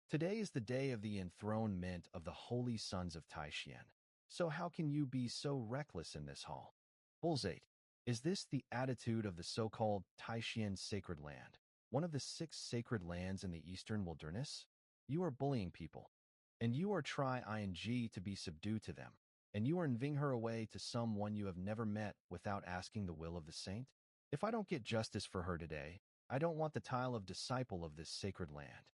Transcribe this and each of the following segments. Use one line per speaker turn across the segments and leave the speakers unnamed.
Today is the day of the enthronement of the holy sons of Taishan. So how can you be so reckless in this hall? Bulls 8. Is this the attitude of the so-called Taishan sacred land, one of the 6 sacred lands in the eastern wilderness? You are bullying people, and you are trying to be subdued to them, and you are envying her away to someone you have never met without asking the will of the saint? If I don't get justice for her today, I don't want the title of disciple of this sacred land.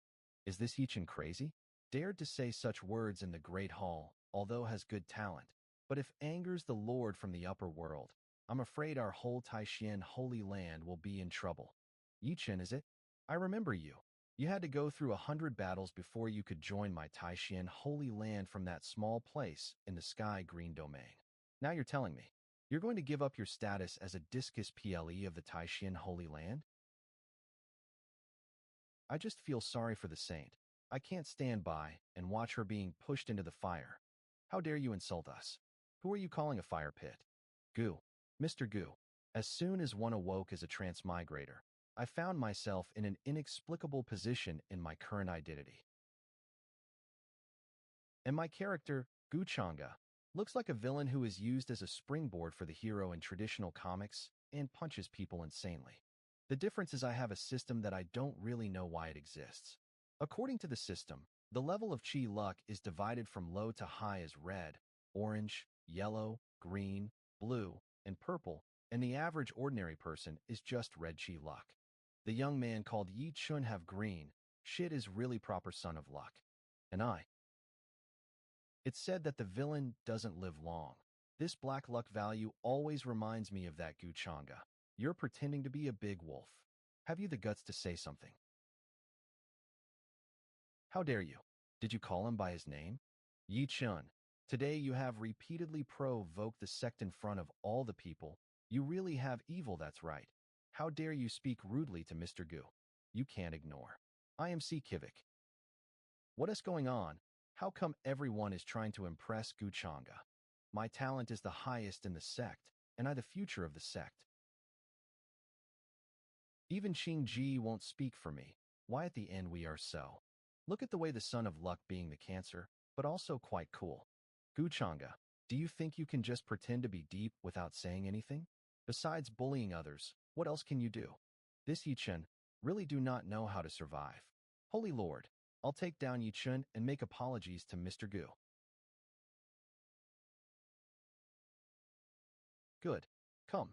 Is this Yichin crazy? Dared to say such words in the great hall, although has good talent. But if angers the Lord from the upper world, I'm afraid our whole Taishan holy land will be in trouble. Yichin, is it? I remember you. You had to go through 100 battles before you could join my Taishan holy land from that small place in the sky green domain. Now you're telling me, you're going to give up your status as a discus ple of the Taishan holy land? I just feel sorry for the saint. I can't stand by and watch her being pushed into the fire. How dare you insult us? Who are you calling a fire pit? Goo. Mr. Goo. As soon as one awoke as a transmigrator, I found myself in an inexplicable position in my current identity. And my character, Gu Changa, looks like a villain who is used as a springboard for the hero in traditional comics and punches people insanely. The difference is I have a system that I don't really know why it exists. According to the system, the level of chi luck is divided from low to high as red, orange, yellow, green, blue, and purple, and the average ordinary person is just red chi luck. The young man called Yi Chun have green, shit is really proper son of luck. And I. It's said that the villain doesn't live long. This black luck value always reminds me of that Gu Changa. You're pretending to be a big wolf. Have you the guts to say something? How dare you? Did you call him by his name? Yi Chun. Today you have repeatedly provoked the sect in front of all the people. You really have evil, that's right. How dare you speak rudely to Mr. Gu? You can't ignore. I am C. Kivik. What is going on? How come everyone is trying to impress Gu Changa? My talent is the highest in the sect, and I the future of the sect. Even Xing Ji won't speak for me. Why at the end we are so? Look at the way the son of luck being the cancer, but also quite cool. Gu Changa, do you think you can just pretend to be deep without saying anything? Besides bullying others, what else can you do? This Yichen really do not know how to survive. Holy Lord, I'll take down Yichen and make apologies to Mr. Gu. Good. Come.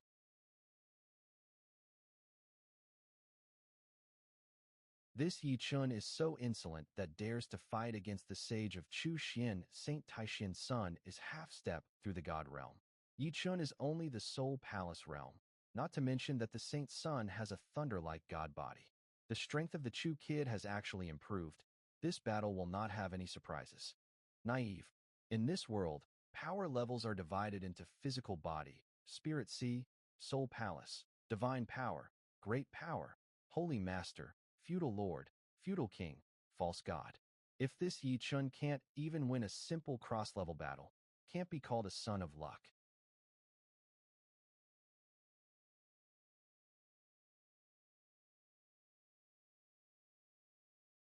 This Yi Chun is so insolent that dares to fight against the sage of Chu Xian. Saint Taishin's son is half-step through the god realm. Yi Chun is only the soul palace realm, not to mention that the saint's son has a thunder-like god body. The strength of the Chu kid has actually improved. This battle will not have any surprises. Naive. In this world, power levels are divided into physical body, spirit sea, soul palace, divine power, great power, holy master, feudal lord, feudal king, false god. If this Yi Chun can't even win a simple cross-level battle, can't be called a son of luck.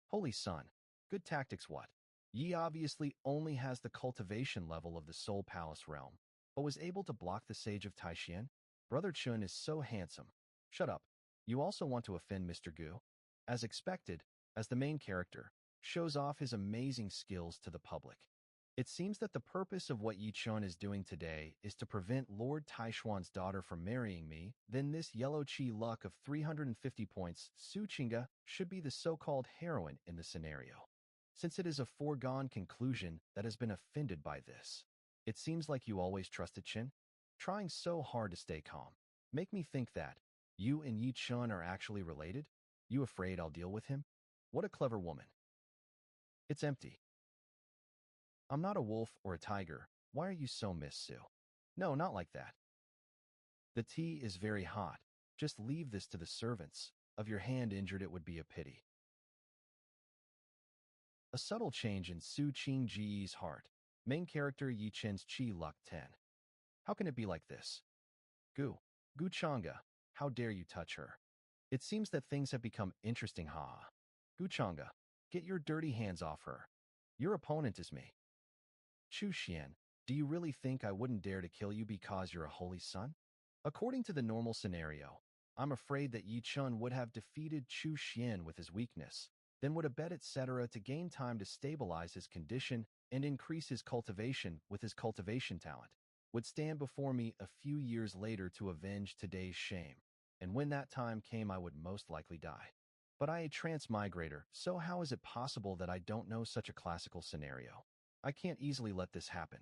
Holy son. Good tactics what? Yi obviously only has the cultivation level of the soul palace realm, but was able to block the sage of Taishan. Brother Chun is so handsome. Shut up. You also want to offend Mr. Gu? As expected, as the main character, shows off his amazing skills to the public. It seems that the purpose of what Yi Chun is doing today is to prevent Lord Taishuan's daughter from marrying me. Then this yellow chi luck of 350 points, Su Chinga, should be the so-called heroine in the scenario. Since it is a foregone conclusion that has been offended by this. It seems like you always trusted Chin, trying so hard to stay calm. Make me think that you and Yi Chun are actually related? You afraid I'll deal with him? What a clever woman. It's empty. I'm not a wolf or a tiger. Why are you so Miss Sue? No, not like that. The tea is very hot. Just leave this to the servants. Of your hand injured it would be a pity. A subtle change in Su Qing Ji's heart. Main character Yi Chen's Chi Luck 10. How can it be like this? Gu Changa, how dare you touch her? It seems that things have become interesting, haha. Gu Changa, Get your dirty hands off her. Your opponent is me. Chu Xian, do you really think I wouldn't dare to kill you because you're a holy son? According to the normal scenario, I'm afraid that Yi Chun would have defeated Chu Xian with his weakness, then would abet etc. to gain time to stabilize his condition and increase his cultivation with his cultivation talent, would stand before me a few years later to avenge today's shame, and when that time came I would most likely die. But I a transmigrator, so how is it possible that I don't know such a classical scenario? I can't easily let this happen.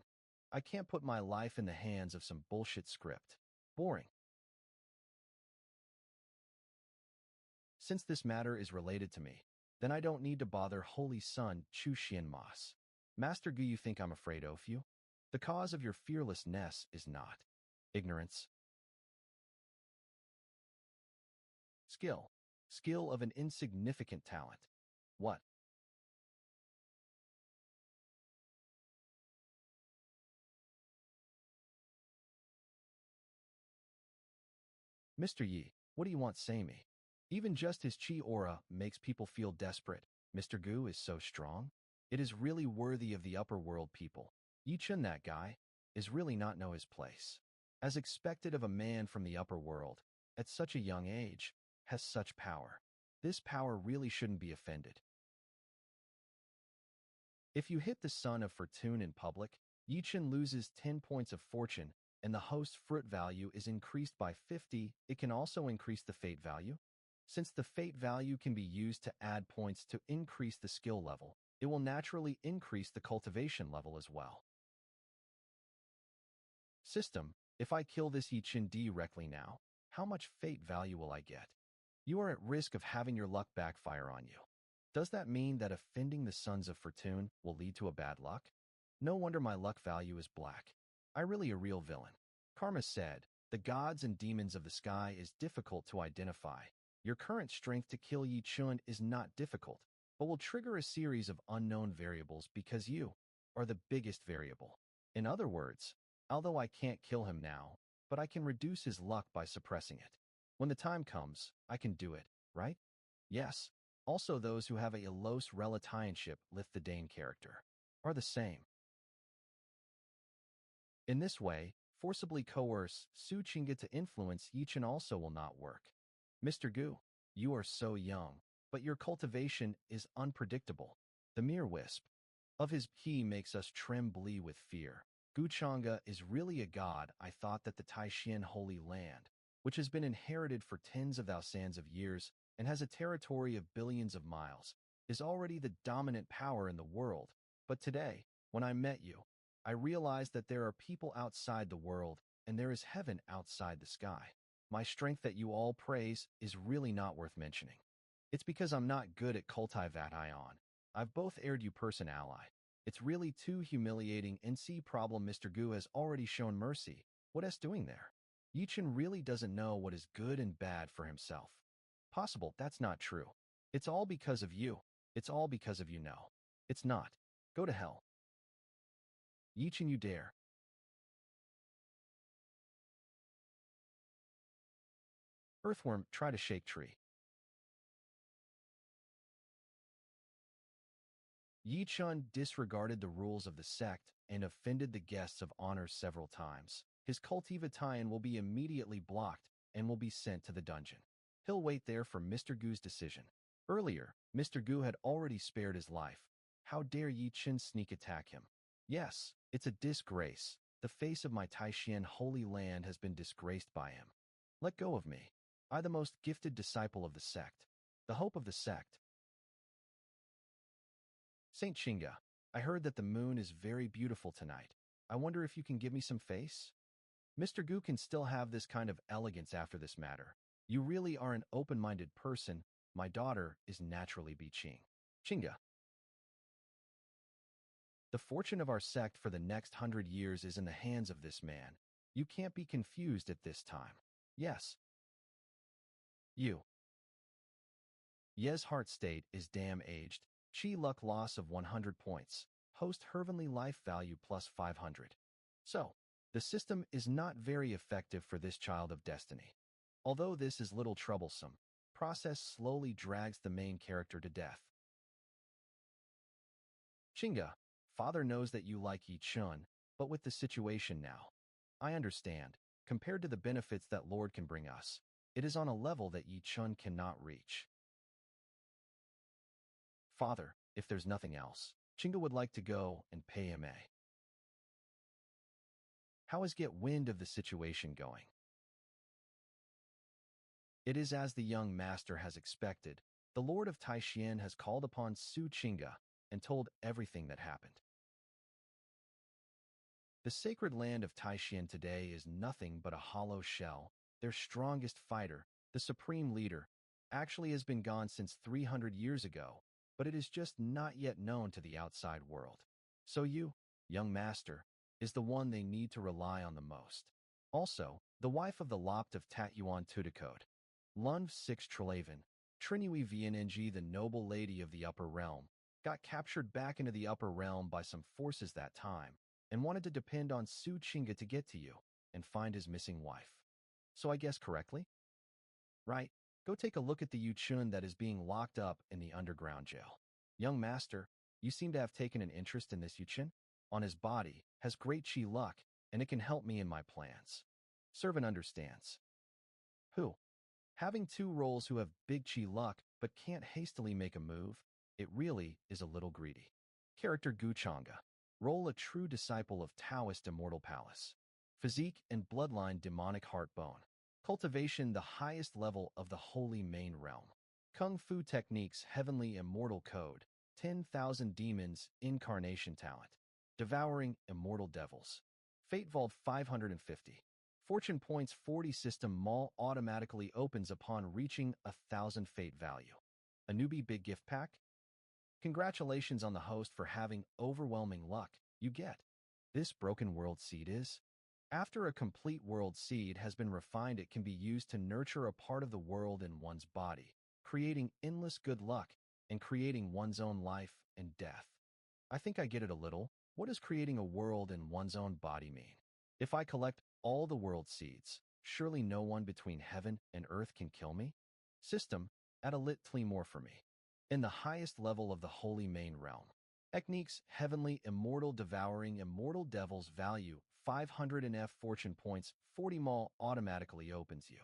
I can't put my life in the hands of some bullshit script. Boring. Since this matter is related to me, then I don't need to bother Holy Son Chu Xian Mas. Master Gu, you think I'm afraid of you? The cause of your fearlessness is not ignorance. Skill. Skill of an insignificant talent. What? Mr. Yi, what do you want say me? Even just his chi aura makes people feel desperate. Mr. Gu is so strong. It is really worthy of the upper world people. Yi Chun, that guy, is really not know his place. As expected of a man from the upper world, at such a young age, has such power. This power really shouldn't be offended. If you hit the Son of Fortune in public, Yi Chun loses 10 points of fortune, and the host's fruit value is increased by 50. It can also increase the fate value. Since the fate value can be used to add points to increase the skill level, it will naturally increase the cultivation level as well. System, if I kill this Yi Chun directly now, how much fate value will I get? You are at risk of having your luck backfire on you. Does that mean that offending the Sons of Fortune will lead to a bad luck? No wonder my luck value is black. I really a real villain. Karma said, the gods and demons of the sky is difficult to identify. Your current strength to kill Yi Chun is not difficult, but will trigger a series of unknown variables because you are the biggest variable. In other words, although I can't kill him now, but I can reduce his luck by suppressing it. When the time comes, I can do it, right? Yes. Also, those who have a Elos relationship with the Dane character are the same. In this way, forcibly coerce Su Chinga to influence Yi Chun also will not work. Mr. Gu, you are so young, but your cultivation is unpredictable. The mere wisp of his ki makes us tremble with fear. Gu Changa is really a god. I thought that the Taishan Holy Land, which has been inherited for tens of thousands of years and has a territory of billions of miles, is already the dominant power in the world. But today, when I met you, I realized that there are people outside the world and there is heaven outside the sky. My strength that you all praise is really not worth mentioning. It's because I'm not good at cultivat. I've both aired you person ally. It's really too humiliating and see problem. Mr. Gu has already shown mercy. What is doing there? Yi Chun really doesn't know what is good and bad for himself. Possible, that's not true. It's all because of you. It's all because of you. No. It's not. Go to hell. Yi Chun, you dare. Earthworm, try to shake tree. Yi Chun disregarded the rules of the sect and offended the guests of honor several times. His cultivation will be immediately blocked and will be sent to the dungeon. He'll wait there for Mr. Gu's decision. Earlier, Mr. Gu had already spared his life. How dare Yi Chun sneak attack him? Yes, it's a disgrace. The face of my Taishan Holy Land has been disgraced by him. Let go of me. I, the most gifted disciple of the sect. The hope of the sect. Saint Chinga, I heard that the moon is very beautiful tonight. I wonder if you can give me some face? Mr. Gu can still have this kind of elegance after this matter. You really are an open-minded person. My daughter is naturally Ching. Chinga. The fortune of our sect for the next 100 years is in the hands of this man. You can't be confused at this time. Yes. You. Ye's heart state is damn-aged. Chi luck loss of 100 points. Host heavenly life value plus 500. So, the system is not very effective for this child of destiny. Although this is little troublesome, process slowly drags the main character to death. Chinga, father knows that you like Yi Chun, but with the situation now, I understand. Compared to the benefits that Lord can bring us, it is on a level that Yi Chun cannot reach. Father, if there's nothing else, Chinga would like to go and pay him a. How is get wind of the situation going? It is as the young master has expected. The Lord of Taishan has called upon Su Chinga and told everything that happened. The sacred land of Taishan today is nothing but a hollow shell. Their strongest fighter, the supreme leader, actually has been gone since 300 years ago, but it is just not yet known to the outside world. So you, young master, is the one they need to rely on the most. Also, the wife of the Lopt of Tatyuan Tudicode, Lunv 6 Trelaven, Trinui Vianng, the noble lady of the upper realm, got captured back into the upper realm by some forces that time, and wanted to depend on Su Chinga to get to you and find his missing wife. So I guess correctly? Right, go take a look at the Yu Chun that is being locked up in the underground jail. Young master, you seem to have taken an interest in this Yu Chun. On his body, has great chi luck, and it can help me in my plans. Servant understands. Who? Having two roles who have big chi luck but can't hastily make a move, it really is a little greedy. Character Guchanga. Role a true disciple of Taoist Immortal Palace. Physique and bloodline demonic heart bone. Cultivation the highest level of the holy main realm. Kung Fu techniques heavenly immortal code. 10,000 demons incarnation talent. Devouring immortal devils. Fate Vault 550. Fortune Points 40 system mall automatically opens upon reaching 1,000 fate value. A newbie big gift pack? Congratulations on the host for having overwhelming luck. You get. This broken world seed is. After a complete world seed has been refined, it can be used to nurture a part of the world in one's body, creating endless good luck and creating one's own life and death. I think I get it a little. What does creating a world in one's own body mean? If I collect all the world seeds, surely no one between heaven and earth can kill me? System, add a lit more for me. In the highest level of the holy main realm. Techniques, heavenly, immortal, devouring, immortal devils value, 500 and F fortune points, 40 mall automatically opens you.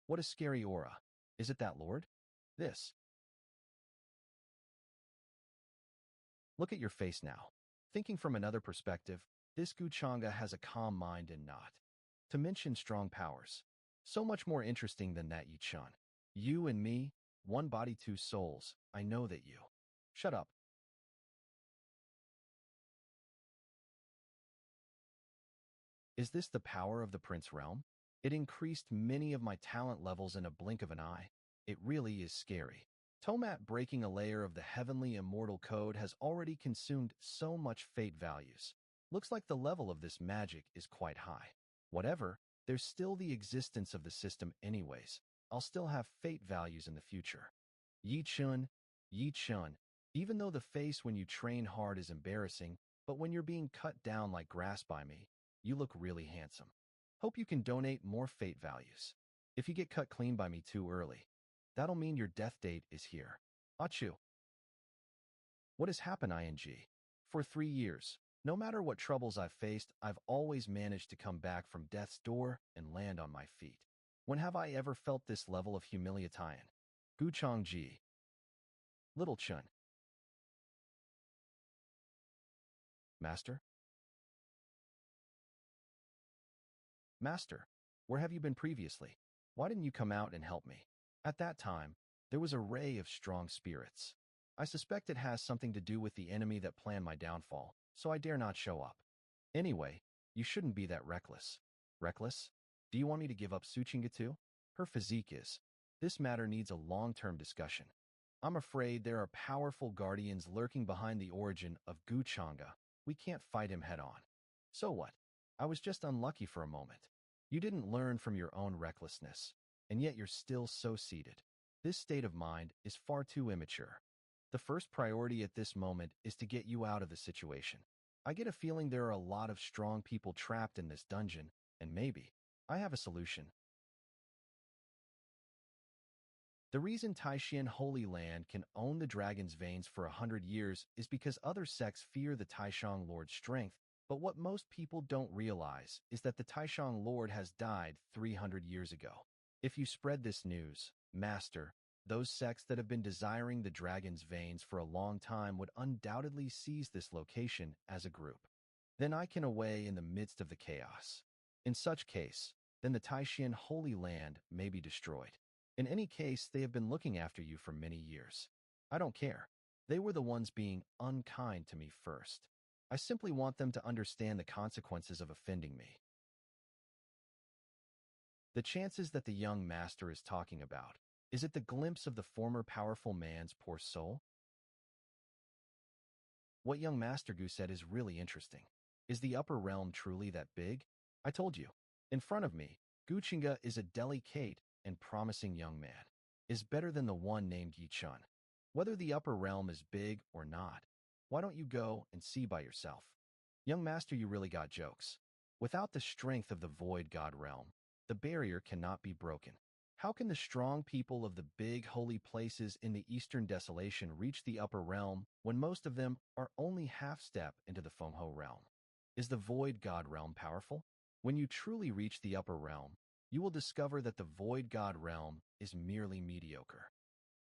What a scary aura. Is it that Lord? This. Look at your face now. Thinking from another perspective, this Guchanga has a calm mind and not. To mention strong powers. So much more interesting than that Yi Chun. You and me, one body, two souls, I know that you. Shut up. Is this the power of the Prince Realm? It increased many of my talent levels in a blink of an eye. It really is scary. Tomat breaking a layer of the heavenly immortal code has already consumed so much fate values. Looks like the level of this magic is quite high. Whatever, there's still the existence of the system anyways. I'll still have fate values in the future. Yi Chun, Yi Chun. Even though the face when you train hard is embarrassing, but when you're being cut down like grass by me, you look really handsome. Hope you can donate more fate values. If you get cut clean by me too early, that'll mean your death date is here. Achu. What has happened, ing? For 3 years, no matter what troubles I've faced, I've always managed to come back from death's door and land on my feet. When have I ever felt this level of humiliation? Guchong Ji. Little Chun. Master? Master, where have you been previously? Why didn't you come out and help me? At that time, there was a ray of strong spirits. I suspect it has something to do with the enemy that planned my downfall, so I dare not show up. Anyway, you shouldn't be that reckless. Reckless? Do you want me to give up Suchinga too? Her physique is. This matter needs a long-term discussion. I'm afraid there are powerful guardians lurking behind the origin of Guchanga. We can't fight him head-on. So what? I was just unlucky for a moment. You didn't learn from your own recklessness, and yet you're still so seated. This state of mind is far too immature. The first priority at this moment is to get you out of the situation. I get a feeling there are a lot of strong people trapped in this dungeon, And maybe I have a solution. The reason Taishan Holy Land can own the dragon's veins for 100 years is because other sects fear the Taishang Lord's strength, but what most people don't realize is that the Taishang Lord has died 300 years ago. If you spread this news, Master, those sects that have been desiring the dragon's veins for a long time would undoubtedly seize this location as a group. Then I can away in the midst of the chaos. In such case, then the Taishan Holy Land may be destroyed. In any case, they have been looking after you for many years. I don't care. They were the ones being unkind to me first. I simply want them to understand the consequences of offending me. The chances that the young master is talking about, is it the glimpse of the former powerful man's poor soul? What young Master Gu said is really interesting. Is the upper realm truly that big? I told you. In front of me, Gu Qingge is a delicate and promising young man, is better than the one named Yi Chun. Whether the upper realm is big or not, why don't you go and see by yourself? Young master, you really got jokes. Without the strength of the void god realm, the barrier cannot be broken. How can the strong people of the big holy places in the eastern desolation reach the upper realm when most of them are only half-step into the Fengho realm? Is the void god realm powerful? When you truly reach the upper realm, you will discover that the void god realm is merely mediocre.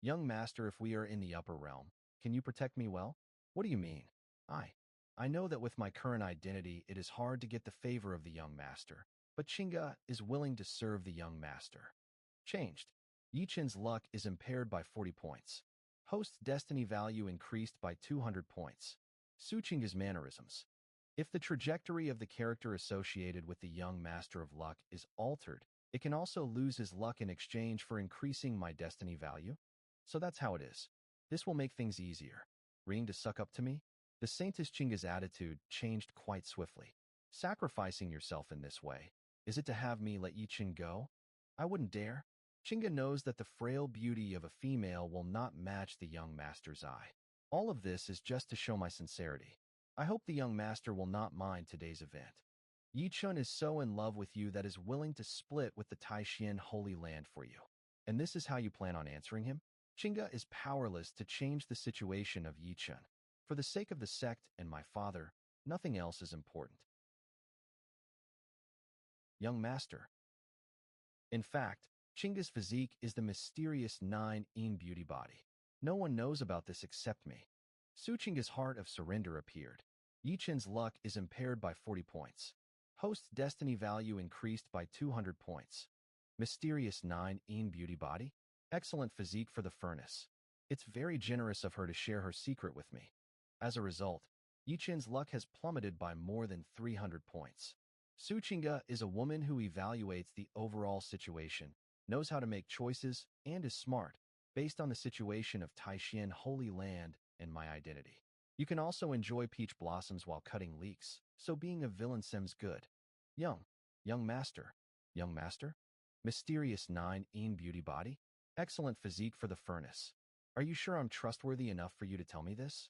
Young master, if we are in the upper realm, can you protect me well? What do you mean? I know that with my current identity, it is hard to get the favor of the young master, but Qingge is willing to serve the young master. Changed. Yi Chen's luck is impaired by 40 points. Host's destiny value increased by 200 points. Su Qingge's mannerisms. If the trajectory of the character associated with the young master of luck is altered, it can also lose his luck in exchange for increasing my destiny value. So that's how it is. This will make things easier. Ring to suck up to me? The Saintess Qingge's attitude changed quite swiftly. Sacrificing yourself in this way, is it to have me let Yi Chen go? I wouldn't dare. Qingge knows that the frail beauty of a female will not match the young master's eye. All of this is just to show my sincerity. I hope the young master will not mind today's event. Yi Chun is so in love with you that is willing to split with the Taishan Holy Land for you. And this is how you plan on answering him? Qingge is powerless to change the situation of Yi Chun. For the sake of the sect and my father, nothing else is important. Young master. In fact, Qingge's physique is the mysterious 9-in beauty body. No one knows about this except me. Su Qingge's heart of surrender appeared. Yi Chen's luck is impaired by 40 points. Host's destiny value increased by 200 points. Mysterious 9-in beauty body? Excellent physique for the furnace. It's very generous of her to share her secret with me. As a result, Yi Chen's luck has plummeted by more than 300 points. Su Qingge is a woman who evaluates the overall situation, knows how to make choices, and is smart, based on the situation of Taishan Holy Land and my identity. You can also enjoy peach blossoms while cutting leeks, so being a villain seems good. Young master. Young master? Mysterious 9-in beauty body? Excellent physique for the furnace. Are you sure I'm trustworthy enough for you to tell me this?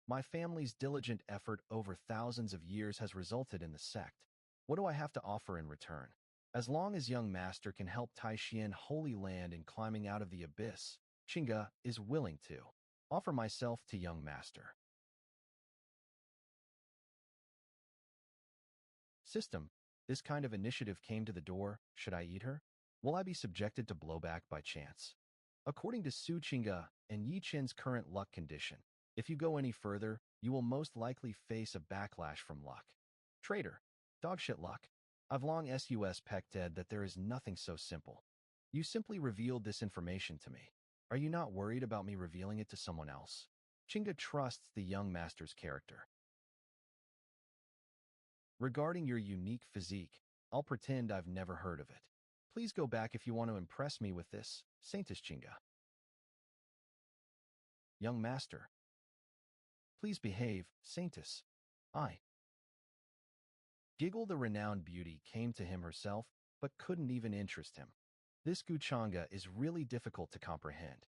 My family's diligent effort over thousands of years has resulted in the sect. What do I have to offer in return? As long as young master can help Taishan Holy Land in climbing out of the abyss, Qingge is willing to offer myself to young master. System. This kind of initiative came to the door. Should I eat her? Will I be subjected to blowback by chance? According to Su Qingge and Yi Chen's current luck condition, if you go any further, you will most likely face a backlash from luck. Traitor. Dogshit luck. I've long suspected that there is nothing so simple. You simply revealed this information to me. Are you not worried about me revealing it to someone else? Qingge trusts the young master's character. Regarding your unique physique, I'll pretend I've never heard of it. Please go back if you want to impress me with this, Saintess Qingge. Young master. Please behave, Saintess. Giggle the renowned beauty came to him herself, but couldn't even interest him. This Gu Changge is really difficult to comprehend.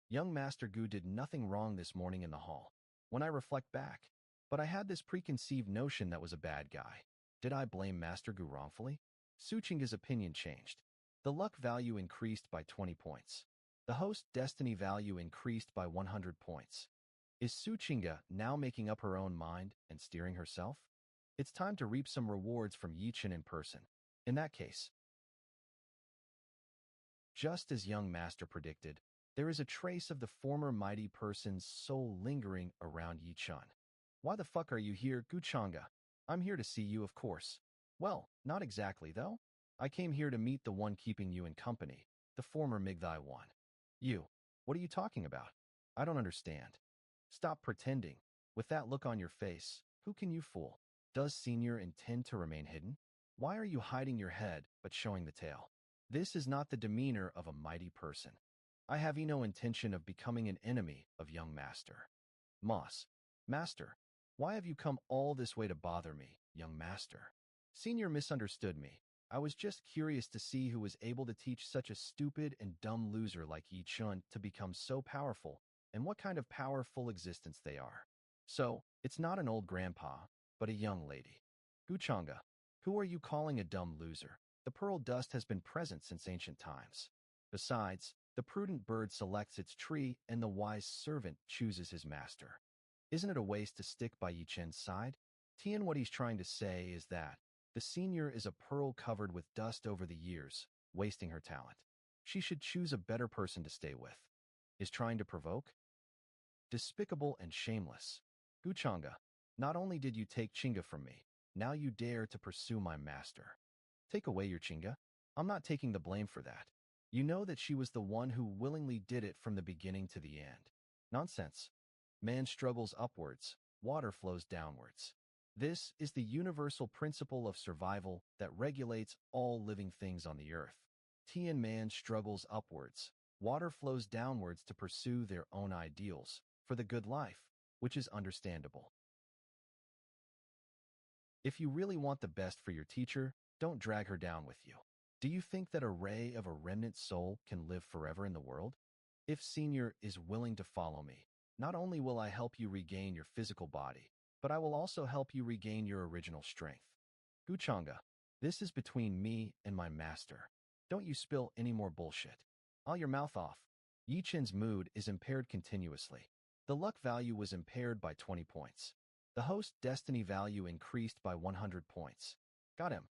Young Master Gu did nothing wrong this morning in the hall. When I reflect back, but I had this preconceived notion that was a bad guy. Did I blame Master Gu wrongfully? Suchinga's opinion changed. The luck value increased by 20 points. The host destiny value increased by 100 points. Is Suchinga now making up her own mind and steering herself? It's time to reap some rewards from Yichen in person. In that case, just as young master predicted, there is a trace of the former mighty person's soul lingering around Yichun. Why the fuck are you here, Guchanga? I'm here to see you, of course. Well, not exactly, though. I came here to meet the one keeping you in company, the former Migthai one. You. What are you talking about? I don't understand. Stop pretending. With that look on your face, who can you fool? Does Senior intend to remain hidden? Why are you hiding your head but showing the tail? This is not the demeanor of a mighty person. I have no intention of becoming an enemy of young master. Moss. Master, why have you come all this way to bother me, young master? Senior misunderstood me. I was just curious to see who was able to teach such a stupid and dumb loser like Yi Chun to become so powerful, and what kind of powerful existence they are. So, it's not an old grandpa, but a young lady. Guchanga, who are you calling a dumb loser? The pearl dust has been present since ancient times. Besides, the prudent bird selects its tree and the wise servant chooses his master. Isn't it a waste to stick by Yi Chen's side? Tian, what he's trying to say is that the senior is a pearl covered with dust over the years, wasting her talent. She should choose a better person to stay with. Is trying to provoke? Despicable and shameless. Guchanga, not only did you take Chinga from me, now you dare to pursue my master. Take away your Chinga. I'm not taking the blame for that. You know that she was the one who willingly did it from the beginning to the end. Nonsense. Man struggles upwards, water flows downwards. This is the universal principle of survival that regulates all living things on the earth. Tian man struggles upwards, water flows downwards to pursue their own ideals for the good life, which is understandable. If you really want the best for your teacher, don't drag her down with you. Do you think that a ray of a remnant soul can live forever in the world? If Senior is willing to follow me, not only will I help you regain your physical body, but I will also help you regain your original strength. Guchanga, this is between me and my master. Don't you spill any more bullshit. All your mouth off. Yi Chen's mood is impaired continuously. The luck value was impaired by 20 points. The host destiny value increased by 100 points. Got him.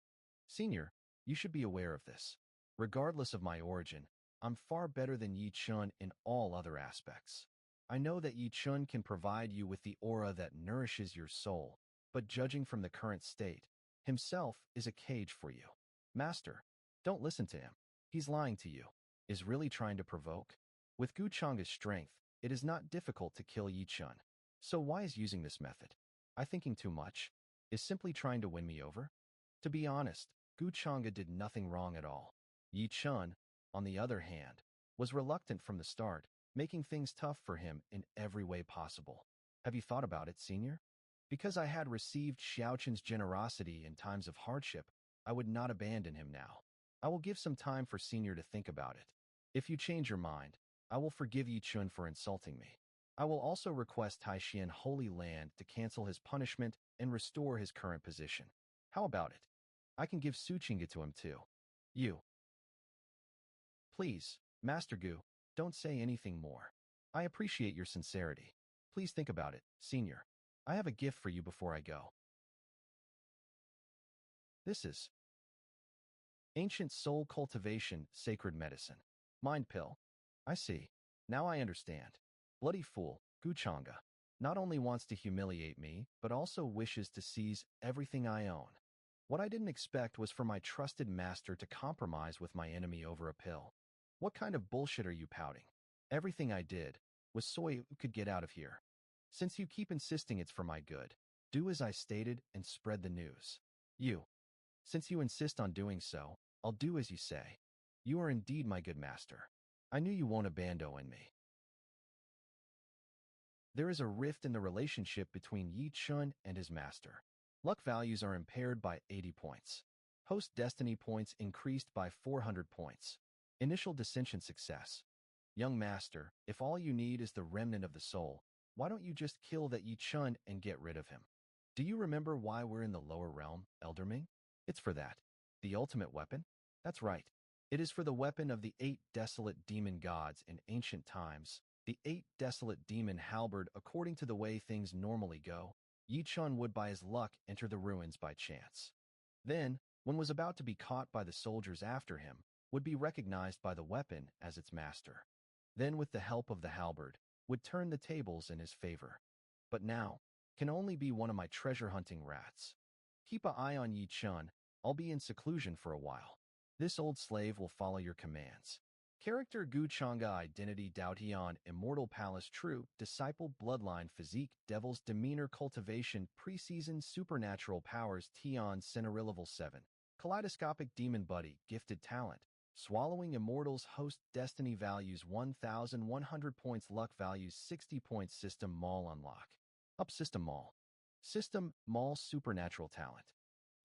Senior, you should be aware of this. Regardless of my origin, I'm far better than Yi Chun in all other aspects. I know that Yi Chun can provide you with the aura that nourishes your soul, but judging from the current state, himself is a cage for you. Master, don't listen to him. He's lying to you. Is really trying to provoke. With Guchanga's strength, it is not difficult to kill Yi Chun. So why is using this method? I thinking too much? Is simply trying to win me over? To be honest, Guchanga did nothing wrong at all. Yi Chun, on the other hand, was reluctant from the start, making things tough for him in every way possible. Have you thought about it, Senior? Because I had received Xiaoqin's generosity in times of hardship, I would not abandon him now. I will give some time for Senior to think about it. If you change your mind, I will forgive Yi Chun for insulting me. I will also request Taishian Holy Land to cancel his punishment and restore his current position. How about it? I can give Suchinga to him too. You. Please, Master Gu, don't say anything more. I appreciate your sincerity. Please think about it, Senior. I have a gift for you before I go. This is Ancient Soul Cultivation Sacred Medicine. Mind Pill. I see. Now I understand. Bloody fool, Guchanga, not only wants to humiliate me, but also wishes to seize everything I own. What I didn't expect was for my trusted master to compromise with my enemy over a pill. What kind of bullshit are you pouting? Everything I did was so you could get out of here. Since you keep insisting it's for my good, do as I stated and spread the news. Since you insist on doing so, I'll do as you say. You are indeed my good master. I knew you won't abandon me. There is a rift in the relationship between Yi Chun and his master. Luck values are impaired by 80 points. Host destiny points increased by 400 points. Initial dissension success. Young master, if all you need is the remnant of the soul, why don't you just kill that Yi Chun and get rid of him? Do you remember why we're in the lower realm, Elder Ming? It's for that. The ultimate weapon? That's right. It is for the weapon of the 8 desolate demon gods in ancient times. The 8 desolate demon halberd, according to the way things normally go, Yi Chun would by his luck enter the ruins by chance. Then, when was about to be caught by the soldiers after him, would be recognized by the weapon as its master. Then, with the help of the halberd, would turn the tables in his favor. But now, can only be one of my treasure-hunting rats. Keep an eye on Yi Chun. I'll be in seclusion for a while. This old slave will follow your commands. Character Gu Chang'e Identity Dao Tian Immortal Palace True Disciple Bloodline Physique Devil's Demeanor Cultivation Preseason Supernatural Powers Tian Cineri Level 7 Kaleidoscopic Demon Buddy Gifted Talent Swallowing Immortals Host Destiny Values 1,100 points Luck Values 60 points System Mall Unlock Up System Mall System Mall Supernatural Talent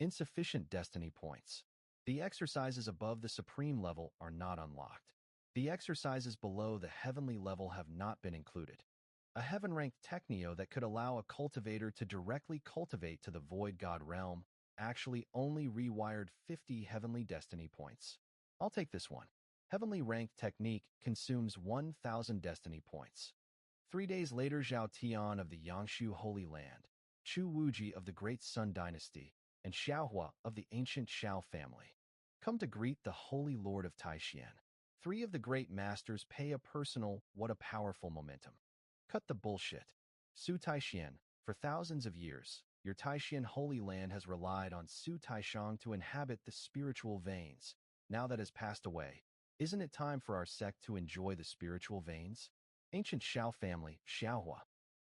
Insufficient Destiny Points. The exercises above the Supreme level are not unlocked. The exercises below the Heavenly level have not been included. A Heaven-ranked Techneo that could allow a cultivator to directly cultivate to the Void God realm actually only rewired 50 Heavenly Destiny points. I'll take this one. Heavenly ranked technique consumes 1,000 Destiny points. 3 days later, Zhao Tian of the Yangshu Holy Land, Chu Wuji of the Great Sun Dynasty, and Xiaohua of the ancient Xiao family come to greet the Holy Lord of Taishan. 3 of the great masters pay a personal, what a powerful momentum. Cut the bullshit. Su Taishan, for thousands of years, your Taishan Holy Land has relied on Su Taishang to inhabit the spiritual veins. Now that has passed away, isn't it time for our sect to enjoy the spiritual veins? Ancient Xiao family, Xiaohua.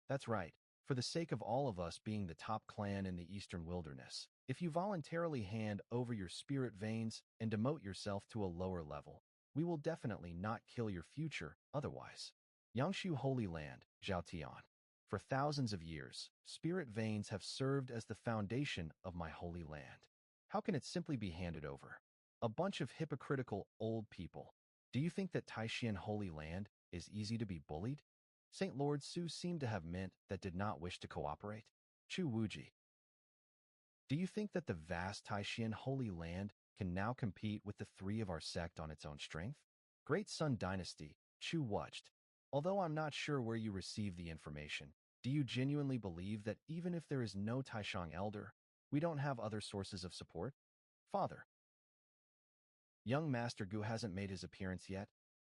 That's right, for the sake of all of us being the top clan in the eastern wilderness, if you voluntarily hand over your spirit veins and demote yourself to a lower level, we will definitely not kill your future otherwise. Yangshu Holy Land, Zhaotian. For thousands of years, spirit veins have served as the foundation of my holy land. How can it simply be handed over? A bunch of hypocritical old people. Do you think that Taishan Holy Land is easy to be bullied? St. Lord Su seemed to have meant that did not wish to cooperate. Chu Wuji. Do you think that the vast Taishan Holy Land can now compete with the 3 of our sect on its own strength? Great Sun Dynasty, Chu watched. Although I'm not sure where you received the information, do you genuinely believe that even if there is no Taishang elder, we don't have other sources of support? Father. Young Master Gu hasn't made his appearance yet.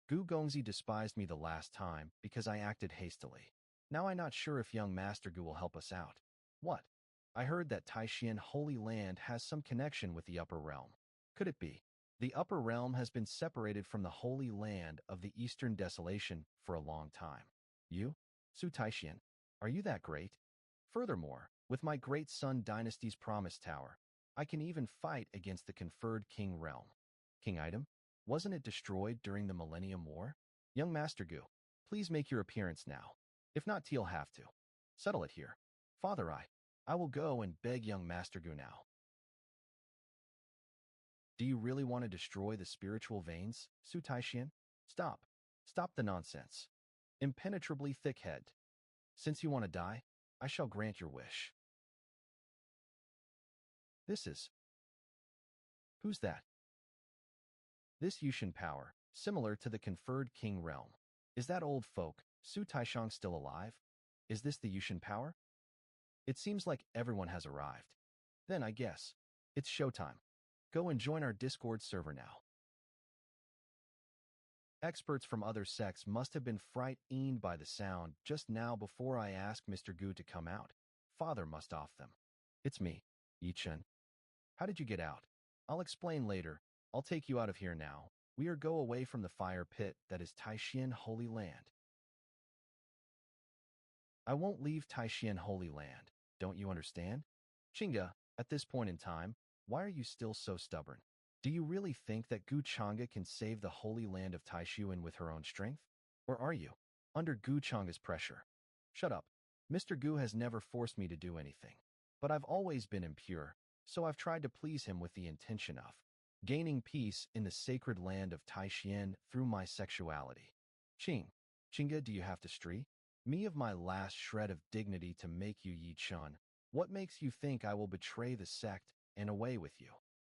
Gu Gongzi despised me the last time because I acted hastily. Now I'm not sure if young Master Gu will help us out. What? I heard that Taishan Holy Land has some connection with the Upper Realm. Could it be? The Upper Realm has been separated from the Holy Land of the Eastern Desolation for a long time. You? Su Taishan, are you that great? Furthermore, with my Great Sun Dynasty's Promise Tower, I can even fight against the conferred King Realm. King Item? Wasn't it destroyed during the Millennium War? Young Master Gu, please make your appearance now. If not, Teal have to. Settle it here. Father, I will go and beg young Master Gu now. Do you really want to destroy the spiritual veins, Su Taishan? Stop. Stop the nonsense. Impenetrably thick-head. Since you want to die, I shall grant your wish. This is... Who's that? This Yushin power, similar to the conferred King Realm. Is that old folk, Su Taishang, still alive? Is this the Yushin power? It seems like everyone has arrived. Then I guess, it's showtime. Go and join our Discord server now. Experts from other sects must have been frightened by the sound just now before I asked Mr. Gu to come out. Father must off them. It's me, Yichen. How did you get out? I'll explain later. I'll take you out of here now. We are go away from the fire pit that is Taishan Holy Land. I won't leave Taishan Holy Land. Don't you understand? Chinga, at this point in time, why are you still so stubborn? Do you really think that Gu Chang'e can save the Holy Land of Taishuan with her own strength? Or are you under Gu Chang'e's pressure? Shut up. Mr. Gu has never forced me to do anything. But I've always been impure, so I've tried to please him with the intention of gaining peace in the sacred land of Taishan through my sexuality. Chinga, do you have to stree me of my last shred of dignity to make you Yi Chun? What makes you think I will betray the sect and away with you?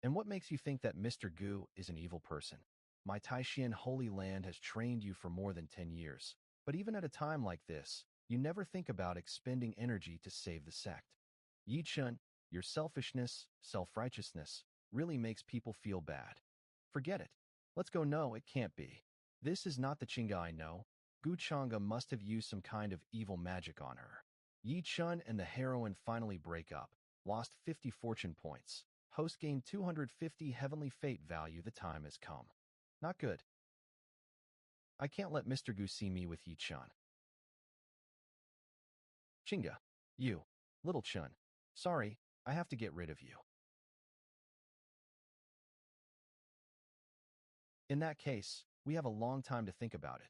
And what makes you think that Mr. Gu is an evil person? My Taishan Holy Land has trained you for more than 10 years. But even at a time like this, you never think about expending energy to save the sect. Yi Chun, your selfishness, self-righteousness, really makes people feel bad. Forget it. Let's go. No, it can't be. This is not the Chinga I know. Gu Changa must have used some kind of evil magic on her. Yi Chun and the heroine finally break up, lost 50 fortune points. Host gained 250 heavenly fate value. The time has come. Not good. I can't let Mr. Gu see me with Yi Chun. Chinga. You. Little Chun. Sorry, I have to get rid of you. In that case, we have a long time to think about it.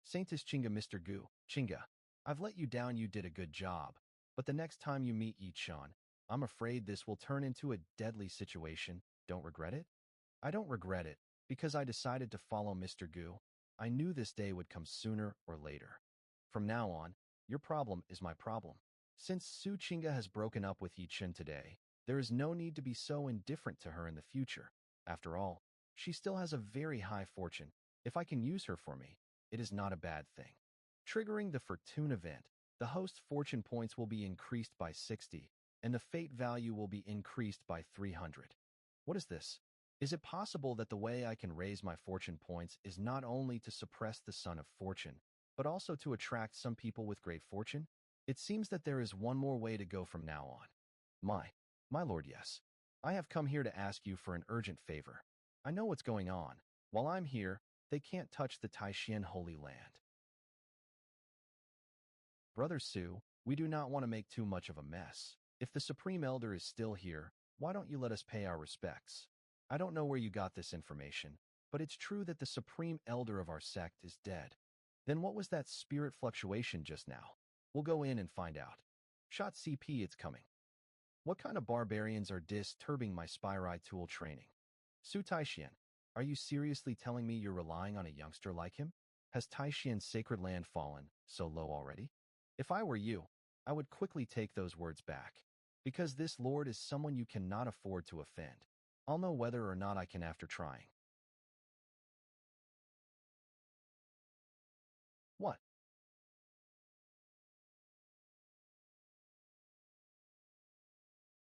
Saintus Chinga. Mr. Gu, Chinga. I've let you down. You did a good job. But the next time you meet Yi Chun, I'm afraid this will turn into a deadly situation. Don't regret it? I don't regret it, because I decided to follow Mr. Gu. I knew this day would come sooner or later. From now on, your problem is my problem. Since Su Chinga has broken up with Yi Chun today, there is no need to be so indifferent to her in the future. After all, she still has a very high fortune. If I can use her for me, it is not a bad thing. Triggering the Fortune event, the host's fortune points will be increased by 60, and the fate value will be increased by 300. What is this? Is it possible that the way I can raise my fortune points is not only to suppress the sun of fortune, but also to attract some people with great fortune? It seems that there is one more way to go from now on. My lord, yes. I have come here to ask you for an urgent favor. I know what's going on. While I'm here, they can't touch the Taishan Holy Land. Brother Su, we do not want to make too much of a mess. If the Supreme Elder is still here, why don't you let us pay our respects? I don't know where you got this information, but it's true that the Supreme Elder of our sect is dead. Then what was that spirit fluctuation just now? We'll go in and find out. Shot CP, it's coming. What kind of barbarians are disturbing my Spyrai tool training? Su Taishan, are you seriously telling me you're relying on a youngster like him? Has Taishan's sacred land fallen so low already? If I were you, I would quickly take those words back. Because this lord is someone you cannot afford to offend. I'll know whether or not I can after trying. What?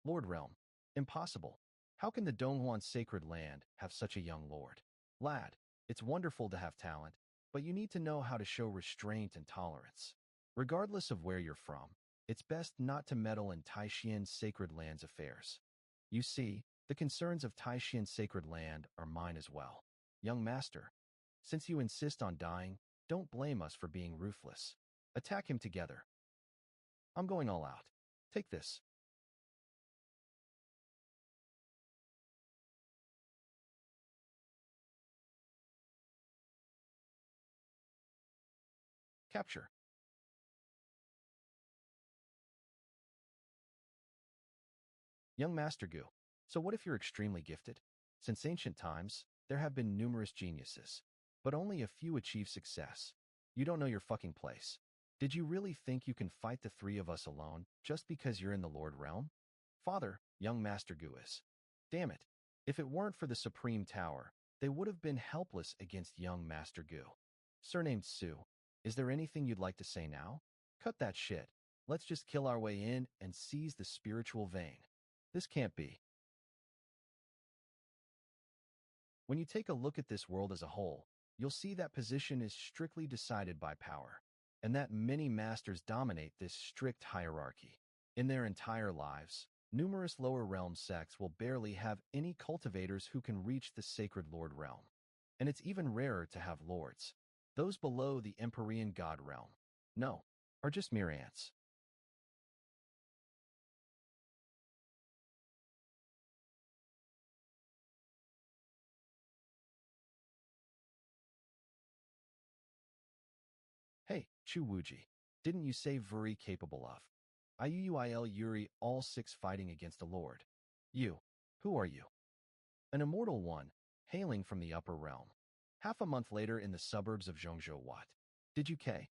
Lord Realm. Impossible. How can the Donghuan sacred land have such a young lord? Lad, it's wonderful to have talent, but you need to know how to show restraint and tolerance. Regardless of where you're from, it's best not to meddle in Taishan's sacred land's affairs. You see, the concerns of Taishan's sacred land are mine as well. Young master, since you insist on dying, don't blame us for being ruthless. Attack him together. I'm going all out. Take this. Capture. Young Master Gu. So what if you're extremely gifted? Since ancient times, there have been numerous geniuses, but only a few achieve success. You don't know your fucking place. Did you really think you can fight the three of us alone just because you're in the Lord Realm? Father, young Master Gu is. Damn it. If it weren't for the Supreme Tower, they would have been helpless against young Master Gu. Surnamed Su, is there anything you'd like to say now? Cut that shit. Let's just kill our way in and seize the spiritual vein. This can't be. When you take a look at this world as a whole, you'll see that position is strictly decided by power, and that many masters dominate this strict hierarchy. In their entire lives, numerous lower realm sects will barely have any cultivators who can reach the sacred Lord realm. And it's even rarer to have lords. Those below the Empyrean God realm, no, are just mere ants. Hey, Chu Wuji, didn't you say Vuri capable of? IUIL Yuri all six fighting against a lord. You, who are you? An immortal one, hailing from the upper realm. Half a month later in the suburbs of Zhongzhou, what? Did you K?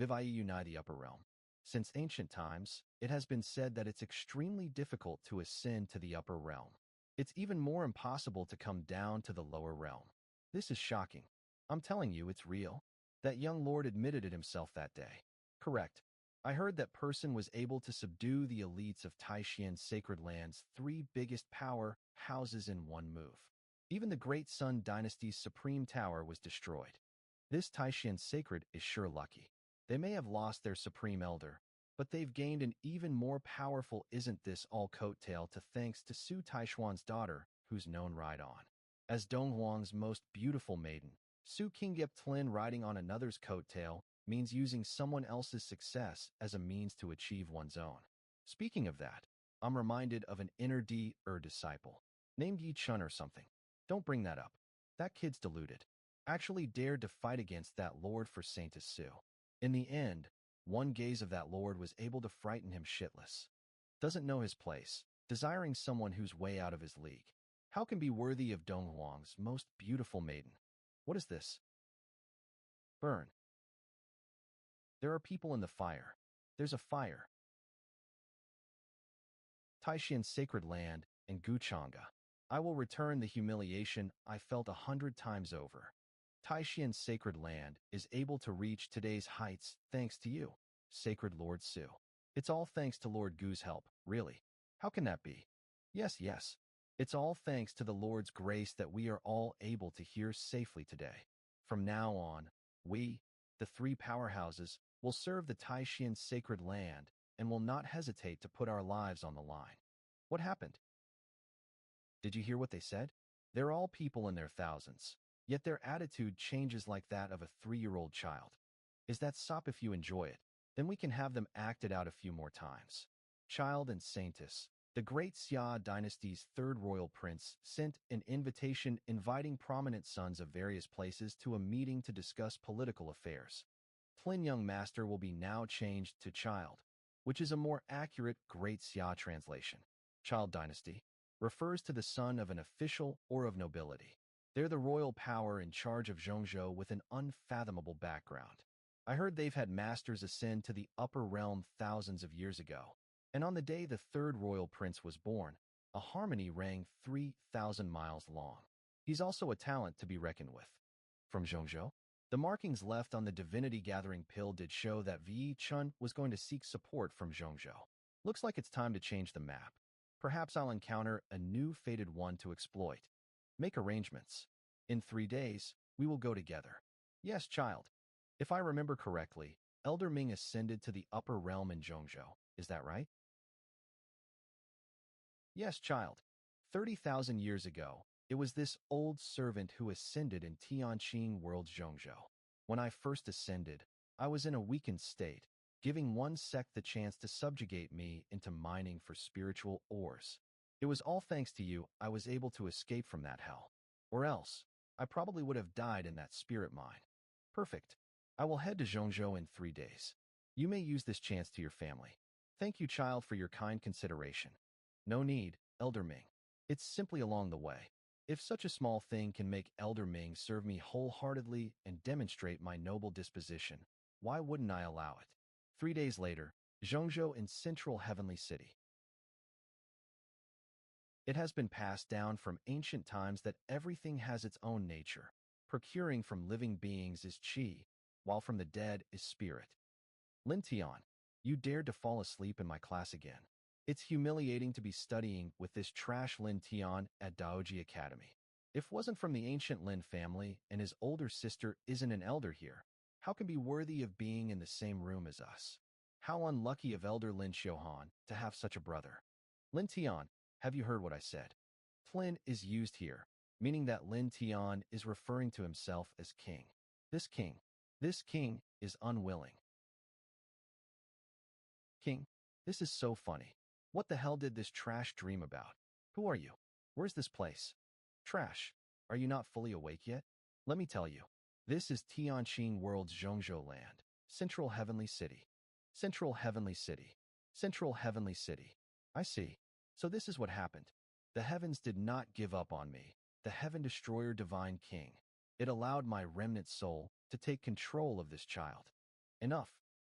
Vivayi unite the upper realm. Since ancient times, it has been said that it's extremely difficult to ascend to the upper realm. It's even more impossible to come down to the lower realm. This is shocking. I'm telling you, it's real. That young lord admitted it himself that day. Correct. I heard that person was able to subdue the elites of Taishian's sacred land's three biggest power houses in one move. Even the Great Sun Dynasty's supreme tower was destroyed. This Taishian sacred is sure lucky. They may have lost their supreme elder, but they've gained an even more powerful isn't this all coattail to thanks to Su Taishuan's daughter, who's known right on as Donghuang's most beautiful maiden. Su Qingyep Tlin riding on another's coattail means using someone else's success as a means to achieve one's own. Speaking of that, I'm reminded of an inner disciple named Yi Chun or something. Don't bring that up. That kid's deluded. Actually dared to fight against that lord for Saint Su. In the end, one gaze of that lord was able to frighten him shitless. Doesn't know his place, desiring someone who's way out of his league. How can be worthy of Donghuang's most beautiful maiden? What is this? Burn. There are people in the fire. There's a fire. Taishian's sacred land and Guchanga. I will return the humiliation I felt 100 times over. Taishian's sacred land is able to reach today's heights thanks to you, sacred Lord Su. It's all thanks to Lord Gu's help, really. How can that be? Yes. It's all thanks to the Lord's grace that we are all able to hear safely today. From now on, we, the three powerhouses, will serve the Taishian sacred land and will not hesitate to put our lives on the line. What happened? Did you hear what they said? They're all people in their thousands, yet their attitude changes like that of a 3-year-old child. Is that sop if you enjoy it? Then we can have them acted out a few more times. Child and Saintess, the great Xia dynasty's third royal prince, sent an invitation inviting prominent sons of various places to a meeting to discuss political affairs. Plin young master will be now changed to child, which is a more accurate Great Xia translation. Child dynasty refers to the son of an official or of nobility. They're the royal power in charge of Zhongzhou with an unfathomable background. I heard they've had masters ascend to the upper realm thousands of years ago, and on the day the third royal prince was born, a harmony rang 3,000 miles long. He's also a talent to be reckoned with. From Zhongzhou, the markings left on the divinity gathering pill did show that Yi Chun was going to seek support from Zhongzhou. Looks like it's time to change the map. Perhaps I'll encounter a new fated one to exploit. Make arrangements. In 3 days, we will go together. Yes, child. If I remember correctly, Elder Ming ascended to the upper realm in Zhongzhou. Is that right? Yes, child. 30,000 years ago, it was this old servant who ascended in Tianqing World's Zhongzhou. When I first ascended, I was in a weakened state, giving one sect the chance to subjugate me into mining for spiritual ores. It was all thanks to you I was able to escape from that hell. Or else, I probably would have died in that spirit mine. Perfect. I will head to Zhongzhou in 3 days. You may use this chance to your family. Thank you, child, for your kind consideration. No need, Elder Ming. It's simply along the way. If such a small thing can make Elder Ming serve me wholeheartedly and demonstrate my noble disposition, why wouldn't I allow it? 3 days later, Zhongzhou in central Heavenly City. It has been passed down from ancient times that everything has its own nature. Procuring from living beings is qi, while from the dead is spirit. Lin Tian, you dared to fall asleep in my class again. It's humiliating to be studying with this trash Lin Tian at Daoji Academy. If wasn't from the ancient Lin family and his older sister isn't an elder here, how can be worthy of being in the same room as us? How unlucky of Elder Lin Xiuhan to have such a brother. Lin Tian, have you heard what I said? Tlin is used here, meaning that Lin Tian is referring to himself as king. This king is unwilling. King, this is so funny. What the hell did this trash dream about? Who are you? Where's this place? Trash, are you not fully awake yet? Let me tell you. This is Tianqing World's Zhongzhou land, Central Heavenly City. Central Heavenly City. Central Heavenly City. I see. So this is what happened. The heavens did not give up on me, the Heaven Destroyer Divine King. It allowed my remnant soul to take control of this child. Enough.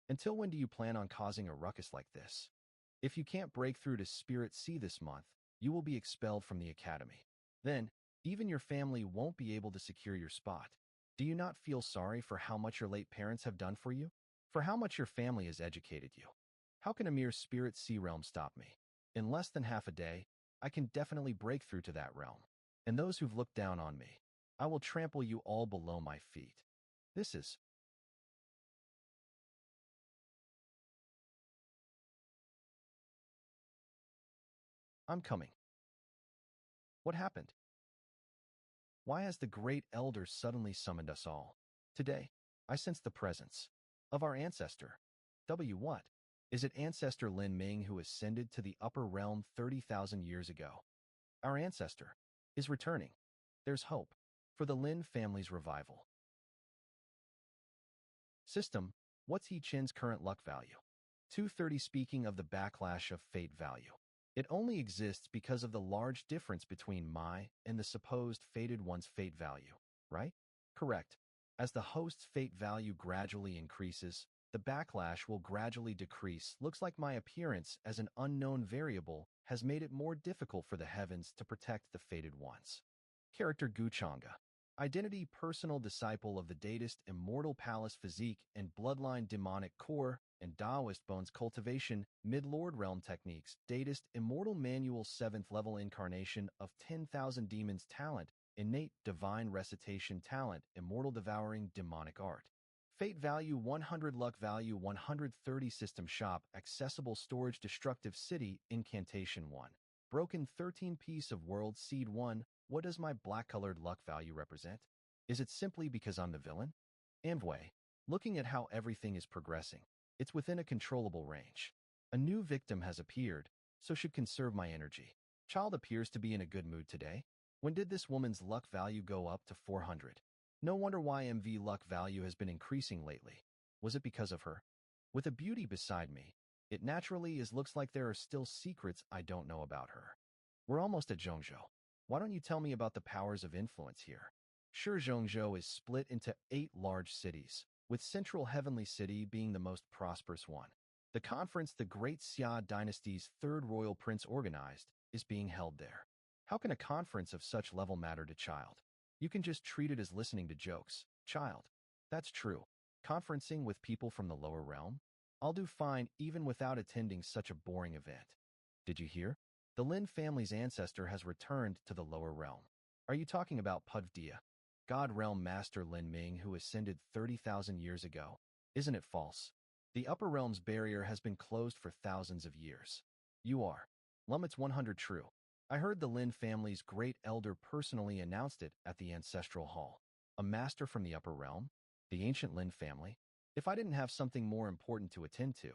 Until when do you plan on causing a ruckus like this? If you can't break through to Spirit Sea this month, you will be expelled from the academy. Then, even your family won't be able to secure your spot. Do you not feel sorry for how much your late parents have done for you? For how much your family has educated you? How can a mere Spirit Sea realm stop me? In less than half a day, I can definitely break through to that realm. And those who've looked down on me, I will trample you all below my feet. This is... I'm coming. What happened? Why has the great elder suddenly summoned us all? Today, I sense the presence of our ancestor. What? Is it Ancestor Lin Ming who ascended to the upper realm 30,000 years ago? Our ancestor is returning. There's hope for the Lin family's revival. System, what's He Chin's current luck value? 230. Speaking of the backlash of fate value, it only exists because of the large difference between my and the supposed fated one's fate value, right? Correct. As the host's fate value gradually increases, the backlash will gradually decrease. Looks like my appearance as an unknown variable has made it more difficult for the heavens to protect the fated ones. Character Guchanga. Identity personal disciple of the Datist immortal palace physique and bloodline demonic core and Taoist bones cultivation mid-lord realm techniques Datist immortal manual 7th level incarnation of 10,000 demons talent innate divine recitation talent immortal devouring demonic art. Fate value 100 luck value 130 system shop accessible storage destructive city incantation 1. Broken 13 piece of world seed 1. What does my black-colored luck value represent? Is it simply because I'm the villain? Amway, looking at how everything is progressing, it's within a controllable range. A new victim has appeared, so should conserve my energy. Child appears to be in a good mood today. When did this woman's luck value go up to 400? No wonder why MV luck value has been increasing lately. Was it because of her? With a beauty beside me, it naturally looks like there are still secrets I don't know about her. We're almost at Zhongzhou. Why don't you tell me about the powers of influence here? Sure, Zhongzhou is split into 8 large cities, with Central Heavenly City being the most prosperous one. The conference the Great Xia Dynasty's third royal prince organized is being held there. How can a conference of such level matter to child? You can just treat it as listening to jokes, child. That's true. Conferencing with people from the lower realm? I'll do fine even without attending such a boring event. Did you hear? The Lin family's ancestor has returned to the lower realm. Are you talking about Pudvdia, God Realm Master Lin Ming who ascended 30,000 years ago? Isn't it false? The upper realm's barrier has been closed for thousands of years. You are. It's 100 true. I heard the Lin family's great elder personally announced it at the ancestral hall. A master from the upper realm? The ancient Lin family? If I didn't have something more important to attend to,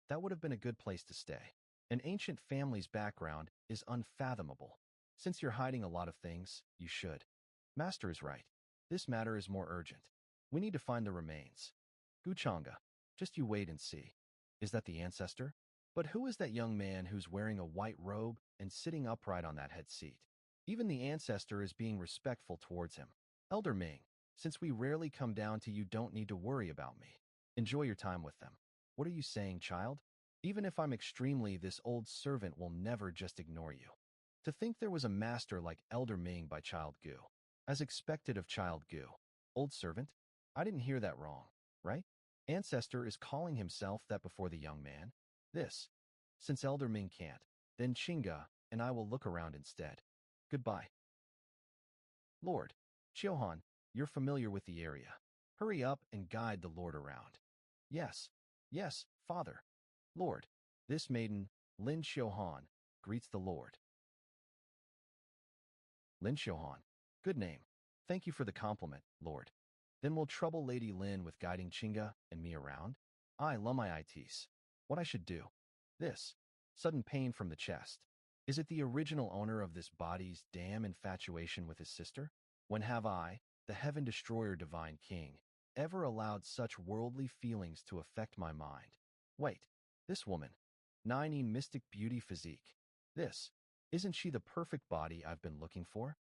that would have been a good place to stay. An ancient family's background is unfathomable. Since you're hiding a lot of things, you should. Master is right. This matter is more urgent. We need to find the remains. Guchanga, just you wait and see. Is that the ancestor? But who is that young man who's wearing a white robe and sitting upright on that head seat? Even the ancestor is being respectful towards him. Elder Ming, since we rarely come down to you don't need to worry about me. Enjoy your time with them. What are you saying, child? Even if I'm extremely, this old servant will never just ignore you. To think there was a master like Elder Ming by Child Gu. As expected of Child Gu. Old servant? I didn't hear that wrong, right? Ancestor is calling himself that before the young man. This. Since Elder Ming can't, then Chinga and I will look around instead. Goodbye. Lord. Chiohan, you're familiar with the area. Hurry up and guide the Lord around. Yes. Yes, Father. Lord, this maiden, Lin Xiuhan, greets the Lord. Lin Xiuhan. Good name. Thank you for the compliment, Lord. Then will trouble Lady Lin with guiding Chinga and me around? I love my ites. What I should do? This. Sudden pain from the chest. Is it the original owner of this body's damn infatuation with his sister? When have I, the Heaven Destroyer Divine King, ever allowed such worldly feelings to affect my mind? Wait. This woman. 9 mystic beauty physique. This. Isn't she the perfect body I've been looking for?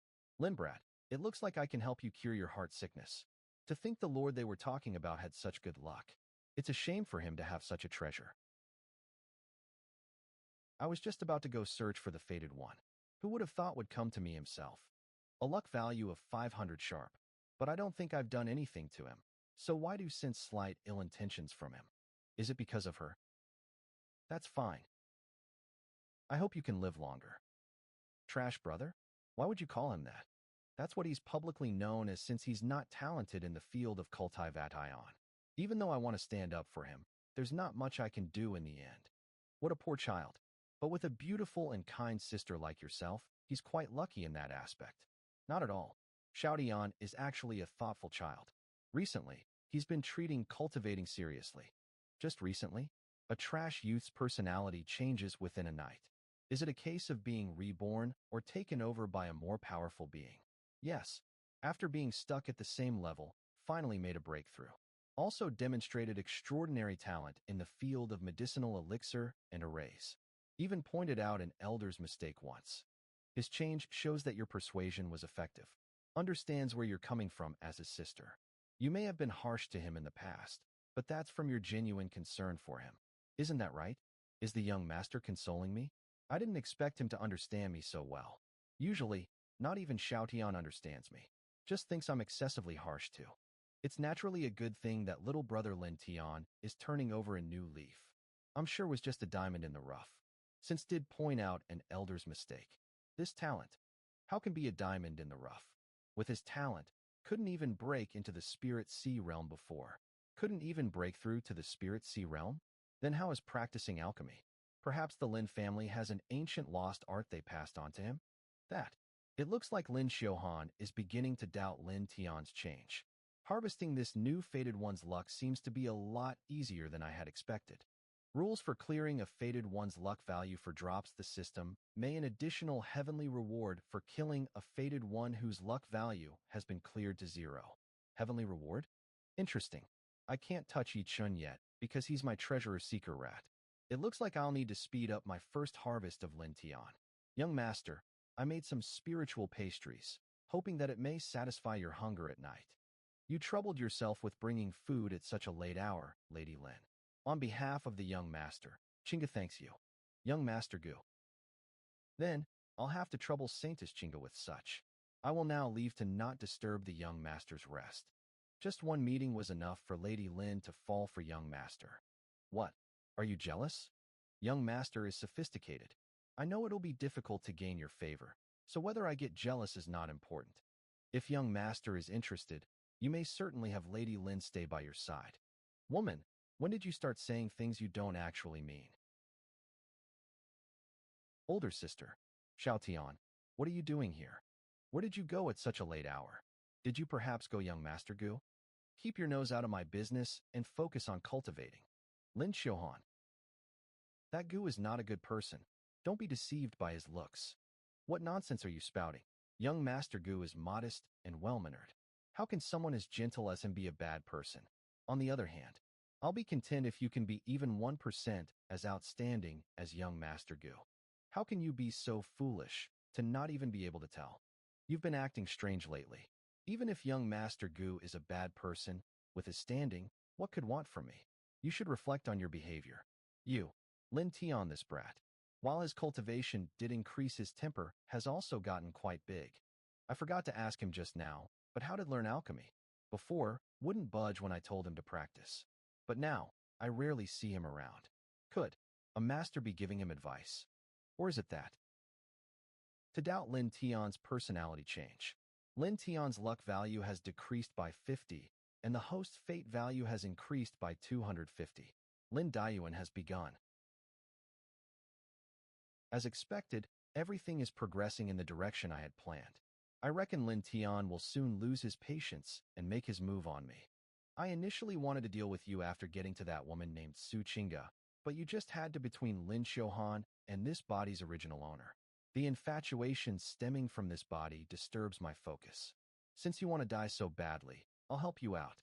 Limbrat, it looks like I can help you cure your heart sickness. To think the Lord they were talking about had such good luck. It's a shame for him to have such a treasure. I was just about to go search for the fated one. Who would have thought would come to me himself? A luck value of 500 sharp. But I don't think I've done anything to him. So why do sense slight ill intentions from him? Is it because of her? That's fine. I hope you can live longer. Trash brother? Why would you call him that? That's what he's publicly known as since he's not talented in the field of cultivation. Even though I want to stand up for him, there's not much I can do in the end. What a poor child. But with a beautiful and kind sister like yourself, he's quite lucky in that aspect. Not at all. Xiaotian is actually a thoughtful child. Recently, he's been treating cultivating seriously. Just recently, a trash youth's personality changes within a night. Is it a case of being reborn or taken over by a more powerful being? Yes. After being stuck at the same level, finally made a breakthrough. Also demonstrated extraordinary talent in the field of medicinal elixir and arrays. Even pointed out an elder's mistake once. His change shows that your persuasion was effective. Understands where you're coming from as his sister. You may have been harsh to him in the past, but that's from your genuine concern for him. Isn't that right? Is the young master consoling me? I didn't expect him to understand me so well. Usually, not even Xiaotian understands me. Just thinks I'm excessively harsh too. It's naturally a good thing that little brother Lin Tian is turning over a new leaf. I'm sure was just a diamond in the rough. Since did point out an elder's mistake. This talent, how can be a diamond in the rough? With his talent, couldn't even break into the Spirit Sea realm before. Couldn't even break through to the Spirit Sea realm? Then how is practicing alchemy? Perhaps the Lin family has an ancient lost art they passed on to him? That. It looks like Lin Xiuhan is beginning to doubt Lin Tian's change. Harvesting this new fated one's luck seems to be a lot easier than I had expected. Rules for clearing a fated one's luck value for drops the system may an additional heavenly reward for killing a fated one whose luck value has been cleared to 0. Heavenly reward? Interesting. I can't touch Yi Chun yet because he's my treasurer seeker rat. It looks like I'll need to speed up my first harvest of Lin Tian. Young master, I made some spiritual pastries, hoping that it may satisfy your hunger at night. You troubled yourself with bringing food at such a late hour, Lady Lin. On behalf of the young master, Chinga thanks you. Young Master Gu. Then, I'll have to trouble Saintess Chinga with such. I will now leave to not disturb the young master's rest. Just one meeting was enough for Lady Lin to fall for young master. What? Are you jealous? Young master is sophisticated. I know it'll be difficult to gain your favor, so whether I get jealous is not important. If young master is interested, you may certainly have Lady Lin stay by your side. Woman, when did you start saying things you don't actually mean? Older sister, Xiaotian, what are you doing here? Where did you go at such a late hour? Did you perhaps go young Master Gu? Keep your nose out of my business and focus on cultivating. Lin Xiuhan. That Gu is not a good person. Don't be deceived by his looks. What nonsense are you spouting? Young Master Gu is modest and well-mannered. How can someone as gentle as him be a bad person? On the other hand, I'll be content if you can be even 1% as outstanding as young Master Gu. How can you be so foolish to not even be able to tell? You've been acting strange lately. Even if young Master Gu is a bad person, with his standing, what could want from me? You should reflect on your behavior. You, Lin Tian this brat. While his cultivation did increase his temper, has also gotten quite big. I forgot to ask him just now, but how did learn alchemy? Before, wouldn't budge when I told him to practice. But now, I rarely see him around. Could a master be giving him advice? Or is it that? To doubt Lin Tian's personality change. Lin Tian's luck value has decreased by 50, and the host's fate value has increased by 250. Lin Dayuan has begun. As expected, everything is progressing in the direction I had planned. I reckon Lin Tian will soon lose his patience and make his move on me. I initially wanted to deal with you after getting to that woman named Su Chinga, but you just had to between Lin Xiuhan and this body's original owner. The infatuation stemming from this body disturbs my focus. Since you want to die so badly, I'll help you out.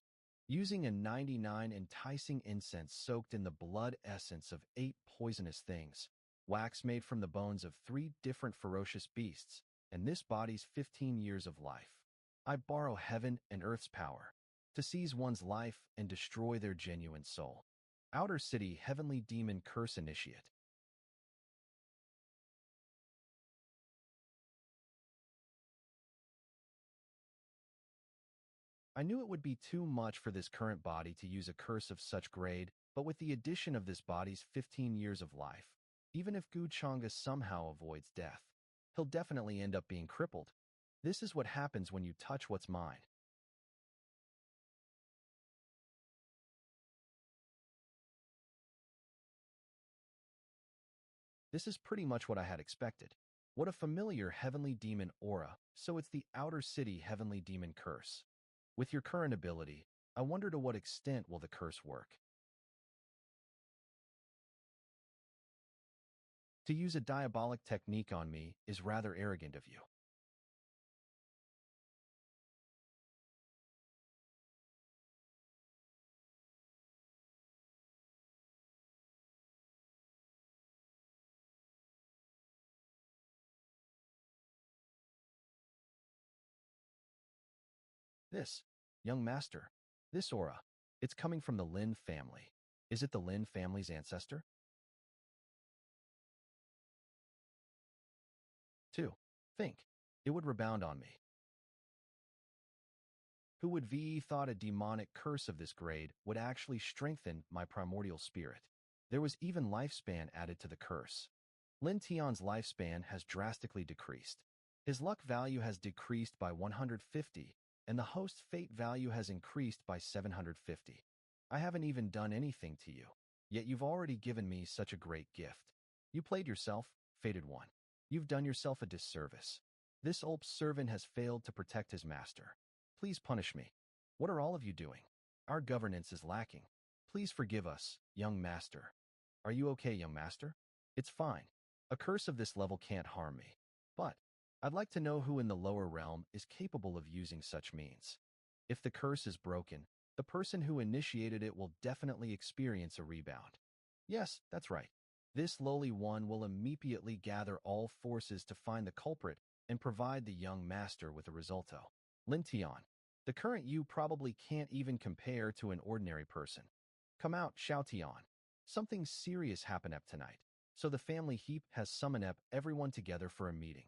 Using a 99 enticing incense soaked in the blood essence of 8 poisonous things, wax made from the bones of 3 different ferocious beasts, and this body's 15 years of life. I borrow heaven and earth's power. to seize one's life and destroy their genuine soul. Outer City Heavenly Demon Curse Initiate. I knew it would be too much for this current body to use a curse of such grade, but with the addition of this body's 15 years of life, even if Gu Changa somehow avoids death, he'll definitely end up being crippled. This is what happens when you touch what's mine. This is pretty much what I had expected. What a familiar heavenly demon aura, so it's the Outer City Heavenly Demon Curse. With your current ability, I wonder to what extent will the curse work. To use a diabolic technique on me is rather arrogant of you. This, young master, this aura, it's coming from the Lin family. Is it the Lin family's ancestor? 2. Think. It would rebound on me. Who would ve thought a demonic curse of this grade would actually strengthen my primordial spirit? There was even lifespan added to the curse. Lin Tian's lifespan has drastically decreased. His luck value has decreased by 150, and the host's fate value has increased by 750. I haven't even done anything to you, yet you've already given me such a great gift. You played yourself, fated one. You've done yourself a disservice. This old servant has failed to protect his master. Please punish me. What are all of you doing? Our governance is lacking. Please forgive us, young master. Are you okay, young master? It's fine. A curse of this level can't harm me. But I'd like to know who in the lower realm is capable of using such means. If the curse is broken, the person who initiated it will definitely experience a rebound. Yes, that's right. This lowly one will immediately gather all forces to find the culprit and provide the young master with a resulto. Lin Tian, the current you probably can't even compare to an ordinary person. Come out, Xiao Tian. Something serious happened up tonight, so the family heap has summoned up everyone together for a meeting.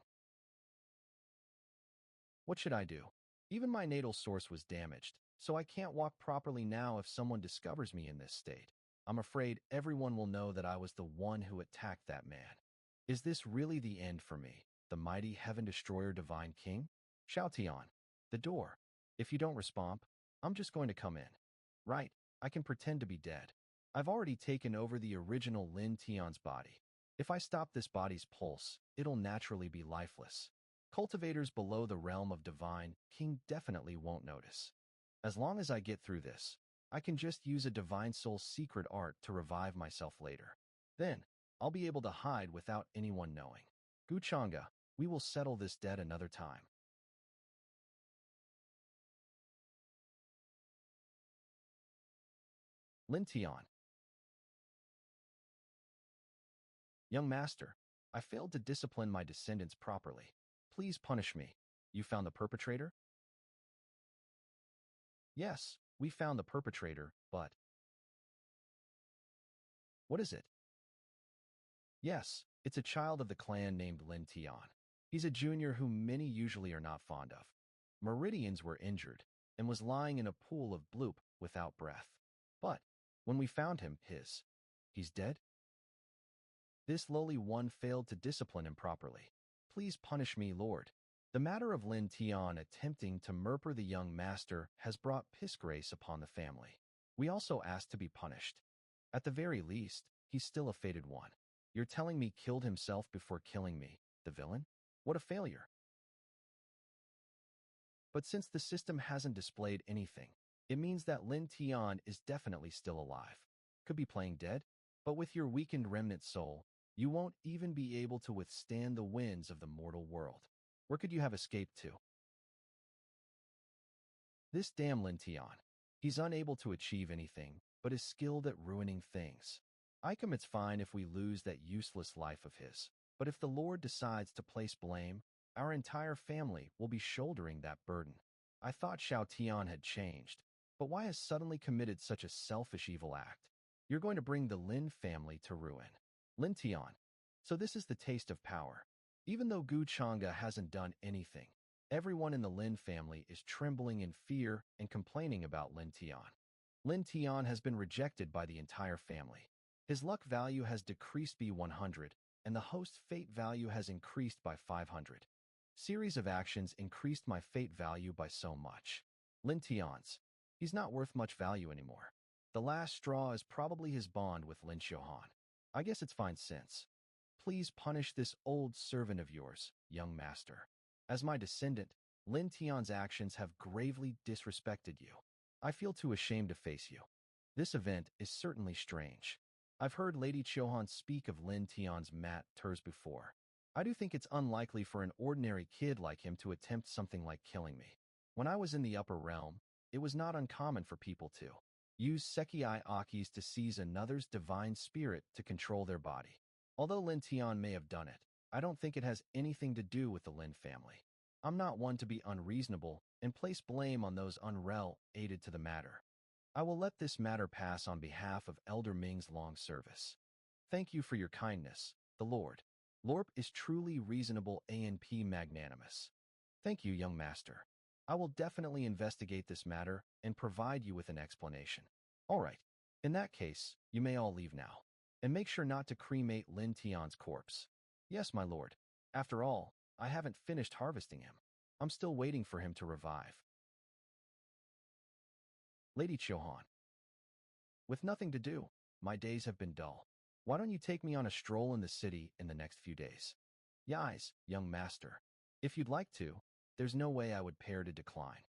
What should I do? Even my natal source was damaged, so I can't walk properly now if someone discovers me in this state. I'm afraid everyone will know that I was the one who attacked that man. Is this really the end for me, the mighty Heaven Destroyer Divine King? Xiao Tian, the door. If you don't respond, I'm just going to come in. Right, I can pretend to be dead. I've already taken over the original Lin Tian's body. If I stop this body's pulse, it'll naturally be lifeless. Cultivators below the realm of Divine King definitely won't notice. As long as I get through this, I can just use a Divine Soul's secret art to revive myself later. Then, I'll be able to hide without anyone knowing. Guchanga, we will settle this debt another time. Lin Tian. Young master, I failed to discipline my descendants properly. Please punish me. You found the perpetrator? Yes, we found the perpetrator, but what is it? Yes, it's a child of the clan named Lin Tian. He's a junior whom many usually are not fond of. Meridians were injured and was lying in a pool of bloop without breath. But when we found him, he's dead? This lowly one failed to discipline him properly. Please punish me, Lord. The matter of Lin Tian attempting to murder the young master has brought disgrace upon the family. We also asked to be punished. At the very least, he's still a fated one. You're telling me killed himself before killing me, the villain? What a failure. But since the system hasn't displayed anything, it means that Lin Tian is definitely still alive. Could be playing dead, but with your weakened remnant soul, you won't even be able to withstand the winds of the mortal world. Where could you have escaped to? This damn Lin Tian. He's unable to achieve anything, but is skilled at ruining things. Icom, it's fine if we lose that useless life of his, but if the Lord decides to place blame, our entire family will be shouldering that burden. I thought Xiao Tian had changed. But why has suddenly committed such a selfish evil act? You're going to bring the Lin family to ruin. Lin Tian. So this is the taste of power. Even though Gu Chang'e hasn't done anything, everyone in the Lin family is trembling in fear and complaining about Lin Tian. Lin Tian has been rejected by the entire family. His luck value has decreased by 100, and the host's fate value has increased by 500. Series of actions increased my fate value by so much. Lin Tian's. He's not worth much value anymore. The last straw is probably his bond with Lin Xiaohan. I guess it's fine since. Please punish this old servant of yours, young master. As my descendant, Lin Tian's actions have gravely disrespected you. I feel too ashamed to face you. This event is certainly strange. I've heard Lady Qiuhan speak of Lin Tian's matters before. I do think it's unlikely for an ordinary kid like him to attempt something like killing me. When I was in the upper realm, it was not uncommon for people to use Sekiai Akis to seize another's divine spirit to control their body. Although Lin Tian may have done it, I don't think it has anything to do with the Lin family. I'm not one to be unreasonable and place blame on those unrelated to the matter. I will let this matter pass on behalf of Elder Ming's long service. Thank you for your kindness, the Lord. Lorp is truly reasonable and magnanimous. Thank you, young master. I will definitely investigate this matter and provide you with an explanation. All right. In that case, you may all leave now. And make sure not to cremate Lin Tian's corpse. Yes, my lord. After all, I haven't finished harvesting him. I'm still waiting for him to revive. Lady Qiuhan. With nothing to do, my days have been dull. Why don't you take me on a stroll in the city in the next few days? Yes, young master. If you'd like to, there's no way I would pair to decline.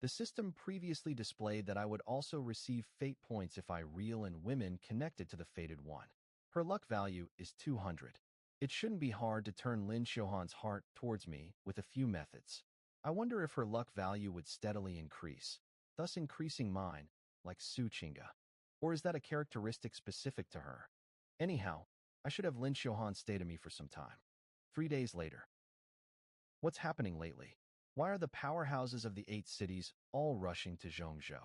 The system previously displayed that I would also receive fate points if I reel in women connected to the fated one. Her luck value is 200. It shouldn't be hard to turn Lin Xiaohan's heart towards me with a few methods. I wonder if her luck value would steadily increase, thus increasing mine, like Su Qingge. Or is that a characteristic specific to her? Anyhow, I should have Lin Xiaohan stay to me for some time. 3 days later. What's happening lately? Why are the powerhouses of the 8 cities all rushing to Zhongzhou?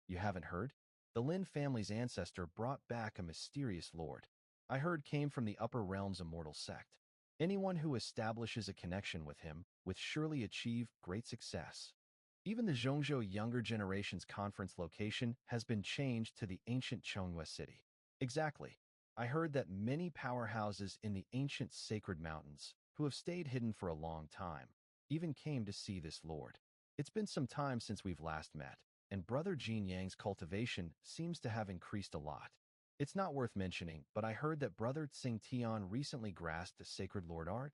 You haven't heard? The Lin family's ancestor brought back a mysterious lord. I heard came from the upper realm's immortal sect. Anyone who establishes a connection with him would surely achieve great success. Even the Zhongzhou younger generation's conference location has been changed to the ancient Chonghua city. Exactly. I heard that many powerhouses in the ancient sacred mountains, who have stayed hidden for a long time, even came to see this lord. It's been some time since we've last met, and Brother Jin Yang's cultivation seems to have increased a lot. It's not worth mentioning, but I heard that Brother Tsing Tian recently grasped the sacred lord art.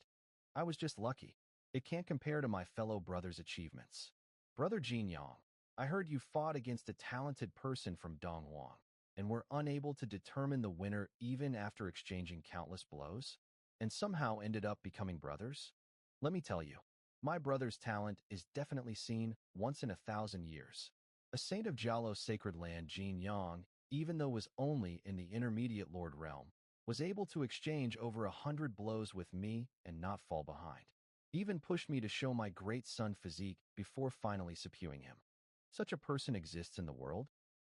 I was just lucky. It can't compare to my fellow brother's achievements. Brother Jin Yang, I heard you fought against a talented person from Donghuang, and were unable to determine the winner even after exchanging countless blows, and somehow ended up becoming brothers? Let me tell you, my brother's talent is definitely seen once in 1,000 years. A saint of Jialo's sacred land, Jin Yang, even though was only in the intermediate lord realm, was able to exchange over 100 blows with me and not fall behind. Even pushed me to show my great son physique before finally subduing him. Such a person exists in the world?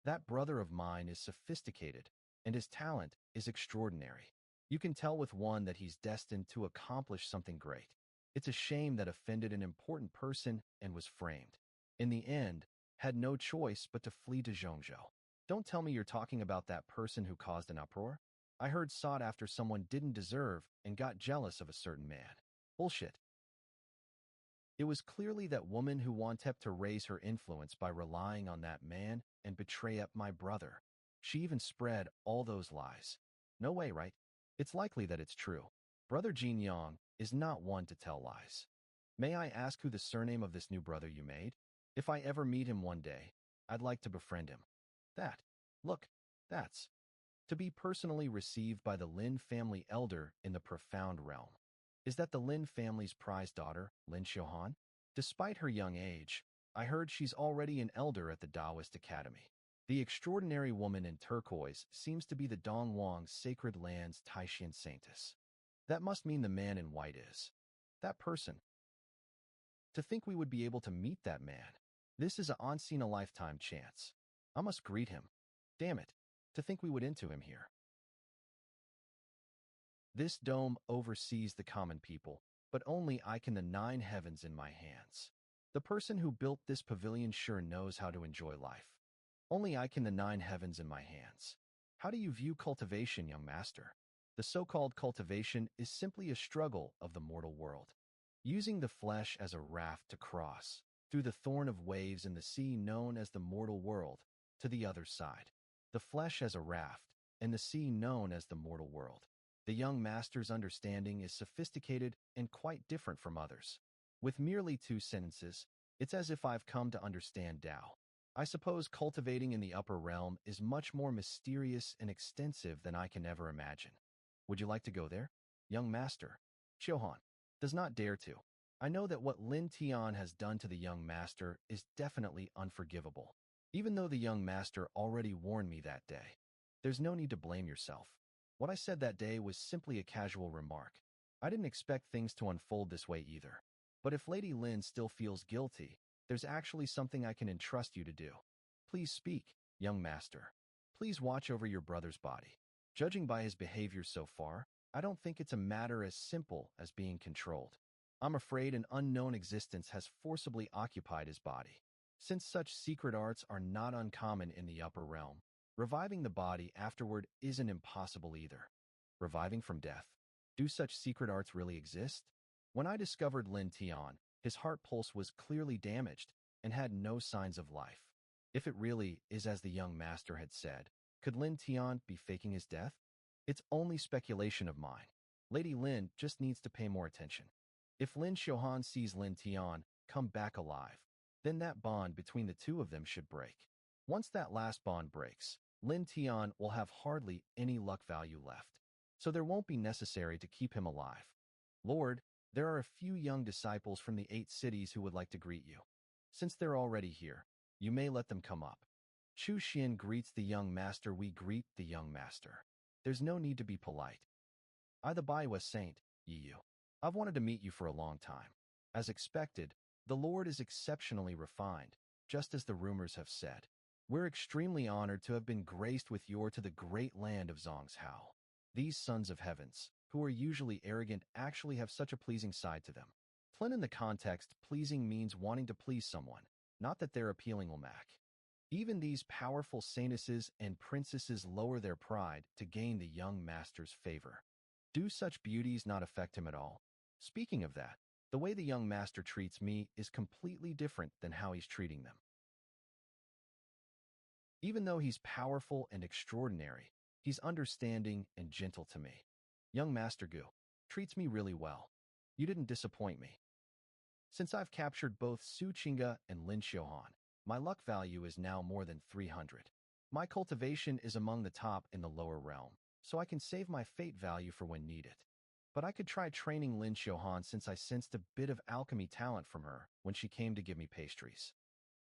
That brother of mine is sophisticated, and his talent is extraordinary. You can tell with one that he's destined to accomplish something great. It's a shame that offended an important person and was framed. In the end, had no choice but to flee to Zhongzhou. Don't tell me you're talking about that person who caused an uproar. I heard sought after someone didn't deserve and got jealous of a certain man. Bullshit. It was clearly that woman who wanted to raise her influence by relying on that man and betray up my brother. She even spread all those lies. No way, right? It's likely that it's true. Brother Jin Yang is not one to tell lies. May I ask who the surname of this new brother you made? If I ever meet him one day, I'd like to befriend him. Look, that's to be personally received by the Lin family elder in the profound realm. Is that the Lin family's prized daughter, Lin Xiaohan? Despite her young age, I heard she's already an elder at the Taoist Academy. The extraordinary woman in turquoise seems to be the Donghuang sacred land's Taishan saintess. That must mean the man in white is that person. To think we would be able to meet that man. This is a once-in-a-lifetime chance. I must greet him. Damn it, to think we would into him here. This dome oversees the common people, but only I can the 9 heavens in my hands. The person who built this pavilion sure knows how to enjoy life. Only I can the 9 heavens in my hands. How do you view cultivation, young master? The so-called cultivation is simply a struggle of the mortal world, using the flesh as a raft to cross through the thorn of waves in the sea known as the mortal world to the other side. The flesh as a raft, and the sea known as the mortal world. The young master's understanding is sophisticated and quite different from others. With merely 2 sentences, it's as if I've come to understand Tao. I suppose cultivating in the upper realm is much more mysterious and extensive than I can ever imagine. Would you like to go there? Young master, Chiohan, does not dare to. I know that what Lin Tian has done to the young master is definitely unforgivable, even though the young master already warned me that day. There's no need to blame yourself. What I said that day was simply a casual remark. I didn't expect things to unfold this way either. But if Lady Lin still feels guilty, there's actually something I can entrust you to do. Please speak, young master. Please watch over your brother's body. Judging by his behavior so far, I don't think it's a matter as simple as being controlled. I'm afraid an unknown existence has forcibly occupied his body. Since such secret arts are not uncommon in the upper realm, reviving the body afterward isn't impossible either. Reviving from death. Do such secret arts really exist? When I discovered Lin Tian, his heart pulse was clearly damaged and had no signs of life. If it really is as the young master had said, could Lin Tian be faking his death? It's only speculation of mine. Lady Lin just needs to pay more attention. If Lin Xiaohan sees Lin Tian come back alive, then that bond between the two of them should break. Once that last bond breaks, Lin Tian will have hardly any luck value left, so there won't be necessary to keep him alive. Lord, there are a few young disciples from the 8 cities who would like to greet you. Since they're already here, you may let them come up. Chu Xian greets the young master. We greet the young master. There's no need to be polite. I the Baiwa saint, Yu. I've wanted to meet you for a long time. As expected, the Lord is exceptionally refined, just as the rumors have said. We're extremely honored to have been graced with your to the great land of Zhongzhou. These sons of heavens, who are usually arrogant, actually have such a pleasing side to them. Plin in the context, pleasing means wanting to please someone, not that they're appealing Lamak. Even these powerful saintesses and princesses lower their pride to gain the young master's favor. Do such beauties not affect him at all? Speaking of that, the way the young master treats me is completely different than how he's treating them. Even though he's powerful and extraordinary, he's understanding and gentle to me. Young Master Gu treats me really well. You didn't disappoint me. Since I've captured both Su Qingge and Lin Xiaohan, my luck value is now more than 300. My cultivation is among the top in the lower realm, so I can save my fate value for when needed. But I could try training Lin Xiaohan since I sensed a bit of alchemy talent from her when she came to give me pastries.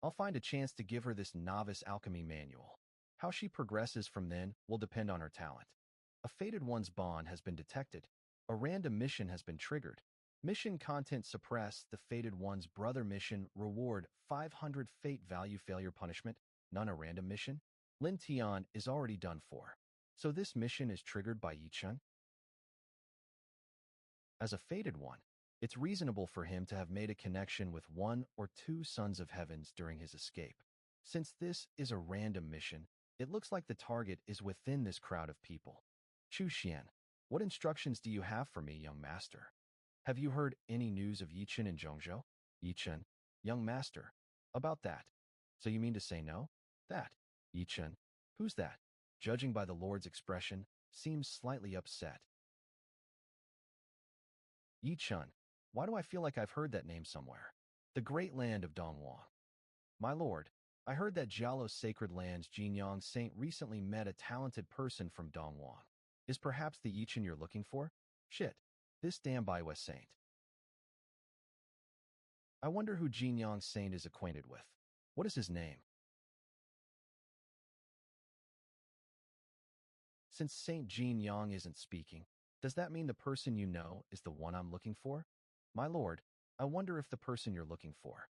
I'll find a chance to give her this novice alchemy manual. How she progresses from then will depend on her talent. A fated one's bond has been detected. A random mission has been triggered. Mission content suppressed. The fated one's brother mission reward 500 fate value failure punishment. None a random mission. Lin Tian is already done for. So this mission is triggered by Yichun. As a fated one, it's reasonable for him to have made a connection with 1 or 2 sons of heavens during his escape. Since this is a random mission, it looks like the target is within this crowd of people. Chu Xian, what instructions do you have for me, young master? Have you heard any news of Yichun in Zhongzhou? Yichun, young master, about that. So you mean to say no? That. Yichun, who's that? Judging by the Lord's expression, seems slightly upset. Yichun, why do I feel like I've heard that name somewhere? The great land of Dongwang. My lord, I heard that Jialo's sacred land's Jinyang saint recently met a talented person from Dongwang. Is perhaps the Yichun you're looking for? Shit, this damn Baiwa saint. I wonder who Jinyang saint is acquainted with. What is his name? Since Saint Jinyang isn't speaking, does that mean the person you know is the one I'm looking for? My lord, I wonder if the person you're looking for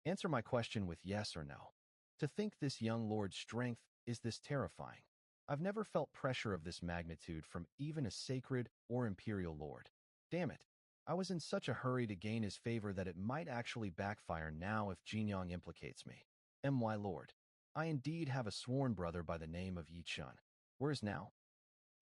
Answer my question with yes or no. To think this young lord's strength is this terrifying. I've never felt pressure of this magnitude from even a sacred or imperial lord. Damn it. I was in such a hurry to gain his favor that it might actually backfire now if Jinyang implicates me. My lord, I indeed have a sworn brother by the name of Yi Chun. Where is now?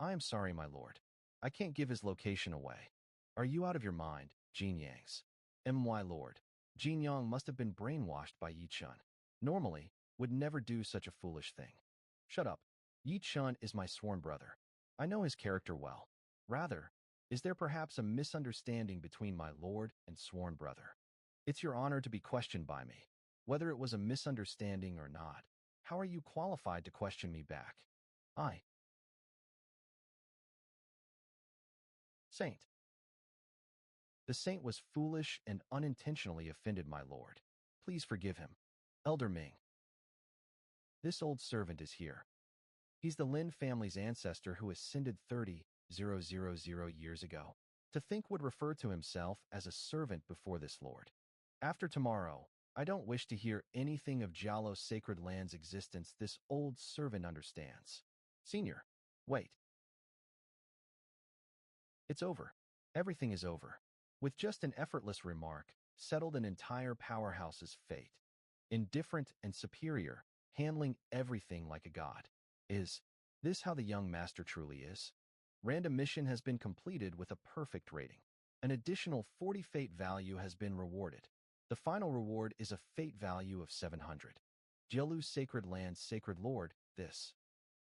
I am sorry, my lord. I can't give his location away. Are you out of your mind, Jin Yang's? My lord. Jin Yang must have been brainwashed by Yi Chun. Normally, would never do such a foolish thing. Shut up. Yi Chun is my sworn brother. I know his character well. Rather, is there perhaps a misunderstanding between my lord and sworn brother? It's your honor to be questioned by me. Whether it was a misunderstanding or not, how are you qualified to question me back? I, Saint. The saint was foolish and unintentionally offended my lord. Please forgive him. Elder Ming. This old servant is here. He's the Lin family's ancestor who ascended 30,000 years ago. To think would refer to himself as a servant before this lord. After tomorrow, I don't wish to hear anything of Jialo's sacred land's existence this old servant understands. Senior, wait. It's over. Everything is over. With just an effortless remark, settled an entire powerhouse's fate. Indifferent and superior, handling everything like a god. Is this how the young master truly is? Random mission has been completed with a perfect rating. An additional 40 fate value has been rewarded. The final reward is a fate value of 700. Jialu's sacred land's sacred lord, this.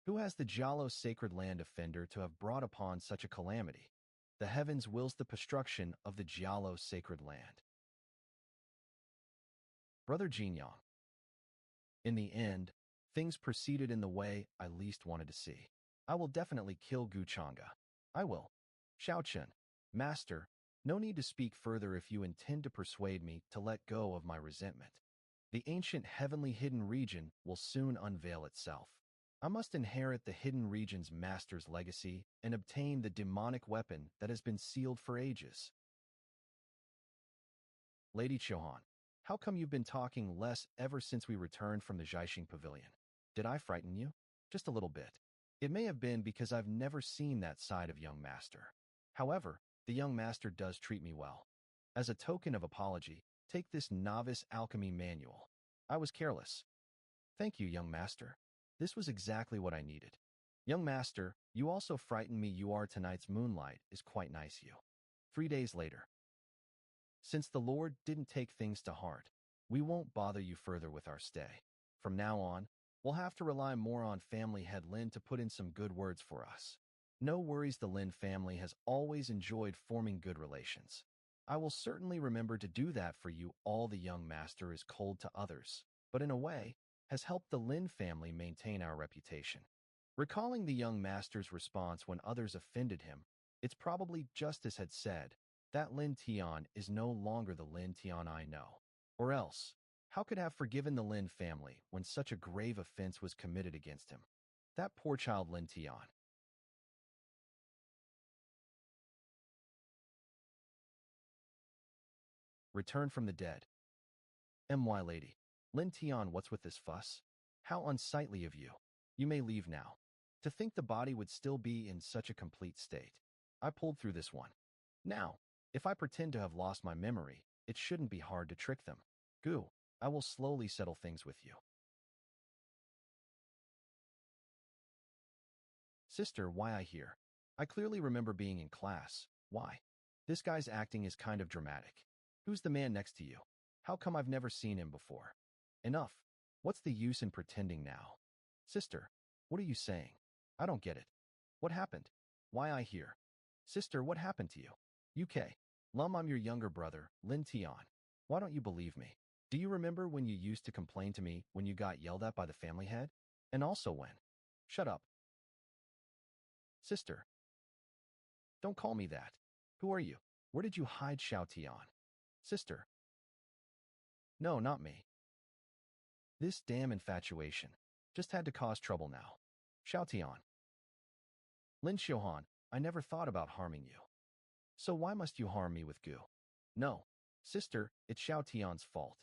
Who has the Jialo sacred land offender to have brought upon such a calamity? The heavens wills the destruction of the Jialo sacred land. Brother Jinyang. In the end, things proceeded in the way I least wanted to see. I will definitely kill Gu Chang'e. I will. Xiaochen, Master, no need to speak further if you intend to persuade me to let go of my resentment. The ancient heavenly hidden region will soon unveil itself. I must inherit the hidden region's master's legacy and obtain the demonic weapon that has been sealed for ages. Lady Chohan, how come you've been talking less ever since we returned from the Jiaxing Pavilion? Did I frighten you? Just a little bit. It may have been because I've never seen that side of young master. However, the young master does treat me well. As a token of apology, take this novice alchemy manual. I was careless. Thank you, young master. This was exactly what I needed. Young master, you also frightened me. Tonight's moonlight is quite nice you. 3 days later. Since the Lord didn't take things to heart, we won't bother you further with our stay. From now on, we'll have to rely more on family head Lin to put in some good words for us. No worries, the Lin family has always enjoyed forming good relations. I will certainly remember to do that for you all. The young master is cold to others, but in a way, has helped the Lin family maintain our reputation. Recalling the young master's response when others offended him, it's probably just as had said, that Lin Tian is no longer the Lin Tian I know. Or else, how could have forgiven the Lin family when such a grave offense was committed against him? That poor child Lin Tian. Return from the dead. My lady. Lin Tian, what's with this fuss? How unsightly of you. You may leave now. To think the body would still be in such a complete state. I pulled through this one. Now, if I pretend to have lost my memory, it shouldn't be hard to trick them. Gu, I will slowly settle things with you. Sister, why I here? I clearly remember being in class. Why? This guy's acting is kind of dramatic. Who's the man next to you? How come I've never seen him before? Enough. What's the use in pretending now? Sister, what are you saying? I don't get it. What happened? Why I here? Sister, what happened to you? UK. Lum, I'm your younger brother, Lin Tian. Why don't you believe me? Do you remember when you used to complain to me when you got yelled at by the family head? And also when? Shut up. Sister. Don't call me that. Who are you? Where did you hide Xiao Tian? Sister. No, not me. This damn infatuation. Just had to cause trouble now. Xiao Tian. Lin Xiuhan, I never thought about harming you. So why must you harm me with Gu? No. Sister, it's Xiao Tian's fault.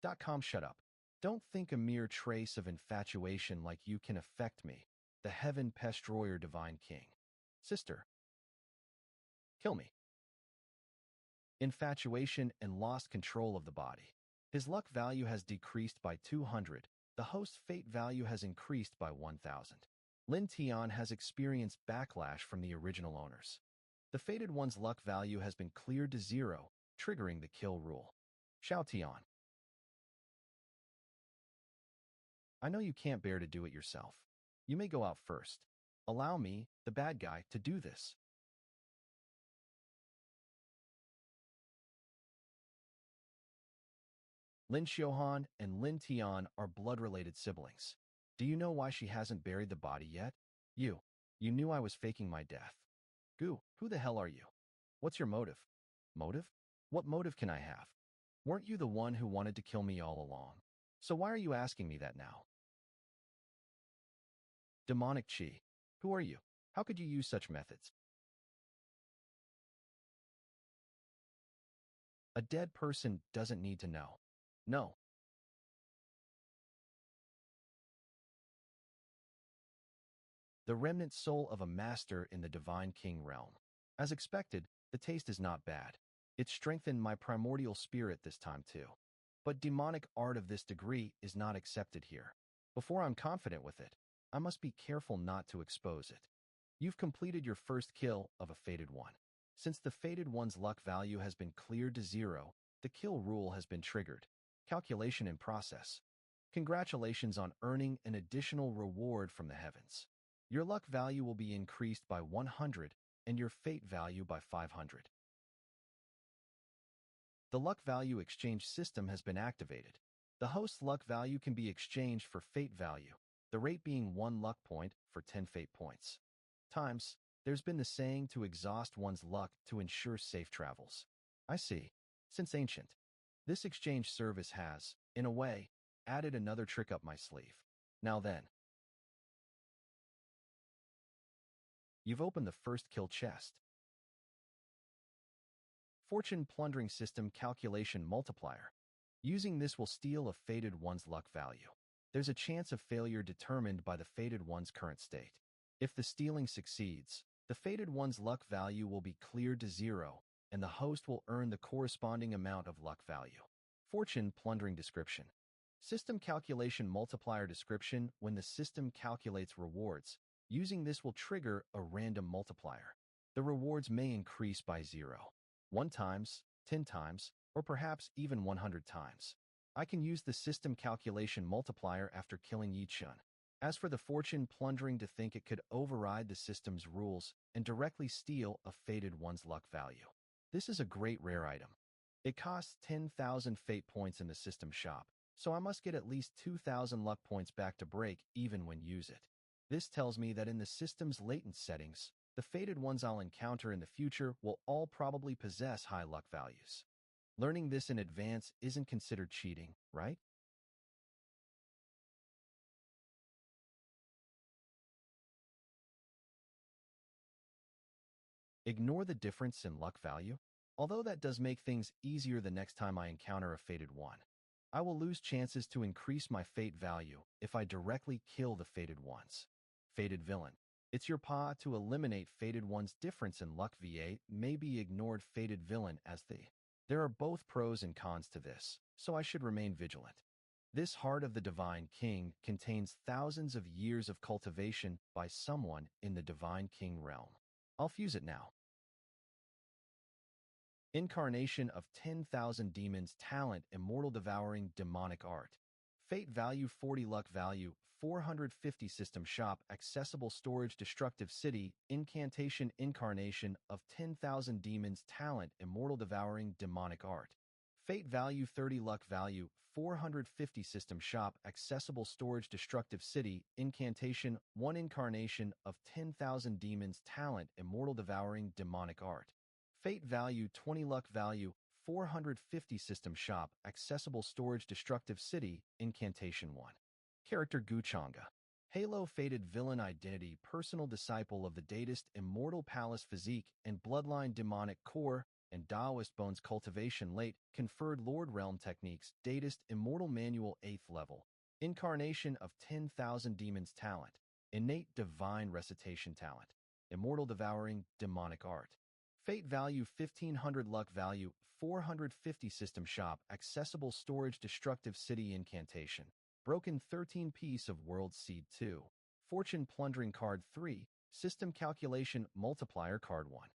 .com shut up. Don't think a mere trace of infatuation like you can affect me, the heaven destroyer divine king. Sister, kill me. Infatuation and lost control of the body. His luck value has decreased by 200. The host's fate value has increased by 1,000. Lin Tian has experienced backlash from the original owners. The fated one's luck value has been cleared to 0, triggering the kill rule. Xiao Tian. I know you can't bear to do it yourself. You may go out first. Allow me, the bad guy, to do this. Lin Xiuhan and Lin Tian are blood-related siblings. Do you know why she hasn't buried the body yet? You knew I was faking my death. Gu, who the hell are you? What's your motive? Motive? What motive can I have? Weren't you the one who wanted to kill me all along? So why are you asking me that now? Demonic Chi. Who are you? How could you use such methods? A dead person doesn't need to know. No. The remnant soul of a master in the Divine King realm. As expected, the taste is not bad. It strengthened my primordial spirit this time too. But demonic art of this degree is not accepted here. Before I'm confident with it, I must be careful not to expose it. You've completed your first kill of a fated one. Since the fated one's luck value has been cleared to 0, the kill rule has been triggered. Calculation in process. Congratulations on earning an additional reward from the heavens. Your luck value will be increased by 100 and your fate value by 500. The luck value exchange system has been activated. The host's luck value can be exchanged for fate value, the rate being 1 luck point for 10 fate points. Times, there's been the saying to exhaust one's luck to ensure safe travels. I see. Since ancient, this exchange service has, in a way, added another trick up my sleeve. Now then, you've opened the first kill chest. Fortune Plundering System Calculation Multiplier. Using this will steal a fated one's luck value. There's a chance of failure determined by the fated one's current state. If the stealing succeeds, the fated one's luck value will be cleared to 0, and the host will earn the corresponding amount of luck value. Fortune Plundering Description. System Calculation Multiplier Description. When the system calculates rewards, using this will trigger a random multiplier. The rewards may increase by 0. 1 times, 10 times, or perhaps even 100 times. I can use the system calculation multiplier after killing Yi Chun. As for the fortune plundering, to think it could override the system's rules and directly steal a fated one's luck value. This is a great rare item. It costs 10,000 fate points in the system shop, so I must get at least 2,000 luck points back to break even when use it. This tells me that in the system's latent settings, the fated ones I'll encounter in the future will all probably possess high luck values. Learning this in advance isn't considered cheating, right? Ignore the difference in luck value. Although that does make things easier the next time I encounter a fated one. I will lose chances to increase my fate value if I directly kill the fated ones. Fated villain. It's your paw to eliminate fated one's difference in luck VA may be ignored fated villain as the. There are both pros and cons to this, so I should remain vigilant. This Heart of the Divine King contains thousands of years of cultivation by someone in the Divine King realm. I'll fuse it now. Incarnation of 10,000 Demons Talent Immortal Devouring Demonic Art. Fate value 40 luck value 450 system shop accessible storage destructive city incantation incarnation of 10,000 demons talent immortal devouring demonic art. Fate value 30 luck value 450 system shop accessible storage destructive city incantation 1 incarnation of 10,000 demons talent immortal devouring demonic art. Fate value 20 luck value 450 system shop accessible storage destructive city incantation 1. Character Guchanga. Halo fated villain identity personal disciple of the Datist immortal palace physique and bloodline demonic core and Taoist bones cultivation late, conferred Lord Realm techniques, datist immortal manual 8th level, incarnation of 10,000 demons talent, innate divine recitation talent, immortal devouring demonic art. Fate value 1500 luck value 450 system shop accessible storage destructive city incantation. Broken 13 piece of world seed 2. Fortune plundering card 3. System calculation multiplier card 1.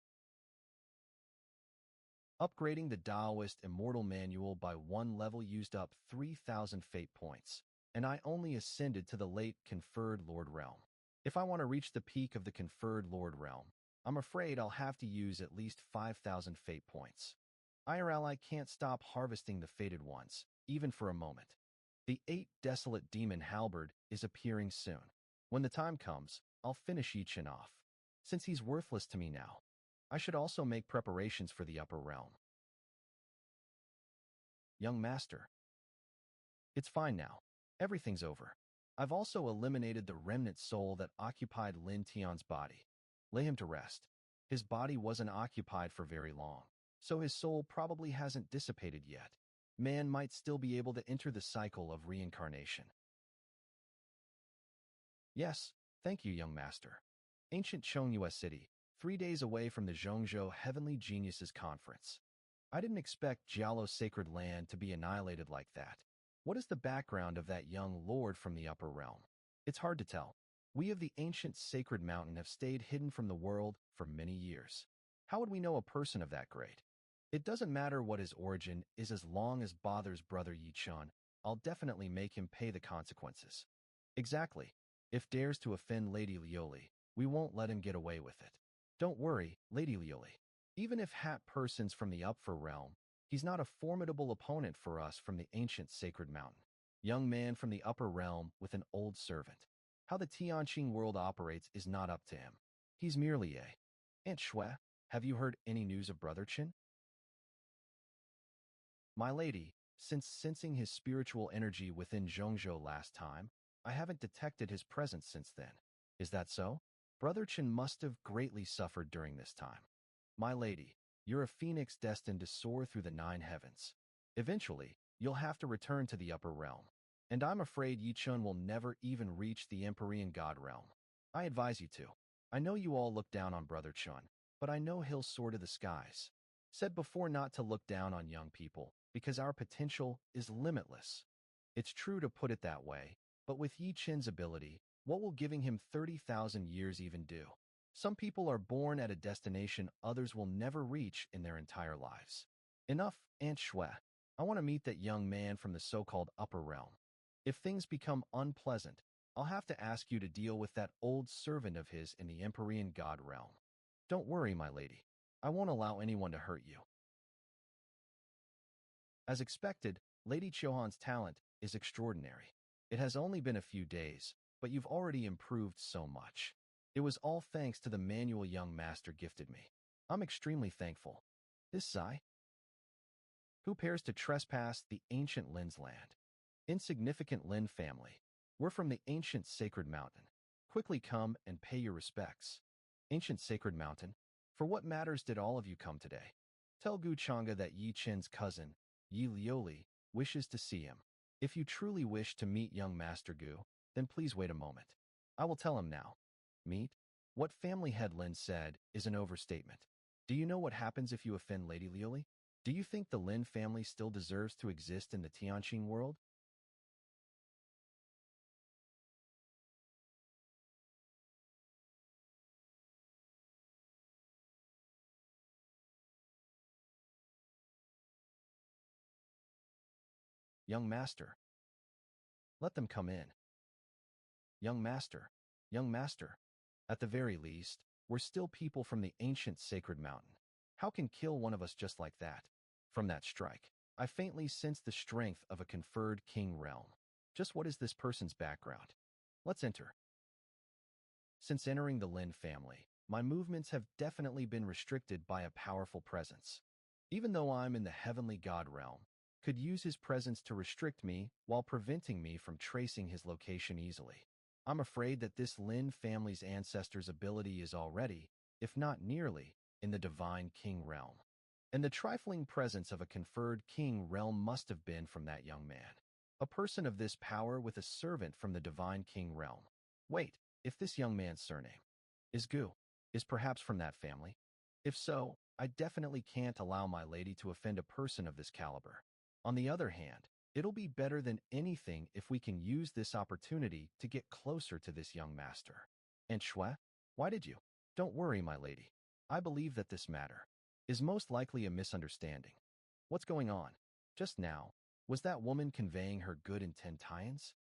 Upgrading the Taoist Immortal Manual by 1 level used up 3,000 fate points, and I only ascended to the late conferred Lord Realm. If I want to reach the peak of the conferred Lord Realm, I'm afraid I'll have to use at least 5,000 fate points. IRL, I can't stop harvesting the fated ones, even for a moment. The 8 Desolate Demon Halberd is appearing soon. When the time comes, I'll finish Yichin off. Since he's worthless to me now, I should also make preparations for the upper realm. Young Master. It's fine now. Everything's over. I've also eliminated the remnant soul that occupied Lin Tian's body. Lay him to rest. His body wasn't occupied for very long, so his soul probably hasn't dissipated yet. Man might still be able to enter the cycle of reincarnation. Yes, thank you, young master. Ancient Chongyue City, 3 days away from the Zhongzhou Heavenly Geniuses Conference. I didn't expect Jialo's sacred land to be annihilated like that. What is the background of that young lord from the upper realm? It's hard to tell. We of the ancient sacred mountain have stayed hidden from the world for many years. How would we know a person of that great? It doesn't matter what his origin is as long as bothers brother Yichun. I'll definitely make him pay the consequences. Exactly. If dares to offend Lady Lioli, we won't let him get away with it. Don't worry, Lady Lioli. Even if Hat person's from the upper realm, he's not a formidable opponent for us from the ancient sacred mountain. Young man from the upper realm with an old servant. How the Tianqing world operates is not up to him. He's merely a... Aunt Shui, have you heard any news of Brother Qin? My lady, since sensing his spiritual energy within Zhongzhou last time, I haven't detected his presence since then. Is that so? Brother Qin must have greatly suffered during this time. My lady, you're a phoenix destined to soar through the 9 heavens. Eventually, you'll have to return to the upper realm. And I'm afraid Yichun will never even reach the Empyrean God realm. I advise you to. I know you all look down on Brother Chun, but I know he'll soar to the skies. Said before not to look down on young people, because our potential is limitless. It's true to put it that way, but with Yi Chen's ability, what will giving him 30,000 years even do? Some people are born at a destination others will never reach in their entire lives. Enough, Aunt Shui. I want to meet that young man from the so-called upper realm. If things become unpleasant, I'll have to ask you to deal with that old servant of his in the Empyrean God realm. Don't worry, my lady. I won't allow anyone to hurt you. As expected, Lady Chohan's talent is extraordinary. It has only been a few days, but you've already improved so much. It was all thanks to the manual young master gifted me. I'm extremely thankful. This Sai? Who cares to trespass the ancient Lin's land? Insignificant Lin family. We're from the ancient sacred mountain. Quickly come and pay your respects. Ancient sacred mountain? For what matters did all of you come today? Tell Gu Changa that Yi Chen's cousin, Yi Lioli, wishes to see him. If you truly wish to meet young Master Gu, then please wait a moment. I will tell him now. Meet? What family head Lin said is an overstatement. Do you know what happens if you offend Lady Lioli? Do you think the Lin family still deserves to exist in the Tianqing world? Young Master. Let them come in. Young Master. Young Master. At the very least, we're still people from the ancient sacred mountain. How can kill one of us just like that? From that strike, I faintly sense the strength of a conferred king realm. Just what is this person's background? Let's enter. Since entering the Lin family, my movements have definitely been restricted by a powerful presence. Even though I'm in the heavenly god realm, could use his presence to restrict me while preventing me from tracing his location easily. I'm afraid that this Lin family's ancestors' ability is already, if not nearly, in the divine king realm. and the trifling presence of a conferred king realm must have been from that young man. A person of this power with a servant from the divine king realm. Wait, if this young man's surname is Gu, is perhaps from that family? If so, I definitely can't allow my lady to offend a person of this caliber. On the other hand, it'll be better than anything if we can use this opportunity to get closer to this young master. And Shui, why did you? Don't worry, my lady. I believe that this matter is most likely a misunderstanding. What's going on? Just now, was that woman conveying her good intentions?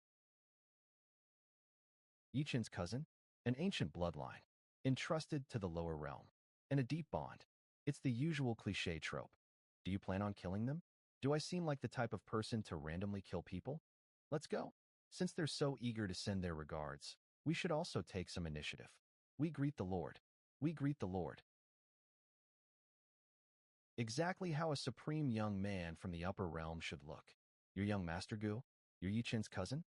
Yichin's cousin? An ancient bloodline, entrusted to the lower realm, and a deep bond. It's the usual cliché trope. Do you plan on killing them? Do I seem like the type of person to randomly kill people? Let's go. Since they're so eager to send their regards, we should also take some initiative. We greet the Lord. We greet the Lord. Exactly how a supreme young man from the upper realm should look. Your young master Gu? Your Yichin's cousin?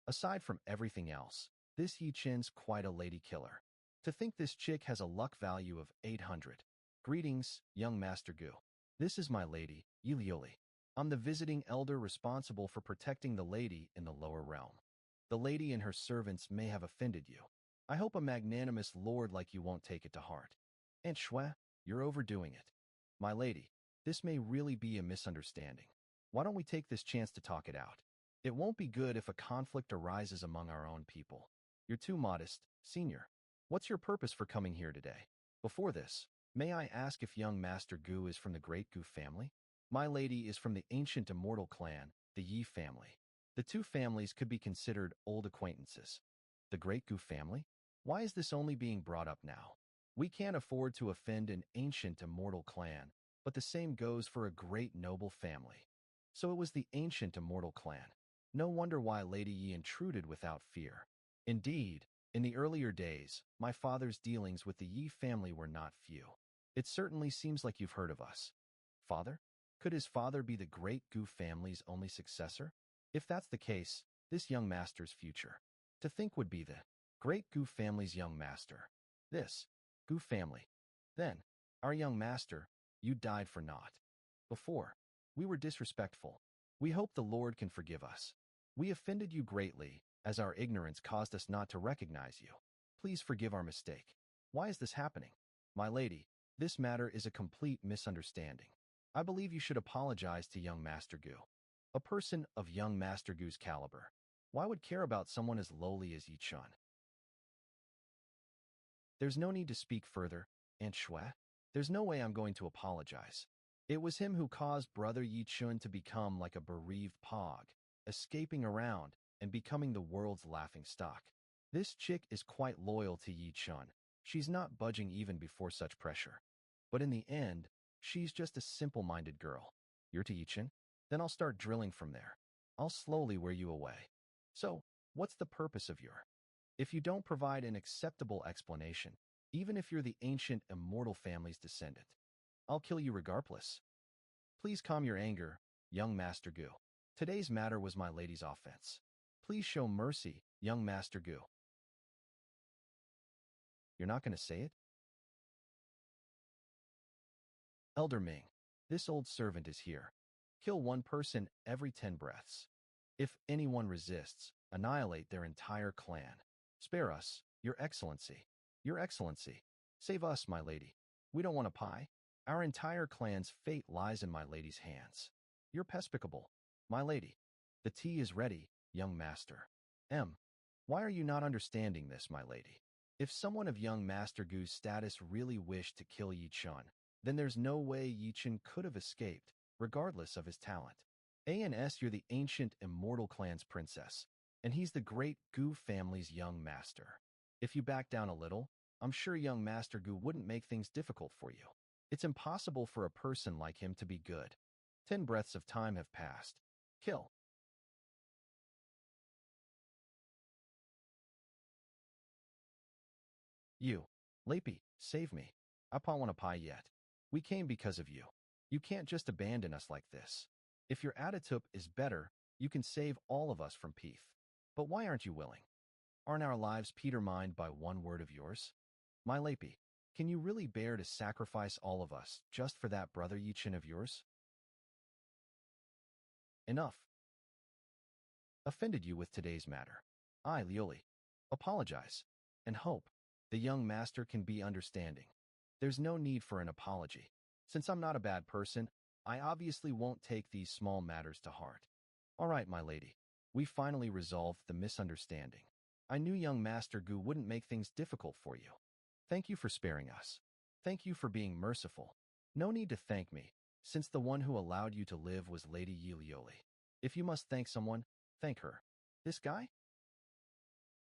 Aside from everything else, this Yichin's quite a lady killer. To think this chick has a luck value of 800. Greetings, young master Gu. This is my lady, Yilioli. I'm the visiting elder responsible for protecting the lady in the lower realm. The lady and her servants may have offended you. I hope a magnanimous lord like you won't take it to heart. Aunt Shui, you're overdoing it. My lady, this may really be a misunderstanding. Why don't we take this chance to talk it out? It won't be good if a conflict arises among our own people. You're too modest, senior. What's your purpose for coming here today? Before this, may I ask if young Master Gu is from the great Gu family? My lady is from the ancient immortal clan, the Yi family. The two families could be considered old acquaintances. The great Gu family? Why is this only being brought up now? We can't afford to offend an ancient immortal clan, but the same goes for a great noble family. So it was the ancient immortal clan. No wonder why Lady Yi intruded without fear. Indeed, in the earlier days, my father's dealings with the Yi family were not few. It certainly seems like you've heard of us. Father? Could his father be the great Gu family's only successor? If that's the case, this young master's future, to think would be the great Gu family's young master. This Gu family. Then, our young master, you died for naught. Before, we were disrespectful. We hope the Lord can forgive us. We offended you greatly, as our ignorance caused us not to recognize you. Please forgive our mistake. Why is this happening? My lady, this matter is a complete misunderstanding. I believe you should apologize to young Master Gu. A person of young Master Gu's caliber. Why would care about someone as lowly as Yichun? There's no need to speak further, Aunt Shui. There's no way I'm going to apologize. It was him who caused Brother Yichun to become like a bereaved pog, escaping around and becoming the world's laughing stock. This chick is quite loyal to Yichun. She's not budging even before such pressure. But in the end, she's just a simple-minded girl. You're to Yichun? Then I'll start drilling from there. I'll slowly wear you away. So, what's the purpose of your? If you don't provide an acceptable explanation, even if you're the ancient immortal family's descendant, I'll kill you regardless. Please calm your anger, young Master Gu. Today's matter was my lady's offense. Please show mercy, young Master Gu. You're not going to say it? Elder Ming, this old servant is here. Kill one person every 10 breaths. If anyone resists, annihilate their entire clan. Spare us, Your Excellency. Your Excellency. Save us, my lady. We don't want a pie. Our entire clan's fate lies in my lady's hands. You're pespicable, my lady. The tea is ready, young master. Why are you not understanding this, my lady? If someone of young Master Gu's status really wished to kill Yi Chun, then there's no way Yi Chun could have escaped, regardless of his talent. You're the ancient immortal clan's princess, and he's the great Gu family's young master. If you back down a little, I'm sure young Master Gu wouldn't make things difficult for you. It's impossible for a person like him to be good. 10 breaths of time have passed. Kill. You. Lapie, save me. I don't want a pie yet. We came because of you. You can't just abandon us like this. If your attitude is better, you can save all of us from Peeth. But why aren't you willing? Aren't our lives petermined by one word of yours? My Lapie, Can you really bear to sacrifice all of us just for that brother Yichin of yours? Enough. Offended you with today's matter. I, Lioli, apologize and hope the young master can be understanding. There's no need for an apology. Since I'm not a bad person, I obviously won't take these small matters to heart. All right, my lady. We finally resolved the misunderstanding. I knew young Master Gu wouldn't make things difficult for you. Thank you for sparing us. Thank you for being merciful. No need to thank me, since the one who allowed you to live was Lady Yi Lioli. If you must thank someone, thank her. This guy?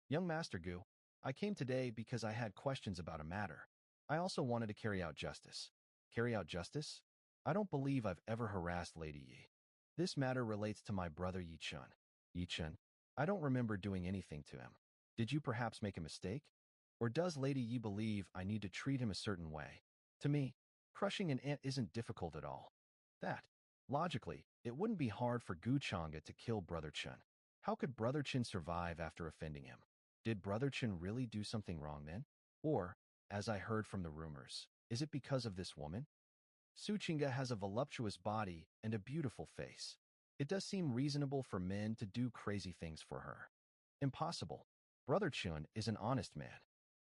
Young Master Gu, I came today because I had questions about a matter. I also wanted to carry out justice. Carry out justice? I don't believe I've ever harassed Lady Yi. This matter relates to my brother Yi Chun. Yi Chun, I don't remember doing anything to him. Did you perhaps make a mistake? Or does Lady Yi believe I need to treat him a certain way? To me, crushing an ant isn't difficult at all. Logically, it wouldn't be hard for Gu Changa to kill Brother Chun. How could Brother Chin survive after offending him? Did Brother Chin really do something wrong then? Or, as I heard from the rumors, is it because of this woman? Su Chinga has a voluptuous body and a beautiful face. It does seem reasonable for men to do crazy things for her. Impossible. Brother Chun is an honest man.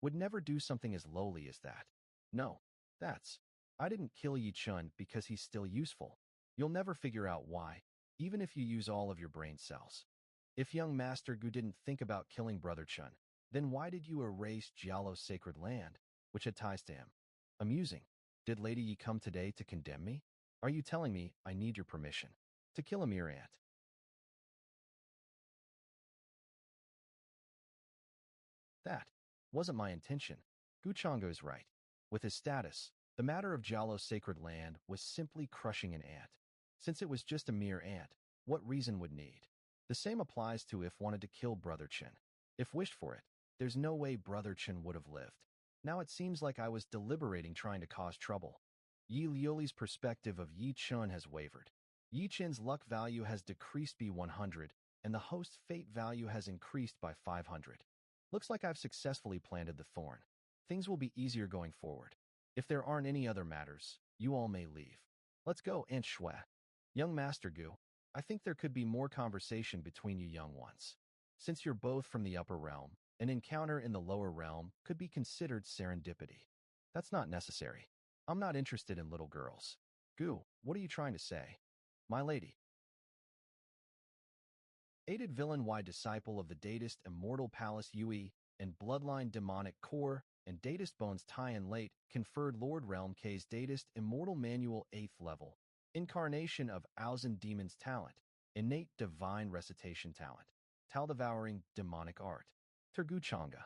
Would never do something as lowly as that. No, I didn't kill Yi Chun because he's still useful. You'll never figure out why, even if you use all of your brain cells. If young Master Gu didn't think about killing Brother Chun, then why did you erase Jialo's sacred land, which had ties to him? Amusing. Did Lady Yi come today to condemn me? Are you telling me I need your permission to kill a mere ant? That wasn't my intention. Guchongo is right. With his status, the matter of Jialo's sacred land was simply crushing an ant. Since it was just a mere ant, what reason would need? The same applies to if wanted to kill Brother Chin. If wished for it, there's no way Brother Chin would have lived. Now it seems like I was deliberating trying to cause trouble. Yi Lioli's perspective of Yi Chun has wavered. Yi Chin's luck value has decreased by 100, and the host's fate value has increased by 500. Looks like I've successfully planted the thorn. Things will be easier going forward. If there aren't any other matters, you all may leave. Let's go, Aunt Shui. Young Master Gu, I think there could be more conversation between you young ones. Since you're both from the upper realm, an encounter in the lower realm could be considered serendipity. That's not necessary. I'm not interested in little girls. Gu, what are you trying to say? My lady. Aided villain Y disciple of the Datist Immortal Palace Yui and Bloodline Demonic Core and Datist Bones tie-in late conferred Lord Realm K's Datist Immortal Manual 8th level. Incarnation of Aozen Demon's talent. Innate divine recitation talent. Tal-devouring demonic art. Terguchanga.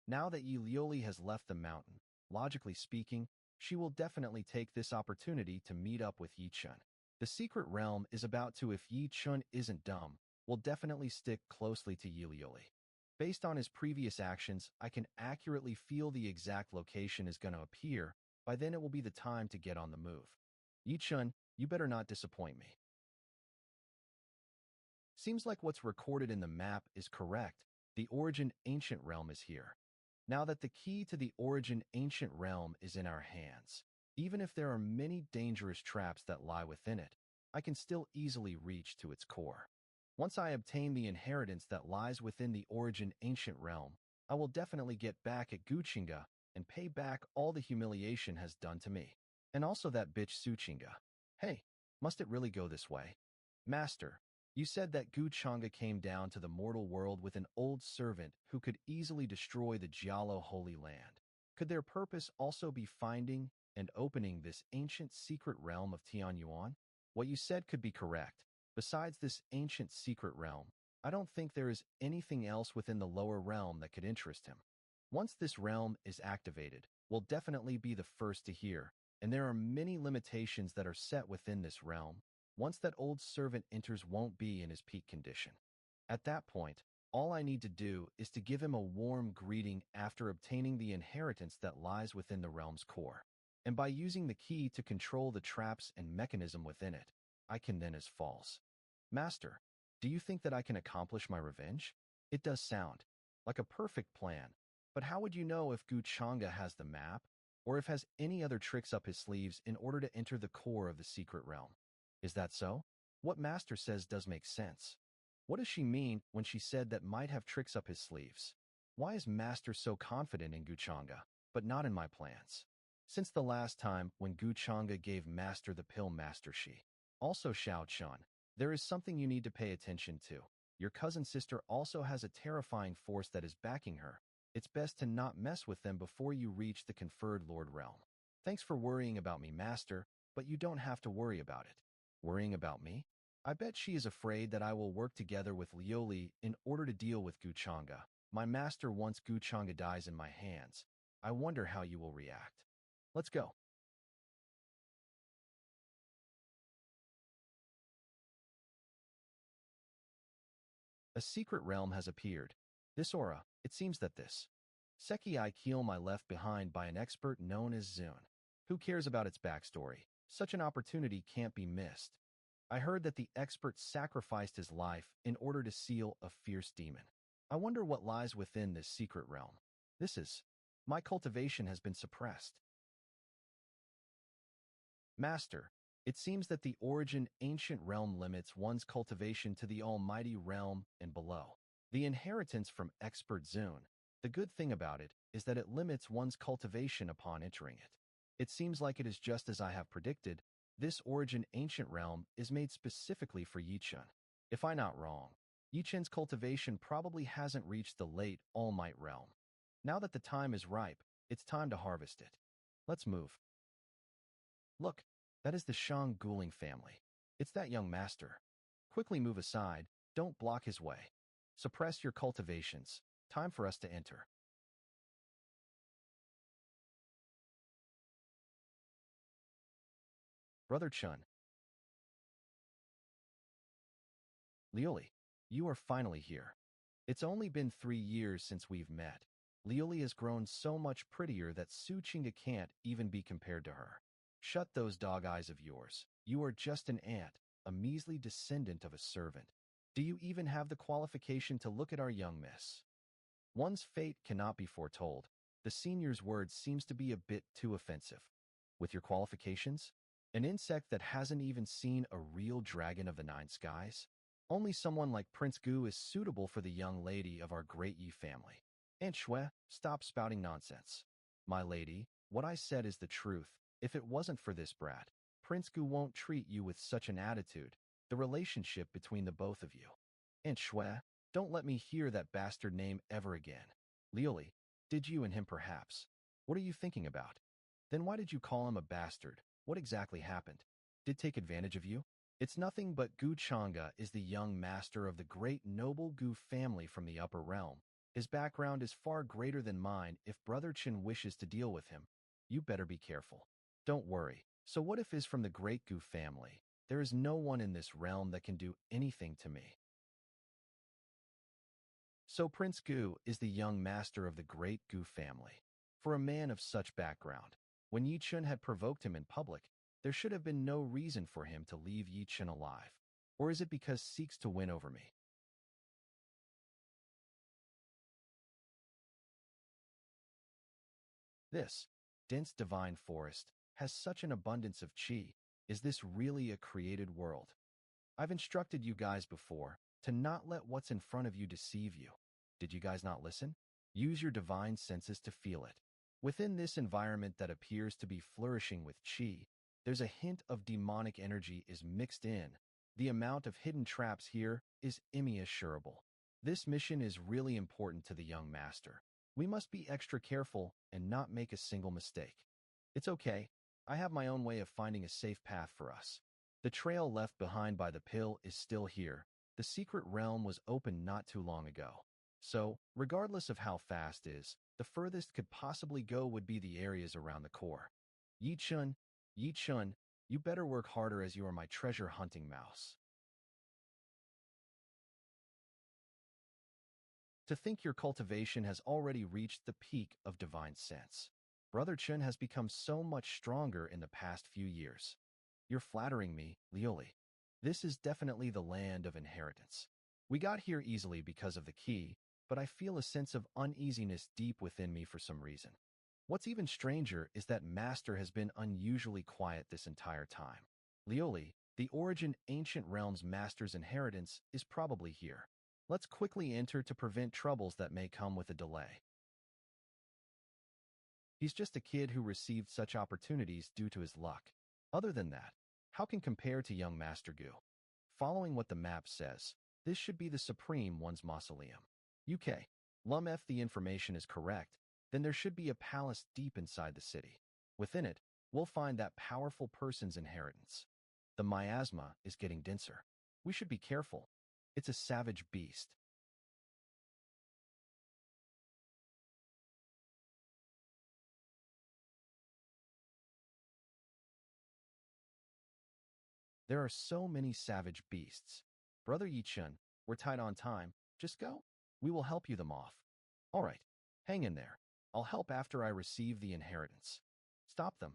Now that Yi Lioli has left the mountain, logically speaking, she will definitely take this opportunity to meet up with Yi Chun. The secret realm is about to, if Yi Chun isn't dumb, will definitely stick closely to Yi Lioli. Based on his previous actions, I can accurately feel the exact location is going to appear. By then it will be the time to get on the move. Yi Chun, you better not disappoint me. Seems like what's recorded in the map is correct. The Origin Ancient Realm is here. Now that the key to the Origin Ancient Realm is in our hands, even if there are many dangerous traps that lie within it, I can still easily reach to its core. Once I obtain the inheritance that lies within the Origin Ancient Realm, I will definitely get back at Guchinga and pay back all the humiliation has done to me. And also that bitch Suchinga. Hey, must it really go this way? Master, you said that Guchanga came down to the mortal world with an old servant who could easily destroy the Jialo Holy Land. Could their purpose also be finding and opening this ancient secret realm of Tianyuan? What you said could be correct. Besides this ancient secret realm, I don't think there is anything else within the lower realm that could interest him. Once this realm is activated, we'll definitely be the first to hear, and there are many limitations that are set within this realm. Once that old servant enters, won't be in his peak condition. At that point, all I need to do is to give him a warm greeting after obtaining the inheritance that lies within the realm's core. And by using the key to control the traps and mechanism within it, I can then as false. Master, do you think that I can accomplish my revenge? It does sound like a perfect plan, but how would you know if Guchanga has the map? or if has any other tricks up his sleeves in order to enter the core of the secret realm. Is that so? What Master says does make sense. What does she mean when she said that might have tricks up his sleeves? Why is Master so confident in Guchanga, but not in my plans? Since the last time when Guchanga gave Master the pill, Master Shi. Also, Xiao Chun, there is something you need to pay attention to. Your cousin sister also has a terrifying force that is backing her. It's best to not mess with them before you reach the conferred Lord realm. Thanks for worrying about me, Master, but you don't have to worry about it. Worrying about me? I bet she is afraid that I will work together with Lioli in order to deal with Guchanga. My master once Guchanga dies in my hands. I wonder how you will react. Let's go. A secret realm has appeared. This aura, it seems that this Seki Kielma left behind by an expert known as Zune. Who cares about its backstory? Such an opportunity can't be missed. I heard that the expert sacrificed his life in order to seal a fierce demon. I wonder what lies within this secret realm. This is... My cultivation has been suppressed. Master, it seems that the origin ancient realm limits one's cultivation to the almighty realm and below. The inheritance from expert Zune. The good thing about it is that it limits one's cultivation upon entering it. It seems like it is just as I have predicted. This origin ancient realm is made specifically for Yichun. If I'm not wrong, Yichun's cultivation probably hasn't reached the late All Might realm. Now that the time is ripe, it's time to harvest it. Let's move. Look, that is the Shang Guling family. It's that young master. Quickly move aside, don't block his way. Suppress your cultivations. Time for us to enter. Brother Chun. Liuli, you are finally here. It's only been 3 years since we've met. Liuli has grown so much prettier that Su Chinga can't even be compared to her. Shut those dog eyes of yours. You are just an ant, a measly descendant of a servant. Do you even have the qualification to look at our young miss? One's fate cannot be foretold. The senior's word seems to be a bit too offensive. With your qualifications? An insect that hasn't even seen a real dragon of the 9 skies? Only someone like Prince Gu is suitable for the young lady of our great Yi family. Aunt Shui, stop spouting nonsense. My lady, what I said is the truth. If it wasn't for this brat, Prince Gu won't treat you with such an attitude. The relationship between the both of you. Aunt Shui, don't let me hear that bastard name ever again. Lioli, did you and him perhaps? What are you thinking about? Then why did you call him a bastard? What exactly happened? Did take advantage of you? It's nothing but Gu Changa is the young master of the great noble Gu family from the upper realm. His background is far greater than mine. If Brother Chin wishes to deal with him, you better be careful. Don't worry. So what if is from the great Gu family? There is no one in this realm that can do anything to me. So Prince Gu is the young master of the great Gu family. For a man of such background, when Yi Chun had provoked him in public, there should have been no reason for him to leave Yi Chun alive. Or is it because seeks to win over me? This dense divine forest has such an abundance of qi. Is this really a created world? I've instructed you guys before to not let what's in front of you deceive you. Did you guys not listen? Use your divine senses to feel it. Within this environment that appears to be flourishing with qi, there's a hint of demonic energy is mixed in. The amount of hidden traps here is immeasurable. This mission is really important to the young master. We must be extra careful and not make a single mistake. It's okay. I have my own way of finding a safe path for us. The trail left behind by the pill is still here. The secret realm was opened not too long ago. So, regardless of how fast is, the furthest could possibly go would be the areas around the core. Yi Chun, you better work harder as you are my treasure hunting mouse. To think your cultivation has already reached the peak of divine sense. Brother Chun has become so much stronger in the past few years. You're flattering me, Lioli. This is definitely the land of inheritance. We got here easily because of the key, but I feel a sense of uneasiness deep within me for some reason. What's even stranger is that Master has been unusually quiet this entire time. Lioli, the origin ancient realm's Master's inheritance, is probably here. Let's quickly enter to prevent troubles that may come with a delay. He's just a kid who received such opportunities due to his luck. Other than that, how can compare to young Master Gu? Following what the map says, this should be the Supreme One's mausoleum. UK. Lum if the information is correct, then there should be a palace deep inside the city. Within it, we'll find that powerful person's inheritance. The miasma is getting denser. We should be careful. It's a savage beast. There are so many savage beasts. Brother Yichun, we're tight on time. Just go. We will help you them off. All right. Hang in there. I'll help after I receive the inheritance. Stop them.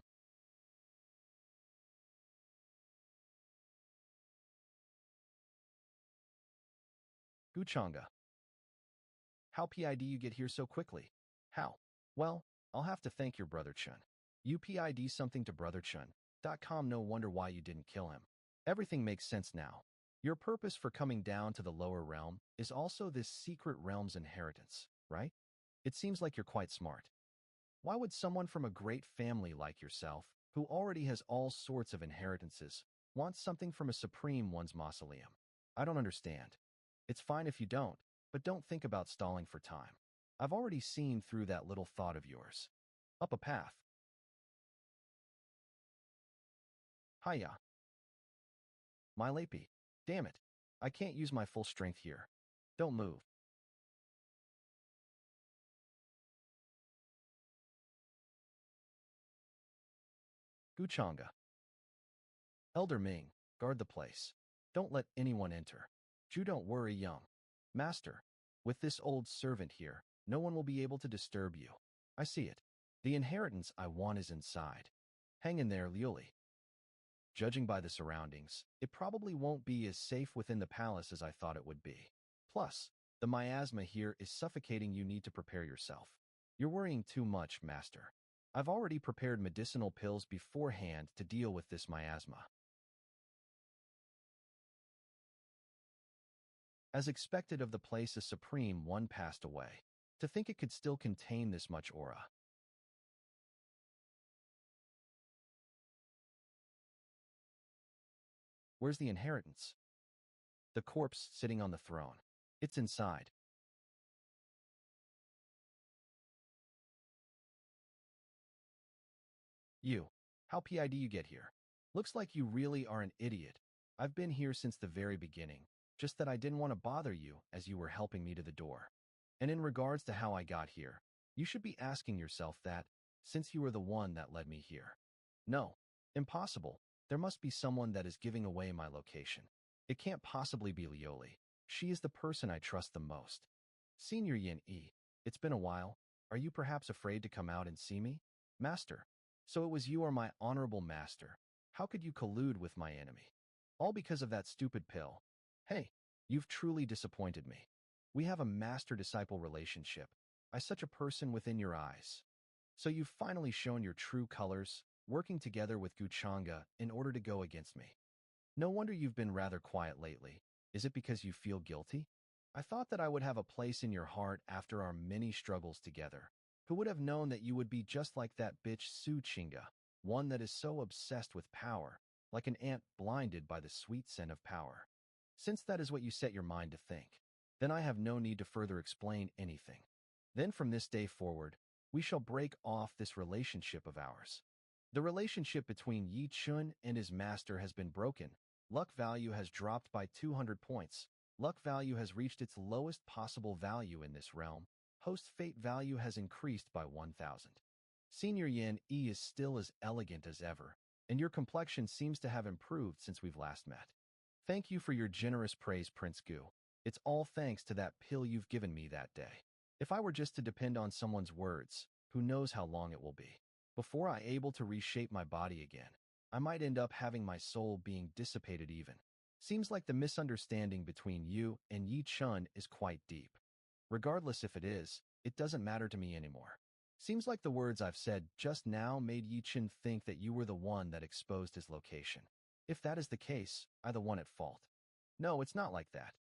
Guchanga. How PID you get here so quickly? How? Well, I'll have to thank your brother Chun. You PID something to brother Chun.com. No wonder why you didn't kill him. Everything makes sense now. Your purpose for coming down to the lower realm is also this secret realm's inheritance, right? It seems like you're quite smart. Why would someone from a great family like yourself, who already has all sorts of inheritances, want something from a supreme one's mausoleum? I don't understand. It's fine if you don't, but don't think about stalling for time. I've already seen through that little thought of yours. Up a path. Hiya. My lapy. Damn it. I can't use my full strength here. Don't move. Guchanga. Elder Ming, guard the place. Don't let anyone enter. Ju, don't worry, young Master. With this old servant here, no one will be able to disturb you. I see it. The inheritance I want is inside. Hang in there, Liuli. Judging by the surroundings, it probably won't be as safe within the palace as I thought it would be. Plus, the miasma here is suffocating. You need to prepare yourself. You're worrying too much, Master. I've already prepared medicinal pills beforehand to deal with this miasma. As expected of the place, a supreme one passed away. To think it could still contain this much aura. Where's the inheritance? The corpse sitting on the throne. It's inside. You. How PID you get here? Looks like you really are an idiot. I've been here since the very beginning, just that I didn't want to bother you as you were helping me to the door. And in regards to how I got here, you should be asking yourself that, since you were the one that led me here. No. Impossible. There must be someone that is giving away my location. It can't possibly be Lioli. She is the person I trust the most. Senior Yin E, it's been a while. Are you perhaps afraid to come out and see me? Master. So it was you or my honorable master. How could you collude with my enemy? All because of that stupid pill. Hey, you've truly disappointed me. We have a master-disciple relationship. I such a person within your eyes. So you've finally shown your true colors, working together with Guchanga in order to go against me. No wonder you've been rather quiet lately. Is it because you feel guilty? I thought that I would have a place in your heart after our many struggles together. Who would have known that you would be just like that bitch Su Chinga, one that is so obsessed with power, like an ant blinded by the sweet scent of power. Since that is what you set your mind to think, then I have no need to further explain anything. Then from this day forward, we shall break off this relationship of ours. The relationship between Yi Chun and his master has been broken. Luck value has dropped by 200 points. Luck value has reached its lowest possible value in this realm. Host fate value has increased by 1,000. Senior Yin E is still as elegant as ever, and your complexion seems to have improved since we've last met. Thank you for your generous praise, Prince Gu. It's all thanks to that pill you've given me that day. If I were just to depend on someone's words, who knows how long it will be before I able to reshape my body again. I might end up having my soul being dissipated even. Seems like the misunderstanding between you and Yi Chun is quite deep. Regardless if it is, it doesn't matter to me anymore. Seems like the words I've said just now made Yi Chen think that you were the one that exposed his location. If that is the case, I'm the one at fault. No, it's not like that.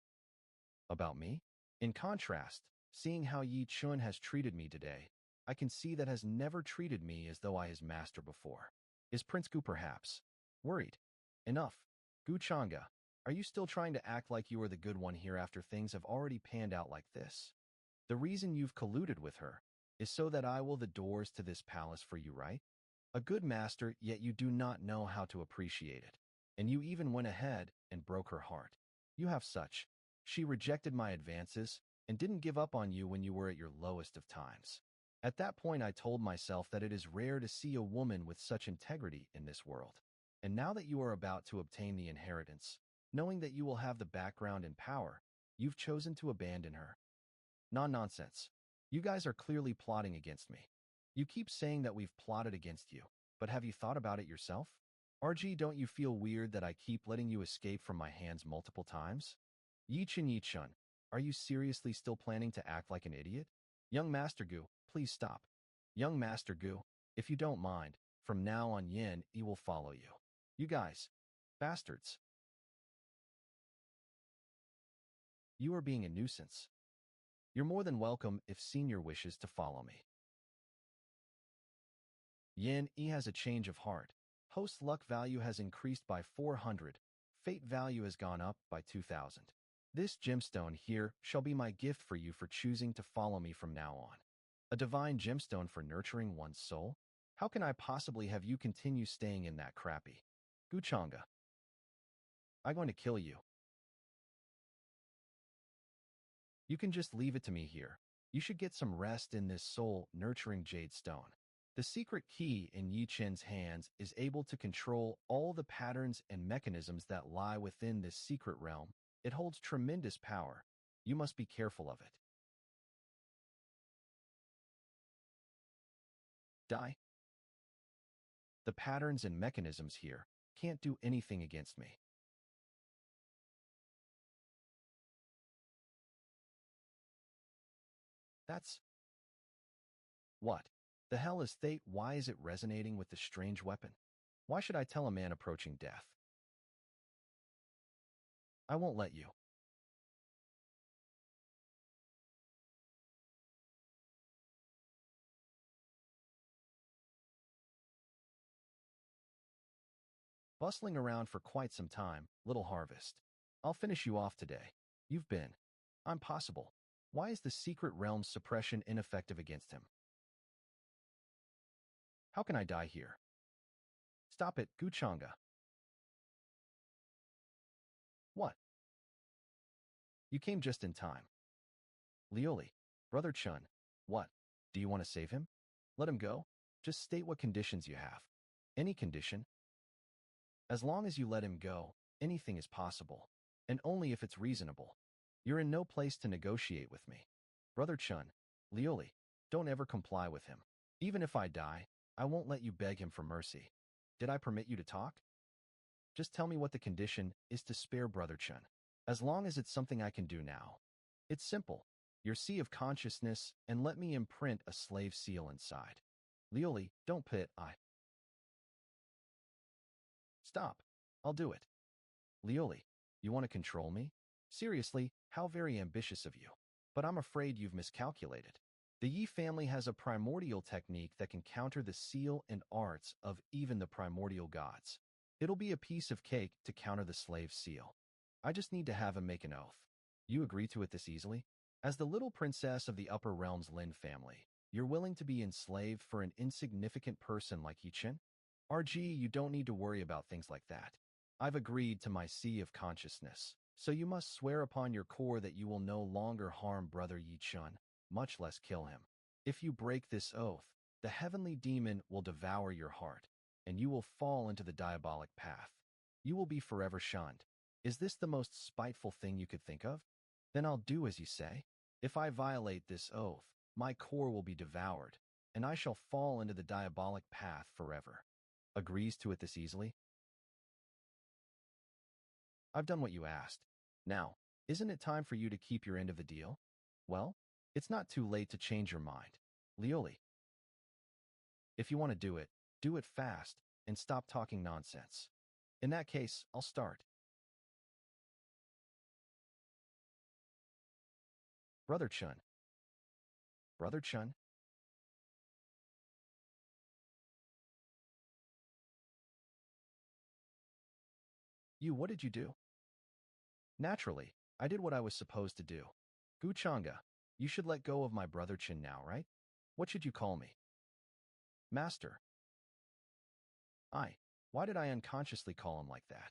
About me? In contrast, seeing how Yi Chun has treated me today, I can see that has never treated me as though I his master before. Is Prince Gu perhaps worried? Enough. Gu Changa, are you still trying to act like you are the good one here after things have already panned out like this? The reason you've colluded with her is so that I will the doors to this palace for you, right? A good master, yet you do not know how to appreciate it. And you even went ahead and broke her heart. You have such. She rejected my advances and didn't give up on you when you were at your lowest of times. At that point, I told myself that it is rare to see a woman with such integrity in this world. And now that you are about to obtain the inheritance, knowing that you will have the background and power, you've chosen to abandon her. Non-nonsense. You guys are clearly plotting against me. You keep saying that we've plotted against you, but have you thought about it yourself? RG, don't you feel weird that I keep letting you escape from my hands multiple times? Yi Chun, are you seriously still planning to act like an idiot? Young Master Gu, please stop. Young Master Gu, if you don't mind, from now on Yin, he will follow you. You guys, bastards. You are being a nuisance. You're more than welcome if Senior wishes to follow me. Yin, he has a change of heart. Host luck value has increased by 400. Fate value has gone up by 2,000. This gemstone here shall be my gift for you for choosing to follow me from now on. A divine gemstone for nurturing one's soul? How can I possibly have you continue staying in that crappy Guchanga? I'm going to kill you. You can just leave it to me here. You should get some rest in this soul-nurturing jade stone. The secret key in Yi Chen's hands is able to control all the patterns and mechanisms that lie within this secret realm. It holds tremendous power. You must be careful of it. Die. The patterns and mechanisms here can't do anything against me. That's... What? The hell is fate? Why is it resonating with this strange weapon? Why should I tell a man approaching death? I won't let you. Bustling around for quite some time, little harvest. I'll finish you off today. You've been. I'm possible. Why is the secret realm's suppression ineffective against him? How can I die here? Stop it, Guchanga. What? You came just in time. Lioli, Brother Chun, what? Do you want to save him? Let him go? Just state what conditions you have. Any condition? As long as you let him go, anything is possible. And only if it's reasonable. You're in no place to negotiate with me. Brother Chun, Lioli, don't ever comply with him. Even if I die, I won't let you beg him for mercy. Did I permit you to talk? Just tell me what the condition is to spare Brother Chun. As long as it's something I can do now. It's simple. Your sea of consciousness, and let me imprint a slave seal inside. Lioli, don't pit I. Stop. I'll do it. Lioli, you want to control me? Seriously, how very ambitious of you. But I'm afraid you've miscalculated. The Yi family has a primordial technique that can counter the seal and arts of even the primordial gods. It'll be a piece of cake to counter the slave seal. I just need to have him make an oath. You agree to it this easily? As the little princess of the upper realms Lin family, you're willing to be enslaved for an insignificant person like Yichin? RG, you don't need to worry about things like that. I've agreed to my sea of consciousness, so you must swear upon your core that you will no longer harm Brother Yi Chun, much less kill him. If you break this oath, the heavenly demon will devour your heart, and you will fall into the diabolic path. You will be forever shunned. Is this the most spiteful thing you could think of? Then I'll do as you say. If I violate this oath, my core will be devoured, and I shall fall into the diabolic path forever. Agrees to it this easily? I've done what you asked. Now, isn't it time for you to keep your end of the deal? Well, it's not too late to change your mind. Lioli, If you want to do it fast, and stop talking nonsense. In that case, I'll start. Brother Chun. Brother Chun? What did you do? Naturally, I did what I was supposed to do. Guchanga, you should let go of my brother Chin now, right? What should you call me? Master. Why did I unconsciously call him like that?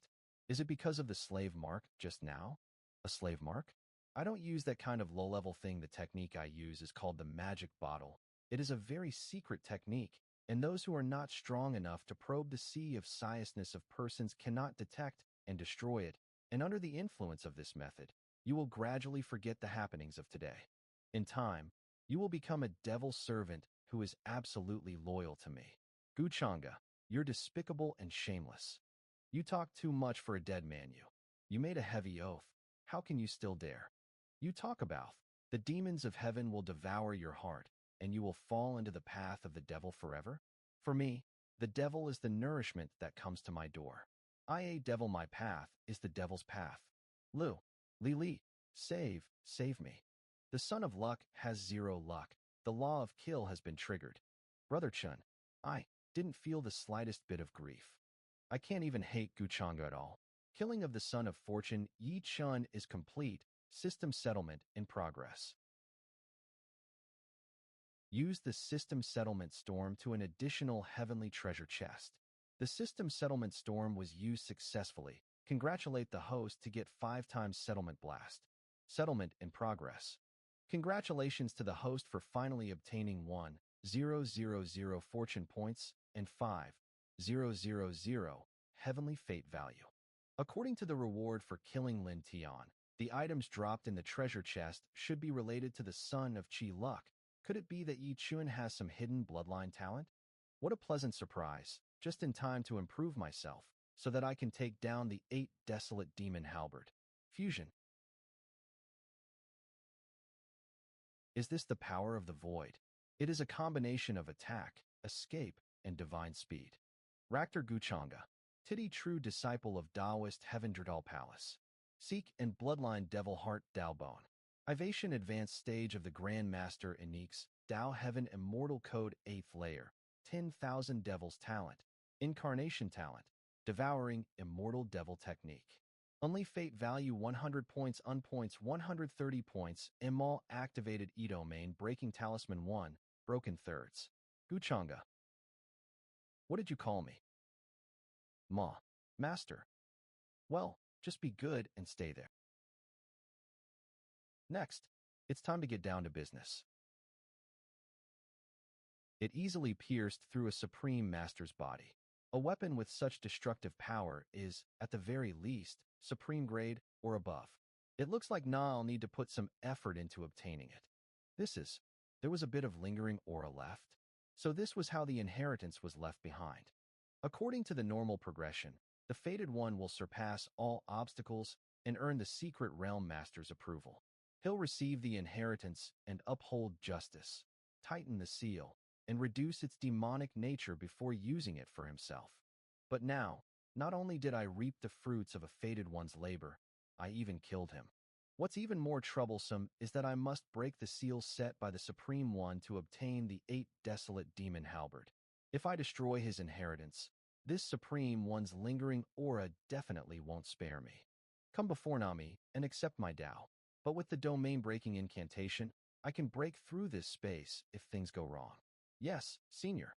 Is it because of the slave mark just now? A slave mark? I don't use that kind of low-level thing. The technique I use is called the magic bottle. It is a very secret technique, and those who are not strong enough to probe the sea of psiousness of persons cannot detect and destroy it, and under the influence of this method, you will gradually forget the happenings of today. In time, you will become a devil servant who is absolutely loyal to me. Guchanga, you're despicable and shameless. You talk too much for a dead man, you. You made a heavy oath. How can you still dare? You talk about the demons of heaven will devour your heart, and you will fall into the path of the devil forever? For me, the devil is the nourishment that comes to my door. A devil, my path is the devil's path. Li, save me. The son of luck has zero luck. The law of kill has been triggered. Brother Chun, I didn't feel the slightest bit of grief. I can't even hate Guchanga at all. Killing of the son of fortune, Yi Chun, is complete. System settlement in progress. Use the system settlement storm to an additional heavenly treasure chest. The system settlement storm was used successfully. Congratulate the host to get 5 times settlement blast. Settlement in progress. Congratulations to the host for finally obtaining 1,000 fortune points and 5,000 heavenly fate value. According to the reward for killing Lin Tian, the items dropped in the treasure chest should be related to the son of Qi Luck. Could it be that Yi Chun has some hidden bloodline talent? What a pleasant surprise, just in time to improve myself, so that I can take down the 8 desolate demon halberd. Fusion. Is this the power of the void? It is a combination of attack, escape, and divine speed. Raktor Guchanga, Titty, true disciple of Taoist Heaven Drdal Palace. Seek and Bloodline Devil Heart Daobone. Ivation Advanced Stage of the Grand Master Enix, Tao Heaven Immortal Code 8th Layer, 10,000 Devil's Talent, Incarnation Talent, Devouring Immortal Devil Technique. Only Fate Value 100 points, Unpoints 130 points, Imal Activated E-Domain Breaking Talisman 1, Broken Thirds. Guchanga. What did you call me? Master. Well, just be good and stay there. Next, it's time to get down to business. It easily pierced through a Supreme Master's body. A weapon with such destructive power is, at the very least, Supreme Grade or above. It looks like I'll need to put some effort into obtaining it. There was a bit of lingering aura left. So this was how the inheritance was left behind. According to the normal progression, the Fated One will surpass all obstacles and earn the Secret Realm Master's approval. He'll receive the inheritance and uphold justice, tighten the seal, and reduce its demonic nature before using it for himself. But now, not only did I reap the fruits of a Fated One's labor, I even killed him. What's even more troublesome is that I must break the seal set by the Supreme One to obtain the 8 desolate demon halberd. If I destroy his inheritance, this Supreme One's lingering aura definitely won't spare me. Come before Nami and accept my Tao. But with the domain-breaking incantation, I can break through this space if things go wrong. Yes, Senior.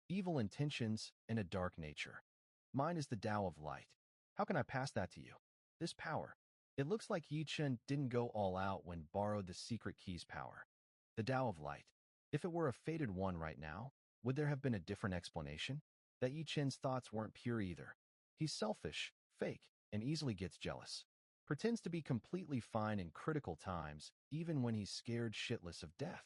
Evil intentions and a dark nature. Mine is the Tao of light. How can I pass that to you? This power. It looks like Yi Chen didn't go all out when borrowed the secret key's power. The Tao of light. If it were a Fated One right now, would there have been a different explanation? That Yi Chen's thoughts weren't pure either. He's selfish, fake, and easily gets jealous. Pretends to be completely fine in critical times, even when he's scared shitless of death.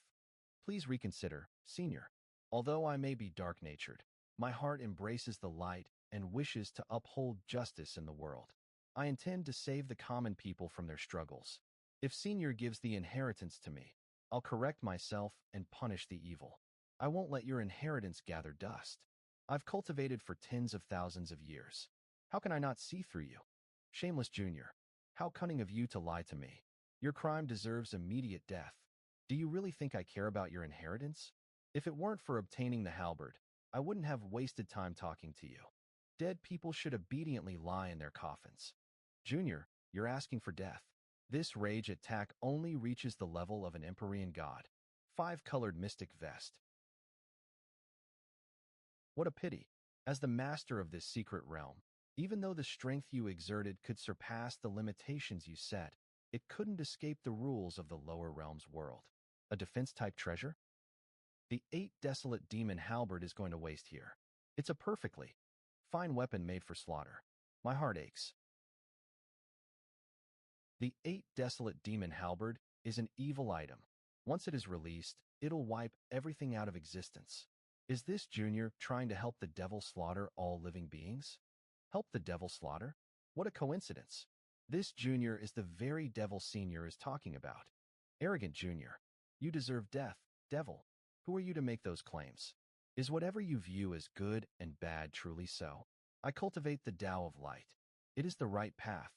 Please reconsider, Senior. Although I may be dark-natured, my heart embraces the light and wishes to uphold justice in the world. I intend to save the common people from their struggles. If Senior gives the inheritance to me, I'll correct myself and punish the evil. I won't let your inheritance gather dust. I've cultivated for tens of thousands of years. How can I not see through you? Shameless Junior, how cunning of you to lie to me. Your crime deserves immediate death. Do you really think I care about your inheritance? If it weren't for obtaining the halberd, I wouldn't have wasted time talking to you. Dead people should obediently lie in their coffins. Junior, you're asking for death. This rage attack only reaches the level of an Empyrean god. Five-colored mystic vest. What a pity. As the master of this secret realm, even though the strength you exerted could surpass the limitations you set, it couldn't escape the rules of the lower realm's world. A defense-type treasure? The 8 desolate demon halberd is going to waste here. It's a perfectly fine weapon made for slaughter. My heart aches. The 8 desolate demon halberd is an evil item. Once it is released, it'll wipe everything out of existence. Is this Junior trying to help the devil slaughter all living beings? Help the devil slaughter? What a coincidence. This Junior is the very devil Senior is talking about. Arrogant Junior. You deserve death, devil. Who are you to make those claims? Is whatever you view as good and bad truly so? I cultivate the Tao of light. It is the right path.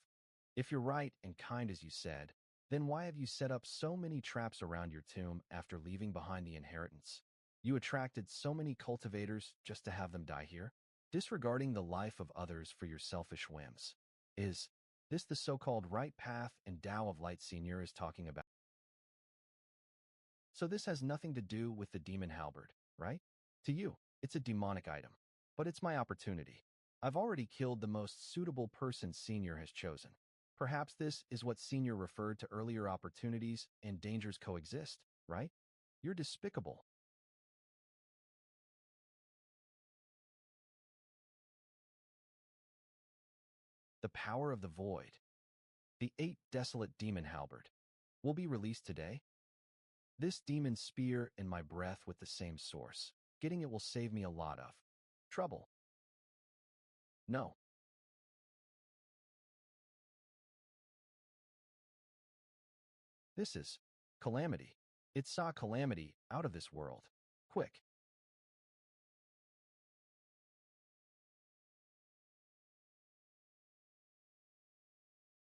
If you're right and kind as you said, then why have you set up so many traps around your tomb after leaving behind the inheritance? You attracted so many cultivators just to have them die here, disregarding the life of others for your selfish whims. Is this the so-called right path and Tao of light Senior is talking about? So this has nothing to do with the demon halberd, right? To you, it's a demonic item. But it's my opportunity. I've already killed the most suitable person Senior has chosen. Perhaps this is what Senior referred to earlier opportunities and dangers coexist, right? You're despicable. The power of the void. The 8 desolate demon halberd will be released today. This demon spear in my breath with the same source. Getting it will save me a lot of trouble. No. This is calamity. It saw calamity out of this world. Quick.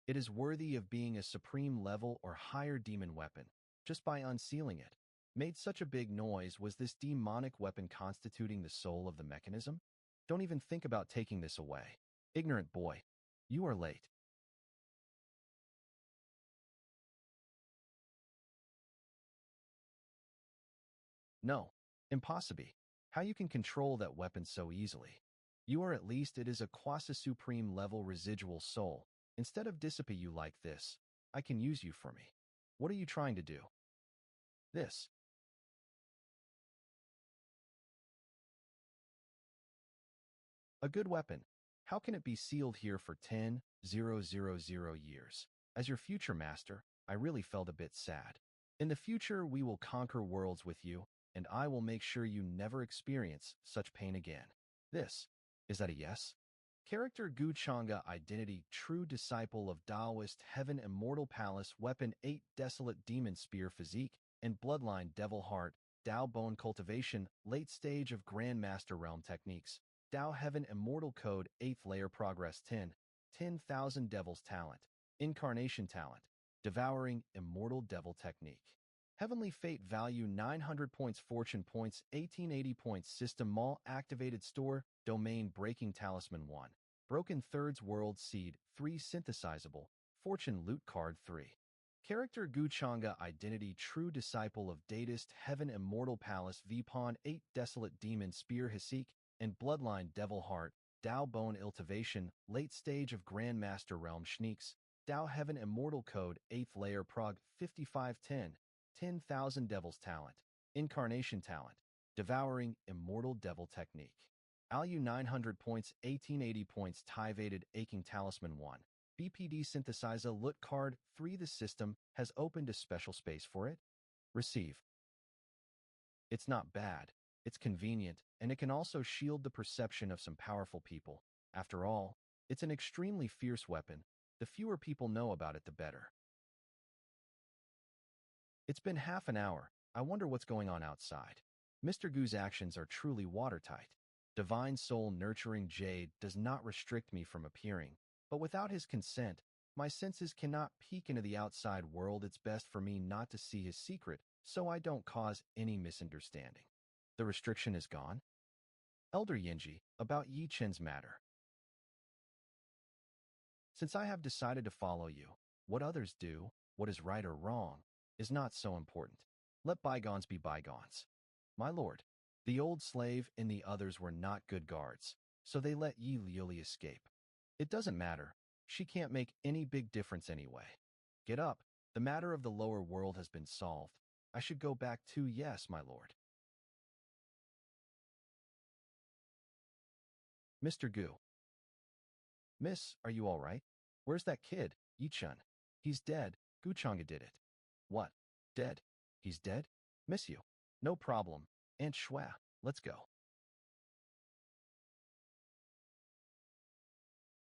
It is worthy of being a supreme level or higher demon weapon, just by unsealing it. Made such a big noise, was this demonic weapon constituting the soul of the mechanism? Don't even think about taking this away. Ignorant boy. You are late. No. Impossible. How you can control that weapon so easily? You are at least it is a quasi-supreme level residual soul. Instead of dissipate you like this, I can use you for me. What are you trying to do? This. A good weapon. How can it be sealed here for 10,000 years? As your future master, I really felt a bit sad. In the future, we will conquer worlds with you, and I will make sure you never experience such pain again. This. Is that a yes? Character Gu Chang'e Identity True Disciple of Taoist Heaven Immortal Palace Weapon 8 Desolate Demon Spear Physique and Bloodline Devil Heart Tao Bone Cultivation Late Stage of Grandmaster Realm Techniques Tao Heaven Immortal Code 8th Layer Progress 10,000 Devil's Talent Incarnation Talent Devouring Immortal Devil Technique Heavenly Fate Value 900 points Fortune Points 1880 points System Mall Activated Store Domain Breaking Talisman 1 Broken Thirds World Seed 3 Synthesizable Fortune Loot Card 3 Character Gu Chang'e Identity True Disciple of Datist Heaven Immortal Palace V-Pawn 8 Desolate Demon Spear Hisik and Bloodline Devil Heart Tao Bone Iltivation Late Stage of Grandmaster Realm Schneeks Tao Heaven Immortal Code 8th Layer Prog 5510 10,000 Devil's Talent Incarnation Talent Devouring Immortal Devil Technique Alu 900 points 1880 points Tivated Aching Talisman 1 BPD Synthesizer Loot Card 3 The system has opened a special space for it. Receive. It's not bad, it's convenient, and it can also shield the perception of some powerful people. After all, it's an extremely fierce weapon. The fewer people know about it, the better. It's been half an hour. I wonder what's going on outside. Mr. Gu's actions are truly watertight. Divine soul nurturing jade does not restrict me from appearing, but without his consent, my senses cannot peek into the outside world. It's best for me not to see his secret, so I don't cause any misunderstanding. The restriction is gone? Elder Yinji, about Yi Chen's matter. Since I have decided to follow you, what others do, what is right or wrong, is not so important. Let bygones be bygones. My lord, the old slave and the others were not good guards, so they let Yi Liuli escape. It doesn't matter. She can't make any big difference anyway. Get up. The matter of the lower world has been solved. I should go back too. Yes, my lord. Mr. Gu. Miss, are you all right? Where's that kid, Yi-chun? He's dead. Guchanga did it. What? Dead? He's dead? Miss you. No problem. Aunt Shua, let's go.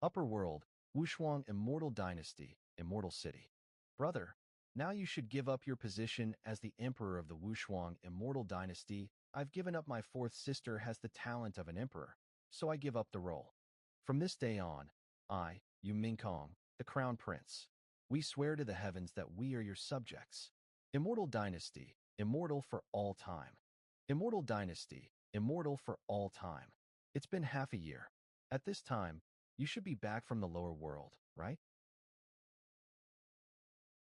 Upper World, Wushuang Immortal Dynasty, Immortal City. Brother, now you should give up your position as the emperor of the Wushuang Immortal Dynasty. I've given up. My fourth sister has the talent of an emperor, so I give up the role. From this day on, I, Yu Mingkong, the Crown Prince, we swear to the heavens that we are your subjects. Immortal Dynasty, immortal for all time. Immortal Dynasty, immortal for all time. It's been half a year. At this time, you should be back from the lower world, right?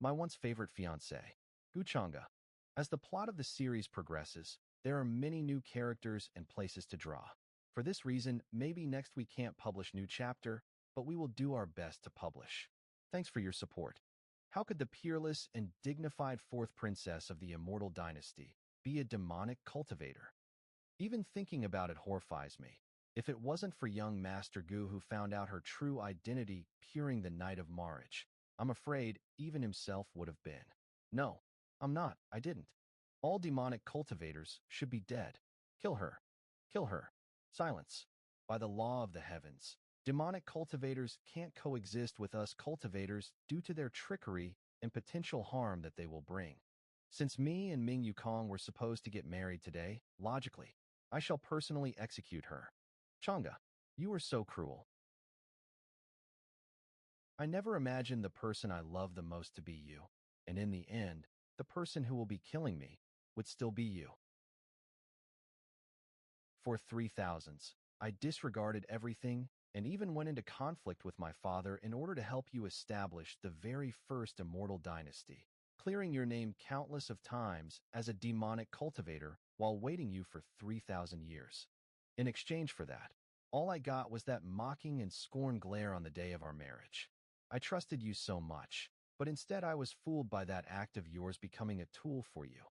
My once favorite fiancé, Guchanga. As the plot of the series progresses, there are many new characters and places to draw. For this reason, maybe next we can't publish new chapter, but we will do our best to publish. Thanks for your support. How could the peerless and dignified fourth princess of the Immortal Dynasty be a demonic cultivator? Even thinking about it horrifies me. If it wasn't for young Master Gu who found out her true identity during the night of marriage, I'm afraid even himself would have been. No, I'm not. I didn't. All demonic cultivators should be dead. Kill her. Kill her. Silence. By the law of the heavens, demonic cultivators can't coexist with us cultivators due to their trickery and potential harm that they will bring. Since me and Ming Yukong were supposed to get married today, logically, I shall personally execute her. Changa, you are so cruel. I never imagined the person I love the most to be you, and in the end, the person who will be killing me would still be you. For 3000s, I disregarded everything and even went into conflict with my father in order to help you establish the very first immortal dynasty, clearing your name countless of times as a demonic cultivator while waiting you for 3000 years. In exchange for that, all I got was that mocking and scorn glare on the day of our marriage. I trusted you so much, but instead I was fooled by that act of yours becoming a tool for you,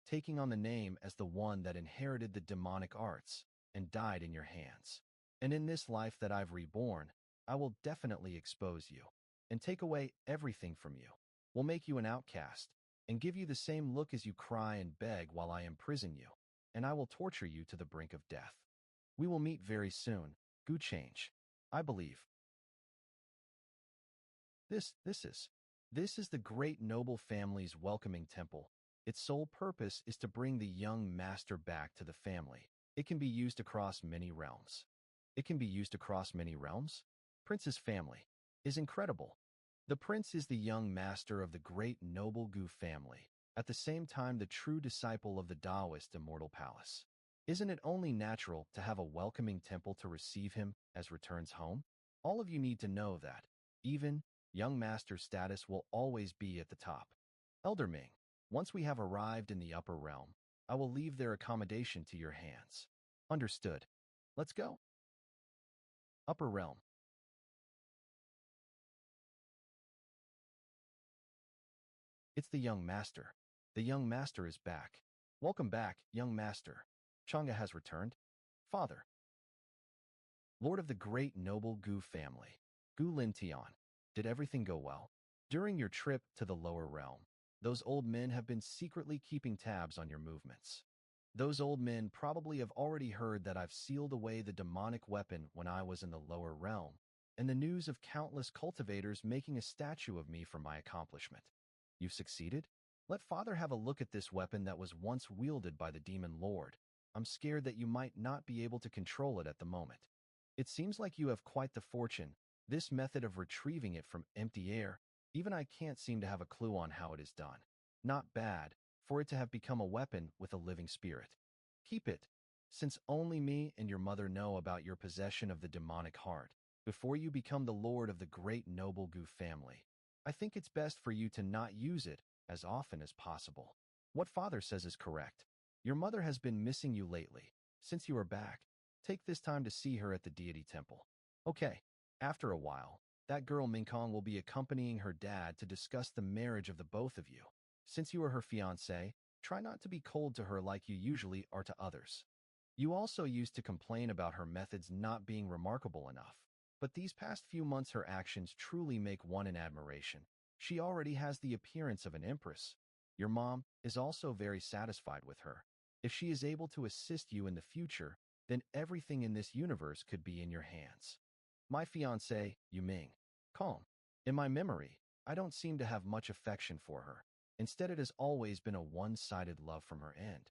taking on the name as the one that inherited the demonic arts and died in your hands. And in this life that I've reborn, I will definitely expose you and take away everything from you. Will make you an outcast and give you the same look as you cry and beg while I imprison you, and I will torture you to the brink of death. We will meet very soon, Gu Change. I believe. This is the great noble family's welcoming temple. Its sole purpose is to bring the young master back to the family. It can be used across many realms. It can be used across many realms? Prince's family is incredible. The prince is the young master of the great noble Gu family, at the same time the true disciple of the Taoist immortal palace. Isn't it only natural to have a welcoming temple to receive him as returns home? All of you need to know that, even young master status will always be at the top. Elder Ming, once we have arrived in the upper realm, I will leave their accommodation to your hands. Understood. Let's go. Upper realm. It's the young master. The young master is back. Welcome back, young master. Changa has returned. Father. Lord of the great noble Gu family. Gu Lin Tian. Did everything go well? During your trip to the lower realm, those old men have been secretly keeping tabs on your movements. Those old men probably have already heard that I've sealed away the demonic weapon when I was in the lower realm, and the news of countless cultivators making a statue of me for my accomplishment. You've succeeded? Let father have a look at this weapon that was once wielded by the demon lord. I'm scared that you might not be able to control it at the moment. It seems like you have quite the fortune. This method of retrieving it from empty air, even I can't seem to have a clue on how it is done. Not bad, for it to have become a weapon with a living spirit. Keep it, since only me and your mother know about your possession of the demonic heart, before you become the lord of the great noble Gu family. I think it's best for you to not use it as often as possible. What father says is correct. Your mother has been missing you lately. Since you are back, take this time to see her at the deity temple. Okay, after a while, that girl Minkong will be accompanying her dad to discuss the marriage of the both of you. Since you are her fiancé, try not to be cold to her like you usually are to others. You also used to complain about her methods not being remarkable enough. But these past few months her actions truly make one in admiration. She already has the appearance of an empress. Your mom is also very satisfied with her. If she is able to assist you in the future, then everything in this universe could be in your hands. My fiancée, Yu Ming. Calm. In my memory, I don't seem to have much affection for her. Instead, it has always been a one-sided love from her end.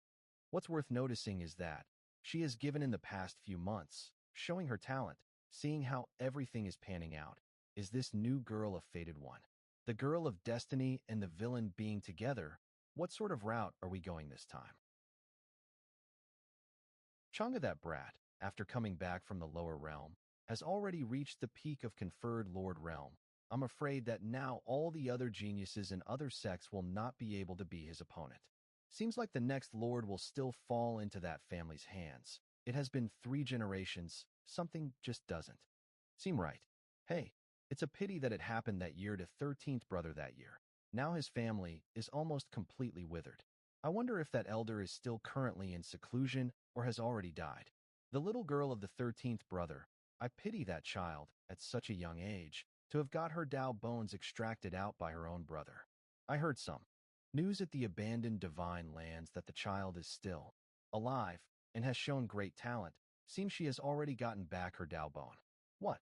What's worth noticing is that she has given in the past few months, showing her talent, seeing how everything is panning out. Is this new girl a fated one? The girl of destiny and the villain being together, what sort of route are we going this time? Chang'e, that brat, after coming back from the lower realm, has already reached the peak of conferred Lord Realm. I'm afraid that now all the other geniuses in other sects will not be able to be his opponent. Seems like the next Lord will still fall into that family's hands. It has been 3 generations, something just doesn't seem right. Hey, it's a pity that it happened that year to 13th brother that year. Now his family is almost completely withered. I wonder if that elder is still currently in seclusion or has already died. The little girl of the 13th brother, I pity that child, at such a young age, to have got her Tao bones extracted out by her own brother. I heard some news at the abandoned divine lands that the child is still alive and has shown great talent. Seems she has already gotten back her Tao bone. What?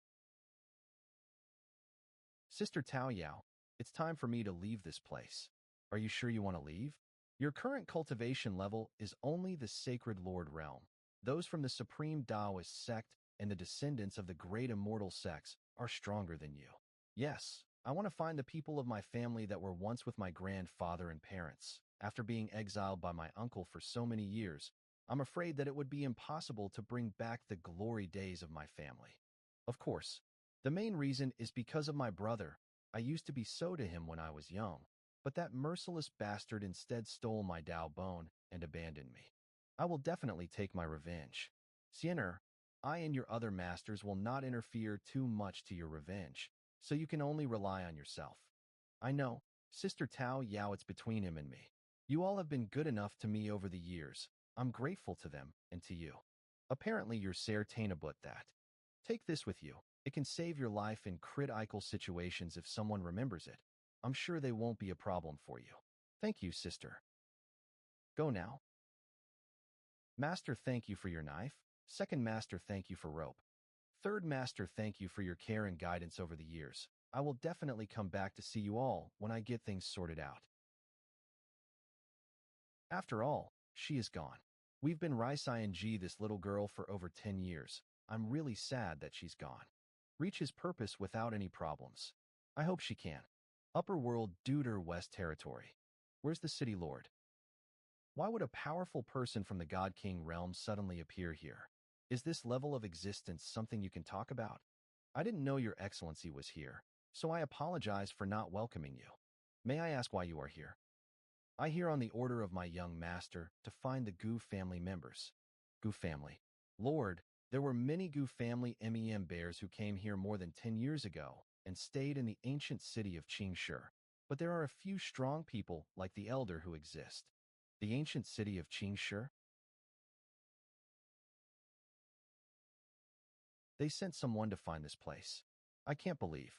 Sister Tao Yao, it's time for me to leave this place. Are you sure you want to leave? Your current cultivation level is only the Sacred Lord realm. Those from the Supreme Taoist sect and the descendants of the great immortal sects are stronger than you. Yes, I want to find the people of my family that were once with my grandfather and parents. After being exiled by my uncle for so many years, I'm afraid that it would be impossible to bring back the glory days of my family. Of course, the main reason is because of my brother. I used to be so to him when I was young, but that merciless bastard instead stole my Tao bone and abandoned me. I will definitely take my revenge. Siener, I and your other masters will not interfere too much to your revenge, so you can only rely on yourself. I know, Sister Tao Yao, it's between him and me. You all have been good enough to me over the years. I'm grateful to them and to you. Apparently you're certain that. Take this with you. It can save your life in critical situations if someone remembers it. I'm sure they won't be a problem for you. Thank you, sister. Go now. Master, thank you for your knife. Second master, thank you for rope. Third master, thank you for your care and guidance over the years. I will definitely come back to see you all when I get things sorted out. After all, she is gone. We've been Rai this little girl for over 10 years. I'm really sad that she's gone. Reach his purpose without any problems. I hope she can. Upper World, Deuter West Territory. Where's the city lord? Why would a powerful person from the God King realm suddenly appear here? Is this level of existence something you can talk about? I didn't know your excellency was here, so I apologize for not welcoming you. May I ask why you are here? I here on the order of my young master to find the Gu family members. Gu family. Lord, there were many Gu family bears who came here more than 10 years ago and stayed in the ancient city of Qingshi. But there are a few strong people like the elder who exist. The ancient city of Qingshi? They sent someone to find this place. I can't believe.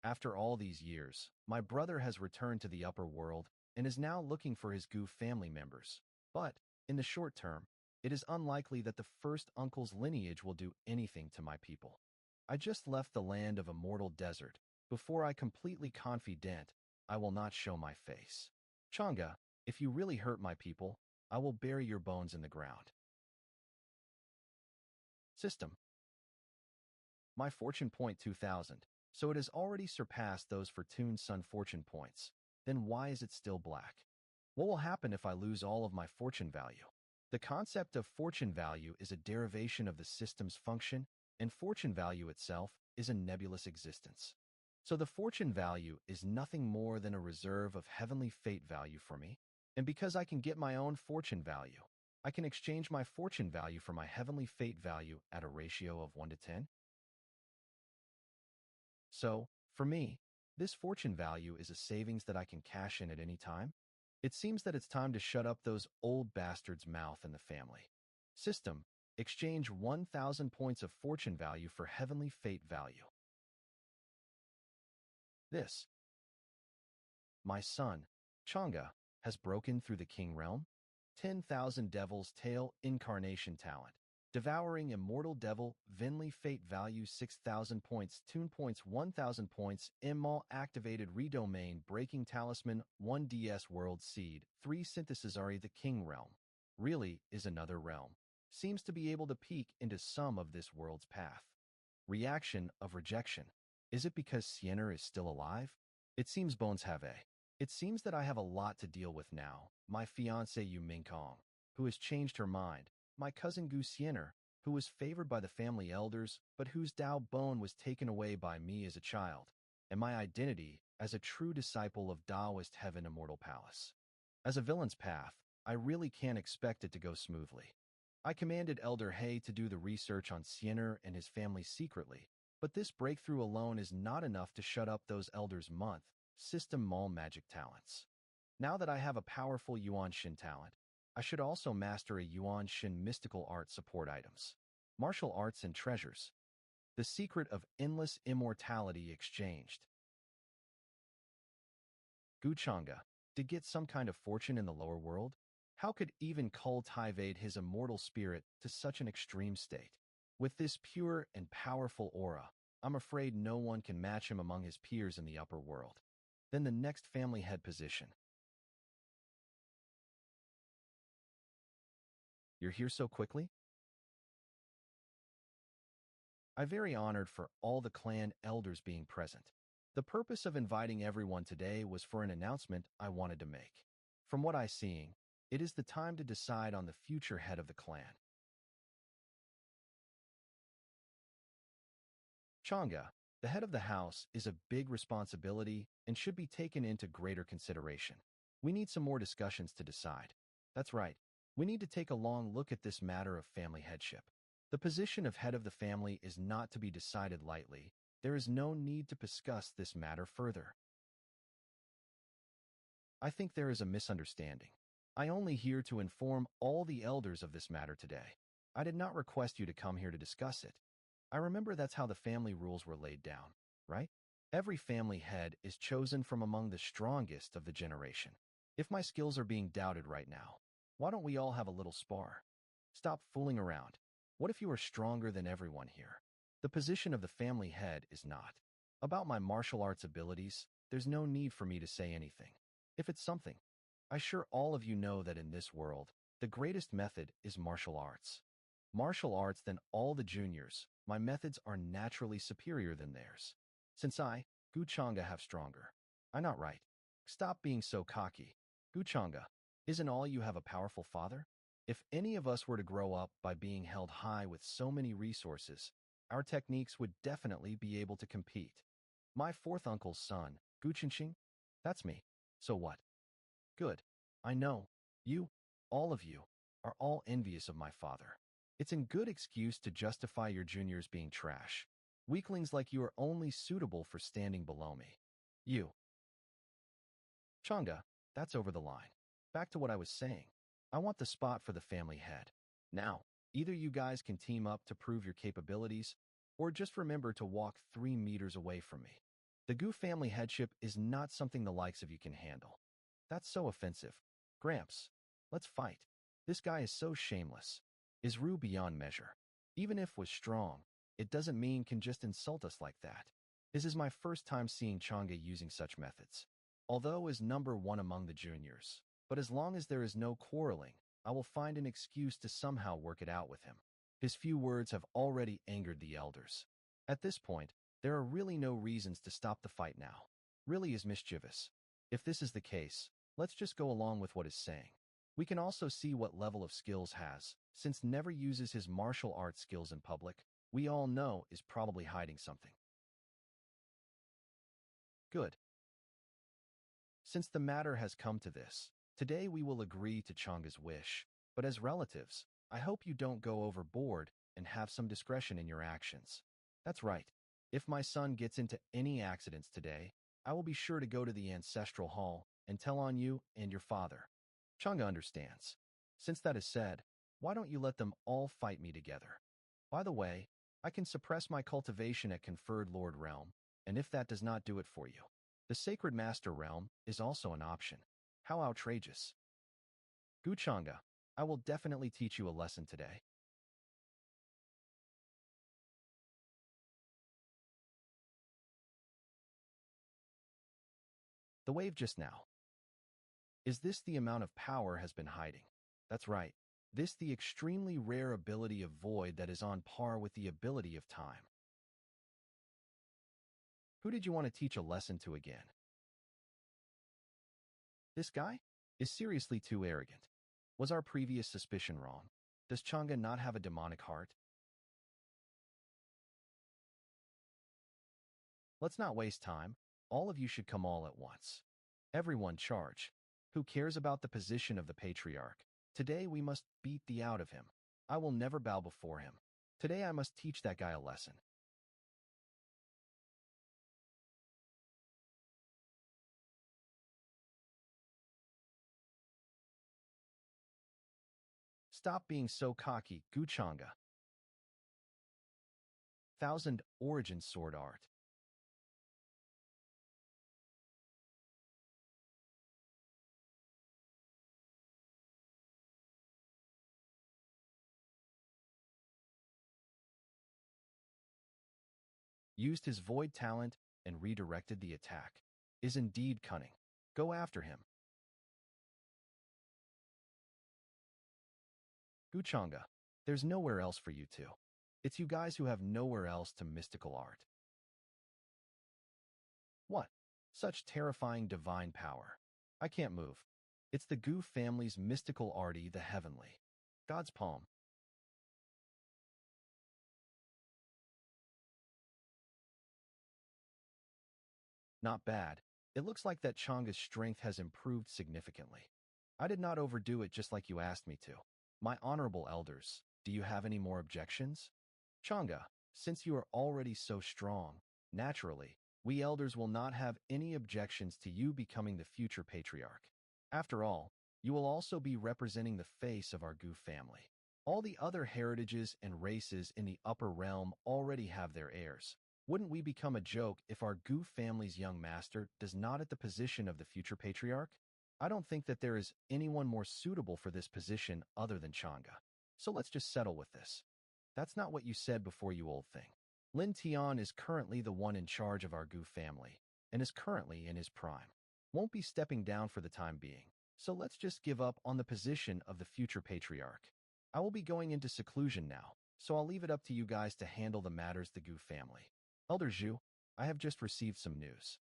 After all these years, my brother has returned to the upper world and is now looking for his Gu family members. But, in the short term, it is unlikely that the first uncle's lineage will do anything to my people. I just left the land of immortal desert. Before I completely confident, I will not show my face. Chang'e, if you really hurt my people, I will bury your bones in the ground. System. My fortune point 2000, so it has already surpassed those for Toon's Sun fortune points. Then why is it still black? What will happen if I lose all of my fortune value? The concept of fortune value is a derivation of the system's function, and fortune value itself is a nebulous existence. So the fortune value is nothing more than a reserve of heavenly fate value for me, and because I can get my own fortune value, I can exchange my fortune value for my heavenly fate value at a ratio of 1 to 10. So, for me, this fortune value is a savings that I can cash in at any time. It seems that it's time to shut up those old bastards' mouth in the family. System, exchange 1,000 points of fortune value for heavenly fate value. This, my son, Chang'e, has broken through the king realm. 10,000 Devil's Tail Incarnation Talent. Devouring Immortal Devil, Vinly Fate Value 6,000 points, Tune Points 1,000 points, Immal Activated Redomain Breaking Talisman, 1 DS World Seed, 3 Synthesis Ari the King Realm. Really is another realm. Seems to be able to peek into some of this world's path. Reaction of rejection. Is it because Sienna is still alive? It seems Bones have a. It seems that I have a lot to deal with now. My fiancée Yu Mingkong, who has changed her mind. My cousin Gu Xiener, who was favored by the family elders, but whose Dao Bone was taken away by me as a child, and my identity as a true disciple of Taoist Heaven Immortal Palace. As a villain's path, I really can't expect it to go smoothly. I commanded Elder He to do the research on Xiener and his family secretly, but this breakthrough alone is not enough to shut up those elders' month system mall magic talents. Now that I have a powerful Yuan Shin talent, I should also master a Yuan Shin mystical art support items. Martial arts and treasures. The secret of endless immortality exchanged. Gu Chang'e, to get some kind of fortune in the lower world? How could even cultivate his immortal spirit to such an extreme state? With this pure and powerful aura, I'm afraid no one can match him among his peers in the upper world. Then the next family head position. You're here so quickly? I'm very honored for all the clan elders being present. The purpose of inviting everyone today was for an announcement I wanted to make. From what I'm seeing, it is the time to decide on the future head of the clan. Chang'e, the head of the house, is a big responsibility and should be taken into greater consideration. We need some more discussions to decide. That's right. We need to take a long look at this matter of family headship. The position of head of the family is not to be decided lightly. There is no need to discuss this matter further. I think there is a misunderstanding. I only here to inform all the elders of this matter today. I did not request you to come here to discuss it. I remember that's how the family rules were laid down, right? Every family head is chosen from among the strongest of the generation. If my skills are being doubted right now, why don't we all have a little spar? Stop fooling around. What if you are stronger than everyone here? The position of the family head is not. About my martial arts abilities, there's no need for me to say anything. If it's something, I'm sure all of you know that in this world, the greatest method is martial arts. Martial arts than all the juniors, my methods are naturally superior than theirs. Since I, Gu Chang'e, have stronger. I'm not right. Stop being so cocky. Gu Chang'e, isn't all you have a powerful father? If any of us were to grow up by being held high with so many resources, our techniques would definitely be able to compete. My fourth uncle's son, Gu Chinxing, that's me. So what? Good. I know. You, all of you, are all envious of my father. It's a good excuse to justify your juniors being trash. Weaklings like you are only suitable for standing below me. You. Chang'e, that's over the line. Back to what I was saying. I want the spot for the family head. Now, either you guys can team up to prove your capabilities, or just remember to walk 3 meters away from me. The Gu family headship is not something the likes of you can handle. That's so offensive. Gramps, let's fight. This guy is so shameless. Is rude beyond measure. Even if was strong, it doesn't mean can just insult us like that. This is my first time seeing Chang'e using such methods. although is #1 among the juniors. But as long as there is no quarreling, I will find an excuse to somehow work it out with him. His few words have already angered the elders. At this point, there are really no reasons to stop the fight now. Really is mischievous. If this is the case, let's just go along with what is saying. We can also see what level of skills has, since never uses his martial arts skills in public. We all know is probably hiding something. Good. Since the matter has come to this, today we will agree to Changa's wish, but as relatives, I hope you don't go overboard and have some discretion in your actions. That's right. If my son gets into any accidents today, I will be sure to go to the ancestral hall and tell on you and your father. Changa understands. Since that is said, why don't you let them all fight me together? By the way, I can suppress my cultivation at Conferred Lord Realm, and if that does not do it for you, the Sacred Master Realm is also an option. How outrageous. Guchanga, I will definitely teach you a lesson today. The wave just now. Is this the amount of power has been hiding? That's right. This the extremely rare ability of Void that is on par with the ability of Time. Who did you want to teach a lesson to again? This guy? Is seriously too arrogant. Was our previous suspicion wrong? Does Changa not have a demonic heart? Let's not waste time. All of you should come all at once. Everyone charge. Who cares about the position of the patriarch? Today we must beat the out of him. I will never bow before him. Today I must teach that guy a lesson. Stop being so cocky, Guchanga. Thousand Origin Sword Art. Used his void talent and redirected the attack. Is indeed cunning. Go after him. Guchanga, there's nowhere else for you two. It's you guys who have nowhere else to mystical art. What? Such terrifying divine power. I can't move. It's the Gu family's mystical arty, the heavenly. God's palm. Not bad. It looks like that Changa's strength has improved significantly. I did not overdo it just like you asked me to. My honorable elders, do you have any more objections? Changa, since you are already so strong, naturally, we elders will not have any objections to you becoming the future patriarch. After all, you will also be representing the face of our Gu family. All the other heritages and races in the upper realm already have their heirs. Wouldn't we become a joke if our Gu family's young master does not at the position of the future patriarch? I don't think that there is anyone more suitable for this position other than Changa. So let's just settle with this. That's not what you said before, you old thing. Lin Tian is currently the one in charge of our Gu family, and is currently in his prime. Won't be stepping down for the time being, so let's just give up on the position of the future patriarch. I will be going into seclusion now, so I'll leave it up to you guys to handle the matters the Gu family. Elder Zhu, I have just received some news.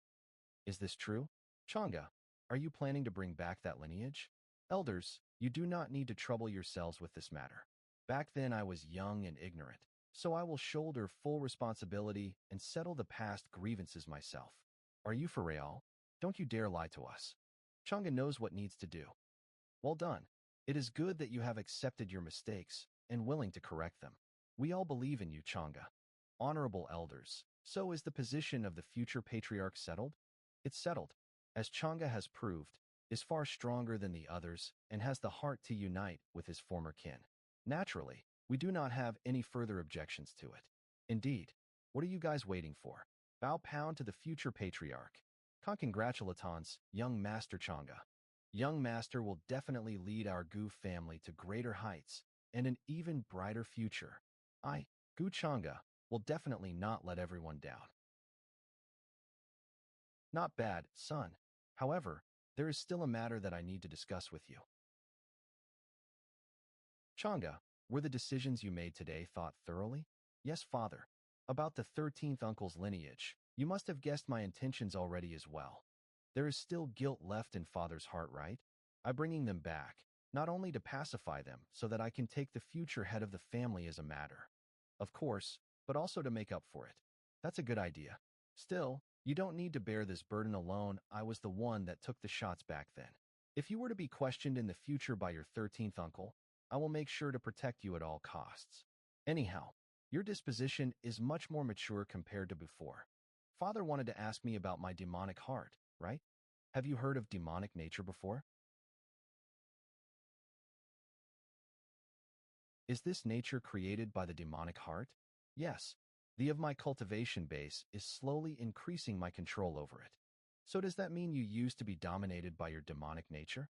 Is this true? Changa, are you planning to bring back that lineage? Elders, you do not need to trouble yourselves with this matter. Back then I was young and ignorant, so I will shoulder full responsibility and settle the past grievances myself. Are you for real? Don't you dare lie to us. Changa knows what needs to do. Well done. It is good that you have accepted your mistakes and willing to correct them. We all believe in you, Changa. Honorable elders, so is the position of the future patriarch settled? It's settled, as Changa has proved, is far stronger than the others and has the heart to unite with his former kin. Naturally, we do not have any further objections to it. Indeed, what are you guys waiting for? Bow pound to the future patriarch. Congratulations, young Master Changa. Young Master will definitely lead our Gu family to greater heights and an even brighter future. Gu Changa, will definitely not let everyone down. Not bad, son. However, there is still a matter that I need to discuss with you. Changa, were the decisions you made today thought thoroughly? Yes, father. About the 13th uncle's lineage, you must have guessed my intentions already as well. There is still guilt left in father's heart, right? I'm bringing them back, not only to pacify them so that I can take the future head of the family as a matter. Of course, but also to make up for it. That's a good idea. Still, you don't need to bear this burden alone. I was the one that took the shots back then. If you were to be questioned in the future by your 13th uncle, I will make sure to protect you at all costs. Anyhow, your disposition is much more mature compared to before. Father wanted to ask me about my demonic heart, right? Have you heard of demonic nature before? Is this nature created by the demonic heart? Yes. The of my cultivation base is slowly increasing my control over it. So does that mean you used to be dominated by your demonic nature?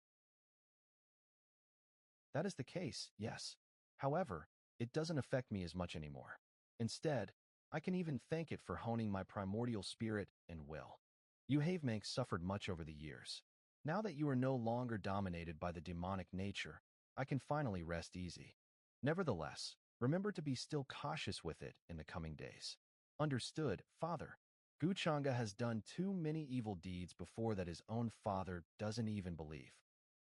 That is the case, yes. However, it doesn't affect me as much anymore. Instead, I can even thank it for honing my primordial spirit and will. You have suffered much over the years. Now that you are no longer dominated by the demonic nature, I can finally rest easy. Nevertheless, remember to be still cautious with it in the coming days. Understood, father. Guchanga has done too many evil deeds before that his own father doesn't even believe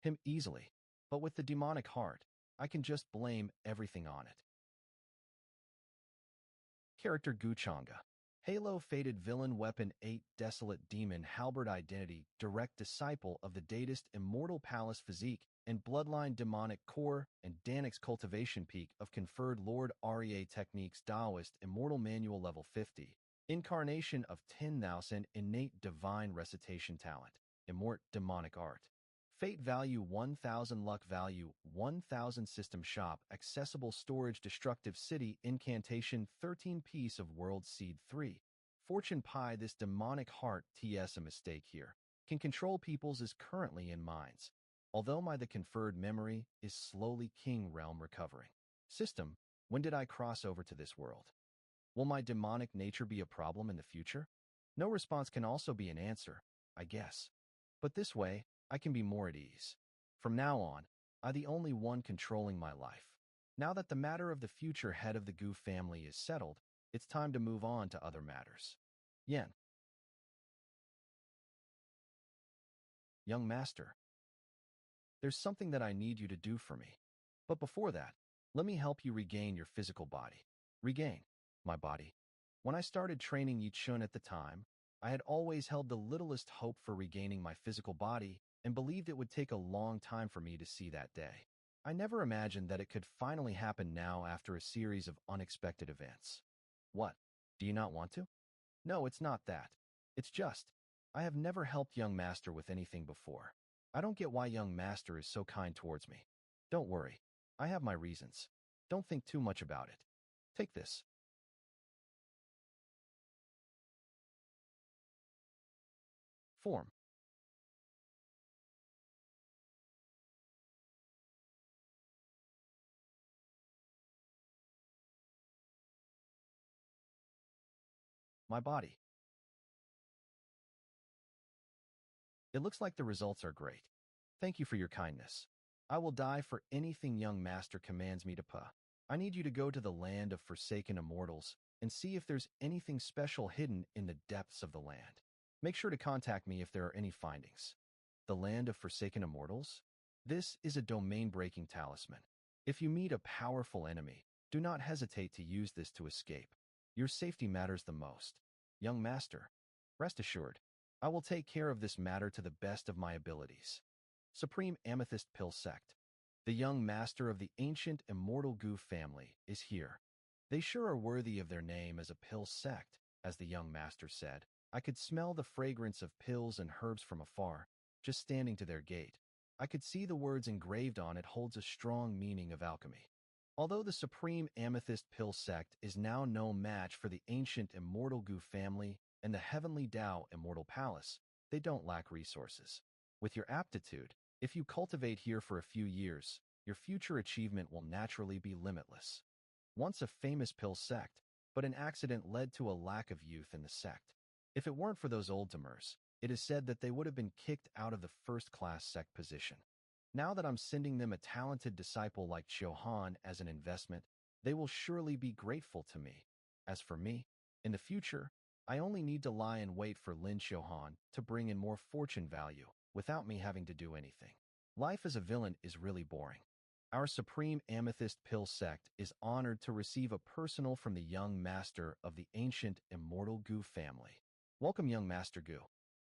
him easily. But with the demonic heart, I can just blame everything on it. Character Guchanga. Halo Fated Villain Weapon 8 Desolate Demon Halberd Identity Direct Disciple of the Datist Immortal Palace Physique and Bloodline Demonic Core and Danix Cultivation Peak of Conferred Lord Aria Techniques Taoist Immortal Manual Level 50. Incarnation of 10,000 Innate Divine Recitation Talent. Immort Demonic Art. Fate value 1000 luck value 1000 system shop accessible storage destructive city incantation 13 piece of world seed 3 fortune pie this demonic heart ts a mistake here can control people's is currently in minds although my the conferred memory is slowly king realm recovering system when did I cross over to this world? Will my demonic nature be a problem in the future? No response can also be an answer, I guess. But this way, I can be more at ease. From now on, I'm the only one controlling my life. Now that the matter of the future head of the Gu family is settled, it's time to move on to other matters. Yen, young master, there's something that I need you to do for me. But before that, let me help you regain your physical body. Regain my body. When I started training Yi Chun at the time, I had always held the littlest hope for regaining my physical body and believed it would take a long time for me to see that day. I never imagined that it could finally happen now after a series of unexpected events. What? Do you not want to? No, it's not that. It's just, I have never helped young master with anything before. I don't get why young master is so kind towards me. Don't worry. I have my reasons. Don't think too much about it. Take this. Form. My body. It looks like the results are great. Thank you for your kindness. I will die for anything young master commands me to pa. I need you to go to the land of forsaken immortals and see if there's anything special hidden in the depths of the land. Make sure to contact me if there are any findings. The land of forsaken immortals? This is a domain-breaking talisman. If you meet a powerful enemy, do not hesitate to use this to escape. Your safety matters the most. Young master, rest assured, I will take care of this matter to the best of my abilities. Supreme Amethyst Pill Sect. The young master of the ancient immortal Gu family is here. They sure are worthy of their name as a pill sect, as the young master said. I could smell the fragrance of pills and herbs from afar, just standing to their gate. I could see the words engraved on it holds a strong meaning of alchemy. Although the Supreme Amethyst Pill Sect is now no match for the ancient immortal Gu family and the Heavenly Tao Immortal Palace, they don't lack resources. With your aptitude, if you cultivate here for a few years, your future achievement will naturally be limitless. Once a famous pill sect, but an accident led to a lack of youth in the sect. If it weren't for those old timers, It is said that they would have been kicked out of the first-class sect position. Now that I'm sending them a talented disciple like Chiohan as an investment, they will surely be grateful to me. As for me, in the future, I only need to lie in wait for Lin Chiohan to bring in more fortune value without me having to do anything. Life as a villain is really boring. Our Supreme Amethyst Pill sect is honored to receive a personal from the young master of the ancient immortal Gu family. Welcome, young Master Gu.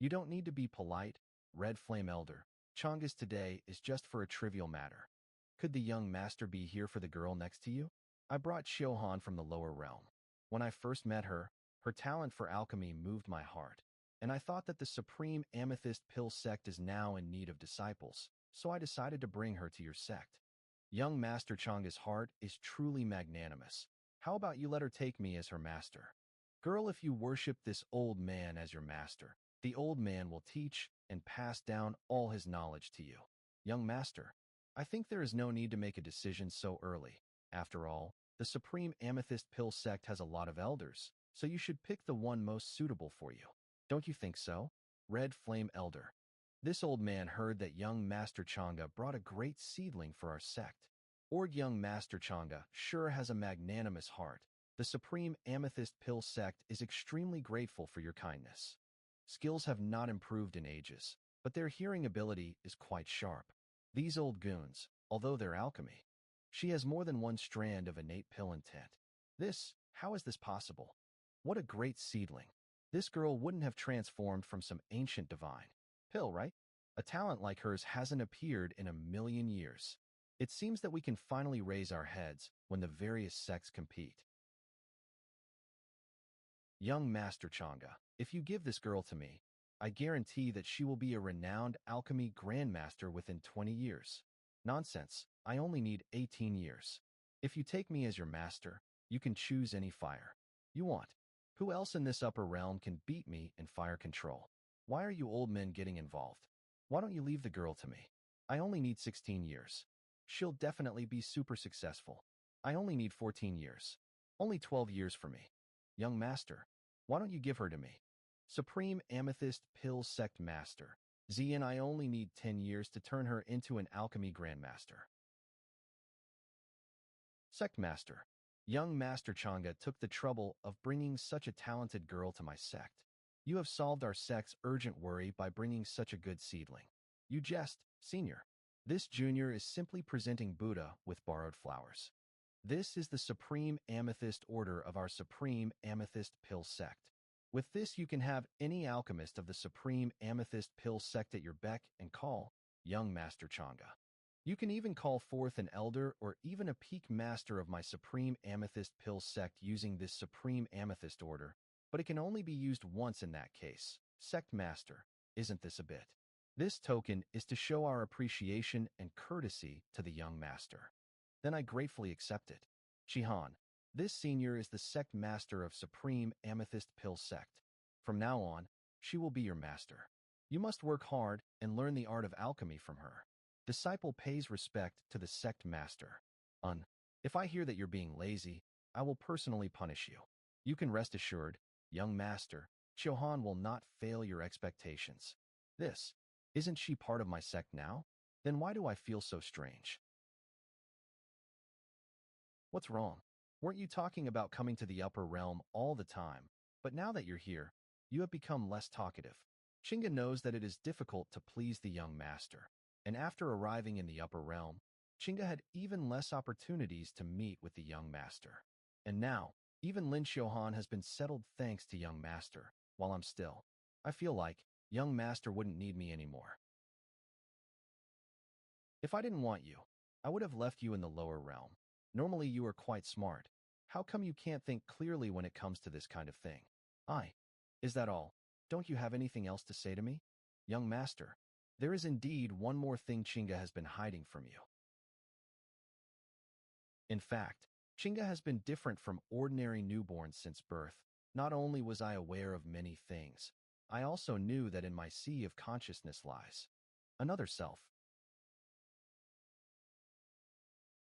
You don't need to be polite, Red Flame Elder. Chongas today is just for a trivial matter. Could the young master be here for the girl next to you? I brought Chiohan from the lower realm. When I first met her, her talent for alchemy moved my heart, and I thought that the Supreme Amethyst Pill sect is now in need of disciples, so I decided to bring her to your sect. Young Master Changa's heart is truly magnanimous. How about you let her take me as her master? Girl, if you worship this old man as your master, the old man will teach and pass down all his knowledge to you. Young master, I think there is no need to make a decision so early. After all, the Supreme Amethyst Pill sect has a lot of elders, so you should pick the one most suitable for you. Don't you think so? Red Flame Elder. This old man heard that young Master Changa brought a great seedling for our sect. Young Master Changa sure has a magnanimous heart. The Supreme Amethyst Pill sect is extremely grateful for your kindness. Skills have not improved in ages, but their hearing ability is quite sharp. These old goons, although they're alchemy, she has more than one strand of innate pill intent. How is this possible? What a great seedling. This girl wouldn't have transformed from some ancient divine pill, right? A talent like hers hasn't appeared in a million years. It seems that we can finally raise our heads when the various sects compete. Young Master Changa, if you give this girl to me, I guarantee that she will be a renowned alchemy grandmaster within 20 years. Nonsense, I only need 18 years. If you take me as your master, you can choose any fire you want. Who else in this upper realm can beat me in fire control? Why are you old men getting involved? Why don't you leave the girl to me? I only need 16 years. She'll definitely be super successful. I only need 14 years. Only 12 years for me. Young master, why don't you give her to me? Supreme Amethyst Pill Sect Master. Zian, I only need 10 years to turn her into an alchemy grandmaster. Sect Master. Young Master Changa took the trouble of bringing such a talented girl to my sect. You have solved our sect's urgent worry by bringing such a good seedling. You jest, senior. This junior is simply presenting Buddha with borrowed flowers. This is the Supreme Amethyst Order of our Supreme Amethyst Pill Sect. With this you can have any alchemist of the Supreme Amethyst Pill Sect at your beck and call, young Master Changa. You can even call forth an elder or even a peak master of my Supreme Amethyst Pill Sect using this Supreme Amethyst Order, but it can only be used once in that case. Sect Master, isn't this a bit? This token is to show our appreciation and courtesy to the young master. Then I gratefully accept it. Chihan, this senior is the sect master of Supreme Amethyst Pill Sect. From now on, she will be your master. You must work hard and learn the art of alchemy from her. Disciple pays respect to the sect master. If I hear that you're being lazy, I will personally punish you. You can rest assured, young master, Chiohan will not fail your expectations. Isn't she part of my sect now? Then why do I feel so strange? What's wrong? Weren't you talking about coming to the upper realm all the time? But now that you're here, you have become less talkative. Chinga knows that it is difficult to please the young master, and after arriving in the upper realm, Chinga had even less opportunities to meet with the young master. And now, even Lin Xiuhan has been settled thanks to young master, while I'm still. I feel like young master wouldn't need me anymore. If I didn't want you, I would have left you in the lower realm. Normally you are quite smart. How come you can't think clearly when it comes to this kind of thing? Is that all? Don't you have anything else to say to me? Young master, there is indeed one more thing Chinga has been hiding from you. In fact, Chinga has been different from ordinary newborns since birth. Not only was I aware of many things, I also knew that in my sea of consciousness lies another self.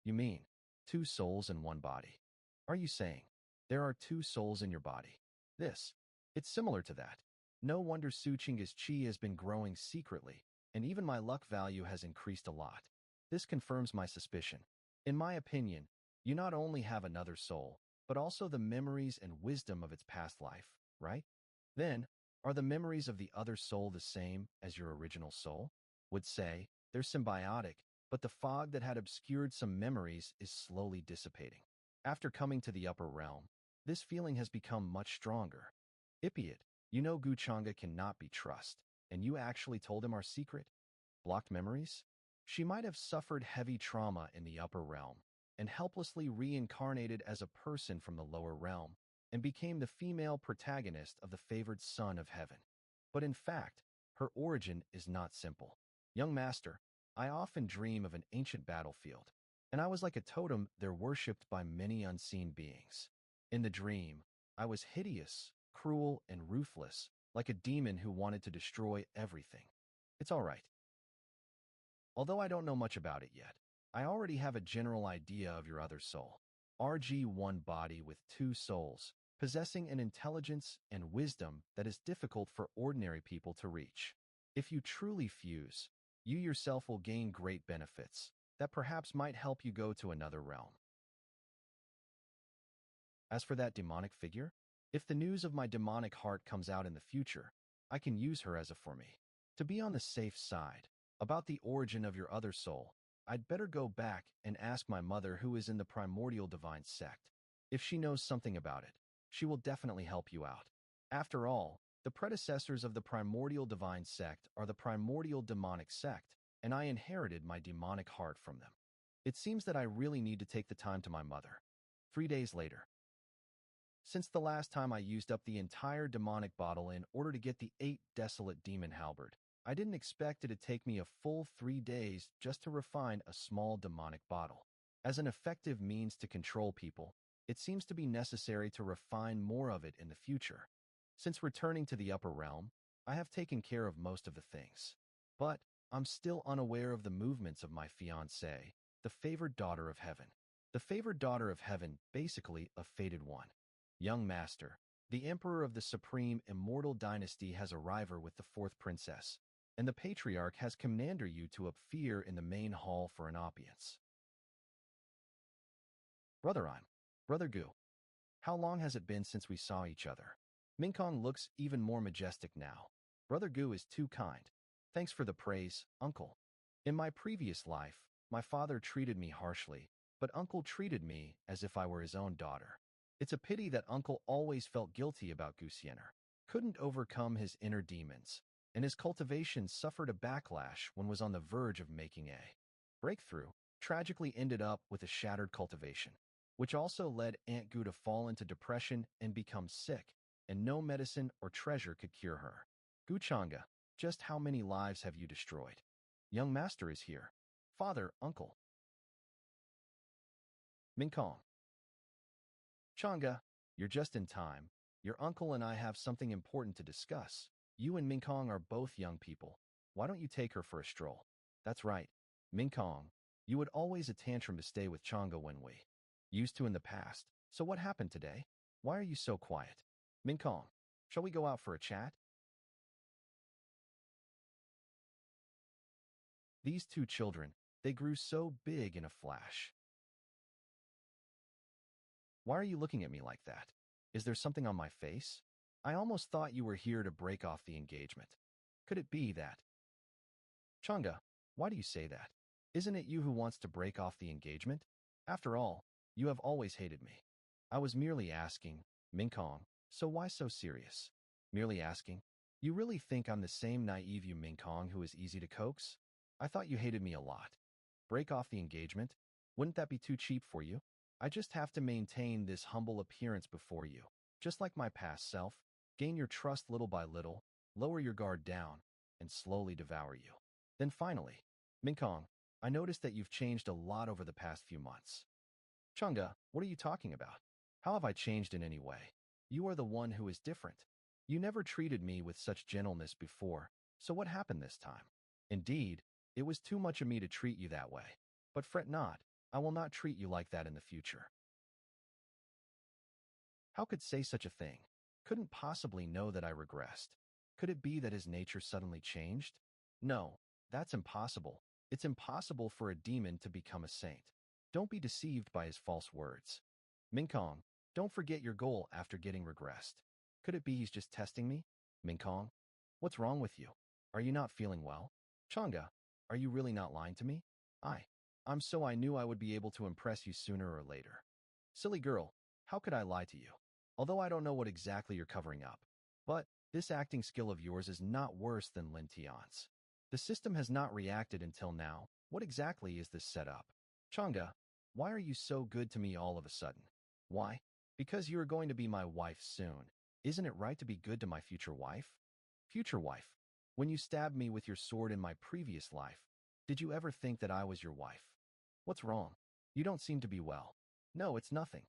You mean, two souls in one body? Are you saying there are two souls in your body? It's similar to that. No wonder Suchinga's chi has been growing secretly, and even my luck value has increased a lot. This confirms my suspicion. In my opinion, you not only have another soul, but also the memories and wisdom of its past life, right? Then, are the memories of the other soul the same as your original soul? Would say, they're symbiotic, but the fog that had obscured some memories is slowly dissipating. After coming to the upper realm, this feeling has become much stronger. Ipiot, you know Guchanga cannot be trusted, and you actually told him our secret? Blocked memories? She might have suffered heavy trauma in the upper realm and helplessly reincarnated as a person from the lower realm and became the female protagonist of the favored son of heaven. But in fact, her origin is not simple. Young master, I often dream of an ancient battlefield, and I was like a totem there worshipped by many unseen beings. In the dream, I was hideous, cruel, and ruthless, like a demon who wanted to destroy everything. It's all right. Although I don't know much about it yet, I already have a general idea of your other soul. RG1 body with two souls, possessing an intelligence and wisdom that is difficult for ordinary people to reach. If you truly fuse, you yourself will gain great benefits that perhaps might help you go to another realm. As for that demonic figure, if the news of my demonic heart comes out in the future, I can use her as a for me. To be on the safe side, about the origin of your other soul, I'd better go back and ask my mother who is in the primordial divine sect. If she knows something about it, she will definitely help you out. After all, the predecessors of the primordial divine sect are the primordial demonic sect, and I inherited my demonic heart from them. It seems that I really need to take the time to my mother. 3 days later. Since the last time I used up the entire demonic bottle in order to get the 8 desolate demon halberd, I didn't expect it to take me a full 3 days just to refine a small demonic bottle. As an effective means to control people, it seems to be necessary to refine more of it in the future. Since returning to the upper realm, I have taken care of most of the things. But I'm still unaware of the movements of my fiancée, the favored daughter of heaven. The favored daughter of heaven, basically a fated one. Young master, the emperor of the supreme immortal dynasty has arrived with the fourth princess, and the patriarch has commanded you to appear in the main hall for an audience. Brother Gu, how long has it been since we saw each other? Minkong looks even more majestic now. Brother Gu is too kind. Thanks for the praise, uncle. In my previous life, my father treated me harshly, but uncle treated me as if I were his own daughter. It's a pity that uncle always felt guilty about Gusiener, couldn't overcome his inner demons, and his cultivation suffered a backlash when was on the verge of making a breakthrough, tragically ended up with a shattered cultivation, which also led Aunt Gu to fall into depression and become sick, and no medicine or treasure could cure her. Guchanga, just how many lives have you destroyed? Young master is here. Father, uncle. Minkong. Changa, you're just in time. Your uncle and I have something important to discuss. You and Minkong are both young people. Why don't you take her for a stroll? That's right. Minkong, you would always a tantrum to stay with Changa when we used to in the past. So what happened today? Why are you so quiet? Minkong, shall we go out for a chat? These two children, they grew so big in a flash. Why are you looking at me like that? Is there something on my face? I almost thought you were here to break off the engagement. Could it be that? Changa, why do you say that? Isn't it you who wants to break off the engagement? After all, you have always hated me. I was merely asking, Minkong, so why so serious? Merely asking? You really think I'm the same naive you Minkong who is easy to coax? I thought you hated me a lot. Break off the engagement? Wouldn't that be too cheap for you? I just have to maintain this humble appearance before you. Just like my past self, gain your trust little by little, lower your guard down, and slowly devour you. Then finally, Minkong, I noticed that you've changed a lot over the past few months. Chunga, what are you talking about? How have I changed in any way? You are the one who is different. You never treated me with such gentleness before, so what happened this time? Indeed, it was too much of me to treat you that way. But fret not, I will not treat you like that in the future. How could say such a thing? Couldn't possibly know that I regressed. Could it be that his nature suddenly changed? No, that's impossible. It's impossible for a demon to become a saint. Don't be deceived by his false words. Minkong, don't forget your goal after getting regressed. Could it be he's just testing me? Minkong, what's wrong with you? Are you not feeling well? Chang'e, are you really not lying to me? I knew I would be able to impress you sooner or later. Silly girl, how could I lie to you? Although I don't know what exactly you're covering up. But this acting skill of yours is not worse than Lin Tian's. The system has not reacted until now. What exactly is this setup? Chang'e, why are you so good to me all of a sudden? Why? Because you are going to be my wife soon. Isn't it right to be good to my future wife? Future wife, when you stabbed me with your sword in my previous life, did you ever think that I was your wife? What's wrong? You don't seem to be well. No, it's nothing.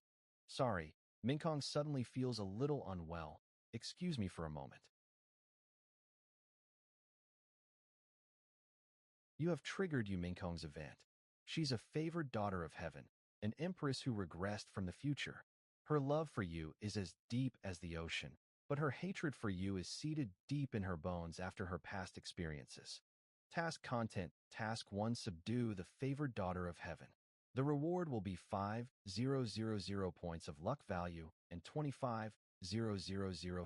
Sorry, Minkong suddenly feels a little unwell. Excuse me for a moment. You have triggered Yu Minkong's event. She's a favored daughter of heaven, an empress who regressed from the future. Her love for you is as deep as the ocean, but her hatred for you is seated deep in her bones after her past experiences. Task content, Task 1, subdue the favored daughter of heaven. The reward will be 5,000 points of luck value and 25,000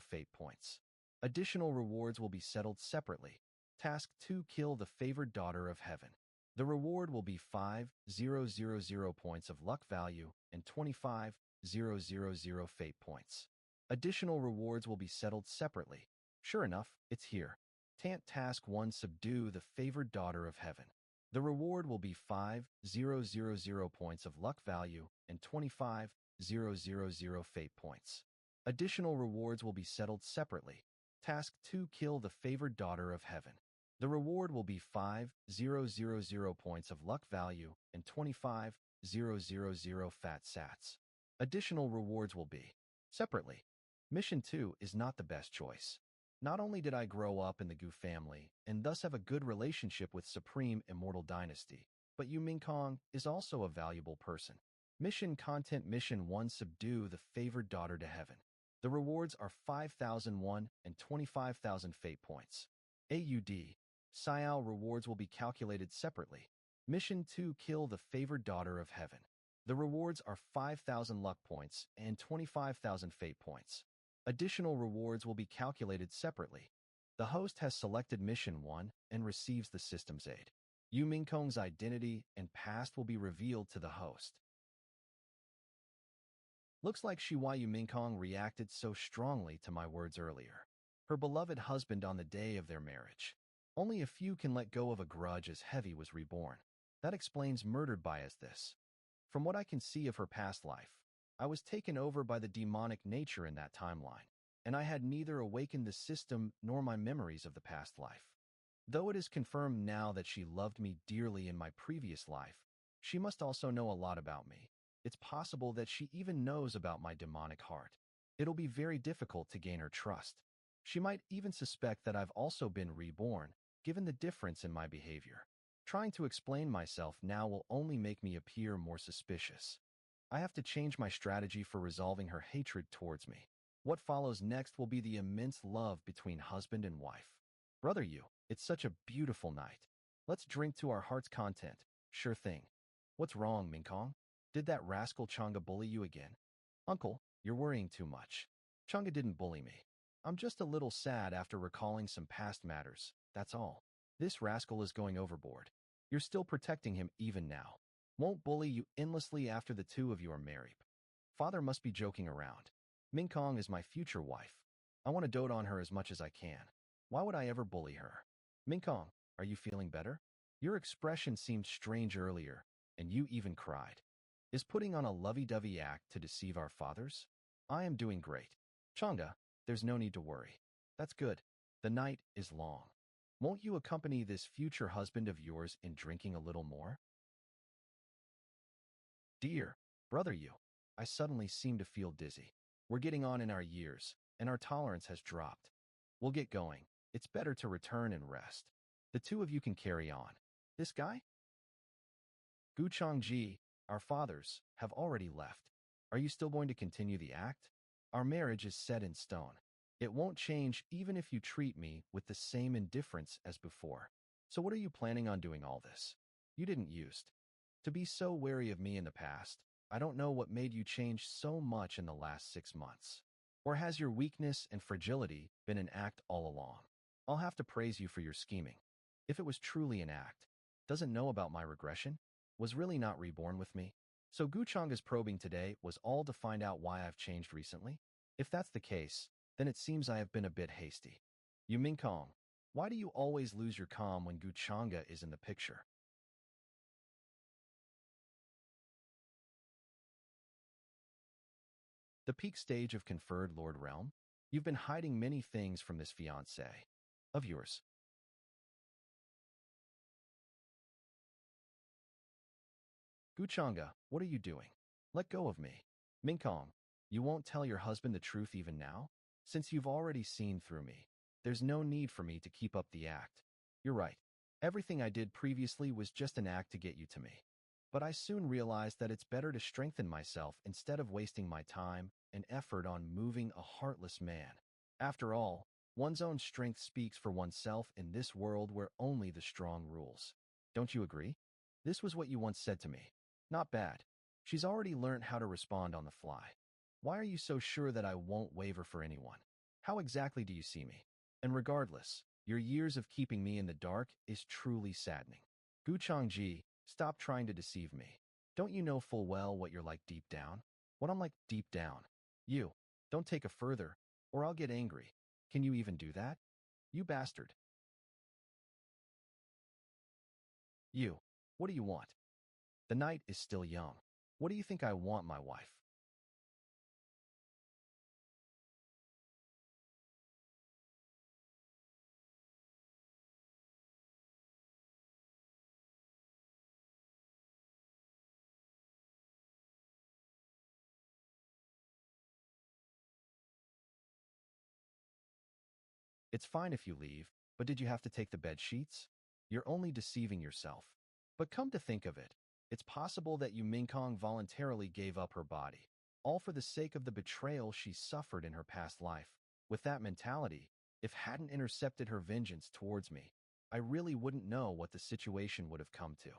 fate points. Additional rewards will be settled separately. Task 2, kill the favored daughter of heaven. The reward will be 5,000 points of luck value and 25,000 fate points. Additional rewards will be settled separately. Sure enough, it's here. Task 1, subdue the favored daughter of heaven. The reward will be 5,000 points of luck value and 25,000 fate points. Additional rewards will be settled separately. Task 2, kill the favored daughter of heaven. The reward will be 5,000 points of luck value and 25,000 fat sats. Additional rewards will be separately. Mission 2 is not the best choice. Not only did I grow up in the Gu family and thus have a good relationship with Supreme Immortal Dynasty, but Yu Minkong is also a valuable person. Mission content, Mission 1, subdue the favored daughter to heaven. The rewards are 5,001 and 25,000 fate points. AUD. Siao rewards will be calculated separately. Mission 2, kill the favored daughter of heaven. The rewards are 5,000 luck points and 25,000 fate points. Additional rewards will be calculated separately. The host has selected Mission 1 and receives the system's aid. Yu Minkong's identity and past will be revealed to the host. Looks like Yu Minkong reacted so strongly to my words earlier. Her beloved husband on the day of their marriage. Only a few can let go of a grudge as Heavy was reborn. That explains murdered by as this. From what I can see of her past life, I was taken over by the demonic nature in that timeline, and I had neither awakened the system nor my memories of the past life. Though it is confirmed now that she loved me dearly in my previous life, she must also know a lot about me. It's possible that she even knows about my demonic heart. It'll be very difficult to gain her trust. She might even suspect that I've also been reborn, given the difference in my behavior. Trying to explain myself now will only make me appear more suspicious. I have to change my strategy for resolving her hatred towards me. What follows next will be the immense love between husband and wife. Brother Yu, it's such a beautiful night. Let's drink to our heart's content. Sure thing. What's wrong, Minkong? Did that rascal Chang'e bully you again? Uncle, you're worrying too much. Chang'e didn't bully me. I'm just a little sad after recalling some past matters, that's all. This rascal is going overboard. You're still protecting him even now. Won't bully you endlessly after the two of you are married. Father must be joking around. Minkong is my future wife. I want to dote on her as much as I can. Why would I ever bully her? Minkong, are you feeling better? Your expression seemed strange earlier, and you even cried. Is putting on a lovey-dovey act to deceive our fathers? I am doing great. Chang'e, there's no need to worry. That's good. The night is long. Won't you accompany this future husband of yours in drinking a little more? Dear brother Yu, I suddenly seem to feel dizzy. We're getting on in our years, and our tolerance has dropped. We'll get going. It's better to return and rest. The two of you can carry on. This guy? Gu Changji, our fathers, have already left. Are you still going to continue the act? Our marriage is set in stone. It won't change even if you treat me with the same indifference as before. So what are you planning on doing all this? You didn't used to be so wary of me in the past. I don't know what made you change so much in the last 6 months. Or has your weakness and fragility been an act all along? I'll have to praise you for your scheming. If it was truly an act, doesn't know about my regression, was really not reborn with me. So Guchanga's probing today was all to find out why I've changed recently? If that's the case, then it seems I have been a bit hasty. You Mingkong, why do you always lose your calm when Guchanga is in the picture? The peak stage of conferred Lord Realm? You've been hiding many things from this fiancé of yours. Guchanga, what are you doing? Let go of me. Mingkong, you won't tell your husband the truth even now? Since you've already seen through me, there's no need for me to keep up the act. You're right. Everything I did previously was just an act to get you to me. But I soon realized that it's better to strengthen myself instead of wasting my time and effort on moving a heartless man. After all, one's own strength speaks for oneself in this world where only the strong rules. Don't you agree? This was what you once said to me. Not bad. She's already learned how to respond on the fly. Why are you so sure that I won't waver for anyone? How exactly do you see me? And regardless, your years of keeping me in the dark is truly saddening. Gu Changji, stop trying to deceive me. Don't you know full well what you're like deep down? What I'm like deep down? You. Don't take it further, or I'll get angry. Can you even do that? You bastard. You. What do you want? The night is still young. What do you think I want, my wife? It's fine if you leave, but did you have to take the bed sheets? You're only deceiving yourself. But come to think of it, it's possible that Yu Mingkong voluntarily gave up her body, all for the sake of the betrayal she suffered in her past life. With that mentality, if hadn't intercepted her vengeance towards me, I really wouldn't know what the situation would have come to.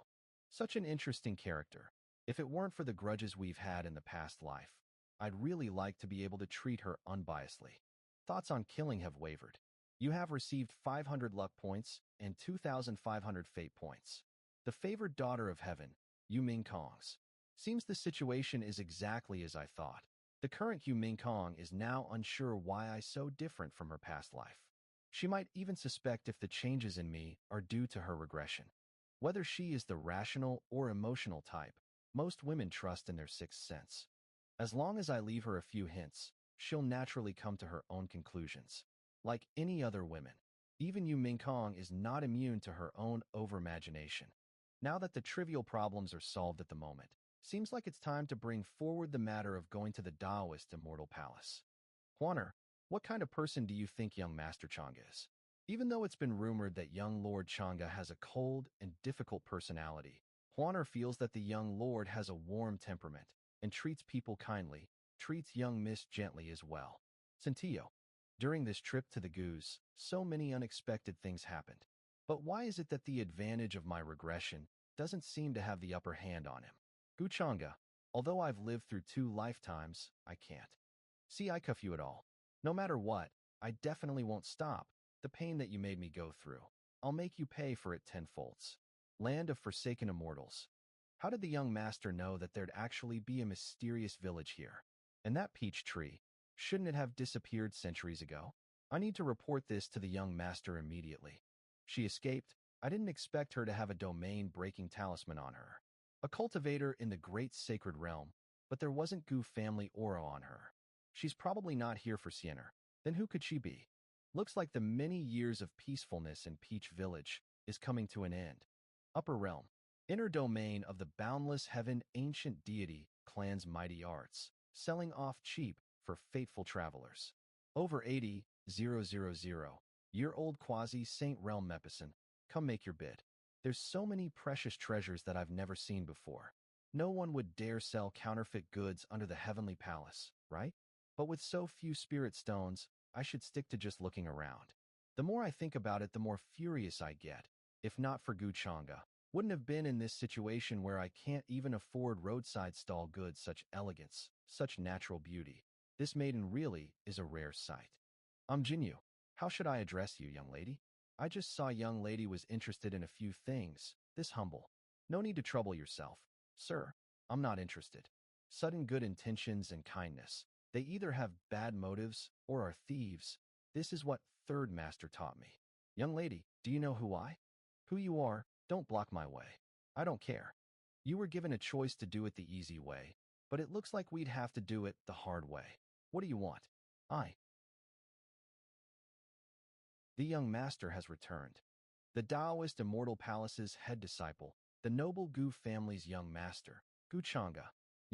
Such an interesting character. If it weren't for the grudges we've had in the past life, I'd really like to be able to treat her unbiasedly. Thoughts on killing have wavered. You have received 500 luck points and 2,500 fate points. The favored daughter of heaven, Yu Mingkongs. Seems the situation is exactly as I thought. The current Yu Mingkong is now unsure why I so different from her past life. She might even suspect if the changes in me are due to her regression. Whether she is the rational or emotional type, most women trust in their sixth sense. As long as I leave her a few hints, she'll naturally come to her own conclusions. Like any other women, even Yu Mingkong is not immune to her own over-imagination. Now that the trivial problems are solved at the moment, seems like it's time to bring forward the matter of going to the Taoist Immortal Palace. Huaner, what kind of person do you think young Master Chang'e is? Even though it's been rumored that young Lord Chang'e has a cold and difficult personality, Huaner feels that the young lord has a warm temperament and treats people kindly, treats young Miss gently as well. Centillo. During this trip to the Goose, so many unexpected things happened. But why is it that the advantage of my regression doesn't seem to have the upper hand on him? Guchanga, although I've lived through 2 lifetimes, I can't. See, I cuff you at all. No matter what, I definitely won't stop. The pain that you made me go through, I'll make you pay for it tenfolds. Land of forsaken immortals. How did the young master know that there'd actually be a mysterious village here? And that peach tree, shouldn't it have disappeared centuries ago? I need to report this to the young master immediately. She escaped. I didn't expect her to have a domain-breaking talisman on her. A cultivator in the great sacred realm, but there wasn't Gu family aura on her. She's probably not here for Sienna. Then who could she be? Looks like the many years of peacefulness in Peach Village is coming to an end. Upper Realm. Inner domain of the boundless heaven ancient deity clan's mighty arts, selling off cheap for fateful travelers. Over 80,000 year-old quasi-saint realm Mepison, come make your bid. There's so many precious treasures that I've never seen before. No one would dare sell counterfeit goods under the heavenly palace, right? But with so few spirit stones, I should stick to just looking around. The more I think about it, the more furious I get. If not for Guchanga, wouldn't have been in this situation where I can't even afford roadside stall goods, such elegance, such natural beauty. This maiden really is a rare sight. I'm Jinyu. How should I address you, young lady? I just saw young lady was interested in a few things. This humble. No need to trouble yourself. Sir, I'm not interested. Sudden good intentions and kindness. They either have bad motives or are thieves. This is what third master taught me. Young lady, do you know who you are? Don't block my way. I don't care. You were given a choice to do it the easy way, but it looks like we'd have to do it the hard way. What do you want? The young master has returned. The Taoist Immortal Palace's head disciple, the noble Gu family's young master, Gu Chang'e.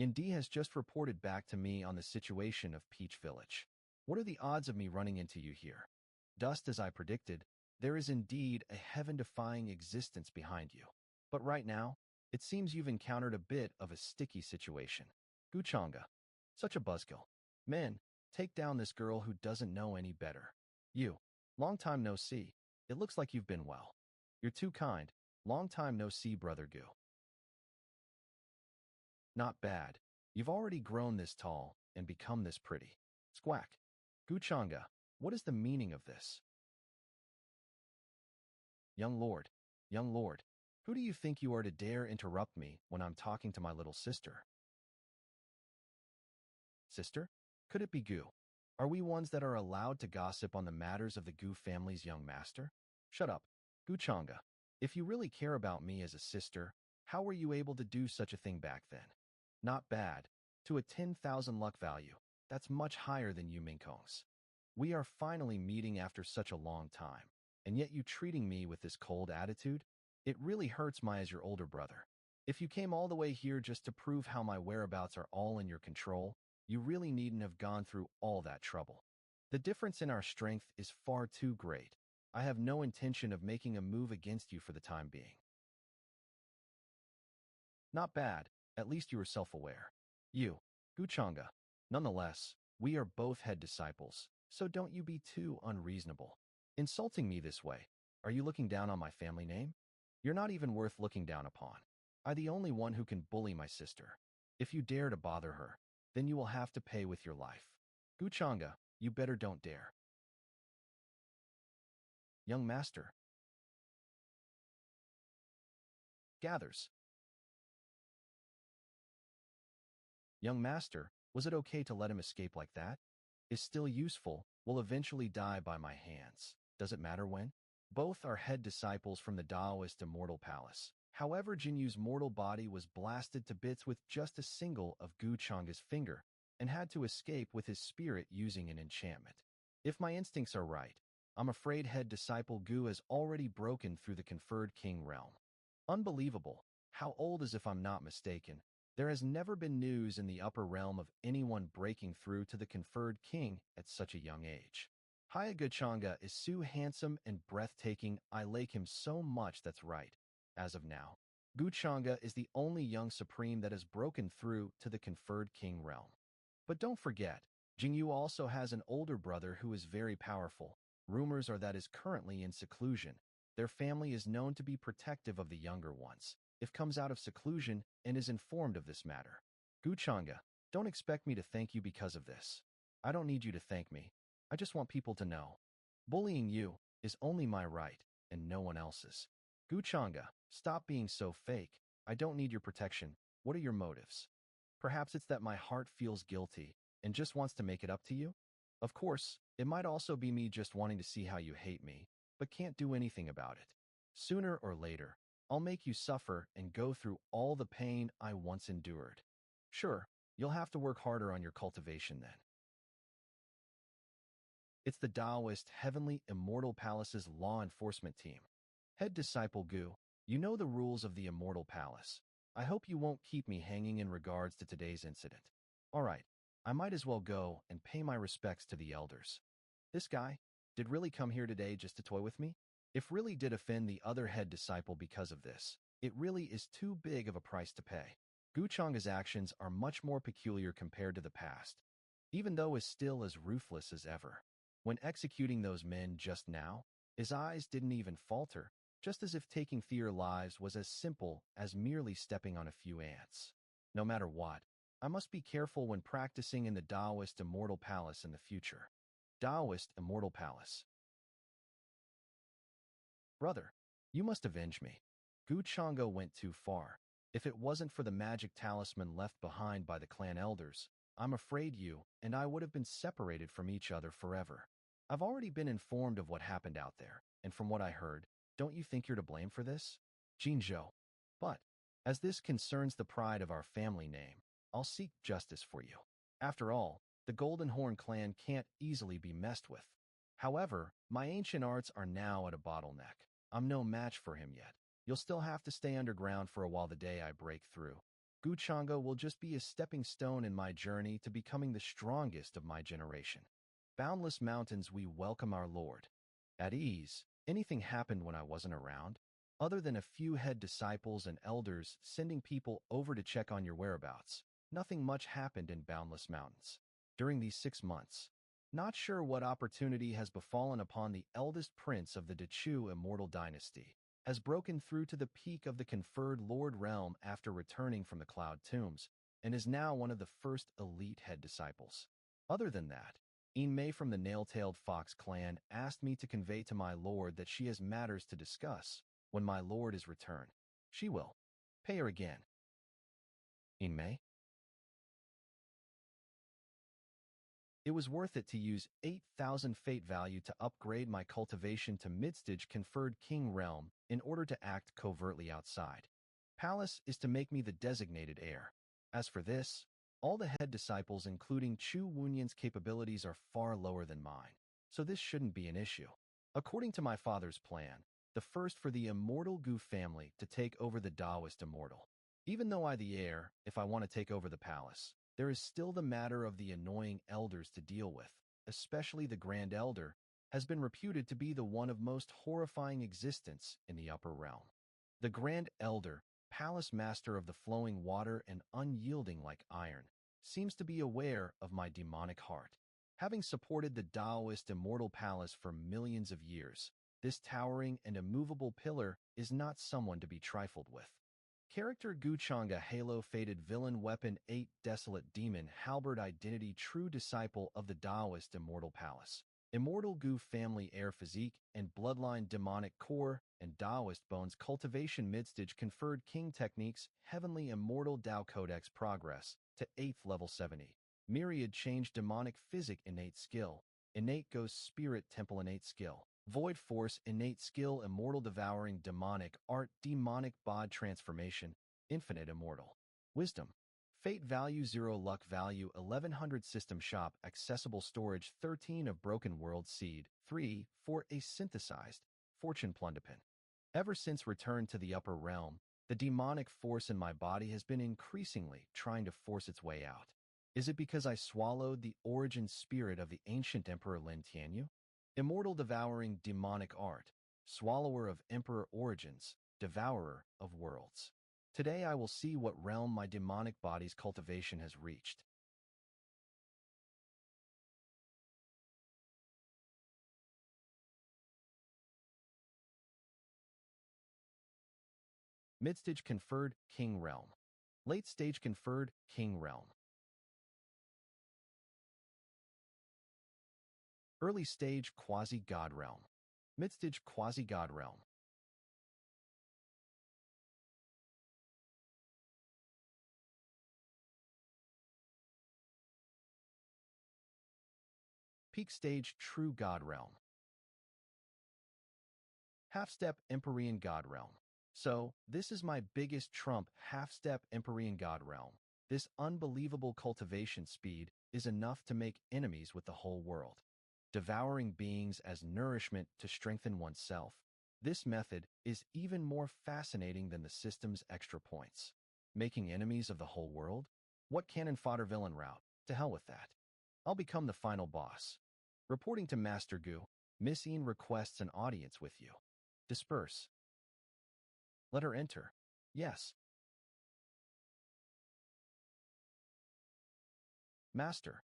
Yindi has just reported back to me on the situation of Peach Village. What are the odds of me running into you here? Dust as I predicted, there is indeed a heaven-defying existence behind you. But right now, it seems you've encountered a bit of a sticky situation. Gu Chang'e. Such a buzzkill. Men, take down this girl who doesn't know any better. You. Long time no see. It looks like you've been well. You're too kind. Long time no see, Brother Gu. Not bad. You've already grown this tall and become this pretty. Squawk. Gu Chang'e, what is the meaning of this? Young lord, who do you think you are to dare interrupt me when I'm talking to my little sister? Sister? Could it be Gu? Are we ones that are allowed to gossip on the matters of the Gu family's young master? Shut up, Gu Chang'e. If you really care about me as a sister, how were you able to do such a thing back then? Not bad. To a 10,000 luck value, that's much higher than you Minkong's. We are finally meeting after such a long time, and yet you treating me with this cold attitude? It really hurts my as your older brother. If you came all the way here just to prove how my whereabouts are all in your control, you really needn't have gone through all that trouble. The difference in our strength is far too great. I have no intention of making a move against you for the time being. Not bad. At least you are self-aware. You, Gu Chang'e. Nonetheless, we are both head disciples, so don't you be too unreasonable. Insulting me this way. Are you looking down on my family name? You're not even worth looking down upon. I'm the only one who can bully my sister. If you dare to bother her, then you will have to pay with your life. Gu Chang'e, you better don't dare. Young master. Gathers. Young master, was it okay to let him escape like that? Is still useful, will eventually die by my hands. Does it matter when? Both are head disciples from the Taoist Immortal Palace. However, Jinyu's mortal body was blasted to bits with just a single of Gu Chang'e's finger, and had to escape with his spirit using an enchantment. If my instincts are right, I'm afraid head disciple Gu has already broken through the conferred king realm. Unbelievable. How old as if I'm not mistaken, there has never been news in the upper realm of anyone breaking through to the conferred king at such a young age. Gu Chang'e is so handsome and breathtaking, I like him so much, that's right. As of now, Gu Chang'e is the only young supreme that has broken through to the conferred king realm. But don't forget, Jingyu also has an older brother who is very powerful. Rumors are that is currently in seclusion. Their family is known to be protective of the younger ones, if comes out of seclusion and is informed of this matter. Gu Chang'e, don't expect me to thank you because of this. I don't need you to thank me. I just want people to know. Bullying you is only my right and no one else's. Gu Chang'e, stop being so fake. I don't need your protection. What are your motives? Perhaps it's that my heart feels guilty and just wants to make it up to you? Of course, it might also be me just wanting to see how you hate me, but can't do anything about it. Sooner or later, I'll make you suffer and go through all the pain I once endured. Sure, you'll have to work harder on your cultivation then. It's the Taoist Heavenly Immortal Palace's law enforcement team. Head disciple Gu, you know the rules of the Immortal Palace. I hope you won't keep me hanging in regards to today's incident. All right, I might as well go and pay my respects to the elders. This guy did really come here today just to toy with me? If really did offend the other head disciple because of this, it really is too big of a price to pay. Gu Chang'e's actions are much more peculiar compared to the past, even though is still as ruthless as ever. When executing those men just now, his eyes didn't even falter, just as if taking their lives was as simple as merely stepping on a few ants. No matter what, I must be careful when practicing in the Taoist Immortal Palace in the future. Taoist Immortal Palace. Brother, you must avenge me. Gu Chang'e went too far. If it wasn't for the magic talisman left behind by the clan elders, I'm afraid you and I would have been separated from each other forever. I've already been informed of what happened out there, and from what I heard, don't you think you're to blame for this? Jinzhou. But, as this concerns the pride of our family name, I'll seek justice for you. After all, the Golden Horn clan can't easily be messed with. However, my ancient arts are now at a bottleneck. I'm no match for him yet. You'll still have to stay underground for a while the day I break through. Gu Chang'e will just be a stepping stone in my journey to becoming the strongest of my generation. Boundless mountains, we welcome our Lord. At ease, anything happened when I wasn't around? Other than a few head disciples and elders sending people over to check on your whereabouts, nothing much happened in Boundless Mountains. During these 6 months, not sure what opportunity has befallen upon the eldest prince of the Dechu immortal dynasty, has broken through to the peak of the conferred Lord Realm after returning from the Cloud Tombs, and is now one of the first elite head disciples. Other than that, Yin Mei from the Nail-Tailed Fox clan asked me to convey to my lord that she has matters to discuss. When my lord is returned, she will pay her again. Yin Mei? It was worth it to use 8,000 fate value to upgrade my cultivation to midstage conferred king realm in order to act covertly outside. Palace is to make me the designated heir. As for this, all the head disciples including Chu Wunyan's capabilities are far lower than mine, so this shouldn't be an issue. According to my father's plan, the first for the immortal Gu family to take over the Taoist immortal. Even though I'm the heir, if I want to take over the palace, there is still the matter of the annoying elders to deal with, especially the Grand Elder, has been reputed to be the one of most horrifying existence in the upper realm. The Grand Elder, palace master of the flowing water and unyielding like iron, seems to be aware of my demonic heart. Having supported the Taoist immortal palace for millions of years, this towering and immovable pillar is not someone to be trifled with. Character Gu Chang'e Halo-fated villain weapon 8 Desolate Demon Halberd Identity True Disciple of the Taoist Immortal Palace. Immortal Gu Family Air Physique and Bloodline Demonic Core and Taoist Bones Cultivation Midstage Conferred King Techniques Heavenly Immortal Tao Codex Progress to 8th Level 70. Myriad Change Demonic Physic Innate Skill. Innate Ghost Spirit Temple Innate Skill. Void Force Innate Skill Immortal Devouring Demonic Art Demonic Bod Transformation Infinite Immortal Wisdom Fate Value 0 Luck Value 1100 System Shop Accessible Storage 13 of Broken World Seed 3 for a Synthesized Fortune Plundipin. Ever since return to the upper realm, the demonic force in my body has been increasingly trying to force its way out. Is it because I swallowed the origin spirit of the ancient Emperor Lin Tianyu? Immortal Devouring Demonic Art, Swallower of Emperor Origins, Devourer of Worlds. Today I will see what realm my demonic body's cultivation has reached. Midstage Conferred King Realm. Late Stage Conferred King Realm. Early Stage Quasi-God Realm. Midstage Quasi-God Realm. Peak Stage True God Realm. Half-Step Empyrean God Realm. So, this is my biggest trump half-step Empyrean God Realm. This unbelievable cultivation speed is enough to make enemies with the whole world. Devouring beings as nourishment to strengthen oneself. This method is even more fascinating than the system's extra points. Making enemies of the whole world? What cannon fodder villain route? To hell with that. I'll become the final boss. Reporting to Master Gu, Miss Yin requests an audience with you. Disperse. Let her enter. Yes. Master.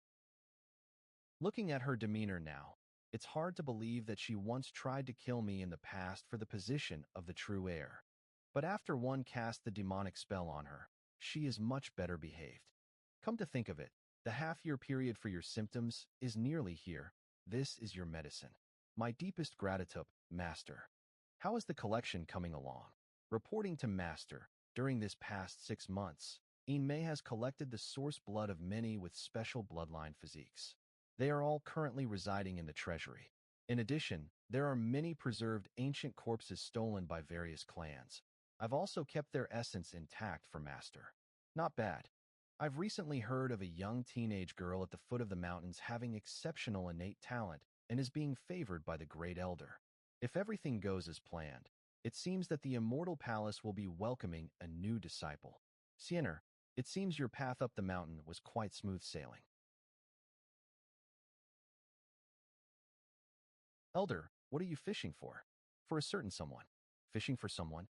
Looking at her demeanor now, It's hard to believe that she once tried to kill me in the past for the position of the true heir. But after one cast the demonic spell on her, she is much better behaved. Come to think of it, the half-year period for your symptoms is nearly here. This is your medicine. My deepest gratitude, Master. How is the collection coming along? Reporting to Master, during this past 6 months, May has collected the source blood of many with special bloodline physiques. They are all currently residing in the treasury. In addition, there are many preserved ancient corpses stolen by various clans. I've also kept their essence intact for Master. Not bad. I've recently heard of a young teenage girl at the foot of the mountains having exceptional innate talent and is being favored by the Great Elder. If everything goes as planned, it seems that the Immortal Palace will be welcoming a new disciple. Siener, it seems your path up the mountain was quite smooth sailing. Elder, what are you fishing for? For a certain someone. Fishing for someone?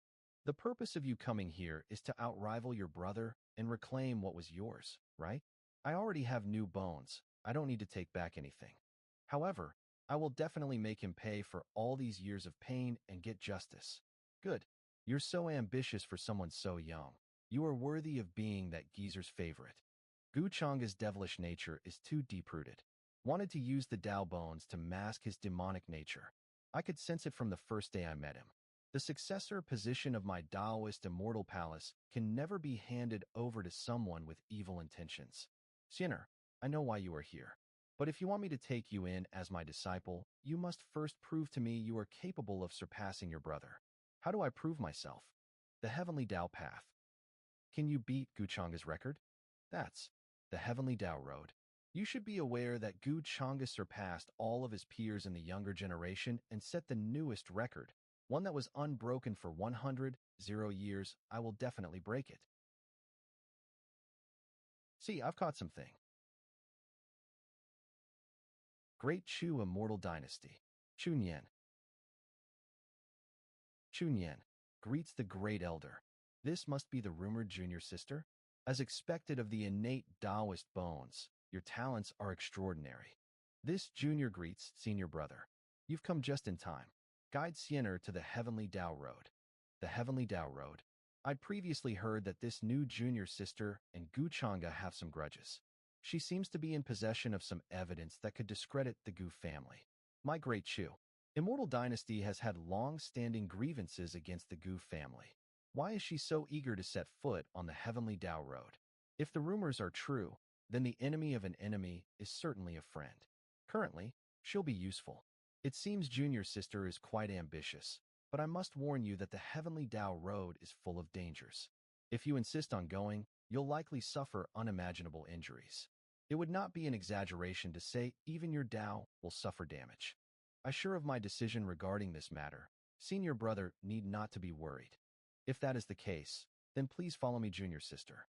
The purpose of you coming here is to outrival your brother and reclaim what was yours, right? I already have new bones. I don't need to take back anything. However, I will definitely make him pay for all these years of pain and get justice. Good. You're so ambitious for someone so young. You are worthy of being that geezer's favorite. Gu Changa's devilish nature is too deep-rooted. Wanted to use the Dao bones to mask his demonic nature. I could sense it from the first day I met him. The successor position of my Taoist immortal palace can never be handed over to someone with evil intentions. Siener, I know why you are here. But if you want me to take you in as my disciple, you must first prove to me you are capable of surpassing your brother. How do I prove myself? The Heavenly Tao Path. Can you beat Gu Changa's record? That's the Heavenly Tao Road. You should be aware that Gu Changa surpassed all of his peers in the younger generation and set the newest record, one that was unbroken for 100 years. I will definitely break it. See, I've caught something. Great Chu Immortal Dynasty. Chunyan. Chunyan greets the Great Elder. This must be the rumored junior sister? As expected of the innate Taoist bones, your talents are extraordinary. This junior greets senior brother. You've come just in time. Guide Siener to the Heavenly Tao Road. The Heavenly Tao Road. I'd previously heard that this new junior sister and Gu Changa have some grudges. She seems to be in possession of some evidence that could discredit the Gu family. My great Chu. Immortal Dynasty has had long-standing grievances against the Gu family. Why is she so eager to set foot on the Heavenly Tao Road? If the rumors are true, then the enemy of an enemy is certainly a friend. Currently, she'll be useful. It seems junior sister is quite ambitious, but I must warn you that the Heavenly Tao Road is full of dangers. If you insist on going, you'll likely suffer unimaginable injuries. It would not be an exaggeration to say even your Tao will suffer damage. Assure of my decision regarding this matter, senior brother need not to be worried. If that is the case, then please follow me, junior sister.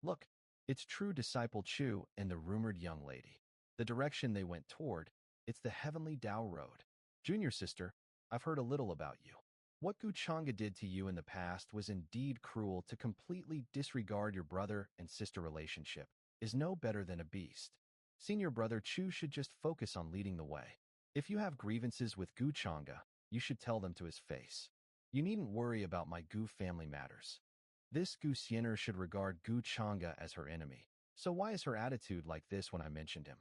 Look, it's true disciple Chu and the rumored young lady. The direction they went toward, it's the Heavenly Tao Road. Junior sister, I've heard a little about you. What Gu Changa did to you in the past was indeed cruel. To completely disregard your brother and sister relationship is no better than a beast. Senior brother Chu should just focus on leading the way. If you have grievances with Gu Changa, you should tell them to his face. You needn't worry about my Gu family matters. This Gu Siener should regard Gu Changa as her enemy. So why is her attitude like this when I mentioned him?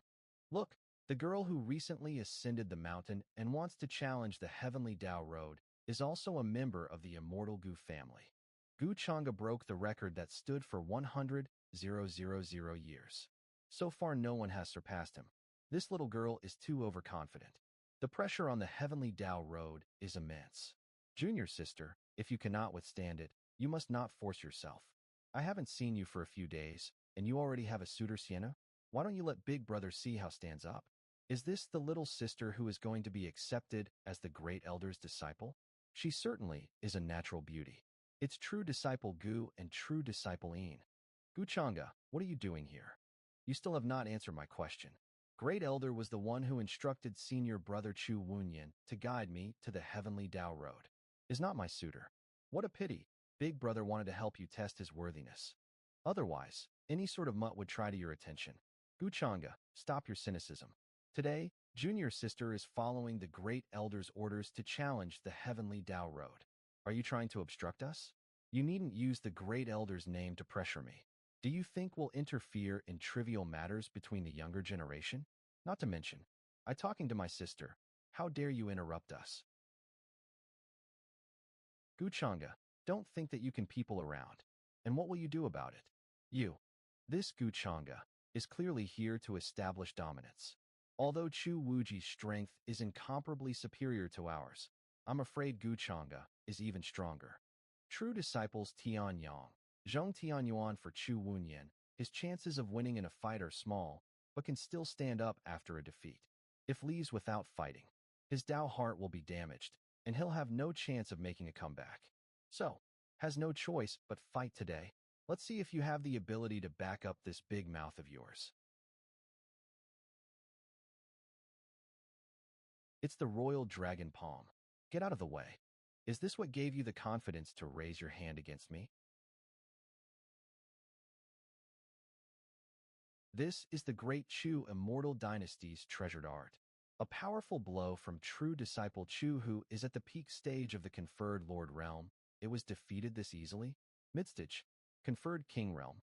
Look, the girl who recently ascended the mountain and wants to challenge the Heavenly Tao Road is also a member of the immortal Gu family. Gu Changa broke the record that stood for 100 years. So far no one has surpassed him. This little girl is too overconfident. The pressure on the Heavenly Tao Road is immense. Junior sister, if you cannot withstand it, you must not force yourself. I haven't seen you for a few days, and you already have a suitor, Sienna? Why don't you let big brother see how stands up? Is this the little sister who is going to be accepted as the great elder's disciple? She certainly is a natural beauty. It's true disciple Gu and true disciple Yin. Gu Changa, what are you doing here? You still have not answered my question. Great Elder was the one who instructed senior brother Chu Wunyan to guide me to the Heavenly Tao Road. Is not my suitor. What a pity. Big brother wanted to help you test his worthiness. Otherwise, any sort of mutt would try to your attention. Gu Changa, stop your cynicism. Today, Junior sister is following the Great Elder's orders to challenge the Heavenly Tao Road. Are you trying to obstruct us? You needn't use the Great Elder's name to pressure me. Do you think we'll interfere in trivial matters between the younger generation? Not to mention, I talking to my sister. How dare you interrupt us? Guchanga, don't think that you can people around. And what will you do about it? You. This Guchanga is clearly here to establish dominance. Although Chu Wuji's strength is incomparably superior to ours, I'm afraid Guchanga is even stronger. True disciples Tianyang, Zhong Tianyuan for Chu Wunyan, his chances of winning in a fight are small, but can still stand up after a defeat. If leaves without fighting, his Dao heart will be damaged, and he'll have no chance of making a comeback. So, has no choice but fight today. Let's see if you have the ability to back up this big mouth of yours. It's the Royal Dragon Palm. Get out of the way. Is this what gave you the confidence to raise your hand against me? This is the great Chu immortal dynasty's treasured art. A powerful blow from true disciple Chu who is at the peak stage of the conferred Lord Realm. It was defeated this easily? Midstage, conferred King Realm,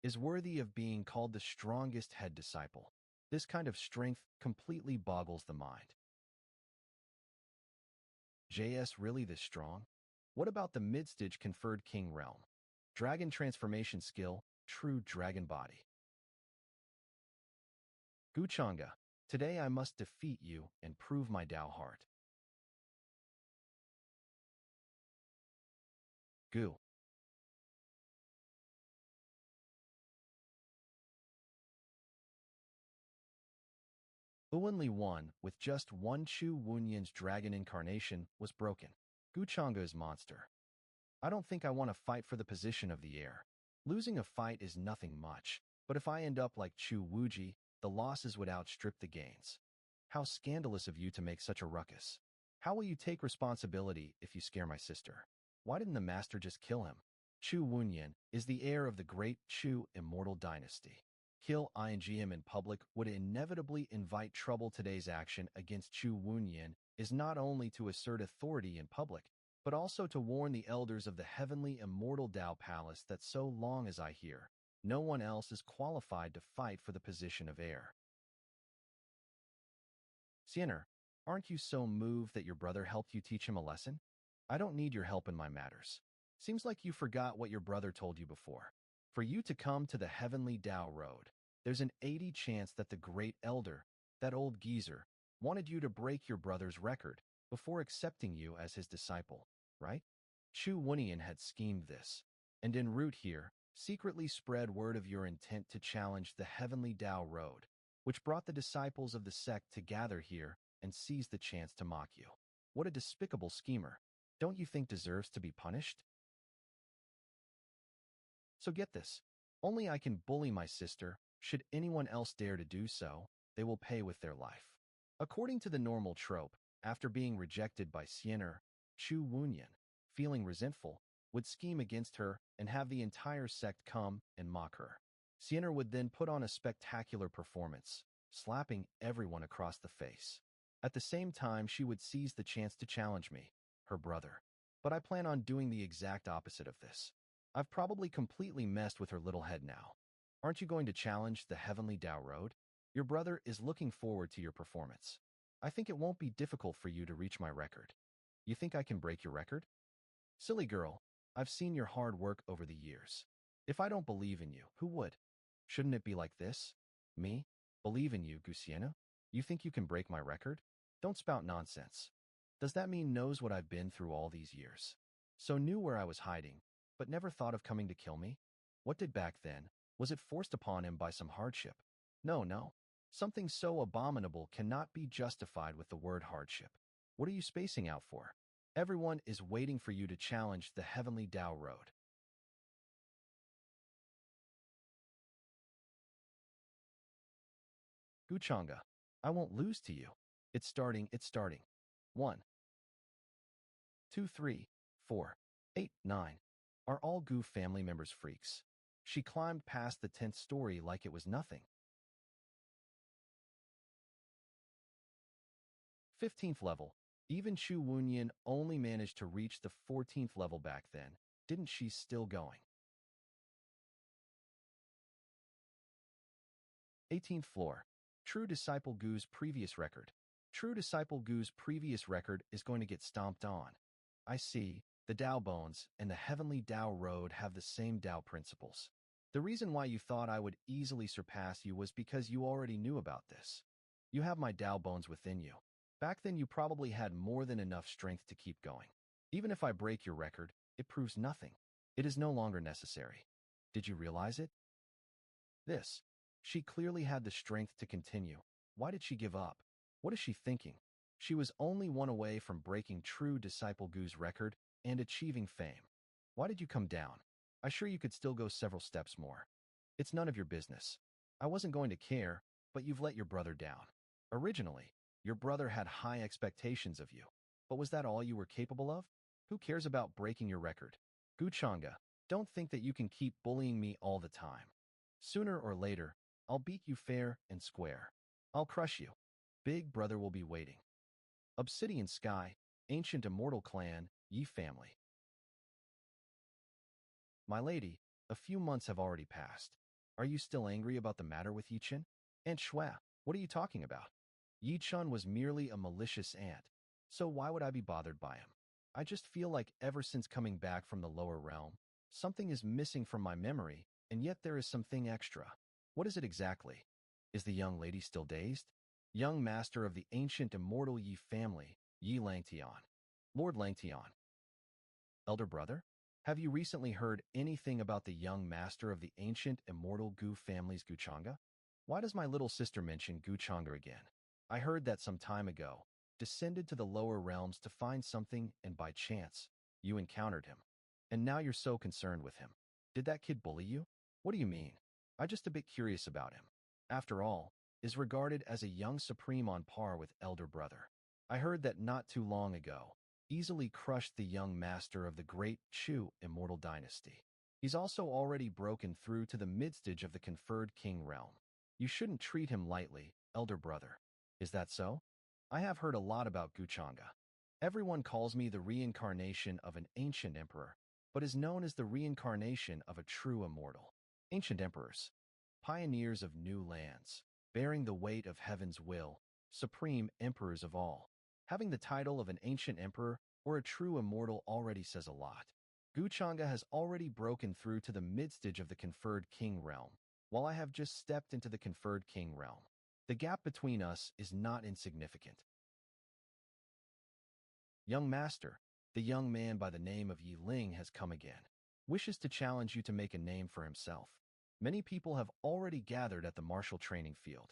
is worthy of being called the strongest head disciple. This kind of strength completely boggles the mind. JS really this strong? What about the midstage conferred King Realm? Dragon transformation skill, true dragon body. Guchanga, today I must defeat you and prove my Dao heart. Gu. Uwenli won with just one Chu Wunyan's dragon incarnation was broken. Guchanga's monster. I don't think I want to fight for the position of the heir. Losing a fight is nothing much, but if I end up like Chu Wuji, the losses would outstrip the gains. How scandalous of you to make such a ruckus. How will you take responsibility if you scare my sister? Why didn't the master just kill him? Chu Wunyan is the heir of the great Chu immortal dynasty. Kill INGM in public would inevitably invite trouble. Today's action against Chu Wunyan is not only to assert authority in public, but also to warn the elders of the heavenly immortal Tao Palace that so long as I hear, no one else is qualified to fight for the position of heir. Siener, aren't you so moved that your brother helped you teach him a lesson? I don't need your help in my matters. Seems like you forgot what your brother told you before. For you to come to the heavenly Tao road, there's an 80 chance that the great elder, that old geezer, wanted you to break your brother's record before accepting you as his disciple, right? Chu Wunian had schemed this, and en route here, secretly spread word of your intent to challenge the heavenly Tao road, which brought the disciples of the sect to gather here and seize the chance to mock you. What a despicable schemer. Don't you think deserves to be punished? So get this. Only I can bully my sister. Should anyone else dare to do so, they will pay with their life. According to the normal trope, after being rejected by Siener, Chu Wunyan, feeling resentful, would scheme against her and have the entire sect come and mock her. Siener would then put on a spectacular performance, slapping everyone across the face. At the same time, she would seize the chance to challenge me, her brother. But I plan on doing the exact opposite of this. I've probably completely messed with her little head now. Aren't you going to challenge the heavenly Tao road? Your brother is looking forward to your performance. I think it won't be difficult for you to reach my record. You think I can break your record? Silly girl, I've seen your hard work over the years. If I don't believe in you, who would? Shouldn't it be like this? Me? Believe in you, Gusiena? You think you can break my record? Don't spout nonsense. Does that mean knows what I've been through all these years? So knew where I was hiding, but never thought of coming to kill me? What did back then? Was it forced upon him by some hardship? No, no. Something so abominable cannot be justified with the word hardship. What are you spacing out for? Everyone is waiting for you to challenge the heavenly Tao road. Guchanga, I won't lose to you. It's starting. 1, 2, 3, 4, 8, 9. Are all Gu family members freaks? She climbed past the 10th story like it was nothing. 15th level. Even Chu Wunyan only managed to reach the 14th level back then. Didn't she still going? 18th floor. True Disciple Gu's previous record. True Disciple Gu's previous record is going to get stomped on. I see. The Tao Bones and the Heavenly Tao Road have the same Tao principles. The reason why you thought I would easily surpass you was because you already knew about this. You have my Tao Bones within you. Back then you probably had more than enough strength to keep going. Even if I break your record, it proves nothing. It is no longer necessary. Did you realize it? This. She clearly had the strength to continue. Why did she give up? What is she thinking? She was only one away from breaking True Disciple Gu's record and achieving fame. Why did you come down? I'm sure you could still go several steps more. It's none of your business. I wasn't going to care, but you've let your brother down. Originally, your brother had high expectations of you. But was that all you were capable of? Who cares about breaking your record? Guchanga, don't think that you can keep bullying me all the time. Sooner or later, I'll beat you fair and square. I'll crush you. Big brother will be waiting. Obsidian Sky, Ancient Immortal Clan, Yi Family. My lady, a few months have already passed. Are you still angry about the matter with Yi-Chen? Aunt Shua, what are you talking about? Yi-Chun was merely a malicious aunt, so why would I be bothered by him? I just feel like ever since coming back from the lower realm, something is missing from my memory, and yet there is something extra. What is it exactly? Is the young lady still dazed? Young master of the ancient immortal Yi family, Yi Langtian. Lord Langtian. Elder brother? Have you recently heard anything about the young master of the ancient immortal Gu family's Guchanga? Why does my little sister mention Guchanga again? I heard that some time ago, descended to the lower realms to find something and by chance, you encountered him. And now you're so concerned with him. Did that kid bully you? What do you mean? I'm just a bit curious about him. After all, is regarded as a young supreme on par with elder brother. I heard that not too long ago, easily crushed the young master of the great Chu immortal dynasty. He's also already broken through to the midstage of the conferred king realm. You shouldn't treat him lightly, elder brother. Is that so? I have heard a lot about Guchanga. Everyone calls me the reincarnation of an ancient emperor, but is known as the reincarnation of a true immortal. Ancient emperors, pioneers of new lands, bearing the weight of heaven's will, supreme emperors of all. Having the title of an ancient emperor or a true immortal already says a lot. Guchanga has already broken through to the midstage of the conferred king realm, while I have just stepped into the conferred king realm. The gap between us is not insignificant. Young master, the young man by the name of Yi Ling has come again. Wishes to challenge you to make a name for himself. Many people have already gathered at the martial training field.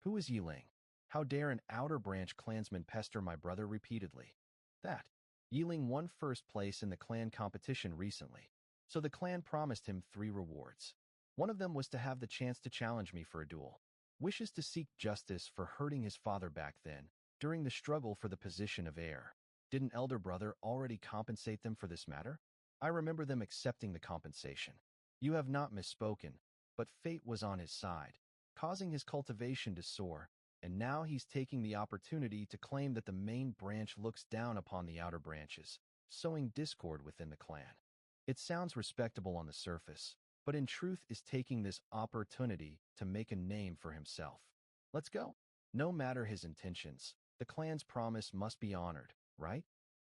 Who is Yi Ling? How dare an outer branch clansman pester my brother repeatedly? That. Yi Ling won first place in the clan competition recently, so the clan promised him 3 rewards. One of them was to have the chance to challenge me for a duel. Wishes to seek justice for hurting his father back then, during the struggle for the position of heir. Didn't elder brother already compensate them for this matter? I remember them accepting the compensation. You have not misspoken, but fate was on his side, causing his cultivation to soar, and now he's taking the opportunity to claim that the main branch looks down upon the outer branches, sowing discord within the clan. It sounds respectable on the surface, but in truth is taking this opportunity to make a name for himself. Let's go. No matter his intentions, the clan's promise must be honored, right?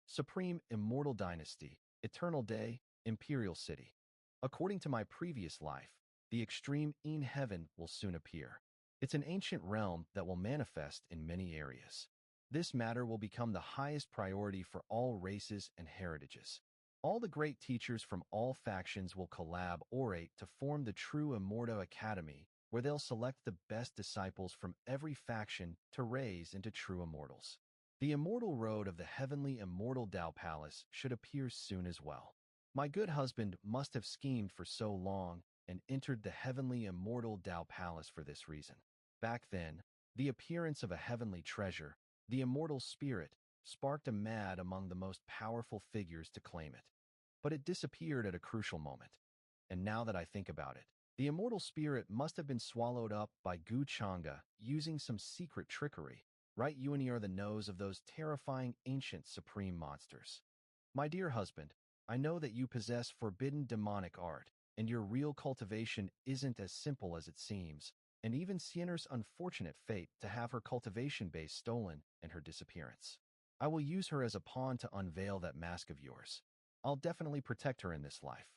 Supreme Immortal Dynasty, Eternal Day, Imperial City. According to my previous life, the extreme in heaven will soon appear. It's an ancient realm that will manifest in many areas. This matter will become the highest priority for all races and heritages. All the great teachers from all factions will collaborate to form the true Immortal Academy, where they'll select the best disciples from every faction to raise into true immortals. The immortal road of the heavenly immortal Tao Palace should appear soon as well. My good husband must have schemed for so long and entered the heavenly immortal Tao Palace for this reason. Back then, the appearance of a heavenly treasure, the immortal spirit, sparked a mad among the most powerful figures to claim it. But it disappeared at a crucial moment. And now that I think about it, the immortal spirit must have been swallowed up by Gu Changa using some secret trickery. Right, you and me are the nose of those terrifying ancient supreme monsters. My dear husband, I know that you possess forbidden demonic art, and your real cultivation isn't as simple as it seems, and even Siener's unfortunate fate to have her cultivation base stolen and her disappearance. I will use her as a pawn to unveil that mask of yours. I'll definitely protect her in this life.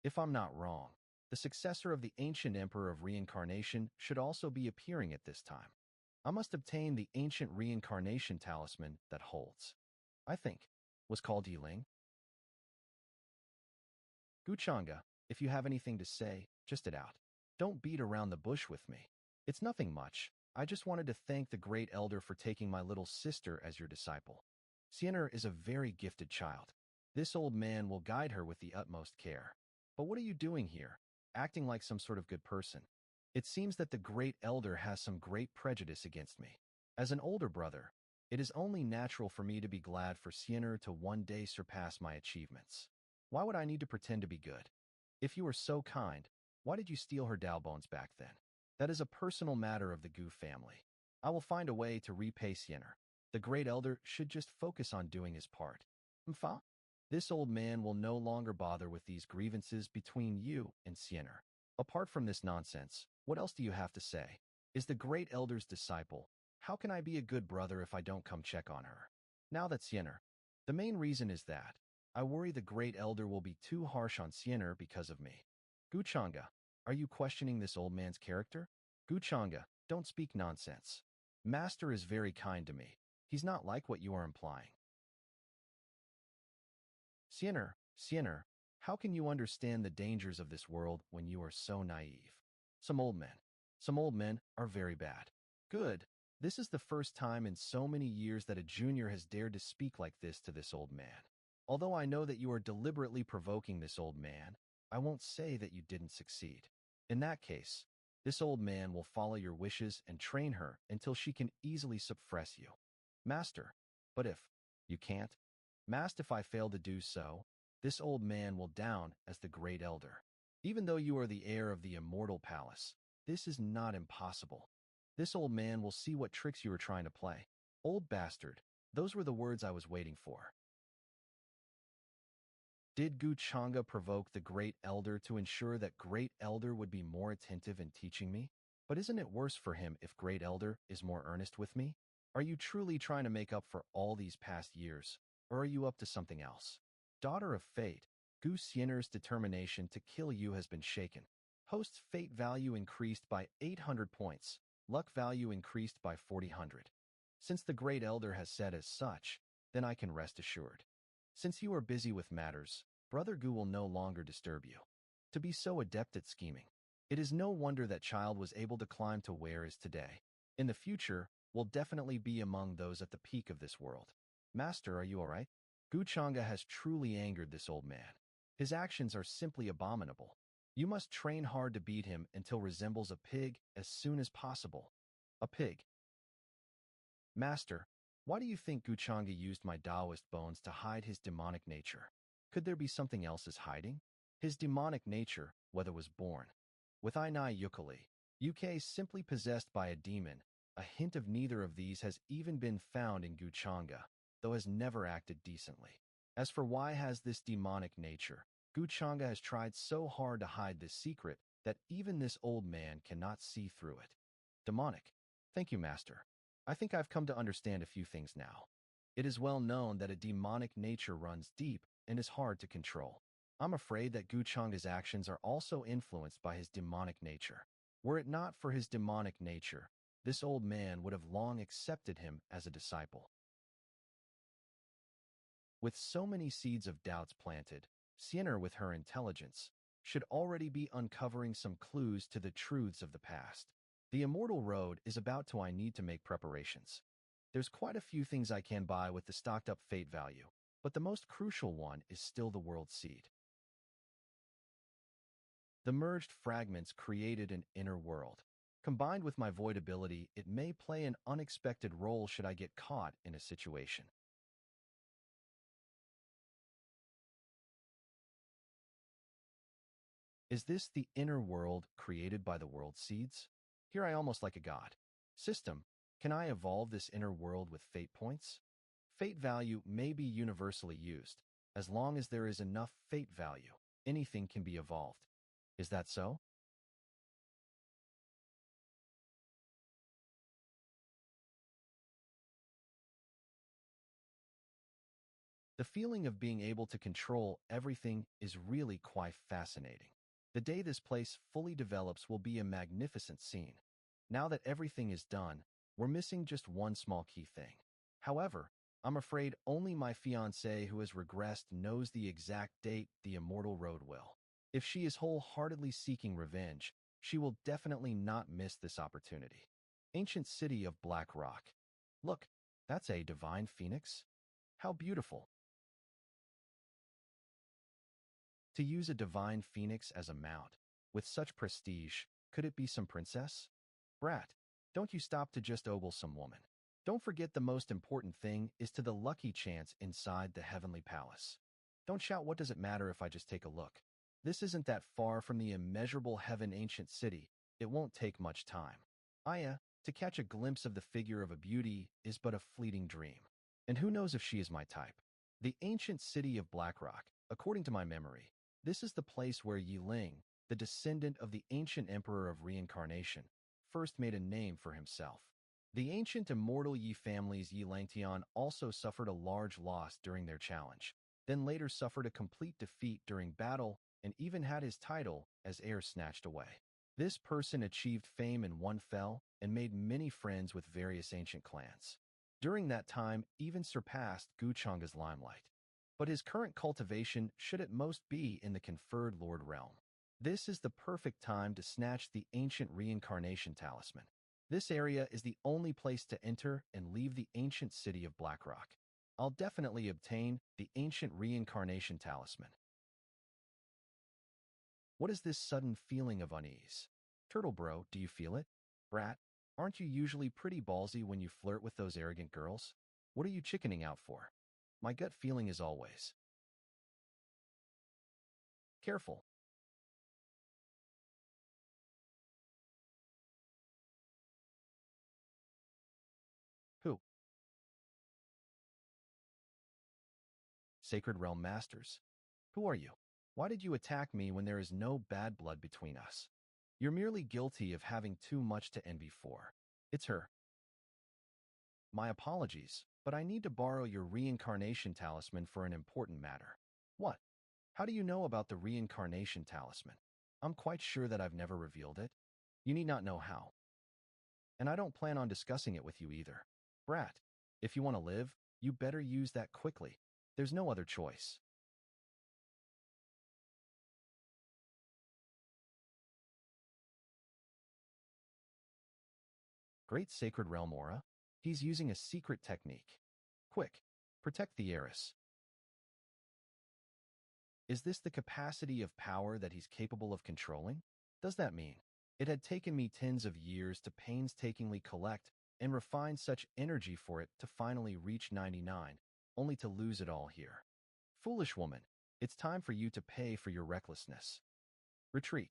If I'm not wrong, the successor of the ancient emperor of reincarnation should also be appearing at this time. I must obtain the ancient reincarnation talisman that holds. I think, was called Yiling. Guchanga, if you have anything to say, just it out. Don't beat around the bush with me. It's nothing much. I just wanted to thank the great elder for taking my little sister as your disciple. Siener is a very gifted child. This old man will guide her with the utmost care. But what are you doing here, acting like some sort of good person? It seems that the great elder has some great prejudice against me. As an older brother, it is only natural for me to be glad for Siener to one day surpass my achievements. Why would I need to pretend to be good? If you were so kind, why did you steal her Dao bones back then? That is a personal matter of the Gu family. I will find a way to repay Siener. The great elder should just focus on doing his part. Mfa? This old man will no longer bother with these grievances between you and Siener. Apart from this nonsense, what else do you have to say? Is the great elder's disciple. How can I be a good brother if I don't come check on her? Now that Siener. The main reason is that I worry the great elder will be too harsh on Siener because of me. Guchanga, are you questioning this old man's character? Guchanga, don't speak nonsense. Master is very kind to me. He's not like what you are implying. Siener, how can you understand the dangers of this world when you are so naive? Some old men. Some old men are very bad. Good. This is the first time in so many years that a junior has dared to speak like this to this old man. Although I know that you are deliberately provoking this old man, I won't say that you didn't succeed. In that case, this old man will follow your wishes and train her until she can easily suppress you. Master, but if you can't, Master, if I fail to do so, this old man will down as the great elder. Even though you are the heir of the immortal palace, this is not impossible. This old man will see what tricks you are trying to play. Old bastard, those were the words I was waiting for. Did Guchanga provoke the great elder to ensure that great elder would be more attentive in teaching me? But isn't it worse for him if great elder is more earnest with me? Are you truly trying to make up for all these past years, or are you up to something else? Daughter of Fate, Gu Xiener's determination to kill you has been shaken. Host's fate value increased by 800 points, luck value increased by 400. Since the great elder has said as such, then I can rest assured. Since you are busy with matters, Brother Gu will no longer disturb you. To be so adept at scheming, it is no wonder that child was able to climb to where is today. In the future, will definitely be among those at the peak of this world. Master, are you all right? Guchanga has truly angered this old man. His actions are simply abominable. You must train hard to beat him until resembles a pig as soon as possible. A pig. Master, why do you think Guchanga used my Taoist bones to hide his demonic nature? Could there be something else is hiding? His demonic nature, whether was born. With Inai Yukali, UK simply possessed by a demon, a hint of neither of these has even been found in Guchanga, though has never acted decently. As for why has this demonic nature, Guchanga has tried so hard to hide this secret that even this old man cannot see through it. Demonic. Thank you, Master. I think I've come to understand a few things now. It is well known that a demonic nature runs deep and is hard to control. I'm afraid that Guchanga's actions are also influenced by his demonic nature. Were it not for his demonic nature, this old man would have long accepted him as a disciple. With so many seeds of doubts planted, Siener, with her intelligence, should already be uncovering some clues to the truths of the past. The immortal road is about to I need to make preparations. There's quite a few things I can buy with the stocked up fate value, but the most crucial one is still the world seed. The merged fragments created an inner world. Combined with my void ability, it may play an unexpected role should I get caught in a situation. Is this the inner world created by the world seeds? Here I almost like a god. System, Can I evolve this inner world with fate points? Fate value may be universally used. As long as there is enough fate value, anything can be evolved. Is that so? The feeling of being able to control everything is really quite fascinating. The day this place fully develops will be a magnificent scene. Now that everything is done, we're missing just one small key thing. However, I'm afraid only my fiancée who has regressed knows the exact date the immortal road will. If she is wholeheartedly seeking revenge, she will definitely not miss this opportunity. Ancient city of Black Rock. Look, that's a divine phoenix. How beautiful. To use a divine phoenix as a mount, with such prestige, could it be some princess? Brat, don't you stop to just ogle some woman. Don't forget the most important thing is to the lucky chance inside the heavenly palace. Don't shout, what does it matter if I just take a look? This isn't that far from the immeasurable heaven ancient city. It won't take much time. Aya, to catch a glimpse of the figure of a beauty is but a fleeting dream. And who knows if she is my type? The ancient city of Blackrock, according to my memory, this is the place where Yi Ling, the descendant of the ancient emperor of reincarnation, first made a name for himself. The ancient immortal Yi family's Yi Langtian also suffered a large loss during their challenge, then later suffered a complete defeat during battle and even had his title as heir snatched away. This person achieved fame in one fell and made many friends with various ancient clans. During that time, even surpassed Guchanga's limelight. But his current cultivation should at most be in the conferred Lord realm. This is the perfect time to snatch the ancient reincarnation talisman. This area is the only place to enter and leave the ancient city of Blackrock. I'll definitely obtain the ancient reincarnation talisman. What is this sudden feeling of unease? Turtle bro, do you feel it? Brat, aren't you usually pretty ballsy when you flirt with those arrogant girls? What are you chickening out for? My gut feeling is always. Careful. Who? Sacred Realm Masters. Who are you? Why did you attack me when there is no bad blood between us? You're merely guilty of having too much to envy for. It's her. My apologies, but I need to borrow your reincarnation talisman for an important matter. What? How do you know about the reincarnation talisman? I'm quite sure that I've never revealed it. You need not know how. And I don't plan on discussing it with you either. Brat, if you want to live, you better use that quickly. There's no other choice. Great Sacred Realm Aura? He's using a secret technique. Quick, protect the heiress. Is this the capacity of power that he's capable of controlling? Does that mean? It had taken me tens of years to painstakingly collect and refine such energy for it to finally reach 99, only to lose it all here. Foolish woman, it's time for you to pay for your recklessness. Retreat.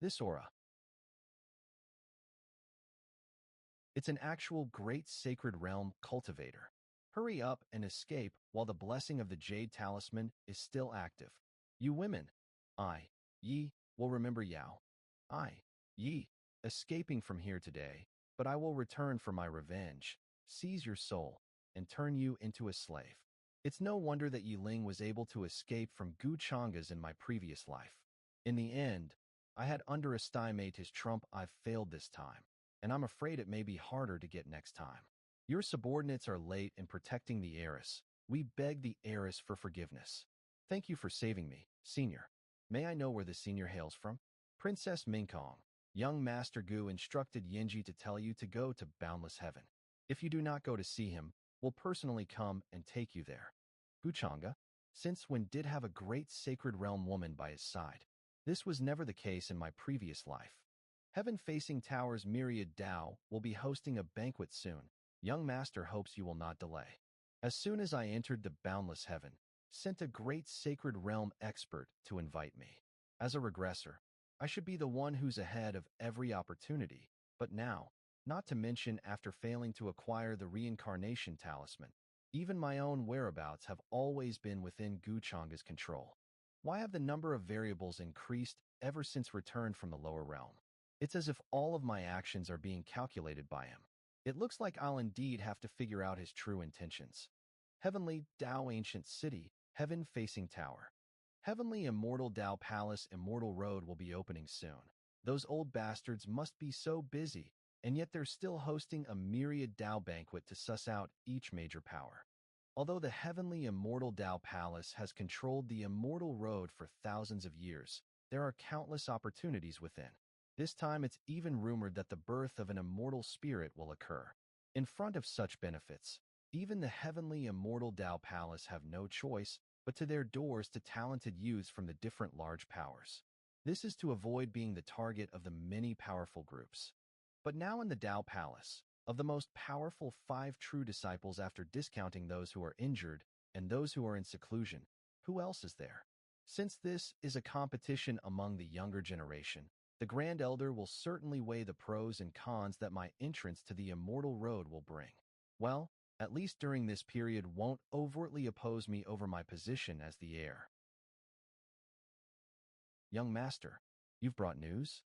This aura. It's an actual great sacred realm cultivator. Hurry up and escape while the blessing of the Jade Talisman is still active. You women, I, Yi, will remember Yao. I, Yi, escaping from here today, but I will return for my revenge, seize your soul, and turn you into a slave. It's no wonder that Yi Ling was able to escape from Gu Changas in my previous life. In the end, I had underestimated his trump. I've failed this time, and I'm afraid it may be harder to get next time. Your subordinates are late in protecting the heiress. We beg the heiress for forgiveness. Thank you for saving me, senior. May I know where the senior hails from? Princess Mingkong. Young Master Gu instructed Yinji to tell you to go to Boundless Heaven. If you do not go to see him, we'll personally come and take you there. Guchanga, since when did have a great sacred realm woman by his side? This was never the case in my previous life. Heaven-facing Tower's Myriad Dao will be hosting a banquet soon. Young Master hopes you will not delay. As soon as I entered the Boundless Heaven, sent a great sacred realm expert to invite me. As a regressor, I should be the one who's ahead of every opportunity. But now, not to mention after failing to acquire the reincarnation talisman, even my own whereabouts have always been within Guchanga's control. Why have the number of variables increased ever since return from the lower realm? It's as if all of my actions are being calculated by him. It looks like I'll indeed have to figure out his true intentions. Heavenly Tao Ancient City, Heaven-Facing Tower. Heavenly Immortal Tao Palace Immortal Road will be opening soon. Those old bastards must be so busy, and yet they're still hosting a myriad Tao banquet to suss out each major power. Although the Heavenly Immortal Tao Palace has controlled the Immortal Road for thousands of years, there are countless opportunities within. This time it's even rumored that the birth of an immortal spirit will occur. In front of such benefits, even the Heavenly Immortal Tao Palace have no choice but to their doors to talented youths from the different large powers. This is to avoid being the target of the many powerful groups. But now in the Tao Palace, of the most powerful 5 true disciples after discounting those who are injured and those who are in seclusion, who else is there? Since this is a competition among the younger generation, the Grand Elder will certainly weigh the pros and cons that my entrance to the Immortal Road will bring. Well, at least during this period won't overtly oppose me over my position as the heir. Young Master, you've brought news?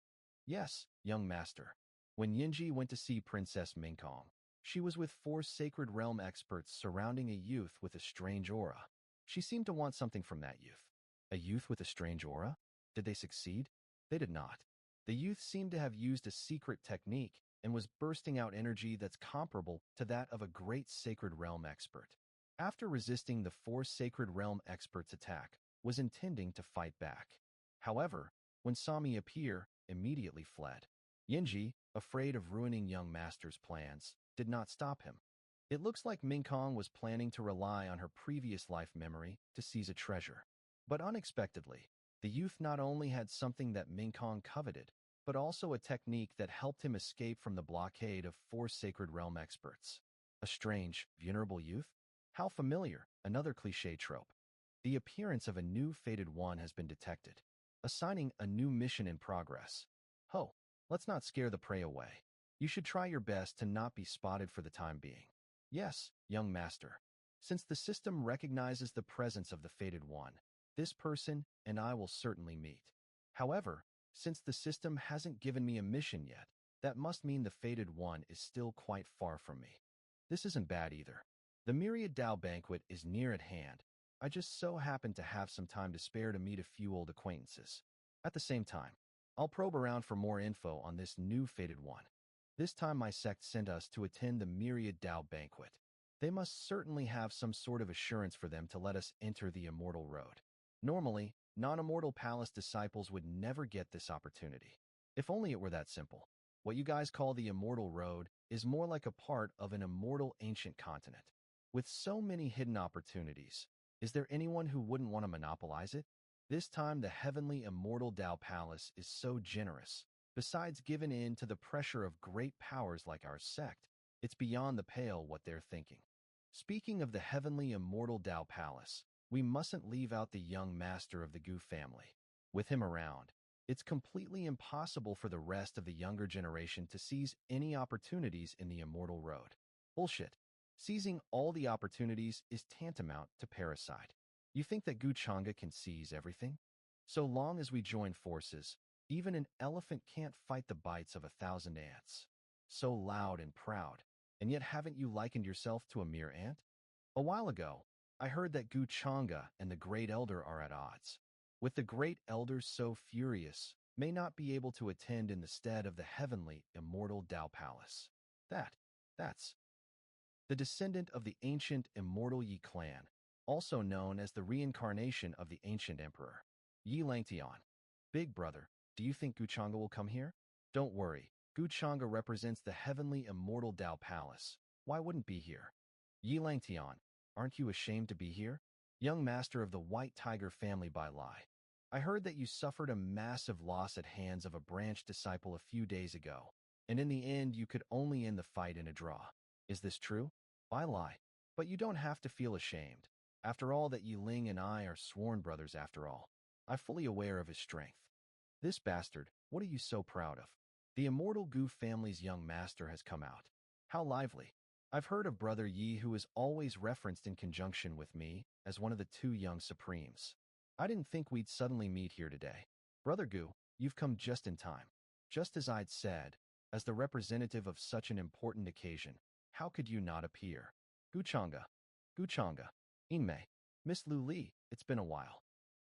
Yes, young Master. When Yinji went to see Princess Mingkong, she was with 4 Sacred Realm experts surrounding a youth with a strange aura. She seemed to want something from that youth. A youth with a strange aura? Did they succeed? They did not. The youth seemed to have used a secret technique and was bursting out energy that's comparable to that of a great Sacred Realm expert. After resisting the 4 Sacred Realm experts' attack, was intending to fight back. However, when saw me appear, immediately fled. Yinji, afraid of ruining young master's plans, did not stop him. It looks like Mingkong was planning to rely on her previous life memory to seize a treasure. But unexpectedly, the youth not only had something that Mingkong coveted, but also a technique that helped him escape from the blockade of 4 Sacred Realm experts. A strange, vulnerable youth? How familiar, another cliché trope. The appearance of a new fated one has been detected, assigning a new mission in progress. Ho, let's not scare the prey away. You should try your best to not be spotted for the time being. Yes, young master. Since the system recognizes the presence of the fated one, this person and I will certainly meet. However, since the system hasn't given me a mission yet, that must mean the fated one is still quite far from me. This isn't bad either. The Myriad Tao banquet is near at hand. I just so happen to have some time to spare to meet a few old acquaintances. At the same time, I'll probe around for more info on this new fated one. This time my sect sent us to attend the Myriad Tao banquet. They must certainly have some sort of assurance for them to let us enter the Immortal Road. Normally, non-immortal palace disciples would never get this opportunity. If only it were that simple. What you guys call the Immortal Road is more like a part of an immortal ancient continent. With so many hidden opportunities, is there anyone who wouldn't want to monopolize it? This time the heavenly Immortal Tao Palace is so generous. Besides giving in to the pressure of great powers like our sect, it's beyond the pale what they're thinking. Speaking of the heavenly Immortal Tao Palace, we mustn't leave out the young master of the Gu family. With him around, it's completely impossible for the rest of the younger generation to seize any opportunities in the Immortal Road. Bullshit. Seizing all the opportunities is tantamount to parricide. You think that Guchanga can seize everything? So long as we join forces, even an elephant can't fight the bites of 1,000 ants. So loud and proud, and yet haven't you likened yourself to a mere ant? A while ago, I heard that Guchanga and the Great Elder are at odds. With the Great Elder so furious, may not be able to attend in the stead of the heavenly Immortal Tao Palace. That's the descendant of the ancient Immortal Yi clan, also known as the reincarnation of the ancient emperor, Yi Langtian. Big brother, do you think Guchanga will come here? Don't worry, Guchanga represents the heavenly Immortal Tao Palace. Why wouldn't be here? Yi Langtian, aren't you ashamed to be here? Young master of the White Tiger family by Lai. I heard that you suffered a massive loss at hands of a branch disciple a few days ago, and in the end you could only end the fight in a draw. Is this true? By Lai. But you don't have to feel ashamed. After all that Yi Ling and I are sworn brothers after all. I'm fully aware of his strength. This bastard, what are you so proud of? The immortal Gu family's young master has come out. How lively. I've heard of Brother Yi, who is always referenced in conjunction with me as one of the two young supremes. I didn't think we'd suddenly meet here today. Brother Gu, you've come just in time. Just as I'd said, as the representative of such an important occasion, how could you not appear? Guchanga. Guchanga. Inmei. Miss Lu Li, it's been a while.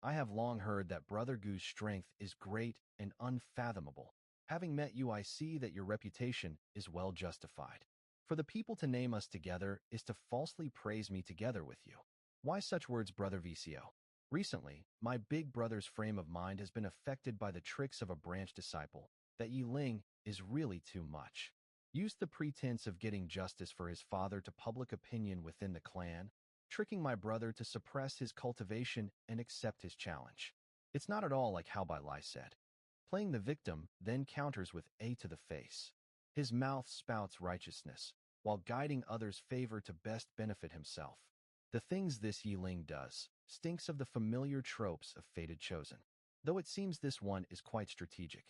I have long heard that Brother Gu's strength is great and unfathomable. Having met you, I see that your reputation is well justified. For the people to name us together is to falsely praise me together with you. Why such words, Brother Vicio? Recently, my big brother's frame of mind has been affected by the tricks of a branch disciple. That Yi Ling is really too much. Used the pretense of getting justice for his father to public opinion within the clan, tricking my brother to suppress his cultivation and accept his challenge. It's not at all like how Bai Lai said. Playing the victim then counters with A to the face. His mouth spouts righteousness, while guiding others' favor to best benefit himself. The things this Yi Ling does stinks of the familiar tropes of fated chosen, though it seems this one is quite strategic.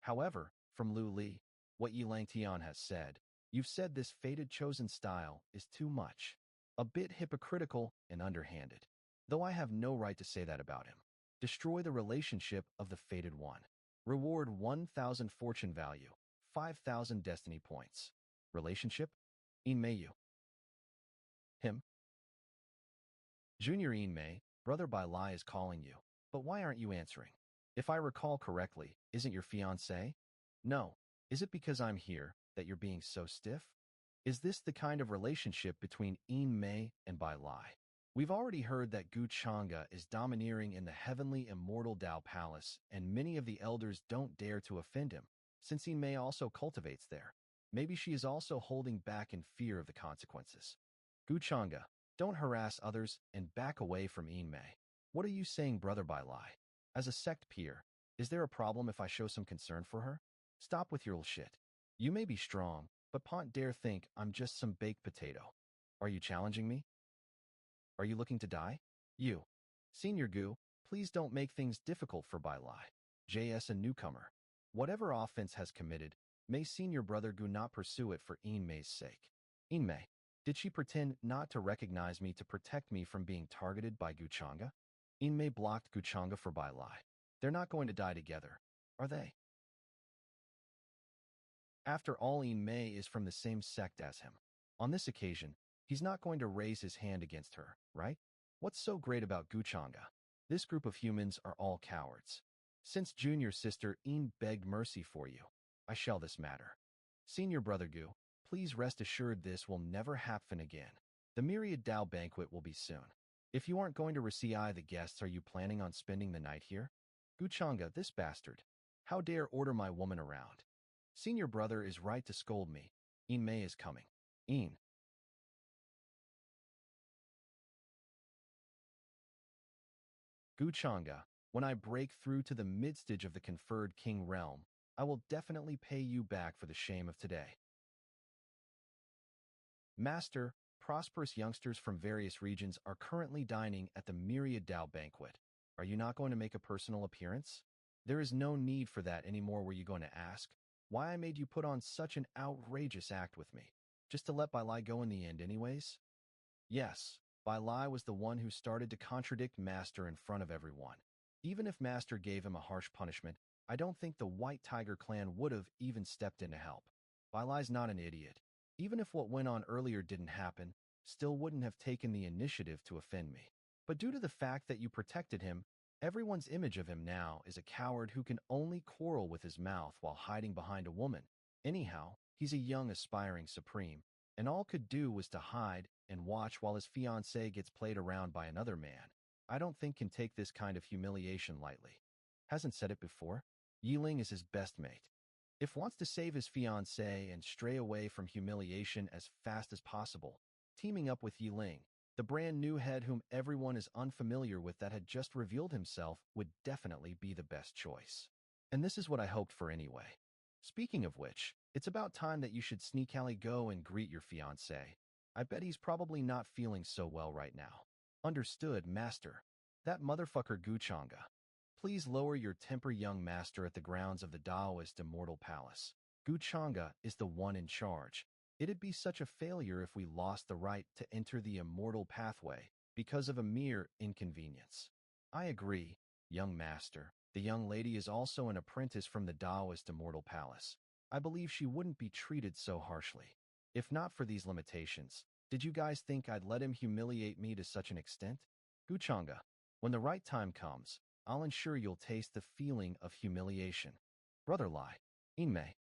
However, from Lu Li, what Yi Lang Tian has said, you've said this fated chosen style is too much. A bit hypocritical and underhanded. Though I have no right to say that about him. Destroy the relationship of the fated one. Reward 1,000 fortune value, 5,000 destiny points. Relationship? Inmei. Him? Junior Inmei, Brother Bai Lai is calling you. But why aren't you answering? If I recall correctly, isn't your fiancé? No. Is it because I'm here that you're being so stiff? Is this the kind of relationship between Inmei and Bai Lai? We've already heard that Gu Changa is domineering in the heavenly immortal Dao Palace, and many of the elders don't dare to offend him, since Inmei also cultivates there. Maybe she is also holding back in fear of the consequences. Gu Changa, don't harass others and back away from Inmei. What are you saying, Brother Bai Lai? As a sect peer, is there a problem if I show some concern for her? Stop with your shit. You may be strong, but Pont dare think I'm just some baked potato. Are you challenging me? Are you looking to die? You. Senior Gu, please don't make things difficult for Bai Lai. JS a newcomer. Whatever offense has committed, may Senior Brother Gu not pursue it for Inmei's sake. Inmei, did she pretend not to recognize me to protect me from being targeted by Guchanga? Inmei blocked Guchanga for Bai Lai. They're not going to die together, are they? After all, Inmei is from the same sect as him. On this occasion, he's not going to raise his hand against her, right? What's so great about Guchanga? This group of humans are all cowards. Since junior sister Een begged mercy for you, I shall this matter. Senior Brother Gu, please rest assured this will never happen again. The Myriad Dao banquet will be soon. If you aren't going to receive the guests, are you planning on spending the night here? Guchanga, this bastard. How dare order my woman around? Senior brother is right to scold me. Inmei is coming. Een. Guchanga, when I break through to the midstage of the conferred king realm, I will definitely pay you back for the shame of today. Master, prosperous youngsters from various regions are currently dining at the Myriad Dao banquet. Are you not going to make a personal appearance? There is no need for that anymore. Were you going to ask why I made you put on such an outrageous act with me? Just to let Bai Lai go in the end anyways? Yes, Bai Lai was the one who started to contradict Master in front of everyone. Even if Master gave him a harsh punishment, I don't think the White Tiger clan would have even stepped in to help. Bai Lai's not an idiot. Even if what went on earlier didn't happen, still wouldn't have taken the initiative to offend me. But due to the fact that you protected him, everyone's image of him now is a coward who can only quarrel with his mouth while hiding behind a woman. Anyhow, he's a young aspiring supreme, and all could do was to hide and watch while his fiancée gets played around by another man. I don't think can take this kind of humiliation lightly. Hasn't said it before? Yi Ling is his best mate. If wants to save his fiancée and stray away from humiliation as fast as possible, teaming up with Yi Ling, the brand new head whom everyone is unfamiliar with that had just revealed himself, would definitely be the best choice. And this is what I hoped for anyway. Speaking of which, it's about time that you should sneakily go and greet your fiancé. I bet he's probably not feeling so well right now. Understood, Master. That motherfucker Guchanga. please lower your temper, young master, at the grounds of the Taoist Immortal Palace. Gu Chang'e is the one in charge. It'd be such a failure if we lost the right to enter the immortal pathway because of a mere inconvenience. I agree, young master. The young lady is also an apprentice from the Taoist Immortal Palace. I believe she wouldn't be treated so harshly. If not for these limitations, did you guys think I'd let him humiliate me to such an extent? Gu Chang'e, when the right time comes, I'll ensure you'll taste the feeling of humiliation. Brother Lai, Inmei,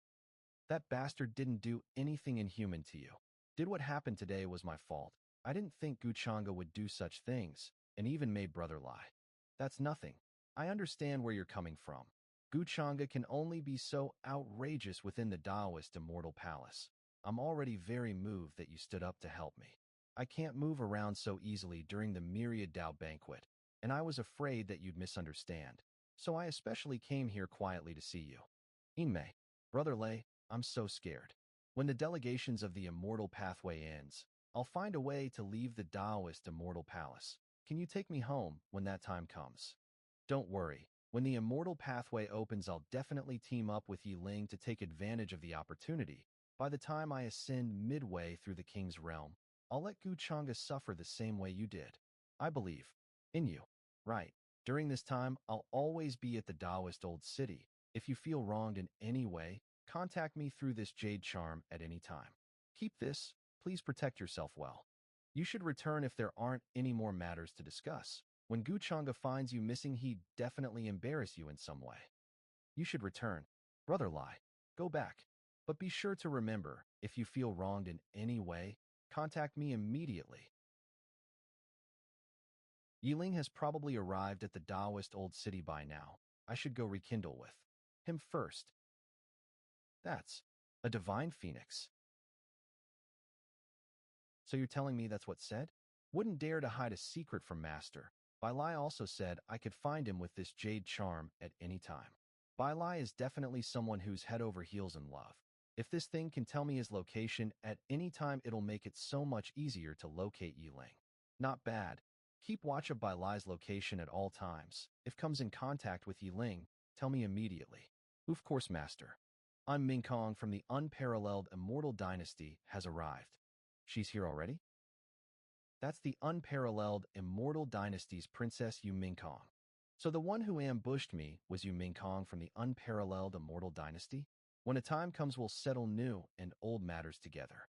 that bastard didn't do anything inhuman to you. Did what happened today was my fault. I didn't think Gu Chang'e would do such things, and even made Brother Lai. That's nothing. I understand where you're coming from. Gu Chang'e can only be so outrageous within the Taoist Immortal Palace. I'm already very moved that you stood up to help me. I can't move around so easily during the Myriad Dao banquet, and I was afraid that you'd misunderstand. So I especially came here quietly to see you. Inmei, Brother Lei, I'm so scared. When the delegations of the Immortal Pathway ends, I'll find a way to leave the Taoist Immortal Palace. Can you take me home when that time comes? Don't worry. When the Immortal Pathway opens, I'll definitely team up with Yi Ling to take advantage of the opportunity. By the time I ascend midway through the King's realm, I'll let Gu Chang'e suffer the same way you did. I believe in you. Right. During this time, I'll always be at the Taoist Old City. If you feel wronged in any way, contact me through this jade charm at any time. Keep this. Please protect yourself well. You should return if there aren't any more matters to discuss. When Gu Chang'e finds you missing, he'd definitely embarrass you in some way. You should return. Brother Lai, go back. But be sure to remember, if you feel wronged in any way, contact me immediately. Yiling has probably arrived at the Taoist Old City by now. I should go rekindle with him first. That's a divine phoenix. So you're telling me that's what said? Wouldn't dare to hide a secret from Master. Bai Lai also said I could find him with this jade charm at any time. Bai Lai is definitely someone who's head over heels in love. If this thing can tell me his location at any time, it'll make it so much easier to locate Yiling. Not bad. Keep watch of Bai Lai's location at all times. If comes in contact with Yiling, tell me immediately. Of course, Master. I'm Ming Kong from the unparalleled Immortal Dynasty has arrived. She's here already? That's the unparalleled Immortal Dynasty's Princess Yu Mingkong. So the one who ambushed me was Yu Mingkong from the unparalleled Immortal Dynasty? When a time comes, we'll settle new and old matters together.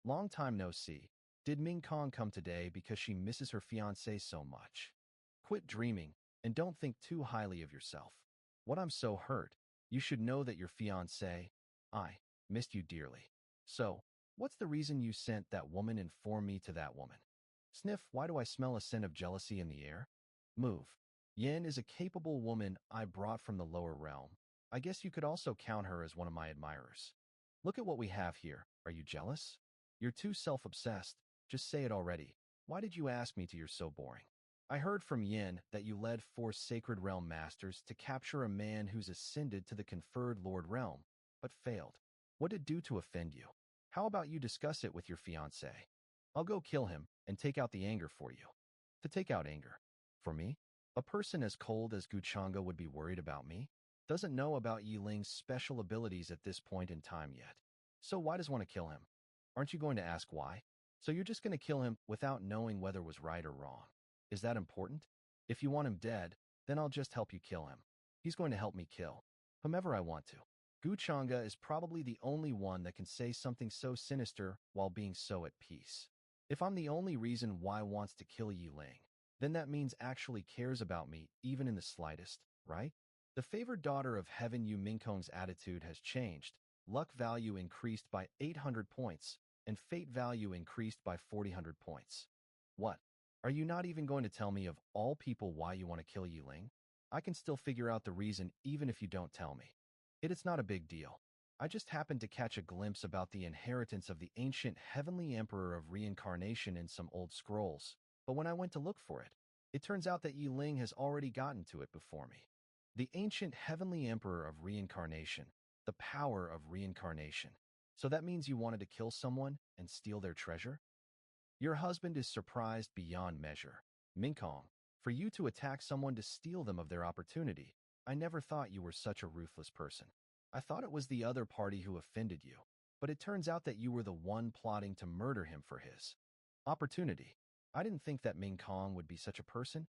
Long time no see. Did Mingkong come today because she misses her fiancé so much? Quit dreaming and don't think too highly of yourself. What I'm so hurt, you should know that your fiancé, I, missed you dearly. So, what's the reason you sent that woman? Inform me to that woman. Sniff, why do I smell a scent of jealousy in the air? Move. Yen is a capable woman I brought from the lower realm. I guess you could also count her as one of my admirers. Look at what we have here. Are you jealous? You're too self-obsessed. Just say it already. Why did you ask me to? You're so boring. I heard from Yin that you led 4 Sacred Realm Masters to capture a man who's ascended to the conferred Lord Realm, but failed. What did it do to offend you? How about you discuss it with your fiancé? I'll go kill him and take out the anger for you. To take out anger? For me? A person as cold as Gu Chang'e would be worried about me? Doesn't know about Yiling's special abilities at this point in time yet. So why does want to kill him? Aren't you going to ask why? So you're just going to kill him without knowing whether it was right or wrong. Is that important? If you want him dead, then I'll just help you kill him. He's going to help me kill whomever I want to. Gu Chang'e is probably the only one that can say something so sinister while being so at peace. If I'm the only reason why wants to kill Yiling, then that means actually cares about me even in the slightest, right? The favored daughter of heaven Yu Mingkong's attitude has changed. Luck value increased by 800 points, and fate value increased by 400 points. What? Are you not even going to tell me of all people why you want to kill Yiling? I can still figure out the reason even if you don't tell me. It's not a big deal. I just happened to catch a glimpse about the inheritance of the ancient heavenly emperor of reincarnation in some old scrolls, but when I went to look for it, it turns out that Yiling has already gotten to it before me. The ancient heavenly emperor of reincarnation, the power of reincarnation. So that means you wanted to kill someone and steal their treasure? Your husband is surprised beyond measure. Mingkong, for you to attack someone to steal them of their opportunity, I never thought you were such a ruthless person. I thought it was the other party who offended you, but it turns out that you were the one plotting to murder him for his opportunity. I didn't think that Ming Kong would be such a person.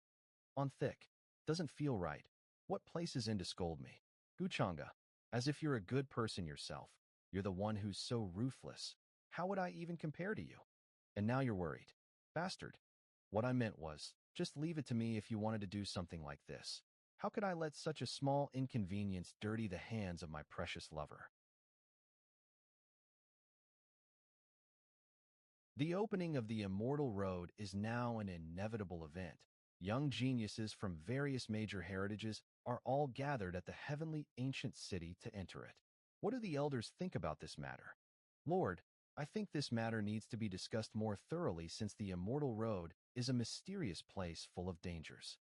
On thick. Doesn't feel right. What place is in to scold me? Guchanga. As if you're a good person yourself. You're the one who's so ruthless. How would I even compare to you? And now you're worried. Bastard. What I meant was, just leave it to me if you wanted to do something like this. How could I let such a small inconvenience dirty the hands of my precious lover? The opening of the Immortal Road is now an inevitable event. Young geniuses from various major heritages are all gathered at the heavenly ancient city to enter it. What do the elders think about this matter? Lord, I think this matter needs to be discussed more thoroughly since the Immortal Road is a mysterious place full of dangers.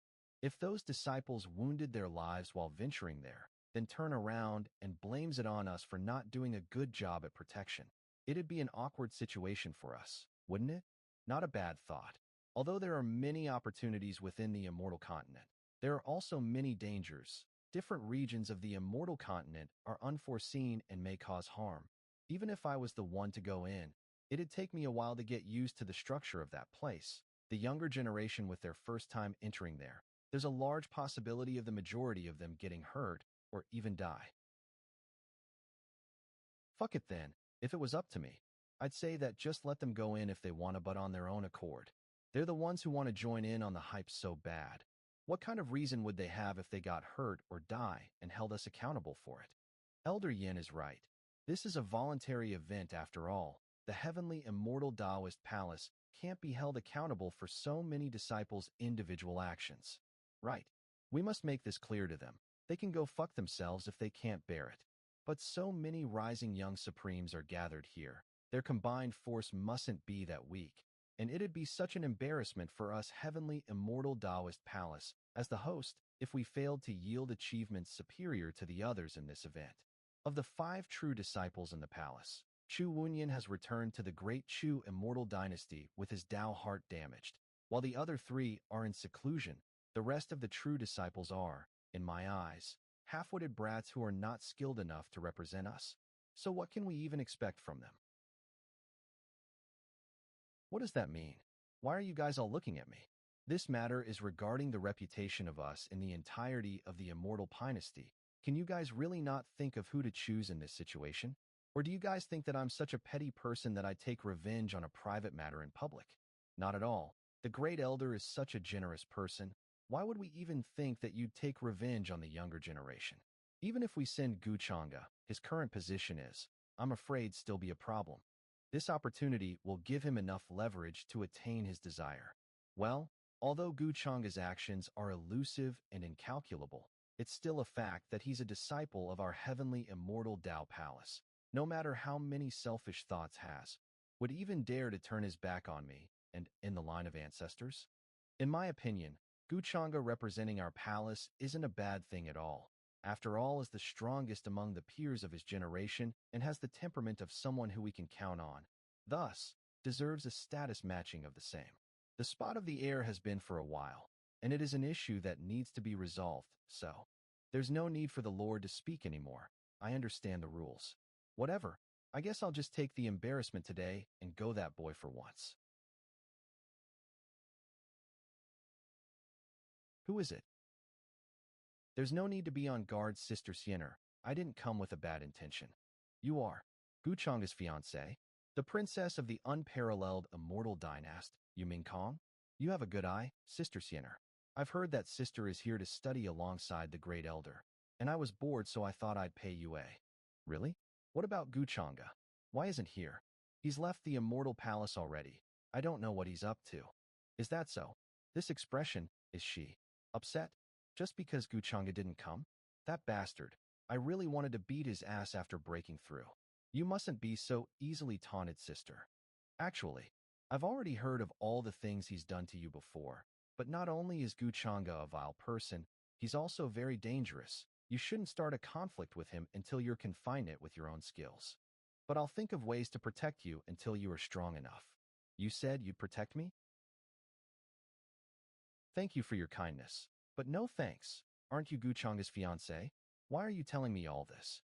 If those disciples wounded their lives while venturing there, then turn around and blames it on us for not doing a good job at protection, it'd be an awkward situation for us, wouldn't it? Not a bad thought. Although there are many opportunities within the Immortal Continent, there are also many dangers. Different regions of the Immortal Continent are unforeseen and may cause harm. Even if I was the one to go in, it'd take me a while to get used to the structure of that place. The younger generation with their first time entering there, there's a large possibility of the majority of them getting hurt or even die. Fuck it then. If it was up to me, I'd say that just let them go in if they want to, but on their own accord. They're the ones who want to join in on the hype so bad. What kind of reason would they have if they got hurt or die and held us accountable for it? Elder Yin is right. This is a voluntary event after all. The heavenly immortal Taoist palace can't be held accountable for so many disciples' individual actions. Right. We must make this clear to them. They can go fuck themselves if they can't bear it. But so many rising young supremes are gathered here. Their combined force mustn't be that weak. And it'd be such an embarrassment for us heavenly immortal Taoist palace, as the host, if we failed to yield achievements superior to the others in this event. Of the 5 true disciples in the palace, Chu Wunyan has returned to the great Chu immortal dynasty with his Tao heart damaged. While the other 3 are in seclusion, the rest of the true disciples are, in my eyes, half-witted brats who are not skilled enough to represent us. So what can we even expect from them? What does that mean? Why are you guys all looking at me? This matter is regarding the reputation of us in the entirety of the immortal dynasty. Can you guys really not think of who to choose in this situation? Or do you guys think that I'm such a petty person that I take revenge on a private matter in public? Not at all. The great elder is such a generous person. Why would we even think that you'd take revenge on the younger generation? Even if we send Guchanga, his current position is, I'm afraid, still be a problem. This opportunity will give him enough leverage to attain his desire. Well, although Guchanga's actions are elusive and incalculable, it's still a fact that he's a disciple of our heavenly immortal Tao Palace. No matter how many selfish thoughts has, would even dare to turn his back on me and in the line of ancestors? In my opinion, Guchanga representing our palace isn't a bad thing at all. After all, is the strongest among the peers of his generation and has the temperament of someone who we can count on. Thus, deserves a status matching of the same. The spot of the heir has been for a while, and it is an issue that needs to be resolved, so there's no need for the Lord to speak anymore. I understand the rules. Whatever, I guess I'll just take the embarrassment today and go that boy for once. Who is it? There's no need to be on guard, Sister Siener. I didn't come with a bad intention. You are Guchanga's fiancée, the princess of the unparalleled immortal dynasty, you Ming Kong? You have a good eye, Sister Siener. I've heard that sister is here to study alongside the great elder, and I was bored so I thought I'd pay you a. Really? What about Guchanga? Why isn't here? He's left the immortal palace already. I don't know what he's up to. Is that so? This expression, is she upset? Just because Guchanga didn't come? That bastard. I really wanted to beat his ass after breaking through. You mustn't be so easily taunted, sister. Actually, I've already heard of all the things he's done to you before. But not only is Guchanga a vile person, he's also very dangerous. You shouldn't start a conflict with him until you're confine it with your own skills. But I'll think of ways to protect you until you are strong enough. You said you'd protect me? Thank you for your kindness. But no thanks. Aren't you Guchanga's fiancé? Why are you telling me all this?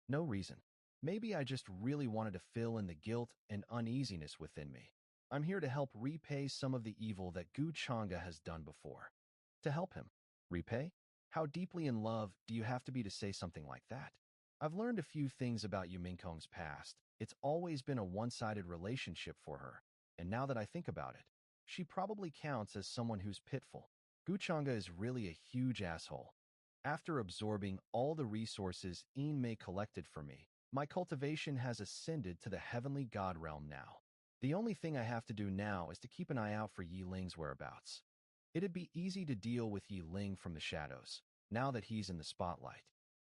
No reason. Maybe I just really wanted to fill in the guilt and uneasiness within me. I'm here to help repay some of the evil that Guchanga has done before. To help him. Repay? How deeply in love do you have to be to say something like that? I've learned a few things about Yu Mingkong's past. It's always been a one-sided relationship for her. And now that I think about it, she probably counts as someone who's pitiful. Guchanga is really a huge asshole. After absorbing all the resources May collected for me, my cultivation has ascended to the heavenly god realm now. The only thing I have to do now is to keep an eye out for Yi Ling's whereabouts. It'd be easy to deal with Yi Ling from the shadows, now that he's in the spotlight.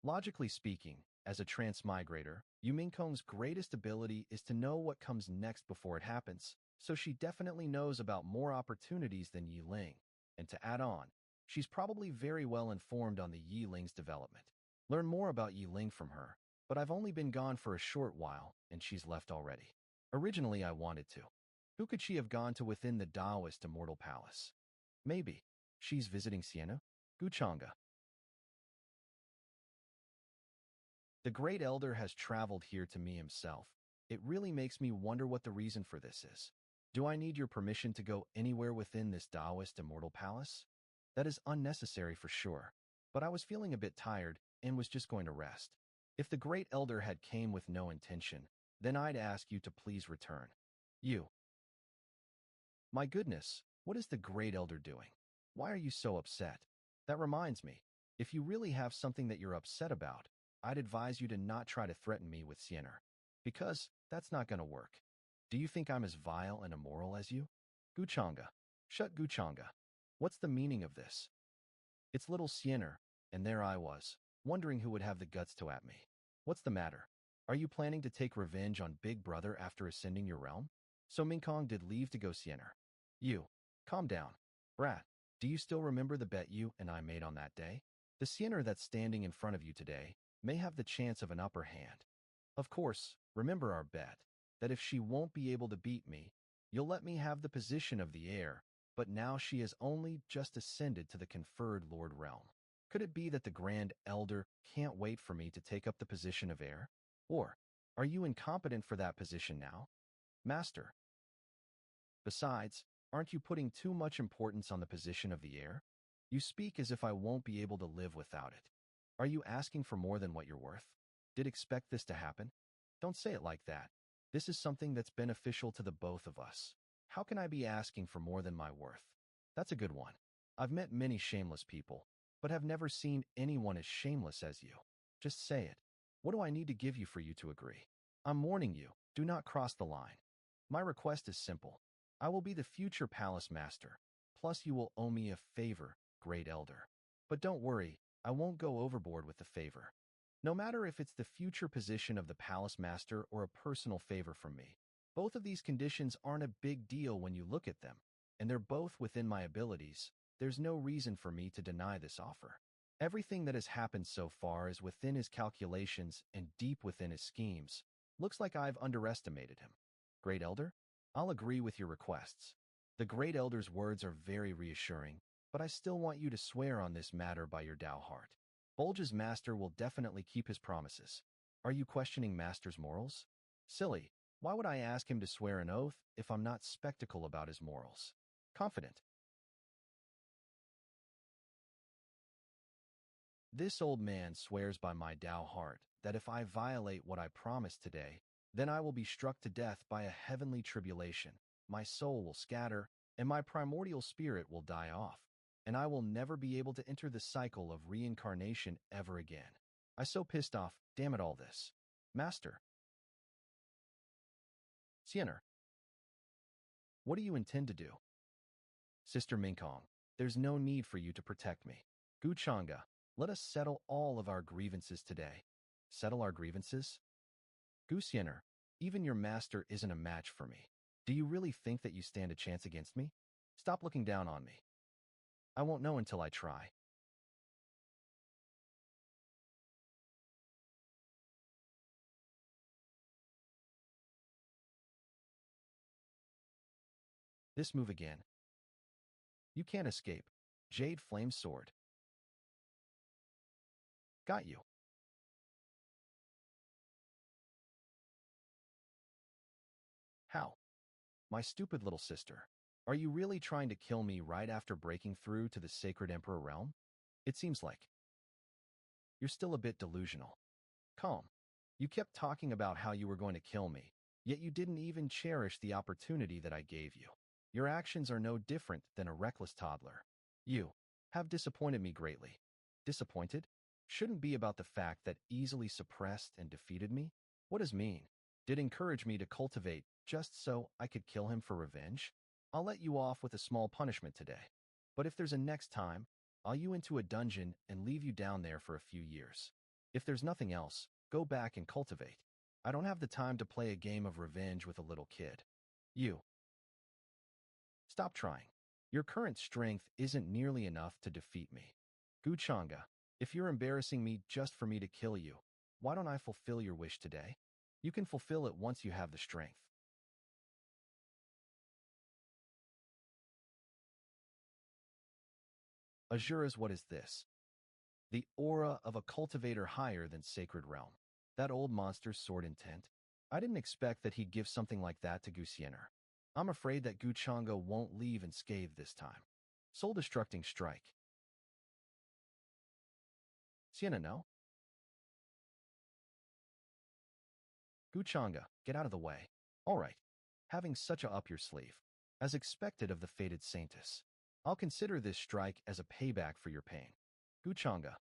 Logically speaking, as a transmigrator, Yu Mingkong's greatest ability is to know what comes next before it happens, so she definitely knows about more opportunities than Yi Ling. And to add on, she's probably very well informed on the Yi Ling's development. Learn more about Yi Ling from her, but I've only been gone for a short while, and she's left already. Originally, I wanted to. Who could she have gone to within the Taoist Immortal Palace? Maybe. She's visiting Sienna? Guchanga. The Great Elder has traveled here to me himself. It really makes me wonder what the reason for this is. Do I need your permission to go anywhere within this Taoist Immortal Palace? That is unnecessary for sure, but I was feeling a bit tired and was just going to rest. If the Great Elder had came with no intention, then I'd ask you to please return. You. My goodness, what is the Great Elder doing? Why are you so upset? That reminds me, if you really have something that you're upset about, I'd advise you to not try to threaten me with Sienna, because that's not going to work. Do you think I'm as vile and immoral as you? Guchanga. Shut Guchanga. What's the meaning of this? It's little Sienna, and there I was, wondering who would have the guts to at me. What's the matter? Are you planning to take revenge on Big Brother after ascending your realm? So Mingkong did leave to go Sienna. You. Calm down. Brat, do you still remember the bet you and I made on that day? The Sienna that's standing in front of you today may have the chance of an upper hand. Of course, remember our bet, that if she won't be able to beat me, you'll let me have the position of the heir, but now she has only just ascended to the conferred Lord realm. Could it be that the Grand Elder can't wait for me to take up the position of heir? Or, are you incompetent for that position now? Master. Besides, aren't you putting too much importance on the position of the heir? You speak as if I won't be able to live without it. Are you asking for more than what you're worth? Did expect this to happen? Don't say it like that. This is something that's beneficial to the both of us. How can I be asking for more than my worth? That's a good one. I've met many shameless people, but have never seen anyone as shameless as you. Just say it. What do I need to give you for you to agree? I'm warning you, do not cross the line. My request is simple. I will be the future palace master, plus you will owe me a favor, Great Elder. But don't worry, I won't go overboard with the favor. No matter if it's the future position of the palace master or a personal favor from me, both of these conditions aren't a big deal when you look at them, and they're both within my abilities. There's no reason for me to deny this offer. Everything that has happened so far is within his calculations and deep within his schemes. Looks like I've underestimated him. Great Elder? I'll agree with your requests. The Great Elder's words are very reassuring, but I still want you to swear on this matter by your Tao heart. Bulge's master will definitely keep his promises. Are you questioning master's morals? Silly. Why would I ask him to swear an oath if I'm not skeptical about his morals? Confident. This old man swears by my Tao heart that if I violate what I promised today, then I will be struck to death by a heavenly tribulation. My soul will scatter, and my primordial spirit will die off, and I will never be able to enter the cycle of reincarnation ever again. I'm so pissed off, damn it all this. Master. Sienna. What do you intend to do? Sister Mingkong, there's no need for you to protect me. Guchanga, let us settle all of our grievances today. Settle our grievances? Gusianer, even your master isn't a match for me. Do you really think that you stand a chance against me? Stop looking down on me. I won't know until I try. This move again. You can't escape. Jade Flame Sword. Got you. How? My stupid little sister. Are you really trying to kill me right after breaking through to the sacred Emperor realm? It seems like you're still a bit delusional. Calm. You kept talking about how you were going to kill me, yet you didn't even cherish the opportunity that I gave you. Your actions are no different than a reckless toddler. You have disappointed me greatly. Disappointed? Shouldn't be about the fact that easily suppressed and defeated me? What does mean? Did encourage me to cultivate just so I could kill him for revenge? I'll let you off with a small punishment today. But if there's a next time, I'll you into a dungeon and leave you down there for a few years. If there's nothing else, go back and cultivate. I don't have the time to play a game of revenge with a little kid. You. Stop trying. Your current strength isn't nearly enough to defeat me. Guchanga, if you're embarrassing me just for me to kill you, why don't I fulfill your wish today? You can fulfill it once you have the strength. Azura's what is this? The aura of a cultivator higher than Sacred Realm. That old monster's sword intent. I didn't expect that he'd give something like that to Gusiener. I'm afraid that Guchanga won't leave unscathed this time. Soul-destructing strike. Sienna, no? Guchanga, get out of the way. All right. Having such a up your sleeve. As expected of the fated saintess. I'll consider this strike as a payback for your pain. Guchanga,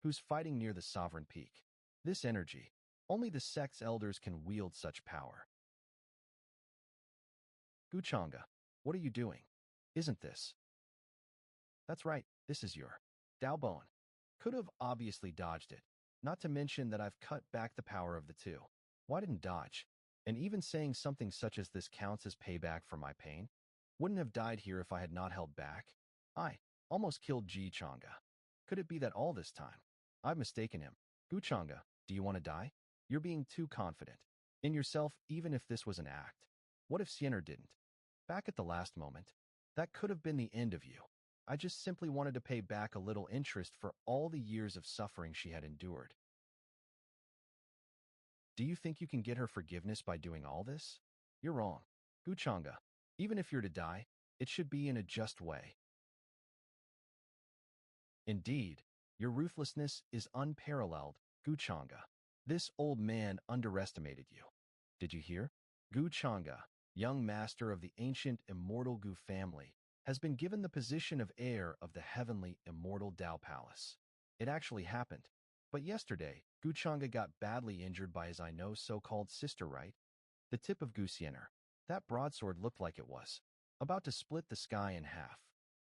who's fighting near the sovereign peak. This energy, only the sect's elders can wield such power. Guchanga, what are you doing? Isn't this? That's right, this is your Daobon. Could have obviously dodged it, not to mention that I've cut back the power of the two. Why didn't dodge? And even saying something such as this counts as payback for my pain? Wouldn't have died here if I had not held back. I almost killed Ji Changa. Could it be that all this time I've mistaken him? Guchanga, do you want to die? You're being too confident in yourself even if this was an act. What if Siener didn't? Back at the last moment, that could have been the end of you. I just simply wanted to pay back a little interest for all the years of suffering she had endured. Do you think you can get her forgiveness by doing all this? You're wrong. Guchanga, even if you're to die, it should be in a just way. Indeed, your ruthlessness is unparalleled, Guchanga. This old man underestimated you. Did you hear? Guchanga, young master of the ancient immortal Gu family, has been given the position of heir of the heavenly immortal Dao Palace. It actually happened. But yesterday, Guchanga got badly injured by his I know so-called sister, right? The tip of Gusiener. That broadsword looked like it was about to split the sky in half.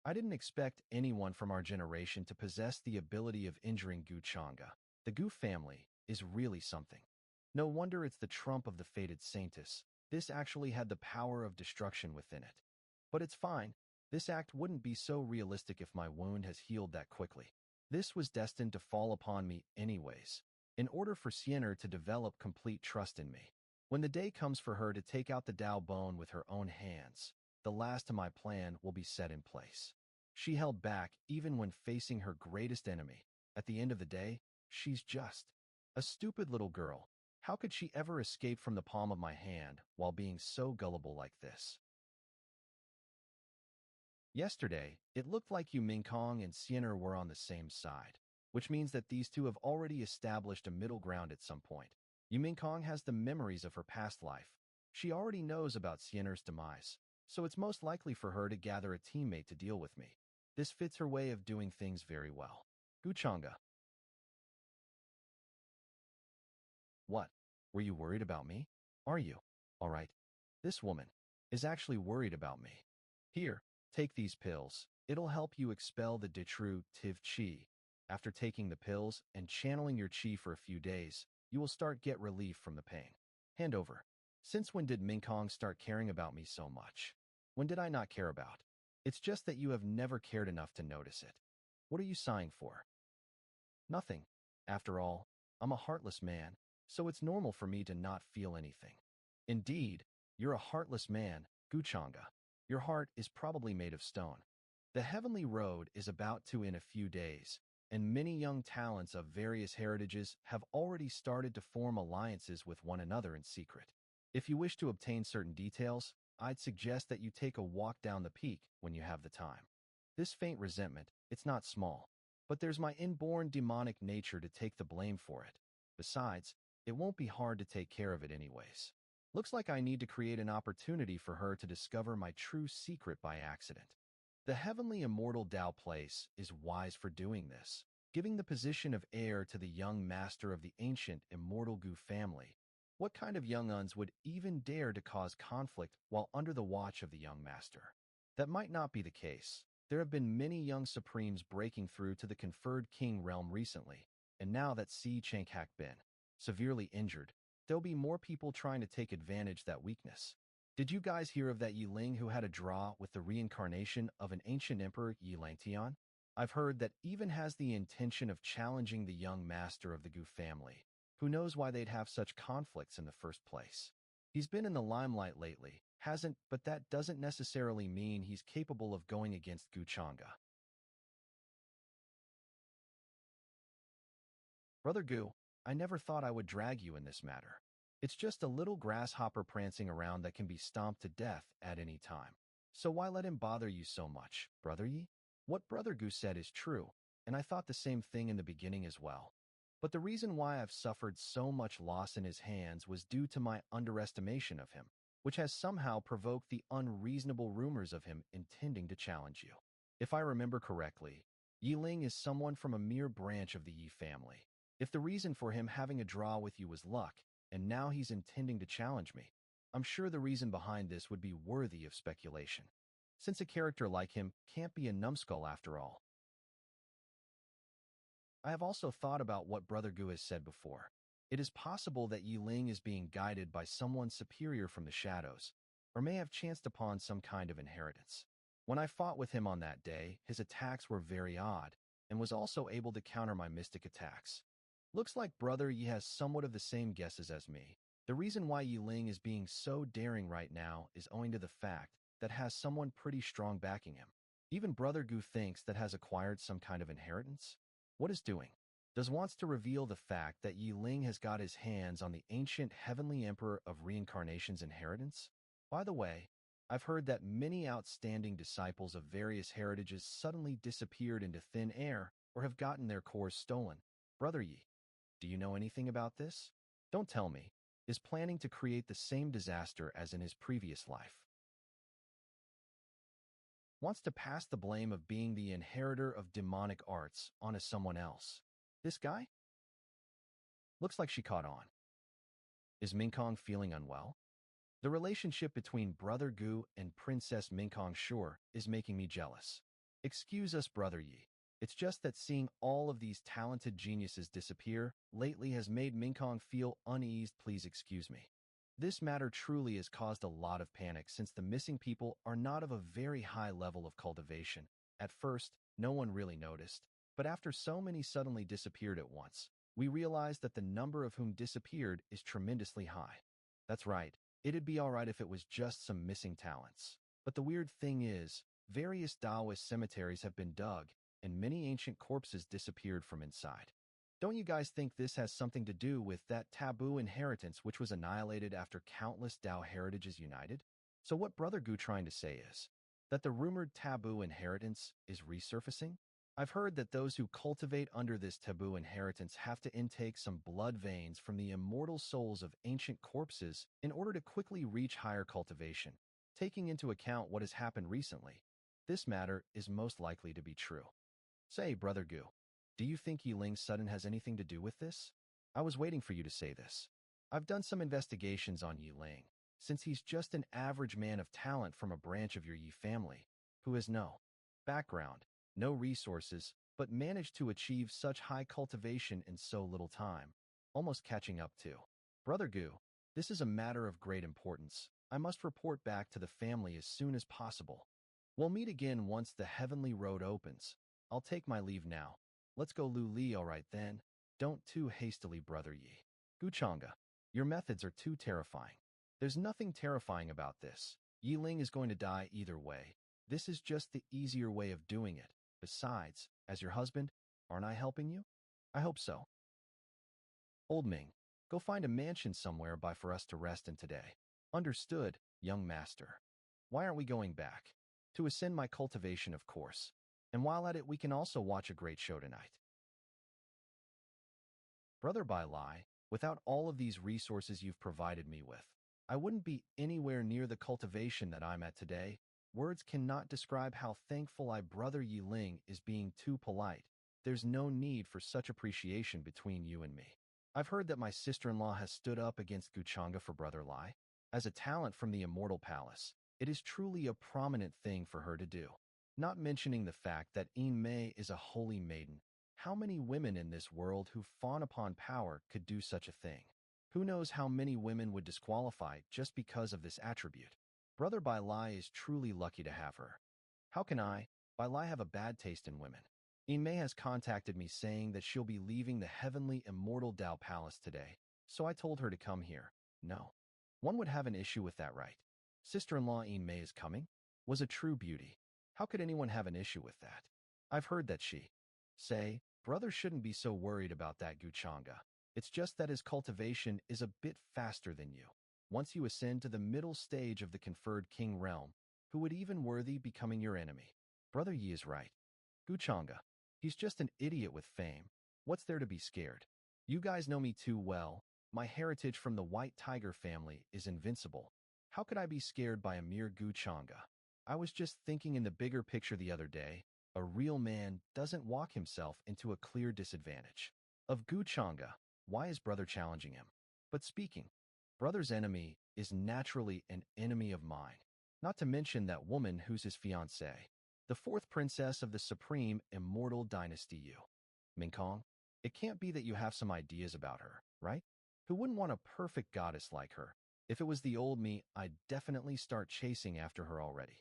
I didn't expect anyone from our generation to possess the ability of injuring Guchanga. The Gu family is really something. No wonder it's the trump of the fated saintess. This actually had the power of destruction within it. But it's fine. This act wouldn't be so realistic if my wound has healed that quickly. This was destined to fall upon me anyways, in order for Sienna to develop complete trust in me. When the day comes for her to take out the Dao bone with her own hands, the last of my plan will be set in place. She held back even when facing her greatest enemy. At the end of the day, she's just a stupid little girl. How could she ever escape from the palm of my hand while being so gullible like this? Yesterday, it looked like Yu Mingkong and Sienna were on the same side, which means that these two have already established a middle ground at some point. Yu Mingkong has the memories of her past life. She already knows about Sienna's demise, so it's most likely for her to gather a teammate to deal with me. This fits her way of doing things very well. Guchanga. What? Were you worried about me? Are you? All right. This woman is actually worried about me. Here, take these pills. It'll help you expel the destructive chi. After taking the pills and channeling your chi for a few days, you will start get relief from the pain. Hand over. Since when did Mingkong start caring about me so much? When did I not care about? It's just that you have never cared enough to notice it. What are you sighing for? Nothing. After all, I'm a heartless man, so it's normal for me to not feel anything. Indeed, you're a heartless man, Guchanga. Your heart is probably made of stone. The heavenly road is about to in a few days, and many young talents of various heritages have already started to form alliances with one another in secret. If you wish to obtain certain details, I'd suggest that you take a walk down the peak when you have the time. This faint resentment, it's not small, but there's my inborn demonic nature to take the blame for it. Besides, it won't be hard to take care of it anyways. Looks like I need to create an opportunity for her to discover my true secret by accident. The heavenly immortal Tao place is wise for doing this, giving the position of heir to the young master of the ancient immortal Gu family. What kind of young uns would even dare to cause conflict while under the watch of the young master? That might not be the case. There have been many young supremes breaking through to the conferred king realm recently, and now that Si Chang'ak been severely injured, there'll be more people trying to take advantage of that weakness. Did you guys hear of that Yi Ling who had a draw with the reincarnation of an ancient emperor Yi Langtian? I've heard that even has the intention of challenging the young master of the Gu family. Who knows why they'd have such conflicts in the first place? He's been in the limelight lately, hasn't, but that doesn't necessarily mean he's capable of going against Gu Chang'e. Brother Gu, I never thought I would drag you in this matter. It's just a little grasshopper prancing around that can be stomped to death at any time. So why let him bother you so much, Brother Yi? What Brother Gu said is true, and I thought the same thing in the beginning as well. But the reason why I've suffered so much loss in his hands was due to my underestimation of him, which has somehow provoked the unreasonable rumors of him intending to challenge you. If I remember correctly, Yi Ling is someone from a mere branch of the Yi family. If the reason for him having a draw with you was luck, and now he's intending to challenge me, I'm sure the reason behind this would be worthy of speculation. Since a character like him can't be a numbskull after all. I have also thought about what Brother Gu has said before. It is possible that Yi Ling is being guided by someone superior from the shadows, or may have chanced upon some kind of inheritance. When I fought with him on that day, his attacks were very odd, and was also able to counter my mystic attacks. Looks like Brother Yi has somewhat of the same guesses as me. The reason why Yi Ling is being so daring right now is owing to the fact that has someone pretty strong backing him. Even Brother Gu thinks that has acquired some kind of inheritance. What is doing? Does wants to reveal the fact that Yi Ling has got his hands on the ancient heavenly emperor of reincarnation's inheritance? By the way, I've heard that many outstanding disciples of various heritages suddenly disappeared into thin air or have gotten their cores stolen. Brother Yi, do you know anything about this? Don't tell me. Is planning to create the same disaster as in his previous life. Wants to pass the blame of being the inheritor of demonic arts onto someone else. This guy? Looks like she caught on. Is Minkong feeling unwell? The relationship between Brother Gu and Princess Minkong sure is making me jealous. Excuse us, Brother Yi. It's just that seeing all of these talented geniuses disappear lately has made Minkong feel uneasy. Please excuse me. This matter truly has caused a lot of panic since the missing people are not of a very high level of cultivation. At first, no one really noticed, but after so many suddenly disappeared at once, we realized that the number of whom disappeared is tremendously high. That's right, it'd be alright if it was just some missing talents. But the weird thing is, various Taoist cemeteries have been dug, and many ancient corpses disappeared from inside. Don't you guys think this has something to do with that taboo inheritance which was annihilated after countless Tao heritages united? So what Brother Gu trying to say is that the rumored taboo inheritance is resurfacing? I've heard that those who cultivate under this taboo inheritance have to intake some blood veins from the immortal souls of ancient corpses in order to quickly reach higher cultivation. Taking into account what has happened recently, this matter is most likely to be true. Say, Brother Gu, do you think Yi Ling sudden has anything to do with this? I was waiting for you to say this. I've done some investigations on Yi Ling, since he's just an average man of talent from a branch of your Yi family, who has no background, no resources, but managed to achieve such high cultivation in so little time, almost catching up to. Brother Gu, this is a matter of great importance. I must report back to the family as soon as possible. We'll meet again once the heavenly road opens. I'll take my leave now. Let's go Lu Li, all right then. Don't too hastily, Brother Yi. Gu Chang'e, your methods are too terrifying. There's nothing terrifying about this. Yi Ling is going to die either way. This is just the easier way of doing it. Besides, as your husband, aren't I helping you? I hope so. Old Ming, go find a mansion somewhere by for us to rest in today. Understood, young master. Why aren't we going back? To ascend my cultivation, of course. And while at it, we can also watch a great show tonight. Brother Bai Lai, without all of these resources you've provided me with, I wouldn't be anywhere near the cultivation that I'm at today. Words cannot describe how thankful Brother Yi Ling is being too polite. There's no need for such appreciation between you and me. I've heard that my sister-in-law has stood up against Guchanga for Brother Lai. As a talent from the Immortal Palace, it is truly a prominent thing for her to do. Not mentioning the fact that Yin Mei is a holy maiden. How many women in this world who fawn upon power could do such a thing? Who knows how many women would disqualify just because of this attribute? Brother Bai Lai is truly lucky to have her. How can Bai Lai, have a bad taste in women? Yin Mei has contacted me saying that she'll be leaving the heavenly immortal Dao Palace today, so I told her to come here. No. One would have an issue with that, right? Sister-in-law Yin Mei is coming? Was a true beauty. How could anyone have an issue with that? I've heard that she say, brother shouldn't be so worried about that Guchanga. It's just that his cultivation is a bit faster than you. Once you ascend to the middle stage of the conferred king realm, who would even worthy becoming your enemy? Brother Yi is right. Guchanga. He's just an idiot with fame. What's there to be scared? You guys know me too well. My heritage from the White Tiger family is invincible. How could I be scared by a mere Guchanga? I was just thinking in the bigger picture the other day. A real man doesn't walk himself into a clear disadvantage. Of Guchanga, why is brother challenging him? But speaking, brother's enemy is naturally an enemy of mine. Not to mention that woman who's his fiancée. The fourth princess of the supreme immortal dynasty Yu. Mingkong, it can't be that you have some ideas about her, right? Who wouldn't want a perfect goddess like her? If it was the old me, I'd definitely start chasing after her already.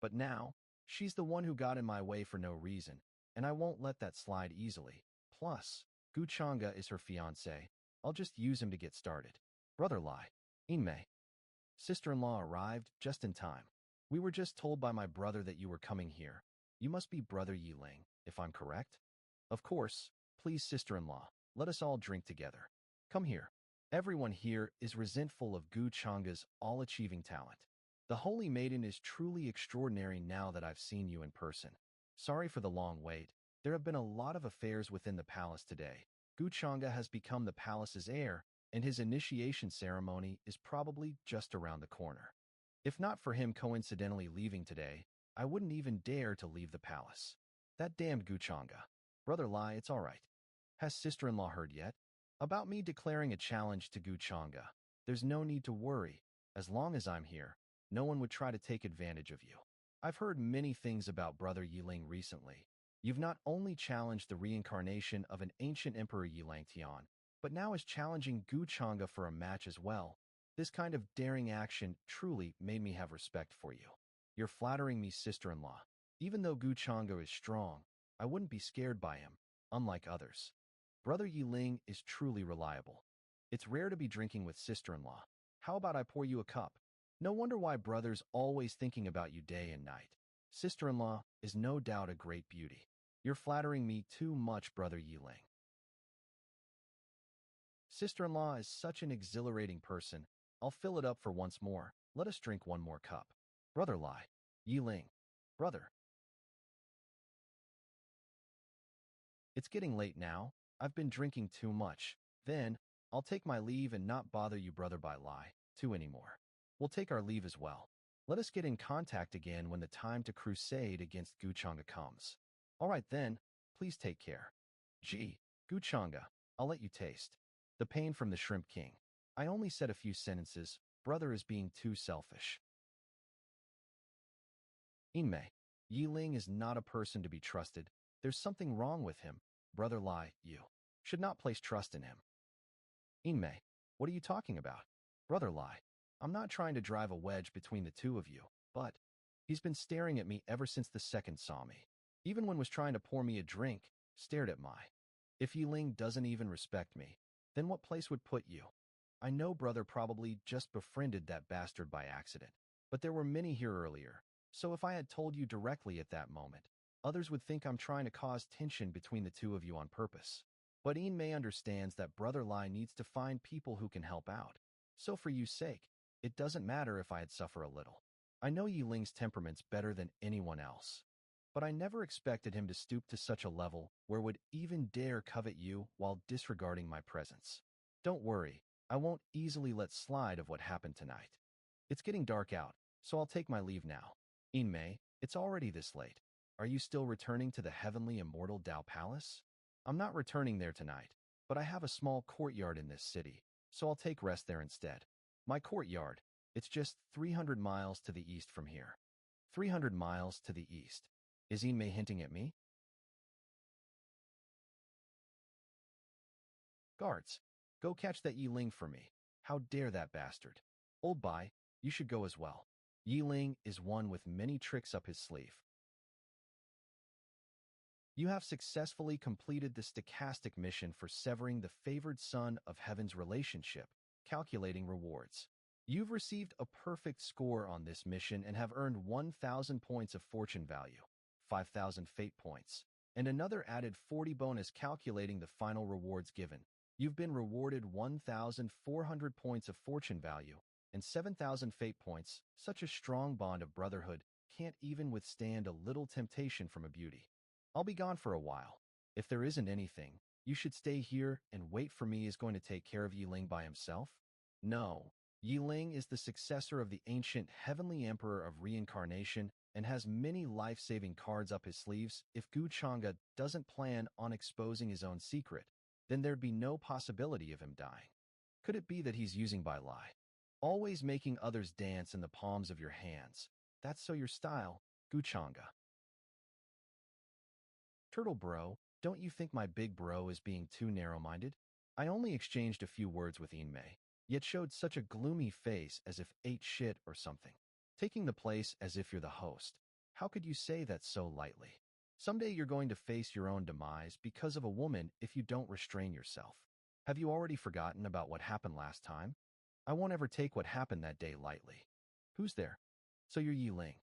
But now, she's the one who got in my way for no reason, and I won't let that slide easily. Plus, Guchanga is her fiancé. I'll just use him to get started. Brother Lai, Inmei. Sister-in-law arrived just in time. We were just told by my brother that you were coming here. You must be Brother Yi Ling, if I'm correct. Of course. Please, sister-in-law, let us all drink together. Come here. Everyone here is resentful of Guchanga's all-achieving talent. The Holy Maiden is truly extraordinary now that I've seen you in person. Sorry for the long wait. There have been a lot of affairs within the palace today. Guchanga has become the palace's heir, and his initiation ceremony is probably just around the corner. If not for him coincidentally leaving today, I wouldn't even dare to leave the palace. That damned Guchanga. Brother Lai, it's all right. Has sister-in-law heard yet? About me declaring a challenge to Guchanga. There's no need to worry. As long as I'm here, no one would try to take advantage of you. I've heard many things about Brother Yi Ling recently. You've not only challenged the reincarnation of an ancient emperor Yi Langtian, but now is challenging Guchanga for a match as well. This kind of daring action truly made me have respect for you. You're flattering me, sister-in-law. Even though Guchanga is strong, I wouldn't be scared by him, unlike others. Brother Yi Ling is truly reliable. It's rare to be drinking with sister-in-law. How about I pour you a cup? No wonder why brother's always thinking about you day and night. Sister-in-law is no doubt a great beauty. You're flattering me too much, Brother Yi Ling. Sister-in-law is such an exhilarating person. I'll fill it up for once more. Let us drink one more cup. Brother Lai. Yi Ling. Brother. It's getting late now. I've been drinking too much. Then, I'll take my leave and not bother you, Brother Bai Lai, too anymore. We'll take our leave as well. Let us get in contact again when the time to crusade against Guchanga comes. All right then, please take care. Gee, Guchanga, I'll let you taste. The pain from the Shrimp King. I only said a few sentences. Brother is being too selfish. Inmei, Yi Ling is not a person to be trusted. There's something wrong with him. Brother Lai, you should not place trust in him. Inmei, what are you talking about? Brother Lai, I'm not trying to drive a wedge between the two of you, but he's been staring at me ever since the second saw me. Even when was trying to pour me a drink, stared at my. If Yi Ling doesn't even respect me, then what place would put you? I know brother probably just befriended that bastard by accident, but there were many here earlier, So if I had told you directly at that moment, others would think I'm trying to cause tension between the two of you on purpose. But Ian May understands that Brother Lai needs to find people who can help out. So for you's sake, it doesn't matter if I'd suffer a little. I know Yi Ling's temperament's better than anyone else. But I never expected him to stoop to such a level where would even dare covet you while disregarding my presence. Don't worry, I won't easily let slide of what happened tonight. It's getting dark out, so I'll take my leave now. Inmei, it's already this late. Are you still returning to the heavenly immortal Dao Palace? I'm not returning there tonight, but I have a small courtyard in this city, so I'll take rest there instead. My courtyard, it's just 300 miles to the east from here. 300 miles to the east. Is Inmei hinting at me? Guards, go catch that Yi Ling for me. How dare that bastard? Old Bai, you should go as well. Yi Ling is one with many tricks up his sleeve. You have successfully completed the stochastic mission for severing the favored son of heaven's relationship, calculating rewards. You've received a perfect score on this mission and have earned 1,000 points of fortune value, 5,000 fate points, and another added 40 bonus calculating the final rewards given. You've been rewarded 1,400 points of fortune value and 7,000 fate points. Such a strong bond of brotherhood can't even withstand a little temptation from a beauty. I'll be gone for a while. If there isn't anything, you should stay here and wait for me. Is going to take care of Yi Ling by himself? No. Yi Ling is the successor of the ancient heavenly emperor of reincarnation and has many life-saving cards up his sleeves. If Gu Chang'e doesn't plan on exposing his own secret, then there'd be no possibility of him dying. Could it be that he's using Bai Lai? Always making others dance in the palms of your hands. That's so your style, Gu Chang'e. Turtle bro, don't you think my big bro is being too narrow-minded? I only exchanged a few words with Inmei, yet showed such a gloomy face as if ate shit or something. Taking the place as if you're the host. How could you say that so lightly? Someday you're going to face your own demise because of a woman if you don't restrain yourself. Have you already forgotten about what happened last time? I won't ever take what happened that day lightly. Who's there? So you're Yi Ling.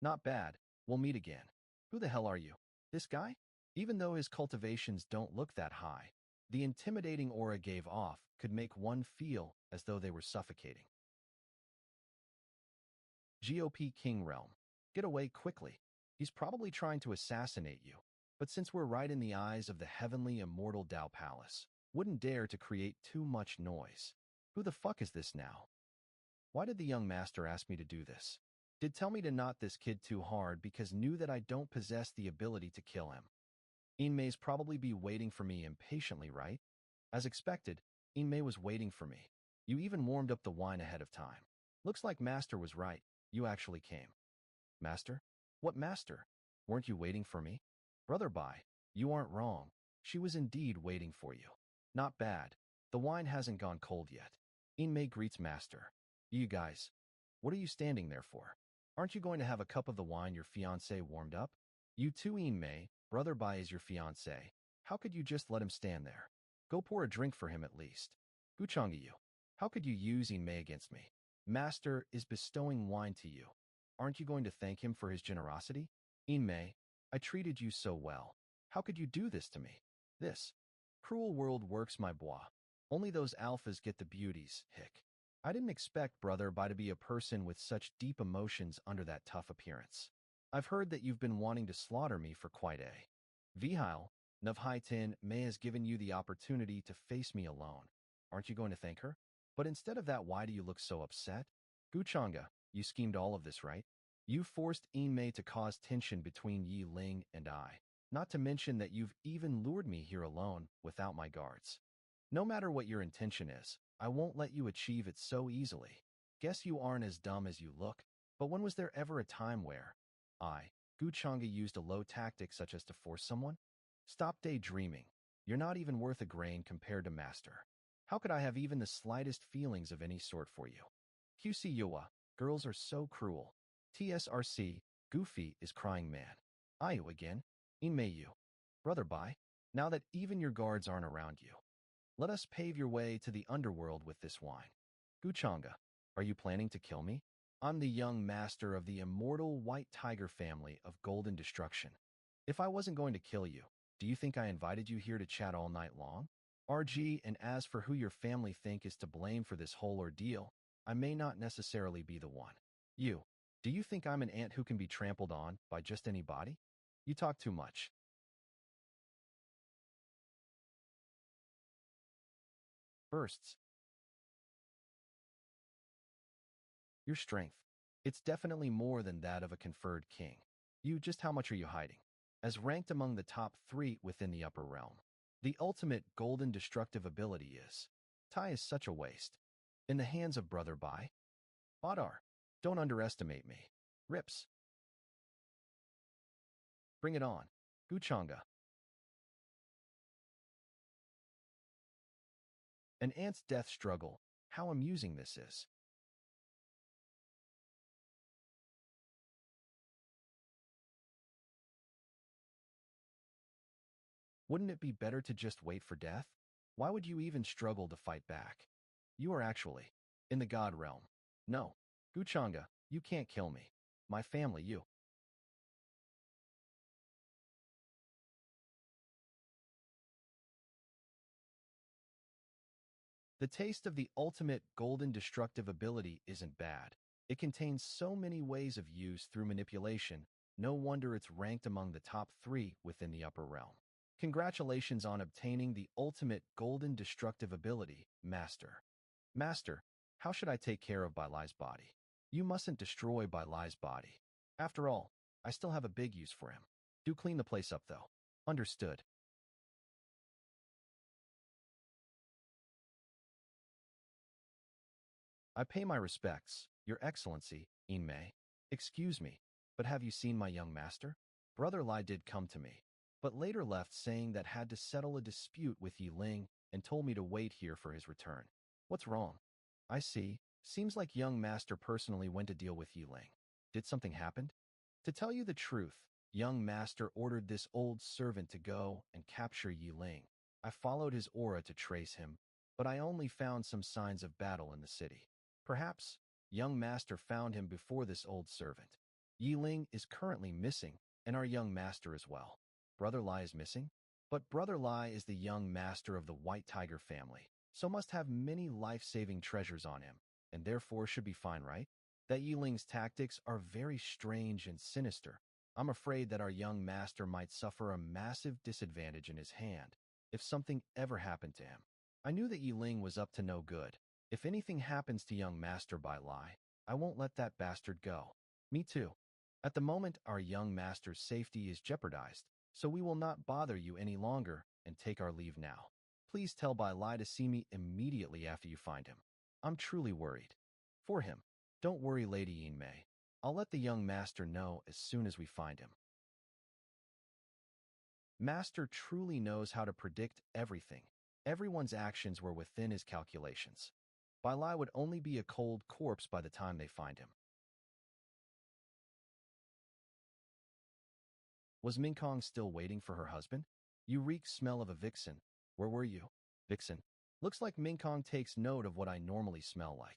Not bad. We'll meet again. Who the hell are you? This guy? Even though his cultivations don't look that high, the intimidating aura gave off could make one feel as though they were suffocating. GOP King Realm. Get away quickly. He's probably trying to assassinate you. But since we're right in the eyes of the heavenly immortal Dao Palace, wouldn't dare to create too much noise. Who the fuck is this now? Why did the young master ask me to do this? Did tell me to not this kid too hard because knew that I don't possess the ability to kill him. Inmei's probably be waiting for me impatiently, right? As expected, Inmei was waiting for me. You even warmed up the wine ahead of time. Looks like Master was right. You actually came. Master? What master? Weren't you waiting for me? Brother Bai, you aren't wrong. She was indeed waiting for you. Not bad. The wine hasn't gone cold yet. Inmei greets Master. You guys, what are you standing there for? Aren't you going to have a cup of the wine your fiancé warmed up? You too, Inmei. Brother Bai is your fiancé. How could you just let him stand there? Go pour a drink for him at least. Guchanga you. How could you use Inmei against me? Master is bestowing wine to you. Aren't you going to thank him for his generosity? Inmei, I treated you so well. How could you do this to me? This cruel world works, my boy. Only those alphas get the beauties, hick. I didn't expect Brother Bai to be a person with such deep emotions under that tough appearance. I've heard that you've been wanting to slaughter me for quite a while. Navhaitin May has given you the opportunity to face me alone. Aren't you going to thank her? But instead of that, why do you look so upset? Guchanga, you schemed all of this, right? You forced Inmei to cause tension between Yi Ling and I. Not to mention that you've even lured me here alone without my guards. No matter what your intention is, I won't let you achieve it so easily. Guess you aren't as dumb as you look. But when was there ever a time where Guchanga used a low tactic such as to force someone? Stop daydreaming. You're not even worth a grain compared to Master. How could I have even the slightest feelings of any sort for you? QC Yuwa, girls are so cruel. TSRC, Goofy is crying man. Ayu again? Inmei Brother Bai, now that even your guards aren't around you, let us pave your way to the underworld with this wine. Guchanga, are you planning to kill me? I'm the young master of the immortal white tiger family of golden destruction. If I wasn't going to kill you, do you think I invited you here to chat all night long? RG, and as for who your family think is to blame for this whole ordeal, I may not necessarily be the one. You, do you think I'm an ant who can be trampled on by just anybody? You talk too much. Bursts. Your strength. It's definitely more than that of a conferred king. You, just how much are you hiding? As ranked among the top 3 within the upper realm. The ultimate golden destructive ability is. Tai is such a waste. In the hands of Brother Bai. Badar. Don't underestimate me. Rips. Bring it on. Guchanga. An ant's death struggle. How amusing this is. Wouldn't it be better to just wait for death? Why would you even struggle to fight back? You are actually in the god realm. No, Guchanga, you can't kill me. My family, you. The taste of the ultimate golden destructive ability isn't bad. It contains so many ways of use through manipulation, no wonder it's ranked among the top 3 within the upper realm. Congratulations on obtaining the ultimate golden destructive ability, Master. Master, how should I take care of Bailai's body? You mustn't destroy Bailai's body. After all, I still have a big use for him. Do clean the place up, though. Understood. I pay my respects, Your Excellency, Inmei. Excuse me, but have you seen my young master? Brother Lai did come to me, but later left saying that had to settle a dispute with Yi Ling and told me to wait here for his return. What's wrong? I see. Seems like young master personally went to deal with Yi Ling. Did something happen? To tell you the truth, young master ordered this old servant to go and capture Yi Ling. I followed his aura to trace him, but I only found some signs of battle in the city. Perhaps, young master found him before this old servant. Yi Ling is currently missing, and our young master as well. Brother Lai is missing? But Brother Lai is the young master of the White Tiger family, so must have many life-saving treasures on him, and therefore should be fine, right? That Yi Ling's tactics are very strange and sinister. I'm afraid that our young master might suffer a massive disadvantage in his hand if something ever happened to him. I knew that Yi Ling was up to no good. If anything happens to young master Bai Lai, I won't let that bastard go. Me too. At the moment, our young master's safety is jeopardized, so we will not bother you any longer and take our leave now. Please tell Bai Lai to see me immediately after you find him. I'm truly worried. For him. Don't worry, Lady Yin Mei. I'll let the young master know as soon as we find him. Master truly knows how to predict everything. Everyone's actions were within his calculations. Bai Lai would only be a cold corpse by the time they find him. Was Minkong still waiting for her husband? You reek smell of a vixen. Where were you? Vixen. Looks like Minkong takes note of what I normally smell like.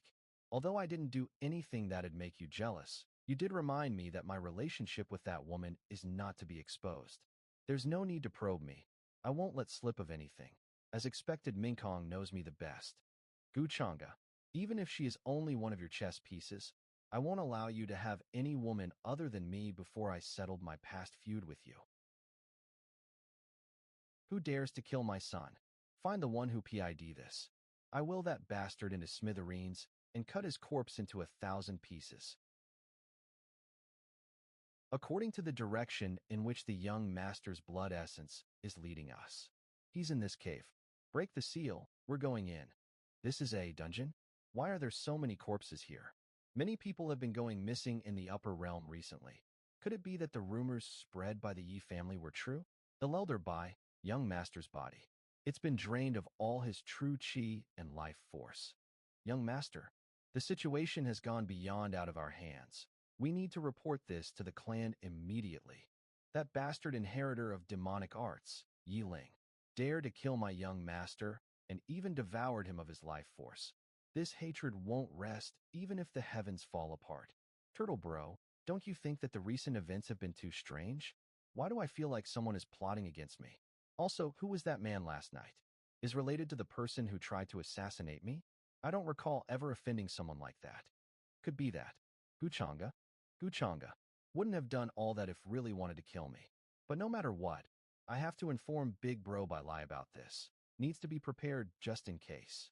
Although I didn't do anything that'd make you jealous, you did remind me that my relationship with that woman is not to be exposed. There's no need to probe me. I won't let slip of anything. As expected, Minkong knows me the best. Gu Changa, even if she is only one of your chess pieces, I won't allow you to have any woman other than me before I settled my past feud with you. Who dares to kill my son? Find the one who PID this. I will that bastard into smithereens and cut his corpse into 1,000 pieces. According to the direction in which the young master's blood essence is leading us. He's in this cave. Break the seal, we're going in. This is a dungeon? Why are there so many corpses here? Many people have been going missing in the upper realm recently. Could it be that the rumors spread by the Yi family were true? The elder Bai, young master's body. It's been drained of all his true chi and life force. Young master, the situation has gone beyond out of our hands. We need to report this to the clan immediately. That bastard inheritor of demonic arts, Yi Ling, dared to kill my young master and even devoured him of his life force. This hatred won't rest even if the heavens fall apart. Turtle bro, don't you think that the recent events have been too strange? Why do I feel like someone is plotting against me? Also, who was that man last night? Is related to the person who tried to assassinate me? I don't recall ever offending someone like that. Could be that. Guchanga? Guchanga wouldn't have done all that if really wanted to kill me. But no matter what, I have to inform Big Bro by lie about this. Needs to be prepared just in case.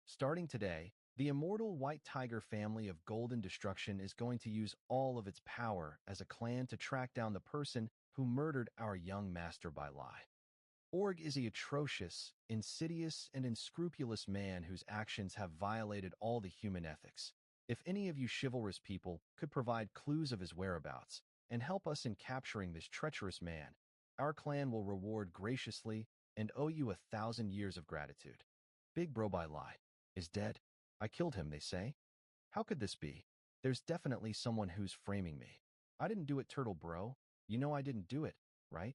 Starting today, the immortal White Tiger family of Golden Destruction is going to use all of its power as a clan to track down the person who murdered our young master by lie. Org is a atrocious, insidious, and unscrupulous man whose actions have violated all the human ethics. If any of you chivalrous people could provide clues of his whereabouts and help us in capturing this treacherous man, our clan will reward graciously and owe you 1,000 years of gratitude. Big Bro by lie is dead. I killed him, they say. How could this be? There's definitely someone who's framing me. I didn't do it, Turtle Bro. You know I didn't do it, right?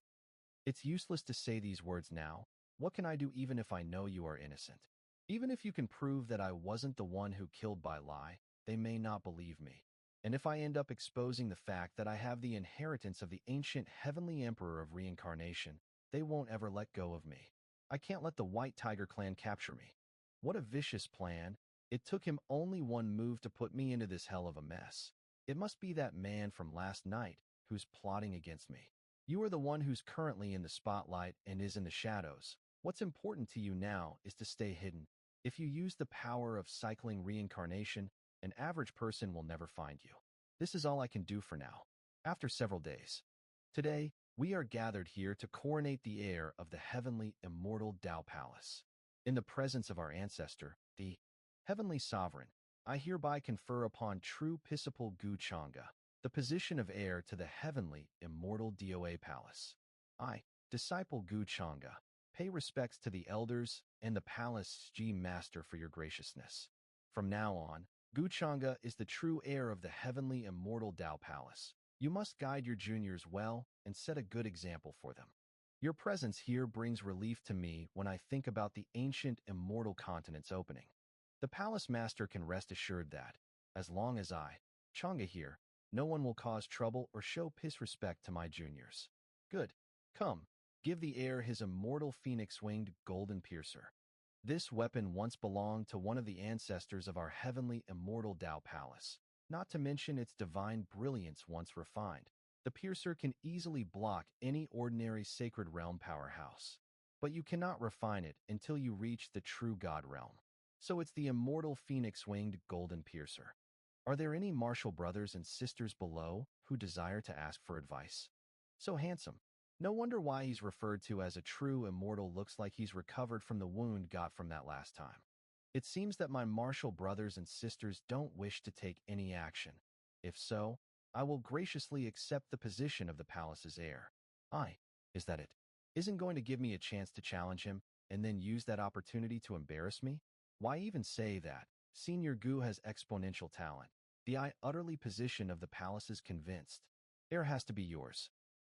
It's useless to say these words now. What can I do even if I know you are innocent? Even if you can prove that I wasn't the one who killed by lie, they may not believe me. And if I end up exposing the fact that I have the inheritance of the ancient heavenly emperor of reincarnation, they won't ever let go of me. I can't let the White Tiger clan capture me. What a vicious plan. It took him only one move to put me into this hell of a mess. It must be that man from last night who's plotting against me. You are the one who's currently in the spotlight and is in the shadows. What's important to you now is to stay hidden. If you use the power of cycling reincarnation, an average person will never find you. This is all I can do for now. After several days. Today, we are gathered here to coronate the heir of the heavenly immortal Tao Palace. In the presence of our ancestor, the heavenly sovereign, I hereby confer upon true Pisipal Gu Changa the position of heir to the heavenly, immortal DOA palace. I, disciple Gu Changa, pay respects to the elders and the palace's G master for your graciousness. From now on, Gu Changa is the true heir of the heavenly, immortal Tao palace. You must guide your juniors well and set a good example for them. Your presence here brings relief to me when I think about the ancient, immortal continent's opening. The palace master can rest assured that, as long as I, Changa here, no one will cause trouble or show disrespect to my juniors. Good. Come, give the heir his immortal phoenix-winged golden piercer. This weapon once belonged to one of the ancestors of our heavenly immortal Tao Palace, not to mention its divine brilliance once refined. The piercer can easily block any ordinary sacred realm powerhouse. But you cannot refine it until you reach the true God realm. So it's the immortal phoenix-winged golden piercer. Are there any martial brothers and sisters below who desire to ask for advice? So handsome. No wonder why he's referred to as a true immortal. Looks like he's recovered from the wound got from that last time. It seems that my martial brothers and sisters don't wish to take any action. If so, I will graciously accept the position of the palace's heir. Is that it? Isn't going to give me a chance to challenge him and then use that opportunity to embarrass me? Why even say that? Senior Gu has exponential talent. The utterly position of the palace is convinced. Heir has to be yours.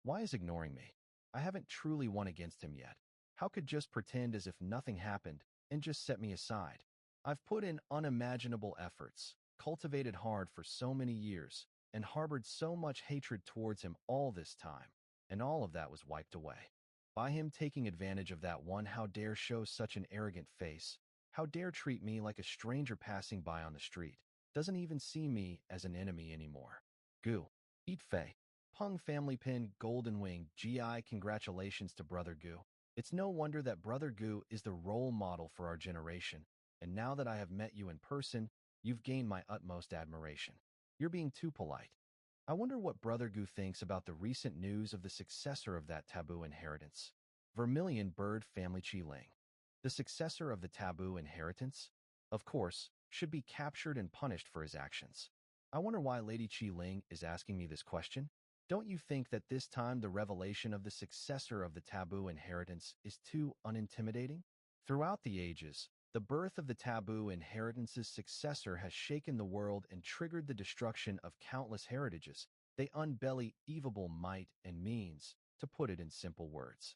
Why is ignoring me? I haven't truly won against him yet. How could just pretend as if nothing happened and just set me aside? I've put in unimaginable efforts, cultivated hard for so many years, and harbored so much hatred towards him all this time, and all of that was wiped away. By him taking advantage of that one, how dare show such an arrogant face? How dare treat me like a stranger passing by on the street? Doesn't even see me as an enemy anymore. Gu. Eat Fei. Peng family pin Golden Wing GI. Congratulations to Brother Gu. It's no wonder that Brother Gu is the role model for our generation, and now that I have met you in person, you've gained my utmost admiration. You're being too polite. I wonder what Brother Gu thinks about the recent news of the successor of that taboo inheritance. Vermilion Bird Family Chi Ling. The successor of the taboo inheritance, of course, should be captured and punished for his actions. I wonder why Lady Qi Ling is asking me this question. Don't you think that this time the revelation of the successor of the taboo inheritance is too unintimidating? Throughout the ages, the birth of the taboo inheritance's successor has shaken the world and triggered the destruction of countless heritages. They unbelly evil might and means, to put it in simple words.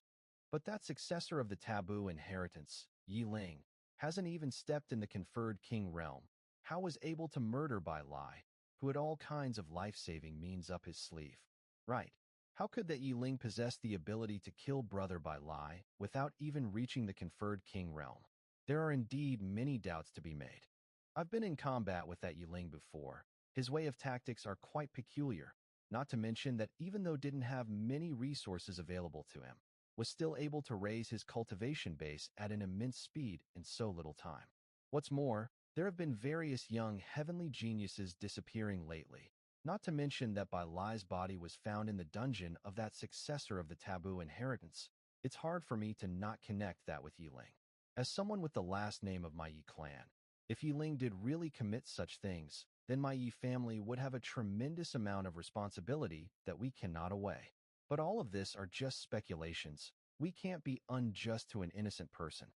But that successor of the taboo inheritance, Yi Ling, hasn't even stepped in the conferred king realm. How was able to murder by lie, who had all kinds of life-saving means up his sleeve? Right. How could that Yiling possess the ability to kill brother by lie without even reaching the conferred king realm? There are indeed many doubts to be made. I've been in combat with that Yiling before. His way of tactics are quite peculiar, not to mention that even though didn't have many resources available to him, was still able to raise his cultivation base at an immense speed in so little time. What's more, there have been various young heavenly geniuses disappearing lately, not to mention that Bai Lai's body was found in the dungeon of that successor of the taboo inheritance. It's hard for me to not connect that with Yiling. As someone with the last name of my Yi clan, if Yiling did really commit such things, then my Yi family would have a tremendous amount of responsibility that we cannot away. But all of this are just speculations. We can't be unjust to an innocent person.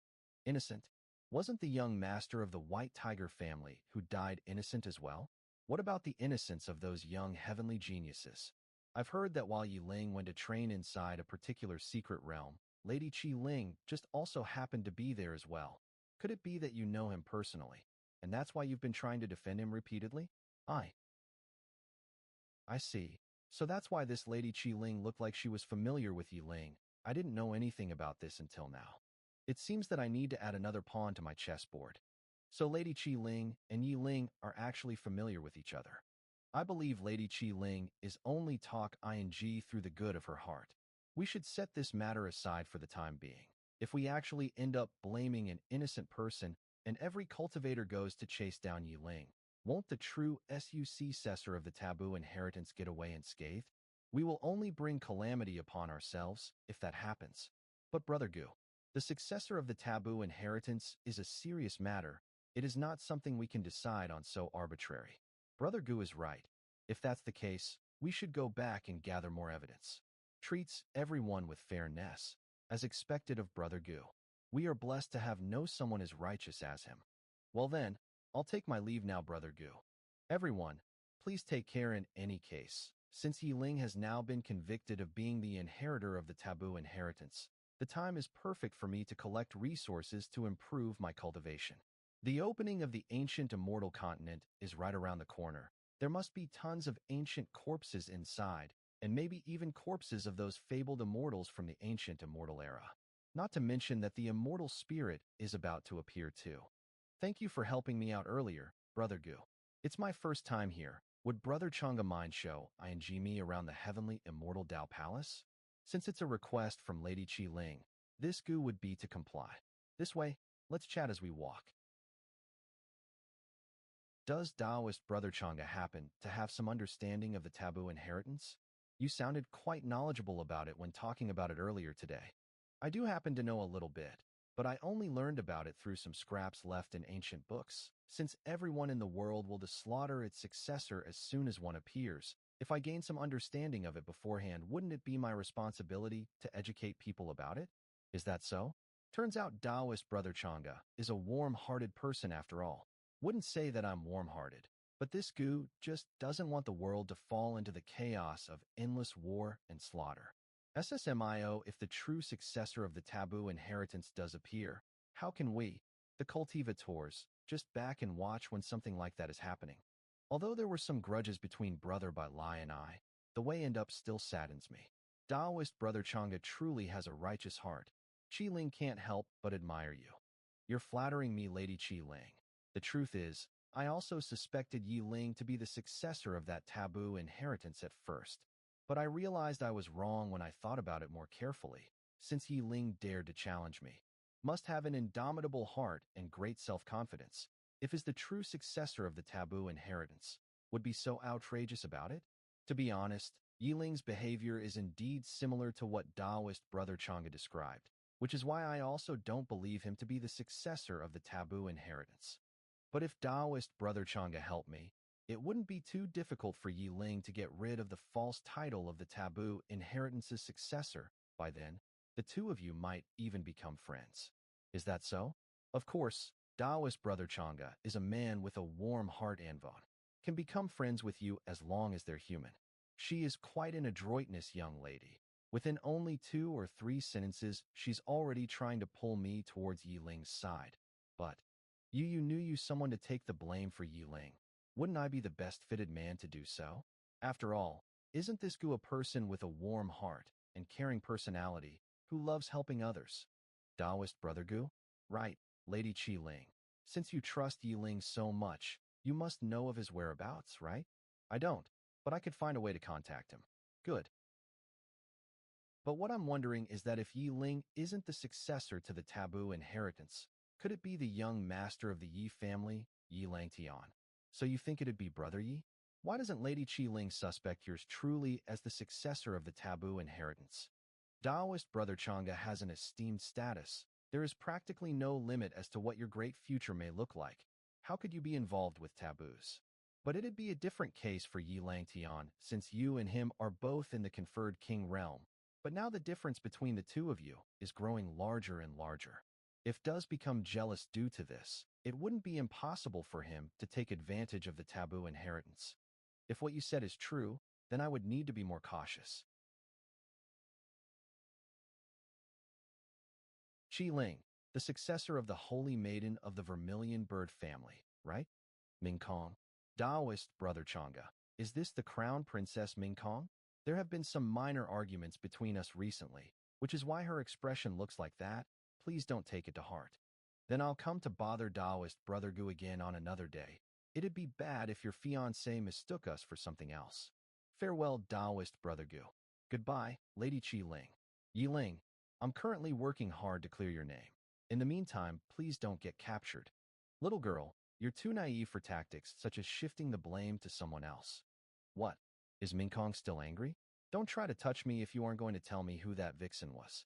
Innocent? Wasn't the young master of the White Tiger family who died innocent as well? What about the innocence of those young heavenly geniuses? I've heard that while Yi Ling went to train inside a particular secret realm, Lady Qi Ling just also happened to be there as well. Could it be that you know him personally, and that's why you've been trying to defend him repeatedly? I see. So that's why this Lady Qi Ling looked like she was familiar with Yi Ling. I didn't know anything about this until now. It seems that I need to add another pawn to my chessboard. So Lady Qi Ling and Yi Ling are actually familiar with each other. I believe Lady Qi Ling is only talk ing through the good of her heart. We should set this matter aside for the time being. If we actually end up blaming an innocent person and every cultivator goes to chase down Yi Ling, won't the true successor of the taboo inheritance get away unscathed? We will only bring calamity upon ourselves if that happens. But Brother Gu, the successor of the taboo inheritance is a serious matter. It is not something we can decide on so arbitrary. Brother Gu is right. If that's the case, we should go back and gather more evidence. Treats everyone with fairness, as expected of Brother Gu. We are blessed to have no someone as righteous as him. Well then, I'll take my leave now, Brother Gu. Everyone, please take care in any case. Since Yi Ling has now been convicted of being the inheritor of the taboo inheritance, the time is perfect for me to collect resources to improve my cultivation. The opening of the ancient immortal continent is right around the corner. There must be tons of ancient corpses inside, and maybe even corpses of those fabled immortals from the ancient immortal era. Not to mention that the immortal spirit is about to appear too. Thank you for helping me out earlier, Brother Gu. It's my first time here. Would Brother Chang'a mind show ing me around the heavenly immortal Dao Palace? Since it's a request from Lady Qi Ling, this Gu would be to comply. This way, let's chat as we walk. Does Taoist Brother Chang'a happen to have some understanding of the taboo inheritance? You sounded quite knowledgeable about it when talking about it earlier today. I do happen to know a little bit, but I only learned about it through some scraps left in ancient books. Since everyone in the world will slaughter its successor as soon as one appears, if I gain some understanding of it beforehand, wouldn't it be my responsibility to educate people about it? Is that so? Turns out Taoist Brother Chang'a is a warm-hearted person after all. Wouldn't say that I'm warm-hearted, but this Gu just doesn't want the world to fall into the chaos of endless war and slaughter. SSMIO, if the true successor of the taboo inheritance does appear, how can we, the cultivators, just back and watch when something like that is happening? Although there were some grudges between Brother Bai Lai and I, the way end up still saddens me. Taoist Brother Chang'a truly has a righteous heart. Qi Ling can't help but admire you. You're flattering me, Lady Qi Ling. The truth is, I also suspected Yi Ling to be the successor of that taboo inheritance at first. But I realized I was wrong when I thought about it more carefully, since Yi Ling dared to challenge me. Must have an indomitable heart and great self-confidence, if is the true successor of the taboo inheritance, would be so outrageous about it? To be honest, Yi Ling's behavior is indeed similar to what Taoist Brother Chang'a described, which is why I also don't believe him to be the successor of the taboo inheritance. But if Taoist Brother Chang'a helped me, it wouldn't be too difficult for Yi Ling to get rid of the false title of the taboo inheritance's successor. By then, the two of you might even become friends. Is that so? Of course, Taoist Brother Chang'a is a man with a warm heart and can become friends with you as long as they're human. She is quite an adroitness young lady. Within only 2 or 3 sentences, she's already trying to pull me towards Yi Ling's side. But you knew you someone to take the blame for Yi Ling. Wouldn't I be the best fitted man to do so? After all, isn't this Gu a person with a warm heart and caring personality who loves helping others? Taoist brother Gu? Right, Lady Qi Ling. Since you trust Yi Ling so much, you must know of his whereabouts, right? I don't, but I could find a way to contact him. Good. But what I'm wondering is that if Yi Ling isn't the successor to the taboo inheritance, could it be the young master of the Yi family, Yi Langtian? So you think it'd be Brother Yi? Why doesn't Lady Qi Ling suspect yours truly as the successor of the taboo inheritance? Taoist Brother Chang'e has an esteemed status. There is practically no limit as to what your great future may look like. How could you be involved with taboos? But it'd be a different case for Yi Langtian, since you and him are both in the conferred king realm. But now the difference between the two of you is growing larger and larger. If does become jealous due to this, it wouldn't be impossible for him to take advantage of the taboo inheritance. If what you said is true, then I would need to be more cautious. Qi Ling, the successor of the Holy Maiden of the Vermilion Bird family, right? Ming Kong. Taoist Brother Chang'e. Is this the Crown Princess Ming Kong? There have been some minor arguments between us recently, which is why her expression looks like that. Please don't take it to heart. Then I'll come to bother Taoist Brother Gu again on another day. It'd be bad if your fiancé mistook us for something else. Farewell, Taoist Brother Gu. Goodbye, Lady Qi Ling. Yi Ling, I'm currently working hard to clear your name. In the meantime, please don't get captured. Little girl, you're too naive for tactics such as shifting the blame to someone else. What? Is Ming Kong still angry? Don't try to touch me if you aren't going to tell me who that vixen was.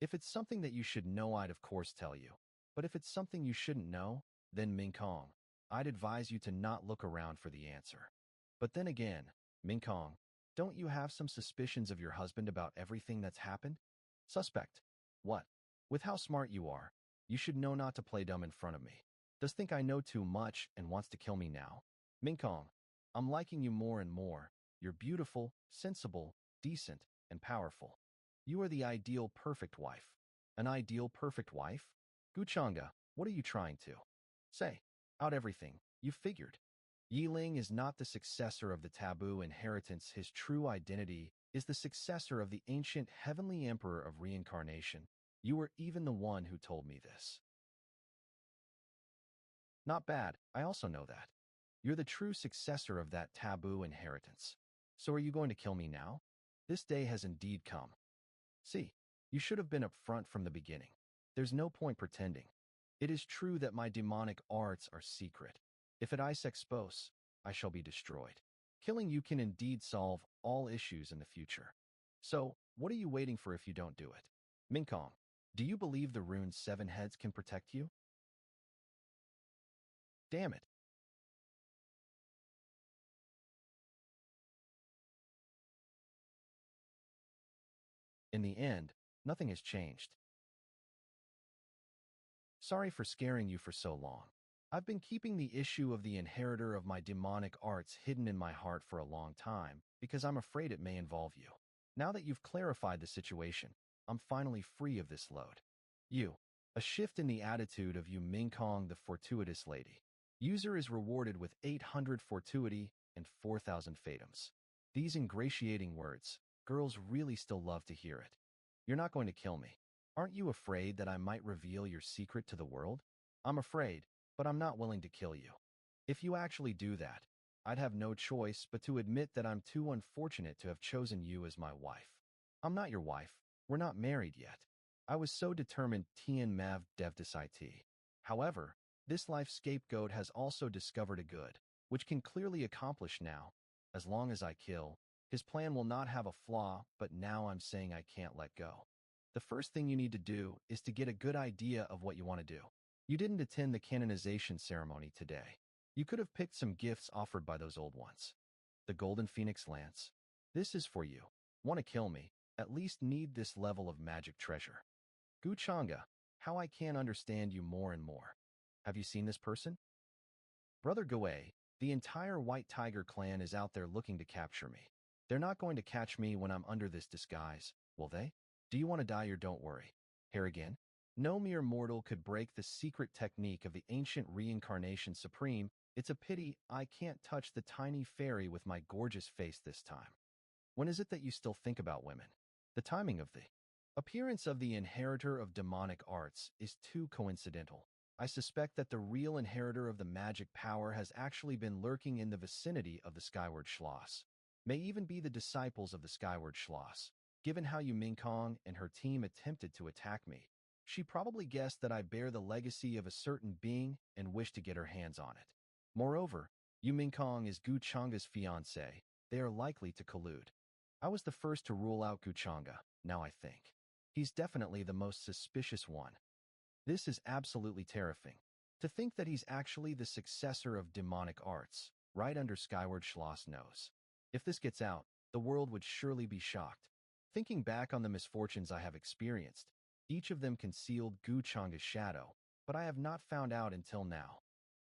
If it's something that you should know, I'd of course tell you. But if it's something you shouldn't know, then Ming Kong, I'd advise you to not look around for the answer. But then again, Ming Kong, don't you have some suspicions of your husband about everything that's happened? Suspect. What? With how smart you are, you should know not to play dumb in front of me. Does think I know too much and wants to kill me now? Ming Kong, I'm liking you more and more. You're beautiful, sensible, decent, and powerful. You are the ideal perfect wife. An ideal perfect wife? Gu Chang'e, what are you trying to say? Out everything, you figured. Yi Ling is not the successor of the taboo inheritance. His true identity is the successor of the ancient heavenly emperor of reincarnation. You were even the one who told me this. Not bad, I also know that. You're the true successor of that taboo inheritance. So are you going to kill me now? This day has indeed come. See, you should have been upfront from the beginning. There's no point pretending. It is true that my demonic arts are secret. If it I expose, I shall be destroyed. Killing you can indeed solve all issues in the future. So, what are you waiting for if you don't do it? Ming Kong, do you believe the rune's 7 heads can protect you? Damn it. In the end, nothing has changed. Sorry for scaring you for so long. I've been keeping the issue of the inheritor of my demonic arts hidden in my heart for a long time because I'm afraid it may involve you. Now that you've clarified the situation, I'm finally free of this load. You. A shift in the attitude of you Ming Kong the fortuitous lady. User is rewarded with 800 fortuity and 4,000 fatums. These ingratiating words, girls really still love to hear it. You're not going to kill me. Aren't you afraid that I might reveal your secret to the world? I'm afraid, but I'm not willing to kill you. If you actually do that, I'd have no choice but to admit that I'm too unfortunate to have chosen you as my wife. I'm not your wife. We're not married yet. I was so determined Tien Mav Devdasai. However, this life scapegoat has also discovered a good, which can clearly accomplish now. As long as I kill, his plan will not have a flaw, but now I'm saying I can't let go. The first thing you need to do is to get a good idea of what you want to do. You didn't attend the canonization ceremony today. You could have picked some gifts offered by those old ones. The Golden Phoenix Lance. This is for you. Want to kill me? At least need this level of magic treasure. Gu Chang'e, how I can understand you more and more. Have you seen this person? Brother Goe, the entire White Tiger clan is out there looking to capture me. They're not going to catch me when I'm under this disguise, will they? Do you want to die or don't worry? Here again? No mere mortal could break the secret technique of the ancient reincarnation supreme. It's a pity I can't touch the tiny fairy with my gorgeous face this time. When is it that you still think about women? The timing of the appearance of the inheritor of demonic arts is too coincidental. I suspect that the real inheritor of the magic power has actually been lurking in the vicinity of the Skyward Schloss. May even be the disciples of the Skyward Schloss. Given how Yu Mingkong and her team attempted to attack me, she probably guessed that I bear the legacy of a certain being and wished to get her hands on it. Moreover, Yu Mingkong is Gu Chang's fiancé. They are likely to collude. I was the first to rule out Gu Changa, now I think. He's definitely the most suspicious one. This is absolutely terrifying. To think that he's actually the successor of demonic arts, right under Skyward Schloss' nose. If this gets out, the world would surely be shocked. Thinking back on the misfortunes I have experienced, each of them concealed Gu Changa's shadow, but I have not found out until now.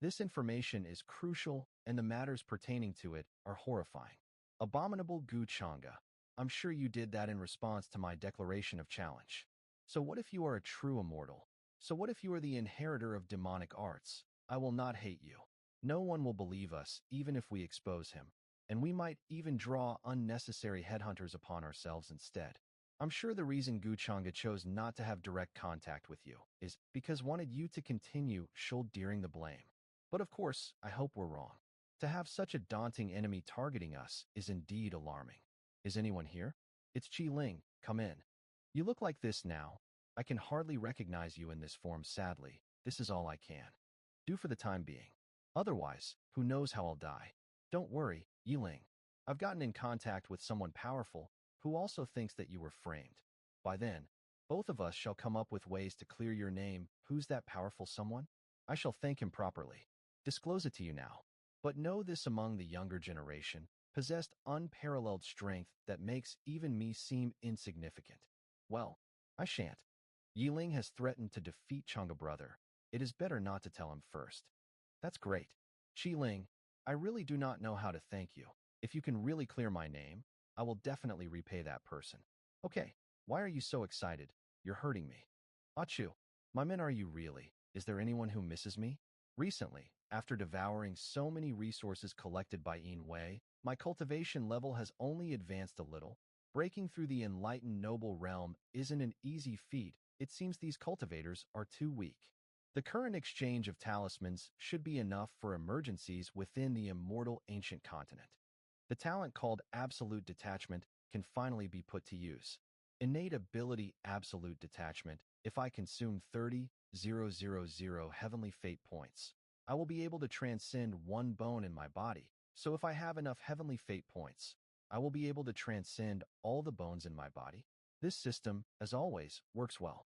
This information is crucial, and the matters pertaining to it are horrifying. Abominable Gu Changa. I'm sure you did that in response to my declaration of challenge. So what if you are a true immortal? So what if you are the inheritor of demonic arts? I will not hate you. No one will believe us, even if we expose him. And we might even draw unnecessary headhunters upon ourselves instead. I'm sure the reason Gu Changa chose not to have direct contact with you is because wanted you to continue shouldering the blame. But of course, I hope we're wrong. To have such a daunting enemy targeting us is indeed alarming. Is anyone here? It's Qi Ling, come in. You look like this now. I can hardly recognize you in this form, sadly. This is all I can do for the time being. Otherwise, who knows how I'll die. Don't worry, Yiling. I've gotten in contact with someone powerful who also thinks that you were framed. By then, both of us shall come up with ways to clear your name. Who's that powerful someone? I shall thank him properly. Disclose it to you now. But know this, among the younger generation, possessed unparalleled strength that makes even me seem insignificant. Well, I shan't. Yiling has threatened to defeat Chang'e brother. It is better not to tell him first. That's great. Qi Ling, I really do not know how to thank you. If you can really clear my name, I will definitely repay that person. Okay, why are you so excited? You're hurting me. Achu, my men, are you really? Is there anyone who misses me? Recently, after devouring so many resources collected by Yin Wei, my cultivation level has only advanced a little. Breaking through the enlightened noble realm isn't an easy feat. It seems these cultivators are too weak. The current exchange of talismans should be enough for emergencies within the immortal ancient continent. The talent called Absolute Detachment can finally be put to use. Innate ability Absolute Detachment. If I consume 30,000 Heavenly Fate points, I will be able to transcend one bone in my body. So if I have enough Heavenly Fate points, I will be able to transcend all the bones in my body. This system, as always, works well.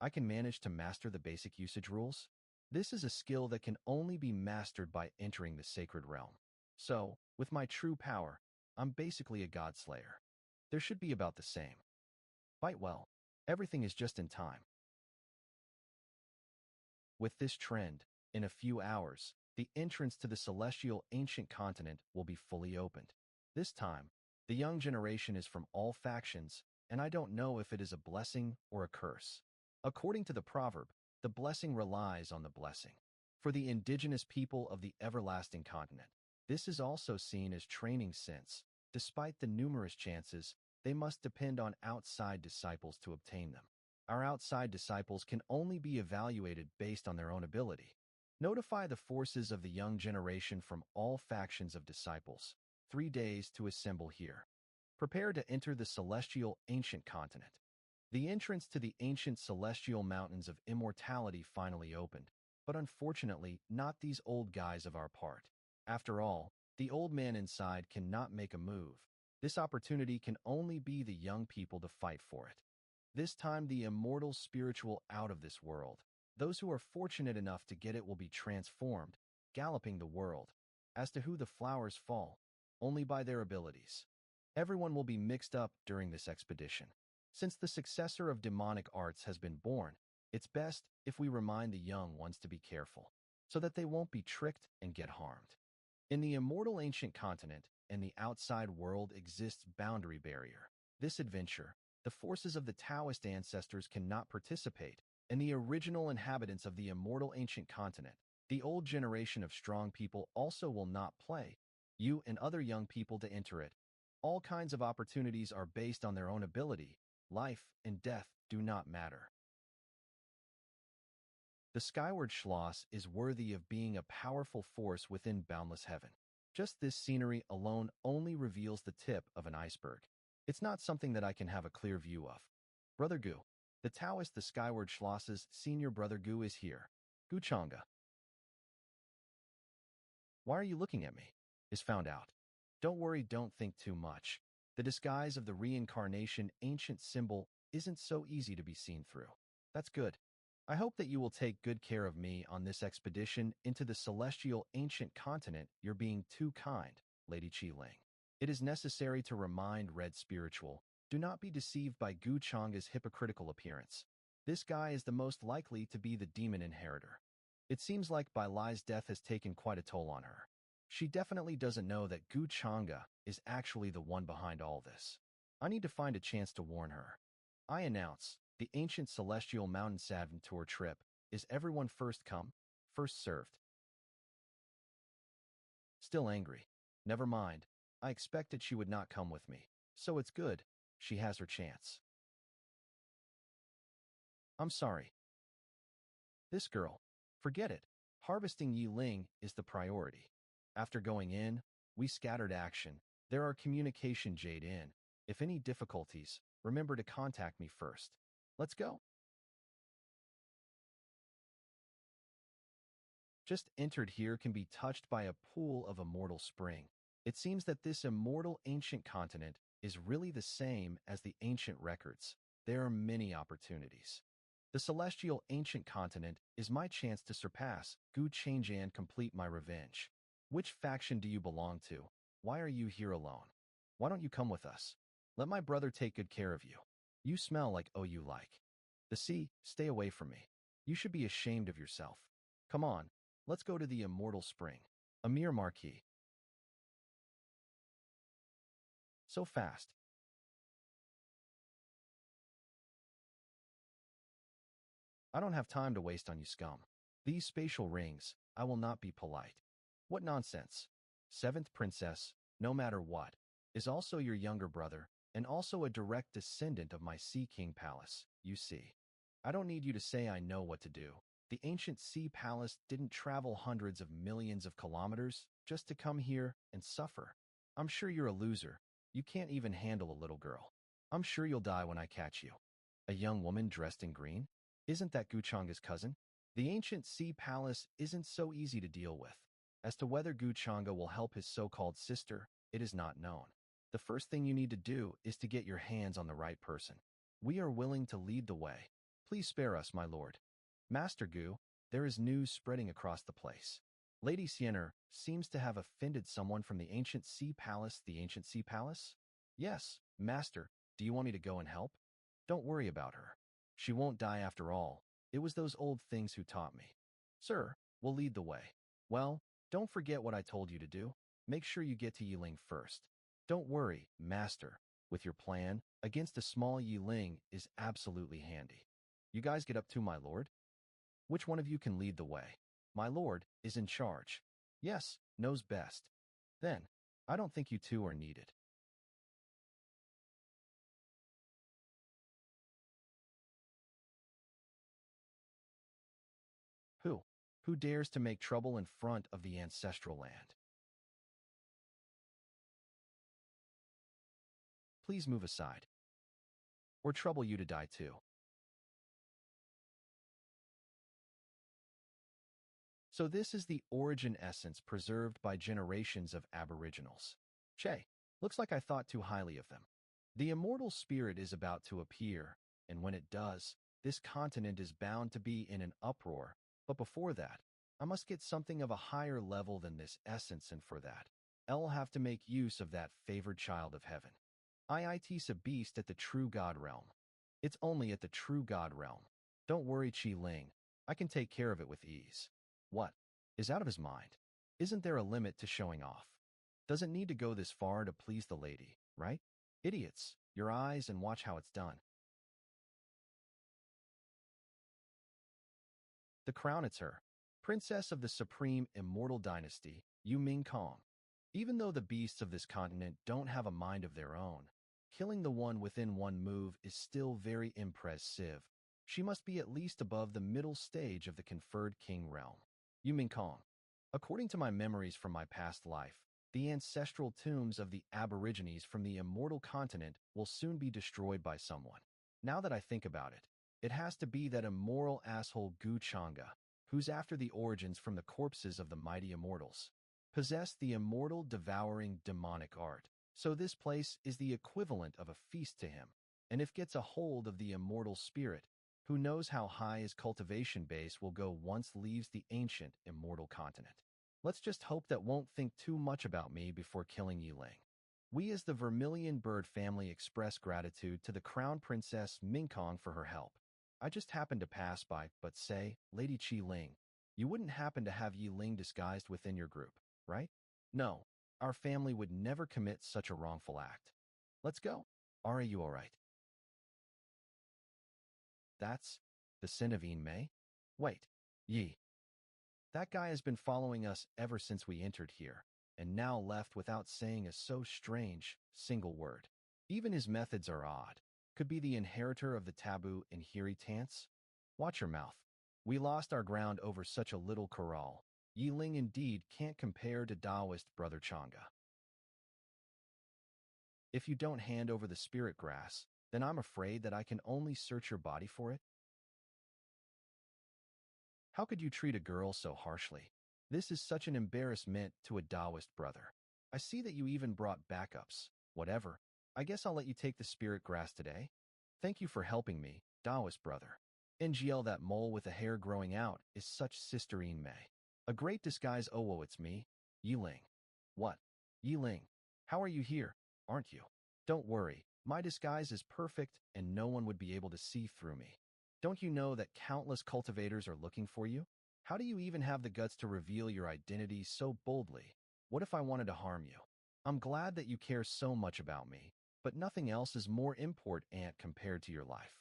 I can manage to master the basic usage rules. This is a skill that can only be mastered by entering the sacred realm. So, with my true power, I'm basically a god slayer. There should be about the same. Fight well. Everything is just in time. With this trend, in a few hours, the entrance to the celestial ancient continent will be fully opened. This time, the young generation is from all factions, and I don't know if it is a blessing or a curse. According to the proverb, the blessing relies on the blessing. For the indigenous people of the everlasting continent, this is also seen as training since, despite the numerous chances, they must depend on outside disciples to obtain them. Our outside disciples can only be evaluated based on their own ability. Notify the forces of the young generation from all factions of disciples. 3 days to assemble here. Prepare to enter the celestial ancient continent. The entrance to the ancient celestial mountains of immortality finally opened, but unfortunately not these old guys of our part. After all, the old man inside cannot make a move. This opportunity can only be the young people to fight for it. This time the immortal spiritual out of this world. Those who are fortunate enough to get it will be transformed, galloping the world. As to who the flowers fall, only by their abilities. Everyone will be mixed up during this expedition. Since the successor of demonic arts has been born, it's best if we remind the young ones to be careful, so that they won't be tricked and get harmed. In the immortal ancient continent and the outside world exists boundary barrier. This adventure, The forces of the Taoist ancestors cannot participate, and the original inhabitants of the immortal ancient continent, the old generation of strong people also will not play. You and other young people to enter it. All kinds of opportunities are based on their own ability. Life and death do not matter. The Skyward Schloss is worthy of being a powerful force within boundless heaven. Just this scenery alone only reveals the tip of an iceberg. It's not something that I can have a clear view of. Brother Gu, the Taoist the Skyward Schloss's senior brother Gu is here. Gu Chang'e. Why are you looking at me? Is found out. Don't worry, don't think too much. The disguise of the reincarnation ancient symbol isn't so easy to be seen through. That's good. I hope that you will take good care of me on this expedition into the celestial ancient continent. You're being too kind, Lady Qi Ling. It is necessary to remind Red Spiritual, do not be deceived by Gu Chang'e's hypocritical appearance. This guy is the most likely to be the demon inheritor. It seems like Bai Lai's death has taken quite a toll on her. She definitely doesn't know that Gu Chang'e is actually the one behind all this. I need to find a chance to warn her. I announce, the ancient celestial mountain savant tour trip. Is everyone first come, first served? Still angry. Never mind. I expected she would not come with me. So it's good. She has her chance. I'm sorry. This girl. Forget it. Harvesting Yi Ling is the priority. After going in, we scattered action. There are communication jade in. If any difficulties, remember to contact me first. Let's go. Just entered here can be touched by a pool of immortal spring. It seems that this immortal ancient continent is really the same as the ancient records. There are many opportunities. The celestial ancient continent is my chance to surpass Gu Chang'e and complete my revenge. Which faction do you belong to? Why are you here alone? Why don't you come with us? Let my brother take good care of you. You smell like you like. The sea, stay away from me. You should be ashamed of yourself. Come on, let's go to the immortal spring. Amir Marquis. So fast. I don't have time to waste on you scum. These spatial rings, I will not be polite. What nonsense. Seventh princess, no matter what, is also your younger brother, and also a direct descendant of my Sea King Palace, you see. I don't need you to say I know what to do. The ancient Sea Palace didn't travel hundreds of millions of kilometers just to come here and suffer. I'm sure you're a loser. You can't even handle a little girl. I'm sure you'll die when I catch you. A young woman dressed in green? Isn't that Gu Chang'e's cousin? The ancient Sea Palace isn't so easy to deal with. As to whether Gu Chang'e will help his so-called sister, it is not known. The first thing you need to do is to get your hands on the right person. We are willing to lead the way. Please spare us, my lord. Master Gu, there is news spreading across the place. Lady Siener seems to have offended someone from the ancient Sea Palace. The ancient Sea Palace? Yes, master. Do you want me to go and help? Don't worry about her. She won't die after all. It was those old things who taught me. Sir, we'll lead the way. Well, don't forget what I told you to do. Make sure you get to Yiling first. Don't worry, master. With your plan, against a small Yiling is absolutely handy. You guys get up to my lord? Which one of you can lead the way? My lord is in charge. Yes, knows best. Then, I don't think you two are needed. Who? Who dares to make trouble in front of the ancestral land? Please move aside. Or trouble you to die too. So this is the origin essence preserved by generations of aboriginals. Che, looks like I thought too highly of them. The immortal spirit is about to appear, and when it does, this continent is bound to be in an uproar. But before that, I must get something of a higher level than this essence, and for that, I'll have to make use of that favored child of heaven. IIT's a beast at the true God realm. It's only at the true God realm. Don't worry, Qi Ling. I can take care of it with ease. What? Is out of his mind? Isn't there a limit to showing off? Doesn't need to go this far to please the lady, right? Idiots, your eyes and watch how it's done. The crown, it's her. Princess of the supreme immortal dynasty, Yu Ming Kong. Even though the beasts of this continent don't have a mind of their own, killing the one within one move is still very impressive. She must be at least above the middle stage of the conferred king realm. Yu Ming Kong. According to my memories from my past life, the ancestral tombs of the aborigines from the immortal continent will soon be destroyed by someone. Now that I think about it, it has to be that immoral asshole Gu Changa, who's after the origins from the corpses of the mighty immortals. Possess the immortal devouring demonic art, so this place is the equivalent of a feast to him. And if gets a hold of the immortal spirit, who knows how high his cultivation base will go once leaves the ancient immortal continent. Let's just hope that won't think too much about me before killing Yiling. We as the Vermilion Bird family express gratitude to the Crown Princess Mingkong for her help. I just happened to pass by, but say, Lady Qi Ling, you wouldn't happen to have Yi Ling disguised within your group, right? No, our family would never commit such a wrongful act. Let's go. Are you all right? That's the sin of Yin Mei? Wait, Yi. That guy has been following us ever since we entered here, and now left without saying a so strange single word. Even his methods are odd. Could be the inheritor of the taboo inheritance? Watch your mouth. We lost our ground over such a little corral. Yi Ling indeed can't compare to Taoist Brother Changa. If you don't hand over the spirit grass, then I'm afraid that I can only search your body for it. How could you treat a girl so harshly? This is such an embarrassment to a Taoist brother. I see that you even brought backups. Whatever. I guess I'll let you take the spirit grass today. Thank you for helping me, Taoist brother. NGL, that mole with the hair growing out is such Sister Yin Mei. A great disguise. Oh, whoa, it's me, Yiling. What? Yiling, how are you here, aren't you? Don't worry, my disguise is perfect and no one would be able to see through me. Don't you know that countless cultivators are looking for you? How do you even have the guts to reveal your identity so boldly? What if I wanted to harm you? I'm glad that you care so much about me, but nothing else is more important compared to your life.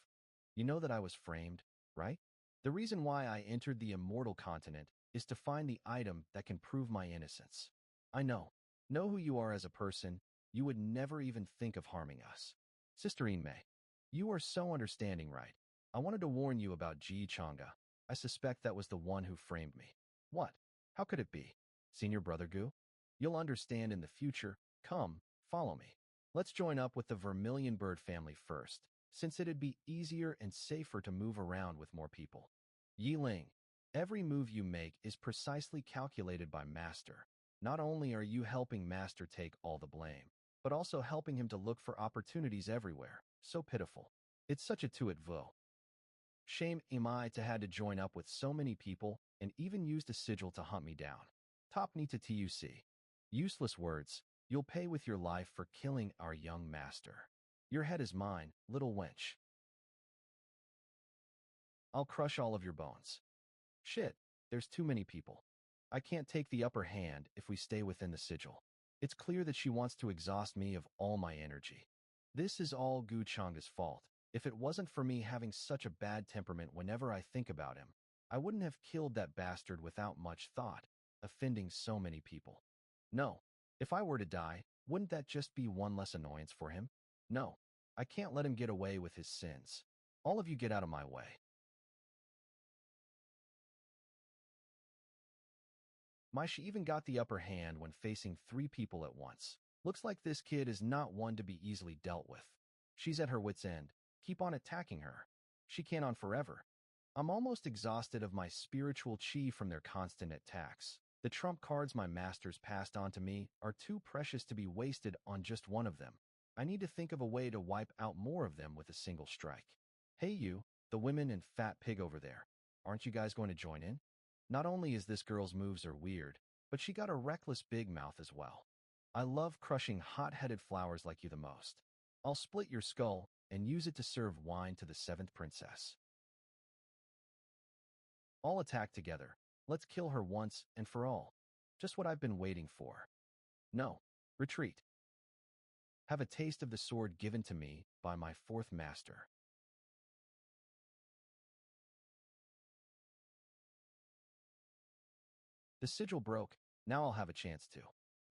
You know that I was framed, right? The reason why I entered the immortal continent is to find the item that can prove my innocence. I know who you are as a person. You would never even think of harming us. Sister Inmei, you are so understanding, right? I wanted to warn you about Ji Changa. I suspect that was the one who framed me. What? How could it be? Senior Brother Gu? You'll understand in the future. Come, follow me. Let's join up with the Vermilion Bird family first, since it'd be easier and safer to move around with more people. Yi Ling, every move you make is precisely calculated by Master. Not only are you helping Master take all the blame, but also helping him to look for opportunities everywhere. So pitiful. It's such a tu-it-vo. Shame am I to had to join up with so many people and even used a sigil to hunt me down. Top Nita TUC. Useless words. You'll pay with your life for killing our young master. Your head is mine, little wench. I'll crush all of your bones. Shit, there's too many people. I can't take the upper hand if we stay within the sigil. It's clear that she wants to exhaust me of all my energy. This is all Gu Changa's fault. If it wasn't for me having such a bad temperament whenever I think about him, I wouldn't have killed that bastard without much thought, offending so many people. No, if I were to die, wouldn't that just be one less annoyance for him? No, I can't let him get away with his sins. All of you get out of my way. She even got the upper hand when facing 3 people at once. Looks like this kid is not one to be easily dealt with. She's at her wit's end. Keep on attacking her. She can't on forever. I'm almost exhausted of my spiritual chi from their constant attacks. The trump cards my masters passed on to me are too precious to be wasted on just one of them. I need to think of a way to wipe out more of them with a single strike. Hey you, the women and fat pig over there. Aren't you guys going to join in? Not only is this girl's moves are weird, but she got a reckless big mouth as well. I love crushing hot-headed flowers like you the most. I'll split your skull and use it to serve wine to the 7th princess. All attack together. Let's kill her once and for all. Just what I've been waiting for. No, retreat. Have a taste of the sword given to me by my fourth master. The sigil broke. Now I'll have a chance to.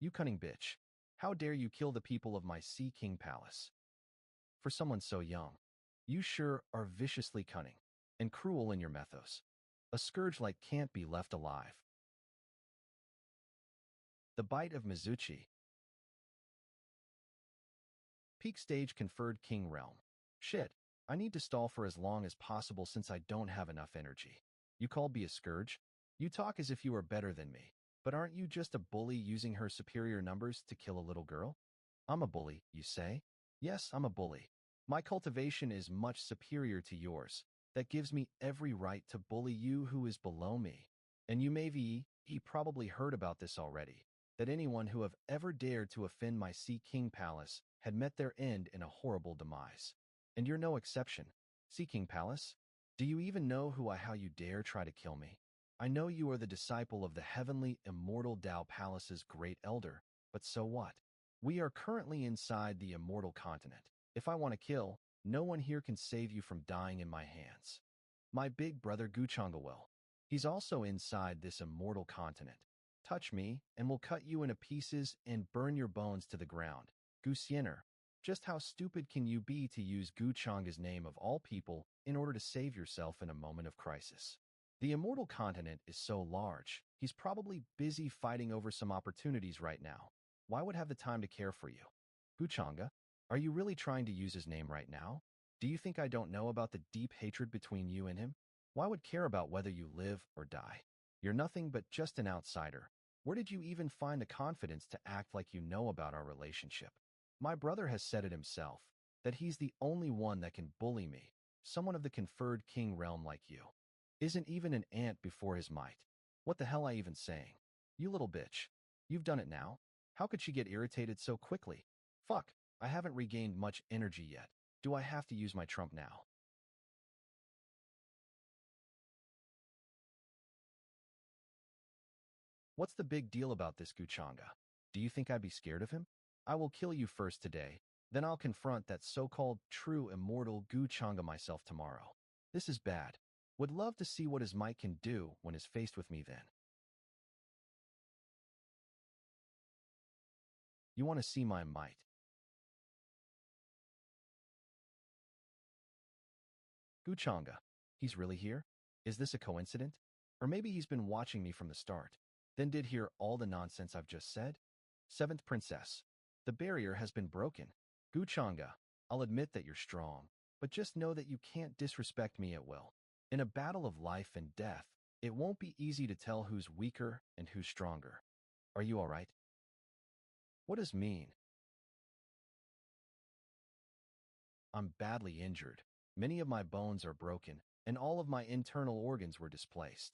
You cunning bitch. How dare you kill the people of my Sea King palace? For someone so young, you sure are viciously cunning and cruel in your methods. A scourge like can't be left alive. The bite of Mizuchi. Peak stage conferred King Realm. Shit, I need to stall for as long as possible since I don't have enough energy. You called me a scourge? You talk as if you are better than me. But aren't you just a bully using her superior numbers to kill a little girl? I'm a bully, you say? Yes, I'm a bully. My cultivation is much superior to yours. That gives me every right to bully you who is below me. And you may be, he probably heard about this already, that anyone who have ever dared to offend my Sea King Palace had met their end in a horrible demise. And you're no exception. Sea King Palace? Do you even know how you dare try to kill me? I know you are the disciple of the heavenly, immortal Dao Palace's great elder, but so what? We are currently inside the immortal continent. If I want to kill, no one here can save you from dying in my hands. My big brother Guchanga will. He's also inside this immortal continent. Touch me, and we'll cut you into pieces and burn your bones to the ground. Guciener, just how stupid can you be to use Guchanga's name of all people in order to save yourself in a moment of crisis? The immortal continent is so large, he's probably busy fighting over some opportunities right now. Why would have the time to care for you? Guchanga, are you really trying to use his name right now? Do you think I don't know about the deep hatred between you and him? Why would care about whether you live or die? You're nothing but just an outsider. Where did you even find the confidence to act like you know about our relationship? My brother has said it himself, that he's the only one that can bully me, someone of the conferred king realm like you. Isn't even an ant before his might. What the hell I even saying? You little bitch. You've done it now? How could she get irritated so quickly? Fuck, I haven't regained much energy yet. Do I have to use my trump now? What's the big deal about this Guchanga? Do you think I'd be scared of him? I will kill you first today, then I'll confront that so-called true immortal Guchanga myself tomorrow. This is bad. Would love to see what his might can do when is faced with me then. You want to see my might? Guchanga. He's really here? Is this a coincidence? Or maybe he's been watching me from the start, then did hear all the nonsense I've just said? Seventh Princess. The barrier has been broken. Guchanga, I'll admit that you're strong, but just know that you can't disrespect me at will. In a battle of life and death, it won't be easy to tell who's weaker and who's stronger. Are you all right? What does mean? I'm badly injured. Many of my bones are broken, and all of my internal organs were displaced.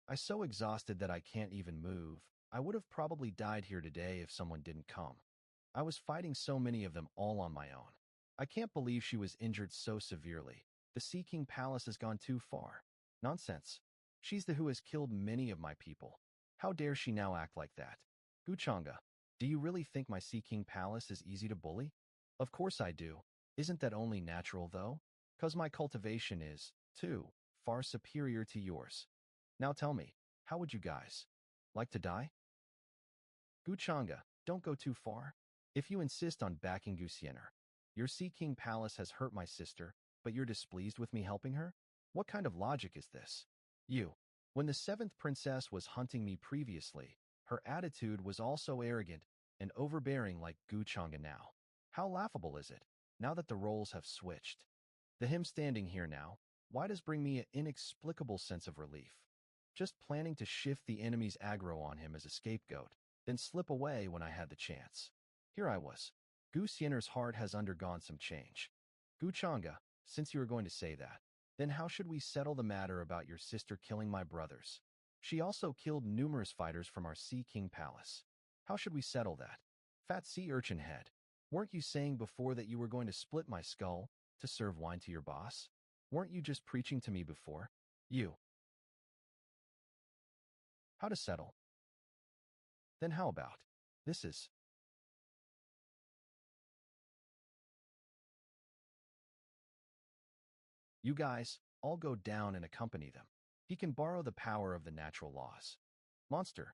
I'm so exhausted that I can't even move. I would have probably died here today if someone didn't come. I was fighting so many of them all on my own. I can't believe she was injured so severely. The Sea King Palace has gone too far. Nonsense. She's the who has killed many of my people. How dare she now act like that? Guchanga, do you really think my Sea King Palace is easy to bully? Of course I do. Isn't that only natural, though? 'Cause my cultivation is, too, far superior to yours. Now tell me, how would you guys like to die? Guchanga, don't go too far. If you insist on backing Gusiener, your Sea King Palace has hurt my sister, but you're displeased with me helping her? What kind of logic is this? You. When the seventh princess was hunting me previously, her attitude was also arrogant and overbearing like Guchanga now. How laughable is it, now that the roles have switched? The him standing here now, why does bring me an inexplicable sense of relief? Just planning to shift the enemy's aggro on him as a scapegoat, then slip away when I had the chance. Here I was. Goose Yinner's heart has undergone some change. Guchanga, since you are going to say that, then how should we settle the matter about your sister killing my brothers? She also killed numerous fighters from our Sea King Palace. How should we settle that? Fat sea urchin head, weren't you saying before that you were going to split my skull to serve wine to your boss? Weren't you just preaching to me before? You. How to settle? Then how about? This is You guys all go down and accompany them. He can borrow the power of the natural laws. Monster.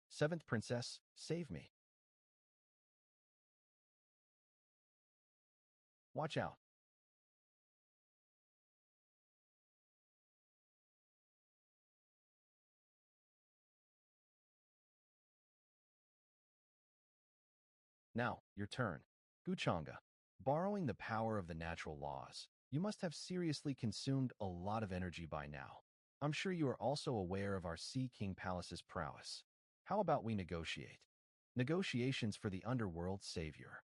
Seventh princess, save me. Watch out. Now, your turn. Guchanga. Borrowing the power of the natural laws, you must have seriously consumed a lot of energy by now. I'm sure you are also aware of our Sea King Palace's prowess. How about we negotiate? Negotiations for the underworld savior.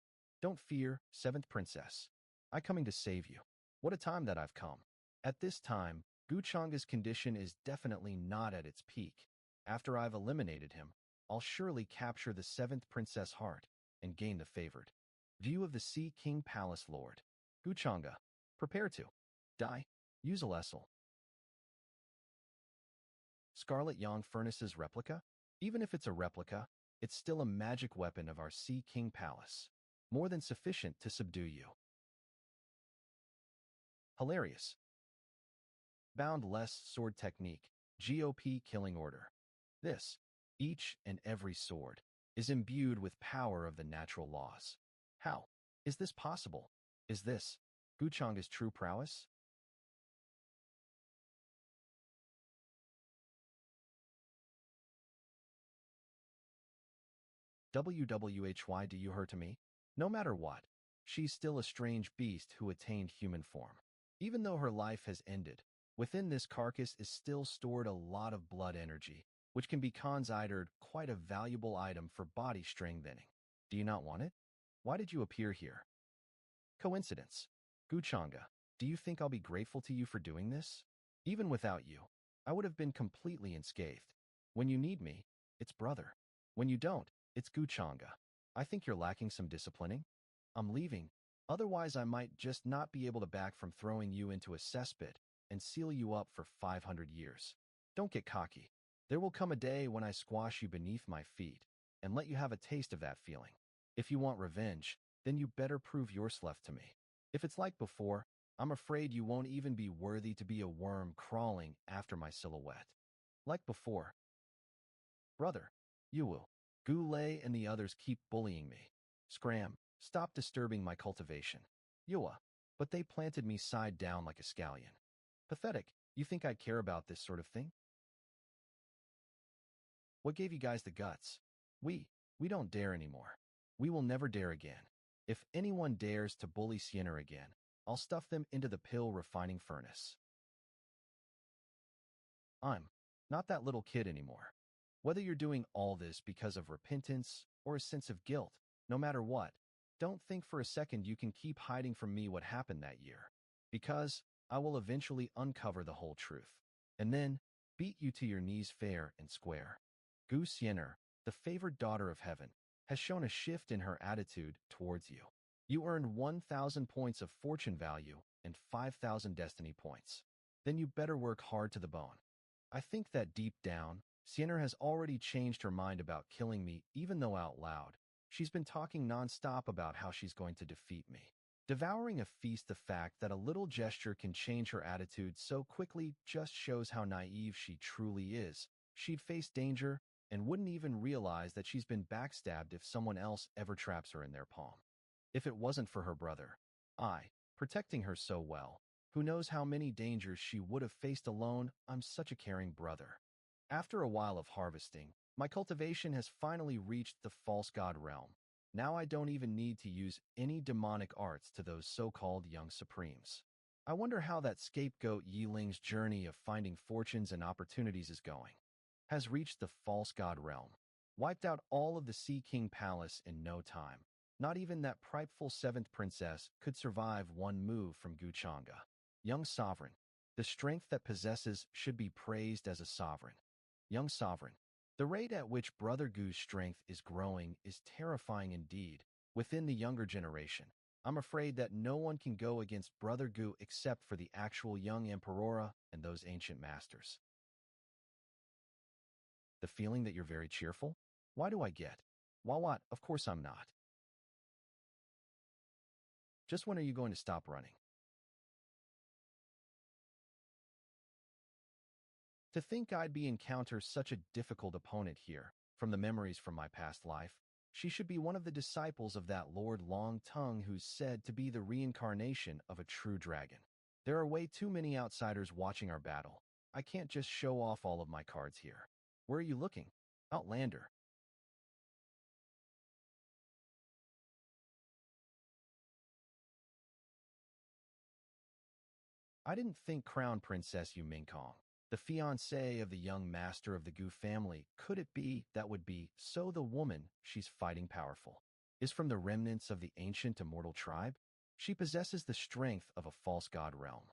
Don't fear, seventh princess. I coming to save you. What a time that I've come. At this time, Guchanga's condition is definitely not at its peak. After I've eliminated him, I'll surely capture the seventh princess heart and gain the favored view of the Sea King Palace Lord. Guchanga, prepare to die. Use a Lessel. Scarlet Yang Furnace's replica? Even if it's a replica, it's still a magic weapon of our Sea King Palace. More than sufficient to subdue you. Hilarious. Bound less sword technique. GOP killing order. This, each and every sword, is imbued with power of the natural laws. How? Is this possible? Is this Guchanga's true prowess? WWHY do you her to me? No matter what, she's still a strange beast who attained human form. Even though her life has ended, within this carcass is still stored a lot of blood energy, which can be considered quite a valuable item for body strengthening. Do you not want it? Why did you appear here? Coincidence. Guchanga, do you think I'll be grateful to you for doing this? Even without you, I would have been completely unscathed. When you need me, it's brother. When you don't, it's Guchanga. I think you're lacking some disciplining. I'm leaving. Otherwise, I might just not be able to back from throwing you into a cesspit and seal you up for 500 years. Don't get cocky. There will come a day when I squash you beneath my feet and let you have a taste of that feeling. If you want revenge, then you better prove yourself to me. If it's like before, I'm afraid you won't even be worthy to be a worm crawling after my silhouette. Like before. Brother, you will. Goulet and the others keep bullying me. Scram, stop disturbing my cultivation. Yua, but they planted me side down like a scallion. Pathetic, you think I care about this sort of thing? What gave you guys the guts? We don't dare anymore. We will never dare again. If anyone dares to bully Sienna again, I'll stuff them into the pill refining furnace. I'm not that little kid anymore. Whether you're doing all this because of repentance or a sense of guilt, no matter what, don't think for a second you can keep hiding from me what happened that year. Because I will eventually uncover the whole truth. And then beat you to your knees fair and square. Gu Sienner, the favored daughter of heaven, has shown a shift in her attitude towards you. You earned 1,000 points of fortune value and 5,000 destiny points. Then you better work hard to the bone. I think that deep down, Sienner has already changed her mind about killing me, even though out loud. She's been talking nonstop about how she's going to defeat me. Devouring a feast, the fact that a little gesture can change her attitude so quickly just shows how naive she truly is. She'd face danger and wouldn't even realize that she's been backstabbed if someone else ever traps her in their palm. If it wasn't for her brother, protecting her so well, who knows how many dangers she would have faced alone. I'm such a caring brother. After a while of harvesting, my cultivation has finally reached the false god realm. Now I don't even need to use any demonic arts to those so-called young supremes. I wonder how that scapegoat Yiling's journey of finding fortunes and opportunities is going. Has reached the false god realm. Wiped out all of the Sea King Palace in no time. Not even that prideful seventh princess could survive one move from Guchanga. Young sovereign. The strength that possesses should be praised as a sovereign. Young sovereign. The rate at which Brother Gu's strength is growing is terrifying indeed. Within the younger generation, I'm afraid that no one can go against Brother Gu except for the actual young Emperora and those ancient masters. The feeling that you're very cheerful? Why do I get? What? Of course I'm not. Just when are you going to stop running? To think I'd be encounter such a difficult opponent here, from the memories from my past life. She should be one of the disciples of that Lord Long Tongue who's said to be the reincarnation of a true dragon. There are way too many outsiders watching our battle. I can't just show off all of my cards here. Where are you looking? Outlander. I didn't think Crown Princess Yu Mingkong, the fiancée of the young master of the Gu family, could it be that would be so the woman she's fighting powerful is from the remnants of the ancient immortal tribe? She possesses the strength of a false god realm.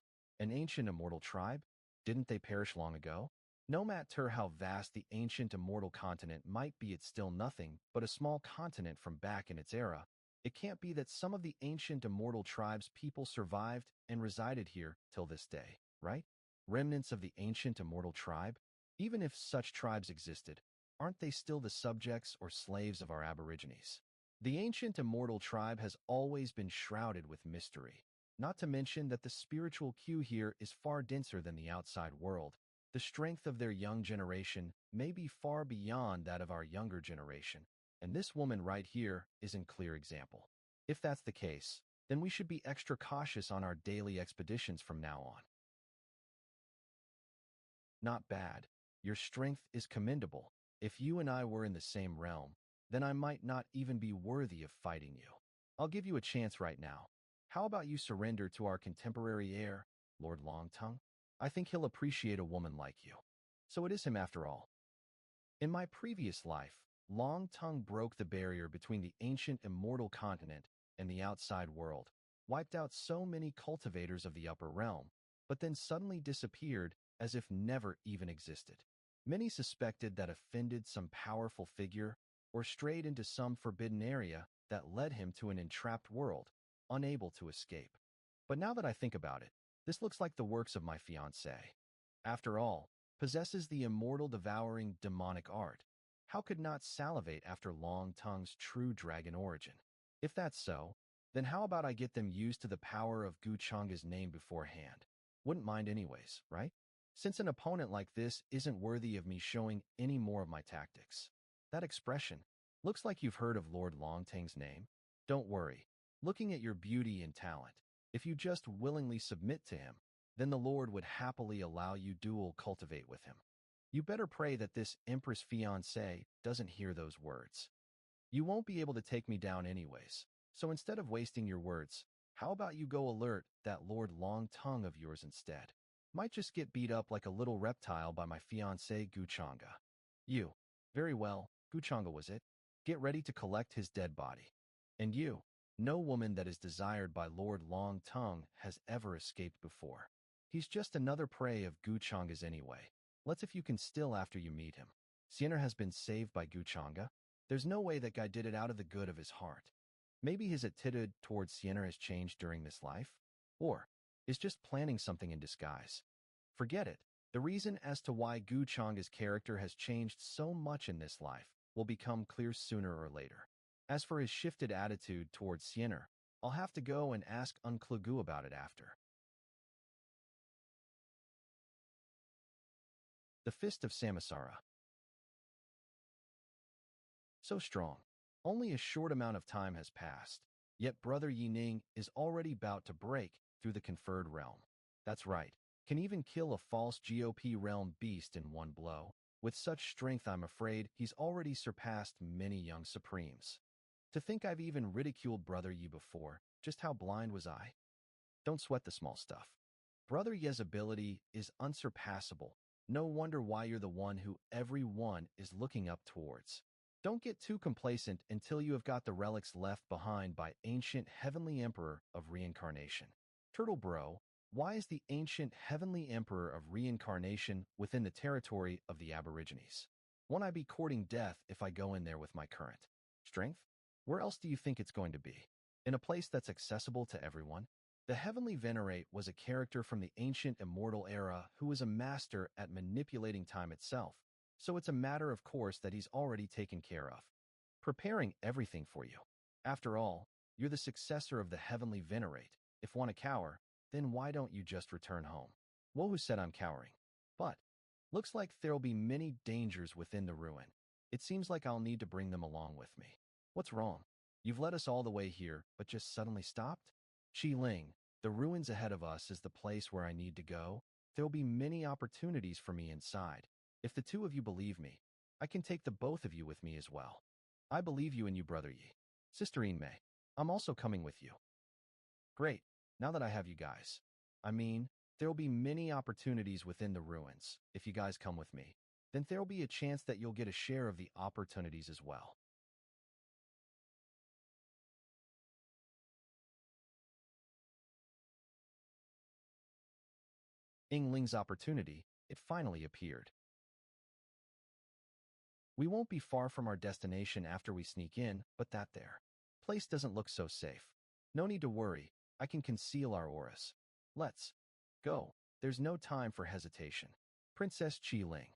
An ancient immortal tribe? Didn't they perish long ago? No matter how vast the ancient immortal continent might be, it's still nothing but a small continent from back in its era. It can't be that some of the ancient immortal tribes' people survived and resided here till this day, right? Remnants of the ancient immortal tribe? Even if such tribes existed, aren't they still the subjects or slaves of our aborigines? The ancient immortal tribe has always been shrouded with mystery. Not to mention that the spiritual queue here is far denser than the outside world. The strength of their young generation may be far beyond that of our younger generation. And this woman right here is in clear example. If that's the case, then we should be extra cautious on our daily expeditions from now on. Not bad. Your strength is commendable. If you and I were in the same realm, then I might not even be worthy of fighting you. I'll give you a chance right now. How about you surrender to our contemporary heir, Lord Longtongue? I think he'll appreciate a woman like you. So it is him after all. In my previous life, Long Tongue broke the barrier between the ancient immortal continent and the outside world, wiped out so many cultivators of the upper realm, but then suddenly disappeared as if never even existed. Many suspected that offended some powerful figure or strayed into some forbidden area that led him to an entrapped world, unable to escape. But now that I think about it, this looks like the works of my fiancé. After all, possesses the immortal devouring demonic art. How could not salivate after Long Tongue's true dragon origin? If that's so, then how about I get them used to the power of Guchanga's name beforehand? Wouldn't mind anyways, right? Since an opponent like this isn't worthy of me showing any more of my tactics. That expression, looks like you've heard of Lord Longtang's name. Don't worry, looking at your beauty and talent, if you just willingly submit to him, then the Lord would happily allow you dual cultivate with him. You better pray that this Empress fiancé doesn't hear those words. You won't be able to take me down anyways, so instead of wasting your words, how about you go alert that Lord Long Tongue of yours instead? Might just get beat up like a little reptile by my fiancé Guchanga. You. Very well, Guchanga was it. Get ready to collect his dead body. And you. No woman that is desired by Lord Long Tongue has ever escaped before. He's just another prey of Guchanga's anyway. Let's if you can still after you meet him. Sienna has been saved by Guchanga. There's no way that guy did it out of the good of his heart. Maybe his attitude towards Sienna has changed during this life. Or is just planning something in disguise. Forget it. The reason as to why Guchanga's character has changed so much in this life will become clear sooner or later. As for his shifted attitude towards Sienna, I'll have to go and ask Uncle Gu about it after. The Fist of Samasara. So strong. Only a short amount of time has passed, yet Brother Yining is already about to break through the conferred realm. That's right, can even kill a false GOP realm beast in one blow. With such strength, I'm afraid he's already surpassed many young supremes. To think I've even ridiculed Brother Yi before, just how blind was I? Don't sweat the small stuff. Brother Ye's ability is unsurpassable. No wonder why you're the one who everyone is looking up towards. Don't get too complacent until you have got the relics left behind by ancient heavenly emperor of reincarnation. Turtle Bro, why is the ancient heavenly emperor of reincarnation within the territory of the aborigines? Won't I be courting death if I go in there with my current strength? Where else do you think it's going to be? In a place that's accessible to everyone? The Heavenly Venerate was a character from the ancient immortal era who was a master at manipulating time itself, so it's a matter of course that he's already taken care of, preparing everything for you. After all, you're the successor of the Heavenly Venerate. If want to cower, then why don't you just return home? Wohu said I'm cowering. But Looks like there'll be many dangers within the ruin. It seems like I'll need to bring them along with me. What's wrong? You've led us all the way here, but just suddenly stopped? Qi Ling, the ruins ahead of us is the place where I need to go. There'll be many opportunities for me inside. If the two of you believe me, I can take the both of you with me as well. I believe you and you, Brother Yi. Sister Mei, I'm also coming with you. Great, now that I have you guys. I mean, there'll be many opportunities within the ruins. If you guys come with me, then there'll be a chance that you'll get a share of the opportunities as well. Ling's opportunity, it finally appeared. We won't be far from our destination after we sneak in, but that there. Place doesn't look so safe. No need to worry, I can conceal our auras. Let's go. There's no time for hesitation. Princess Qi Ling.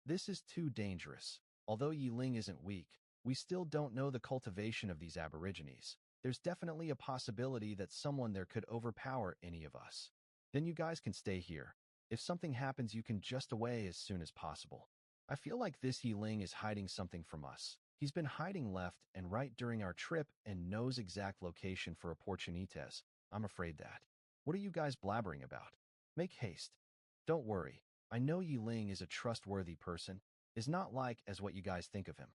This is too dangerous. Although Yi Ling isn't weak, we still don't know the cultivation of these aborigines. There's definitely a possibility that someone there could overpower any of us. Then you guys can stay here. If something happens, you can just away as soon as possible. I feel like this Yi Ling is hiding something from us. He's been hiding left and right during our trip and knows exact location for opportunities. I'm afraid that. What are you guys blabbering about? Make haste. Don't worry. I know Yi Ling is a trustworthy person, is not like as what you guys think of him.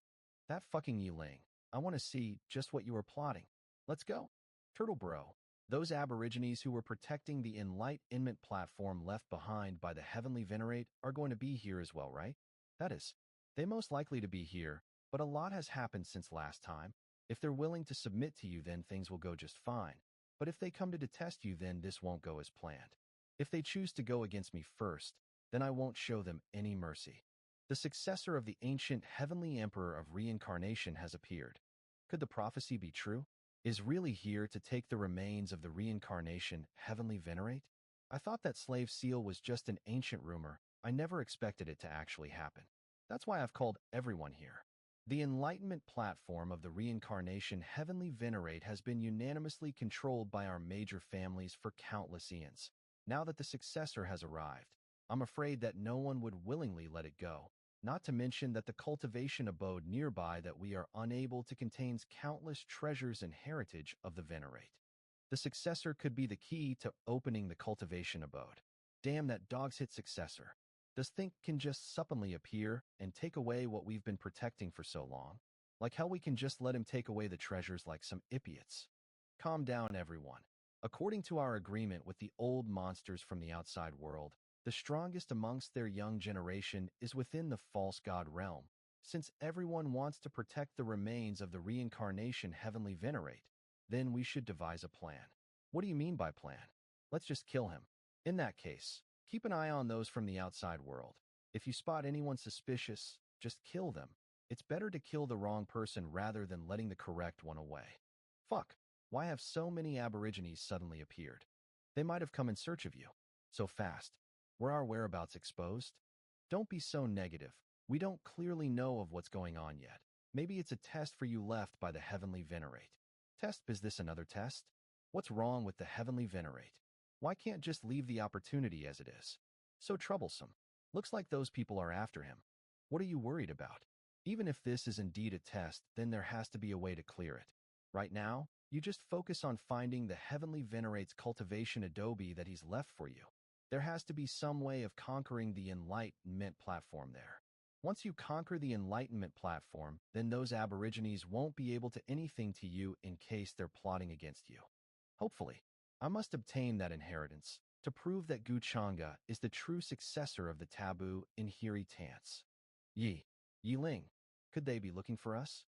That fucking Yi Ling. I want to see just what you were plotting. Let's go. Turtle Bro. Those aborigines who were protecting the enlightenment platform left behind by the Heavenly Venerate are going to be here as well, right? That is, they most likely to be here, but a lot has happened since last time. If they're willing to submit to you, then things will go just fine. But if they come to detest you, then this won't go as planned. If they choose to go against me first, then I won't show them any mercy. The successor of the ancient heavenly emperor of reincarnation has appeared. Could the prophecy be true? Is really here to take the remains of the reincarnation heavenly venerate? I thought that slave seal was just an ancient rumor. I never expected it to actually happen. That's why I've called everyone here. The enlightenment platform of the reincarnation heavenly venerate has been unanimously controlled by our major families for countless eons. Now that the successor has arrived, I'm afraid that no one would willingly let it go. Not to mention that the cultivation abode nearby that we are unable to contains countless treasures and heritage of the venerate. The successor could be the key to opening the cultivation abode. Damn, that dog's hit successor. Does think can just suddenly appear and take away what we've been protecting for so long? Like how we can just let him take away the treasures like some idiots. Calm down, everyone. According to our agreement with the old monsters from the outside world, the strongest amongst their young generation is within the false god realm. Since everyone wants to protect the remains of the reincarnation heavenly venerate, then we should devise a plan. What do you mean by plan? Let's just kill him. In that case, keep an eye on those from the outside world. If you spot anyone suspicious, just kill them. It's better to kill the wrong person rather than letting the correct one away. Fuck, why have so many aborigines suddenly appeared? They might have come in search of you. So fast. Were our whereabouts exposed? Don't be so negative. We don't clearly know of what's going on yet. Maybe it's a test for you left by the heavenly venerate. Test? Is this another test? What's wrong with the heavenly venerate? Why can't just leave the opportunity as it is? So troublesome. Looks like those people are after him. What are you worried about? Even if this is indeed a test, then there has to be a way to clear it. Right now, you just focus on finding the heavenly venerate's cultivation adobe that he's left for you. There has to be some way of conquering the enlightenment platform there. Once you conquer the enlightenment platform, then those aborigines won't be able to anything to you in case they're plotting against you. Hopefully, I must obtain that inheritance to prove that Guchanga is the true successor of the taboo inheritance. Yi Ling, could they be looking for us?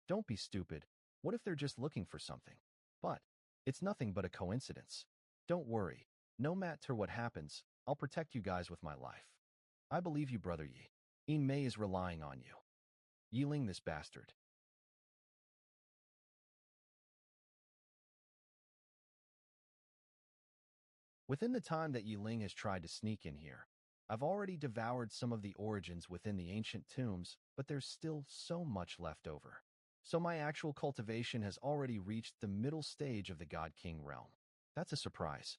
Don't be stupid. What if they're just looking for something? But it's nothing but a coincidence. Don't worry. No matter what happens, I'll protect you guys with my life. I believe you, Brother Yi. Mei is relying on you. Yi Ling, this bastard. Within the time that Yi Ling has tried to sneak in here, I've already devoured some of the origins within the ancient tombs, but there's still so much left over. So my actual cultivation has already reached the middle stage of the God King realm. That's a surprise.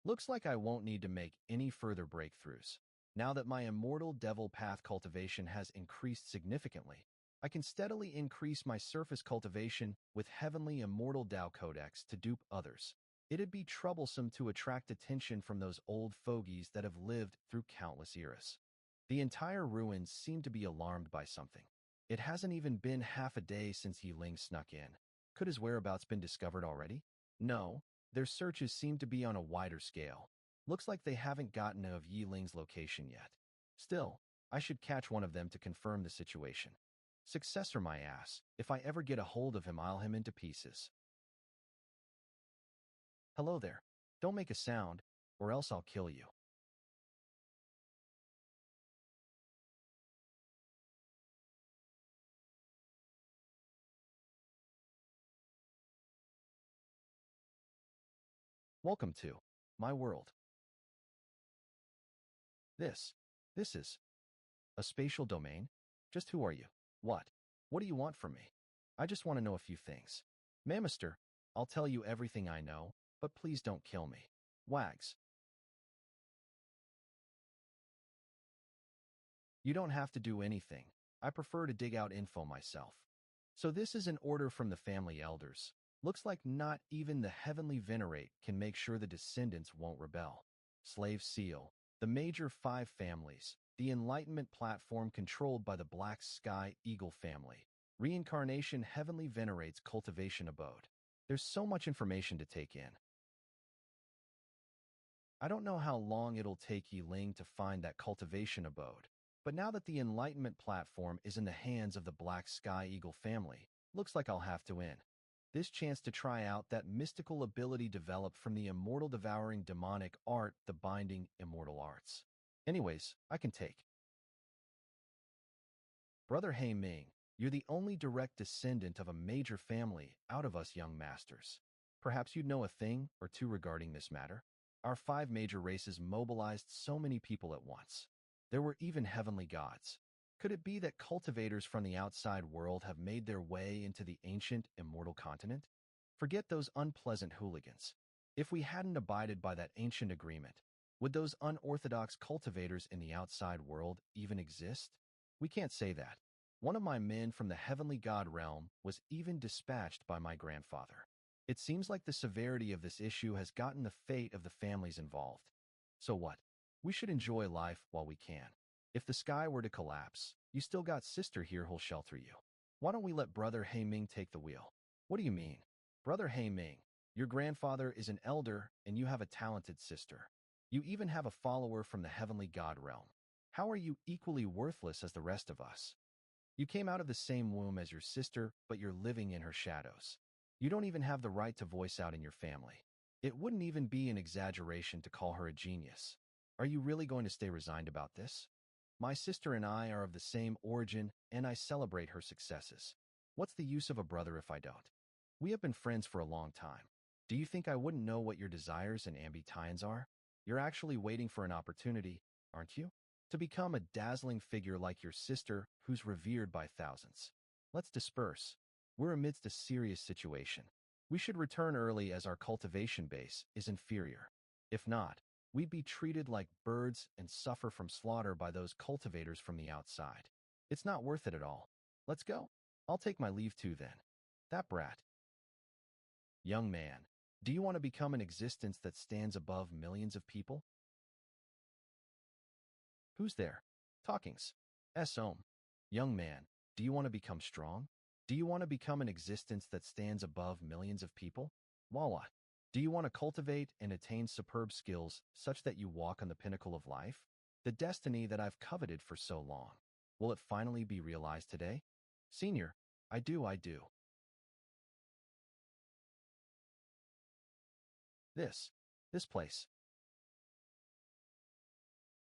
Looks like I won't need to make any further breakthroughs. Now that my immortal devil path cultivation has increased significantly, I can steadily increase my surface cultivation with heavenly immortal Tao Codex to dupe others. It'd be troublesome to attract attention from those old fogies that have lived through countless eras. The entire ruins seem to be alarmed by something. It hasn't even been half a day since Yi Ling snuck in. Could his whereabouts been discovered already? No, their searches seem to be on a wider scale. Looks like they haven't gotten of Yi Ling's location yet. Still, I should catch one of them to confirm the situation. Successor my ass. If I ever get a hold of him, I'll him into pieces. Hello there. Don't make a sound, or else I'll kill you. Welcome to my world. This is a spatial domain? Just who are you? What? What do you want from me? I just want to know a few things. Mamister, I'll tell you everything I know, but please don't kill me. Wags. You don't have to do anything. I prefer to dig out info myself. So this is an order from the family elders. Looks like not even the heavenly venerate can make sure the descendants won't rebel. Slave Seal. The major five families. The Enlightenment platform controlled by the Black Sky Eagle family. Reincarnation heavenly venerates cultivation abode. There's so much information to take in. I don't know how long it'll take Yi Ling to find that cultivation abode. But now that the Enlightenment platform is in the hands of the Black Sky Eagle family, looks like I'll have to in. This chance to try out that mystical ability developed from the immortal devouring demonic art, the binding immortal arts. Anyways, I can take. Brother Hei Ming, you're the only direct descendant of a major family out of us young masters. Perhaps you'd know a thing or two regarding this matter. Our five major races mobilized so many people at once. There were even heavenly gods. Could it be that cultivators from the outside world have made their way into the ancient, immortal continent? Forget those unpleasant hooligans. If we hadn't abided by that ancient agreement, would those unorthodox cultivators in the outside world even exist? We can't say that. One of my men from the heavenly god realm was even dispatched by my grandfather. It seems like the severity of this issue has gotten the fate of the families involved. So what? We should enjoy life while we can. If the sky were to collapse, you still got sister here who'll shelter you. Why don't we let Brother Hei Ming take the wheel? What do you mean? Brother Hei Ming, your grandfather is an elder and you have a talented sister. You even have a follower from the heavenly god realm. How are you equally worthless as the rest of us? You came out of the same womb as your sister, but you're living in her shadows. You don't even have the right to voice out in your family. It wouldn't even be an exaggeration to call her a genius. Are you really going to stay resigned about this? My sister and I are of the same origin, and I celebrate her successes. What's the use of a brother if I don't? We have been friends for a long time. Do you think I wouldn't know what your desires and ambitions are? You're actually waiting for an opportunity, aren't you? To become a dazzling figure like your sister who's revered by thousands. Let's disperse. We're amidst a serious situation. We should return early as our cultivation base is inferior. If not, we'd be treated like birds and suffer from slaughter by those cultivators from the outside. It's not worth it at all. Let's go. I'll take my leave too then. That brat. Young man, do you want to become an existence that stands above millions of people? Who's there? Talkings. S.O.M. Young man, do you want to become strong? Do you want to become an existence that stands above millions of people? Wawa. Do you want to cultivate and attain superb skills such that you walk on the pinnacle of life? The destiny that I've coveted for so long. Will it finally be realized today? Senior, I do. This place.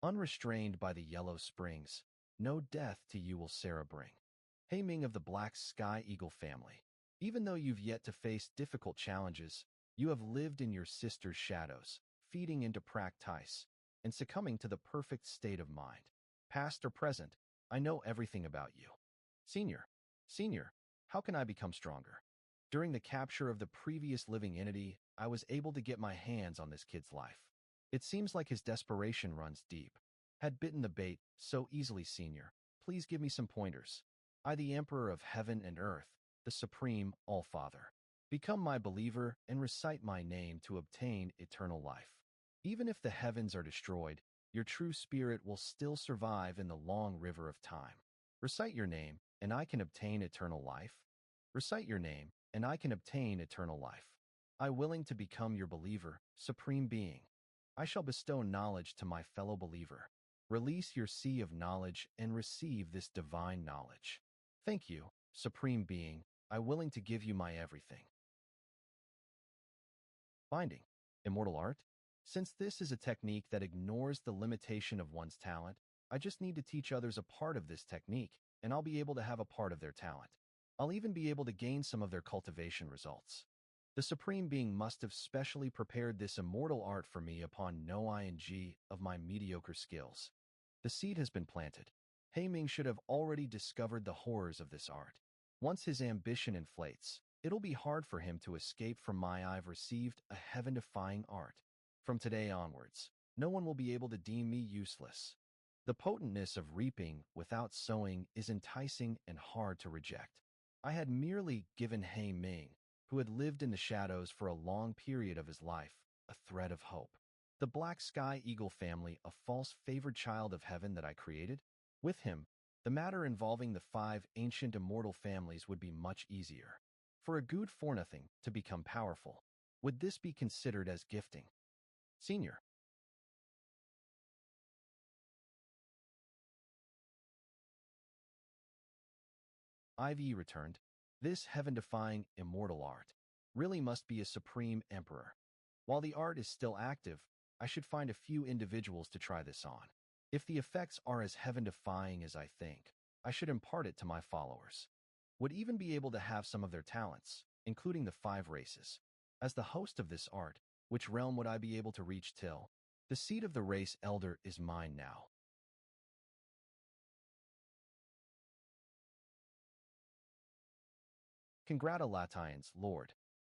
Unrestrained by the yellow springs, no death to you will Sarah bring. Hei Ming of the Black Sky Eagle family. Even though you've yet to face difficult challenges, you have lived in your sister's shadows, feeding into practice, and succumbing to the perfect state of mind. Past or present, I know everything about you. Senior, how can I become stronger? During the capture of the previous living entity, I was able to get my hands on this kid's life. It seems like his desperation runs deep. Had bitten the bait so easily, senior. Please give me some pointers. I, the Emperor of heaven and earth, the Supreme All-Father, become my believer and recite my name to obtain eternal life. Even if the heavens are destroyed, your true spirit will still survive in the long river of time. Recite your name, and I can obtain eternal life. Recite your name, and I can obtain eternal life. I willing to become your believer, Supreme Being. I shall bestow knowledge to my fellow believer. Release your sea of knowledge and receive this divine knowledge. Thank you, Supreme Being. I willing to give you my everything. Finding immortal art? Since this is a technique that ignores the limitation of one's talent, I just need to teach others a part of this technique, and I'll be able to have a part of their talent. I'll even be able to gain some of their cultivation results. The Supreme Being must have specially prepared this immortal art for me upon knowing of my mediocre skills. The seed has been planted. Ming should have already discovered the horrors of this art. Once his ambition inflates, it'll be hard for him to escape from I've received a heaven-defying art. From today onwards, no one will be able to deem me useless. The potentness of reaping without sowing is enticing and hard to reject. I had merely given Ming, who had lived in the shadows for a long period of his life, a thread of hope. The Black Sky Eagle family, a false favored child of heaven that I created? With him, the matter involving the 5 ancient immortal families would be much easier. For a good for nothing to become powerful, would this be considered as gifting? Senior. Ivy returned. This heaven-defying immortal art really must be a supreme emperor. While the art is still active, I should find a few individuals to try this on. If the effects are as heaven-defying as I think, I should impart it to my followers. Would even be able to have some of their talents, including the 5 races. As the host of this art, which realm would I be able to reach till? The seat of the race elder is mine now. Congratulations, Lord.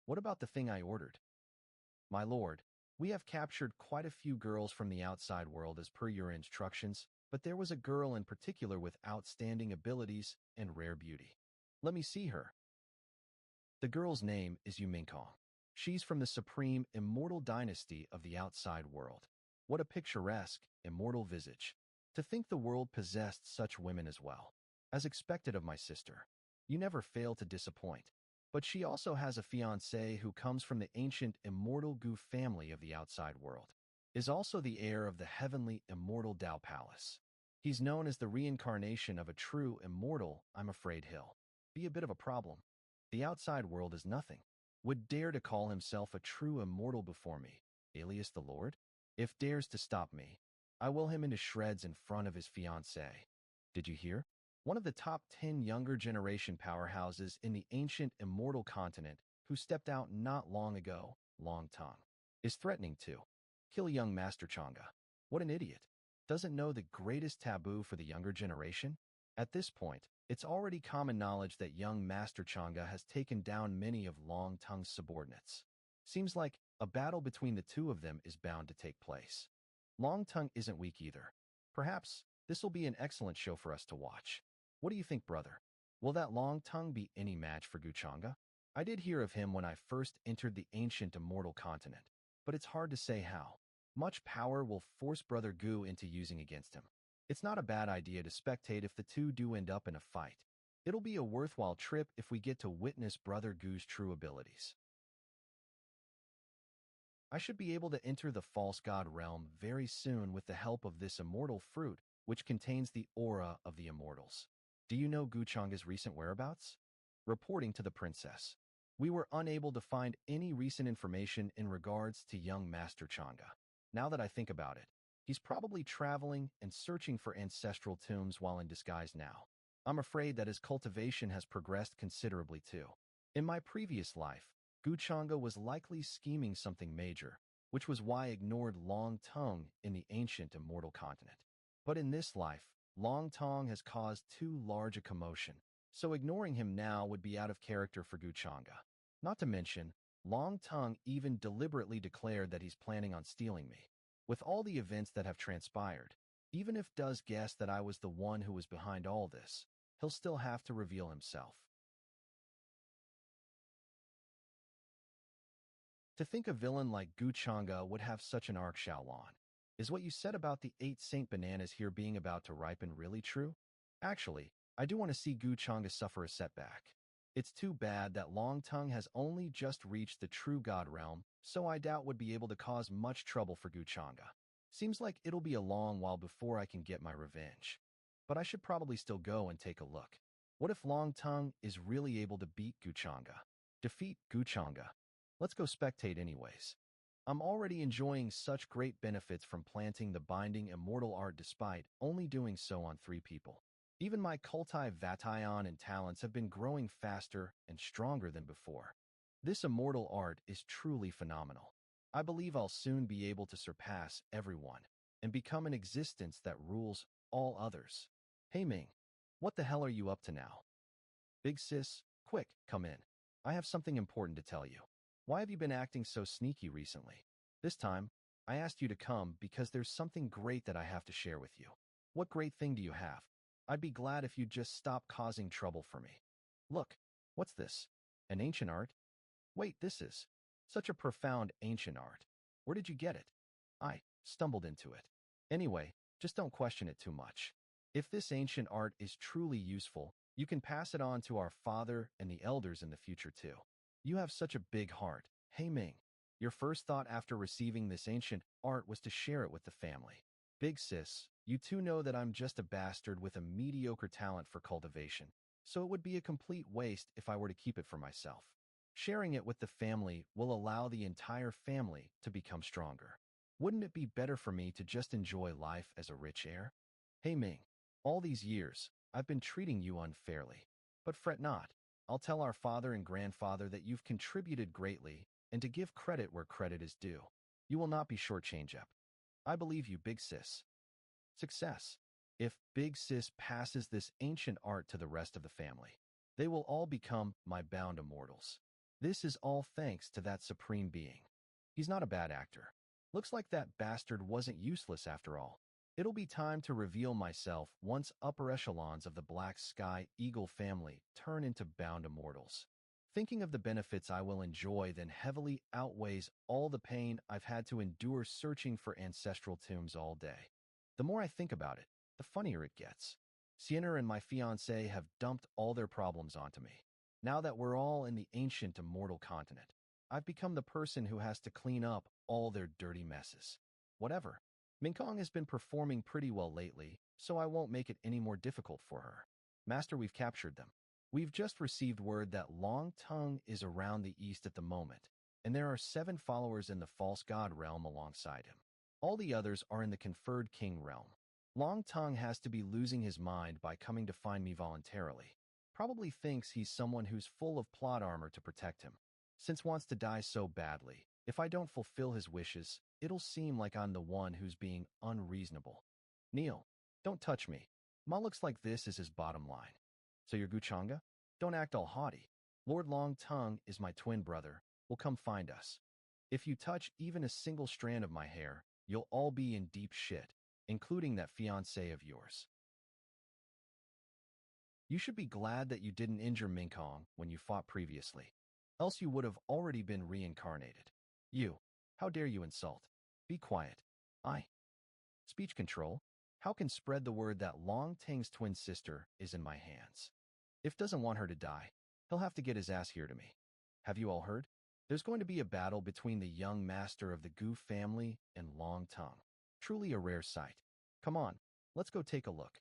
What about the thing I ordered? My lord, we have captured quite a few girls from the outside world as per your instructions, but there was a girl in particular with outstanding abilities and rare beauty. Let me see her. The girl's name is Yuminkong. She's from the supreme immortal dynasty of the outside world. What a picturesque, immortal visage. To think the world possessed such women as well. As expected of my sister. You never fail to disappoint. But she also has a fiancé who comes from the ancient immortal Gu family of the outside world. Is also the heir of the heavenly immortal Dao Palace. He's known as the reincarnation of a true immortal. I'm afraid he'll be a bit of a problem. The outside world is nothing. Would dare to call himself a true immortal before me, alias the Lord? If dares to stop me, I will him into shreds in front of his fiancée. Did you hear? One of the top 10 younger generation powerhouses in the ancient immortal continent, who stepped out not long ago, Long Tongue, is threatening to kill young Master Chang'e. What an idiot. Doesn't know the greatest taboo for the younger generation? At this point, it's already common knowledge that young Master Chang'e has taken down many of Long Tongue's subordinates. Seems like a battle between the two of them is bound to take place. Long Tongue isn't weak either. Perhaps this will be an excellent show for us to watch. What do you think, brother? Will that Long Tongue be any match for Guchanga? I did hear of him when I first entered the ancient immortal continent, but it's hard to say how much power will force Brother Gu into using against him. It's not a bad idea to spectate if the two do end up in a fight. It'll be a worthwhile trip if we get to witness Brother Gu's true abilities. I should be able to enter the false god realm very soon with the help of this immortal fruit, which contains the aura of the immortals. Do you know Guchanga's recent whereabouts? Reporting to the princess. We were unable to find any recent information in regards to young Master Chang'e. Now that I think about it, he's probably traveling and searching for ancestral tombs while in disguise now. I'm afraid that his cultivation has progressed considerably too. In my previous life, Guchanga was likely scheming something major, which was why I ignored Long Tongue in the ancient immortal continent. But in this life, Long Tongue has caused too large a commotion, so ignoring him now would be out of character for Guchanga. Not to mention, Long Tongue even deliberately declared that he's planning on stealing me. With all the events that have transpired, Even if does guess that I was the one who was behind all this, he'll still have to reveal himself. To think a villain like Gu Chang'e would have such an arc, Xiaolon. Is what you said about the 8 Saint Bananas here being about to ripen really true? Actually, I do want to see Gu Chang'e suffer a setback. It's too bad that Long Tongue has only just reached the true god realm, so I doubt would be able to cause much trouble for Gu Chang'e. Seems like it'll be a long while before I can get my revenge. But I should probably still go and take a look. What if Long Tongue is really able to beat Gu Chang'e? Defeat Gu Chang'e. Let's go spectate anyways. I'm already enjoying such great benefits from planting the binding immortal art despite only doing so on 3 people. Even my culti Vation and talents have been growing faster and stronger than before. This immortal art is truly phenomenal. I believe I'll soon be able to surpass everyone and become an existence that rules all others. Hey Ming, what the hell are you up to now? Big sis, quick, come in. I have something important to tell you. Why have you been acting so sneaky recently? This time, I asked you to come because there's something great that I have to share with you. What great thing do you have? I'd be glad if you'd just stop causing trouble for me. Look, what's this? An ancient art? Wait, this is such a profound ancient art. Where did you get it? I stumbled into it. Anyway, just don't question it too much. If this ancient art is truly useful, you can pass it on to our father and the elders in the future too. You have such a big heart. Hey Ming, your first thought after receiving this ancient art was to share it with the family. Big sis, you two know that I'm just a bastard with a mediocre talent for cultivation, so it would be a complete waste if I were to keep it for myself. Sharing it with the family will allow the entire family to become stronger. Wouldn't it be better for me to just enjoy life as a rich heir? Hey Ming, all these years, I've been treating you unfairly. But fret not. I'll tell our father and grandfather that you've contributed greatly and to give credit where credit is due. You will not be shortchanged up. I believe you, Big Sis. Success. If Big Sis passes this ancient art to the rest of the family, they will all become my bound immortals. This is all thanks to that supreme being. He's not a bad actor. Looks like that bastard wasn't useless after all. It'll be time to reveal myself once upper echelons of the Black Sky Eagle family turn into bound immortals. Thinking of the benefits I will enjoy then heavily outweighs all the pain I've had to endure searching for ancestral tombs all day. The more I think about it, the funnier it gets. Sienna and my fiancé have dumped all their problems onto me. Now that we're all in the ancient immortal continent, I've become the person who has to clean up all their dirty messes. Whatever. Minkong has been performing pretty well lately, so I won't make it any more difficult for her. Master, we've captured them. We've just received word that Long Tongue is around the east at the moment, and there are 7 followers in the false god realm alongside him. All the others are in the conferred king realm. Long Tongue has to be losing his mind by coming to find me voluntarily. Probably thinks he's someone who's full of plot armor to protect him. Since wants to die so badly, if I don't fulfill his wishes, it'll seem like I'm the one who's being unreasonable. Neil, don't touch me. Ma looks like this is his bottom line. So you're Gu Chang'e? Don't act all haughty. Lord Long Tongue is my twin brother. Will come find us. If you touch even a single strand of my hair, you'll all be in deep shit, including that fiancé of yours. You should be glad that you didn't injure Minkong when you fought previously. Else you would have already been reincarnated. You, how dare you insult? Be quiet. Speech control? How can spread the word that Long Tang's twin sister is in my hands? If doesn't want her to die, he'll have to get his ass here to me. Have you all heard? There's going to be a battle between the young master of the Gu family and Long Tongue. Truly a rare sight. Come on, let's go take a look.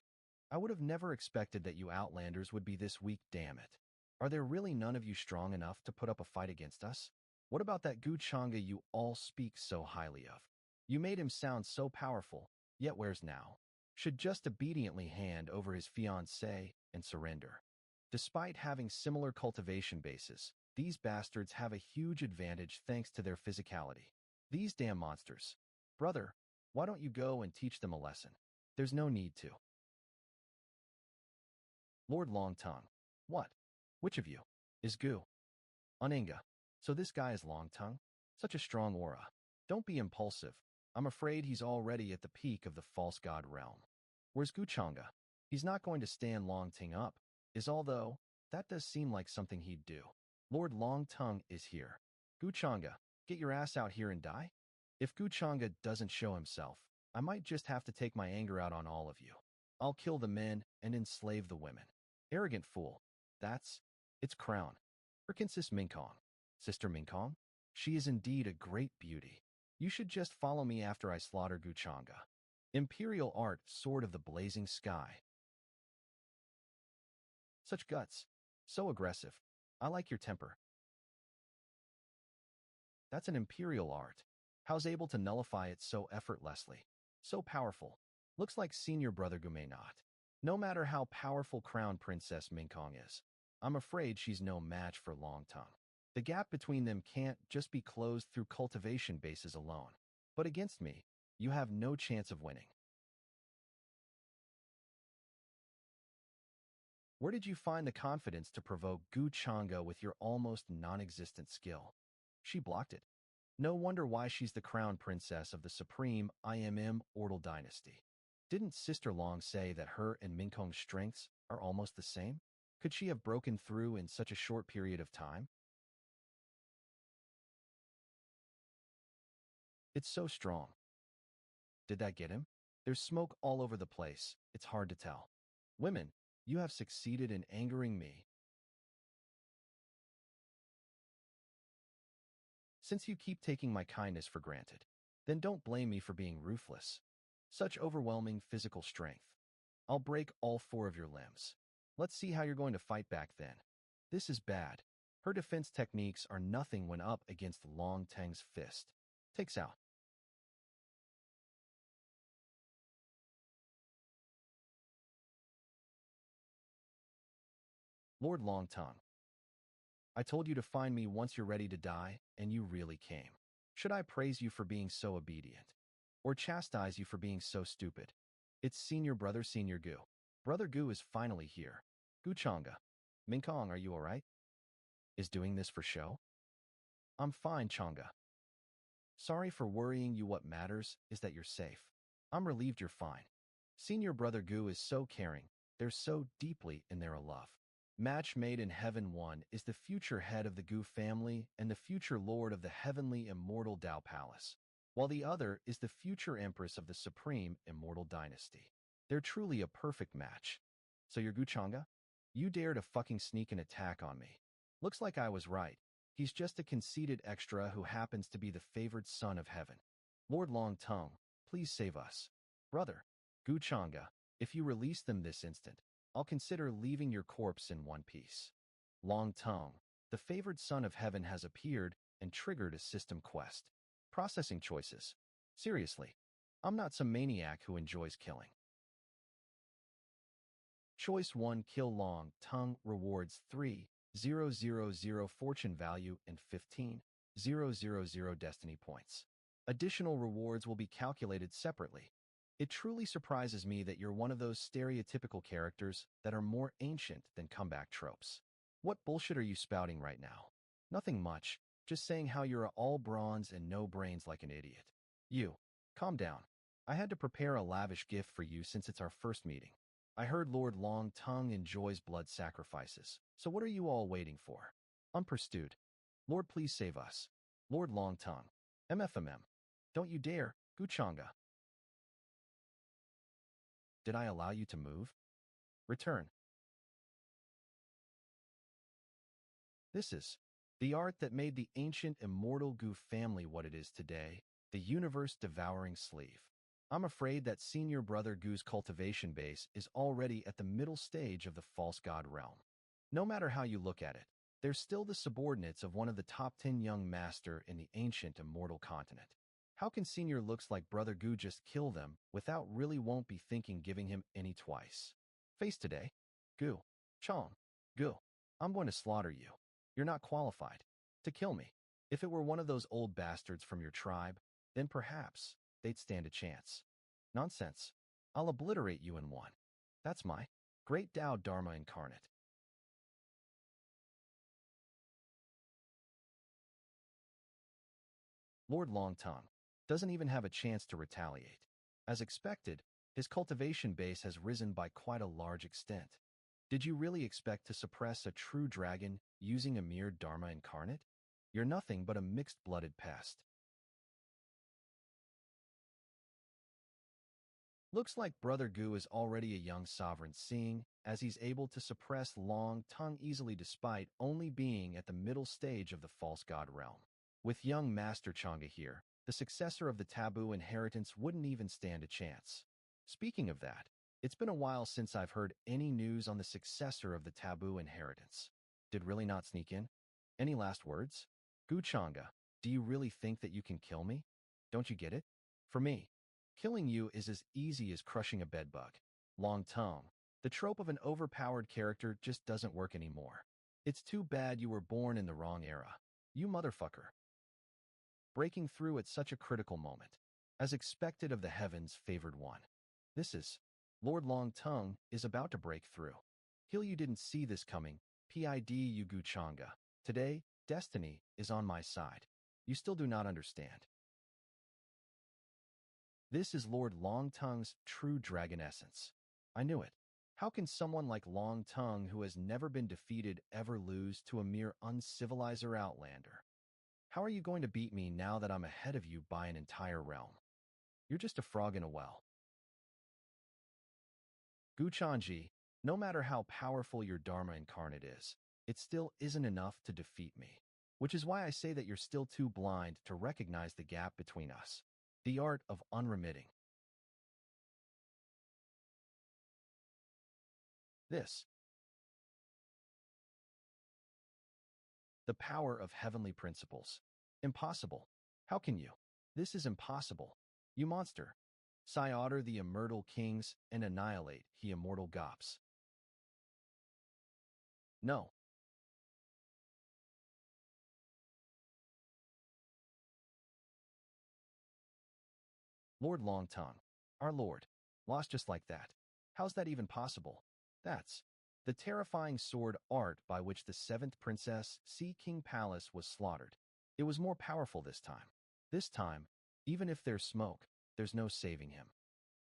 I would have never expected that you Outlanders would be this weak, damn it. Are there really none of you strong enough to put up a fight against us? What about that Gu Chang'e you all speak so highly of? You made him sound so powerful, yet where's now? Should just obediently hand over his fiancée and surrender. Despite having similar cultivation bases, these bastards have a huge advantage thanks to their physicality. These damn monsters. Brother, why don't you go and teach them a lesson? There's no need to. Lord Longtongue. What? Which of you? Is Gu? Uninga. So this guy is Longtongue? Such a strong aura. Don't be impulsive. I'm afraid he's already at the peak of the false god realm. Where's Guchanga? He's not going to stand Long Ting up, although that does seem like something he'd do. Lord Long Tongue is here. Guchanga, get your ass out here and die? If Guchanga doesn't show himself, I might just have to take my anger out on all of you. I'll kill the men and enslave the women. Arrogant fool. It's Crown. Princess Minkong. Sister Minkong? She is indeed a great beauty. You should just follow me after I slaughter Guchanga. Imperial art, sword of the blazing sky. Such guts. So aggressive. I like your temper. That's an imperial art. How's able to nullify it so effortlessly? So powerful. Looks like senior brother Gu may not. No matter how powerful Crown Princess Minkong is, I'm afraid she's no match for Long Tongue. The gap between them can't just be closed through cultivation bases alone. But against me, you have no chance of winning. Where did you find the confidence to provoke Guchanga with your almost non-existent skill? She blocked it. No wonder why she's the crown princess of the supreme IMM Ortal dynasty. Didn't Sister Long say that her and Minkong's strengths are almost the same? Could she have broken through in such a short period of time? It's so strong. Did that get him? There's smoke all over the place. It's hard to tell. Women, you have succeeded in angering me. Since you keep taking my kindness for granted, then don't blame me for being ruthless. Such overwhelming physical strength. I'll break all 4 of your limbs. Let's see how you're going to fight back then. This is bad. Her defense techniques are nothing when up against Long Teng's fist. Takes out. Lord Long Tongue. I told you to find me once you're ready to die, and you really came. Should I praise you for being so obedient? Or chastise you for being so stupid? It's Senior Brother Senior Gu. Brother Gu is finally here. Guchanga. Minkong, are you alright? Is doing this for show? I'm fine, Changa. Sorry for worrying you. What matters is that you're safe. I'm relieved you're fine. Senior Brother Gu is so caring. They're so deeply in their love. Match made in heaven. One is the future head of the Gu family and the future lord of the heavenly immortal Dao Palace, while the other is the future empress of the supreme immortal dynasty. They're truly a perfect match. So you're Guchanga? You dare to fucking sneak an attack on me. Looks like I was right. He's just a conceited extra who happens to be the favored son of heaven. Lord Long Tongue, please save us. Brother, Guchanga, if you release them this instant, I'll consider leaving your corpse in one piece. Long Tongue, the favored son of heaven has appeared and triggered a system quest. Processing choices. Seriously, I'm not some maniac who enjoys killing. Choice 1, kill Long Tongue, rewards 3,000 fortune value and 15,000 destiny points. Additional rewards will be calculated separately. It truly surprises me that you're one of those stereotypical characters that are more ancient than comeback tropes. What bullshit are you spouting right now? Nothing much, just saying how you're all bronze and no brains like an idiot. You, calm down. I had to prepare a lavish gift for you since it's our first meeting. I heard Lord Long Tongue enjoys blood sacrifices, so what are you all waiting for? I'm pursued. Lord, please save us. Lord Long Tongue. MFMM. Don't you dare, Guchanga. Did I allow you to move? Return. This is the art that made the ancient immortal Gu family what it is today, the universe-devouring sleeve. I'm afraid that Senior Brother Gu's cultivation base is already at the middle stage of the false god realm. No matter how you look at it, they're still the subordinates of one of the top 10 young master in the ancient immortal continent. How can Senior looks like Brother Gu just kill them without really won't be thinking giving him any twice? Face today. Gu. Chong. Gu. I'm going to slaughter you. You're not qualified to kill me. If it were one of those old bastards from your tribe, then perhaps they'd stand a chance. Nonsense. I'll obliterate you in one. That's my great Tao Dharma incarnate. Lord Long Tongue. doesn't even have a chance to retaliate. As expected, his cultivation base has risen by quite a large extent. Did you really expect to suppress a true dragon using a mere Dharma incarnate? You're nothing but a mixed-blooded pest. Looks like Brother Gu is already a young sovereign, seeing as he's able to suppress Long Tongue easily despite only being at the middle stage of the false god realm. With young Master Chang'e here, the successor of the taboo inheritance wouldn't even stand a chance. Speaking of that, it's been a while since I've heard any news on the successor of the taboo inheritance. Did really not sneak in? Any last words? Gu Chang'e, do you really think that you can kill me? Don't you get it? For me, killing you is as easy as crushing a bedbug. Long tongue. The trope of an overpowered character just doesn't work anymore. It's too bad you were born in the wrong era. You motherfucker. Breaking through at such a critical moment. As expected of the heavens favored one. This is. Lord Long Tongue is about to break through. Hill, you didn't see this coming. PID Yugu Changa. Today, destiny is on my side. You still do not understand. This is Lord Long Tongue's true dragon essence. I knew it. How can someone like Long Tongue, who has never been defeated, ever lose to a mere uncivilized outlander? How are you going to beat me now that I'm ahead of you by an entire realm? You're just a frog in a well. Gu Chanji, no matter how powerful your Dharma incarnate is, it still isn't enough to defeat me. Which is why I say that you're still too blind to recognize the gap between us. The art of unremitting. This. The power of heavenly principles. Impossible. How can you? This is impossible. You monster. Sai otter the immortal kings and annihilate he immortal gops. No. Lord Longtongue. Our lord. Lost just like that. How's that even possible? That's the terrifying sword art by which the 7th Princess Sea King Palace was slaughtered. It was more powerful this time. This time, even if there's smoke, there's no saving him.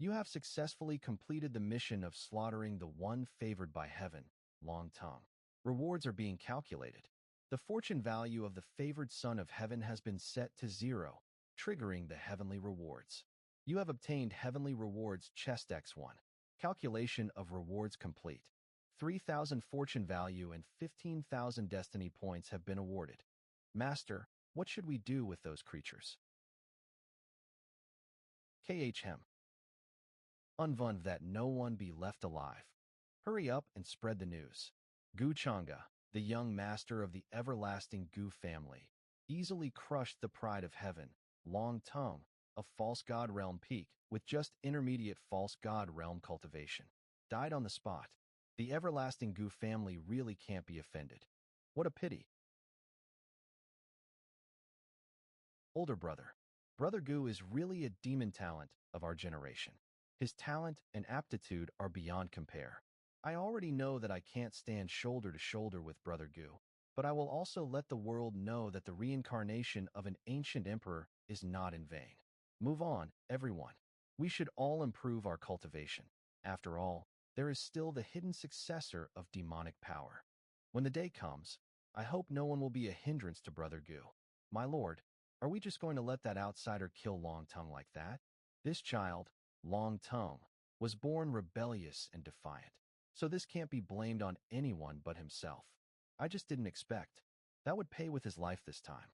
You have successfully completed the mission of slaughtering the one favored by heaven, Long Tongue. Rewards are being calculated. The fortune value of the favored son of heaven has been set to 0, triggering the heavenly rewards. You have obtained heavenly rewards chest X1. Calculation of rewards complete. 3,000 fortune value and 15,000 destiny points have been awarded. Master, what should we do with those creatures? KHM. Unvund that no one be left alive. Hurry up and spread the news. Gu Changa, the young master of the everlasting Gu family, easily crushed the pride of heaven, Long Tongue, of false god realm peak, with just intermediate false god realm cultivation. Died on the spot. The everlasting Gu family really can't be offended. What a pity. Older brother. Brother Gu is really a demon talent of our generation. His talent and aptitude are beyond compare. I already know that I can't stand shoulder to shoulder with Brother Gu, but I will also let the world know that the reincarnation of an ancient emperor is not in vain. Move on, everyone. We should all improve our cultivation. After all, there is still the hidden successor of demonic power. When the day comes, I hope no one will be a hindrance to Brother Gu. My lord, are we just going to let that outsider kill Long Tongue like that? This child, Long Tongue, was born rebellious and defiant. So this can't be blamed on anyone but himself. I just didn't expect. That would pay with his life this time.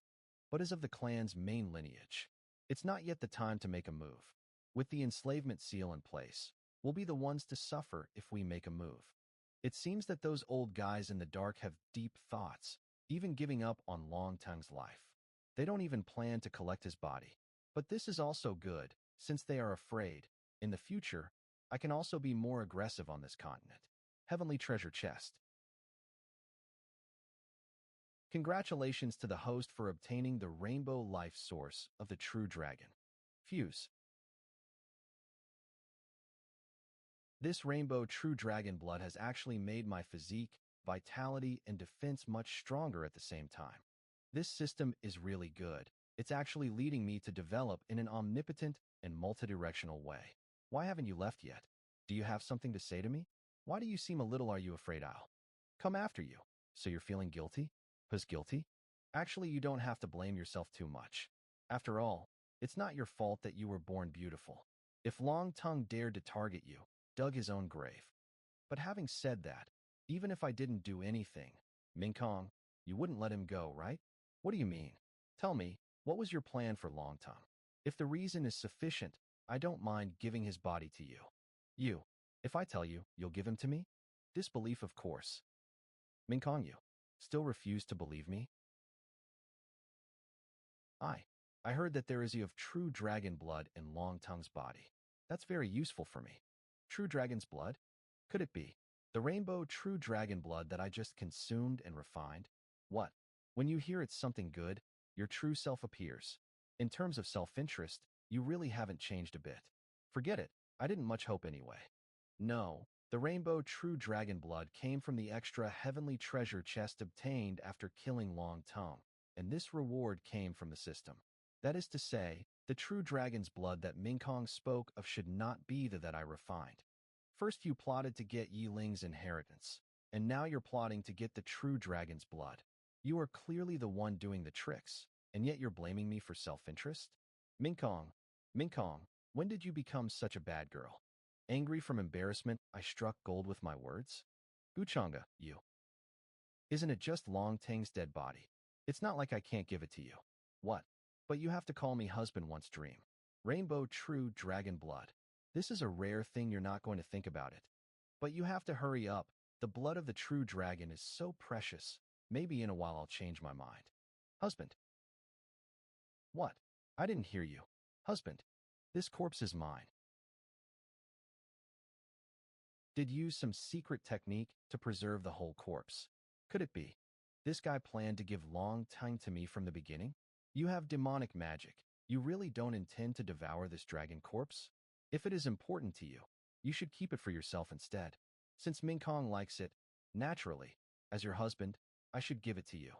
But as of the clan's main lineage, it's not yet the time to make a move. With the enslavement seal in place, we'll be the ones to suffer if we make a move. It seems that those old guys in the dark have deep thoughts, even giving up on Long Tongue's life. They don't even plan to collect his body. But this is also good, since they are afraid. In the future, I can also be more aggressive on this continent. Heavenly treasure chest. Congratulations to the host for obtaining the rainbow life source of the true dragon. Fuse. This rainbow true dragon blood has actually made my physique, vitality, and defense much stronger at the same time. This system is really good, It's actually leading me to develop in an omnipotent and multidirectional way. Why haven't you left yet? Do you have something to say to me? Why do you seem a little are you afraid I'll come after you? So you're feeling guilty? Who's guilty? Actually, you don't have to blame yourself too much. After all, it's not your fault that you were born beautiful. If Long Tongue dared to target you, dug his own grave. But having said that, even if I didn't do anything, Ming Kong, you wouldn't let him go, right? What do you mean? Tell me, what was your plan for Long Tongue? If the reason is sufficient, I don't mind giving his body to you. You. If I tell you, you'll give him to me? Disbelief, of course. Ming Kong, you still refuse to believe me? I. I heard that there is of true dragon blood in Long Tongue's body. That's very useful for me. True dragon's blood? Could it be the rainbow true dragon blood that I just consumed and refined? What? When you hear it's something good, your true self appears. In terms of self-interest, you really haven't changed a bit. Forget it. I didn't much hope anyway. No, the rainbow true dragon blood came from the extra heavenly treasure chest obtained after killing Long Tongue, and this reward came from the system. That is to say, the true dragon's blood that Ming Kong spoke of should not be the that I refined. First you plotted to get Yi Ling's inheritance, and now you're plotting to get the true dragon's blood. You are clearly the one doing the tricks, and yet you're blaming me for self-interest? Ming Kong, Ming Kong, when did you become such a bad girl? Angry from embarrassment, I struck gold with my words. Guchanga, you. Isn't it just Long Tang's dead body? It's not like I can't give it to you. What? But you have to call me husband once dream. Rainbow true dragon blood. This is a rare thing, you're not going to think about it. But you have to hurry up. The blood of the true dragon is so precious. Maybe in a while I'll change my mind. Husband. What? I didn't hear you. Husband. This corpse is mine. Did use some secret technique to preserve the whole corpse. Could it be? This guy planned to give Long Tongue to me from the beginning? You have demonic magic. You really don't intend to devour this dragon corpse? If it is important to you, you should keep it for yourself instead. Since Ming Kong likes it, naturally, as your husband, I should give it to you.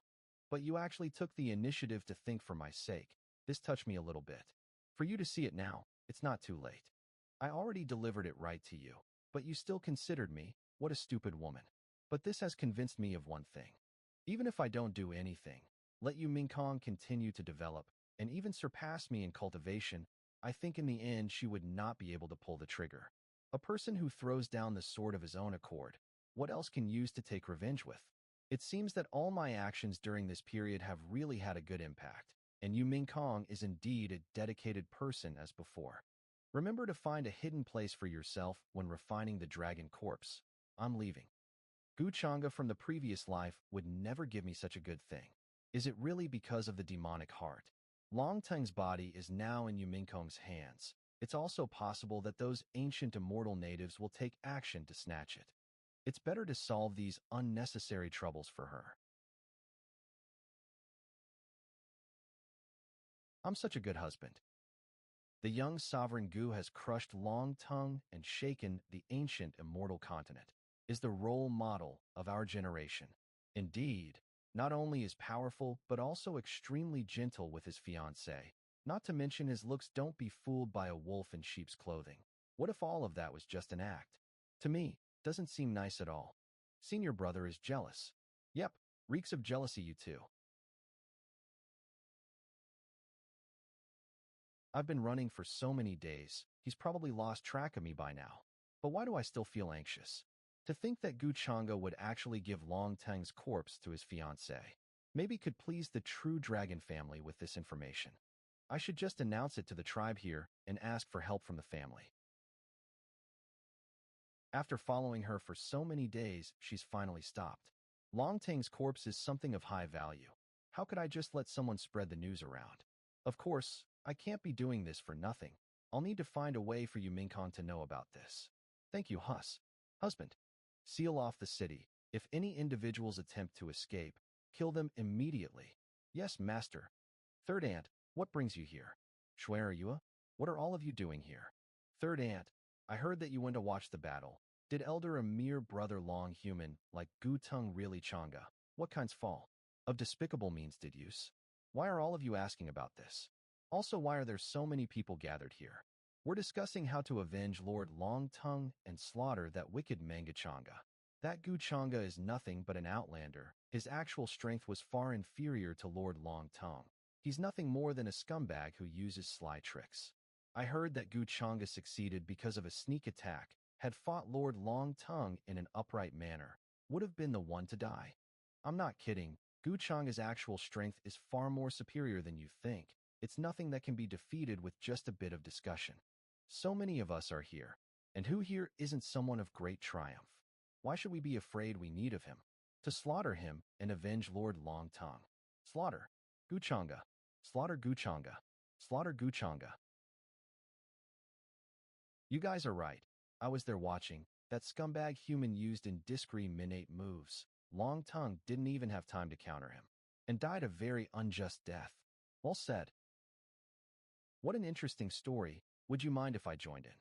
But you actually took the initiative to think for my sake. This touched me a little bit. For you to see it now, it's not too late. I already delivered it right to you, but you still considered me. What a stupid woman. But this has convinced me of one thing. Even if I don't do anything, let you Ming Kong continue to develop, and even surpass me in cultivation, I think in the end she would not be able to pull the trigger. A person who throws down the sword of his own accord, what else can use to take revenge with? It seems that all my actions during this period have really had a good impact, and Yu Ming Kong is indeed a dedicated person as before. Remember to find a hidden place for yourself when refining the dragon corpse. I'm leaving. Gu Changa from the previous life would never give me such a good thing. Is it really because of the demonic heart? Long Teng's body is now in Yu Ming Kong's hands. It's also possible that those ancient immortal natives will take action to snatch it. It's better to solve these unnecessary troubles for her. I'm such a good husband. The young sovereign Gu has crushed Long Tongue and shaken the ancient immortal continent, is the role model of our generation. Indeed, not only is powerful, but also extremely gentle with his fiancée. Not to mention his looks. Don't be fooled by a wolf in sheep's clothing. What if all of that was just an act? To me, doesn't seem nice at all. Senior brother is jealous. Yep, reeks of jealousy you two. I've been running for so many days, he's probably lost track of me by now. But why do I still feel anxious? To think that Gu Changa would actually give Long Teng's corpse to his fiancée. Maybe could please the true dragon family with this information. I should just announce it to the tribe here and ask for help from the family. After following her for so many days, she's finally stopped. Long Teng's corpse is something of high value. How could I just let someone spread the news around? Of course, I can't be doing this for nothing. I'll need to find a way for you Mingkong to know about this. Thank you, Husband. Seal off the city. If any individuals attempt to escape, kill them immediately. Yes, master. Third aunt, what brings you here? Shuai Yua, what are all of you doing here? Third aunt, I heard that you went to watch the battle. Did elder a mere brother long human like Gu Tung really Changa? What kinds fall? Of despicable means did use? Why are all of you asking about this? Also, why are there so many people gathered here? We're discussing how to avenge Lord Longtongue and slaughter that wicked Mangachanga. That Guchanga is nothing but an outlander. His actual strength was far inferior to Lord Longtongue. He's nothing more than a scumbag who uses sly tricks. I heard that Guchanga succeeded because of a sneak attack, had fought Lord Longtongue in an upright manner, would have been the one to die. I'm not kidding. Guchanga's actual strength is far more superior than you think. It's nothing that can be defeated with just a bit of discussion. So many of us are here, and who here isn't someone of great triumph? Why should we be afraid we need of him? To slaughter him and avenge Lord Longtongue. Slaughter. Guchanga. Slaughter Guchanga. Slaughter Guchanga. You guys are right. I was there watching. That scumbag human used indiscriminate moves. Longtongue didn't even have time to counter him, and died a very unjust death. Well said. What an interesting story. Would you mind if I joined in?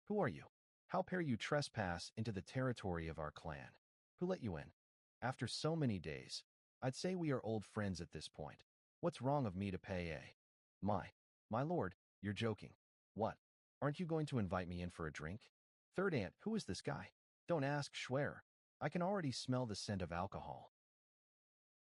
Who are you? How dare you trespass into the territory of our clan? Who let you in? After so many days, I'd say we are old friends at this point. What's wrong of me to pay a? My lord, you're joking. What? Aren't you going to invite me in for a drink? Third aunt, who is this guy? Don't ask, swear. I can already smell the scent of alcohol.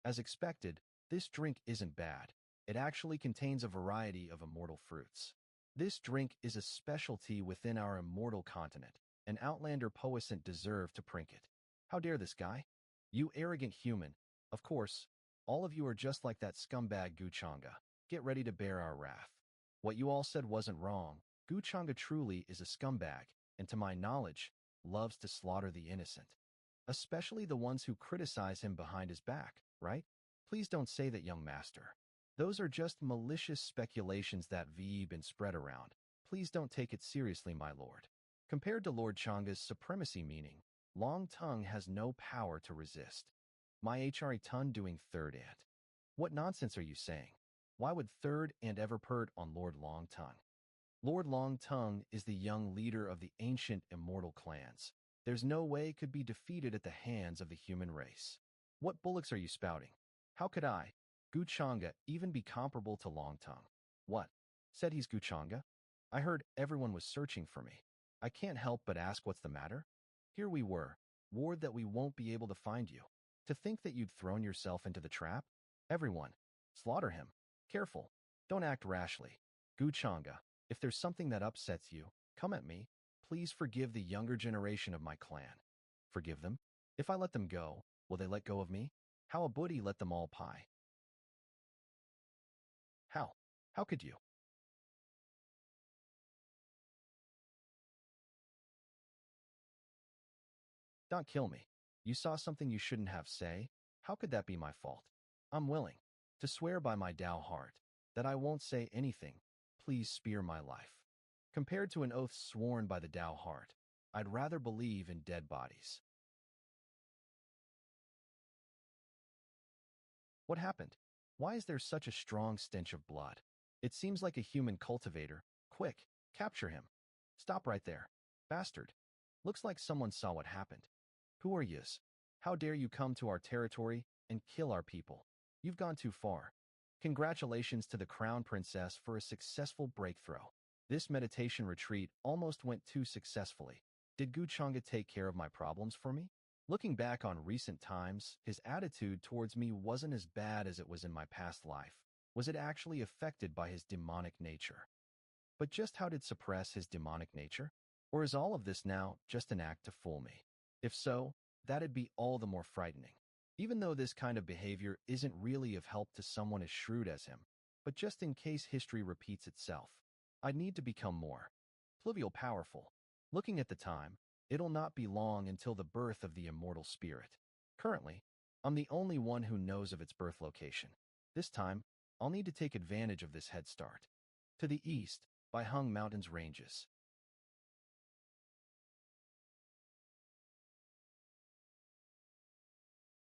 As expected, this drink isn't bad. It actually contains a variety of immortal fruits. This drink is a specialty within our immortal continent. An outlander poisson deserve to prink it. How dare this guy? You arrogant human. Of course, all of you are just like that scumbag Guchanga. Get ready to bear our wrath. What you all said wasn't wrong. Guchanga truly is a scumbag, and to my knowledge, loves to slaughter the innocent. Especially the ones who criticize him behind his back, right? Please don't say that, young master. Those are just malicious speculations that have been spread around. Please don't take it seriously, my lord. Compared to Lord Changa's supremacy meaning, Long Tongue has no power to resist. My HRE ton doing third ant. What nonsense are you saying? Why would third ant ever pert on Lord Long Tongue? Lord Long Tongue is the young leader of the ancient immortal clans. There's no way it could be defeated at the hands of the human race. What bullocks are you spouting? How could I, Guchanga, even be comparable to Long Tongue? What? Said he's Guchanga? I heard everyone was searching for me. I can't help but ask what's the matter? Here we were, warned that we won't be able to find you. To think that you'd thrown yourself into the trap? Everyone, slaughter him. Careful. Don't act rashly. Guchanga, if there's something that upsets you, come at me. Please forgive the younger generation of my clan. Forgive them? If I let them go, will they let go of me? How about he let them all pie? How? How could you? Don't kill me. You saw something you shouldn't have say? How could that be my fault? I'm willing to swear by my Tao heart that I won't say anything. Please spare my life. Compared to an oath sworn by the Tao heart, I'd rather believe in dead bodies. What happened? Why is there such a strong stench of blood? It seems like a human cultivator. Quick, capture him. Stop right there. Bastard. Looks like someone saw what happened. Who are yous? How dare you come to our territory and kill our people? You've gone too far. Congratulations to the Crown Princess for a successful breakthrough. This meditation retreat almost went too successfully. Did Guchanga take care of my problems for me? Looking back on recent times, his attitude towards me wasn't as bad as it was in my past life. Was it actually affected by his demonic nature? But just how did suppress his demonic nature? Or is all of this now just an act to fool me? If so, that'd be all the more frightening. Even though this kind of behavior isn't really of help to someone as shrewd as him, but just in case history repeats itself, I'd need to become more pluvial powerful. Looking at the time, it'll not be long until the birth of the immortal spirit. Currently, I'm the only one who knows of its birth location. This time, I'll need to take advantage of this head start. To the east, by Hung Mountains ranges.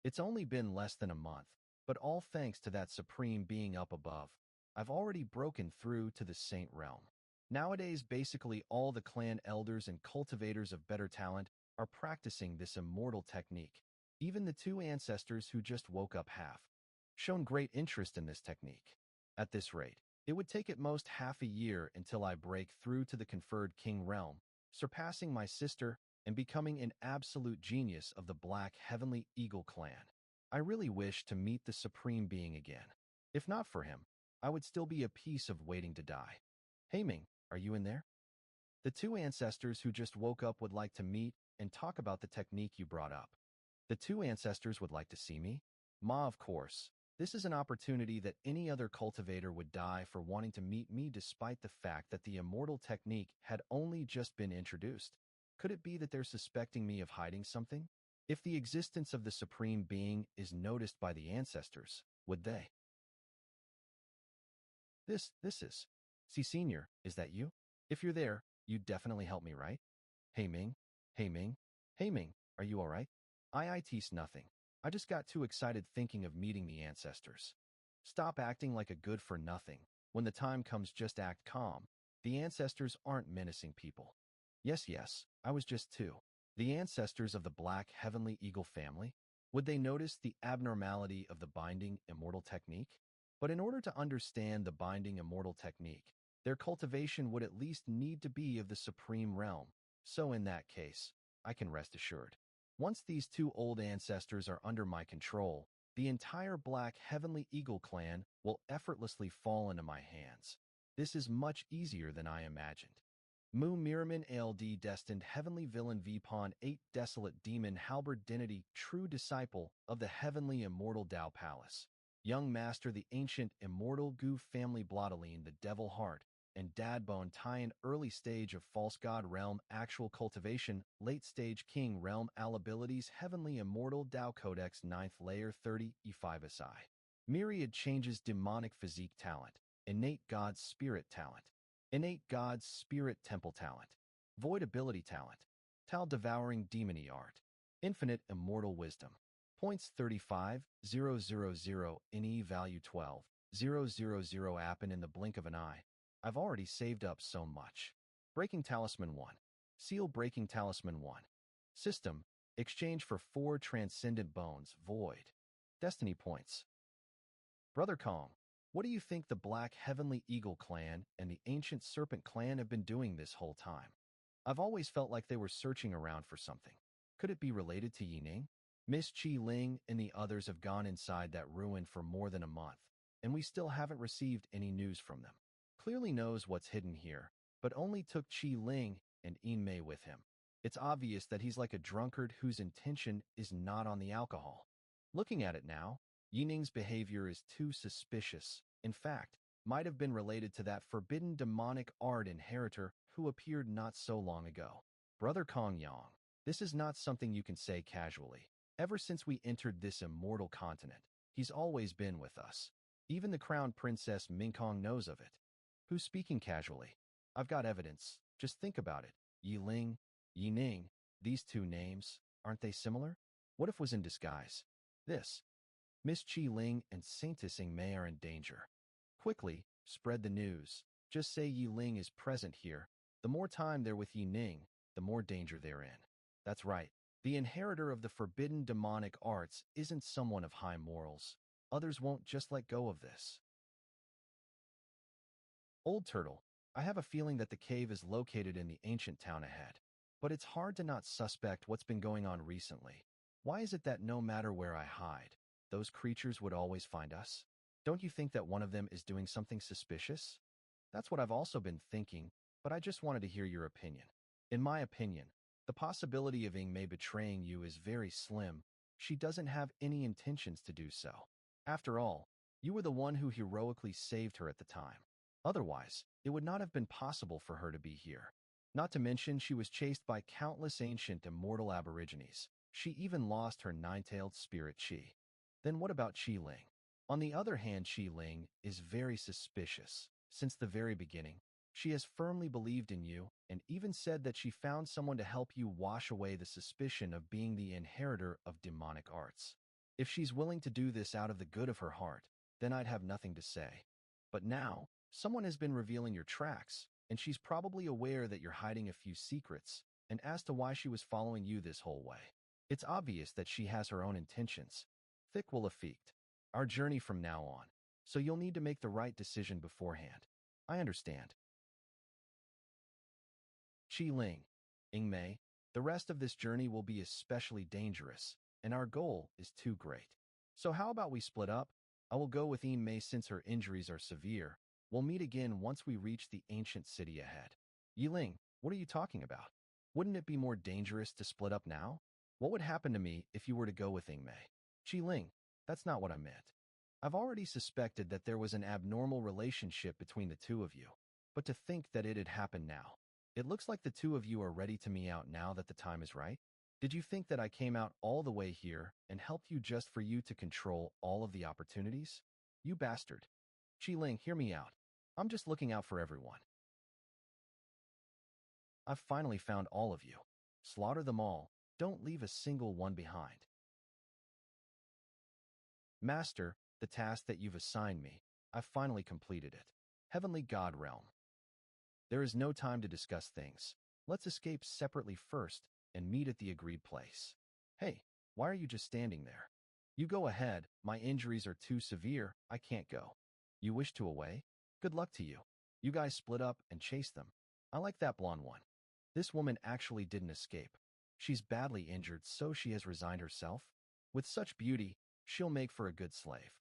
It's only been less than a month, but all thanks to that supreme being up above, I've already broken through to the Saint Realm. Nowadays, basically all the clan elders and cultivators of better talent are practicing this immortal technique. Even the two ancestors who just woke up have shown great interest in this technique. At this rate, it would take at most half a year until I break through to the conferred king realm, surpassing my sister and becoming an absolute genius of the Black Heavenly Eagle clan. I really wish to meet the Supreme Being again. If not for him, I would still be a piece of waiting to die. Hey Ming, are you in there? The two ancestors who just woke up would like to meet and talk about the technique you brought up. The two ancestors would like to see me? Ma, of course. This is an opportunity that any other cultivator would die for wanting to meet me despite the fact that the immortal technique had only just been introduced. Could it be that they're suspecting me of hiding something? If the existence of the Supreme Being is noticed by the ancestors, would they? This is. See, Senior, is that you? If you're there, you'd definitely help me, right? Hey Ming, hey Ming, hey Ming, are you alright? It's nothing. I just got too excited thinking of meeting the ancestors. Stop acting like a good-for-nothing. When the time comes, just act calm. The ancestors aren't menacing people. Yes, I was just two. The ancestors of the Black Heavenly Eagle family? Would they notice the abnormality of the binding immortal technique? But in order to understand the binding immortal technique, their cultivation would at least need to be of the supreme realm. So in that case, I can rest assured. Once these two old ancestors are under my control, the entire Black Heavenly Eagle clan will effortlessly fall into my hands. This is much easier than I imagined. Mu Miraman ALD Destined Heavenly Villain Vpon 8 Desolate Demon Halberd Dinity True Disciple of the Heavenly Immortal Tao Palace. Young Master the Ancient Immortal Gu Family Blottaline the Devil Heart, and Dadbone Tyan Early Stage of False God Realm Actual Cultivation Late Stage King Realm All Abilities Heavenly Immortal Tao Codex 9th Layer 30 E5 SI. Myriad Changes Demonic Physique Talent, Innate God's Spirit Talent, Innate God's Spirit Temple Talent, Void Ability Talent, Tal Devouring Demony Art, Infinite Immortal Wisdom. Points 35,000, NE value 12,000 happen in the blink of an eye. I've already saved up so much. Breaking Talisman 1. Seal Breaking Talisman 1. System. Exchange for 4 Transcendent Bones. Void. Destiny Points. Brother Kong, what do you think the Black Heavenly Eagle clan and the Ancient Serpent clan have been doing this whole time? I've always felt like they were searching around for something. Could it be related to Yining? Miss Qi Ling and the others have gone inside that ruin for more than a month, and we still haven't received any news from them. Clearly knows what's hidden here, but only took Qi Ling and Yin Mei with him. It's obvious that he's like a drunkard whose intention is not on the alcohol. Looking at it now, Yining's behavior is too suspicious. In fact, might have been related to that forbidden demonic art inheritor who appeared not so long ago. Brother Kong Yang, this is not something you can say casually. Ever since we entered this immortal continent, he's always been with us. Even the Crown Princess Mingkong knows of it. Who's speaking casually? I've got evidence. Just think about it. Yi Ling, Yi Ning, these two names, aren't they similar? What if it was in disguise? This. Miss Qi Ling and Saintess Ing Mei are in danger. Quickly, spread the news. Just say Yi Ling is present here. The more time they're with Yi Ning, the more danger they're in. That's right. The inheritor of the forbidden demonic arts isn't someone of high morals. Others won't just let go of this. Old Turtle, I have a feeling that the cave is located in the ancient town ahead. But it's hard to not suspect what's been going on recently. Why is it that no matter where I hide, those creatures would always find us? Don't you think that one of them is doing something suspicious? That's what I've also been thinking, but I just wanted to hear your opinion. In my opinion, the possibility of Ing Mei betraying you is very slim. She doesn't have any intentions to do so. After all, you were the one who heroically saved her at the time. Otherwise, it would not have been possible for her to be here. Not to mention she was chased by countless ancient immortal aborigines. She even lost her nine-tailed spirit Qi. Then what about Qi Ling? On the other hand, Qi Ling is very suspicious. Since the very beginning, she has firmly believed in you and even said that she found someone to help you wash away the suspicion of being the inheritor of demonic arts. If she's willing to do this out of the good of her heart, then I'd have nothing to say. But now, someone has been revealing your tracks, and she's probably aware that you're hiding a few secrets, and as to why she was following you this whole way. It's obvious that she has her own intentions. Thick will affect our journey from now on. so you'll need to make the right decision beforehand. I understand. Qi Ling, Ing Mei, the rest of this journey will be especially dangerous, and our goal is too great. So how about we split up? I will go with Ing Mei since her injuries are severe. We'll meet again once we reach the ancient city ahead. Yiling, what are you talking about? Wouldn't it be more dangerous to split up now? What would happen to me if you were to go with Ing Mei? Qi Ling, that's not what I meant. I've already suspected that there was an abnormal relationship between the two of you, but to think that it had happened now. It looks like the two of you are ready to me out now that the time is right. Did you think that I came out all the way here and helped you just for you to control all of the opportunities? You bastard. Qi Ling, hear me out. I'm just looking out for everyone. I've finally found all of you. Slaughter them all. Don't leave a single one behind. Master, the task that you've assigned me, I've finally completed it. Heavenly God Realm. There is no time to discuss things. Let's escape separately first and meet at the agreed place. Hey, why are you just standing there? You go ahead. My injuries are too severe. I can't go. You wish to away? Good luck to you. You guys split up and chase them. I like that blonde one. This woman actually didn't escape. She's badly injured, so she has resigned herself. With such beauty, she'll make for a good slave.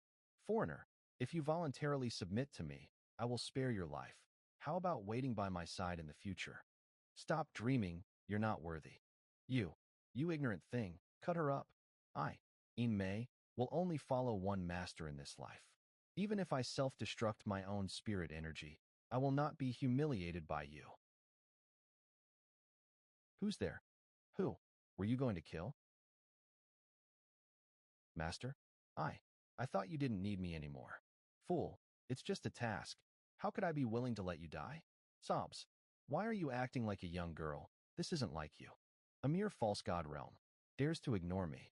Foreigner, if you voluntarily submit to me, I will spare your life. How about waiting by my side in the future? Stop dreaming, you're not worthy. You ignorant thing, cut her up. I, In Mei, will only follow one master in this life. Even if I self-destruct my own spirit energy, I will not be humiliated by you. Who's there? Who? Were you going to kill? Master? I thought you didn't need me anymore. Fool, it's just a task. How could I be willing to let you die? Sobs. Why are you acting like a young girl? This isn't like you. A mere false god realm. Dares to ignore me.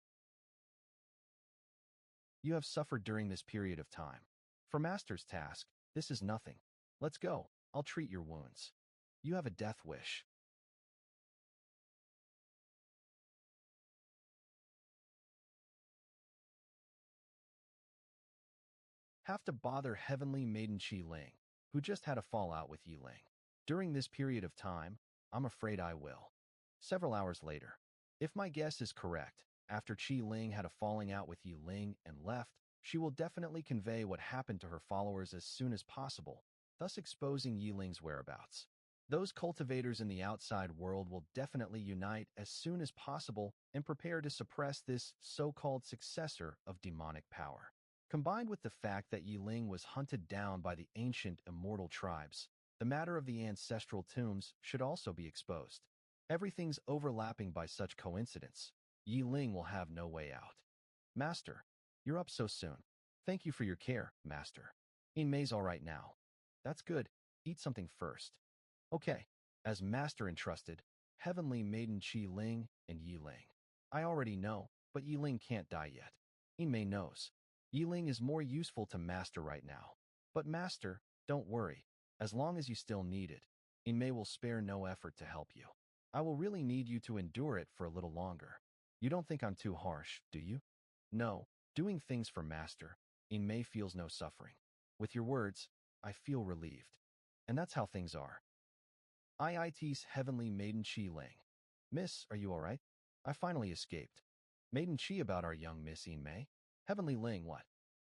You have suffered during this period of time. For Master's task, this is nothing. Let's go. I'll treat your wounds. You have a death wish. Have to bother Heavenly Maiden Qi Ling, who just had a fallout with Yi Ling. During this period of time, I'm afraid I will. Several hours later. If my guess is correct, after Qi Ling had a falling out with Yi Ling and left, she will definitely convey what happened to her followers as soon as possible, thus exposing Yi Ling's whereabouts. Those cultivators in the outside world will definitely unite as soon as possible and prepare to suppress this so-called successor of demonic power. Combined with the fact that Yi Ling was hunted down by the ancient immortal tribes, the matter of the ancestral tombs should also be exposed. Everything's overlapping by such coincidence. Yi Ling will have no way out. Master, you're up so soon. Thank you for your care, Master. In Mei's all right now. That's good. Eat something first. Okay. As Master entrusted, Heavenly Maiden Qi Ling and Yi Ling. I already know, but Yi Ling can't die yet. In Mei knows. Yi Ling is more useful to Master right now. But Master, don't worry. As long as you still need it, In Mei will spare no effort to help you. I will really need you to endure it for a little longer. You don't think I'm too harsh, do you? No, doing things for Master, In Mei feels no suffering. With your words, I feel relieved. And that's how things are. IIT's Heavenly Maiden Qi Ling. Miss, are you all right? I finally escaped. Maiden Qi about our young Miss In Mei? Heavenly Ling, what?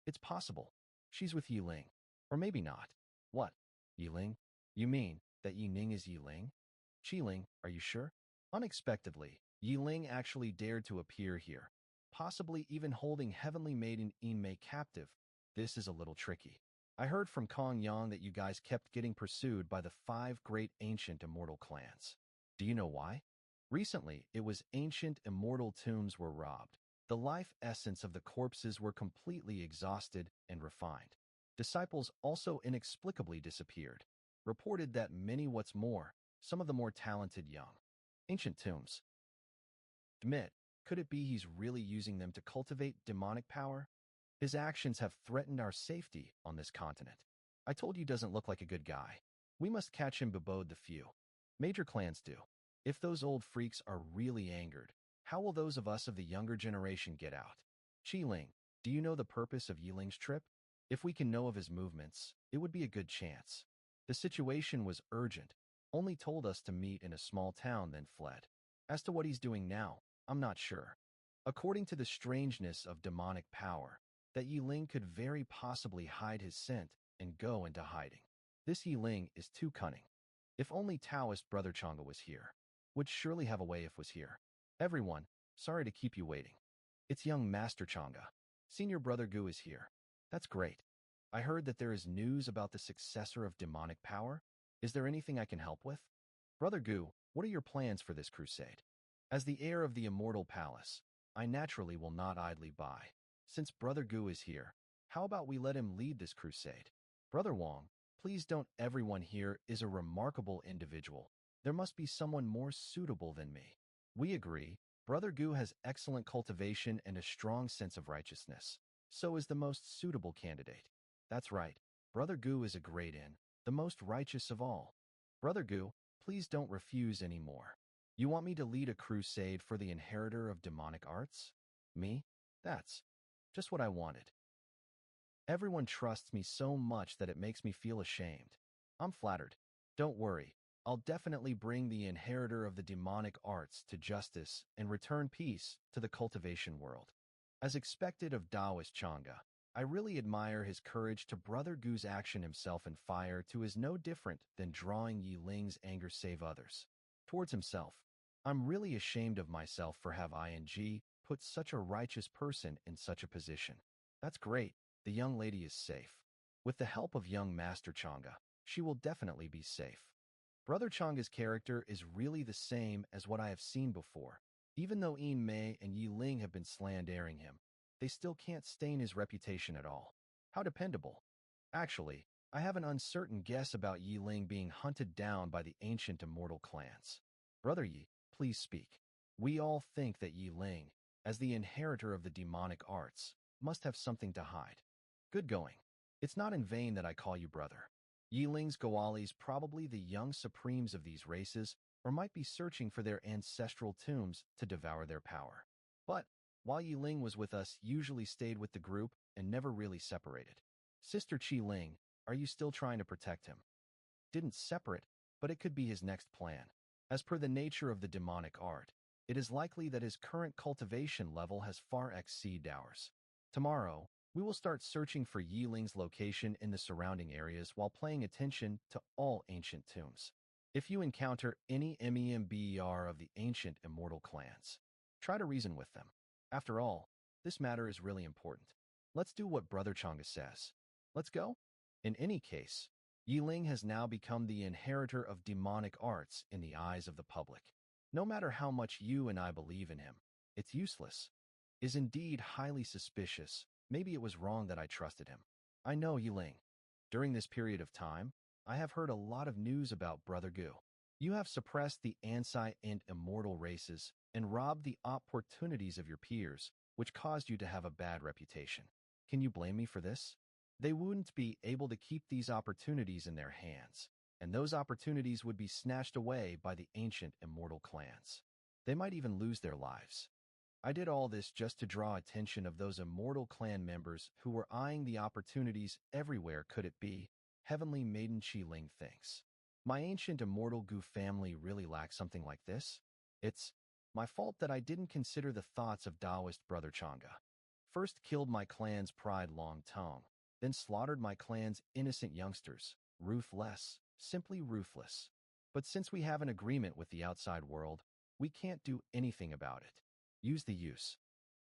It's possible. She's with Yi Ling. Or maybe not. What? Yi Ling? You mean that Yi Ning is Yi Ling? Qi Ling, are you sure? Unexpectedly, Yi Ling actually dared to appear here, possibly even holding Heavenly Maiden In Mei captive. This is a little tricky. I heard from Kong Yang that you guys kept getting pursued by the 5 great ancient immortal clans. Do you know why? Recently, it was ancient immortal tombs were robbed. The life essence of the corpses were completely exhausted and refined. Disciples also inexplicably disappeared. Reported that many what's more, some of the more talented young ancient tombs. Admit, could it be he's really using them to cultivate demonic power? His actions have threatened our safety on this continent. I told you doesn't look like a good guy. We must catch him bebode the few. Major clans do. If those old freaks are really angered, how will those of us of the younger generation get out? Qi Ling, do you know the purpose of Yi Ling's trip? If we can know of his movements, it would be a good chance. The situation was urgent, only told us to meet in a small town, then fled. As to what he's doing now, I'm not sure. According to the strangeness of demonic power, that Yi Ling could very possibly hide his scent and go into hiding. This Yi Ling is too cunning. If only Taoist Brother Chang'e was here. Would surely have a way if was here. Everyone, sorry to keep you waiting. It's young Master Chang'e. Senior Brother Gu is here. That's great. I heard that there is news about the successor of demonic power. Is there anything I can help with? Brother Gu, what are your plans for this crusade? As the heir of the immortal palace, I naturally will not idly buy. Since Brother Gu is here, how about we let him lead this crusade? Brother Wang, please don't. Everyone here is a remarkable individual. There must be someone more suitable than me. We agree. Brother Gu has excellent cultivation and a strong sense of righteousness. So is the most suitable candidate. That's right. Brother Gu is a great in, the most righteous of all. Brother Gu, please don't refuse anymore. You want me to lead a crusade for the inheritor of demonic arts? Me? That's just what I wanted. Everyone trusts me so much that it makes me feel ashamed. I'm flattered. Don't worry. I'll definitely bring the inheritor of the demonic arts to justice and return peace to the cultivation world. As expected of Taoist Chang'e, I really admire his courage to Brother Gu's action himself in fire to is no different than drawing Yi Ling's anger save others. Towards himself, I'm really ashamed of myself for have ing put such a righteous person in such a position. That's great, the young lady is safe. With the help of young Master Chang'e, she will definitely be safe. Brother Chang'e's character is really the same as what I have seen before. Even though Yin Mei and Yi Ling have been slandering him, they still can't stain his reputation at all. How dependable. Actually, I have an uncertain guess about Yi Ling being hunted down by the ancient immortal clans. Brother Yi, please speak. We all think that Yi Ling, as the inheritor of the demonic arts, must have something to hide. Good going. It's not in vain that I call you brother. Yi Ling's Goalis probably the young supremes of these races, or might be searching for their ancestral tombs to devour their power. But, while Yi Ling was with us, usually stayed with the group and never really separated. Sister Qi Ling, are you still trying to protect him? Didn't separate, but it could be his next plan. As per the nature of the demonic art, it is likely that his current cultivation level has far exceeded ours. Tomorrow, we will start searching for Yi Ling's location in the surrounding areas while paying attention to all ancient tombs. If you encounter any member of the ancient immortal clans, try to reason with them. After all, this matter is really important. Let's do what Brother Chang'e says. Let's go? In any case, Yi Ling has now become the inheritor of demonic arts in the eyes of the public. No matter how much you and I believe in him, it's useless. Is indeed highly suspicious. Maybe it was wrong that I trusted him. I know Yi Ling. During this period of time, I have heard a lot of news about Brother Gu. You have suppressed the Ansai and immortal races and robbed the opportunities of your peers, which caused you to have a bad reputation. Can you blame me for this? They wouldn't be able to keep these opportunities in their hands, and those opportunities would be snatched away by the ancient immortal clans. They might even lose their lives. I did all this just to draw attention of those immortal clan members who were eyeing the opportunities everywhere. Could it be? Heavenly Maiden Qi Ling thinks. My ancient immortal Gu family really lacks something like this? It's my fault that I didn't consider the thoughts of Taoist Brother Chang'e. First killed my clan's pride Long Tong, then slaughtered my clan's innocent youngsters. Ruthless, simply ruthless. But since we have an agreement with the outside world, we can't do anything about it. Use the use.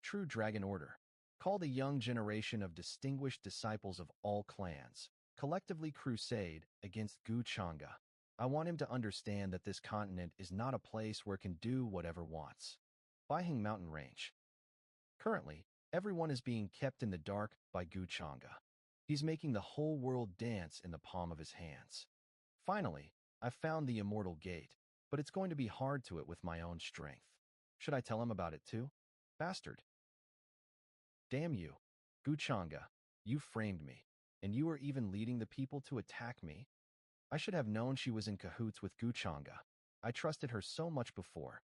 True Dragon Order. Call the young generation of distinguished disciples of all clans, collectively crusade against Gu Chang'e. I want him to understand that this continent is not a place where it can do whatever wants. Baiheng Mountain Range. Currently, everyone is being kept in the dark by Gu Chang'e. He's making the whole world dance in the palm of his hands. Finally, I've found the immortal gate, but it's going to be hard to it with my own strength. Should I tell him about it too? Bastard. Damn you. Gu Chang'e, you framed me, and you are even leading the people to attack me? I should have known she was in cahoots with Gu Chang'e. I trusted her so much before.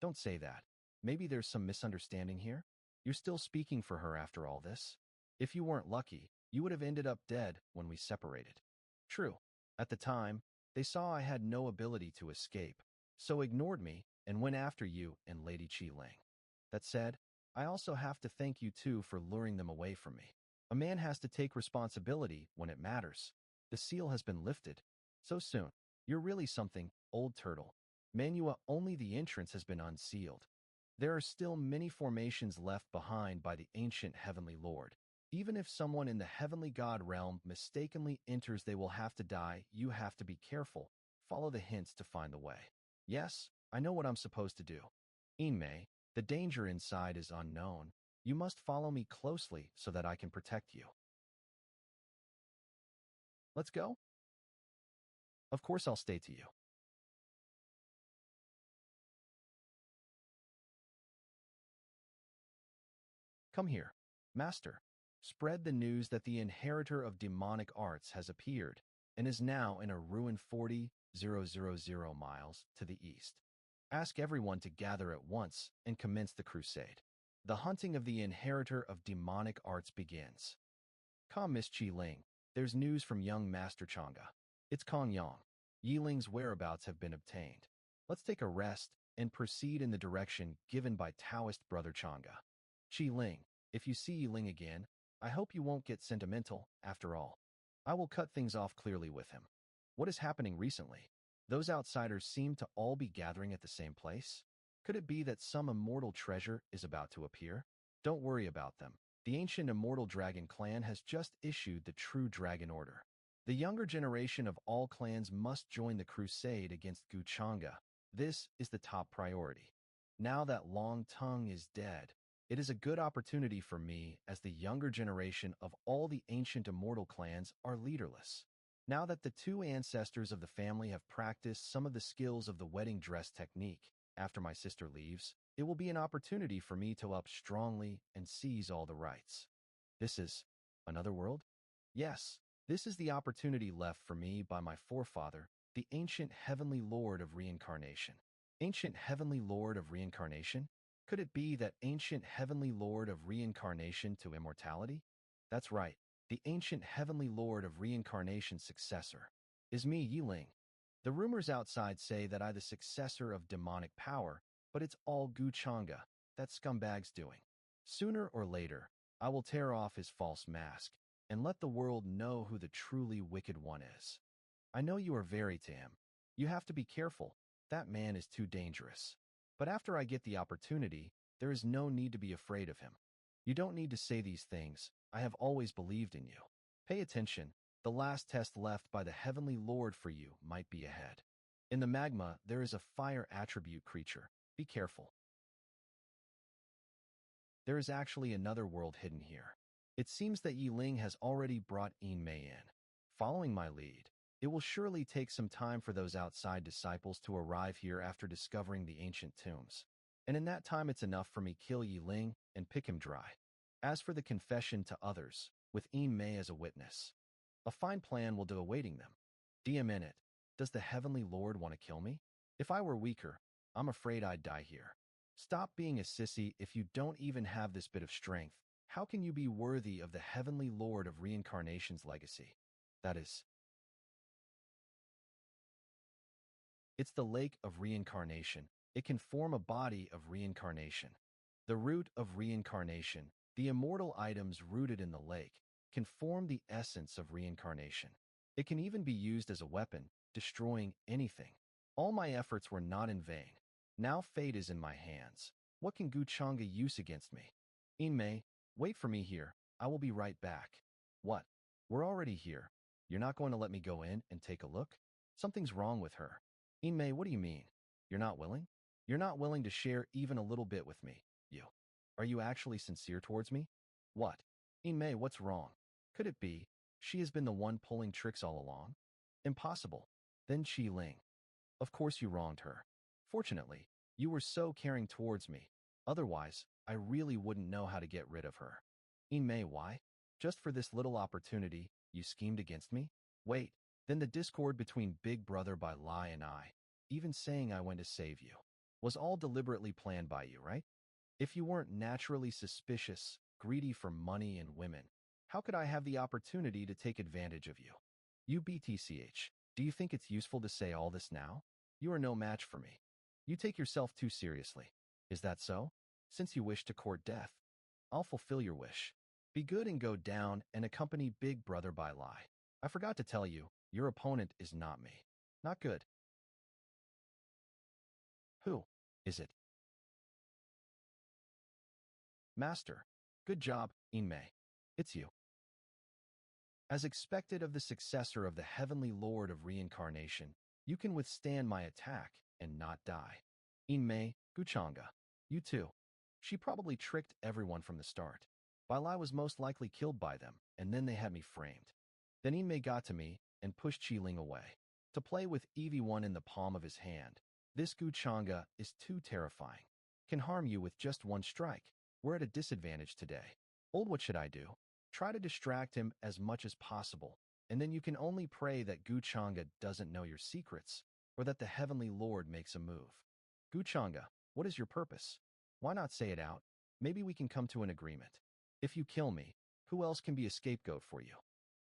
Don't say that. Maybe there's some misunderstanding here? You're still speaking for her after all this? If you weren't lucky, You would have ended up dead when we separated. True. At the time, they saw I had no ability to escape, so ignored me and went after you and Lady Qi Ling. That said, I also have to thank you too for luring them away from me. A man has to take responsibility when it matters. The seal has been lifted. So soon. You're really something, old turtle. Manhwa, only the entrance has been unsealed. There are still many formations left behind by the ancient Heavenly Lord. Even if someone in the Heavenly God realm mistakenly enters, they will have to die. You have to be careful. Follow the hints to find the way. Yes, I know what I'm supposed to do. Inmei, the danger inside is unknown. You must follow me closely so that I can protect you. Let's go? Of course I'll stay to you. Come here, Master. Spread the news that the inheritor of demonic arts has appeared and is now in a ruin 40,000 miles to the east. Ask everyone to gather at once and commence the crusade. The hunting of the inheritor of demonic arts begins. Come, Miss Qi Ling. There's news from young Master Chang'e. It's Kong Yang. Yiling's whereabouts have been obtained. Let's take a rest and proceed in the direction given by Taoist brother Chang'e. Qi Ling, if you see Yiling again, I hope you won't get sentimental, after all. I will cut things off clearly with him. What is happening recently? Those outsiders seem to all be gathering at the same place. Could it be that some immortal treasure is about to appear? Don't worry about them. The ancient immortal dragon clan has just issued the true dragon order. The younger generation of all clans must join the crusade against Gu Chang'e. This is the top priority. Now that Long Tongue is dead, it is a good opportunity for me as the younger generation of all the ancient immortal clans are leaderless. Now that the two ancestors of the family have practiced some of the skills of the wedding dress technique, after my sister leaves, it will be an opportunity for me to up strongly and seize all the rights. This is another world? Yes, this is the opportunity left for me by my forefather, the ancient heavenly lord of reincarnation. Ancient heavenly lord of reincarnation? Could it be that ancient heavenly lord of reincarnation to immortality? That's right, the ancient heavenly lord of reincarnation's successor is me, Yiling. The rumors outside say that I'm the successor of demonic power, but it's all Gu Chang'e, that scumbag's doing. Sooner or later, I will tear off his false mask and let the world know who the truly wicked one is. I know you are very to him. You have to be careful. That man is too dangerous. But after I get the opportunity, there is no need to be afraid of him. You don't need to say these things. I have always believed in you. Pay attention. The last test left by the Heavenly Lord for you might be ahead. In the magma, there is a fire attribute creature. Be careful. There is actually another world hidden here. It seems that Yiling has already brought Inmei in. Following my lead, it will surely take some time for those outside disciples to arrive here after discovering the ancient tombs. And in that time it's enough for me kill Yiling and pick him dry. As for the confession to others, with Inmei as a witness, a fine plan will do awaiting them. DM in it. Does the Heavenly Lord want to kill me? If I were weaker, I'm afraid I'd die here. Stop being a sissy if you don't even have this bit of strength. How can you be worthy of the Heavenly Lord of Reincarnation's legacy? That is, it's the lake of reincarnation. It can form a body of reincarnation. The root of reincarnation, the immortal items rooted in the lake, can form the essence of reincarnation. It can even be used as a weapon, destroying anything. All my efforts were not in vain. Now fate is in my hands. What can Gu Chang'e use against me? Inmei, wait for me here. I will be right back. What? We're already here. You're not going to let me go in and take a look? Something's wrong with her. Inmei, what do you mean? You're not willing? You're not willing to share even a little bit with me, you. Are you actually sincere towards me? What? Inmei, what's wrong? Could it be she has been the one pulling tricks all along? Impossible. Then Qi Ling. Of course you wronged her. Fortunately, you were so caring towards me. Otherwise, I really wouldn't know how to get rid of her. Inmei, why? Just for this little opportunity, you schemed against me? Wait, then the discord between Big Brother by Lie and I, even saying I went to save you, was all deliberately planned by you, right? If you weren't naturally suspicious, greedy for money and women, How could I have the opportunity to take advantage of you? You BTCH, do you think it's useful to say all this now? You are no match for me. You take yourself too seriously. Is that so? Since you wish to court death, I'll fulfill your wish. Be good and go down and accompany Big Brother by lie. I forgot to tell you, your opponent is not me. Not good. Who is it? Master. Good job, Inmei. It's you. As expected of the successor of the Heavenly Lord of Reincarnation, you can withstand my attack and not die. Inmei, Guchanga. You too. She probably tricked everyone from the start. Bailai was most likely killed by them, and then they had me framed. Then Inmei got to me and pushed Qiling away. To play with EV1 in the palm of his hand, this Guchanga is too terrifying. Can harm you with just one strike. We're at a disadvantage today. Old, what should I do? Try to distract him as much as possible, and then you can only pray that Guchanga doesn't know your secrets, or that the Heavenly Lord makes a move. Guchanga, what is your purpose? Why not say it out? Maybe we can come to an agreement. If you kill me, who else can be a scapegoat for you?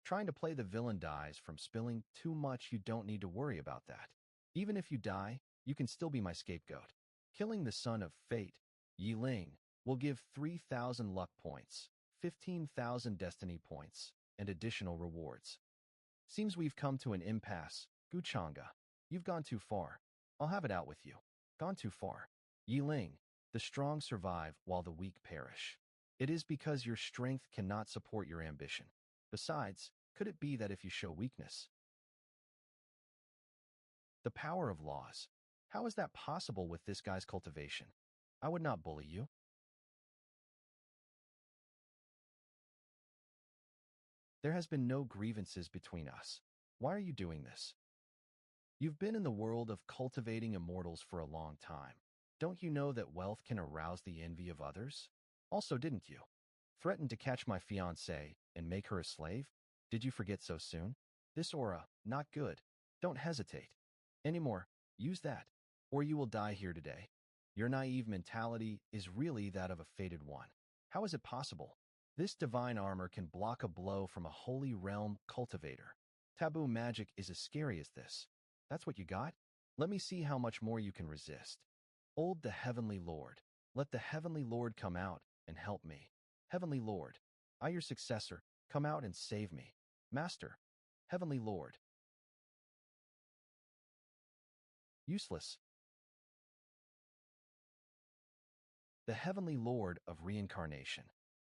Trying to play the villain dies from spilling too much. You don't need to worry about that. Even if you die, you can still be my scapegoat. Killing the son of fate, Yi Ling, will give 3,000 luck points, 15,000 destiny points, and additional rewards. Seems we've come to an impasse, Guchanga. You've gone too far. I'll have it out with you. Gone too far. Yi Ling, the strong survive while the weak perish. It is because your strength cannot support your ambition. Besides, could it be that if you show weakness? The power of laws. How is that possible with this guy's cultivation? I would not bully you. There has been no grievances between us. Why are you doing this? You've been in the world of cultivating immortals for a long time. Don't you know that wealth can arouse the envy of others? Also, didn't you threaten to catch my fiancée and make her a slave? Did you forget so soon? This aura, not good. Don't hesitate. Anymore, use that, or you will die here today. Your naive mentality is really that of a fated one. How is it possible? This divine armor can block a blow from a holy realm cultivator. Taboo magic is as scary as this. That's what you got? Let me see how much more you can resist. Old the Heavenly Lord. Let the Heavenly Lord come out and help me. Heavenly Lord, I your successor, come out and save me. Master, Heavenly Lord. Useless. The Heavenly Lord of Reincarnation.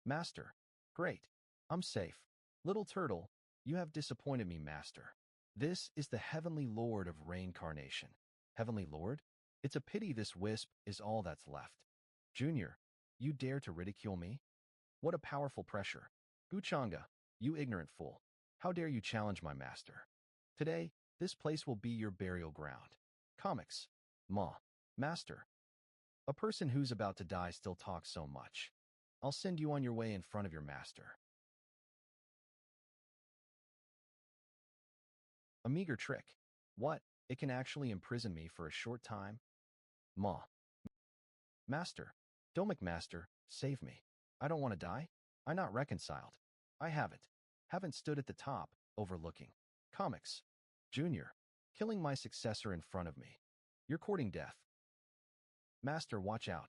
Master, great. I'm safe. Little turtle, you have disappointed me, Master. This is the Heavenly Lord of Reincarnation. Heavenly Lord? It's a pity this wisp is all that's left. Junior, you dare to ridicule me? What a powerful pressure. Guchanga, you ignorant fool. How dare you challenge my master? Today, this place will be your burial ground. Comics. Ma. Master. A person who's about to die still talks so much. I'll send you on your way in front of your master. A meager trick. What? It can actually imprison me for a short time? Ma. Master. Domic Master, save me. I don't want to die. I'm not reconciled. I haven't stood at the top, overlooking. Comics. Junior. Killing my successor in front of me. You're courting death. Master, watch out.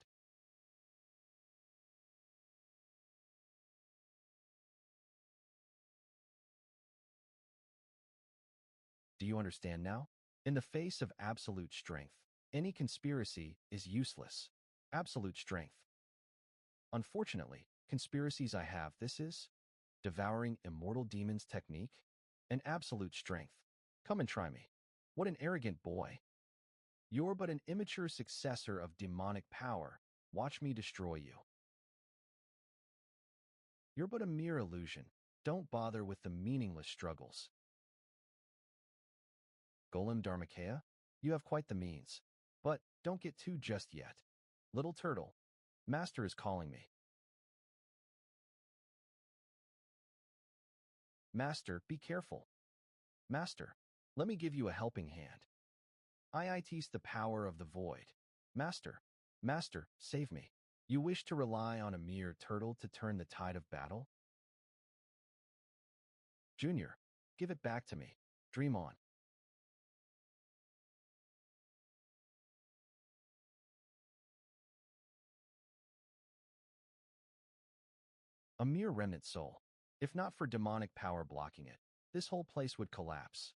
Do you understand now? In the face of absolute strength, any conspiracy is useless. Absolute strength. Unfortunately, conspiracies I have, this is devouring immortal demons technique and absolute strength. Come and try me. What an arrogant boy. You're but an immature successor of demonic power. Watch me destroy you. You're but a mere illusion. Don't bother with the meaningless struggles. Golem Dharmakaya, you have quite the means. But don't get too just yet. Little turtle, Master is calling me. Master, be careful. Master, let me give you a helping hand. IIT's the power of the void. Master, Master, save me. You wish to rely on a mere turtle to turn the tide of battle? Junior, give it back to me. Dream on. A mere remnant soul. If not for demonic power blocking it, this whole place would collapse.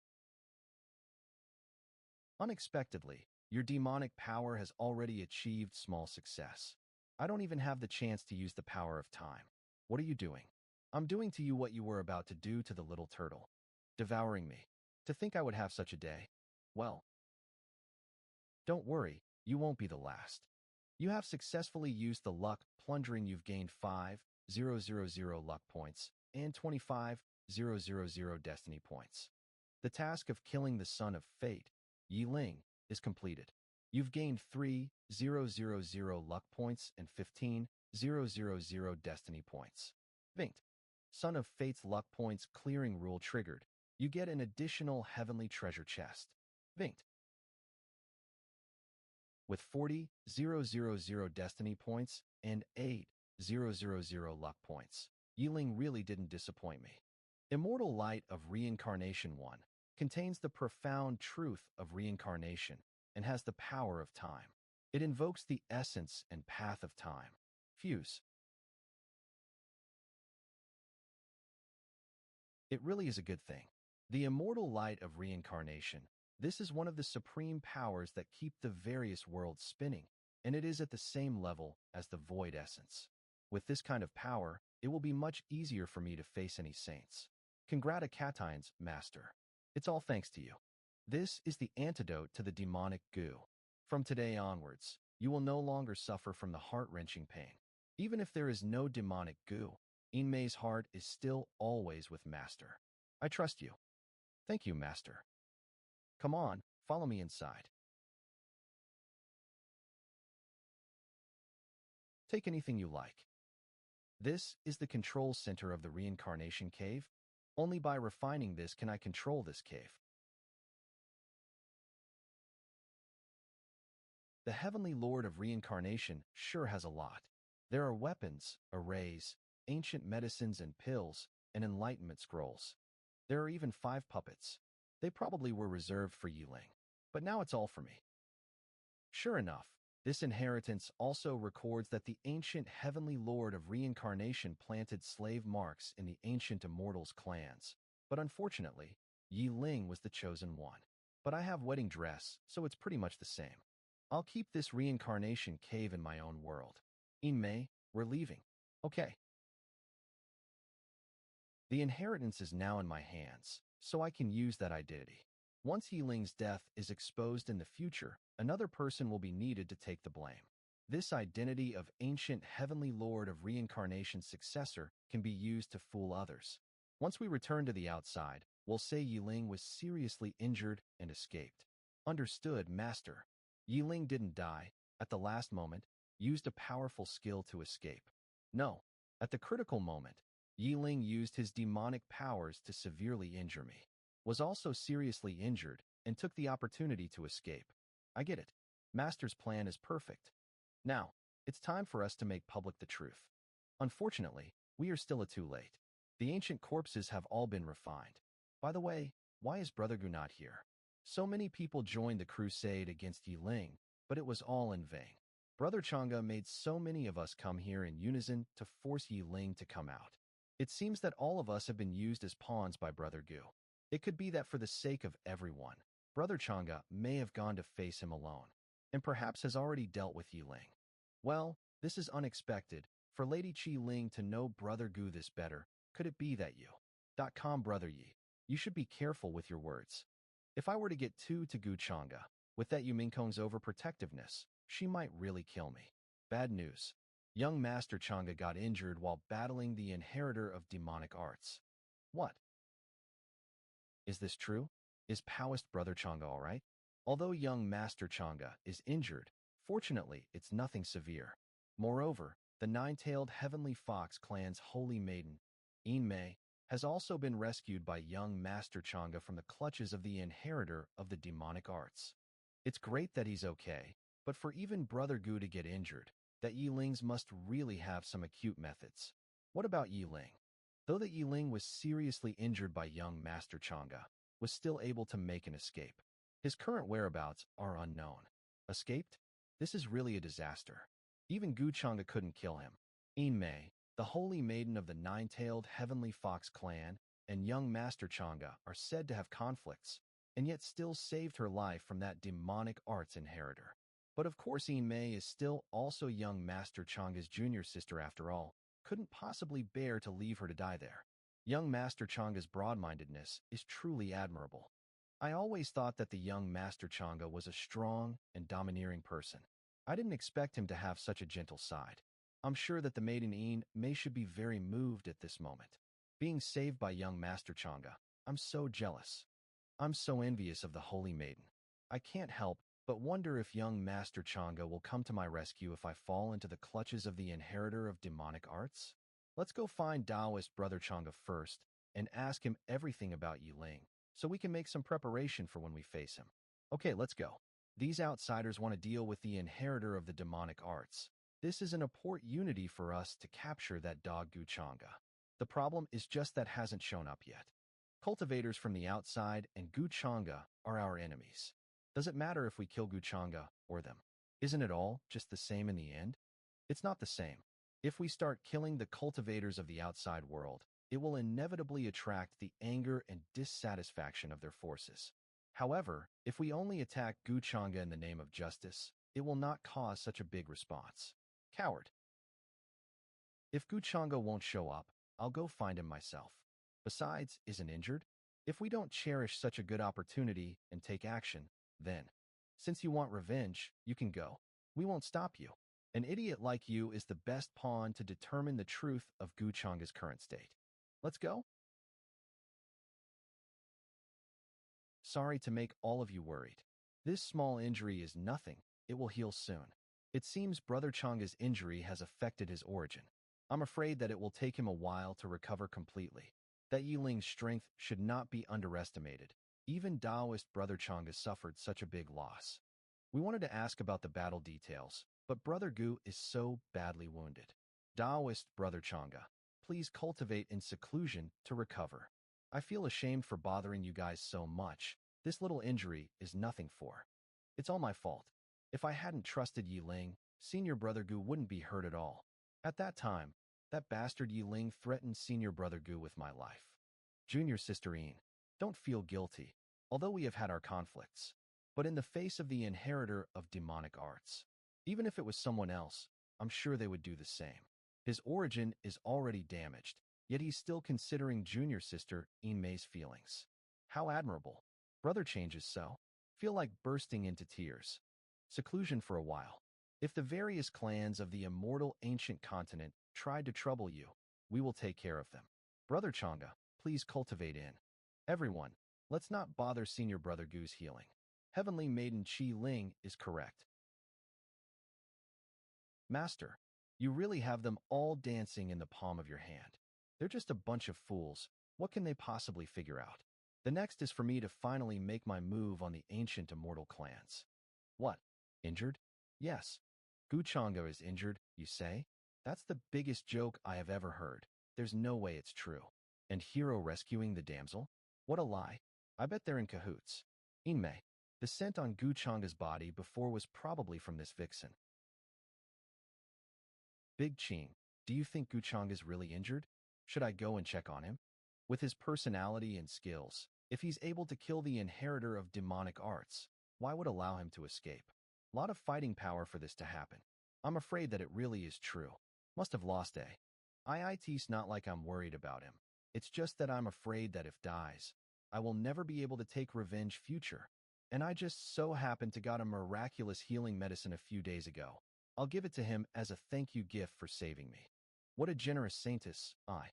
Unexpectedly, your demonic power has already achieved small success. I don't even have the chance to use the power of time. What are you doing? I'm doing to you what you were about to do to the little turtle. Devouring me. To think I would have such a day? Well, don't worry, you won't be the last. You have successfully used the luck plundering. You've gained 5,000 luck points and 25,000 destiny points. The task of killing the son of fate, Yi Ling, is completed. You've gained 3,000 luck points and 15,000 destiny points. Vinked. Son of Fate's luck points clearing rule triggered. You get an additional heavenly treasure chest. Vinked. With 40,000 destiny points and 8,000 luck points, Yiling really didn't disappoint me. Immortal Light of Reincarnation 1 contains the profound truth of reincarnation and has the power of time. It invokes the essence and path of time. Fuse. It really is a good thing. The immortal light of reincarnation. This is one of the supreme powers that keep the various worlds spinning, and it is at the same level as the void essence. With this kind of power, it will be much easier for me to face any saints. Congratulations, Master. It's all thanks to you. This is the antidote to the demonic goo. From today onwards, you will no longer suffer from the heart-wrenching pain. Even if there is no demonic goo, Inmei's heart is still always with Master. I trust you. Thank you, Master. Come on, follow me inside. Take anything you like. This is the control center of the reincarnation cave. Only by refining this can I control this cave. The Heavenly Lord of Reincarnation sure has a lot. There are weapons, arrays, ancient medicines and pills, and enlightenment scrolls. There are even 5 puppets. They probably were reserved for Yiling, but now it's all for me. Sure enough, this inheritance also records that the ancient Heavenly Lord of Reincarnation planted slave marks in the ancient Immortals clans, but unfortunately, Yi Ling was the chosen one. But I have wedding dress, so it's pretty much the same. I'll keep this reincarnation cave in my own world. In May, we're leaving. Okay. The inheritance is now in my hands, so I can use that identity. Once Yi Ling's death is exposed in the future, another person will be needed to take the blame. This identity of ancient Heavenly Lord of Reincarnation's successor can be used to fool others. Once we return to the outside, we'll say Yi Ling was seriously injured and escaped. Understood, Master. Yi Ling didn't die, at the last moment, used a powerful skill to escape. No, at the critical moment, Yi Ling used his demonic powers to severely injure me. Was also seriously injured and took the opportunity to escape. I get it. Master's plan is perfect. Now, it's time for us to make public the truth. Unfortunately, we are still too late. The ancient corpses have all been refined. By the way, why is Brother Gu not here? So many people joined the crusade against Yi Ling, but it was all in vain. Brother Chang'e made so many of us come here in unison to force Yi Ling to come out. It seems that all of us have been used as pawns by Brother Gu. It could be that for the sake of everyone, Brother Chang'e may have gone to face him alone, and perhaps has already dealt with Yi Ling. Well, this is unexpected. For Lady Qi Ling to know Brother Gu this better, could it be that you? Brother Yi, you should be careful with your words. If I were to get to Gu Chang'e, with that Yu Mingkong's overprotectiveness, she might really kill me. Bad news. Young Master Chang'e got injured while battling the inheritor of demonic arts. What? Is this true? Is Taoist Brother Chang'e all right? Although young Master Chang'e is injured, fortunately it's nothing severe. Moreover, the nine-tailed Heavenly Fox clan's holy maiden, In Mei, has also been rescued by young Master Chang'e from the clutches of the inheritor of the demonic arts. It's great that he's okay, but for even Brother Gu to get injured, that Yi Ling's must really have some acute methods. What about Yi Ling? Though that Yiling was seriously injured by young Master Chang'e, was still able to make an escape. His current whereabouts are unknown. Escaped? This is really a disaster. Even Gu Chang'e couldn't kill him. Yin Mei, the holy maiden of the nine-tailed Heavenly Fox clan, and young Master Chang'e are said to have conflicts, and yet still saved her life from that demonic arts inheritor. But of course Yin Mei is still also young Master Chang'e's junior sister after all, couldn't possibly bear to leave her to die there. Young Master Chang'e's broad-mindedness is truly admirable. I always thought that the young Master Chang'e was a strong and domineering person. I didn't expect him to have such a gentle side. I'm sure that the maiden Yin Mei should be very moved at this moment. Being saved by young Master Chang'e, I'm so jealous. I'm so envious of the holy maiden. I can't help but wonder if young Master Chang'e will come to my rescue if I fall into the clutches of the inheritor of demonic arts. Let's go find Taoist Brother Chang'e first and ask him everything about Yiling, so we can make some preparation for when we face him. Okay, let's go. These outsiders want to deal with the inheritor of the demonic arts. This is an important unity for us to capture that dog Gu Chang'e. The problem is just that hasn't shown up yet. Cultivators from the outside and Gu Chang'e are our enemies. Does it matter if we kill Gu Chang'e or them? Isn't it all just the same in the end? It's not the same. If we start killing the cultivators of the outside world, it will inevitably attract the anger and dissatisfaction of their forces. However, if we only attack Gu Chang'e in the name of justice, it will not cause such a big response. Coward. If Gu Chang'e won't show up, I'll go find him myself. Besides, isn't injured? If we don't cherish such a good opportunity and take action, then, since you want revenge, you can go. We won't stop you. An idiot like you is the best pawn to determine the truth of Gu Chang'e's current state. Let's go? Sorry to make all of you worried. This small injury is nothing. It will heal soon. It seems Brother Chang'e's injury has affected his origin. I'm afraid that it will take him a while to recover completely. That Yiling's strength should not be underestimated. Even Taoist Brother Chang'e suffered such a big loss. We wanted to ask about the battle details, but Brother Gu is so badly wounded. Taoist Brother Chang'e, please cultivate in seclusion to recover. I feel ashamed for bothering you guys so much. This little injury is nothing for. It's all my fault. If I hadn't trusted Yiling, Senior Brother Gu wouldn't be hurt at all. At that time, that bastard Yiling threatened Senior Brother Gu with my life. Junior Sister Yin, don't feel guilty, although we have had our conflicts. But in the face of the inheritor of demonic arts, even if it was someone else, I'm sure they would do the same. His origin is already damaged, yet he's still considering Junior Sister Yin Mei's feelings. How admirable. Brother changes so. Feel like bursting into tears. Seclusion for a while. If the various clans of the immortal ancient continent tried to trouble you, we will take care of them. Brother Chang'e, please cultivate in. Everyone, let's not bother Senior Brother Gu's healing. Heavenly Maiden Qi Ling is correct. Master, you really have them all dancing in the palm of your hand. They're just a bunch of fools. What can they possibly figure out? The next is for me to finally make my move on the ancient immortal clans. What? Injured? Yes. Gu Chang'e is injured, you say? That's the biggest joke I have ever heard. There's no way it's true. And Hero rescuing the damsel? What a lie. I bet they're in cahoots. Inmei, the scent on Gu Chang'e's body before was probably from this vixen. Big Qing, do you think Gu Chang'e is really injured? Should I go and check on him? With his personality and skills, if he's able to kill the inheritor of demonic arts, why would allow him to escape? Lot of fighting power for this to happen. I'm afraid that it really is true. Must have lost a. It's not like I'm worried about him. It's just that I'm afraid that if dies, I will never be able to take revenge future. And I just so happened to got a miraculous healing medicine a few days ago. I'll give it to him as a thank you gift for saving me. What a generous saintess, I.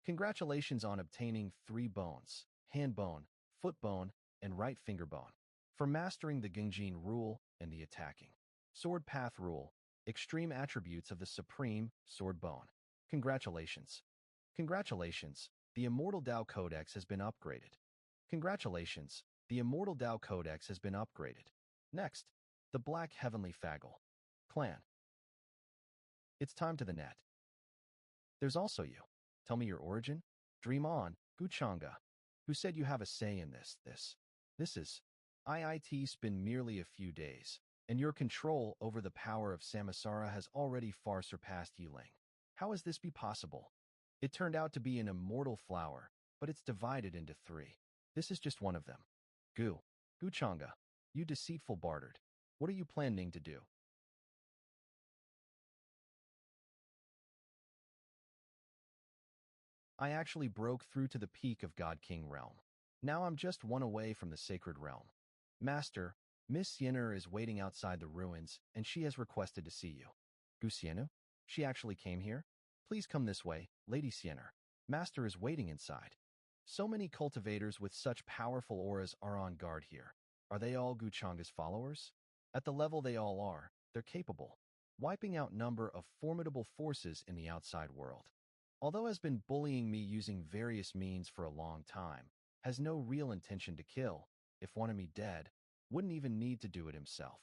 Congratulations on obtaining 3 bones, hand bone, foot bone, and right finger bone. For mastering the Gengjin rule and the attacking sword path rule, extreme attributes of the supreme sword bone. Congratulations. Congratulations, the Immortal Dao Codex has been upgraded. Congratulations, the Immortal Dao Codex has been upgraded. Next, the Black Heavenly Faggle clan. It's time to the net. There's also you. Tell me your origin. Dream on, Guchanga. Who said you have a say in this? This is. It's been merely a few days, and your control over the power of Samsara has already far surpassed Yiling. How has this be possible? It turned out to be an immortal flower, but it's divided into three. This is just one of them. Guchanga, you deceitful bastard. What are you planning to do? I actually broke through to the peak of God King realm. Now I'm just one away from the sacred realm. Master, Miss Yenner is waiting outside the ruins, and she has requested to see you. Gusienu? She actually came here? Please come this way, Lady Sienner. Master is waiting inside. So many cultivators with such powerful auras are on guard here. Are they all Guchanga's followers? At the level they all are, they're capable, wiping out number of formidable forces in the outside world. Although has been bullying me using various means for a long time, has no real intention to kill, if wanted me dead, wouldn't even need to do it himself.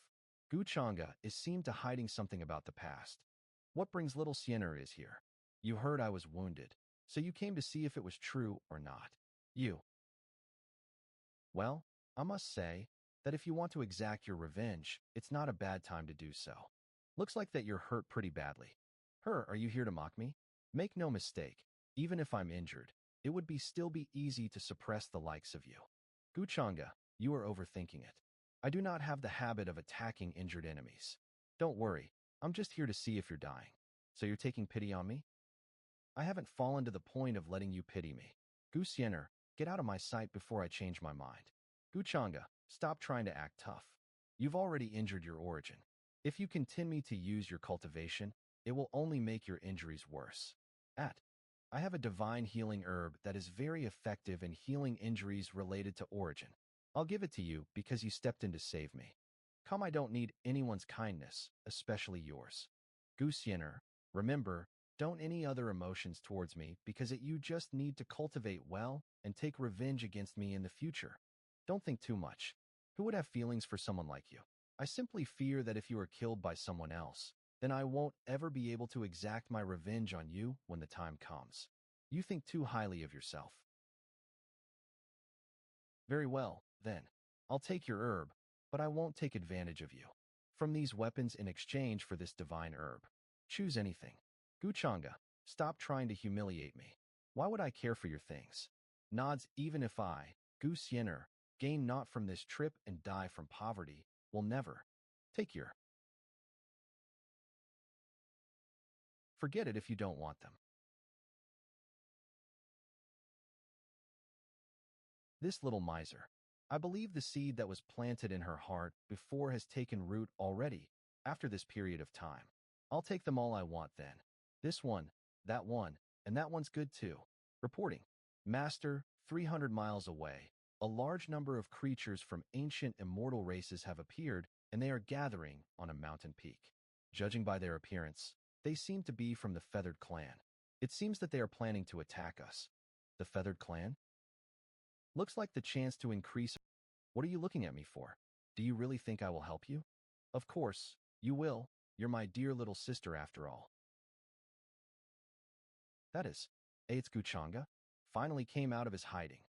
Guchanga is seemed to hiding something about the past. What brings little Sienna is here. You heard I was wounded, so you came to see if it was true or not. You. Well, I must say that if you want to exact your revenge, it's not a bad time to do so. Looks like that you're hurt pretty badly. Are you here to mock me? Make no mistake, even if I'm injured, it would still be easy to suppress the likes of you. Guchanga, you are overthinking it. I do not have the habit of attacking injured enemies. Don't worry, I'm just here to see if you're dying. So you're taking pity on me? I haven't fallen to the point of letting you pity me. Gusiener, get out of my sight before I change my mind. Guchanga, stop trying to act tough. You've already injured your origin. If you continue to use your cultivation, it will only make your injuries worse. I have a divine healing herb that is very effective in healing injuries related to origin. I'll give it to you because you stepped in to save me. Come, I don't need anyone's kindness, especially yours. Gusiener, remember, don't any other emotions towards me because you just need to cultivate well and take revenge against me in the future. Don't think too much. Who would have feelings for someone like you? I simply fear that if you are killed by someone else, then I won't ever be able to exact my revenge on you when the time comes. You think too highly of yourself. Very well, then. I'll take your herb, but I won't take advantage of you. From these weapons in exchange for this divine herb. Choose anything. Guchanga, stop trying to humiliate me. Why would I care for your things? Nods, even if I, Goose Yenner, gain naught from this trip and die from poverty, will never. Take your. Forget it if you don't want them. This little miser. I believe the seed that was planted in her heart before has taken root already, after this period of time. I'll take them all I want then. This one, and that one's good too. Reporting. Master, 300 miles away, a large number of creatures from ancient immortal races have appeared, and they are gathering on a mountain peak. Judging by their appearance, they seem to be from the Feathered Clan. It seems that they are planning to attack us. The Feathered Clan? Looks like the chance to increase. What are you looking at me for? Do you really think I will help you? Of course, you will. You're my dear little sister after all. That is. It's Guchanga. Finally came out of his hiding.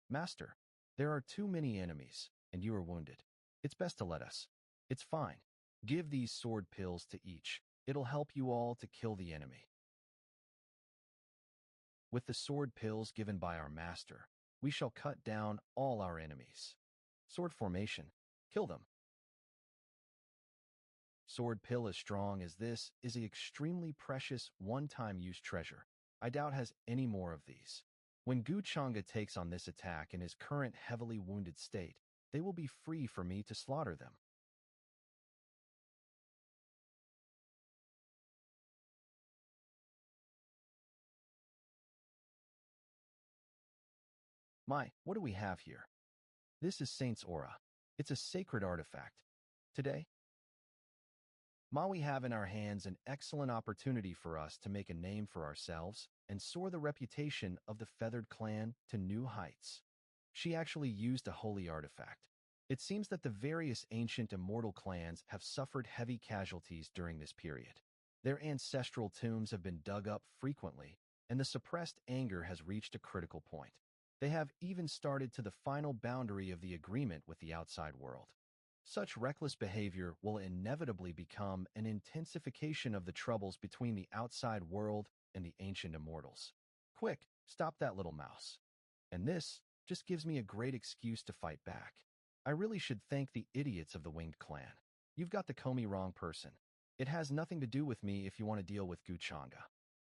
Master, there are too many enemies, and you are wounded. It's best to let us. It's fine. Give these sword pills to each. It'll help you all to kill the enemy. With the sword pills given by our master, we shall cut down all our enemies. Sword formation. Kill them. Sword pill as strong as this is an extremely precious one-time use treasure. I doubt has any more of these. When Guchanga takes on this attack in his current heavily wounded state, they will be free for me to slaughter them. What do we have here? This is Saint's Aura. It's a sacred artifact. Today, we have in our hands an excellent opportunity for us to make a name for ourselves and soar the reputation of the Feathered Clan to new heights. She actually used a holy artifact. It seems that the various ancient immortal clans have suffered heavy casualties during this period. Their ancestral tombs have been dug up frequently, and the suppressed anger has reached a critical point. They have even started to the final boundary of the agreement with the outside world. Such reckless behavior will inevitably become an intensification of the troubles between the outside world and the ancient immortals. Quick, stop that little mouse. And this just gives me a great excuse to fight back. I really should thank the idiots of the Winged Clan. You've got the Komi wrong person. It has nothing to do with me if you want to deal with Guchanga.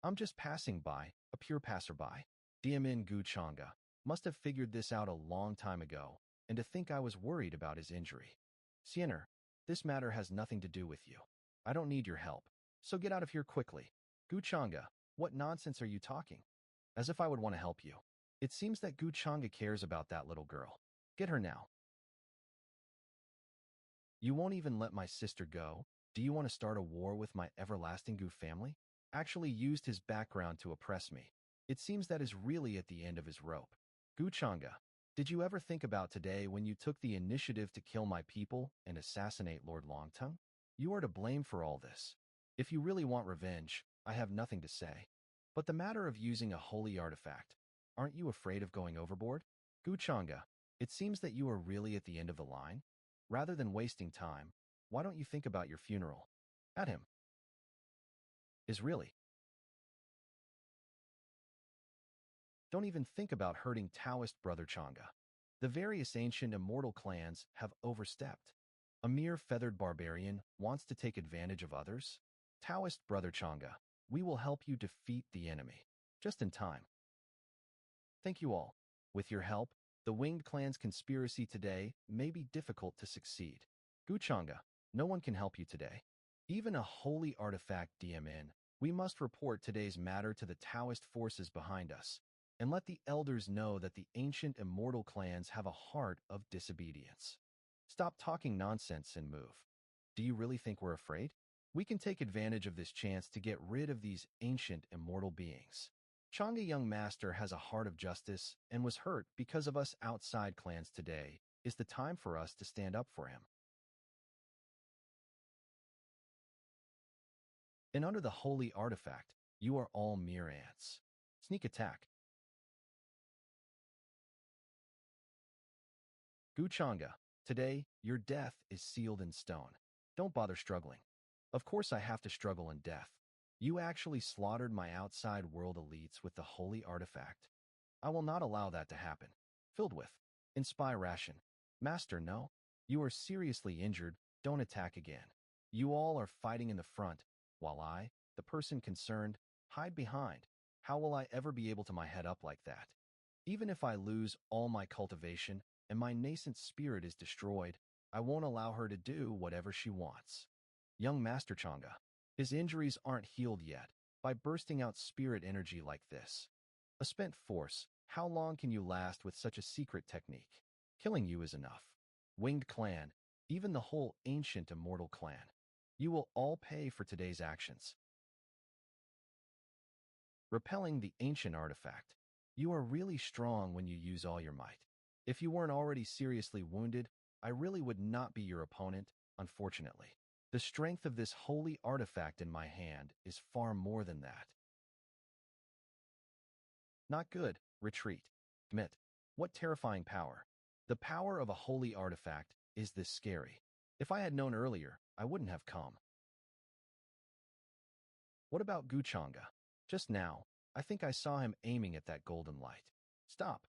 I'm just passing by, a pure passerby. Diamin Guchanga must have figured this out a long time ago, and to think I was worried about his injury. Siener, this matter has nothing to do with you. I don't need your help, so get out of here quickly. Guchanga, what nonsense are you talking? As if I would want to help you. It seems that Guchanga cares about that little girl. Get her now. You won't even let my sister go? Do you want to start a war with my everlasting Gu family? Actually used his background to oppress me. It seems that is really at the end of his rope. Guchanga, did you ever think about today when you took the initiative to kill my people and assassinate Lord Longtongue? You are to blame for all this. If you really want revenge, I have nothing to say. But the matter of using a holy artifact, aren't you afraid of going overboard? Guchanga, it seems that you are really at the end of the line. Rather than wasting time, why don't you think about your funeral? At him. Is really. Don't even think about hurting Taoist Brother Changa. The various ancient immortal clans have overstepped. A mere feathered barbarian wants to take advantage of others? Taoist Brother Changa, we will help you defeat the enemy. Just in time. Thank you all. With your help, the Winged Clan's conspiracy today may be difficult to succeed. Guchanga, no one can help you today. Even a holy artifact DMN, we must report today's matter to the Taoist forces behind us, and let the elders know that the ancient immortal clans have a heart of disobedience. Stop talking nonsense and move. Do you really think we're afraid? We can take advantage of this chance to get rid of these ancient immortal beings. Changa Young Master has a heart of justice and was hurt because of us outside clans today. Is the time for us to stand up for him. And under the holy artifact, you are all mere ants. Sneak attack. Guchanga, today, your death is sealed in stone. Don't bother struggling. Of course I have to struggle in death. You actually slaughtered my outside world elites with the holy artifact. I will not allow that to happen. Filled with inspiration. Master, no. You are seriously injured. Don't attack again. You all are fighting in the front, while I, the person concerned, hide behind. How will I ever be able to my head up like that? Even if I lose all my cultivation and my nascent spirit is destroyed, I won't allow her to do whatever she wants. Young Master Changa, his injuries aren't healed yet by bursting out spirit energy like this. A spent force, how long can you last with such a secret technique? Killing you is enough. Winged Clan, even the whole ancient immortal clan. You will all pay for today's actions. Repelling the ancient artifact. You are really strong when you use all your might. If you weren't already seriously wounded, I really would not be your opponent, unfortunately. The strength of this holy artifact in my hand is far more than that. Not good. Retreat. Admit. What terrifying power. The power of a holy artifact is this scary. If I had known earlier, I wouldn't have come. What about Guchanga? Just now, I think I saw him aiming at that golden light. Stop.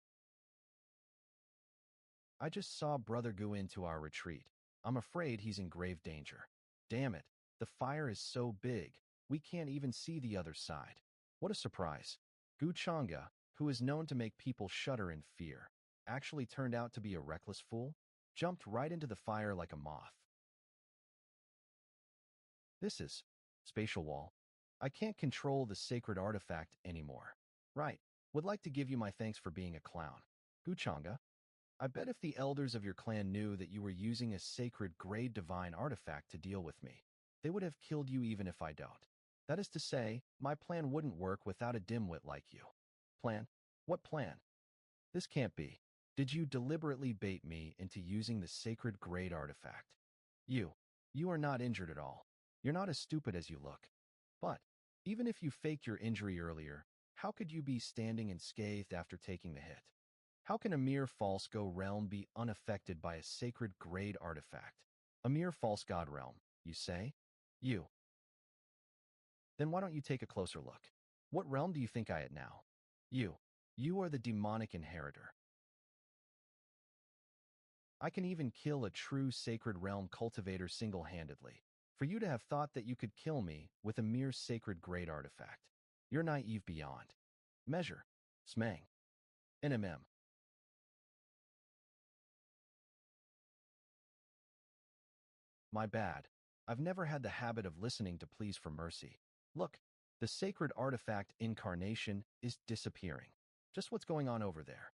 I just saw Brother Gu into our retreat. I'm afraid he's in grave danger. Damn it, the fire is so big, we can't even see the other side. What a surprise. Guchanga, who is known to make people shudder in fear, actually turned out to be a reckless fool, jumped right into the fire like a moth. This is spatial wall. I can't control the sacred artifact anymore. Right, would like to give you my thanks for being a clown. Guchanga, I bet if the elders of your clan knew that you were using a sacred grade divine artifact to deal with me, they would have killed you even if I don't. That is to say, my plan wouldn't work without a dimwit like you. Plan? What plan? This can't be. Did you deliberately bait me into using the sacred grade artifact? You are not injured at all. You're not as stupid as you look. But, even if you faked your injury earlier, How could you be standing unscathed after taking the hit? How can a mere false go realm be unaffected by a sacred grade artifact? A mere false god realm, you say? You. Then why don't you take a closer look? What realm do you think I at now? You. You are the demonic inheritor. I can even kill a true sacred realm cultivator single-handedly. For you to have thought that you could kill me with a mere sacred grade artifact. You're naive beyond measure. Smang. NMM. My bad. I've never had the habit of listening to pleas for mercy. Look, the sacred artifact incarnation is disappearing. Just what's going on over there.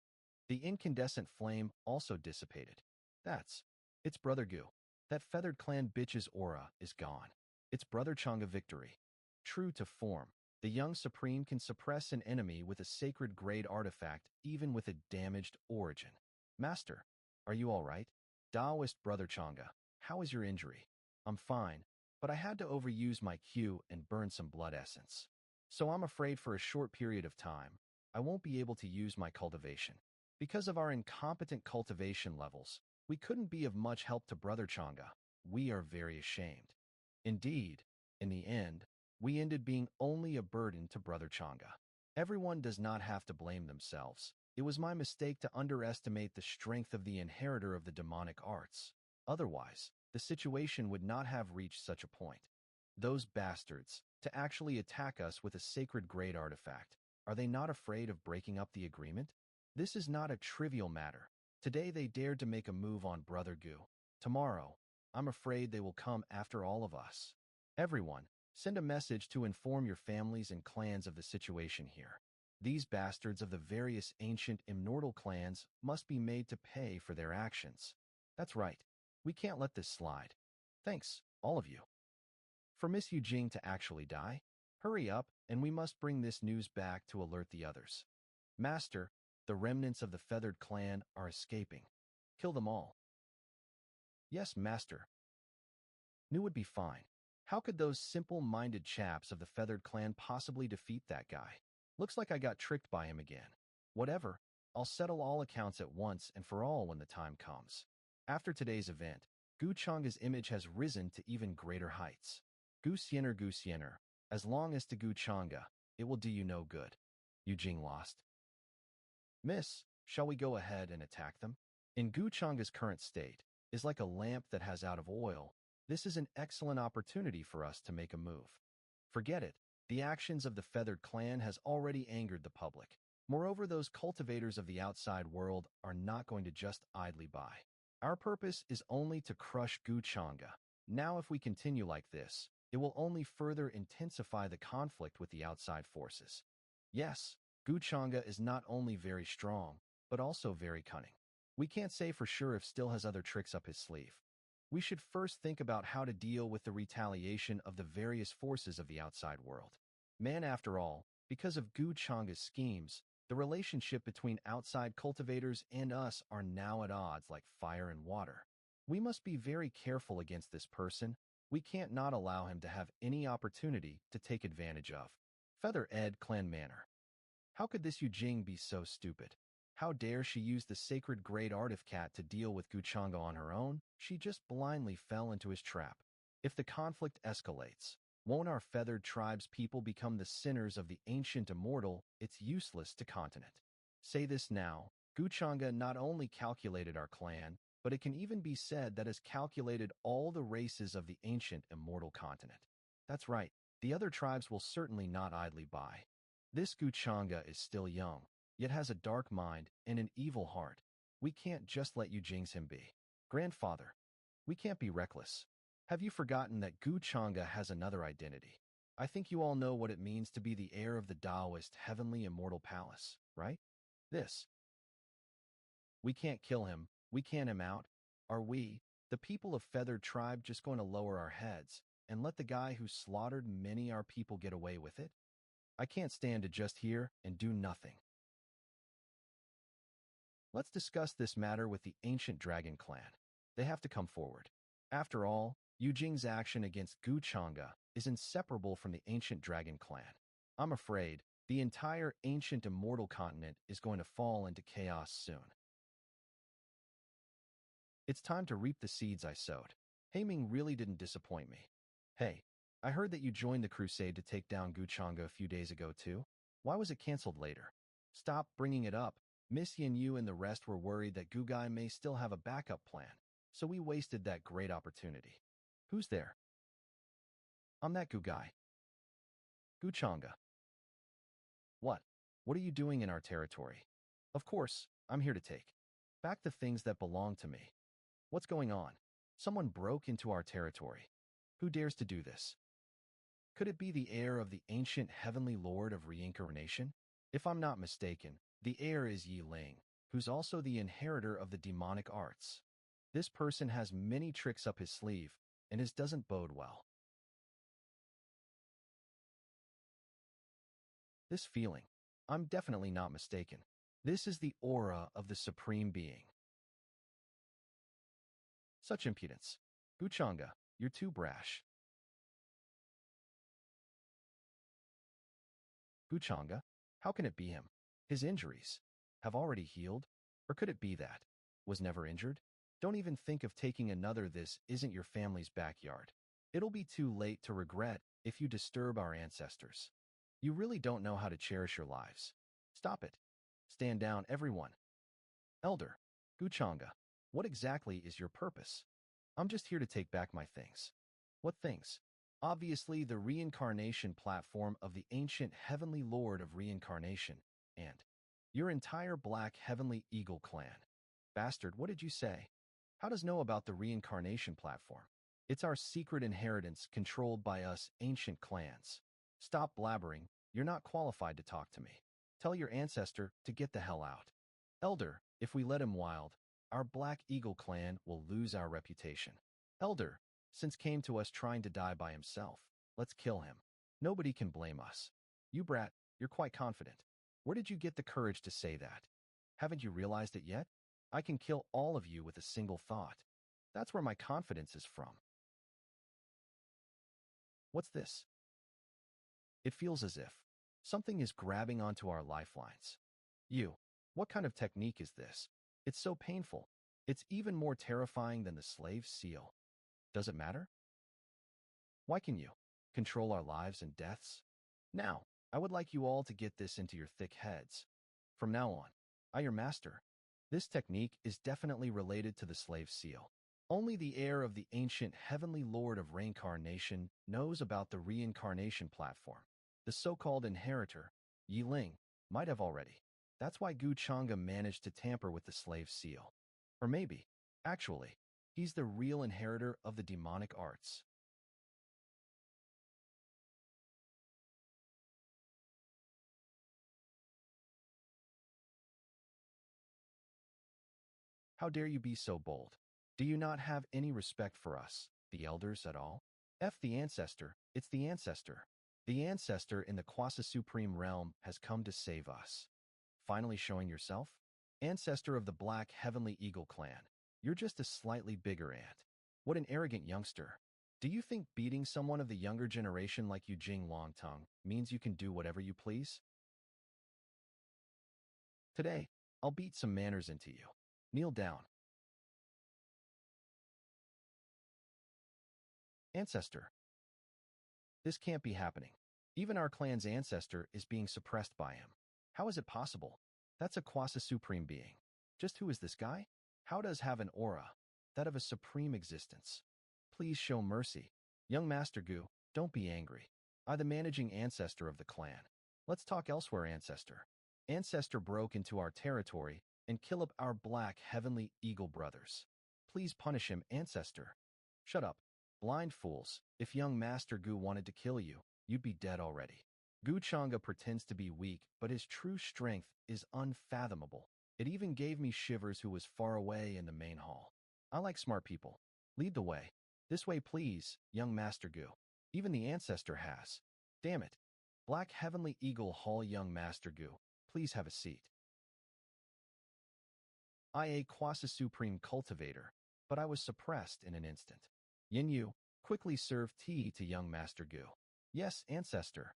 The incandescent flame also dissipated. It's Brother Gu. That feathered clan bitch's aura is gone. It's Brother Chang'e victory. True to form, the young supreme can suppress an enemy with a sacred grade artifact even with a damaged origin. Master, are you all right? Taoist Brother Chang'e, how is your injury? I'm fine, but I had to overuse my Q and burn some blood essence. So I'm afraid for a short period of time, I won't be able to use my cultivation. Because of our incompetent cultivation levels, we couldn't be of much help to Brother Chang'e. We are very ashamed. Indeed, in the end, we ended being only a burden to Brother Chang'e. Everyone does not have to blame themselves. It was my mistake to underestimate the strength of the inheritor of the demonic arts. Otherwise, the situation would not have reached such a point. Those bastards, to actually attack us with a sacred grade artifact, are they not afraid of breaking up the agreement? This is not a trivial matter. Today they dared to make a move on Brother Gu. Tomorrow, I'm afraid they will come after all of us. Everyone, send a message to inform your families and clans of the situation here. These bastards of the various ancient immortal clans must be made to pay for their actions. That's right. We can't let this slide. Thanks, all of you. For Miss Yujing to actually die? Hurry up, and we must bring this news back to alert the others. Master, the remnants of the feathered clan are escaping. Kill them all. Yes, Master. Knew would be fine. How could those simple-minded chaps of the feathered clan possibly defeat that guy? Looks like I got tricked by him again. Whatever, I'll settle all accounts at once and for all when the time comes. After today's event, Gu Chang'e's image has risen to even greater heights. Gu Xiener, as long as to Gu Chang'e, it will do you no good. Yujing lost. Miss, shall we go ahead and attack them? In Gu Chang'e's current state, is like a lamp that has out of oil. This is an excellent opportunity for us to make a move. Forget it. The actions of the feathered clan has already angered the public. Moreover, those cultivators of the outside world are not going to just idly buy. Our purpose is only to crush Gu Chang'e. Now if we continue like this, it will only further intensify the conflict with the outside forces. Yes, Gu Chang'e is not only very strong, but also very cunning. We can't say for sure if still has other tricks up his sleeve. We should first think about how to deal with the retaliation of the various forces of the outside world. Man, after all, because of Gu Chang'e's schemes, the relationship between outside cultivators and us are now at odds like fire and water. We must be very careful against this person. We can't not allow him to have any opportunity to take advantage of. Feather Ed Clan Manor. How could this Yujing be so stupid? How dare she use the sacred great artifact to deal with Gu Chang'e on her own? She just blindly fell into his trap. If the conflict escalates, won't our feathered tribe's people become the sinners of the ancient immortal? It's useless to continent. Say this now, Gu Chang'e not only calculated our clan, but it can even be said that has calculated all the races of the ancient immortal continent. That's right, the other tribes will certainly not idly buy. This Gu Chang'e is still young, yet has a dark mind and an evil heart. We can't just let you jinx him be. Grandfather, we can't be reckless. Have you forgotten that Gu Chang'e has another identity? I think you all know what it means to be the heir of the Taoist heavenly immortal palace, right? This. We can't kill him, we can't him out. Are we, the people of Feathered Tribe, just going to lower our heads and let the guy who slaughtered many our people get away with it? I can't stand to just hear and do nothing. Let's discuss this matter with the ancient dragon clan. They have to come forward. After all, Yujing's action against Gu Chang'e is inseparable from the ancient dragon clan. I'm afraid The entire ancient immortal continent is going to fall into chaos soon. It's time to reap the seeds I sowed. Haiming really didn't disappoint me. Hey, I heard that you joined the crusade to take down Guchanga a few days ago too. Why was it canceled later? Stop bringing it up. Miss Yin Yu and the rest were worried that Gugai may still have a backup plan, so we wasted that great opportunity. Who's there? I'm that Gugai. Guchanga. What? What are you doing in our territory? Of course, I'm here to take back the things that belong to me. What's going on? Someone broke into our territory. Who dares to do this? Could it be the heir of the ancient heavenly lord of reincarnation? If I'm not mistaken, the heir is Yi Ling, who's also the inheritor of the demonic arts. This person has many tricks up his sleeve, and his doesn't bode well. This feeling, I'm definitely not mistaken. This is the aura of the Supreme Being. Such impudence. Guchanga, you're too brash. Guchanga? How can it be him? His injuries have already healed? Or could it be that was never injured? Don't even think of taking another. This isn't your family's backyard. It'll be too late to regret if you disturb our ancestors. You really don't know how to cherish your lives. Stop it. Stand down, everyone. Elder, Guchanga, what exactly is your purpose? I'm just here to take back my things. What things? Obviously, the reincarnation platform of the ancient heavenly lord of reincarnation, and your entire black heavenly eagle clan. Bastard, what did you say? How does know about the reincarnation platform? It's our secret inheritance controlled by us ancient clans. Stop blabbering, you're not qualified to talk to me. Tell your ancestor to get the hell out. Elder, if we let him wild, our Black Eagle clan will lose our reputation. Elder, since came to us trying to die by himself, let's kill him. Nobody can blame us. You brat, you're quite confident. Where did you get the courage to say that? Haven't you realized it yet? I can kill all of you with a single thought. That's where my confidence is from. What's this? It feels as if something is grabbing onto our lifelines. You, what kind of technique is this? It's so painful. It's even more terrifying than the slave seal. Does it matter? Why can you control our lives and deaths? Now, I would like you all to get this into your thick heads. From now on, I your master. This technique is definitely related to the slave seal. Only the heir of the ancient heavenly lord of reincarnation knows about the reincarnation platform. The so-called inheritor, Yi Ling, might have already. That's why Gu Changa managed to tamper with the slave seal. Or maybe, actually, he's the real inheritor of the demonic arts. How dare you be so bold? Do you not have any respect for us, the elders, at all? F the ancestor, it's the ancestor. The ancestor in the quasi-supreme realm has come to save us. Finally showing yourself? Ancestor of the Black Heavenly Eagle clan. You're just a slightly bigger ant. What an arrogant youngster. Do you think beating someone of the younger generation like you Jing Longtongue means you can do whatever you please? Today, I'll beat some manners into you. Kneel down. Ancestor. This can't be happening. Even our clan's ancestor is being suppressed by him. How is it possible? That's a quasi-supreme being. Just who is this guy? How does have an aura? That of a supreme existence. Please show mercy. Young Master Gu, don't be angry. I'm the managing ancestor of the clan. Let's talk elsewhere, ancestor. Ancestor broke into our territory and killed up our black heavenly eagle brothers. Please punish him, ancestor. Shut up. Blind fools, if young Master Gu wanted to kill you, you'd be dead already. Gu Changa pretends to be weak, but his true strength is unfathomable. It even gave me shivers who was far away in the main hall. I like smart people. Lead the way. This way, please, young Master Gu. Even the ancestor has. Damn it. Black Heavenly Eagle Hall, young Master Gu. Please have a seat. I a quasi-supreme cultivator, but I was suppressed in an instant. Yin Yu, quickly serve tea to young Master Gu. Yes, ancestor.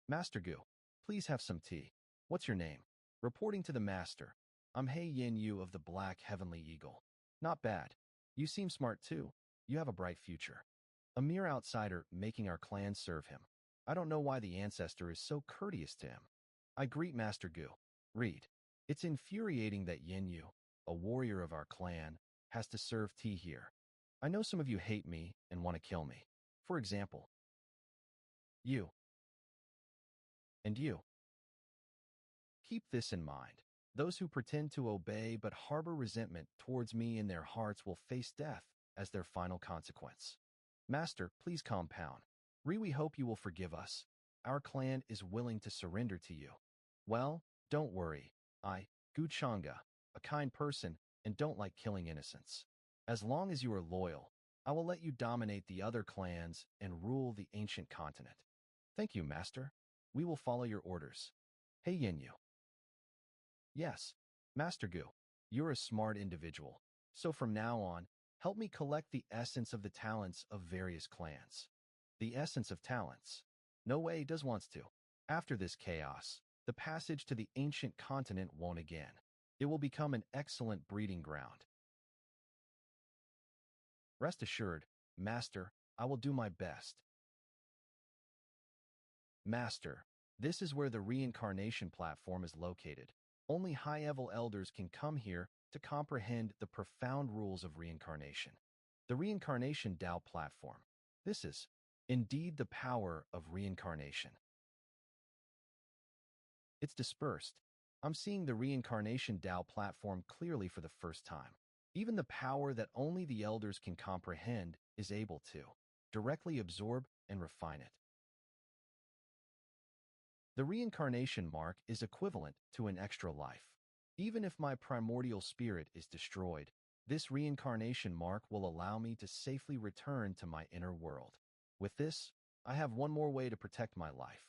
Master Gu, please have some tea. What's your name? Reporting to the master. I'm He Yin Yu of the Black Heavenly Eagle. Not bad. You seem smart too. You have a bright future. A mere outsider making our clan serve him. I don't know why the ancestor is so courteous to him. I greet Master Gu. Read. It's infuriating that Yin Yu, a warrior of our clan, has to serve tea here. I know some of you hate me and want to kill me. For example, you and you. Keep this in mind. Those who pretend to obey but harbor resentment towards me in their hearts will face death as their final consequence. Master, please compound. We hope you will forgive us. Our clan is willing to surrender to you. Well, don't worry. I, Gu Changa, a kind person and don't like killing innocents. As long as you are loyal, I will let you dominate the other clans and rule the ancient continent. Thank you, Master. We will follow your orders. Hey Yinyu. Yes, Master Gu, you're a smart individual. So from now on, help me collect the essence of the talents of various clans. The essence of talents. No way does wants to. After this chaos, the passage to the ancient continent won't again. It will become an excellent breeding ground. Rest assured, Master, I will do my best. Master, this is where the reincarnation platform is located. Only high-level elders can come here to comprehend the profound rules of reincarnation. The reincarnation Tao platform. This is, indeed, the power of reincarnation. It's dispersed. I'm seeing the reincarnation Tao platform clearly for the first time. Even the power that only the elders can comprehend is able to directly absorb and refine it. The reincarnation mark is equivalent to an extra life. Even if my primordial spirit is destroyed, this reincarnation mark will allow me to safely return to my inner world. With this, I have one more way to protect my life.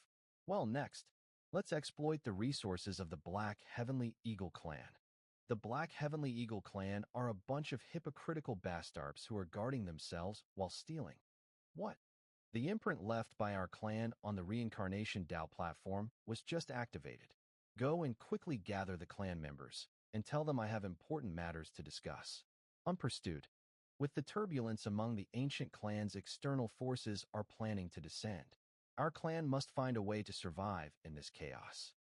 Well, next, let's exploit the resources of the Black Heavenly Eagle clan. The Black Heavenly Eagle clan are a bunch of hypocritical bastards who are guarding themselves while stealing. What? The imprint left by our clan on the Reincarnation Tao platform was just activated. Go and quickly gather the clan members and tell them I have important matters to discuss. Pursued. With the turbulence among the ancient clans, external forces are planning to descend. Our clan must find a way to survive in this chaos.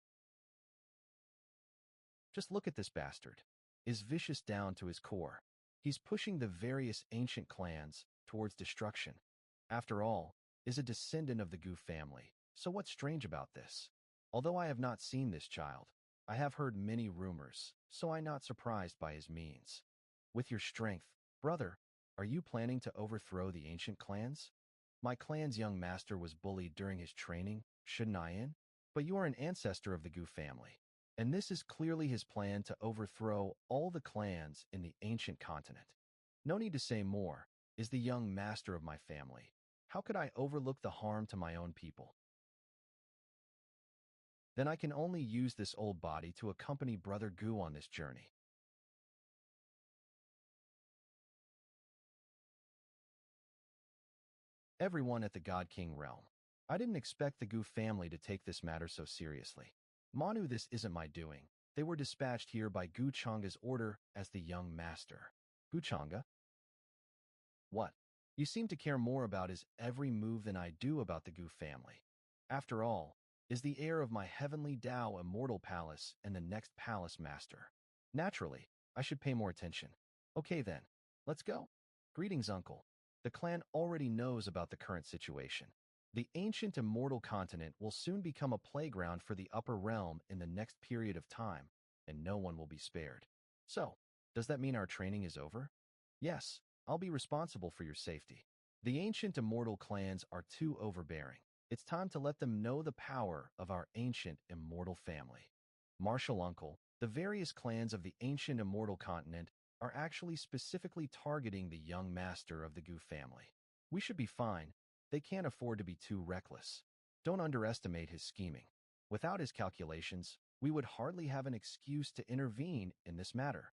Just look at this bastard. Is vicious down to his core. He's pushing the various ancient clans towards destruction. After all, is a descendant of the Gu family, so what's strange about this? Although I have not seen this child, I have heard many rumors, so I'm not surprised by his means. With your strength, brother, are you planning to overthrow the ancient clans? My clan's young master was bullied during his training, shouldn't I in? But you are an ancestor of the Gu family, and this is clearly his plan to overthrow all the clans in the ancient continent. No need to say more, is the young master of my family. How could I overlook the harm to my own people? Then I can only use this old body to accompany Brother Gu on this journey. Everyone at the God King realm. I didn't expect the Gu family to take this matter so seriously. Manu, this isn't my doing. They were dispatched here by Gu Changa's order as the young master. Gu Changa? What? You seem to care more about his every move than I do about the Gu family. After all, is the heir of my heavenly Tao immortal palace and the next palace master. Naturally, I should pay more attention. Okay then, let's go. Greetings, uncle. The clan already knows about the current situation. The ancient immortal continent will soon become a playground for the upper realm in the next period of time, and no one will be spared. So, does that mean our training is over? Yes, I'll be responsible for your safety. The ancient immortal clans are too overbearing. It's time to let them know the power of our ancient immortal family. Martial uncle, the various clans of the ancient immortal continent are actually specifically targeting the young master of the Gu family. We should be fine. They can't afford to be too reckless. Don't underestimate his scheming. Without his calculations, we would hardly have an excuse to intervene in this matter.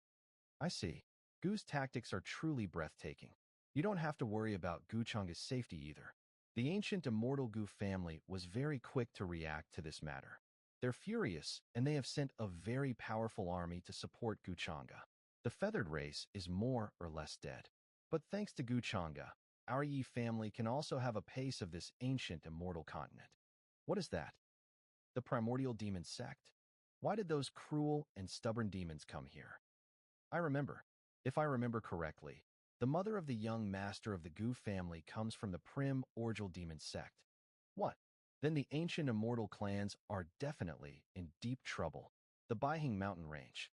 I see. Gu's tactics are truly breathtaking. You don't have to worry about Gu Chunga's safety either. The ancient immortal Gu family was very quick to react to this matter. They're furious, and they have sent a very powerful army to support Gu Chang'e. The feathered race is more or less dead. But thanks to Gu Chang'e, our Yi family can also have a piece of this ancient immortal continent. What is that? The primordial demon sect? Why did those cruel and stubborn demons come here? If I remember correctly, the mother of the young master of the Gu family comes from the primordial demon sect. What? Then the ancient immortal clans are definitely in deep trouble. The Baihing mountain range.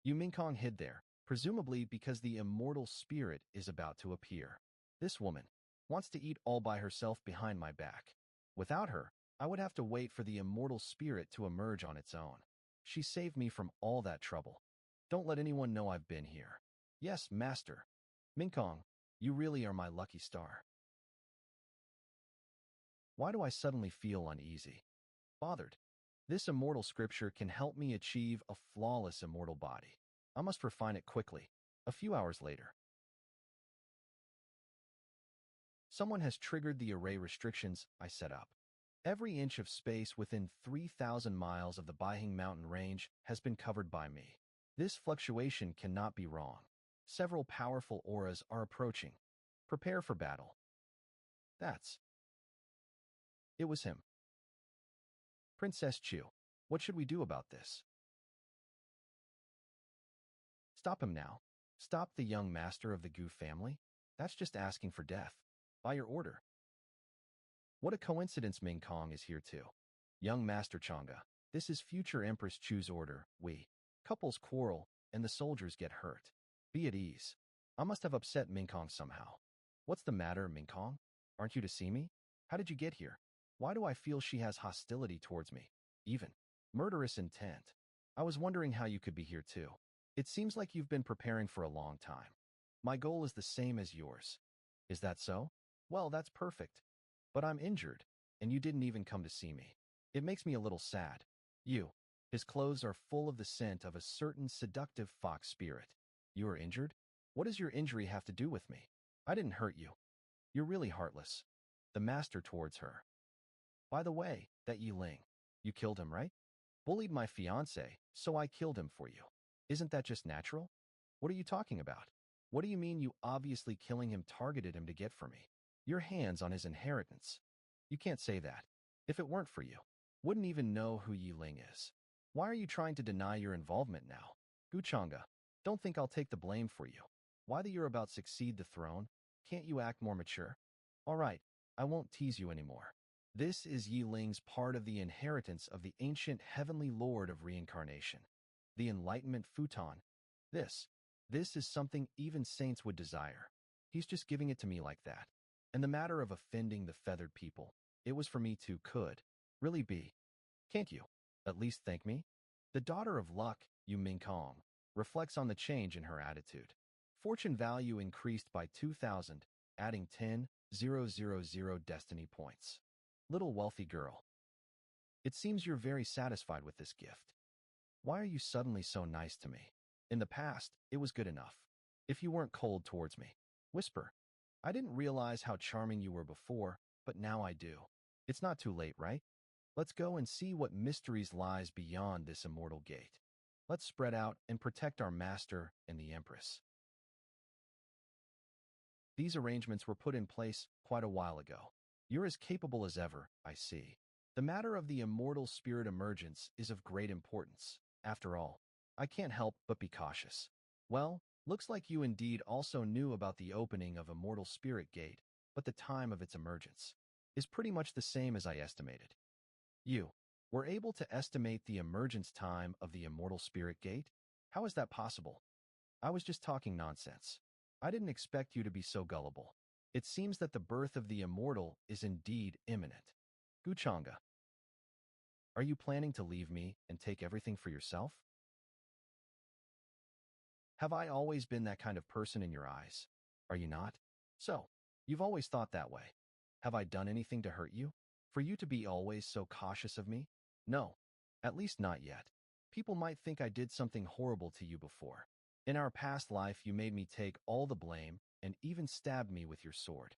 Yu Mingkong hid there, presumably because the immortal spirit is about to appear. This woman wants to eat all by herself behind my back. Without her, I would have to wait for the immortal spirit to emerge on its own. She saved me from all that trouble. Don't let anyone know I've been here. Yes, master. Mingkong, you really are my lucky star. Why do I suddenly feel uneasy? Bothered. This immortal scripture can help me achieve a flawless immortal body. I must refine it quickly. A few hours later. Someone has triggered the array restrictions I set up. Every inch of space within 3,000 miles of the Baihing mountain range has been covered by me. This fluctuation cannot be wrong. Several powerful auras are approaching. Prepare for battle. It was him. Princess Chu, what should we do about this? Stop him now. Stop the young master of the Gu family? That's just asking for death. By your order. What a coincidence Ming Kong is here too. Young Master Chang'e, this is future Empress Chu's order. Couples quarrel, and the soldiers get hurt. Be at ease. I must have upset Ming Kong somehow. What's the matter, Ming Kong? Aren't you to see me? How did you get here? Why do I feel she has hostility towards me? Even murderous intent. I was wondering how you could be here too. It seems like you've been preparing for a long time. My goal is the same as yours. Is that so? Well, that's perfect. But I'm injured, and you didn't even come to see me. It makes me a little sad. His clothes are full of the scent of a certain seductive fox spirit. You are injured? What does your injury have to do with me? I didn't hurt you. You're really heartless. The master towards her. By the way, that Yi Ling. You killed him, right? Bullied my fiancé, so I killed him for you. Isn't that just natural? What are you talking about? What do you mean you obviously killing him targeted him to get for me? Your hands on his inheritance. You can't say that. If it weren't for you, wouldn't even know who Yi Ling is. Why are you trying to deny your involvement now? Gu Chang'e, don't think I'll take the blame for you. Why that you're about to succeed the throne? Can't you act more mature? All right, I won't tease you anymore. This is Yi Ling's part of the inheritance of the ancient heavenly lord of reincarnation. The enlightenment futon. This is something even saints would desire. He's just giving it to me like that. And the matter of offending the feathered people, it was for me to could really be. Can't you at least thank me? The daughter of luck, Yu Mingkong, reflects on the change in her attitude. Fortune value increased by 2,000, adding 10,000 destiny points. Little wealthy girl. It seems you're very satisfied with this gift. Why are you suddenly so nice to me? In the past, it was good enough. If you weren't cold towards me. Whisper. I didn't realize how charming you were before, but now I do. It's not too late, right? Let's go and see what mysteries lies beyond this immortal gate. Let's spread out and protect our master and the Empress. These arrangements were put in place quite a while ago. You're as capable as ever, I see. The matter of the immortal spirit emergence is of great importance. After all, I can't help but be cautious. Well, looks like you indeed also knew about the opening of Immortal Spirit Gate, but the time of its emergence is pretty much the same as I estimated. You were able to estimate the emergence time of the Immortal Spirit Gate? How is that possible? I was just talking nonsense. I didn't expect you to be so gullible. It seems that the birth of the immortal is indeed imminent. Gu Chang'e, are you planning to leave me and take everything for yourself? Have I always been that kind of person in your eyes? Are you not? So, you've always thought that way. Have I done anything to hurt you? For you to be always so cautious of me? No, at least not yet. People might think I did something horrible to you before. In our past life, you made me take all the blame and even stabbed me with your sword.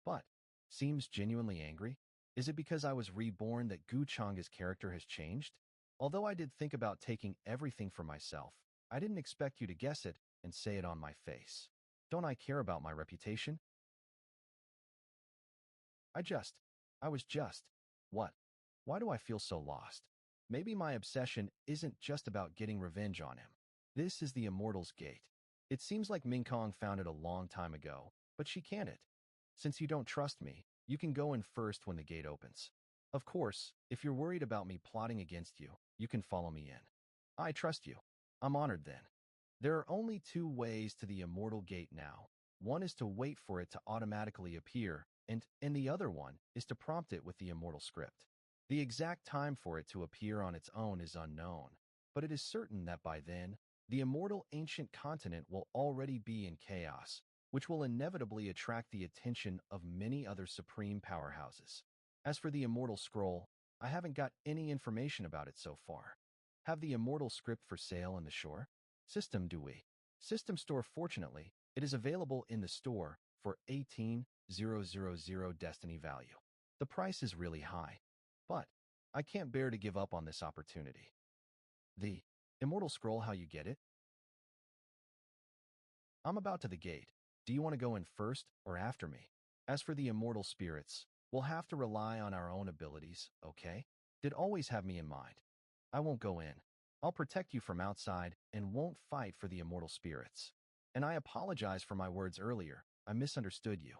But Seems genuinely angry? Is it because I was reborn that Gu Changa's character has changed? Although I did think about taking everything for myself, I didn't expect you to guess it and say it on my face. Don't I care about my reputation? I just, I was just. What? Why do I feel so lost? Maybe my obsession isn't just about getting revenge on him. This is the Immortal's Gate. It seems like Ming Kong found it a long time ago, but she can't it. Since you don't trust me, you can go in first when the gate opens. Of course, if you're worried about me plotting against you, you can follow me in. I trust you. I'm honored then. There are only two ways to the Immortal Gate now. One is to wait for it to automatically appear, and the other one is to prompt it with the Immortal script. The exact time for it to appear on its own is unknown, but it is certain that by then, the immortal ancient continent will already be in chaos, which will inevitably attract the attention of many other supreme powerhouses. As for the immortal scroll, I haven't got any information about it so far. Have the immortal script for sale in the shore? System do we? System store fortunately, it is available in the store for 18,000 destiny value. The price is really high, but I can't bear to give up on this opportunity. The immortal scroll, how you get it? I'm about to the gate. Do you want to go in first or after me? As for the immortal spirits, we'll have to rely on our own abilities, okay? Did always have me in mind. I won't go in. I'll protect you from outside and won't fight for the immortal spirits. And I apologize for my words earlier. I misunderstood you.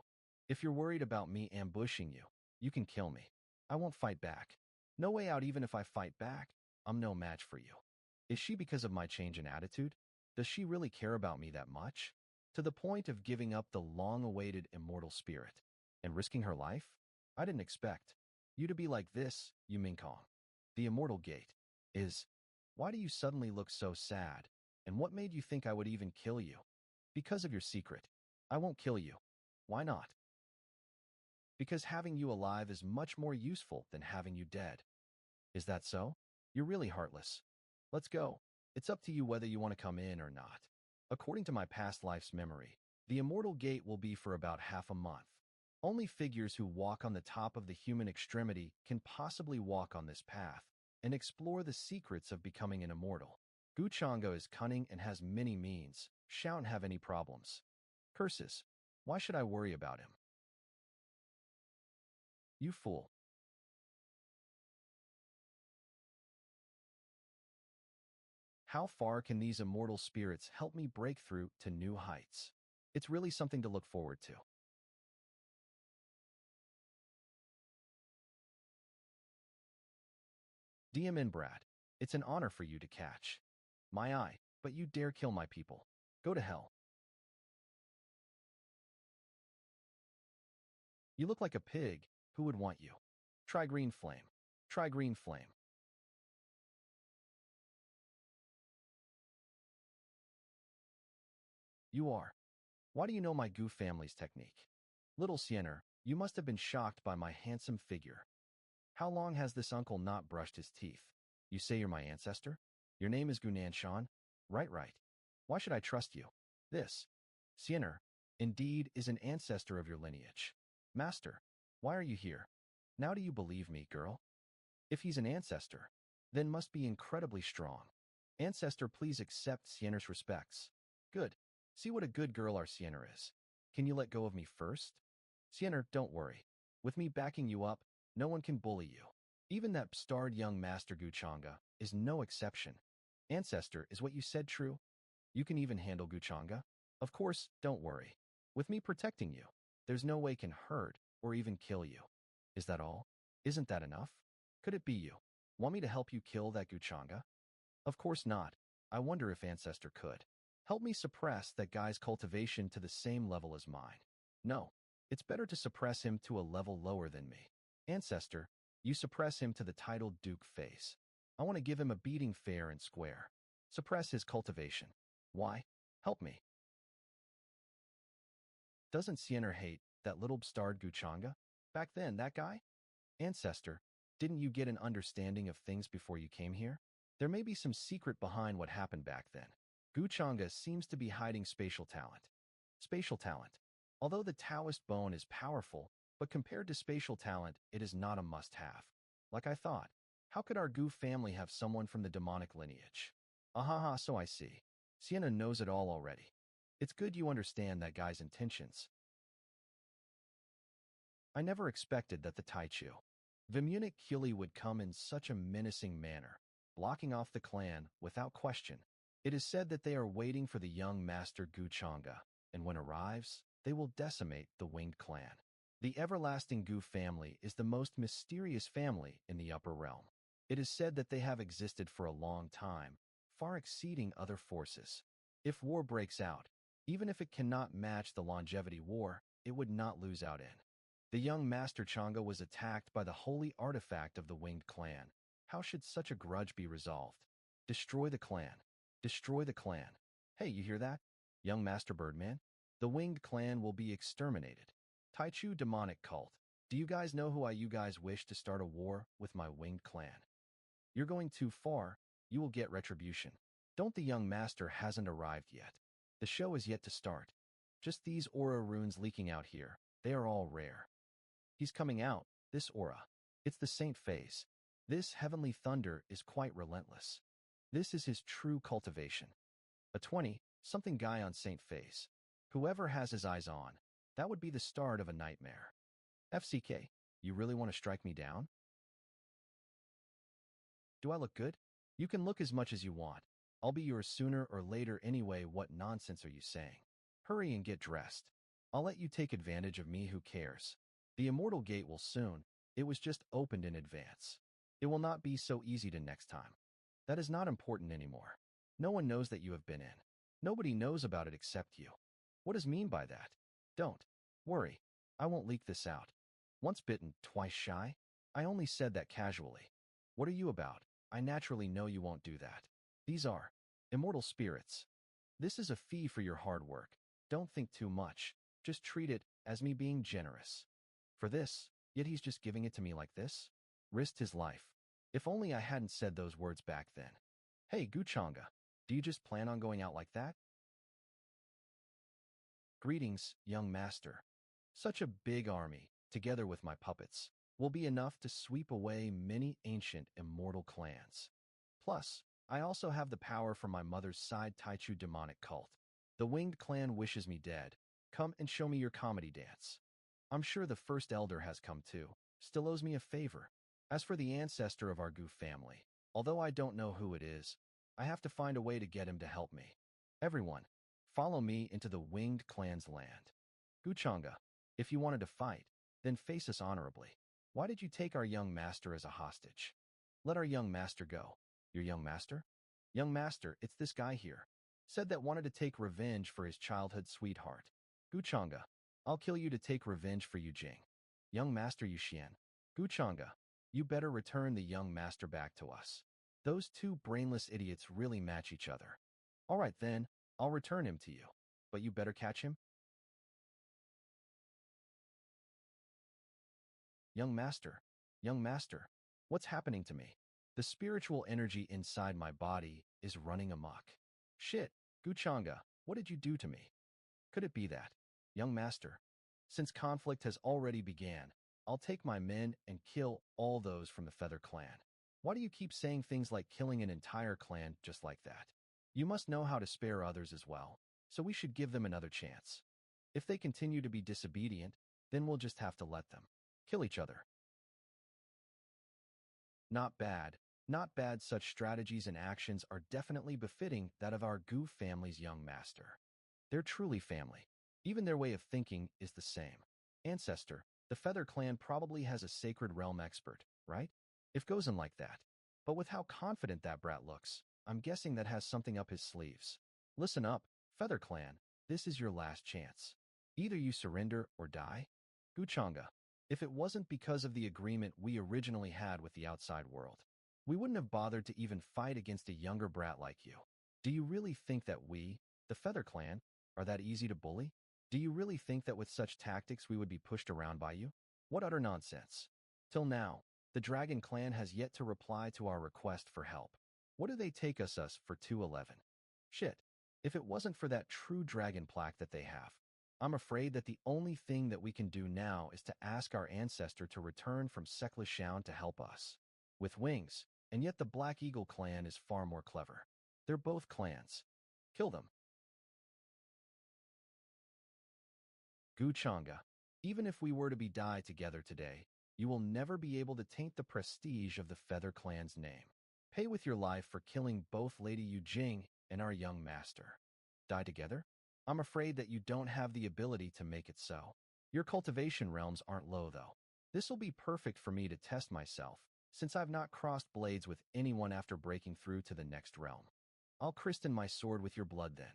If you're worried about me ambushing you, you can kill me. I won't fight back. No way out. Even if I fight back, I'm no match for you. Is she because of my change in attitude? Does she really care about me that much? To the point of giving up the long-awaited immortal spirit and risking her life? I didn't expect you to be like this, Yu Mingkong. The immortal gate is... Why do you suddenly look so sad? And what made you think I would even kill you? Because of your secret. I won't kill you. Why not? Because having you alive is much more useful than having you dead. Is that so? You're really heartless. Let's go. It's up to you whether you want to come in or not. According to my past life's memory, the immortal gate will be for about half a month. Only figures who walk on the top of the human extremity can possibly walk on this path and explore the secrets of becoming an immortal. Gu Changa is cunning and has many means. Shan't have any problems. Curses. Why should I worry about him? You fool. How far can these immortal spirits help me break through to new heights? It's really something to look forward to. DM Brat, it's an honor for you to catch my eye, but you dare kill my people. Go to hell. You look like a pig. Who would want you? Try green flame. Try green flame. You are. Why do you know my Gu family's technique? Little Siener, you must have been shocked by my handsome figure. How long has this uncle not brushed his teeth? You say you're my ancestor? Your name is Gunan Shan? Right. Why should I trust you? This, Siener, indeed is an ancestor of your lineage. Master, why are you here? Now do you believe me, girl? If he's an ancestor, then must be incredibly strong. Ancestor, please accept Siener's respects. Good. See what a good girl our Siener is. Can you let go of me first? Siener, don't worry. With me backing you up, no one can bully you. Even that starred young Master Guchanga is no exception. Ancestor, is what you said true? You can even handle Guchanga? Of course, don't worry. With me protecting you, there's no way can hurt or even kill you. Is that all? Isn't that enough? Could it be you? Want me to help you kill that Guchanga? Of course not. I wonder if Ancestor could. Help me suppress that guy's cultivation to the same level as mine. No, it's better to suppress him to a level lower than me. Ancestor, you suppress him to the titled Duke face. I want to give him a beating fair and square. Suppress his cultivation. Why? Help me. Doesn't Siener hate that little bastard Guchanga? Back then, that guy? Ancestor, didn't you get an understanding of things before you came here? There may be some secret behind what happened back then. Guchanga seems to be hiding spatial talent. Spatial talent. Although the Taoist bone is powerful, But compared to spatial talent, it is not a must-have. Like I thought, how could our Gu family have someone from the demonic lineage? Ahaha, so I see. Sienna knows it all already. It's good you understand that guy's intentions. I never expected that the Taichu Vimunic would come in such a menacing manner, blocking off the clan without question. It is said that they are waiting for the young master Guchanga, and when arrives, they will decimate the winged clan. The everlasting Gu family is the most mysterious family in the upper realm. It is said that they have existed for a long time, far exceeding other forces. If war breaks out, even if it cannot match the longevity war, it would not lose out in. The young Master Changa was attacked by the holy artifact of the winged clan. How should such a grudge be resolved? Destroy the clan. Destroy the clan. Hey, you hear that? Young Master Birdman? The winged clan will be exterminated. Taichu demonic cult. Do you guys know who you guys wish to start a war with my winged clan? You're going too far. You will get retribution. Don't the young master hasn't arrived yet. The show is yet to start. Just these aura runes leaking out here. They are all rare. He's coming out, this aura. It's the saint phase. This heavenly thunder is quite relentless. This is his true cultivation. A 20-something guy on saint phase. Whoever has his eyes on, that would be the start of a nightmare. FCK, you really want to strike me down? Do I look good? You can look as much as you want. I'll be yours sooner or later anyway. What nonsense are you saying? Hurry and get dressed. I'll let you take advantage of me, who cares? The immortal gate will soon. It was just opened in advance. It will not be so easy to next time. That is not important anymore. No one knows that you have been in. Nobody knows about it except you. What does mean by that? Don't worry. I won't leak this out. Once bitten, twice shy? I only said that casually. What are you about? I naturally know you won't do that. These are immortal spirits. This is a fee for your hard work. Don't think too much. Just treat it as me being generous. For this, yet he's just giving it to me like this? Risked his life. If only I hadn't said those words back then. Hey, Guchanga, do you just plan on going out like that? Greetings, young master. Such a big army, together with my puppets, will be enough to sweep away many ancient immortal clans. Plus, I also have the power from my mother's side Taichu demonic cult. The winged clan wishes me dead. Come and show me your comedy dance. I'm sure the first elder has come too, still owes me a favor. As for the ancestor of our Goof family, although I don't know who it is, I have to find a way to get him to help me. Everyone, follow me into the winged clan's land. Guchanga, if you wanted to fight, then face us honorably. Why did you take our young master as a hostage? Let our young master go. Your young master? Young master, it's this guy here. Said that wanted to take revenge for his childhood sweetheart. Guchanga, I'll kill you to take revenge for you, Jing. Young master Yuxian. Guchanga, you better return the young master back to us. Those two brainless idiots really match each other. All right then, I'll return him to you. But you better catch him. Young master, what's happening to me? The spiritual energy inside my body is running amok. Shit, Guchanga, what did you do to me? Could it be that? Young master, since conflict has already began, I'll take my men and kill all those from the Feather clan. Why do you keep saying things like killing an entire clan just like that? You must know how to spare others as well, so we should give them another chance. If they continue to be disobedient, then we'll just have to let them kill each other. Not bad. Not bad. Such strategies and actions are definitely befitting that of our Goof family's young master. They're truly family. Even their way of thinking is the same. Ancestor, the Feather clan probably has a sacred realm expert, right? If goes in like that. But with how confident that brat looks, I'm guessing that has something up his sleeves. Listen up, Feather clan, this is your last chance. Either you surrender or die. Guchanga, if it wasn't because of the agreement we originally had with the outside world, we wouldn't have bothered to even fight against a younger brat like you. Do you really think that we, the Feather clan, are that easy to bully? Do you really think that with such tactics we would be pushed around by you? What utter nonsense. Till now, the Dragon clan has yet to reply to our request for help. What do they take us for 211? Shit. If it wasn't for that true dragon plaque that they have, I'm afraid that the only thing that we can do now is to ask our ancestor to return from Seklishan to help us. With wings, and yet the Black Eagle clan is far more clever. They're both clans. Kill them. Guchanga, even if we were to be die together today, you will never be able to taint the prestige of the Feather Clan's name. Pay with your life for killing both Lady Yujing and our young master. Die together? I'm afraid that you don't have the ability to make it so. Your cultivation realms aren't low, though. This will be perfect for me to test myself, since I've not crossed blades with anyone after breaking through to the next realm. I'll christen my sword with your blood then.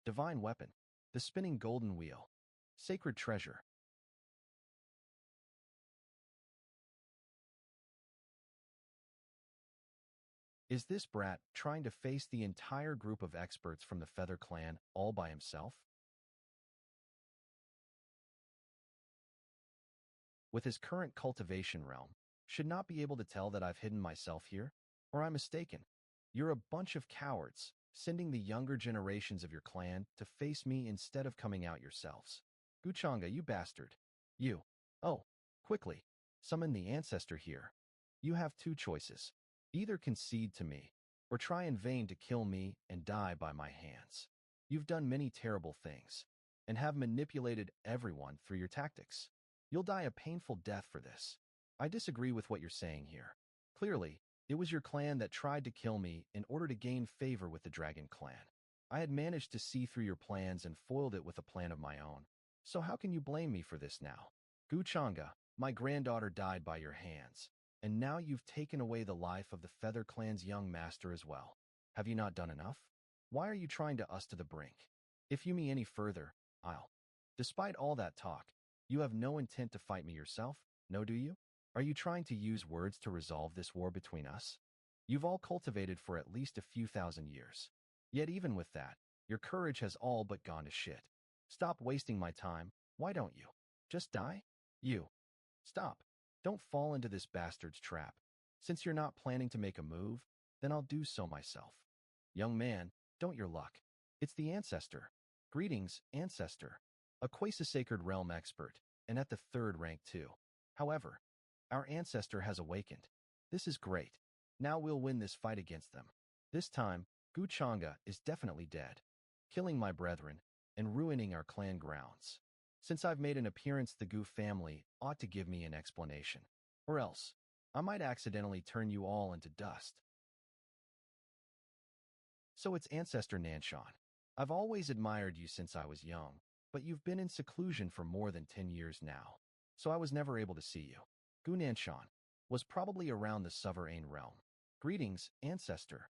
Divine weapon. The spinning golden wheel. Sacred treasure. Is this brat trying to face the entire group of experts from the Feather Clan all by himself? With his current cultivation realm, should not be able to tell that I've hidden myself here? Or I'm mistaken? You're a bunch of cowards, sending the younger generations of your clan to face me instead of coming out yourselves. Guchanga, you bastard. You. Oh, quickly. Summon the ancestor here. You have two choices. Either concede to me, or try in vain to kill me and die by my hands. You've done many terrible things, and have manipulated everyone through your tactics. You'll die a painful death for this. I disagree with what you're saying here. Clearly, it was your clan that tried to kill me in order to gain favor with the Dragon Clan. I had managed to see through your plans and foiled it with a plan of my own. So how can you blame me for this now? Guchanga, my granddaughter died by your hands, and now you've taken away the life of the Feather Clan's young master as well. Have you not done enough? Why are you trying to us to the brink? If you me any further, I'll. Despite all that talk, you have no intent to fight me yourself, no do you? Are you trying to use words to resolve this war between us? You've all cultivated for at least a few thousand years. Yet even with that, your courage has all but gone to shit. Stop wasting my time, why don't you? Just die? You. Stop. Don't fall into this bastard's trap. Since you're not planning to make a move, then I'll do so myself. Young man, don't your luck. It's the ancestor. Greetings, ancestor. A quasi-sacred realm expert, and at the third rank too. However, our ancestor has awakened. This is great. Now we'll win this fight against them. This time, Guchanga is definitely dead, killing my brethren and ruining our clan grounds. Since I've made an appearance, the Gu family ought to give me an explanation. Or else, I might accidentally turn you all into dust. So it's Ancestor Nanshan. I've always admired you since I was young, but you've been in seclusion for more than 10 years now, so I was never able to see you. Gu Nanshan was probably around the sovereign realm. Greetings, Ancestor.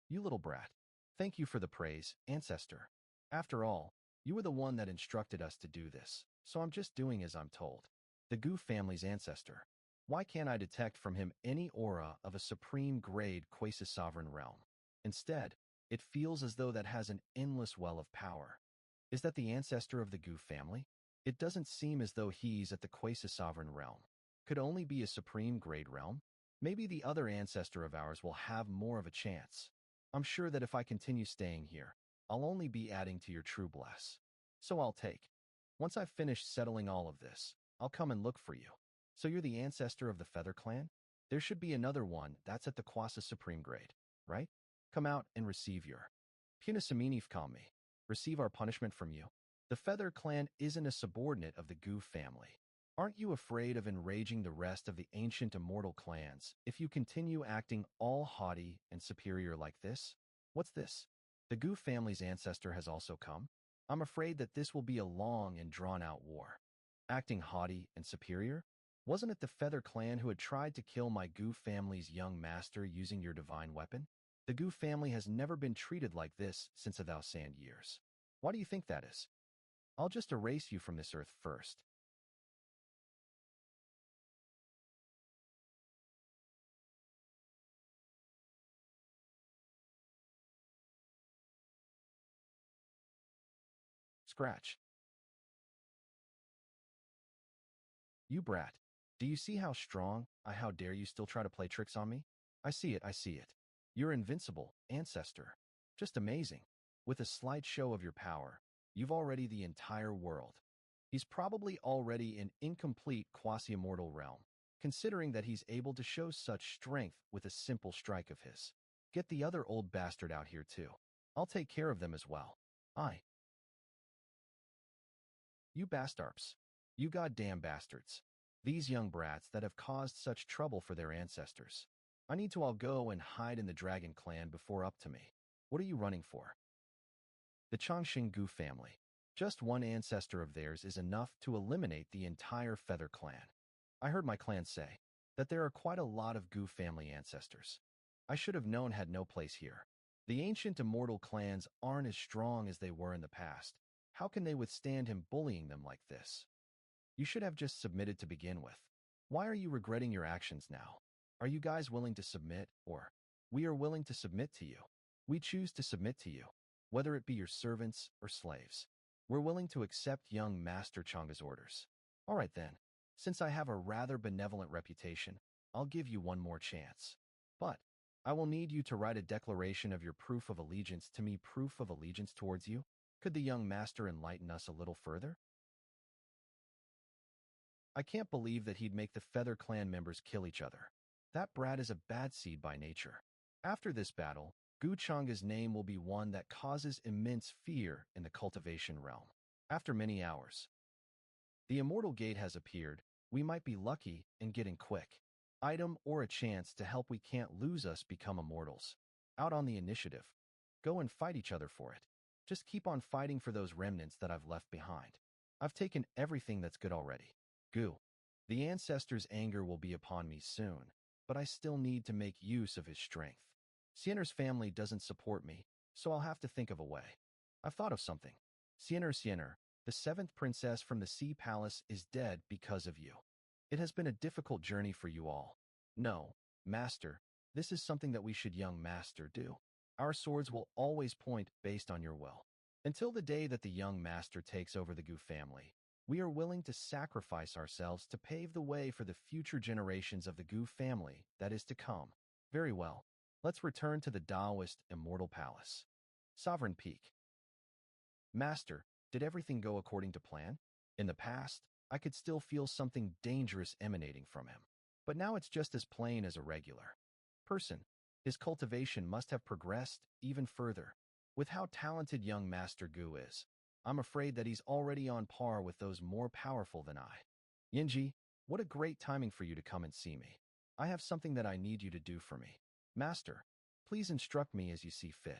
You little brat. Thank you for the praise, Ancestor. After all, you were the one that instructed us to do this, so I'm just doing as I'm told. The Gu family's ancestor. Why can't I detect from him any aura of a supreme-grade quasi-sovereign realm? Instead, it feels as though that has an endless well of power. Is that the ancestor of the Gu family? It doesn't seem as though he's at the quasi-sovereign realm. Could only be a supreme-grade realm? Maybe the other ancestor of ours will have more of a chance. I'm sure that if I continue staying here, I'll only be adding to your true bless. So I'll take. Once I've finished settling all of this, I'll come and look for you. So you're the ancestor of the Feather Clan? There should be another one that's at the Quasi Supreme grade, right? Come out and receive your Punasaminif Kami. Receive our punishment from you. The Feather Clan isn't a subordinate of the Gu family. Aren't you afraid of enraging the rest of the ancient immortal clans if you continue acting all haughty and superior like this? What's this? The Gu family's ancestor has also come? I'm afraid that this will be a long and drawn-out war. Acting haughty and superior? Wasn't it the Feather Clan who had tried to kill my Gu family's young master using your divine weapon? The Gu family has never been treated like this since a thou sand years. Why do you think that is? I'll just erase you from this earth first. Scratch. You brat. Do you see how strong, how dare you still try to play tricks on me? I see it, I see it. You're invincible, ancestor. Just amazing. With a slight show of your power, you've already the entire world. He's probably already in incomplete quasi-immortal realm, considering that he's able to show such strength with a simple strike of his. Get the other old bastard out here too. I'll take care of them as well. You bastards. You goddamn bastards. These young brats that have caused such trouble for their ancestors. I need to all go and hide in the dragon clan before up to me. What are you running for? The Chongqing Gu family. Just one ancestor of theirs is enough to eliminate the entire Feather clan. I heard my clan say that there are quite a lot of Gu family ancestors. I should have known had no place here. The ancient immortal clans aren't as strong as they were in the past. How can they withstand him bullying them like this? You should have just submitted to begin with. Why are you regretting your actions now? Are you guys willing to submit, or we are willing to submit to you? We choose to submit to you, whether it be your servants or slaves. We're willing to accept young Master Changa's orders. All right then, since I have a rather benevolent reputation, I'll give you one more chance. But I will need you to write a declaration of your proof of allegiance to me, proof of allegiance towards you. Could the young master enlighten us a little further? I can't believe that he'd make the Feather Clan members kill each other. That brat is a bad seed by nature. After this battle, Gu Changa's name will be one that causes immense fear in the cultivation realm. After many hours, the Immortal Gate has appeared. We might be lucky and get in quick. Item or a chance to help we can't lose us become immortals. Out on the initiative. Go and fight each other for it. Just keep on fighting for those remnants that I've left behind. I've taken everything that's good already. Gu. The ancestor's anger will be upon me soon, but I still need to make use of his strength. Siener's family doesn't support me, so I'll have to think of a way. I've thought of something. Siener, the seventh princess from the Sea Palace is dead because of you. It has been a difficult journey for you all. No, Master, this is something that we should, young Master, do. Our swords will always point based on your will. Until the day that the young Master takes over the Gu family, we are willing to sacrifice ourselves to pave the way for the future generations of the Gu family that is to come. Very well. Let's return to the Taoist Immortal Palace. Sovereign Peak. Master, did everything go according to plan? In the past, I could still feel something dangerous emanating from him. But now it's just as plain as a regular person. His cultivation must have progressed even further. With how talented young Master Gu is, I'm afraid that he's already on par with those more powerful than I. Yinji, what a great timing for you to come and see me. I have something that I need you to do for me. Master, please instruct me as you see fit.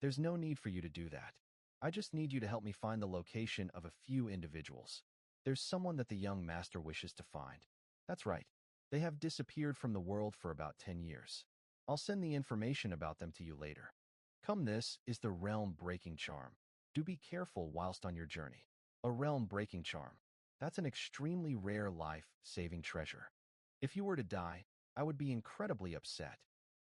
There's no need for you to do that. I just need you to help me find the location of a few individuals. There's someone that the young master wishes to find. That's right. They have disappeared from the world for about 10 years. I'll send the information about them to you later. Come, this is the realm-breaking charm. Do be careful whilst on your journey. A realm-breaking charm. That's an extremely rare life-saving treasure. If you were to die, I would be incredibly upset.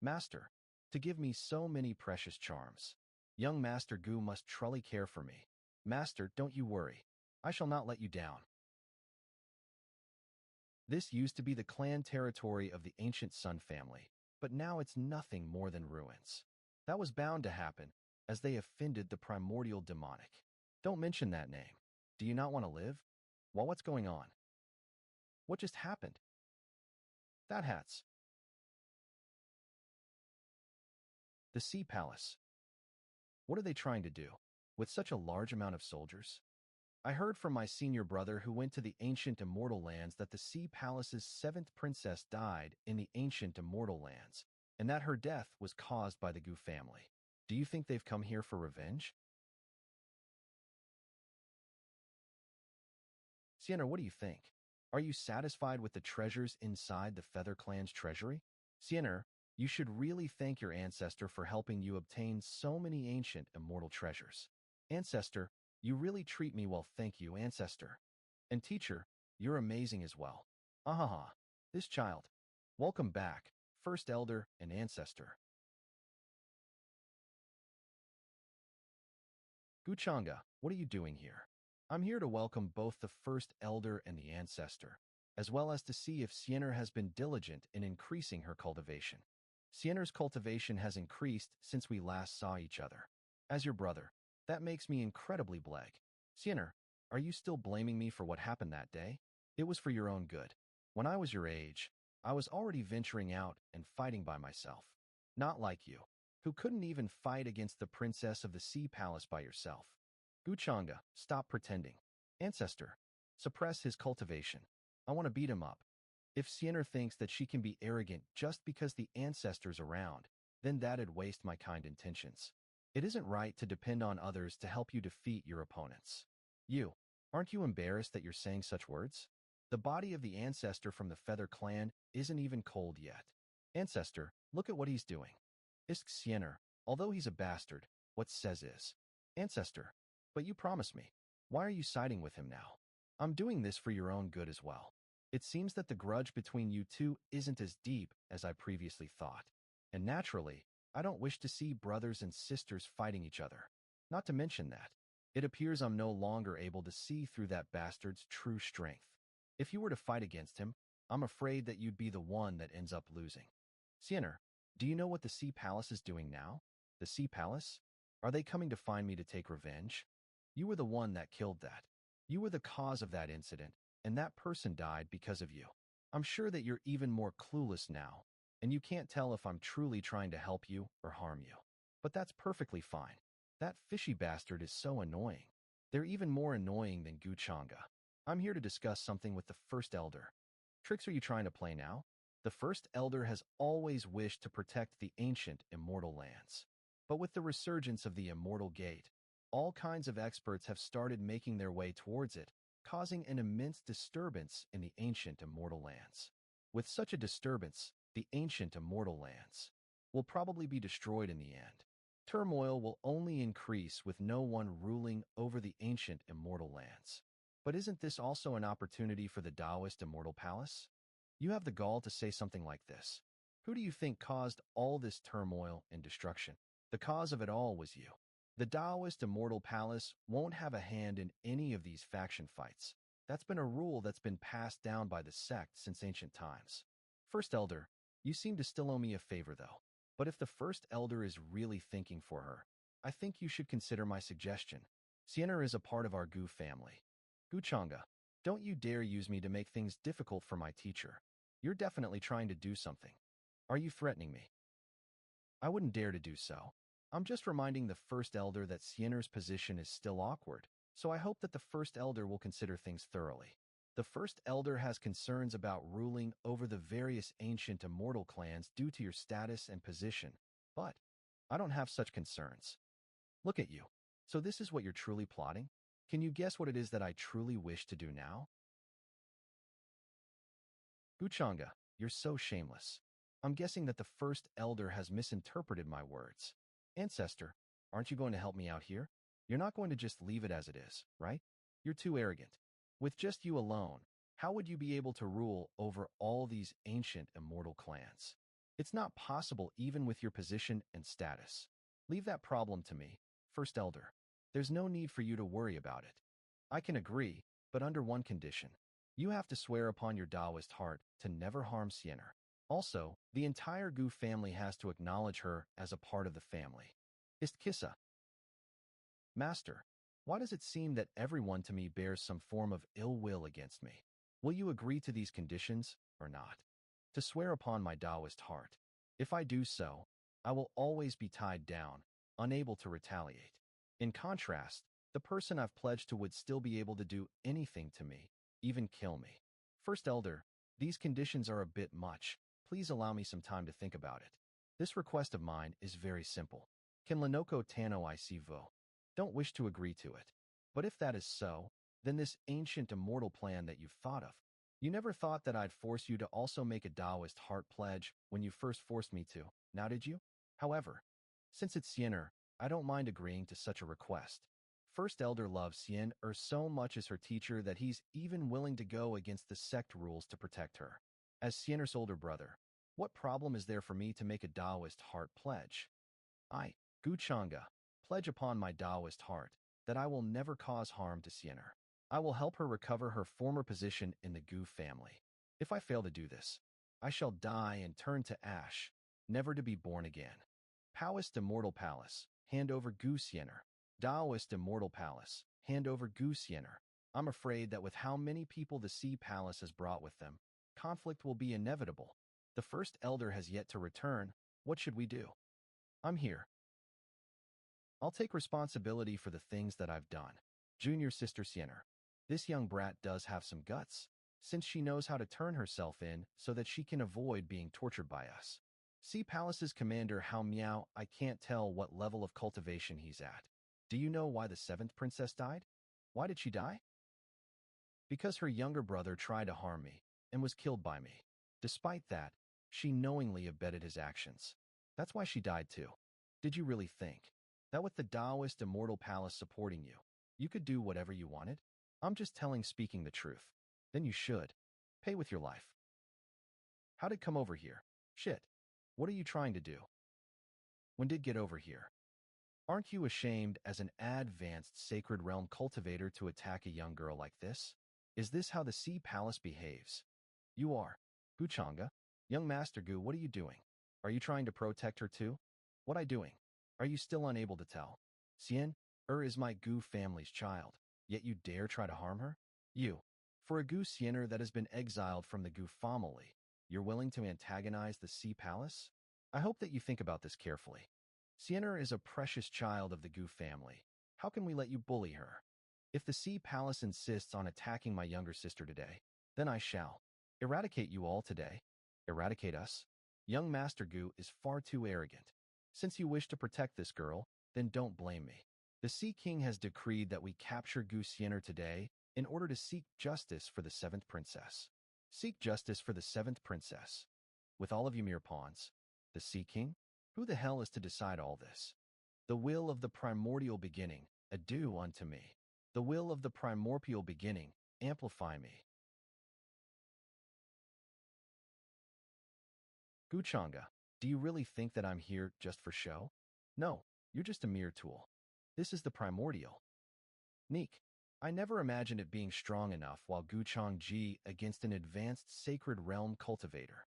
Master, to give me so many precious charms. Young Master Gu must truly care for me. Master, don't you worry. I shall not let you down. This used to be the clan territory of the ancient Sun family, but now it's nothing more than ruins. That was bound to happen, as they offended the primordial demonic. Don't mention that name. Do you not want to live? Well, what's going on? What just happened? That hat's. The Sea Palace. What are they trying to do, with such a large amount of soldiers? I heard from my senior brother who went to the ancient immortal lands that the Sea Palace's seventh princess died in the ancient immortal lands, and that her death was caused by the Gu family. Do you think they've come here for revenge? Sienna, what do you think? Are you satisfied with the treasures inside the Feather Clan's treasury? Sienna, you should really thank your ancestor for helping you obtain so many ancient immortal treasures. Ancestor, you really treat me well, thank you, ancestor. And teacher, you're amazing as well. Ahaha, this child. Welcome back, first elder and ancestor. Guchanga, what are you doing here? I'm here to welcome both the first elder and the ancestor, as well as to see if Sienna has been diligent in increasing her cultivation. Siener's cultivation has increased since we last saw each other. As your brother, that makes me incredibly bleg. Siener, are you still blaming me for what happened that day? It was for your own good. When I was your age, I was already venturing out and fighting by myself. Not like you, who couldn't even fight against the princess of the sea palace by yourself. Guchanga, stop pretending. Ancestor, suppress his cultivation. I want to beat him up. If Siener thinks that she can be arrogant just because the ancestor's around, then that'd waste my kind intentions. It isn't right to depend on others to help you defeat your opponents. Aren't you embarrassed that you're saying such words? The body of the ancestor from the Feather Clan isn't even cold yet. Ancestor, look at what he's doing. Isk Siener, although he's a bastard, what says is. Ancestor, but you promised me. Why are you siding with him now? I'm doing this for your own good as well. It seems that the grudge between you two isn't as deep as I previously thought. And naturally, I don't wish to see brothers and sisters fighting each other. Not to mention that, it appears I'm no longer able to see through that bastard's true strength. If you were to fight against him, I'm afraid that you'd be the one that ends up losing. Siener, do you know what the Sea Palace is doing now? The Sea Palace? Are they coming to find me to take revenge? You were the one that killed that. You were the cause of that incident, and that person died because of you. I'm sure that you're even more clueless now, and you can't tell if I'm truly trying to help you or harm you. But that's perfectly fine. That fishy bastard is so annoying. They're even more annoying than Guchanga. I'm here to discuss something with the First Elder. Tricks are you trying to play now? The First Elder has always wished to protect the ancient immortal lands. But with the resurgence of the Immortal Gate, all kinds of experts have started making their way towards it, causing an immense disturbance in the ancient immortal lands. With such a disturbance, the ancient immortal lands will probably be destroyed in the end. Turmoil will only increase with no one ruling over the ancient immortal lands. But isn't this also an opportunity for the Taoist Immortal Palace? You have the gall to say something like this. Who do you think caused all this turmoil and destruction? The cause of it all was you. The Taoist Immortal Palace won't have a hand in any of these faction fights. That's been a rule that's been passed down by the sect since ancient times. First Elder, you seem to still owe me a favor, though. But if the First Elder is really thinking for her, I think you should consider my suggestion. Siener is a part of our Gu family. Guchanga, don't you dare use me to make things difficult for my teacher. You're definitely trying to do something. Are you threatening me? I wouldn't dare to do so. I'm just reminding the First Elder that Siener's position is still awkward, so I hope that the First Elder will consider things thoroughly. The First Elder has concerns about ruling over the various ancient immortal clans due to your status and position, but I don't have such concerns. Look at you. So this is what you're truly plotting? Can you guess what it is that I truly wish to do now? Guchanga, you're so shameless. I'm guessing that the First Elder has misinterpreted my words. Ancestor, aren't you going to help me out here? You're not going to just leave it as it is, right? You're too arrogant. With just you alone, how would you be able to rule over all these ancient immortal clans? It's not possible even with your position and status. Leave that problem to me, First Elder. There's no need for you to worry about it. I can agree, but under one condition. You have to swear upon your Taoist heart to never harm Siener. Also, the entire Gu family has to acknowledge her as a part of the family. Istkissa. Master, why does it seem that everyone to me bears some form of ill will against me? Will you agree to these conditions or not? To swear upon my Taoist heart. If I do so, I will always be tied down, unable to retaliate. In contrast, the person I've pledged to would still be able to do anything to me, even kill me. First Elder, these conditions are a bit much. Please allow me some time to think about it. This request of mine is very simple. Can Lenoko Tano I see vo? Don't wish to agree to it. But if that is so, then this ancient immortal plan that you've thought of, you never thought that I'd force you to also make a Taoist heart pledge when you first forced me to, now did you? However, since it's Siener, I don't mind agreeing to such a request. First Elder loves Siener so much as her teacher that he's even willing to go against the sect rules to protect her. As Siener's older brother, what problem is there for me to make a Taoist heart pledge? I, Guchanga, pledge upon my Taoist heart that I will never cause harm to Siener. I will help her recover her former position in the Gu family. If I fail to do this, I shall die and turn to ash. never to be born again. Taoist Immortal Palace, hand over Goose Yenner. Taoist Immortal Palace, hand over Goose Yenner. I'm afraid that with how many people the Sea Palace has brought with them, conflict will be inevitable. The first elder has yet to return. What should we do? I'm here. I'll take responsibility for the things that I've done. Junior Sister Sienner. This young brat does have some guts, since she knows how to turn herself in so that she can avoid being tortured by us. Sea Palace's commander Hao Miao, I can't tell what level of cultivation he's at. Do you know why the seventh princess died? Why did she die? Because her younger brother tried to harm me and was killed by me. Despite that, she knowingly abetted his actions. That's why she died too. Did you really think that with the Taoist Immortal Palace supporting you, you could do whatever you wanted? I'm just speaking the truth. Then you should. Pay with your life. How did come over here? Shit. What are you trying to do? When did get over here? Aren't you ashamed as an advanced sacred realm cultivator to attack a young girl like this? Is this how the Sea Palace behaves? You are. Guchanga? Young Master Gu, what are you doing? Are you trying to protect her too? What I doing? Are you still unable to tell? Xian, is my Gu family's child, yet you dare try to harm her? You. For a Gu Xiener that has been exiled from the Gu family, you're willing to antagonize the Sea Palace? I hope that you think about this carefully. Xiener is a precious child of the Gu family. How can we let you bully her? If the Sea Palace insists on attacking my younger sister today, then I shall. Eradicate you all today. Eradicate us? Young Master Gu is far too arrogant. Since you wish to protect this girl, then don't blame me. The Sea King has decreed that we capture Gu Xiener today in order to seek justice for the seventh princess. Seek justice for the seventh princess. With all of you mere pawns. The Sea King? Who the hell is to decide all this? The will of the primordial beginning, adieu unto me. The will of the primordial beginning, amplify me. Guchanga, do you really think that I'm here just for show? No, you're just a mere tool. This is the primordial. Neek, I never imagined it being strong enough while Guchang Ji against an advanced sacred realm cultivator.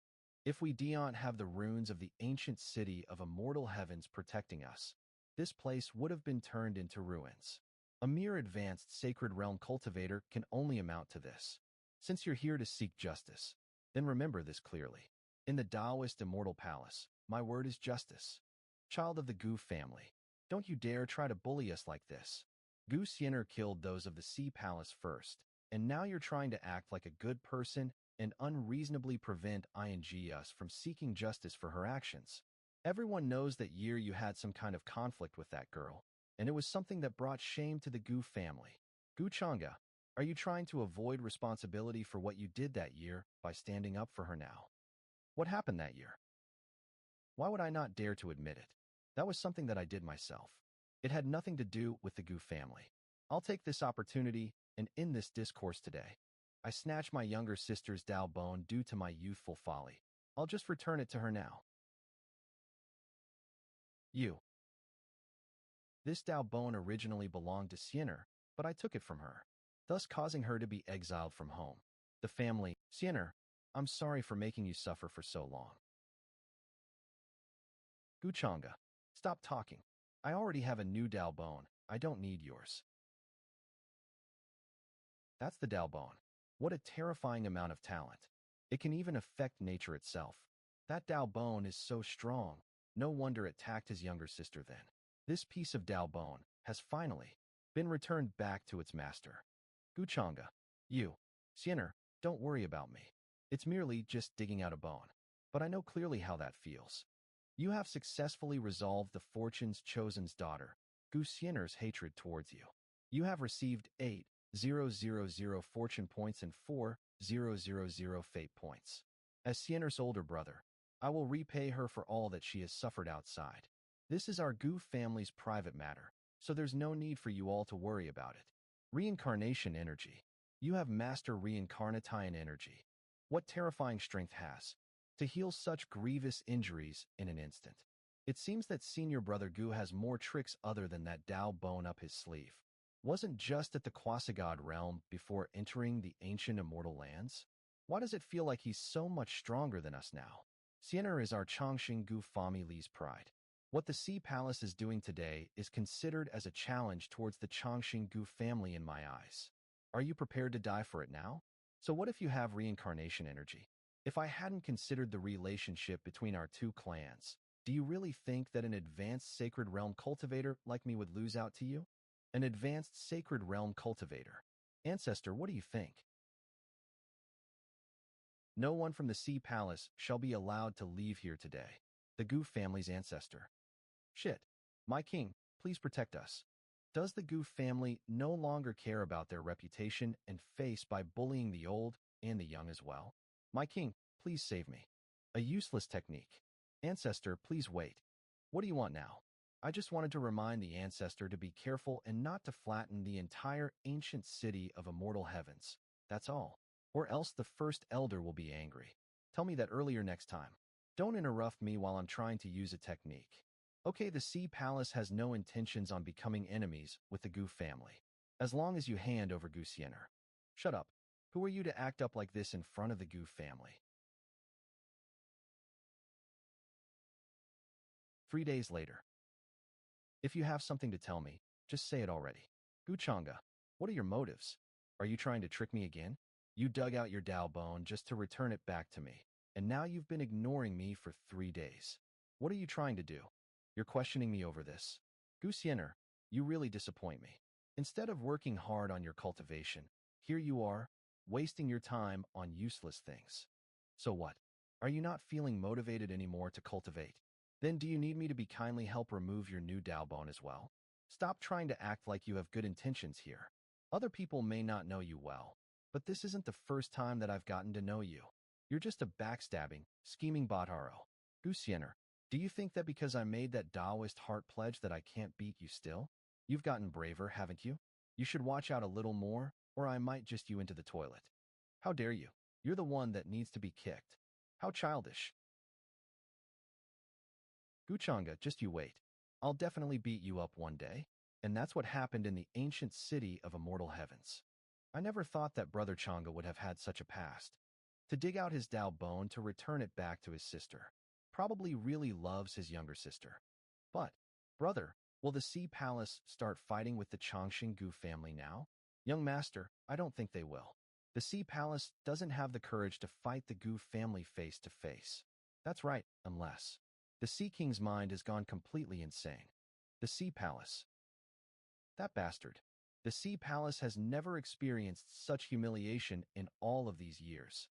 If we don't have the runes of the ancient city of immortal heavens protecting us, this place would have been turned into ruins. A mere advanced sacred realm cultivator can only amount to this. Since you're here to seek justice, then remember this clearly. In the Taoist Immortal Palace, my word is justice. Child of the Gu family, don't you dare try to bully us like this. Gu Xiener killed those of the Sea Palace first, and now you're trying to act like a good person and unreasonably prevent us from seeking justice for her actions. Everyone knows that year you had some kind of conflict with that girl, and it was something that brought shame to the Gu family. Gu Changa, are you trying to avoid responsibility for what you did that year by standing up for her now? What happened that year? Why would I not dare to admit it? That was something that I did myself. It had nothing to do with the Gu family. I'll take this opportunity and end this discourse today. I snatched my younger sister's Dao bone due to my youthful folly. I'll just return it to her now. You. This Dao bone originally belonged to Xiener, but I took it from her, thus causing her to be exiled from home. The family, Xiener, I'm sorry for making you suffer for so long. Guchanga, stop talking. I already have a new Dao bone. I don't need yours. That's the Dao bone. What a terrifying amount of talent. It can even affect nature itself. That Dao bone is so strong. No wonder it attacked his younger sister then. This piece of Dao bone has finally been returned back to its master. Guchanga, you, Xiener, don't worry about me. It's merely just digging out a bone. But I know clearly how that feels. You have successfully resolved the fortune's chosen's daughter, Gu Xiener's hatred towards you. You have received 8,000 fortune points and 4,000 fate points. As Xiener's older brother, I will repay her for all that she has suffered outside. This is our Gu family's private matter, so there's no need for you all to worry about it. Reincarnation energy. You have master reincarnatine energy. What terrifying strength has to heal such grievous injuries in an instant. It seems that senior brother Gu has more tricks other than that Dao bone up his sleeve. Wasn't just at the Quasi-God realm before entering the ancient immortal lands? Why does it feel like he's so much stronger than us now? Siena is our Chongqing family's pride. What the Sea Palace is doing today is considered as a challenge towards the Chongqing family in my eyes. Are you prepared to die for it now? So what if you have reincarnation energy? If I hadn't considered the relationship between our two clans, do you really think that an advanced Sacred Realm cultivator like me would lose out to you? An advanced Sacred Realm cultivator. Ancestor, what do you think? No one from the Sea Palace shall be allowed to leave here today. The Gu family's ancestor. Shit. My king, please protect us. Does the Gu family no longer care about their reputation and face by bullying the old and the young as well? My king, please save me. A useless technique. Ancestor, please wait. What do you want now? I just wanted to remind the ancestor to be careful and not to flatten the entire ancient city of immortal heavens. That's all. Or else the first elder will be angry. Tell me that earlier next time. Don't interrupt me while I'm trying to use a technique. Okay, the Sea Palace has no intentions on becoming enemies with the Gu family. As long as you hand over Gu Siener. Shut up. Who are you to act up like this in front of the Gu family? 3 days later. If you have something to tell me, just say it already. Gu Changa, what are your motives? Are you trying to trick me again? You dug out your Dao bone just to return it back to me, and now you've been ignoring me for 3 days. What are you trying to do? You're questioning me over this. Gu Siener, you really disappoint me. Instead of working hard on your cultivation, here you are, wasting your time on useless things. So what? Are you not feeling motivated anymore to cultivate? Then do you need me to be kindly help remove your new Dao bone as well? Stop trying to act like you have good intentions here. Other people may not know you well, but this isn't the first time that I've gotten to know you. You're just a backstabbing, scheming Botaro. Gu Siener, do you think that because I made that Taoist heart pledge that I can't beat you still? You've gotten braver, haven't you? You should watch out a little more, or I might just you into the toilet. How dare you? You're the one that needs to be kicked. How childish. Guchanga, just you wait. I'll definitely beat you up one day. And that's what happened in the ancient city of immortal heavens. I never thought that Brother Changa would have had such a past. To dig out his Dao bone to return it back to his sister. Probably really loves his younger sister. But, brother, will the Sea Palace start fighting with the Chongqing Gu family now? Young master, I don't think they will. The Sea Palace doesn't have the courage to fight the Gu family face to face. That's right, unless the Sea King's mind has gone completely insane. The Sea Palace. That bastard. The Sea Palace has never experienced such humiliation in all of these years.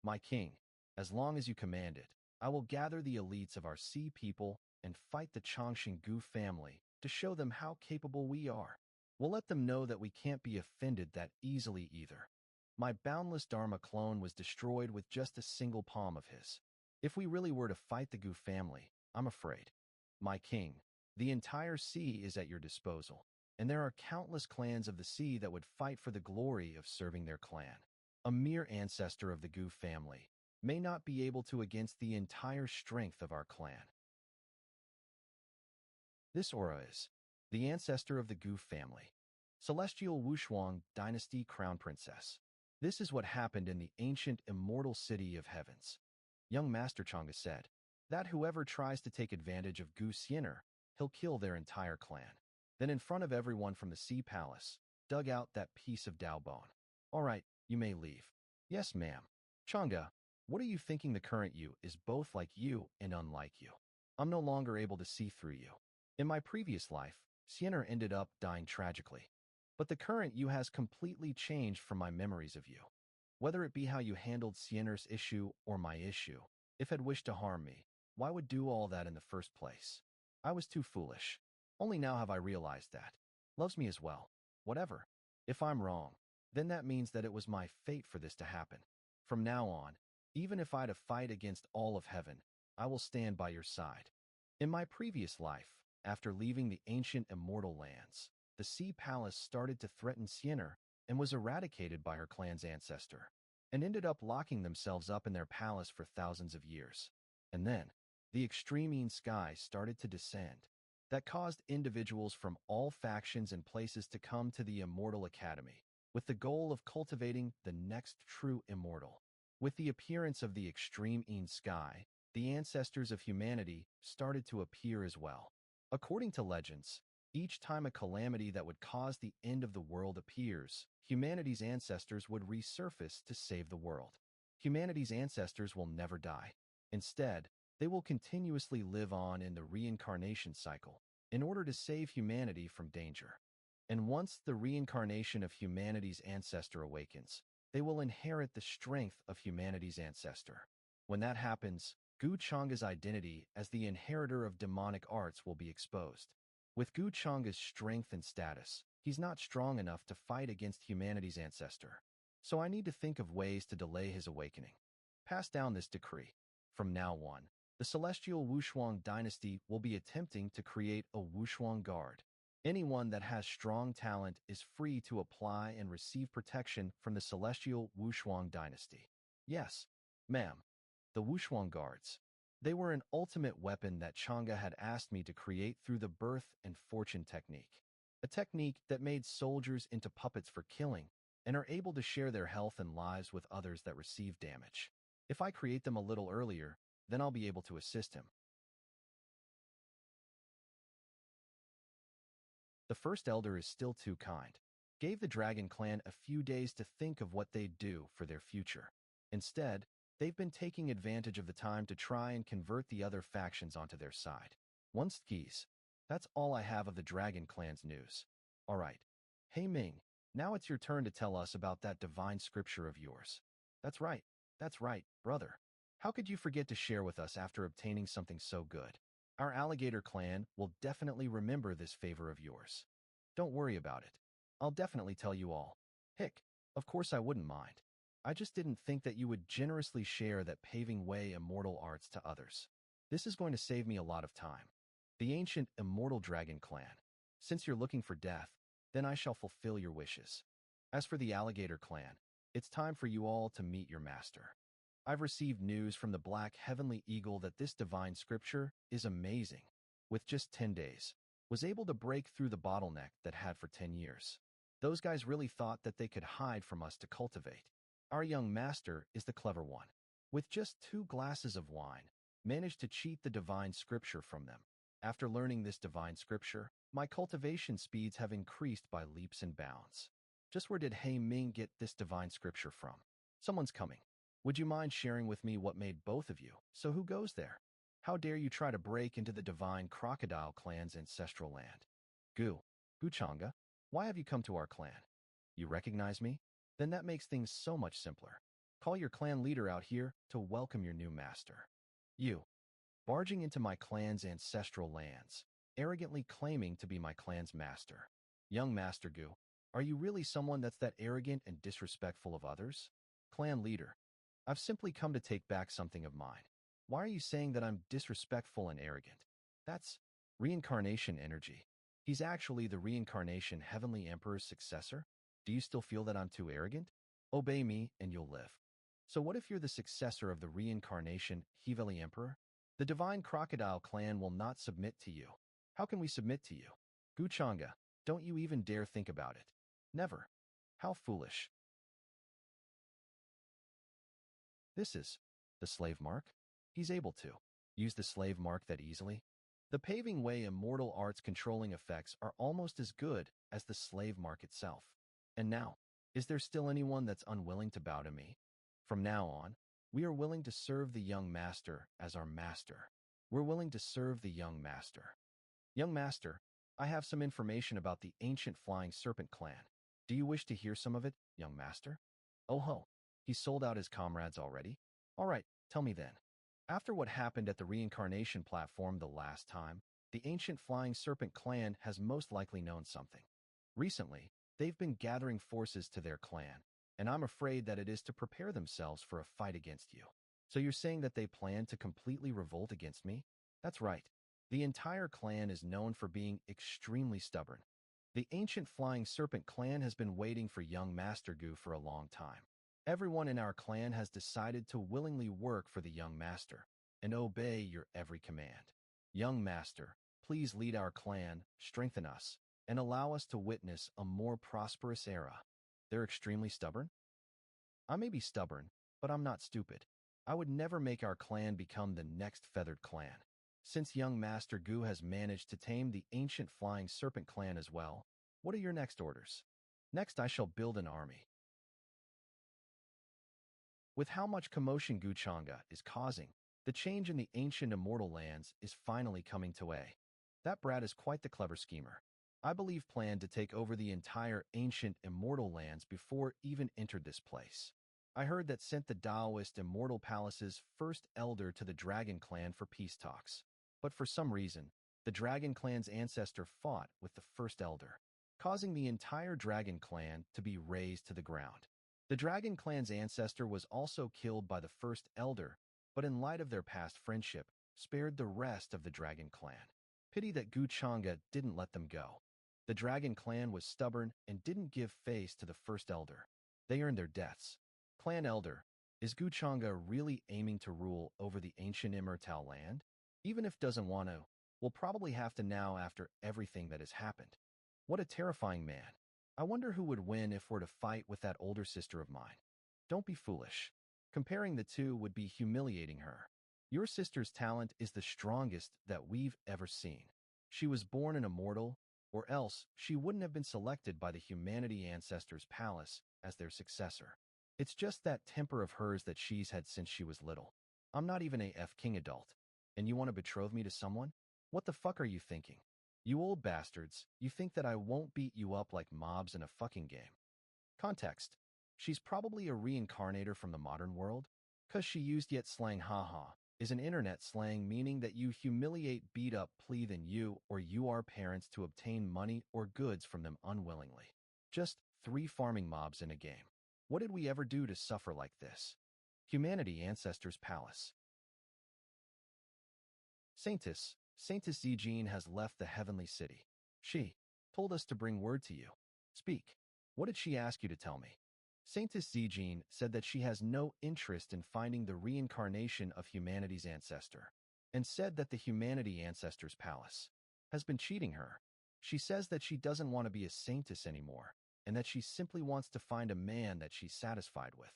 My king, as long as you command it, I will gather the elites of our sea people and fight the Chongqing Gu family to show them how capable we are. We'll let them know that we can't be offended that easily either. My boundless Dharma clone was destroyed with just a single palm of his. If we really were to fight the Gu family, I'm afraid. My king, the entire sea is at your disposal, and there are countless clans of the sea that would fight for the glory of serving their clan. A mere ancestor of the Gu family may not be able to against the entire strength of our clan. This aura is the ancestor of the Gu family, Celestial Wushuang Dynasty Crown Princess. This is what happened in the ancient immortal city of heavens. Young Master Changa said that whoever tries to take advantage of Gu Siener, he'll kill their entire clan. Then in front of everyone from the Sea Palace, dug out that piece of Dao bone. All right, you may leave. Yes, ma'am. Changa, what are you thinking? The current you is both like you and unlike you. I'm no longer able to see through you. In my previous life, Siener ended up dying tragically. But the current you has completely changed from my memories of you. Whether it be how you handled Siener's issue or my issue, if had wished to harm me, why would do all that in the first place? I was too foolish. Only now have I realized that. Loves me as well. Whatever. If I'm wrong, then that means that it was my fate for this to happen. From now on, even if I had to fight against all of heaven, I will stand by your side. In my previous life, after leaving the ancient immortal lands, the Sea Palace started to threaten Siener and was eradicated by her clan's ancestor, and ended up locking themselves up in their palace for thousands of years. And then, the extreme sky started to descend. That caused individuals from all factions and places to come to the Immortal Academy, with the goal of cultivating the next true immortal. With the appearance of the extreme sky, the ancestors of humanity started to appear as well. According to legends, each time a calamity that would cause the end of the world appears, humanity's ancestors would resurface to save the world. Humanity's ancestors will never die. Instead, they will continuously live on in the reincarnation cycle in order to save humanity from danger. And once the reincarnation of humanity's ancestor awakens, they will inherit the strength of humanity's ancestor. When that happens, Gu Changa's identity as the inheritor of demonic arts will be exposed. With Gu Changa's strength and status, he's not strong enough to fight against humanity's ancestor. So I need to think of ways to delay his awakening. Pass down this decree. From now on, the celestial Wushuang dynasty will be attempting to create a Wushuang guard. Anyone that has strong talent is free to apply and receive protection from the celestial Wushuang dynasty. Yes, ma'am. The Wushuang guards. They were an ultimate weapon that Chang'e had asked me to create through the birth and fortune technique. A technique that made soldiers into puppets for killing and are able to share their health and lives with others that receive damage. If I create them a little earlier, then I'll be able to assist him. The first elder is still too kind. Gave the Dragon Clan a few days to think of what they'd do for their future. Instead, they've been taking advantage of the time to try and convert the other factions onto their side. One skis. That's all I have of the Dragon Clan's news. All right. Hey Ming, now it's your turn to tell us about that divine scripture of yours. That's right, brother. How could you forget to share with us after obtaining something so good? Our alligator clan will definitely remember this favor of yours. Don't worry about it. I'll definitely tell you all. Hick, of course I wouldn't mind. I just didn't think that you would generously share that paving way immortal arts to others. This is going to save me a lot of time. The ancient immortal dragon clan. Since you're looking for death, then I shall fulfill your wishes. As for the alligator clan, it's time for you all to meet your master. I've received news from the Black Heavenly Eagle that this divine scripture is amazing. With just 10 days, was able to break through the bottleneck that had for 10 years. Those guys really thought that they could hide from us to cultivate. Our young master is the clever one. With just 2 glasses of wine, managed to cheat the divine scripture from them. After learning this divine scripture, my cultivation speeds have increased by leaps and bounds. Just where did He Ming get this divine scripture from? Someone's coming. Would you mind sharing with me what made both of you? So who goes there? How dare you try to break into the divine crocodile clan's ancestral land? Gu Changa, why have you come to our clan? You recognize me? Then that makes things so much simpler. Call your clan leader out here to welcome your new master. You, barging into my clan's ancestral lands, arrogantly claiming to be my clan's master. Young Master Gu, are you really someone that's that arrogant and disrespectful of others? Clan leader, I've simply come to take back something of mine. Why are you saying that I'm disrespectful and arrogant? That's reincarnation energy. He's actually the reincarnation Heavenly Emperor's successor? Do you still feel that I'm too arrogant? Obey me and you'll live. So what if you're the successor of the reincarnation Heavenly Emperor? The divine crocodile clan will not submit to you. How can we submit to you? Guchanga, don't you even dare think about it. Never. How foolish. This is the slave mark. He's able to use the slave mark that easily. The paving way immortal arts controlling effects are almost as good as the slave mark itself. And now, is there still anyone that's unwilling to bow to me? From now on, we are willing to serve the young master as our master. We're willing to serve the young master. Young master, I have some information about the ancient flying serpent clan. Do you wish to hear some of it, young master? Oh ho, he sold out his comrades already? All right, tell me then. After what happened at the reincarnation platform the last time, the ancient flying serpent clan has most likely known something. Recently, they've been gathering forces to their clan, and I'm afraid that it is to prepare themselves for a fight against you. So you're saying that they plan to completely revolt against me? That's right. The entire clan is known for being extremely stubborn. The ancient flying serpent clan has been waiting for young Master Gu for a long time. Everyone in our clan has decided to willingly work for the young master and obey your every command. Young master, please lead our clan, strengthen us, and allow us to witness a more prosperous era. They're extremely stubborn? I may be stubborn, but I'm not stupid. I would never make our clan become the next feathered clan. Since young Master Gu has managed to tame the ancient flying serpent clan as well, what are your next orders? Next, I shall build an army. With how much commotion Guchanga is causing, the change in the ancient immortal lands is finally coming to a. That brat is quite the clever schemer. I believe planned to take over the entire ancient immortal lands before even entered this place. I heard that sent the Taoist Immortal Palace's first elder to the Dragon Clan for peace talks. But for some reason, the Dragon Clan's ancestor fought with the first elder, causing the entire Dragon Clan to be razed to the ground. The Dragon Clan's ancestor was also killed by the first elder, but in light of their past friendship, spared the rest of the Dragon Clan. Pity that Guchanga didn't let them go. The Dragon Clan was stubborn and didn't give face to the first elder. They earned their deaths. Clan Elder, is Guchanga really aiming to rule over the ancient Immortal land? Even if doesn't want to, we'll probably have to now after everything that has happened. What a terrifying man. I wonder who would win if we're to fight with that older sister of mine. Don't be foolish. Comparing the two would be humiliating her. Your sister's talent is the strongest that we've ever seen. She was born an immortal, or else she wouldn't have been selected by the Humanity Ancestors Palace as their successor. It's just that temper of hers that she's had since she was little. I'm not even a King adult, and you want to betroth me to someone? What the fuck are you thinking? You old bastards, you think that I won't beat you up like mobs in a fucking game. Context. She's probably a reincarnator from the modern world. 'Cause she used yet slang haha is an internet slang meaning that you humiliate beat up pleathen you or you are parents to obtain money or goods from them unwillingly. Just 3 farming mobs in a game. What did we ever do to suffer like this? Humanity Ancestors Palace. Saintess Zegene has left the heavenly city. She told us to bring word to you. Speak. What did she ask you to tell me? Saintess Zegene said that she has no interest in finding the reincarnation of humanity's ancestor, and said that the Humanity Ancestors Palace has been cheating her. She says that she doesn't want to be a saintess anymore, and that she simply wants to find a man that she's satisfied with,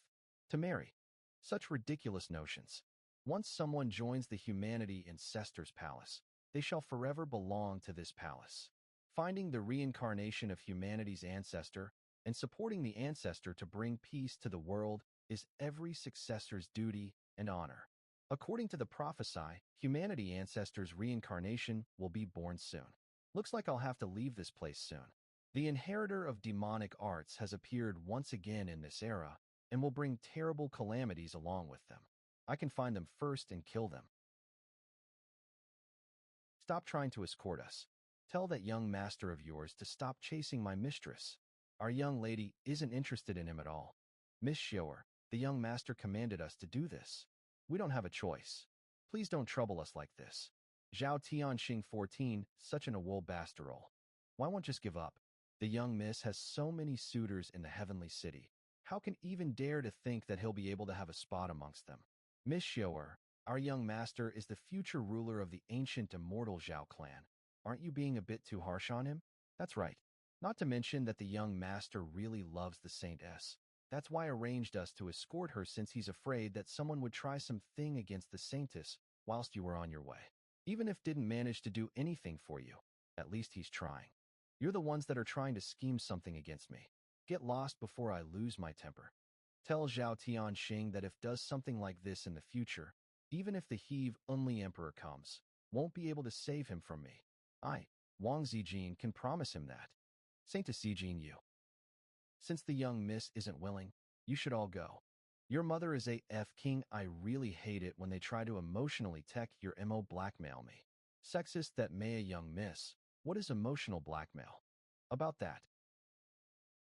to marry. Such ridiculous notions. Once someone joins the Humanity Ancestors Palace, they shall forever belong to this palace. Finding the reincarnation of humanity's ancestor and supporting the ancestor to bring peace to the world is every successor's duty and honor. According to the prophecy, humanity ancestors' reincarnation will be born soon. Looks like I'll have to leave this place soon. The inheritor of demonic arts has appeared once again in this era and will bring terrible calamities along with them. I can find them first and kill them. Stop trying to escort us. Tell that young master of yours to stop chasing my mistress. Our young lady isn't interested in him at all. Miss Shower, the young master commanded us to do this. We don't have a choice. Please don't trouble us like this. Zhao Tianxing 14, such an wool bastard. Why won't just give up? The young miss has so many suitors in the heavenly city. How can even dare to think that he'll be able to have a spot amongst them? Miss Shower, our young master is the future ruler of the ancient immortal Zhao clan. Aren't you being a bit too harsh on him? That's right. Not to mention that the young master really loves the Saintess. That's why arranged us to escort her since he's afraid that someone would try some thing against the Saintess whilst you were on your way. Even if didn't manage to do anything for you, at least he's trying. You're the ones that are trying to scheme something against me. Get lost before I lose my temper. Tell Zhao Tianxing that if does something like this in the future, even if the Heave Only Emperor comes, won't be able to save him from me. I, Wang Zijin, can promise him that. Saintess Zijin, you. Since the young miss isn't willing, you should all go. Your mother is a king. I really hate it when they try to emotionally tech your MO blackmail me. Sexist that may a young miss. What is emotional blackmail? About that.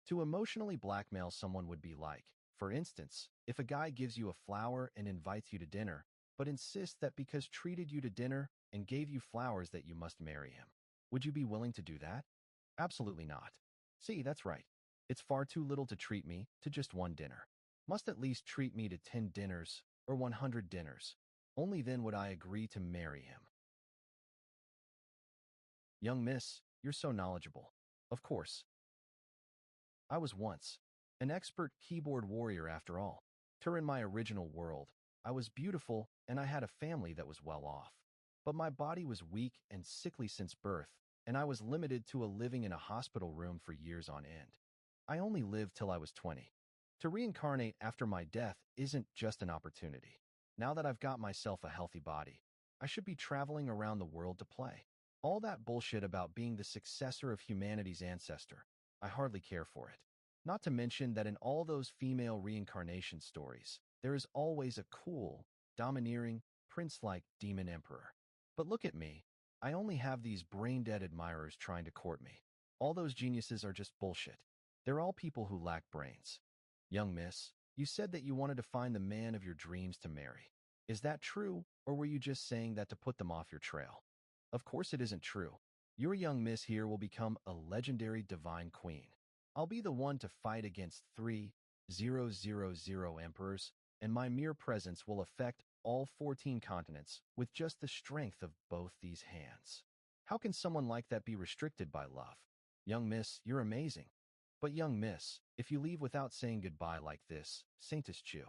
To emotionally blackmail someone would be like, for instance, if a guy gives you a flower and invites you to dinner, but insists that because treated you to dinner and gave you flowers that you must marry him. Would you be willing to do that? Absolutely not. See, that's right. It's far too little to treat me to just one dinner. Must at least treat me to 10 dinners or 100 dinners. Only then would I agree to marry him. Young miss, you're so knowledgeable. Of course. I was once an expert keyboard warrior after all. In my original world, I was beautiful, and I had a family that was well off. But my body was weak and sickly since birth, and I was limited to living in a hospital room for years on end. I only lived till I was 20. To reincarnate after my death isn't just an opportunity. Now that I've got myself a healthy body, I should be traveling around the world to play. All that bullshit about being the successor of humanity's ancestor, I hardly care for it. Not to mention that in all those female reincarnation stories, there is always a cool, domineering, prince-like demon emperor. But look at me. I only have these brain-dead admirers trying to court me. All those geniuses are just bullshit. They're all people who lack brains. Young miss, you said that you wanted to find the man of your dreams to marry. Is that true, or were you just saying that to put them off your trail? Of course it isn't true. Your young miss here will become a legendary divine queen. I'll be the one to fight against 3,000 emperors, and my mere presence will affect all 14 continents with just the strength of both these hands. How can someone like that be restricted by love? Young miss, you're amazing. But young miss, if you leave without saying goodbye like this, Saintess Chu,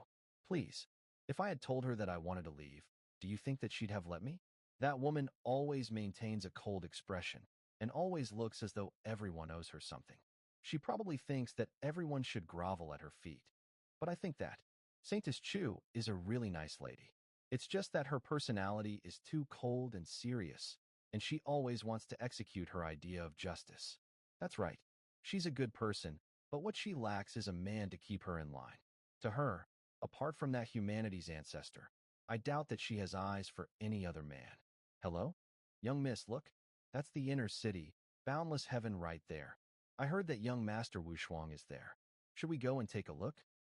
please. If I had told her that I wanted to leave, do you think that she'd have let me? That woman always maintains a cold expression and always looks as though everyone owes her something. She probably thinks that everyone should grovel at her feet. But I think that Saintess Chu is a really nice lady. It's just that her personality is too cold and serious, and she always wants to execute her idea of justice. That's right. She's a good person, but what she lacks is a man to keep her in line. To her, apart from that humanity's ancestor, I doubt that she has eyes for any other man. Hello? Young miss, look. That's the inner city, boundless heaven right there. I heard that young Master Wushuang is there. Should we go and take a look?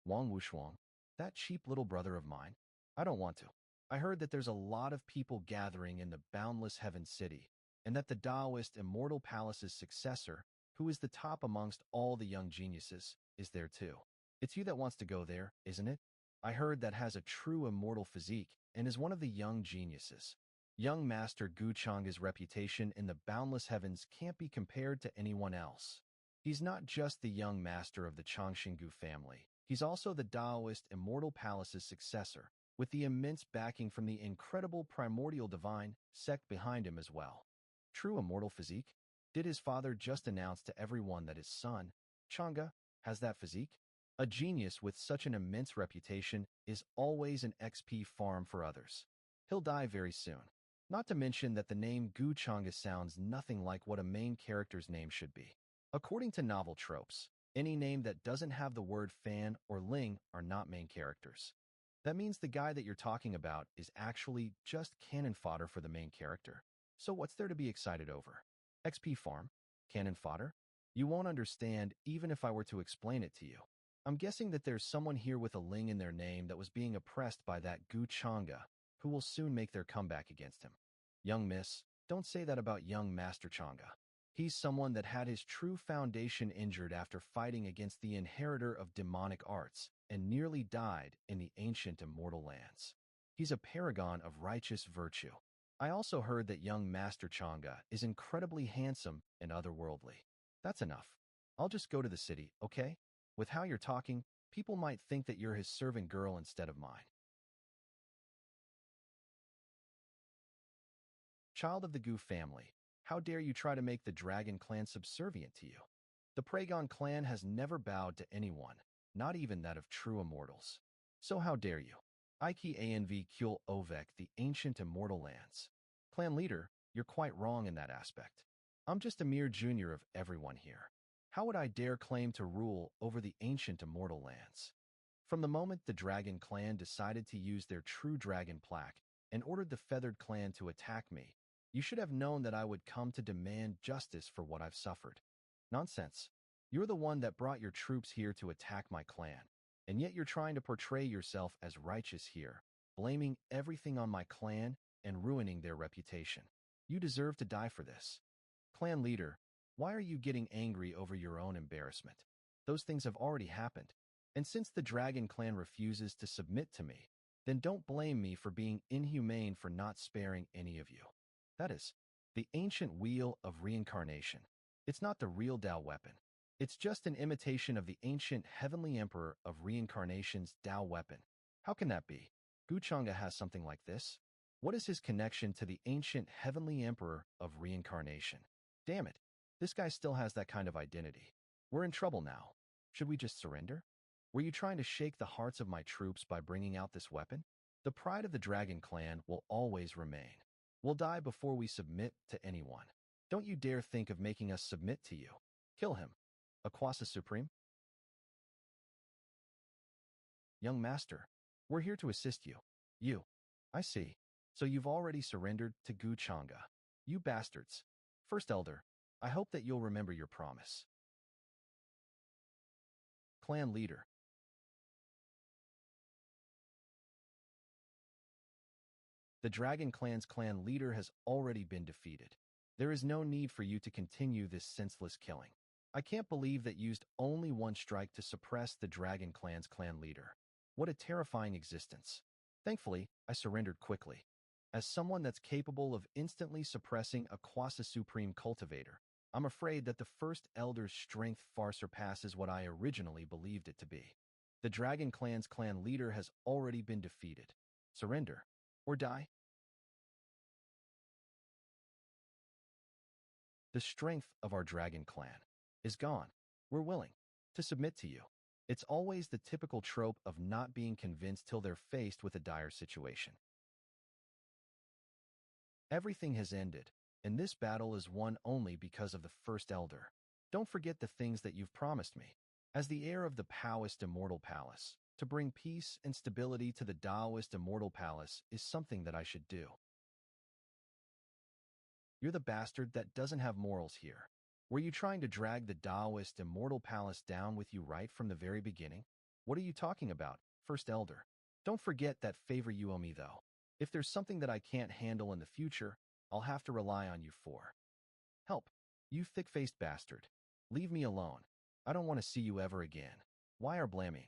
Wang Wushuang? That cheap little brother of mine? I don't want to. I heard that there's a lot of people gathering in the boundless heaven city, and that the Taoist Immortal Palace's successor, who is the top amongst all the young geniuses, is there too. It's you that wants to go there, isn't it? I heard that has a true immortal physique and is one of the young geniuses. Young Master Gu Chang's reputation in the boundless heavens can't be compared to anyone else. He's not just the young master of the Changxinggu family. He's also the Taoist Immortal Palace's successor, with the immense backing from the incredible primordial divine sect behind him as well. True immortal physique? Did his father just announce to everyone that his son, Chang'e, has that physique? A genius with such an immense reputation is always an XP farm for others. He'll die very soon. Not to mention that the name Gu Chang'e sounds nothing like what a main character's name should be. According to novel tropes, any name that doesn't have the word fan or ling are not main characters. That means the guy that you're talking about is actually just cannon fodder for the main character. So what's there to be excited over? XP farm? Cannon fodder? You won't understand even if I were to explain it to you. I'm guessing that there's someone here with a ling in their name that was being oppressed by that Gu Chang'e, who will soon make their comeback against him. Young miss, don't say that about young Master Chang'e. He's someone that had his true foundation injured after fighting against the inheritor of demonic arts and nearly died in the ancient immortal lands. He's a paragon of righteous virtue. I also heard that young Master Chang'e is incredibly handsome and otherworldly. That's enough. I'll just go to the city, okay? With how you're talking, people might think that you're his servant girl instead of mine. Child of the Gu family, how dare you try to make the Dragon clan subservient to you? The Pragon clan has never bowed to anyone, not even that of true immortals. So how dare you? Ike Anv Kul Ovek, the ancient immortal lands. Clan leader, you're quite wrong in that aspect. I'm just a mere junior of everyone here. How would I dare claim to rule over the ancient immortal lands? From the moment the Dragon clan decided to use their true dragon plaque and ordered the Feathered clan to attack me, you should have known that I would come to demand justice for what I've suffered. Nonsense. You're the one that brought your troops here to attack my clan, and yet you're trying to portray yourself as righteous here, blaming everything on my clan and ruining their reputation. You deserve to die for this. Clan leader, why are you getting angry over your own embarrassment? Those things have already happened. And since the Dragon clan refuses to submit to me, then don't blame me for being inhumane for not sparing any of you. That is, the ancient wheel of reincarnation. It's not the real Tao weapon. It's just an imitation of the ancient heavenly emperor of reincarnation's Tao weapon. How can that be? Guchanga has something like this? What is his connection to the ancient heavenly emperor of reincarnation? Damn it, this guy still has that kind of identity. We're in trouble now. Should we just surrender? Were you trying to shake the hearts of my troops by bringing out this weapon? The pride of the Dragon Clan will always remain. We'll die before we submit to anyone. Don't you dare think of making us submit to you. Kill him. Aquasa Supreme? Young master, we're here to assist you. You. I see. So you've already surrendered to Gu Changa. You bastards. First Elder, I hope that you'll remember your promise. Clan Leader. The Dragon Clan's clan leader has already been defeated. There is no need for you to continue this senseless killing. I can't believe that used only one strike to suppress the Dragon Clan's clan leader. What a terrifying existence. Thankfully, I surrendered quickly. As someone that's capable of instantly suppressing a Quasi Supreme cultivator, I'm afraid that the First Elder's strength far surpasses what I originally believed it to be. The Dragon Clan's clan leader has already been defeated. Surrender. Or die. The strength of our Dragon Clan is gone. We're willing to submit to you. It's always the typical trope of not being convinced till they're faced with a dire situation. Everything has ended, and this battle is won only because of the First Elder. Don't forget the things that you've promised me. As the heir of the Taoist Immortal Palace, to bring peace and stability to the Taoist Immortal Palace is something that I should do. You're the bastard that doesn't have morals here. Were you trying to drag the Taoist Immortal Palace down with you right from the very beginning? What are you talking about, First Elder? Don't forget that favor you owe me, though. If there's something that I can't handle in the future, I'll have to rely on you for help. You thick-faced bastard. Leave me alone. I don't want to see you ever again. Why are blaming?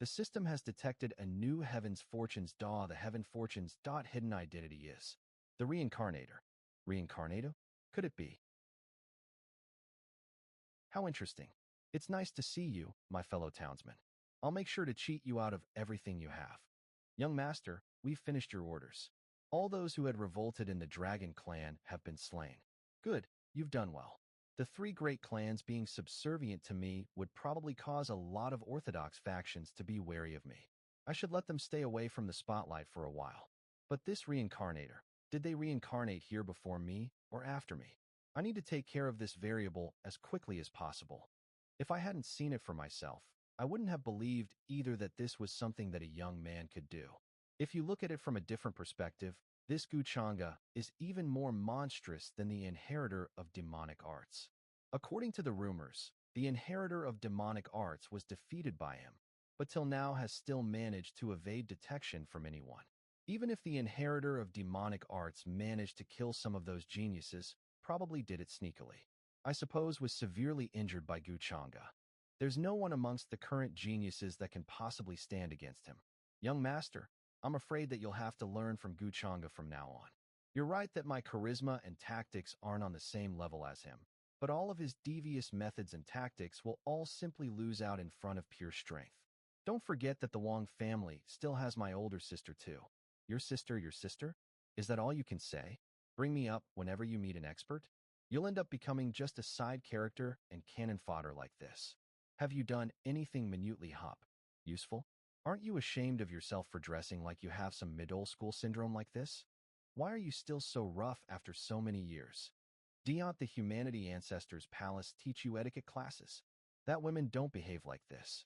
The system has detected a new Heaven's Fortunes DAW. The Heaven Fortunes hidden identity is the Reincarnator. Reincarnator? Could it be? How interesting. It's nice to see you, my fellow townsmen. I'll make sure to cheat you out of everything you have. Young master, we've finished your orders. All those who had revolted in the Dragon Clan have been slain. Good, you've done well. The three great clans being subservient to me would probably cause a lot of orthodox factions to be wary of me. I should let them stay away from the spotlight for a while. But this reincarnator, did they reincarnate here before me or after me? I need to take care of this variable as quickly as possible. If I hadn't seen it for myself, I wouldn't have believed either that this was something that a young man could do. If you look at it from a different perspective, this Guchanga is even more monstrous than the inheritor of demonic arts. According to the rumors, the inheritor of demonic arts was defeated by him, but till now has still managed to evade detection from anyone. Even if the inheritor of demonic arts managed to kill some of those geniuses, probably did it sneakily. I suppose was severely injured by Guchanga. There's no one amongst the current geniuses that can possibly stand against him. Young master, I'm afraid that you'll have to learn from Guchanga from now on. You're right that my charisma and tactics aren't on the same level as him, but all of his devious methods and tactics will all simply lose out in front of pure strength. Don't forget that the Wong family still has my older sister too. Your sister? Is that all you can say? Bring me up whenever you meet an expert? You'll end up becoming just a side character and cannon fodder like this. Have you done anything minutely useful? Aren't you ashamed of yourself for dressing like you have some middle school syndrome like this? Why are you still so rough after so many years? Don't the Humanity Ancestors Palace teach you etiquette classes? That women don't behave like this.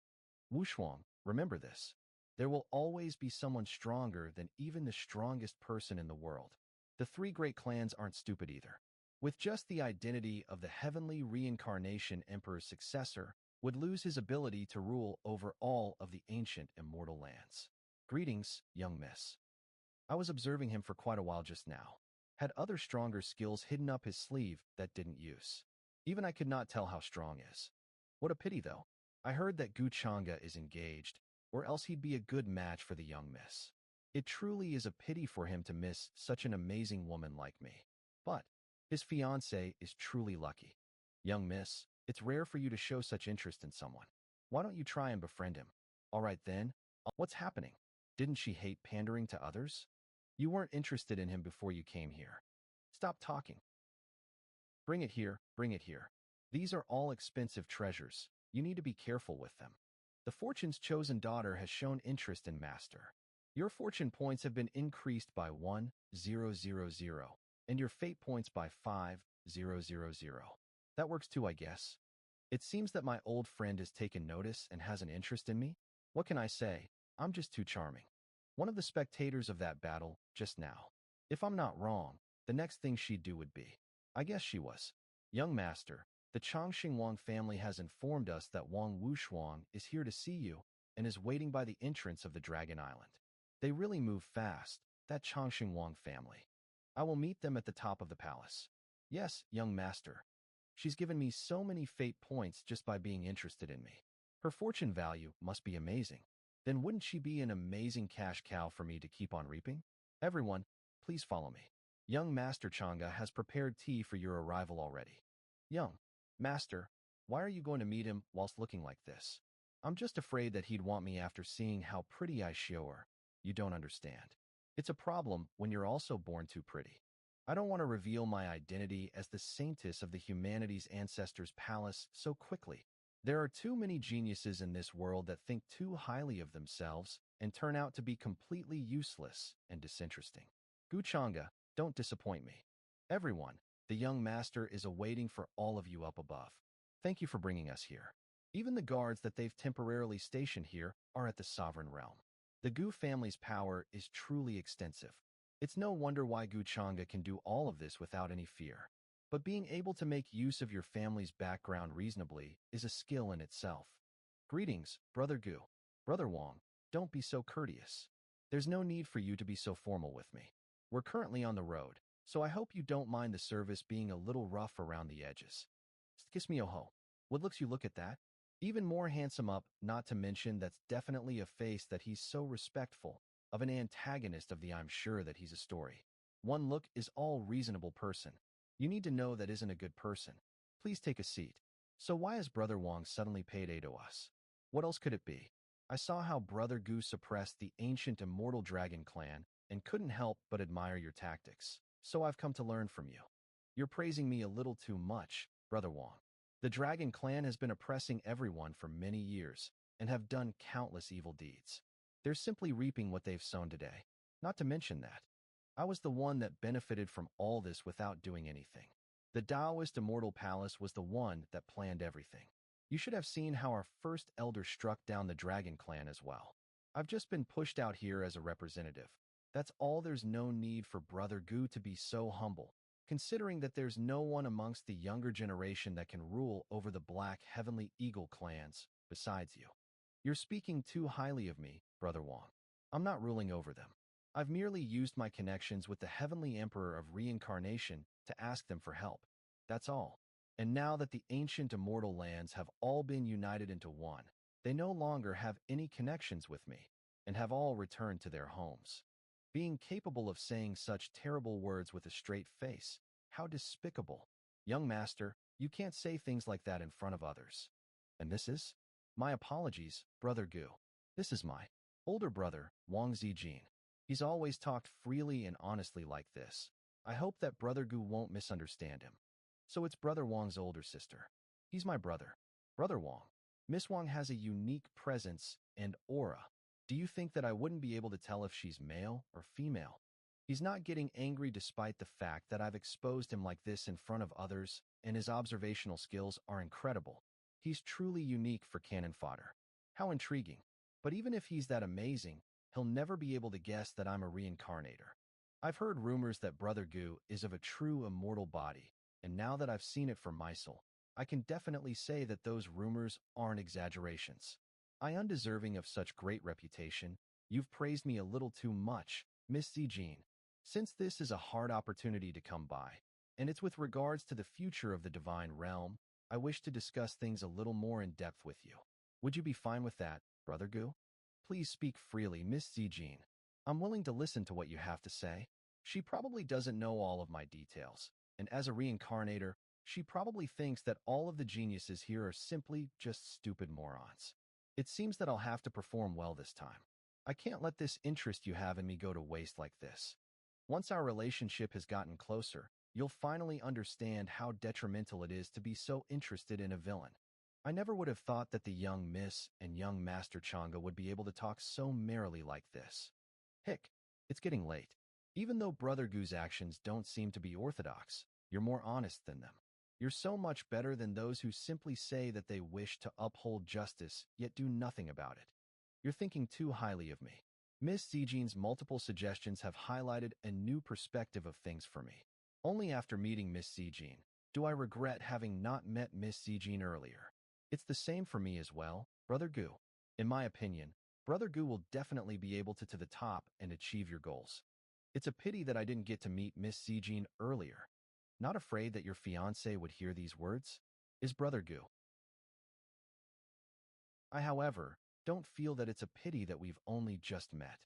Wushuang, remember this. There will always be someone stronger than even the strongest person in the world. The three great clans aren't stupid either. With just the identity of the heavenly reincarnation emperor's successor, would lose his ability to rule over all of the ancient immortal lands. Greetings, young miss. I was observing him for quite a while just now. Had other stronger skills hidden up his sleeve that didn't use. Even I could not tell how strong is. What a pity, though. I heard that Guchanga is engaged, or else he'd be a good match for the young miss. It truly is a pity for him to miss such an amazing woman like me. But his fiancée is truly lucky. Young miss, it's rare for you to show such interest in someone. Why don't you try and befriend him? All right then. What's happening? Didn't she hate pandering to others? You weren't interested in him before you came here. Stop talking. Bring it here, bring it here. These are all expensive treasures. You need to be careful with them. The fortune's chosen daughter has shown interest in Master. Your fortune points have been increased by 1,000, and your fate points by 5,000. That works too, I guess. It seems that my old friend has taken notice and has an interest in me. What can I say? I'm just too charming. One of the spectators of that battle just now. If I'm not wrong, the next thing she'd do would be. I guess she was. Young master, the Chongqing Wang family has informed us that Wang Wushuang is here to see you and is waiting by the entrance of the Dragon Island. They really move fast, that Chongqing Wang family. I will meet them at the top of the palace. Yes, young master. She's given me so many fate points just by being interested in me. Her fortune value must be amazing. Then wouldn't she be an amazing cash cow for me to keep on reaping? Everyone, please follow me. Young Master Chang'e has prepared tea for your arrival already. Young Master, why are you going to meet him whilst looking like this? I'm just afraid that he'd want me after seeing how pretty I show her. You don't understand. It's a problem when you're also born too pretty. I don't want to reveal my identity as the saintess of the humanity's ancestors' palace so quickly. There are too many geniuses in this world that think too highly of themselves and turn out to be completely useless and disinteresting. Gu Chang'e, don't disappoint me. Everyone, the young master is awaiting for all of you up above. Thank you for bringing us here. Even the guards that they've temporarily stationed here are at the sovereign realm. The Gu family's power is truly extensive. It's no wonder why Gu Chang'e can do all of this without any fear. But being able to make use of your family's background reasonably is a skill in itself. Greetings, Brother Gu. Brother Wang, don't be so courteous. There's no need for you to be so formal with me. We're currently on the road, so I hope you don't mind the service being a little rough around the edges. Kiss me, oh-ho. What looks you look at that? Even more handsome up, not to mention that's definitely a face that he's so respectful, of an antagonist of the I'm sure that he's a story. One look is all reasonable person. You need to know that isn't a good person. Please take a seat. So why has Brother Wang suddenly paid aid to us? What else could it be? I saw how Brother Gu suppressed the ancient immortal dragon clan and couldn't help but admire your tactics. So I've come to learn from you. You're praising me a little too much, Brother Wang. The dragon clan has been oppressing everyone for many years and have done countless evil deeds. They're simply reaping what they've sown today. Not to mention that I was the one that benefited from all this without doing anything. The Taoist Immortal Palace was the one that planned everything. You should have seen how our first elder struck down the Dragon Clan as well. I've just been pushed out here as a representative. That's all. There's no need for Brother Gu to be so humble, considering that there's no one amongst the younger generation that can rule over the Black Heavenly Eagle clans besides you. You're speaking too highly of me, Brother Wang. I'm not ruling over them. I've merely used my connections with the Heavenly Emperor of Reincarnation to ask them for help. That's all. And now that the ancient immortal lands have all been united into one, they no longer have any connections with me, and have all returned to their homes. Being capable of saying such terrible words with a straight face, how despicable. Young master, you can't say things like that in front of others. And this is? My apologies, Brother Gu. This is my older brother, Wang Zijin. He's always talked freely and honestly like this. I hope that Brother Gu won't misunderstand him. So it's Brother Wang's older sister. He's my brother. Brother Wang. Miss Wang has a unique presence and aura. Do you think that I wouldn't be able to tell if she's male or female? He's not getting angry despite the fact that I've exposed him like this in front of others, and his observational skills are incredible. He's truly unique for cannon fodder. How intriguing. But even if he's that amazing, he'll never be able to guess that I'm a reincarnator. I've heard rumors that Brother Gu is of a true immortal body, and now that I've seen it for myself, I can definitely say that those rumors aren't exaggerations. I undeserving of such great reputation. You've praised me a little too much, Miss Zijin. Since this is a hard opportunity to come by, and it's with regards to the future of the divine realm, I wish to discuss things a little more in depth with you. Would you be fine with that, Brother Gu? Please speak freely, Miss Zijin. I'm willing to listen to what you have to say. She probably doesn't know all of my details, and as a reincarnator, she probably thinks that all of the geniuses here are simply just stupid morons. It seems that I'll have to perform well this time. I can't let this interest you have in me go to waste like this. Once our relationship has gotten closer, you'll finally understand how detrimental it is to be so interested in a villain. I never would have thought that the young Miss and young Master Changa would be able to talk so merrily like this. Hick, it's getting late. Even though Brother Gu's actions don't seem to be orthodox, you're more honest than them. You're so much better than those who simply say that they wish to uphold justice yet do nothing about it. You're thinking too highly of me. Miss Zijin's multiple suggestions have highlighted a new perspective of things for me. Only after meeting Miss Zijin do I regret having not met Miss Zijin earlier. It's the same for me as well, Brother Gu. In my opinion, Brother Gu will definitely be able to the top and achieve your goals. It's a pity that I didn't get to meet Miss Zijin earlier. Not afraid that your fiancé would hear these words? Is Brother Gu. I, however, don't feel that it's a pity that we've only just met.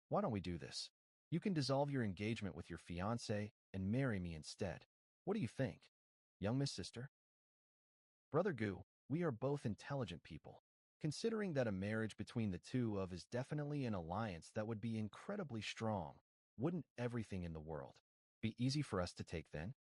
Why don't we do this? You can dissolve your engagement with your fiancé and marry me instead. What do you think, young Miss Sister? Brother Gu, we are both intelligent people. Considering that a marriage between the two of is definitely an alliance that would be incredibly strong, wouldn't everything in the world be easy for us to take then?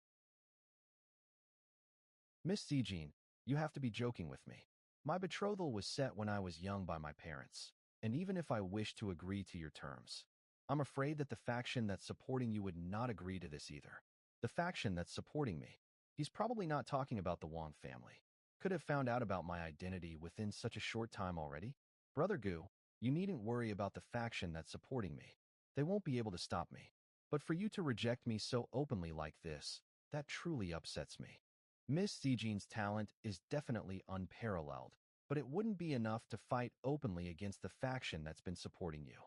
Miss Zijin, you have to be joking with me. My betrothal was set when I was young by my parents, and even if I wished to agree to your terms, I'm afraid that the faction that's supporting you would not agree to this either. The faction that's supporting me. He's probably not talking about the Wang family. Could have found out about my identity within such a short time already. Brother Gu, you needn't worry about the faction that's supporting me. They won't be able to stop me. But for you to reject me so openly like this, that truly upsets me. Miss Zijin's talent is definitely unparalleled, but it wouldn't be enough to fight openly against the faction that's been supporting you.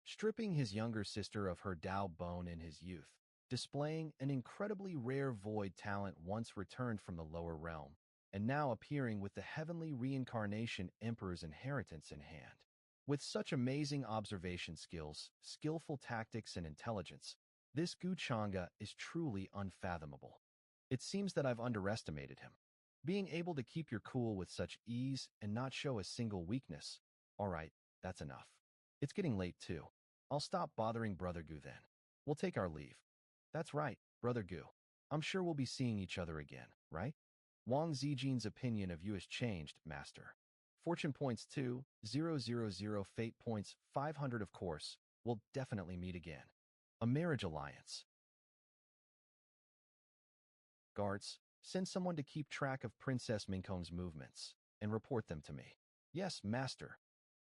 Stripping his younger sister of her Dao bone in his youth, displaying an incredibly rare void talent once returned from the lower realm, and now appearing with the heavenly reincarnation Emperor's inheritance in hand. With such amazing observation skills, skillful tactics, and intelligence, this Gu Changa is truly unfathomable. It seems that I've underestimated him. Being able to keep your cool with such ease and not show a single weakness. All right, that's enough. It's getting late too. I'll stop bothering Brother Gu then. We'll take our leave. That's right, Brother Gu. I'm sure we'll be seeing each other again, right? Wang Zijin's opinion of you has changed, Master. Fortune points 2,000, fate points 500. Of course, we'll definitely meet again. A marriage alliance. Guards, send someone to keep track of Princess Minkong's movements and report them to me. Yes, Master.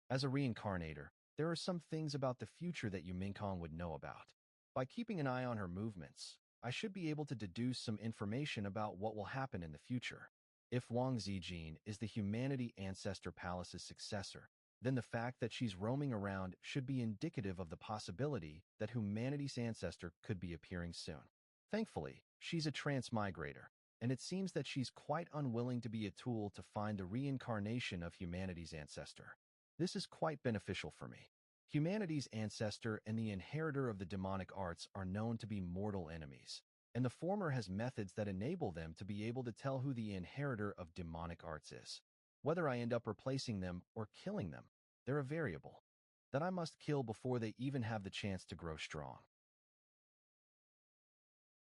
As a reincarnator, there are some things about the future that you Minkong would know about. By keeping an eye on her movements, I should be able to deduce some information about what will happen in the future. If Wang Zijin is the Humanity Ancestor Palace's successor, then the fact that she's roaming around should be indicative of the possibility that Humanity's ancestor could be appearing soon. Thankfully, she's a transmigrator, and it seems that she's quite unwilling to be a tool to find the reincarnation of humanity's ancestor. This is quite beneficial for me. Humanity's ancestor and the inheritor of the demonic arts are known to be mortal enemies, and the former has methods that enable them to be able to tell who the inheritor of demonic arts is. Whether I end up replacing them or killing them, they're a variable that I must kill before they even have the chance to grow strong.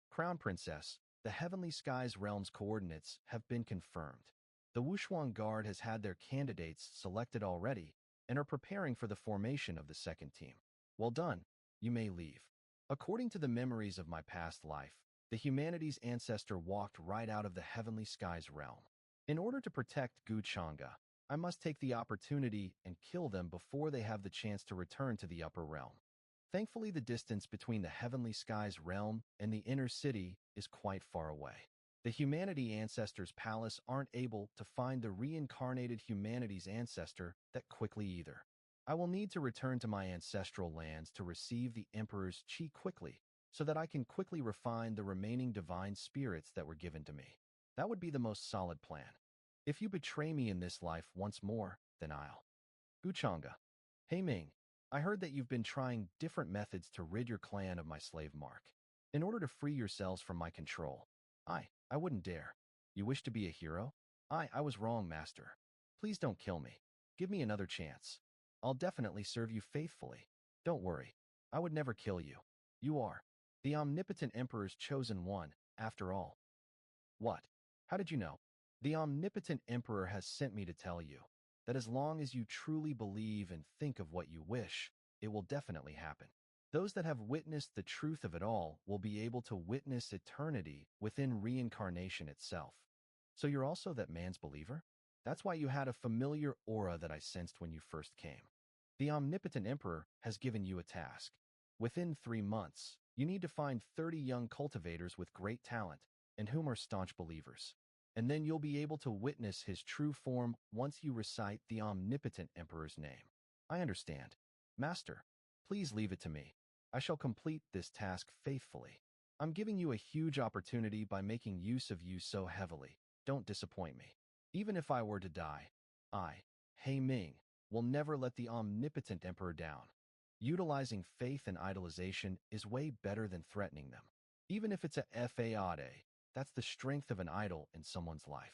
Crown Princess, the Heavenly Skies Realm's coordinates have been confirmed. The Wushuang Guard has had their candidates selected already and are preparing for the formation of the second team. Well done, you may leave. According to the memories of my past life, the humanity's ancestor walked right out of the Heavenly Skies realm. In order to protect Gu Changa, I must take the opportunity and kill them before they have the chance to return to the upper realm. Thankfully, the distance between the Heavenly Skies realm and the inner city is quite far away. The Humanity Ancestors' Palace aren't able to find the reincarnated Humanity's ancestor that quickly either. I will need to return to my ancestral lands to receive the Emperor's Qi quickly, so that I can quickly refine the remaining divine spirits that were given to me. That would be the most solid plan. If you betray me in this life once more, then I'll. Guchanga. Hey Ming, I heard that you've been trying different methods to rid your clan of my slave mark. In order to free yourselves from my control. I wouldn't dare. You wish to be a hero? I was wrong, Master. Please don't kill me. Give me another chance. I'll definitely serve you faithfully. Don't worry. I would never kill you. You are the omnipotent emperor's chosen one, after all. What? How did you know? The omnipotent emperor has sent me to tell you that as long as you truly believe and think of what you wish, it will definitely happen. Those that have witnessed the truth of it all will be able to witness eternity within reincarnation itself. So you're also that man's believer? That's why you had a familiar aura that I sensed when you first came. The omnipotent emperor has given you a task. Within 3 months, you need to find 30 young cultivators with great talent and whom are staunch believers. And then you'll be able to witness his true form once you recite the omnipotent emperor's name. I understand. Master, please leave it to me. I shall complete this task faithfully. I'm giving you a huge opportunity by making use of you so heavily. Don't disappoint me. Even if I were to die, I, He Ming, will never let the omnipotent emperor down. Utilizing faith and idolization is way better than threatening them. Even if it's a fade, that's the strength of an idol in someone's life.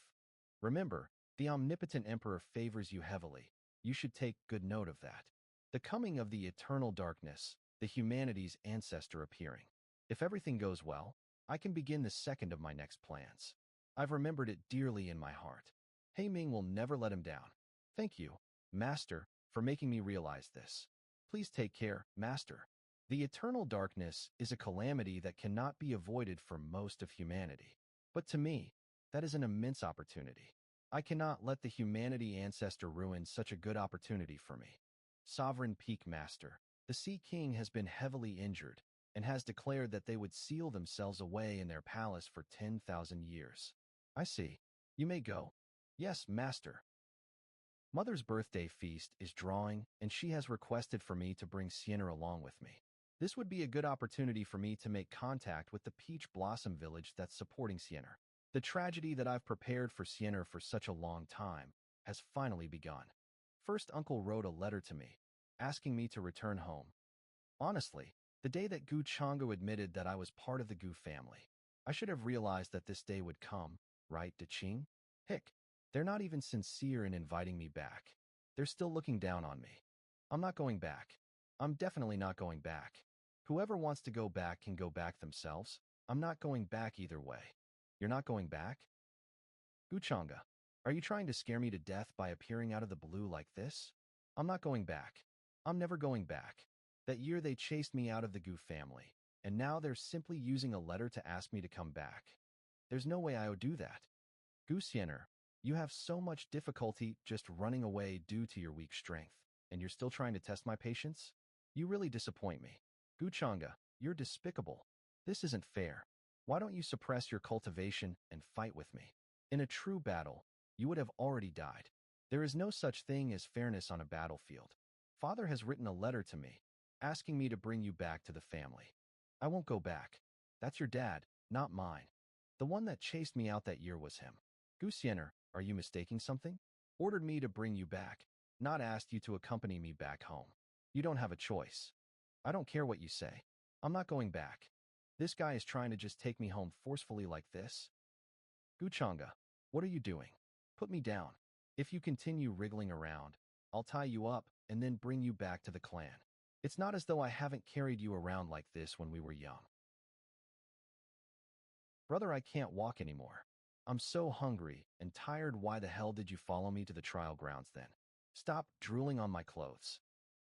Remember, the omnipotent emperor favors you heavily. You should take good note of that. The coming of the eternal darkness, the humanity's ancestor appearing. If everything goes well, I can begin the second of my next plans. I've remembered it dearly in my heart. He Ming will never let him down. Thank you, Master, for making me realize this. Please take care, Master. The eternal darkness is a calamity that cannot be avoided for most of humanity. But to me, that is an immense opportunity. I cannot let the humanity ancestor ruin such a good opportunity for me. Sovereign Peak Master, the Sea King has been heavily injured and has declared that they would seal themselves away in their palace for 10,000 years. I see. You may go. Yes, Master. Mother's birthday feast is drawing, and she has requested for me to bring Sienna along with me. This would be a good opportunity for me to make contact with the Peach Blossom Village that's supporting Sienna. The tragedy that I've prepared for Sienna for such a long time has finally begun. First, Uncle wrote a letter to me, asking me to return home. Honestly, the day that Gu Chang'o admitted that I was part of the Gu family, I should have realized that this day would come, right, Deching? Hick, they're not even sincere in inviting me back. They're still looking down on me. I'm not going back. I'm definitely not going back. Whoever wants to go back can go back themselves. I'm not going back either way. You're not going back? Guchanga, are you trying to scare me to death by appearing out of the blue like this? I'm not going back. I'm never going back. That year they chased me out of the Gu family, and now they're simply using a letter to ask me to come back. There's no way I would do that. Gu Siener, you have so much difficulty just running away due to your weak strength, and you're still trying to test my patience? You really disappoint me. Guchanga, you're despicable. This isn't fair. Why don't you suppress your cultivation and fight with me? In a true battle, you would have already died. There is no such thing as fairness on a battlefield. Father has written a letter to me, asking me to bring you back to the family. I won't go back. That's your dad, not mine. The one that chased me out that year was him. Gusiener, are you mistaking something? Ordered me to bring you back, not asked you to accompany me back home. You don't have a choice. I don't care what you say. I'm not going back. This guy is trying to just take me home forcefully like this. Guchanga, what are you doing? Put me down. If you continue wriggling around, I'll tie you up and then bring you back to the clan. It's not as though I haven't carried you around like this when we were young. Brother, I can't walk anymore. I'm so hungry and tired. Why the hell did you follow me to the trial grounds then? Stop drooling on my clothes.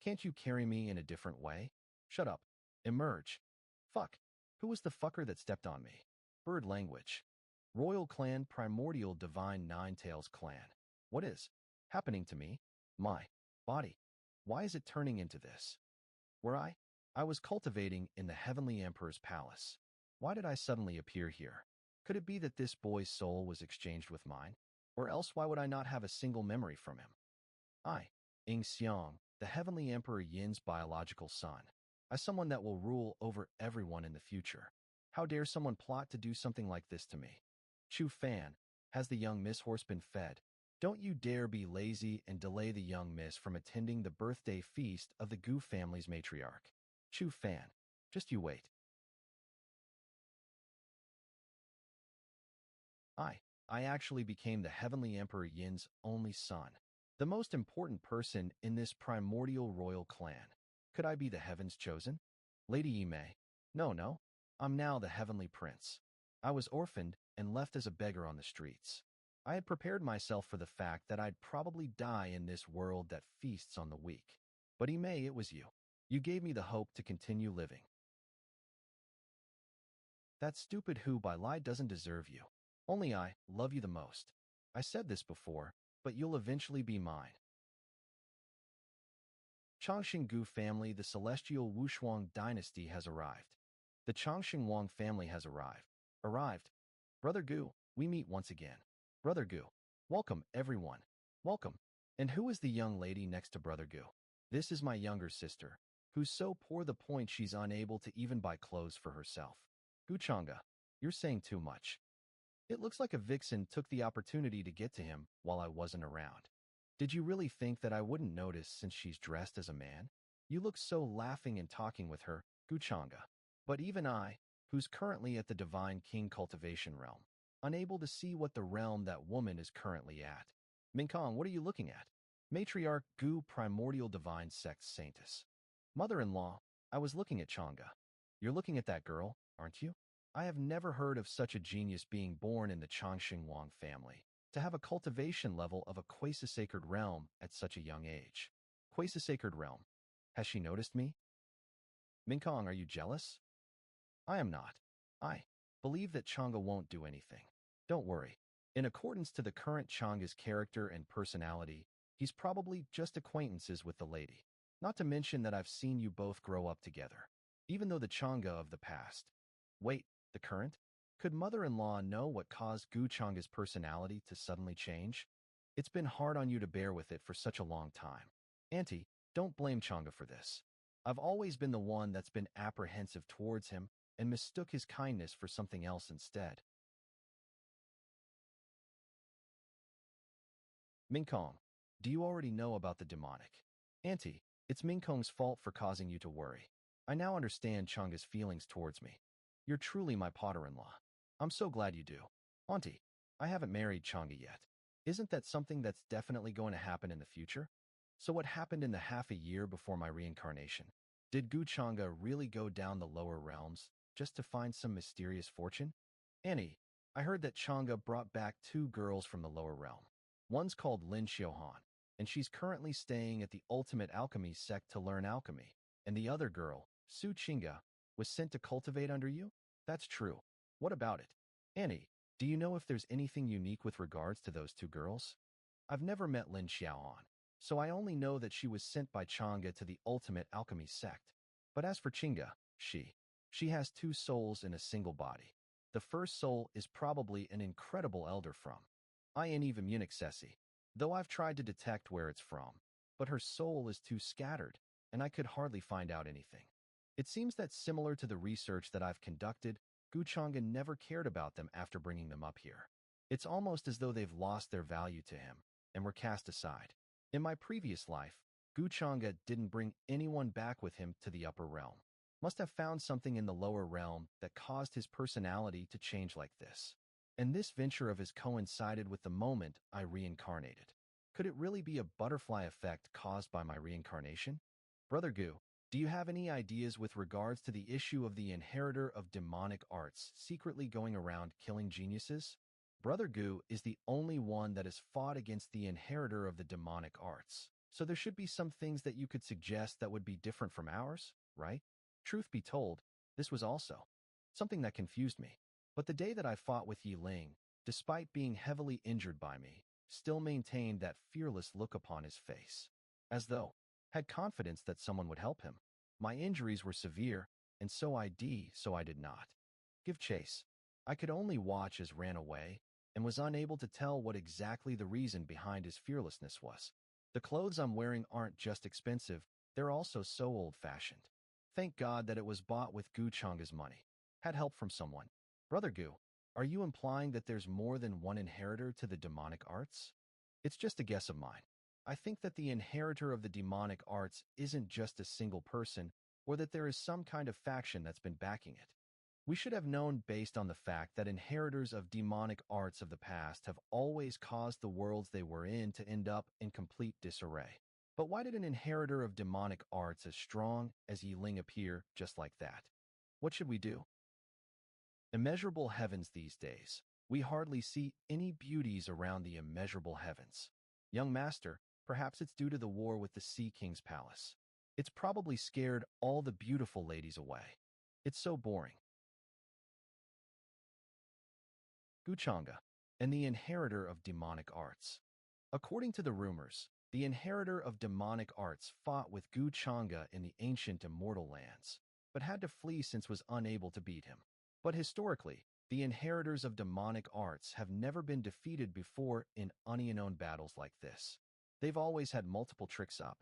Can't you carry me in a different way? Shut up. Emerge. Fuck. Who was the fucker that stepped on me? Bird language. Royal Clan, Primordial Divine Nine-Tails Clan. What is happening to me? My body. Why is it turning into this? Where I was cultivating in the Heavenly Emperor's palace. Why did I suddenly appear here? Could it be that this boy's soul was exchanged with mine? Or else why would I not have a single memory from him? I, Ing Xiang, the Heavenly Emperor Yin's biological son. As someone that will rule over everyone in the future. How dare someone plot to do something like this to me? Chu Fan, has the young Miss Horse been fed? Don't you dare be lazy and delay the young miss from attending the birthday feast of the Gu family's matriarch. Chu Fan, just you wait. I actually became the Heavenly Emperor Yin's only son, the most important person in this primordial royal clan. Could I be the heaven's chosen? Lady Ime. No, no. I'm now the heavenly prince. I was orphaned and left as a beggar on the streets. I had prepared myself for the fact that I'd probably die in this world that feasts on the weak. But Ime, it was you. You gave me the hope to continue living. That stupid who by lie doesn't deserve you. Only I love you the most. I said this before, but you'll eventually be mine. Chongqing family, the celestial Wushuang dynasty has arrived. The Chongqing Wang family has arrived. Arrived. Brother Gu, we meet once again. Brother Gu. Welcome, everyone. Welcome. And who is the young lady next to Brother Gu? This is my younger sister, who's so poor the point she's unable to even buy clothes for herself. Gu Chang'e, you're saying too much. It looks like a vixen took the opportunity to get to him while I wasn't around. Did you really think that I wouldn't notice since she's dressed as a man? You look so laughing and talking with her, Gu Chang'e. But even I, who's currently at the Divine King cultivation realm, unable to see what the realm that woman is currently at. Minkong, what are you looking at? Matriarch Gu Primordial Divine Sect Saintess. Mother-in-law, I was looking at Chang'e. You're looking at that girl, aren't you? I have never heard of such a genius being born in the Chongqing Wang family, to have a cultivation level of a quasi-sacred realm at such a young age. Quasi-sacred realm. Has she noticed me? Minkong, are you jealous? I am not. I believe that Chang'e won't do anything. Don't worry. In accordance to the current Chang'e's character and personality, he's probably just acquaintances with the lady. Not to mention that I've seen you both grow up together. Even though the Chang'e of the past. Wait, the current? Could mother-in-law know what caused Gu Chang'e's personality to suddenly change? It's been hard on you to bear with it for such a long time. Auntie, don't blame Chang'e for this. I've always been the one that's been apprehensive towards him and mistook his kindness for something else instead. Minkong, do you already know about the demonic? Auntie, it's Minkong's fault for causing you to worry. I now understand Chang'e's feelings towards me. You're truly my potter-in-law. I'm so glad you do. Auntie, I haven't married Chang'e yet. Isn't that something that's definitely going to happen in the future? So what happened in the half a year before my reincarnation? Did Gu Chang'e really go down the lower realms just to find some mysterious fortune? Annie, I heard that Chang'e brought back two girls from the lower realm. One's called Lin Xiuhan, and she's currently staying at the Ultimate Alchemy sect to learn alchemy. And the other girl, Su Qingge, was sent to cultivate under you? That's true. What about it? Annie, do you know if there's anything unique with regards to those two girls? I've never met Lin Xiaoan, so I only know that she was sent by Chang'e to the Ultimate Alchemy sect. But as for Qingge, she has two souls in a single body. The first soul is probably an incredible elder from. I ain't even Munich Ceci, though I've tried to detect where it's from, but her soul is too scattered, and I could hardly find out anything. It seems that similar to the research that I've conducted, Gu Chang'e never cared about them after bringing them up here. It's almost as though they've lost their value to him and were cast aside. In my previous life, Gu Chang'e didn't bring anyone back with him to the upper realm. Must have found something in the lower realm that caused his personality to change like this. And this venture of his coincided with the moment I reincarnated. Could it really be a butterfly effect caused by my reincarnation? Brother Gu, do you have any ideas with regards to the issue of the inheritor of demonic arts secretly going around killing geniuses? Brother Gu is the only one that has fought against the inheritor of the demonic arts. So there should be some things that you could suggest that would be different from ours, right? Truth be told, this was also something that confused me. But the day that I fought with Yi Ling, despite being heavily injured by me, still maintained that fearless look upon his face, as though had confidence that someone would help him. My injuries were severe, and so I did not give chase. I could only watch as ran away, and was unable to tell what exactly the reason behind his fearlessness was. The clothes I'm wearing aren't just expensive, they're also so old-fashioned. Thank God that it was bought with Gu Chang'e's money. Had help from someone. Brother Gu, are you implying that there's more than one inheritor to the demonic arts? It's just a guess of mine. I think that the inheritor of the demonic arts isn't just a single person, or that there is some kind of faction that's been backing it. We should have known based on the fact that inheritors of demonic arts of the past have always caused the worlds they were in to end up in complete disarray. But why did an inheritor of demonic arts as strong as Yi Ling appear just like that? What should we do? Immeasurable heavens these days. We hardly see any beauties around the immeasurable heavens. Young master, perhaps it's due to the war with the Sea King's palace. It's probably scared all the beautiful ladies away. It's so boring. Guchanga, and the inheritor of demonic arts. According to the rumors, the inheritor of demonic arts fought with Guchanga in the ancient immortal lands, but had to flee since was unable to beat him. But historically, the inheritors of demonic arts have never been defeated before in unknown battles like this. They've always had multiple tricks up.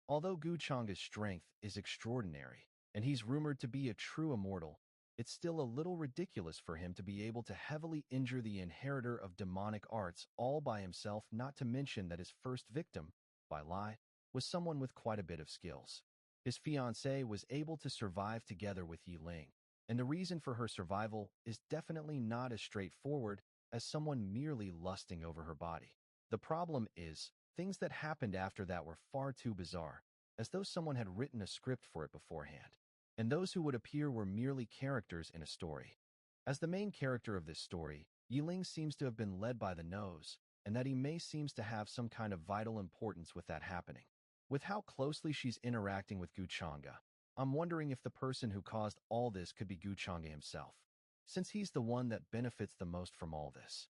Although Guchanga's strength is extraordinary, and he's rumored to be a true immortal, it's still a little ridiculous for him to be able to heavily injure the inheritor of demonic arts all by himself, not to mention that his first victim, by lie, was someone with quite a bit of skills. His fiancée was able to survive together with Yi Ling, and the reason for her survival is definitely not as straightforward as someone merely lusting over her body. The problem is, things that happened after that were far too bizarre, as though someone had written a script for it beforehand. And those who would appear were merely characters in a story. As the main character of this story, Yi Ling seems to have been led by the nose, and that he may seems to have some kind of vital importance with that happening. With how closely she's interacting with Guchanga, I'm wondering if the person who caused all this could be Guchanga himself, since he's the one that benefits the most from all this.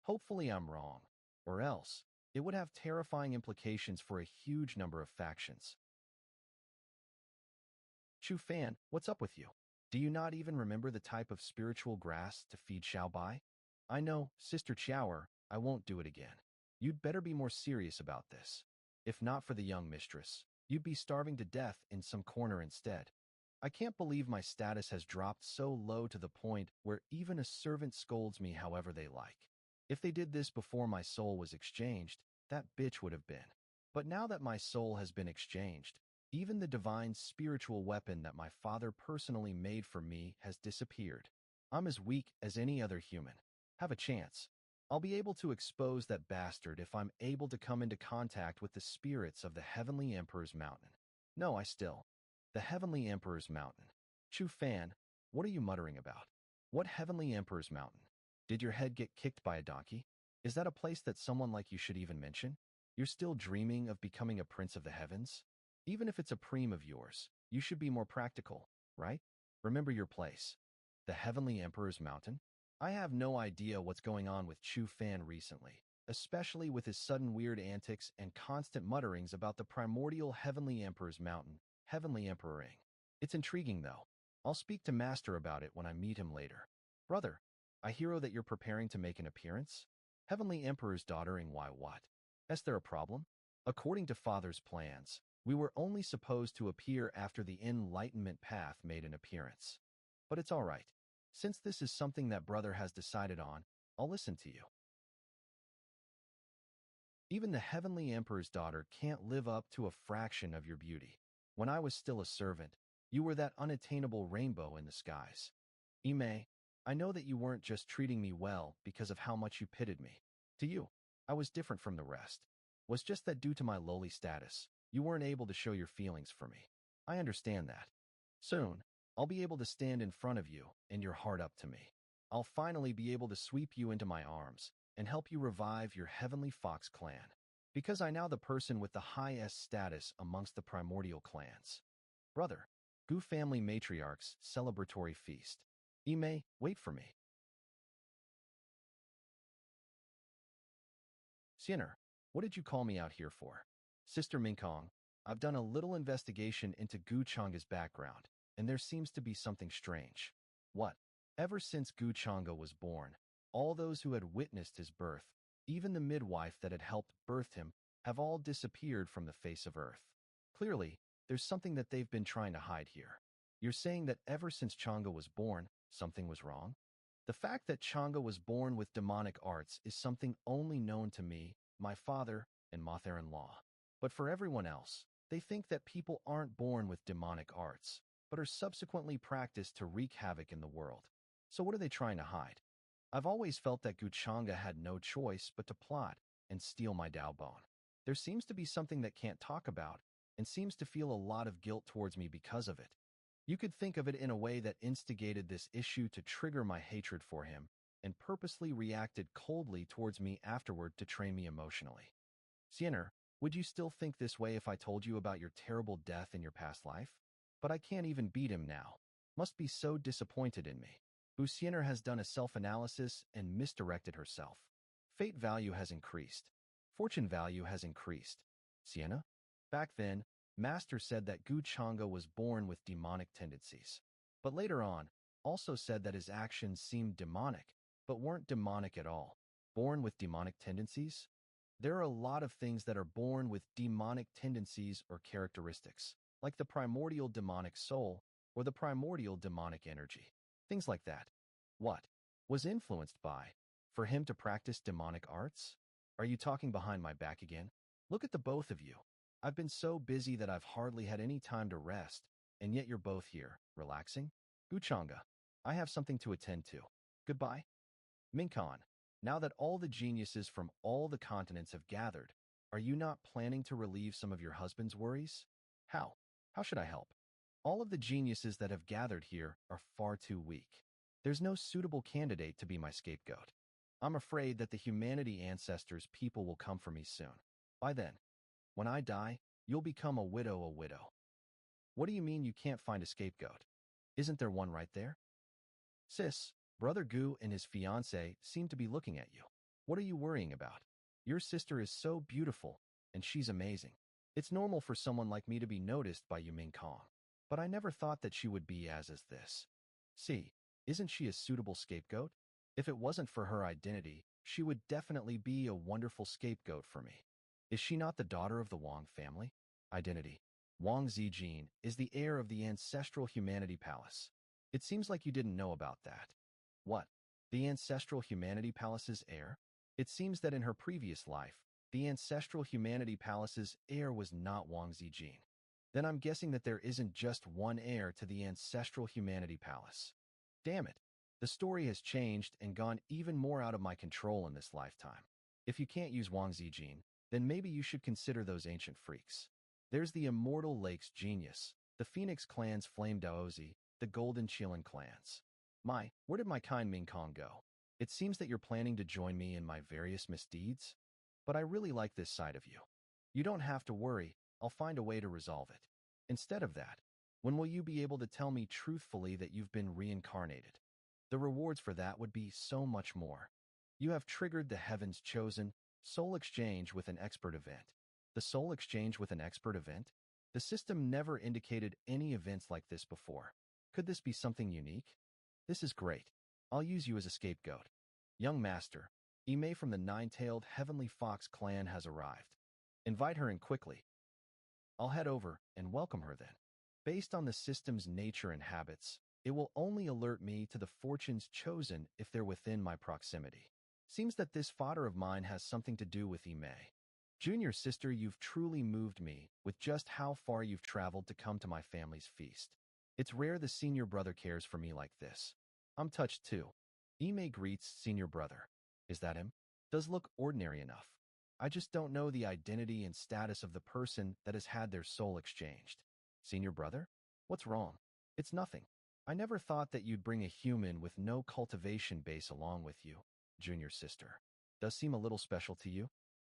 Hopefully I'm wrong, or else, it would have terrifying implications for a huge number of factions. Chu Fan, what's up with you? Do you not even remember the type of spiritual grass to feed Xiao Bai? I know, Sister Chower, I won't do it again. You'd better be more serious about this. If not for the young mistress, you'd be starving to death in some corner instead. I can't believe my status has dropped so low to the point where even a servant scolds me however they like. If they did this before my soul was exchanged, that bitch would have been. But now that my soul has been exchanged, even the divine spiritual weapon that my father personally made for me has disappeared. I'm as weak as any other human. Have a chance. I'll be able to expose that bastard if I'm able to come into contact with the spirits of the Heavenly Emperor's Mountain. No, The Heavenly Emperor's Mountain. Chu Fan, what are you muttering about? What Heavenly Emperor's Mountain? Did your head get kicked by a donkey? Is that a place that someone like you should even mention? You're still dreaming of becoming a prince of the heavens? Even if it's a preem of yours, you should be more practical, right? Remember your place. The Heavenly Emperor's Mountain? I have no idea what's going on with Chu Fan recently, especially with his sudden weird antics and constant mutterings about the primordial Heavenly Emperor's Mountain, Heavenly Emperoring. It's intriguing, though. I'll speak to Master about it when I meet him later. Brother, I hear that you're preparing to make an appearance? Heavenly Emperor's daughtering, why what? Is there a problem? According to Father's plans, we were only supposed to appear after the enlightenment path made an appearance. But it's all right. Since this is something that brother has decided on, I'll listen to you. Even the Heavenly Emperor's daughter can't live up to a fraction of your beauty. When I was still a servant, you were that unattainable rainbow in the skies. Ime, I know that you weren't just treating me well because of how much you pitied me. To you, I was different from the rest. Was just that due to my lowly status, you weren't able to show your feelings for me. I understand that. Soon, I'll be able to stand in front of you and your heart up to me. I'll finally be able to sweep you into my arms and help you revive your Heavenly Fox clan. Because I now the person with the highest status amongst the primordial clans. Brother, Gu family matriarch's celebratory feast. Ime, wait for me. Sinner, what did you call me out here for? Sister Minkong, I've done a little investigation into Gu Changa's background, and there seems to be something strange. What? Ever since Gu Changa was born, all those who had witnessed his birth, even the midwife that had helped birth him, have all disappeared from the face of Earth. Clearly, there's something that they've been trying to hide here. You're saying that ever since Changa was born, something was wrong? The fact that Changa was born with demonic arts is something only known to me, my father, and mother-in-law. But for everyone else, they think that people aren't born with demonic arts, but are subsequently practiced to wreak havoc in the world. So what are they trying to hide? I've always felt that Guchanga had no choice but to plot and steal my Dao bone. There seems to be something that can't talk about, and seems to feel a lot of guilt towards me because of it. You could think of it in a way that instigated this issue to trigger my hatred for him, and purposely reacted coldly towards me afterward to train me emotionally. Siener, would you still think this way if I told you about your terrible death in your past life? But I can't even beat him now. Must be so disappointed in me. Siener has done a self-analysis and misdirected herself. Fate value has increased. Fortune value has increased. Sienna? Back then, Master said that Gu Changa was born with demonic tendencies. But later on, also said that his actions seemed demonic, but weren't demonic at all. Born with demonic tendencies? There are a lot of things that are born with demonic tendencies or characteristics, like the primordial demonic soul or the primordial demonic energy. Things like that. What? Was influenced by? For him to practice demonic arts? Are you talking behind my back again? Look at the both of you. I've been so busy that I've hardly had any time to rest, and yet you're both here, relaxing? Guchanga, I have something to attend to. Goodbye. Minkan, now that all the geniuses from all the continents have gathered, are you not planning to relieve some of your husband's worries? How? How should I help? All of the geniuses that have gathered here are far too weak. There's no suitable candidate to be my scapegoat. I'm afraid that the humanity ancestors people will come for me soon. By then, when I die, you'll become a widow a widow. What do you mean you can't find a scapegoat? Isn't there one right there? Sis, Brother Gu and his fiancée seem to be looking at you. What are you worrying about? Your sister is so beautiful, and she's amazing. It's normal for someone like me to be noticed by you, Ming Kong. But I never thought that she would be as is this. See, isn't she a suitable scapegoat? If it wasn't for her identity, she would definitely be a wonderful scapegoat for me. Is she not the daughter of the Wang family? Identity. Wang Zijin is the heir of the ancestral humanity palace. It seems like you didn't know about that. What? The ancestral humanity palace's heir? It seems that in her previous life, the ancestral humanity palace's heir was not Wang Zijin. Then I'm guessing that there isn't just one heir to the ancestral humanity palace. Damn it. The story has changed and gone even more out of my control in this lifetime. If you can't use Wang Zijin, then maybe you should consider those ancient freaks. There's the Immortal Lakes genius, the Phoenix clan's Flame Daozi, the Golden Qilin clans. Where did my kind Ming Kong go? It seems that you're planning to join me in my various misdeeds. But I really like this side of you. You don't have to worry, I'll find a way to resolve it. Instead of that, when will you be able to tell me truthfully that you've been reincarnated? The rewards for that would be so much more. You have triggered the Heaven's Chosen Soul Exchange with an expert event. The Soul Exchange with an expert event? The system never indicated any events like this before. Could this be something unique? This is great. I'll use you as a scapegoat. Young Master, Ime from the Nine-Tailed Heavenly Fox clan has arrived. Invite her in quickly. I'll head over and welcome her then. Based on the system's nature and habits, it will only alert me to the fortunes chosen if they're within my proximity. Seems that this fodder of mine has something to do with Ime. Junior sister, you've truly moved me with just how far you've traveled to come to my family's feast. It's rare the senior brother cares for me like this. I'm touched too. Ime greets senior brother. Is that him? Does look ordinary enough. I just don't know the identity and status of the person that has had their soul exchanged. Senior brother? What's wrong? It's nothing. I never thought that you'd bring a human with no cultivation base along with you. Junior sister. Does seem a little special to you?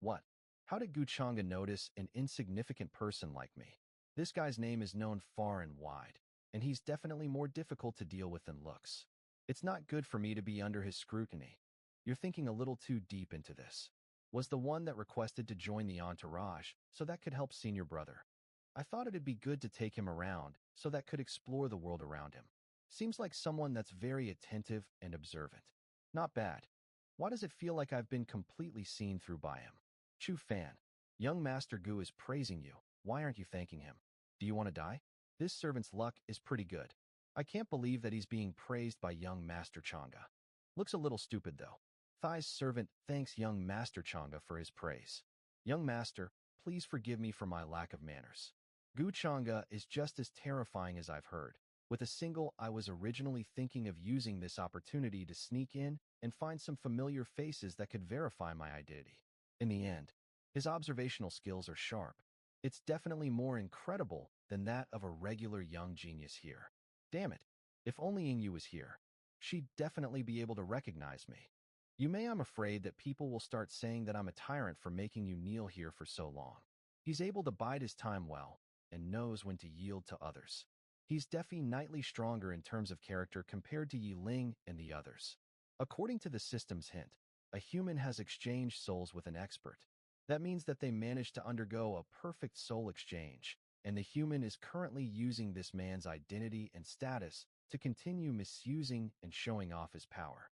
What? How did Guchanga notice an insignificant person like me? This guy's name is known far and wide, and he's definitely more difficult to deal with than looks. It's not good for me to be under his scrutiny. You're thinking a little too deep into this. Was the one that requested to join the entourage, so that could help senior brother. I thought it'd be good to take him around, so that could explore the world around him. Seems like someone that's very attentive and observant. Not bad. Why does it feel like I've been completely seen through by him? Chu Fan, young Master Gu is praising you. Why aren't you thanking him? Do you want to die? This servant's luck is pretty good. I can't believe that he's being praised by young Master Changa. Looks a little stupid though. Thai's servant thanks young Master Changa for his praise. Young Master, please forgive me for my lack of manners. Gu Changa is just as terrifying as I've heard. With a single, I was originally thinking of using this opportunity to sneak in and find some familiar faces that could verify my identity. In the end, His observational skills are sharp. It's definitely more incredible than that of a regular young genius here. Damn it, if only Yingyu was here. She'd definitely be able to recognize me. I'm afraid that people will start saying that I'm a tyrant for making you kneel here for so long. He's able to bide his time well, and knows when to yield to others. He's definitely stronger in terms of character compared to Yi Ling and the others. According to the system's hint, a human has exchanged souls with an expert. That means that they managed to undergo a perfect soul exchange, and the human is currently using this man's identity and status to continue misusing and showing off his power.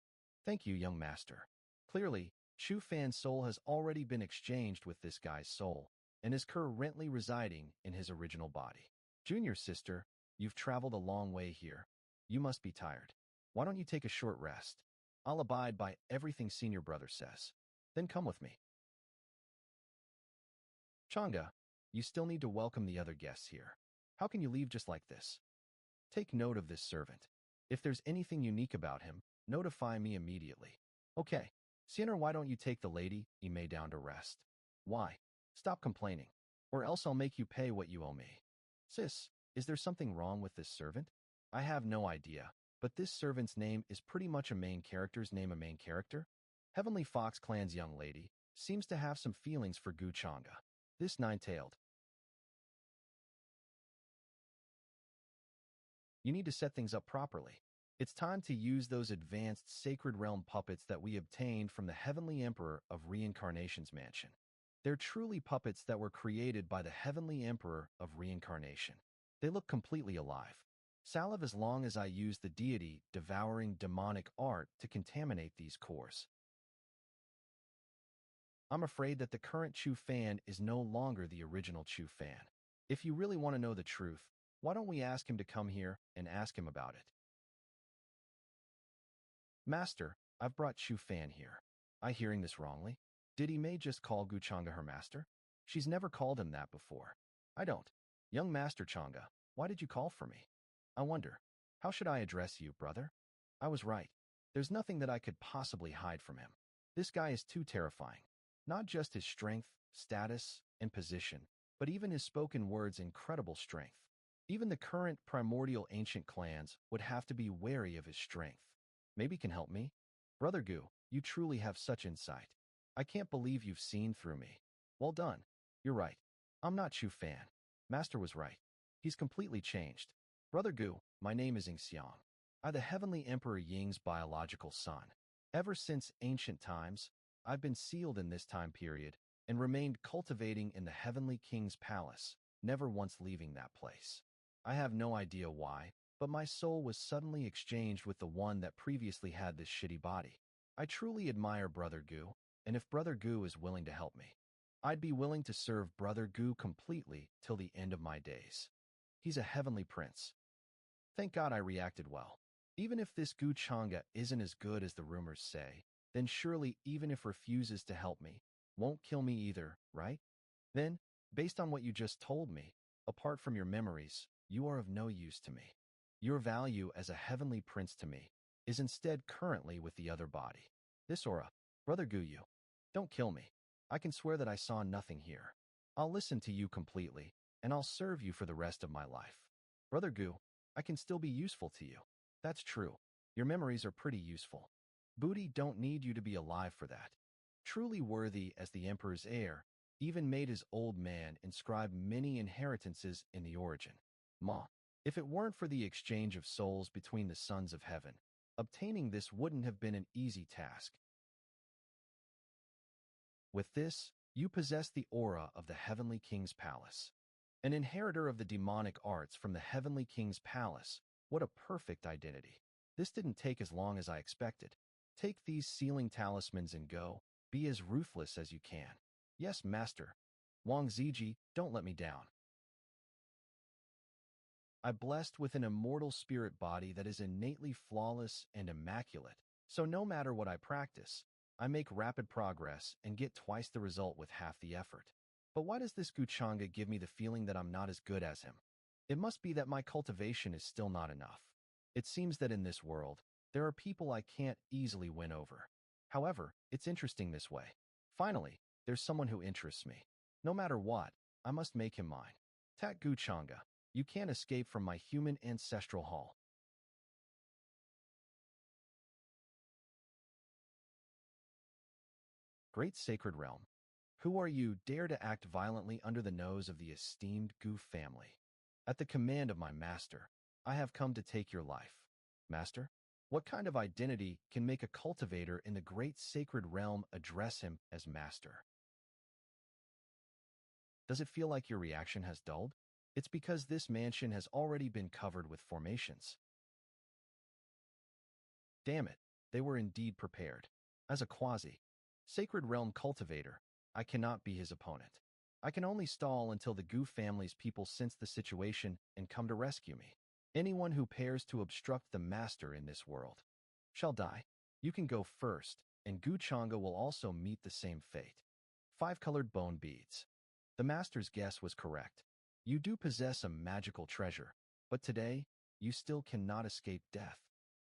Thank you, young master. Clearly, Chu Fan's soul has already been exchanged with this guy's soul, and is currently residing in his original body. Junior sister, you've traveled a long way here. You must be tired. Why don't you take a short rest? I'll abide by everything senior brother says. Then come with me. Chang'e, you still need to welcome the other guests here. How can you leave just like this? Take note of this servant. If there's anything unique about him, notify me immediately. Okay. Sienna, why don't you take the lady, Ime, down to rest? Why? Stop complaining, or else I'll make you pay what you owe me. Sis, is there something wrong with this servant? I have no idea, but this servant's name is pretty much a main character's name. A main character? Heavenly Fox Clan's young lady seems to have some feelings for Gu Chang'e. This nine-tailed. You need to set things up properly. It's time to use those advanced Sacred Realm puppets that we obtained from the Heavenly Emperor of Reincarnation's mansion. They're truly puppets that were created by the Heavenly Emperor of Reincarnation. They look completely alive. Salve as long as I use the deity devouring demonic art to contaminate these cores. I'm afraid that the current Chu Fan is no longer the original Chu Fan. If you really want to know the truth, why don't we ask him to come here and ask him about it? Master, I've brought Chu Fan here. I hearing this wrongly? Did he may just call Gu Chang'e her master? She's never called him that before. I don't. Young Master Chang'e, why did you call for me? I wonder, how should I address you, brother? I was right. There's nothing that I could possibly hide from him. This guy is too terrifying. Not just his strength, status, and position, but even his spoken words' incredible strength. Even the current primordial ancient clans would have to be wary of his strength. Maybe can help me? Brother Gu, you truly have such insight. I can't believe you've seen through me. Well done. You're right. I'm not Chu Fan. Master was right. He's completely changed. Brother Gu, my name is Ying Xiang. I'm the Heavenly Emperor Ying's biological son. Ever since ancient times, I've been sealed in this time period and remained cultivating in the Heavenly King's palace, never once leaving that place. I have no idea why, but my soul was suddenly exchanged with the one that previously had this shitty body. I truly admire Brother Gu, and if Brother Gu is willing to help me, I'd be willing to serve Brother Gu completely till the end of my days. He's a heavenly prince. Thank God I reacted well. Even if this Gu Chang'e isn't as good as the rumors say, then surely even if refuses to help me, won't kill me either, right? Then, based on what you just told me, apart from your memories, you are of no use to me. Your value as a heavenly prince to me is instead currently with the other body. This aura, Brother Guyu, don't kill me. I can swear that I saw nothing here. I'll listen to you completely, and I'll serve you for the rest of my life. Brother Gu, I can still be useful to you. That's true. Your memories are pretty useful. Booty don't need you to be alive for that. Truly worthy as the Emperor's heir, even made his old man inscribe many inheritances in the origin. Ma, if it weren't for the exchange of souls between the sons of heaven, obtaining this wouldn't have been an easy task. With this, you possess the aura of the Heavenly King's palace. An inheritor of the demonic arts from the Heavenly King's palace. What a perfect identity. This didn't take as long as I expected. Take these sealing talismans and go. Be as ruthless as you can. Yes, master. Wang Ziji, don't let me down. I'm blessed with an immortal spirit body that is innately flawless and immaculate, so no matter what I practice, I make rapid progress and get twice the result with half the effort. But why does this Gu Chang'e give me the feeling that I'm not as good as him? It must be that my cultivation is still not enough. It seems that in this world, there are people I can't easily win over. However, it's interesting this way. Finally, There's someone who interests me. No matter what, I must make him mine. Tak Gu Changa, you can't escape from my human ancestral hall. Great sacred realm. Who are you dare to act violently under the nose of the esteemed Gu family? At the command of my master, I have come to take your life. Master? What kind of identity can make a cultivator in the great sacred realm address him as master? Does it feel like your reaction has dulled? It's because this mansion has already been covered with formations. Damn it, they were indeed prepared. As a quasi-sacred realm cultivator, I cannot be his opponent. I can only stall until the Gu family's people sense the situation and come to rescue me. Anyone who pairs to obstruct the master in this world shall die. You can go first, and Gu Changa will also meet the same fate. 5-colored bone beads. The master's guess was correct. You do possess a magical treasure, but today, you still cannot escape death.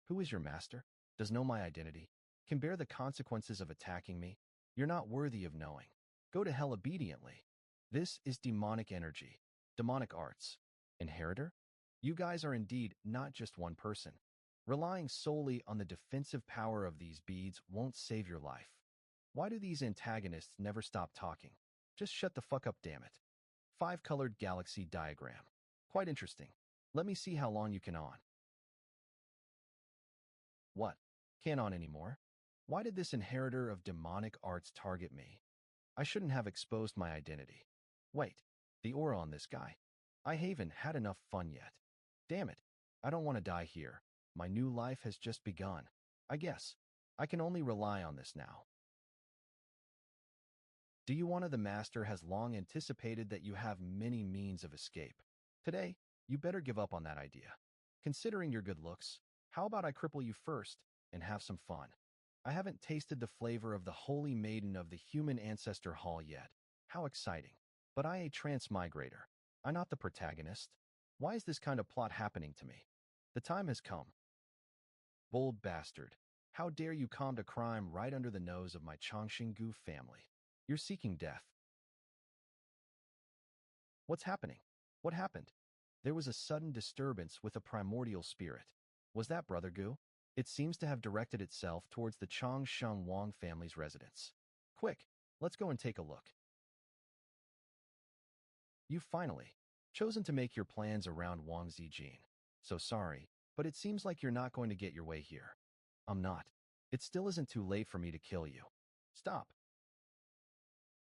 Who is your master? Does know my identity? Can bear the consequences of attacking me? You're not worthy of knowing. Go to hell obediently. This is demonic energy, demonic arts. Inheritor? You guys are indeed not just one person. Relying solely on the defensive power of these beads won't save your life. Why do these antagonists never stop talking? Just shut the fuck up, damn it. 5-colored galaxy diagram. Quite interesting. Let me see how long you can on. What? Can't on anymore? Why did this inheritor of demonic arts target me? I shouldn't have exposed my identity. Wait, the aura on this guy. I haven't had enough fun yet. Damn it, I don't want to die here. My new life has just begun. I guess. I can only rely on this now. Do you want to? The master has long anticipated that you have many means of escape. Today, you better give up on that idea. Considering your good looks, how about I cripple you first and have some fun? I haven't tasted the flavor of the holy maiden of the human ancestor hall yet. How exciting. But I a transmigrator. I'm not the protagonist. Why is this kind of plot happening to me? The time has come. Bold bastard. How dare you commit a crime right under the nose of my Chongqing family? You're seeking death. What's happening? What happened? There was a sudden disturbance with a primordial spirit. Was that Brother Gu? It seems to have directed itself towards the Chongsheng Wang family's residence. Quick, let's go and take a look. You've finally chosen to make your plans around Wang Zijin. So sorry, but it seems like you're not going to get your way here. I'm not. It still isn't too late for me to kill you. Stop.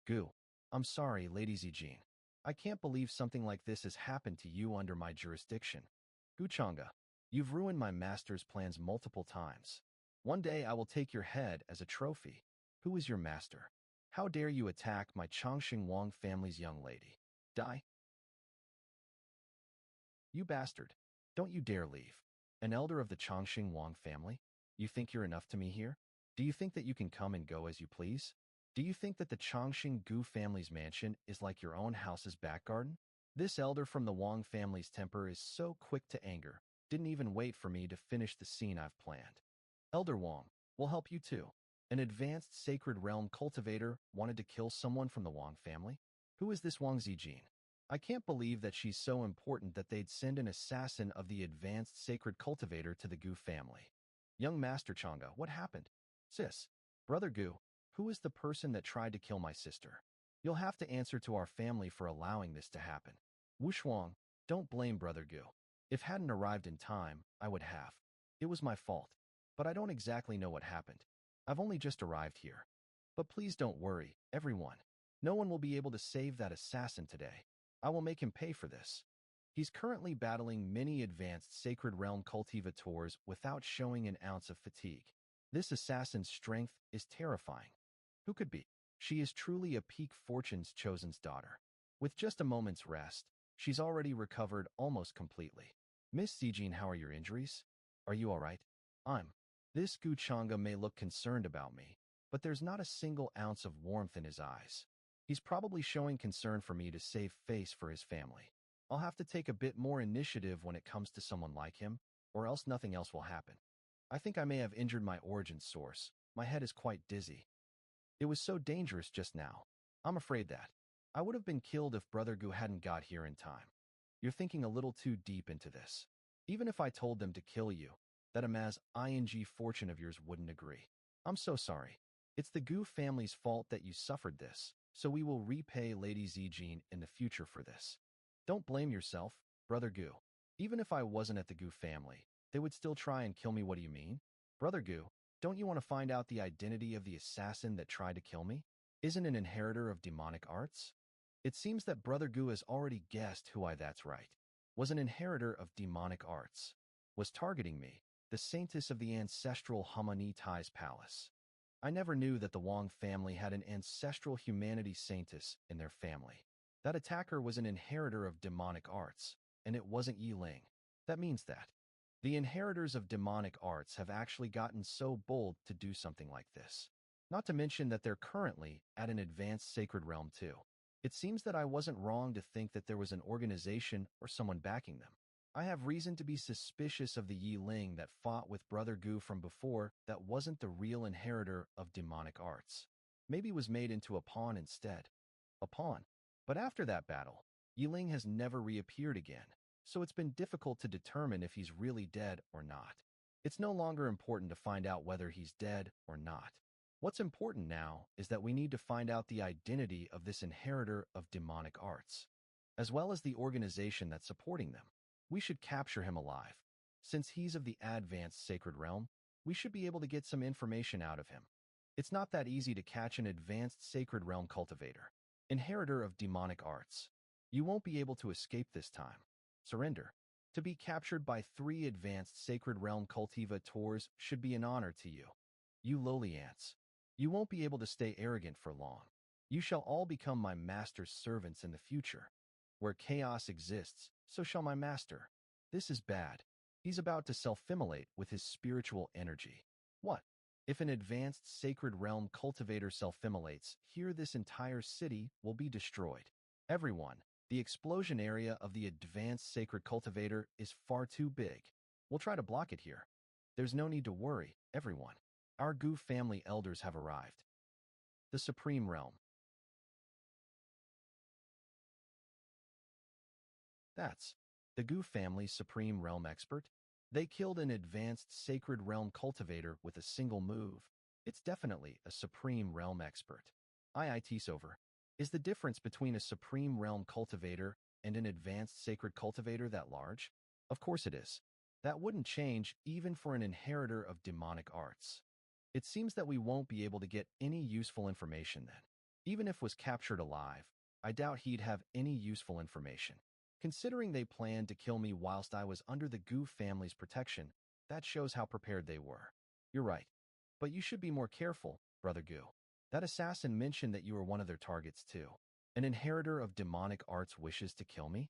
Gu. I'm sorry, Lady Zijin. I can't believe something like this has happened to you under my jurisdiction. Gu Changa, you've ruined my master's plans multiple times. One day I will take your head as a trophy. Who is your master? How dare you attack my Chongqing Wang family's young lady? Die? You bastard. Don't you dare leave. An elder of the Chongqing Wang family? You think you're enough to me here? Do you think that you can come and go as you please? Do you think that the Chongqing Gu family's mansion is like your own house's back garden? This elder from the Wang family's temper is so quick to anger, didn't even wait for me to finish the scene I've planned. Elder Wang will help you too. An advanced sacred realm cultivator wanted to kill someone from the Wang family? Who is this Wang Zijin? I can't believe that she's so important that they'd send an assassin of the advanced sacred cultivator to the Gu family. Young Master Changa, what happened? Sis, Brother Gu, who is the person that tried to kill my sister? You'll have to answer to our family for allowing this to happen. Wu Shuang, don't blame Brother Gu. If hadn't arrived in time, I would have. It was my fault. But I don't exactly know what happened. I've only just arrived here. But please don't worry, everyone. No one will be able to save that assassin today. I will make him pay for this. He's currently battling many advanced Sacred Realm cultivators without showing an ounce of fatigue. This assassin's strength is terrifying. Who could be? She is truly a peak fortune's chosen's daughter. With just a moment's rest, she's already recovered almost completely. Miss Zijin, how are your injuries? Are you all right? This Gu Changa may look concerned about me, but there's not a single ounce of warmth in his eyes. He's probably showing concern for me to save face for his family. I'll have to take a bit more initiative when it comes to someone like him, or else nothing else will happen. I think I may have injured my origin source. My head is quite dizzy. It was so dangerous just now. I'm afraid that I would have been killed if Brother Gu hadn't got here in time. You're thinking a little too deep into this. Even if I told them to kill you, that Amaz ing fortune of yours wouldn't agree. I'm so sorry. It's the Gu family's fault that you suffered this, so we will repay Lady Zijin in the future for this. Don't blame yourself, Brother Gu. Even if I wasn't at the Gu family, they would still try and kill me. What do you mean? Brother Gu, don't you want to find out the identity of the assassin that tried to kill me? Isn't an inheritor of demonic arts? It seems that Brother Gu has already guessed who that's right. Was an inheritor of demonic arts. Was targeting me, the saintess of the ancestral Hamani Tai's palace. I never knew that the Wang family had an ancestral humanity saintess in their family. That attacker was an inheritor of demonic arts, and it wasn't Yi Ling. That means that the inheritors of demonic arts have actually gotten so bold to do something like this. Not to mention that they're currently at an advanced sacred realm too. It seems that I wasn't wrong to think that there was an organization or someone backing them. I have reason to be suspicious of the Yi Ling that fought with Brother Gu from before that wasn't the real inheritor of demonic arts. Maybe was made into a pawn instead. A pawn. But after that battle, Yi Ling has never reappeared again, so it's been difficult to determine if he's really dead or not. It's no longer important to find out whether he's dead or not. What's important now is that we need to find out the identity of this inheritor of demonic arts, as well as the organization that's supporting them. We should capture him alive. Since he's of the advanced sacred realm, we should be able to get some information out of him. It's not that easy to catch an advanced sacred realm cultivator, inheritor of demonic arts. You won't be able to escape this time. Surrender. To be captured by 3 advanced sacred realm cultivators should be an honor to you. You lowly ants. You won't be able to stay arrogant for long. You shall all become my master's servants in the future. Where chaos exists, so shall my master. This is bad. He's about to self-immolate with his spiritual energy. What? If an advanced sacred realm cultivator self-immolates, here this entire city will be destroyed. Everyone, the explosion area of the advanced sacred cultivator is far too big. We'll try to block it here. There's no need to worry, everyone. Our Gu family elders have arrived. The Supreme Realm. That's the Gu family's Supreme Realm expert. They killed an advanced sacred realm cultivator with a single move. It's definitely a Supreme Realm expert. IIT's over. Is the difference between a Supreme Realm cultivator and an advanced sacred cultivator that large? Of course it is. That wouldn't change even for an inheritor of demonic arts. It seems that we won't be able to get any useful information then. Even if was captured alive, I doubt he'd have any useful information. Considering they planned to kill me whilst I was under the Gu family's protection, that shows how prepared they were. You're right. But you should be more careful, Brother Gu. That assassin mentioned that you were one of their targets too. An inheritor of demonic arts wishes to kill me?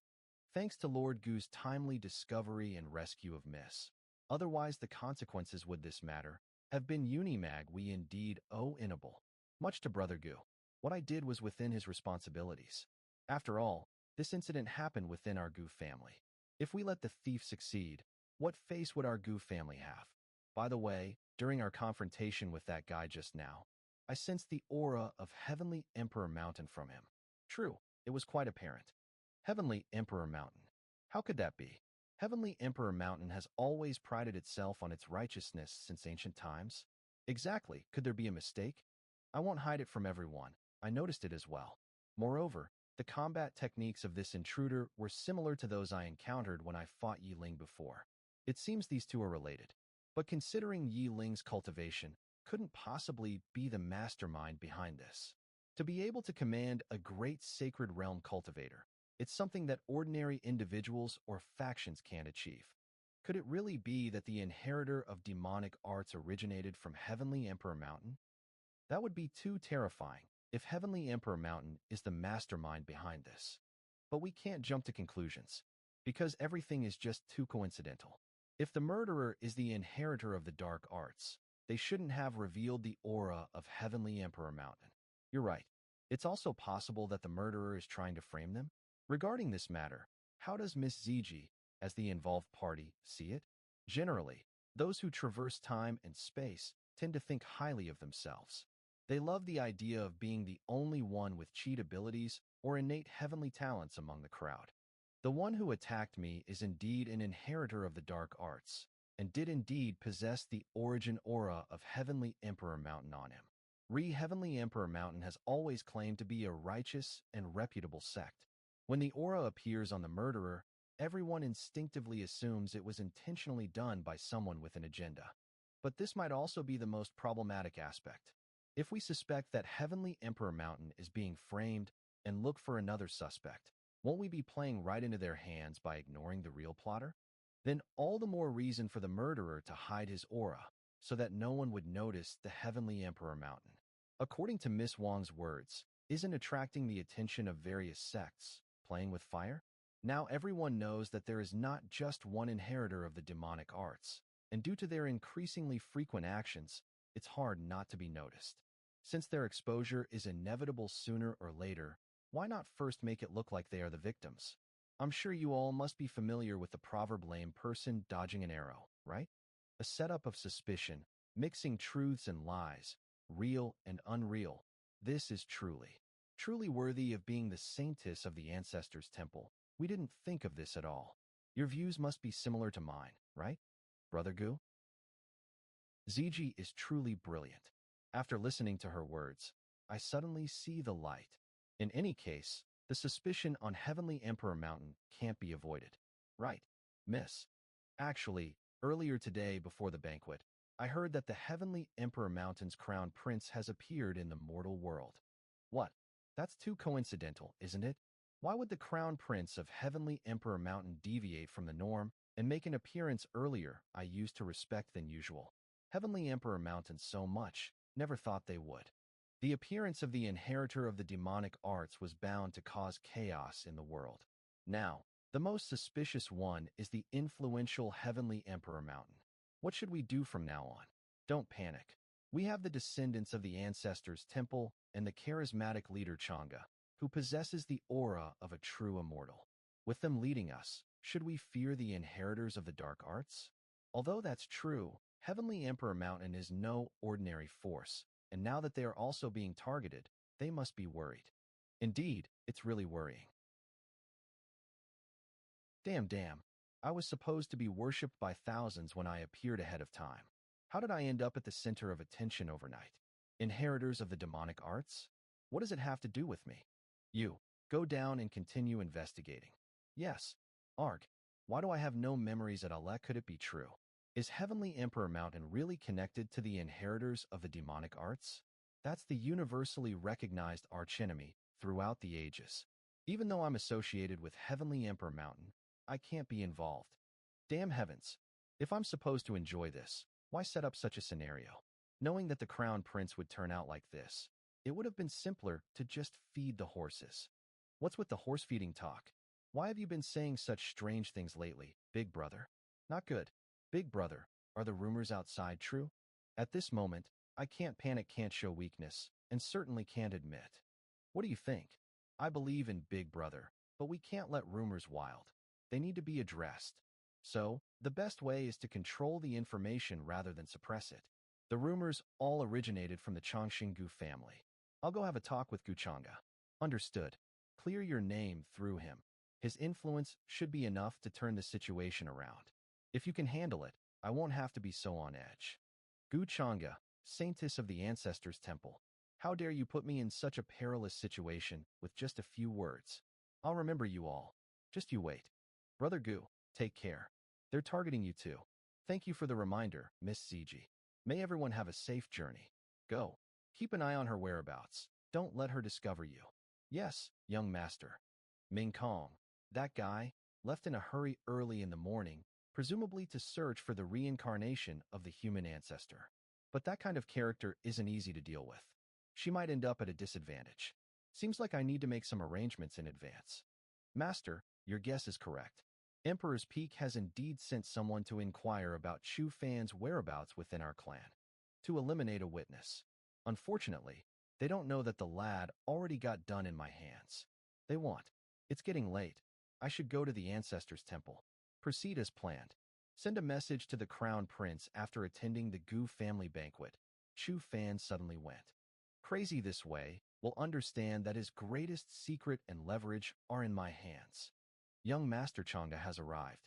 Thanks to Lord Gu's timely discovery and rescue of Miss. Otherwise the consequences would this matter have been Unimag we indeed owe inable. Much to Brother Gu. What I did was within his responsibilities. After all, this incident happened within our Gu family. If we let the thief succeed, what face would our Gu family have? By the way, during our confrontation with that guy just now, I sensed the aura of Heavenly Emperor Mountain from him. True, it was quite apparent. Heavenly Emperor Mountain. How could that be? Heavenly Emperor Mountain has always prided itself on its righteousness since ancient times. Exactly, could there be a mistake? I won't hide it from everyone. I noticed it as well. Moreover, the combat techniques of this intruder were similar to those I encountered when I fought Yi Ling before. It seems these two are related. But considering Yi Ling's cultivation, couldn't possibly be the mastermind behind this. To be able to command a great sacred realm cultivator, it's something that ordinary individuals or factions can't achieve. Could it really be that the inheritor of demonic arts originated from Heavenly Emperor Mountain? That would be too terrifying if Heavenly Emperor Mountain is the mastermind behind this. But we can't jump to conclusions, because everything is just too coincidental. If the murderer is the inheritor of the dark arts, they shouldn't have revealed the aura of Heavenly Emperor Mountain. You're right. It's also possible that the murderer is trying to frame them. Regarding this matter, how does Miss Ziji, as the involved party, see it? Generally, those who traverse time and space tend to think highly of themselves. They love the idea of being the only one with cheat abilities or innate heavenly talents among the crowd. The one who attacked me is indeed an inheritor of the dark arts, and did indeed possess the origin aura of Heavenly Emperor Mountain on him. Heavenly Emperor Mountain has always claimed to be a righteous and reputable sect. When the aura appears on the murderer, everyone instinctively assumes it was intentionally done by someone with an agenda. But this might also be the most problematic aspect. If we suspect that Heavenly Emperor Mountain is being framed and look for another suspect, won't we be playing right into their hands by ignoring the real plotter? Then all the more reason for the murderer to hide his aura, so that no one would notice the Heavenly Emperor Mountain. According to Miss Wang's words, isn't attracting the attention of various sects, playing with fire? Now everyone knows that there is not just one inheritor of the demonic arts, and due to their increasingly frequent actions, it's hard not to be noticed. Since their exposure is inevitable sooner or later, why not first make it look like they are the victims? I'm sure you all must be familiar with the proverb lame person dodging an arrow, right? A setup of suspicion, mixing truths and lies, real and unreal. This is truly worthy of being the saintess of the ancestors' temple. We didn't think of this at all. Your views must be similar to mine, right, Brother Gu? Ziji is truly brilliant. After listening to her words, I suddenly see the light. In any case, the suspicion on Heavenly Emperor Mountain can't be avoided. Right, miss. Actually, earlier today before the banquet, I heard that the Heavenly Emperor Mountain's crown prince has appeared in the mortal world. What? That's too coincidental, isn't it? Why would the crown prince of Heavenly Emperor Mountain deviate from the norm and make an appearance earlier I used to respect than usual? Heavenly Emperor Mountain so much, never thought they would. The appearance of the inheritor of the demonic arts was bound to cause chaos in the world. Now, the most suspicious one is the influential Heavenly Emperor Mountain. What should we do from now on? Don't panic. We have the descendants of the ancestors' temple and the charismatic leader Chang'e, who possesses the aura of a true immortal. With them leading us, should we fear the inheritors of the dark arts? Although that's true, Heavenly Emperor Mountain is no ordinary force, and now that they are also being targeted, they must be worried. Indeed, it's really worrying. Damn. I was supposed to be worshipped by thousands when I appeared ahead of time. How did I end up at the center of attention overnight? Inheritors of the demonic arts? What does it have to do with me? You, go down and continue investigating. Yes. Arg, why do I have no memories at Alec? Could it be true? Is Heavenly Emperor Mountain really connected to the inheritors of the demonic arts? That's the universally recognized archenemy throughout the ages. Even though I'm associated with Heavenly Emperor Mountain, I can't be involved. Damn heavens. If I'm supposed to enjoy this, why set up such a scenario? Knowing that the crown prince would turn out like this, it would have been simpler to just feed the horses. What's with the horse feeding talk? Why have you been saying such strange things lately, big brother? Not good. Big brother, are the rumors outside true? At this moment, I can't panic, can't show weakness, and certainly can't admit. What do you think? I believe in Big Brother, but we can't let rumors wild. They need to be addressed. So, the best way is to control the information rather than suppress it. The rumors all originated from the Chongqing family. I'll go have a talk with Gu Chang'e. Understood. Clear your name through him. His influence should be enough to turn the situation around. If you can handle it, I won't have to be so on edge. Gu Chang'e, saintess of the ancestors' temple. How dare you put me in such a perilous situation with just a few words? I'll remember you all. Just you wait. Brother Gu, take care. They're targeting you too. Thank you for the reminder, Miss Ziji. May everyone have a safe journey. Go. Keep an eye on her whereabouts. Don't let her discover you. Yes, young master. Ming Kong, that guy, left in a hurry early in the morning, presumably to search for the reincarnation of the human ancestor. But that kind of character isn't easy to deal with. She might end up at a disadvantage. Seems like I need to make some arrangements in advance. Master, your guess is correct. Emperor's Peak has indeed sent someone to inquire about Chu Fan's whereabouts within our clan, to eliminate a witness. Unfortunately, they don't know that the lad already got done in my hands. They won't. It's getting late. I should go to the ancestors' temple. Proceed as planned. Send a message to the crown prince after attending the Gu family banquet. Chu Fan suddenly went. crazy this way will understand that his greatest secret and leverage are in my hands. Young Master Chang'e has arrived.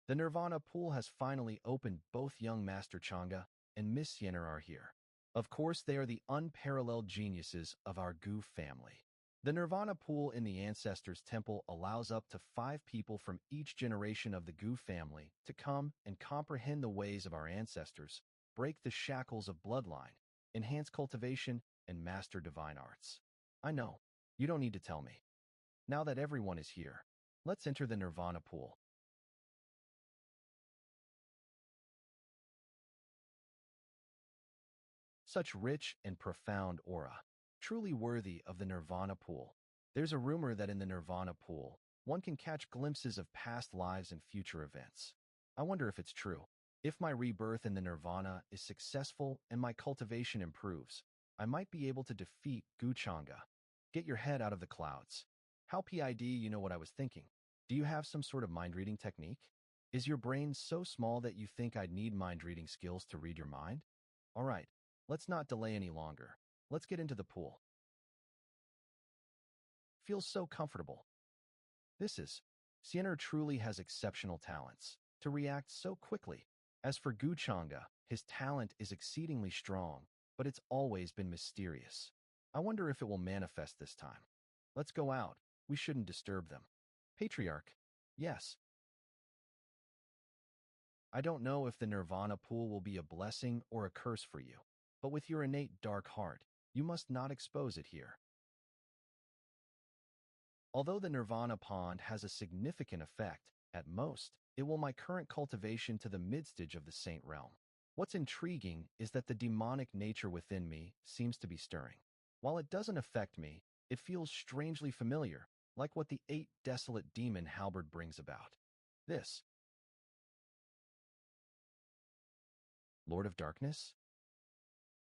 The Nirvana pool has finally opened. Both young Master Chang'e and Miss Yenner are here. Of course, they are the unparalleled geniuses of our Gu family. The Nirvana pool in the Ancestors' Temple allows up to 5 people from each generation of the Gu family to come and comprehend the ways of our ancestors, break the shackles of bloodline, enhance cultivation, and master divine arts. I know. You don't need to tell me. Now that everyone is here, let's enter the Nirvana pool. Such rich and profound aura, truly worthy of the Nirvana pool. There's a rumor that in the Nirvana pool, one can catch glimpses of past lives and future events. I wonder if it's true. If my rebirth in the Nirvana is successful and my cultivation improves, I might be able to defeat Gu Chang'e. Get your head out of the clouds. How PID, you know what I was thinking. Do you have some sort of mind-reading technique? Is your brain so small that you think I'd need mind-reading skills to read your mind? All right. Let's not delay any longer. Let's get into the pool. Feels so comfortable. This is. Sienner truly has exceptional talents to react so quickly. As for Gu Chang'e, his talent is exceedingly strong, but it's always been mysterious. I wonder if it will manifest this time. Let's go out. We shouldn't disturb them. Patriarch. Yes. I don't know if the Nirvana pool will be a blessing or a curse for you, but with your innate dark heart, you must not expose it here. Although the Nirvana pond has a significant effect, at most, it will my current cultivation to the midstage of the Saint Realm. What's intriguing is that the demonic nature within me seems to be stirring. While it doesn't affect me, it feels strangely familiar, like what the 8 desolate demon halberd brings about. This. Lord of Darkness?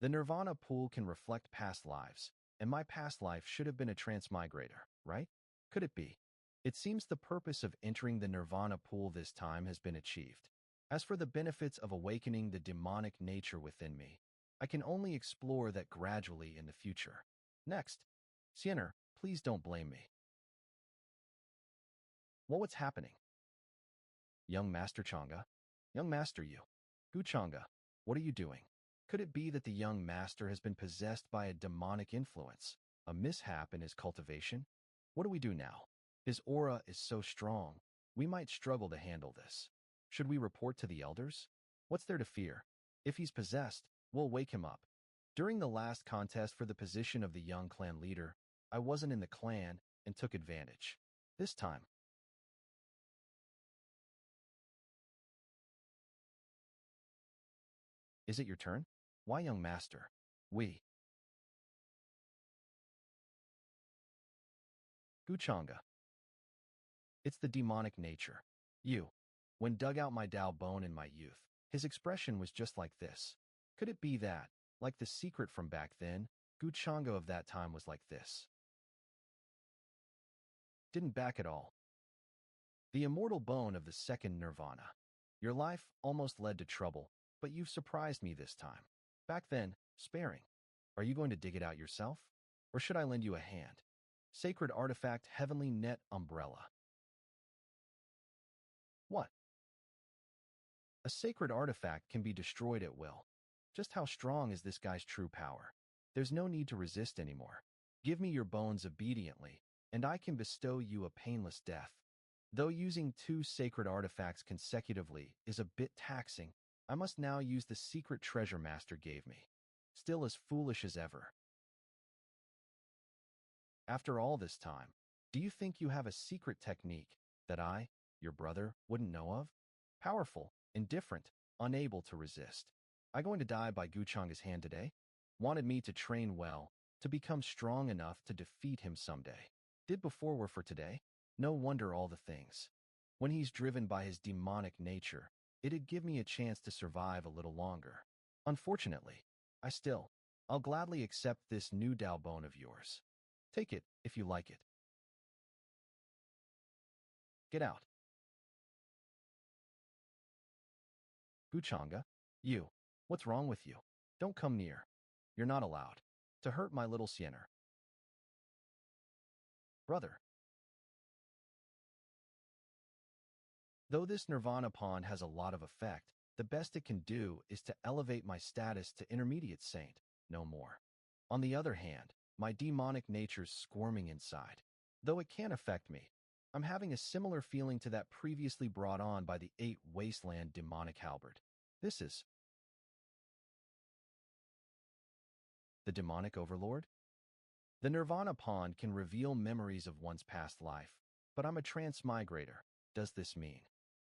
The Nirvana pool can reflect past lives, and my past life should have been a transmigrator, right? Could it be? It seems the purpose of entering the Nirvana pool this time has been achieved. As for the benefits of awakening the demonic nature within me, I can only explore that gradually in the future. Next, Sienner, please don't blame me. What's happening? Young Master Chang'e? Young Master you. Gu Chang'e, what are you doing? Could it be that the young master has been possessed by a demonic influence, a mishap in his cultivation? What do we do now? His aura is so strong, we might struggle to handle this. Should we report to the elders? What's there to fear? If he's possessed, we'll wake him up. During the last contest for the position of the young clan leader, I wasn't in the clan and took advantage. This time, is it your turn? Why, young master? We. Gu Chang'e. It's the demonic nature. You. When dug out my Dao bone in my youth, his expression was just like this. Could it be that, like the secret from back then, Gu Chang'e of that time was like this? Didn't back at all. The immortal bone of the second Nirvana. Your life almost led to trouble, but you've surprised me this time. Back then, sparing. Are you going to dig it out yourself? Or should I lend you a hand? Sacred artifact heavenly net umbrella. What? A sacred artifact can be destroyed at will. Just how strong is this guy's true power? There's no need to resist anymore. Give me your bones obediently, and I can bestow you a painless death. Though using 2 sacred artifacts consecutively is a bit taxing, I must now use the secret treasure master gave me. Still as foolish as ever. After all this time, do you think you have a secret technique that I, your brother, wouldn't know of? Powerful, indifferent, unable to resist. I going to die by Gu Chang'e's hand today? Wanted me to train well, to become strong enough to defeat him someday. Did before were for today? No wonder all the things. When he's driven by his demonic nature, it'd give me a chance to survive a little longer. Unfortunately, I'll gladly accept this new Dao bone of yours. Take it, if you like it. Get out. Gu Chang'e, you. What's wrong with you? Don't come near. You're not allowed. to hurt my little Siener. Brother. Though this Nirvana pawn has a lot of effect, the best it can do is to elevate my status to intermediate saint, no more. On the other hand, my demonic nature's squirming inside. Though it can affect me, I'm having a similar feeling to that previously brought on by the 8 Wasteland demonic halberd. This is the demonic overlord? The Nirvana pawn can reveal memories of one's past life, but I'm a transmigrator. Does this mean?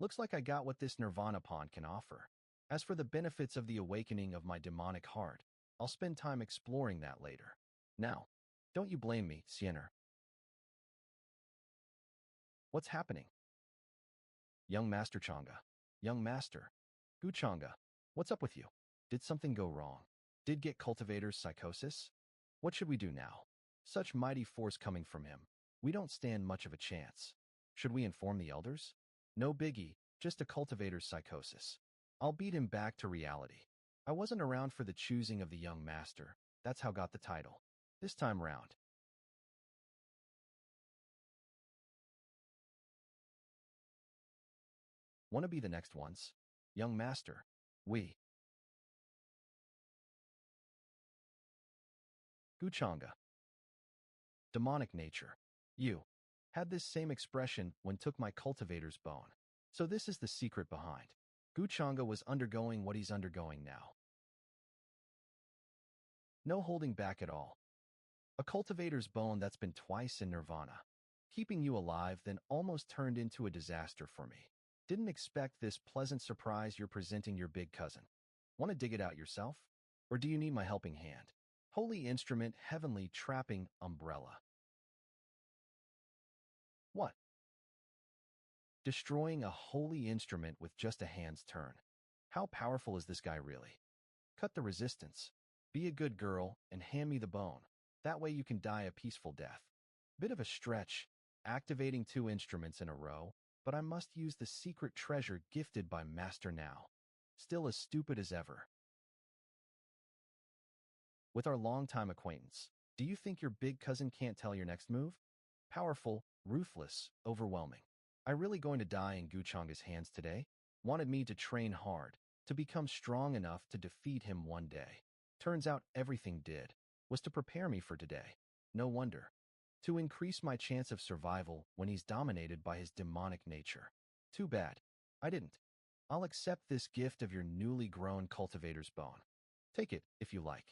Looks like I got what this Nirvana pawn can offer. As for the benefits of the awakening of my demonic heart, I'll spend time exploring that later. Now, don't you blame me, Siener. What's happening? Young Master Changa. Young Master. Gu Changa. What's up with you? Did something go wrong? Did get cultivator's psychosis? What should we do now? Such mighty force coming from him. We don't stand much of a chance. Should we inform the elders? No biggie, just a cultivator's psychosis. I'll beat him back to reality. I wasn't around for the choosing of the young master. That's how got the title. This time round. Wanna be the next ones? Young master. We. Guchanga. Demonic nature. You. Had this same expression when took my cultivator's bone. So this is the secret behind. Guchanga was undergoing what he's undergoing now. No holding back at all. A cultivator's bone that's been twice in nirvana. Keeping you alive then almost turned into a disaster for me. Didn't expect this pleasant surprise you're presenting your big cousin. Want to dig it out yourself? Or do you need my helping hand? Holy instrument, heavenly trapping umbrella. What? Destroying a holy instrument with just a hand's turn. How powerful is this guy really? Cut the resistance. Be a good girl and hand me the bone. That way you can die a peaceful death. Bit of a stretch, activating 2 instruments in a row, but I must use the secret treasure gifted by Master now. Still as stupid as ever. With our long-time acquaintance, do you think your big cousin can't tell your next move? Powerful, ruthless, overwhelming. I really going to die in Guchanga's hands today? Wanted me to train hard, to become strong enough to defeat him one day. Turns out everything did was to prepare me for today. No wonder. To increase my chance of survival when he's dominated by his demonic nature. Too bad. I didn't. I'll accept this gift of your newly grown cultivator's bone. Take it, if you like.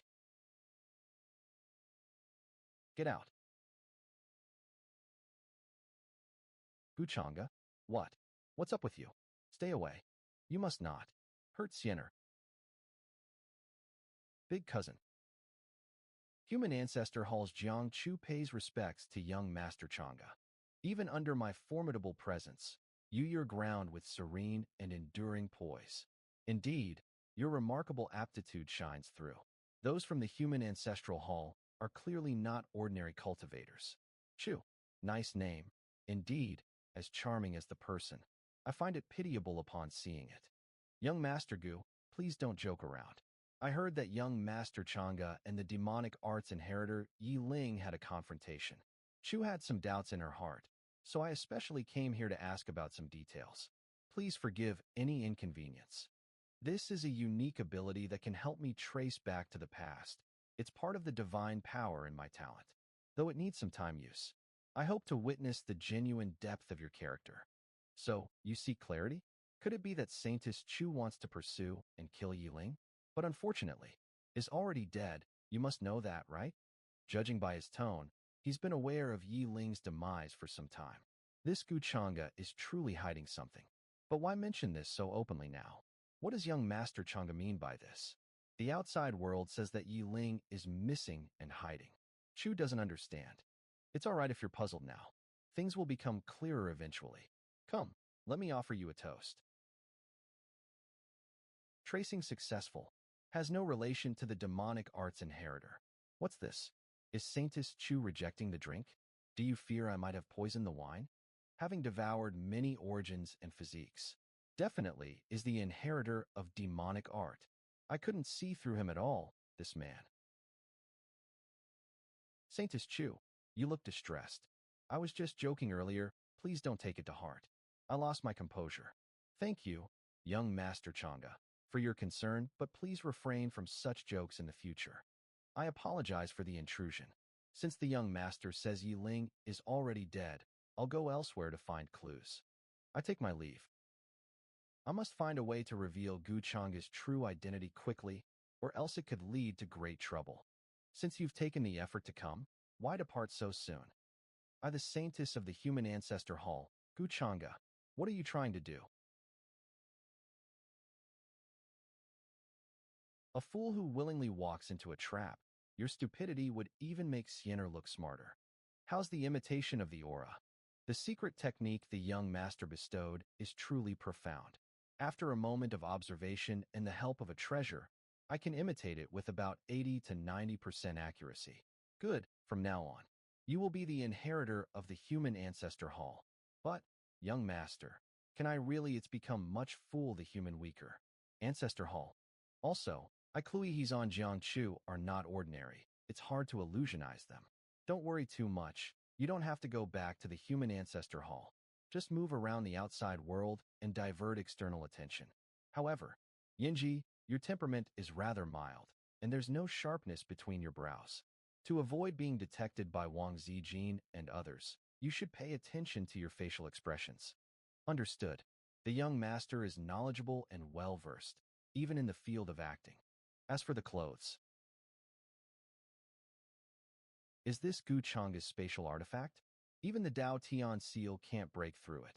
Get out. Guchanga? What? What's up with you? Stay away. You must not. Hurt Siener. Big cousin. Human ancestor Halls Jiang Chu pays respects to young Master Changa. Even under my formidable presence, you your ground with serene and enduring poise. Indeed, your remarkable aptitude shines through. Those from the human ancestral hall are clearly not ordinary cultivators. Chu. Nice name. Indeed, as charming as the person. I find it pitiable upon seeing it. Young Master Gu, please don't joke around. I heard that young Master Changa and the demonic arts inheritor Yi Ling had a confrontation. Chu had some doubts in her heart, so I especially came here to ask about some details. Please forgive any inconvenience. This is a unique ability that can help me trace back to the past. It's part of the divine power in my talent, though it needs some time use. I hope to witness the genuine depth of your character. So, you seek clarity? Could it be that Saintess Chu wants to pursue and kill Yi Ling? But unfortunately, is already dead. You must know that, right? Judging by his tone, he's been aware of Yi Ling's demise for some time. This Guchanga is truly hiding something. But why mention this so openly now? What does young Master Changa mean by this? The outside world says that Yi Ling is missing and hiding. Chu doesn't understand. It's all right if you're puzzled now. Things will become clearer eventually. Come, let me offer you a toast. Tracing successful. Has no relation to the demonic arts inheritor. What's this? Is Saintess Chu rejecting the drink? Do you fear I might have poisoned the wine? Having devoured many origins and physiques. Definitely is the inheritor of demonic art. I couldn't see through him at all, this man. Saintess Chu, you look distressed. I was just joking earlier. Please don't take it to heart. I lost my composure. Thank you, young Master Chang'e, for your concern, but please refrain from such jokes in the future. I apologize for the intrusion. Since the young master says Yi Ling is already dead, I'll go elsewhere to find clues. I take my leave. I must find a way to reveal Gu Chang'e's true identity quickly, or else it could lead to great trouble. Since you've taken the effort to come, why depart so soon? I, the saintess of the human ancestor hall, Gu Chang'e, what are you trying to do? A fool who willingly walks into a trap. Your stupidity would even make Siener look smarter. How's the imitation of the aura? The secret technique the young master bestowed is truly profound. After a moment of observation and the help of a treasure, I can imitate it with about 80 to 90% accuracy. Good, from now on. You will be the inheritor of the human ancestor hall. But, young master, can I really? It's become much fool the human weaker. Ancestor hall. Also, I clue he's on Jiangchu are not ordinary. It's hard to illusionize them. Don't worry too much. You don't have to go back to the human ancestor hall. Just move around the outside world and divert external attention. However, Yinji, your temperament is rather mild, and there's no sharpness between your brows. To avoid being detected by Wang Zijin and others, you should pay attention to your facial expressions. Understood. The young master is knowledgeable and well-versed, even in the field of acting. As for the clothes, is this Gu Chang'e's spatial artifact? Even the Dao Tian seal can't break through it.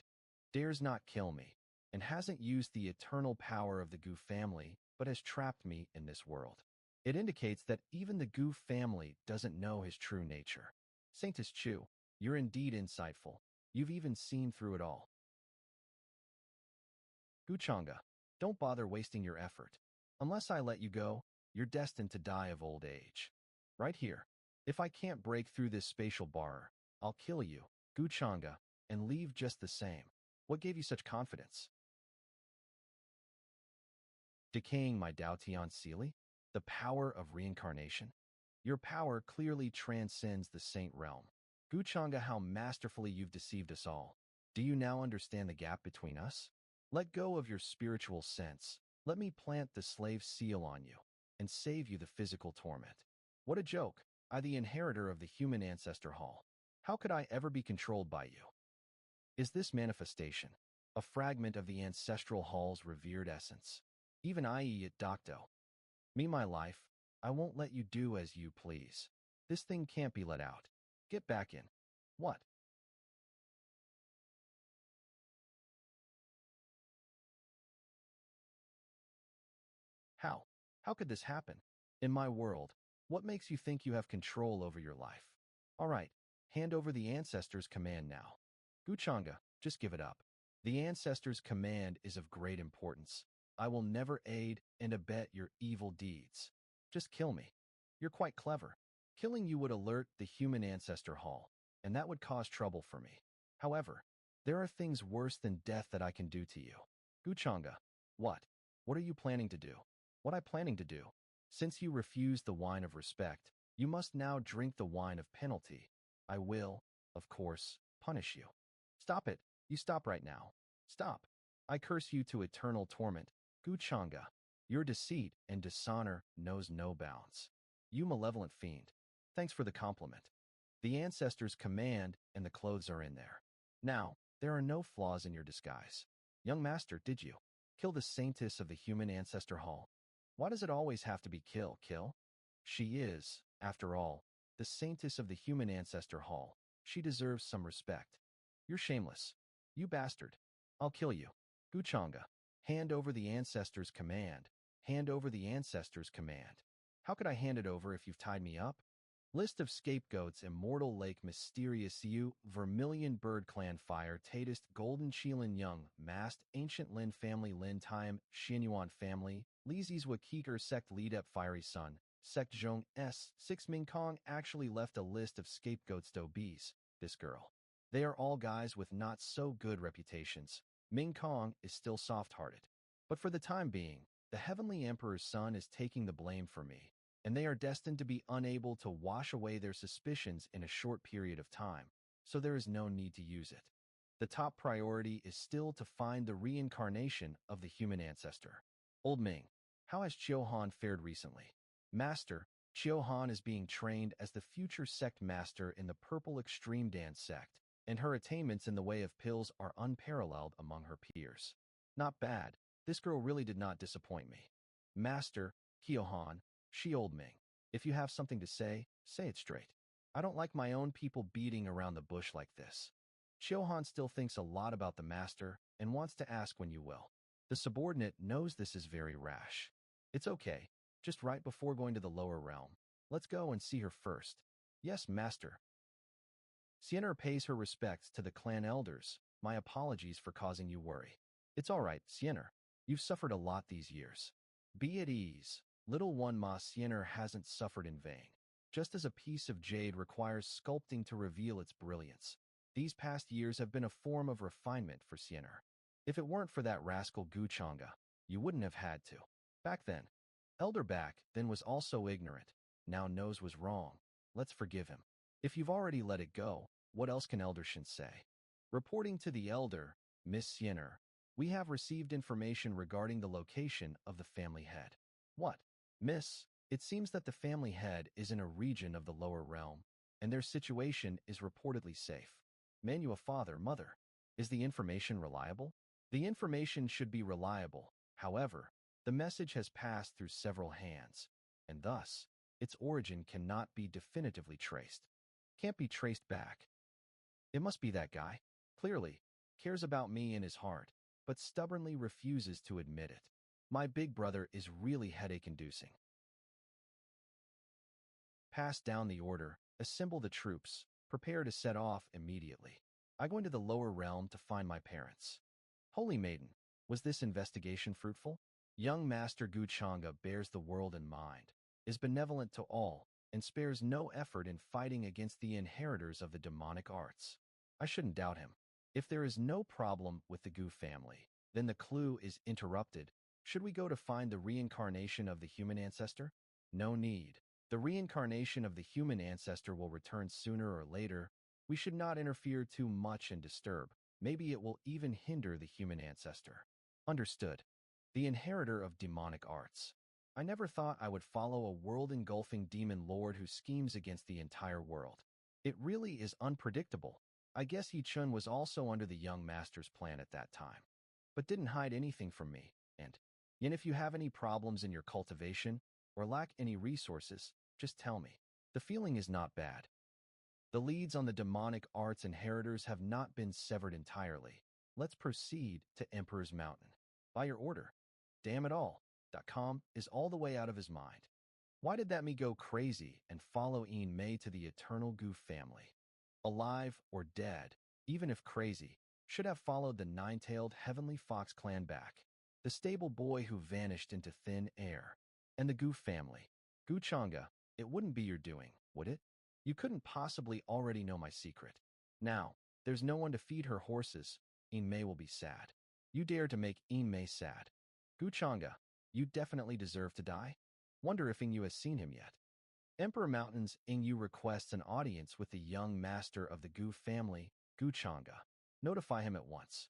Dares not kill me, and hasn't used the eternal power of the Gu family, but has trapped me in this world. It indicates that even the Gu family doesn't know his true nature. Saintess Chu, you're indeed insightful. You've even seen through it all. Gu Chang'e, don't bother wasting your effort. Unless I let you go, you're destined to die of old age. Right here. If I can't break through this spatial barrier, I'll kill you, Gu Chang'e, and leave just the same. What gave you such confidence? Decaying my Dao Tian Sealy? The power of reincarnation? Your power clearly transcends the saint realm. Gu Chang'e, how masterfully you've deceived us all. Do you now understand the gap between us? Let go of your spiritual sense. Let me plant the slave seal on you and save you the physical torment. What a joke! I, the inheritor of the human ancestor hall. How could I ever be controlled by you? Is this manifestation a fragment of the ancestral hall's revered essence? Even I.e. at Docto. Me, my life, I won't let you do as you please. This thing can't be let out. Get back in. What? How? How could this happen? In my world, what makes you think you have control over your life? All right, hand over the ancestors' command now. Gu Chang'e, just give it up. The ancestors' command is of great importance. I will never aid and abet your evil deeds. Just kill me. You're quite clever. Killing you would alert the human ancestor hall, and that would cause trouble for me. However, there are things worse than death that I can do to you. Gu Chang'e, what? What are you planning to do? What I planning to do? Since you refused the wine of respect, you must now drink the wine of penalty. I will, of course, punish you. Stop it. You stop right now. Stop. I curse you to eternal torment. Gu Chang'e, your deceit and dishonor knows no bounds. You malevolent fiend. Thanks for the compliment. The ancestors' command and the clothes are in there. Now, there are no flaws in your disguise. Young master, did you kill the saintess of the human ancestor hall? Why does it always have to be kill, kill? She is, after all, the saintess of the human ancestor hall. She deserves some respect. You're shameless. You bastard. I'll kill you. Gu Chang'e, hand over the ancestors' command. Hand over the ancestors' command. How could I hand it over if you've tied me up? List of scapegoats: Immortal Lake, Mysterious Yu, Vermilion Bird Clan, Fire, Tatist, Golden Qilin Young, Mast, Ancient Lin Family, Lin Time, Xinyuan Family, Lizi's Wakikar Sect, Lead Up, Fiery Sun, Sect Zhong S. 6 Ming Kong actually left a list of scapegoats to bees. This girl. They are all guys with not so good reputations. Ming Kong is still soft-hearted. But for the time being, the Heavenly Emperor's son is taking the blame for me. and they are destined to be unable to wash away their suspicions in a short period of time, so there is no need to use it. The top priority is still to find the reincarnation of the human ancestor. Old Ming, how has Chiohan fared recently? Master, Chiohan is being trained as the future sect master in the Purple Extreme Dance sect, and her attainments in the way of pills are unparalleled among her peers. Not bad. This girl really did not disappoint me. Master, Chiohan, Old Ming, if you have something to say it straight. I don't like my own people beating around the bush like this. Chiohan still thinks a lot about the master and wants to ask when you will. The subordinate knows this is very rash. It's okay, just right before going to the lower realm. Let's go and see her first. Yes, master. Sienna pays her respects to the clan elders. My apologies for causing you worry. It's all right, Sienna. You've suffered a lot these years. Be at ease. Little one Ma Sienna hasn't suffered in vain. Just as a piece of jade requires sculpting to reveal its brilliance, these past years have been a form of refinement for Sienna. If it weren't for that rascal Guchanga, you wouldn't have had to. Back then, Elder back then was also ignorant, now knows was wrong. Let's forgive him. If you've already let it go, what else can Elder Shin say? Reporting to the Elder, Miss Sienna, we have received information regarding the location of the family head. What? Miss, it seems that the family head is in a region of the lower realm, and their situation is reportedly safe. Manhwa father, mother. Is the information reliable? The information should be reliable. However, the message has passed through several hands, and thus, its origin cannot be definitively traced. Can't be traced back. It must be that guy. Clearly, cares about me in his heart, but stubbornly refuses to admit it. My big brother is really headache-inducing. Pass down the order, assemble the troops, prepare to set off immediately. I go into the lower realm to find my parents. Holy Maiden, was this investigation fruitful? Young Master Guchanga bears the world in mind, is benevolent to all, and spares no effort in fighting against the inheritors of the demonic arts. I shouldn't doubt him. If there is no problem with the Gu family, then the clue is interrupted. Should we go to find the reincarnation of the human ancestor? No need. The reincarnation of the human ancestor will return sooner or later. We should not interfere too much and disturb. Maybe it will even hinder the human ancestor. Understood. The inheritor of demonic arts. I never thought I would follow a world-engulfing demon lord who schemes against the entire world. It really is unpredictable. I guess Yi Chun was also under the young master's plan at that time, but didn't hide anything from me, and if you have any problems in your cultivation or lack any resources, just tell me. The feeling is not bad. The leads on the demonic arts inheritors have not been severed entirely. Let's proceed to Emperor's Mountain. By your order. Damn it all. .com is all the way out of his mind. Why did that me go crazy and follow Ian May to the eternal goof family? Alive or dead, even if crazy, should have followed the nine-tailed heavenly fox clan back. The stable boy who vanished into thin air. And the goof family. Guchanga, it wouldn't be your doing, would it? You couldn't possibly already know my secret. Now, there's no one to feed her horses. Ian May will be sad. You dare to make Ian May sad. Guchanga, you definitely deserve to die. Wonder if Ingyu has seen him yet. Emperor Mountains Ingyu requests an audience with the young master of the Gu family, Guchanga. Notify him at once.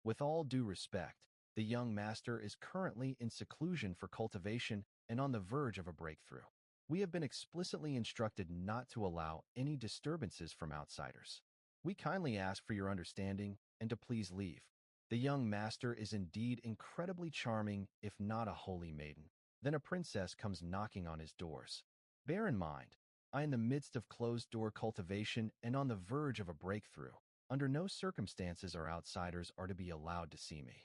With all due respect, the young master is currently in seclusion for cultivation and on the verge of a breakthrough. We have been explicitly instructed not to allow any disturbances from outsiders. We kindly ask for your understanding and to please leave. The young master is indeed incredibly charming, if not a holy maiden. Then a princess comes knocking on his doors. Bear in mind, I am in the midst of closed-door cultivation and on the verge of a breakthrough. Under no circumstances are outsiders to be allowed to see me.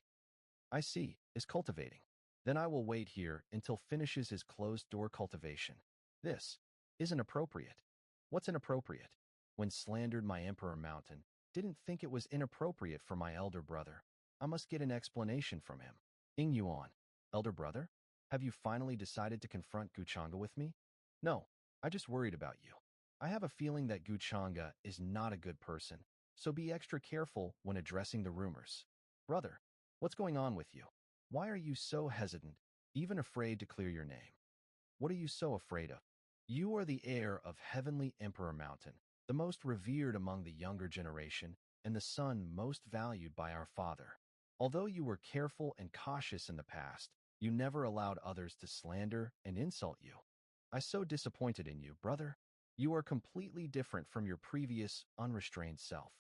I see, is cultivating. Then I will wait here until finishes his closed-door cultivation. This isn't appropriate. What's inappropriate? When slandered my Emperor Mountain, didn't think it was inappropriate for my elder brother. I must get an explanation from him. Ing Yuan, elder brother? Have you finally decided to confront Guchanga with me? No, I just worried about you. I have a feeling that Guchanga is not a good person, so be extra careful when addressing the rumors. Brother, what's going on with you? Why are you so hesitant, even afraid to clear your name? What are you so afraid of? You are the heir of Heavenly Emperor Mountain, the most revered among the younger generation, and the son most valued by our father. Although you were careful and cautious in the past, you never allowed others to slander and insult you. I'm so disappointed in you, brother. You are completely different from your previous, unrestrained self.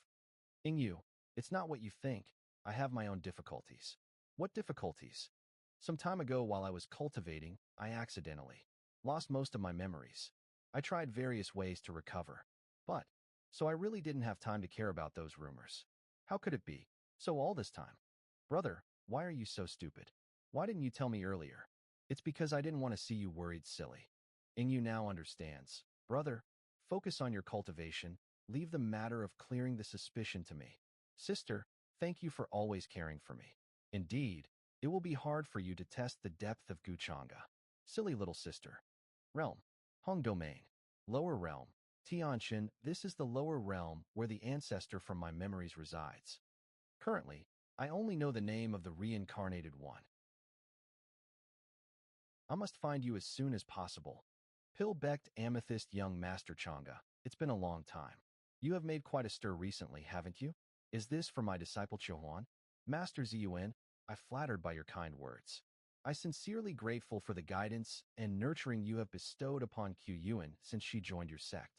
Ingyu, it's not what you think. I have my own difficulties. What difficulties? Some time ago while I was cultivating, I accidentally lost most of my memories. I tried various ways to recover. So I really didn't have time to care about those rumors. How could it be? So all this time. Brother, why are you so stupid? Why didn't you tell me earlier? It's because I didn't want to see you worried silly. Ingyu now understands. Brother, focus on your cultivation. Leave the matter of clearing the suspicion to me. Sister, thank you for always caring for me. Indeed, it will be hard for you to test the depth of Guchanga. Silly little sister. Realm. Hong Domain. Lower Realm. Tianshan, this is the lower realm where the ancestor from my memories resides. Currently, I only know the name of the reincarnated one. I must find you as soon as possible. Pil-Becked Amethyst Young Master Changa, it's been a long time. You have made quite a stir recently, haven't you? Is this for my disciple Chohuan? Master Ziyuan, I'm flattered by your kind words. I sincerely grateful for the guidance and nurturing you have bestowed upon Qyuan since she joined your sect.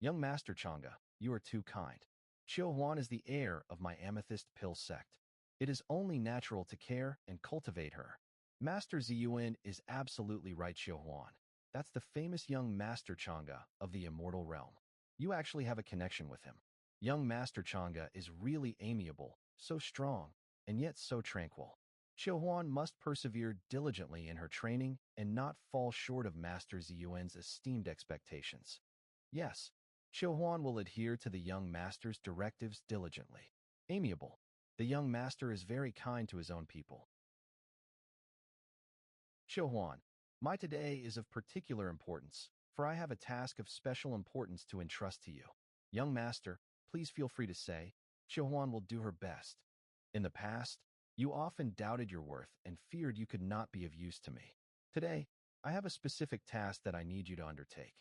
Young Master Changa, you are too kind. Chohuan is the heir of my Amethyst Pill sect. It is only natural to care and cultivate her. Master Ziyuan is absolutely right, Chohuan. That's the famous young Master Changa of the Immortal Realm. You actually have a connection with him. Young Master Changa is really amiable, so strong, and yet so tranquil. Chohuan must persevere diligently in her training and not fall short of Master Ziyuan's esteemed expectations. Yes, Chohuan will adhere to the young master's directives diligently. Amiable. The young master is very kind to his own people. Chohuan, my today is of particular importance, for I have a task of special importance to entrust to you. Young master, please feel free to say, Chohuan will do her best. In the past, you often doubted your worth and feared you could not be of use to me. Today, I have a specific task that I need you to undertake.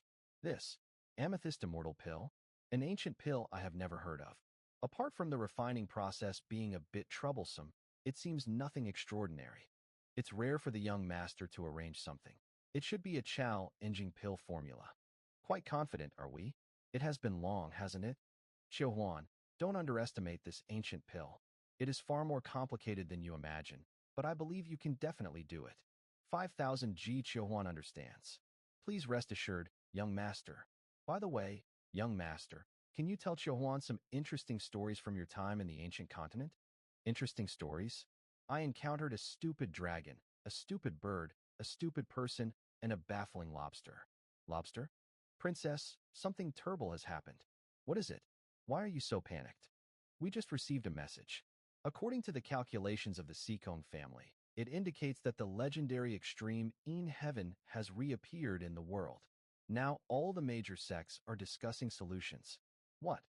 This, Amethyst Immortal Pill, an ancient pill I have never heard of. Apart from the refining process being a bit troublesome, it seems nothing extraordinary. It's rare for the young master to arrange something. It should be a challenging pill formula. Quite confident, are we? It has been long, hasn't it? Chohuan, don't underestimate this ancient pill. It is far more complicated than you imagine, but I believe you can definitely do it. 5,000 G Chohuan understands. Please rest assured, young master. By the way, young master, can you tell Chohuan some interesting stories from your time in the ancient continent? Interesting stories? I encountered a stupid dragon, a stupid bird, a stupid person, and a baffling lobster. Lobster? Princess, something terrible has happened. What is it? Why are you so panicked? We just received a message. According to the calculations of the Seekong family, it indicates that the legendary extreme in heaven has reappeared in the world. Now all the major sects are discussing solutions. What?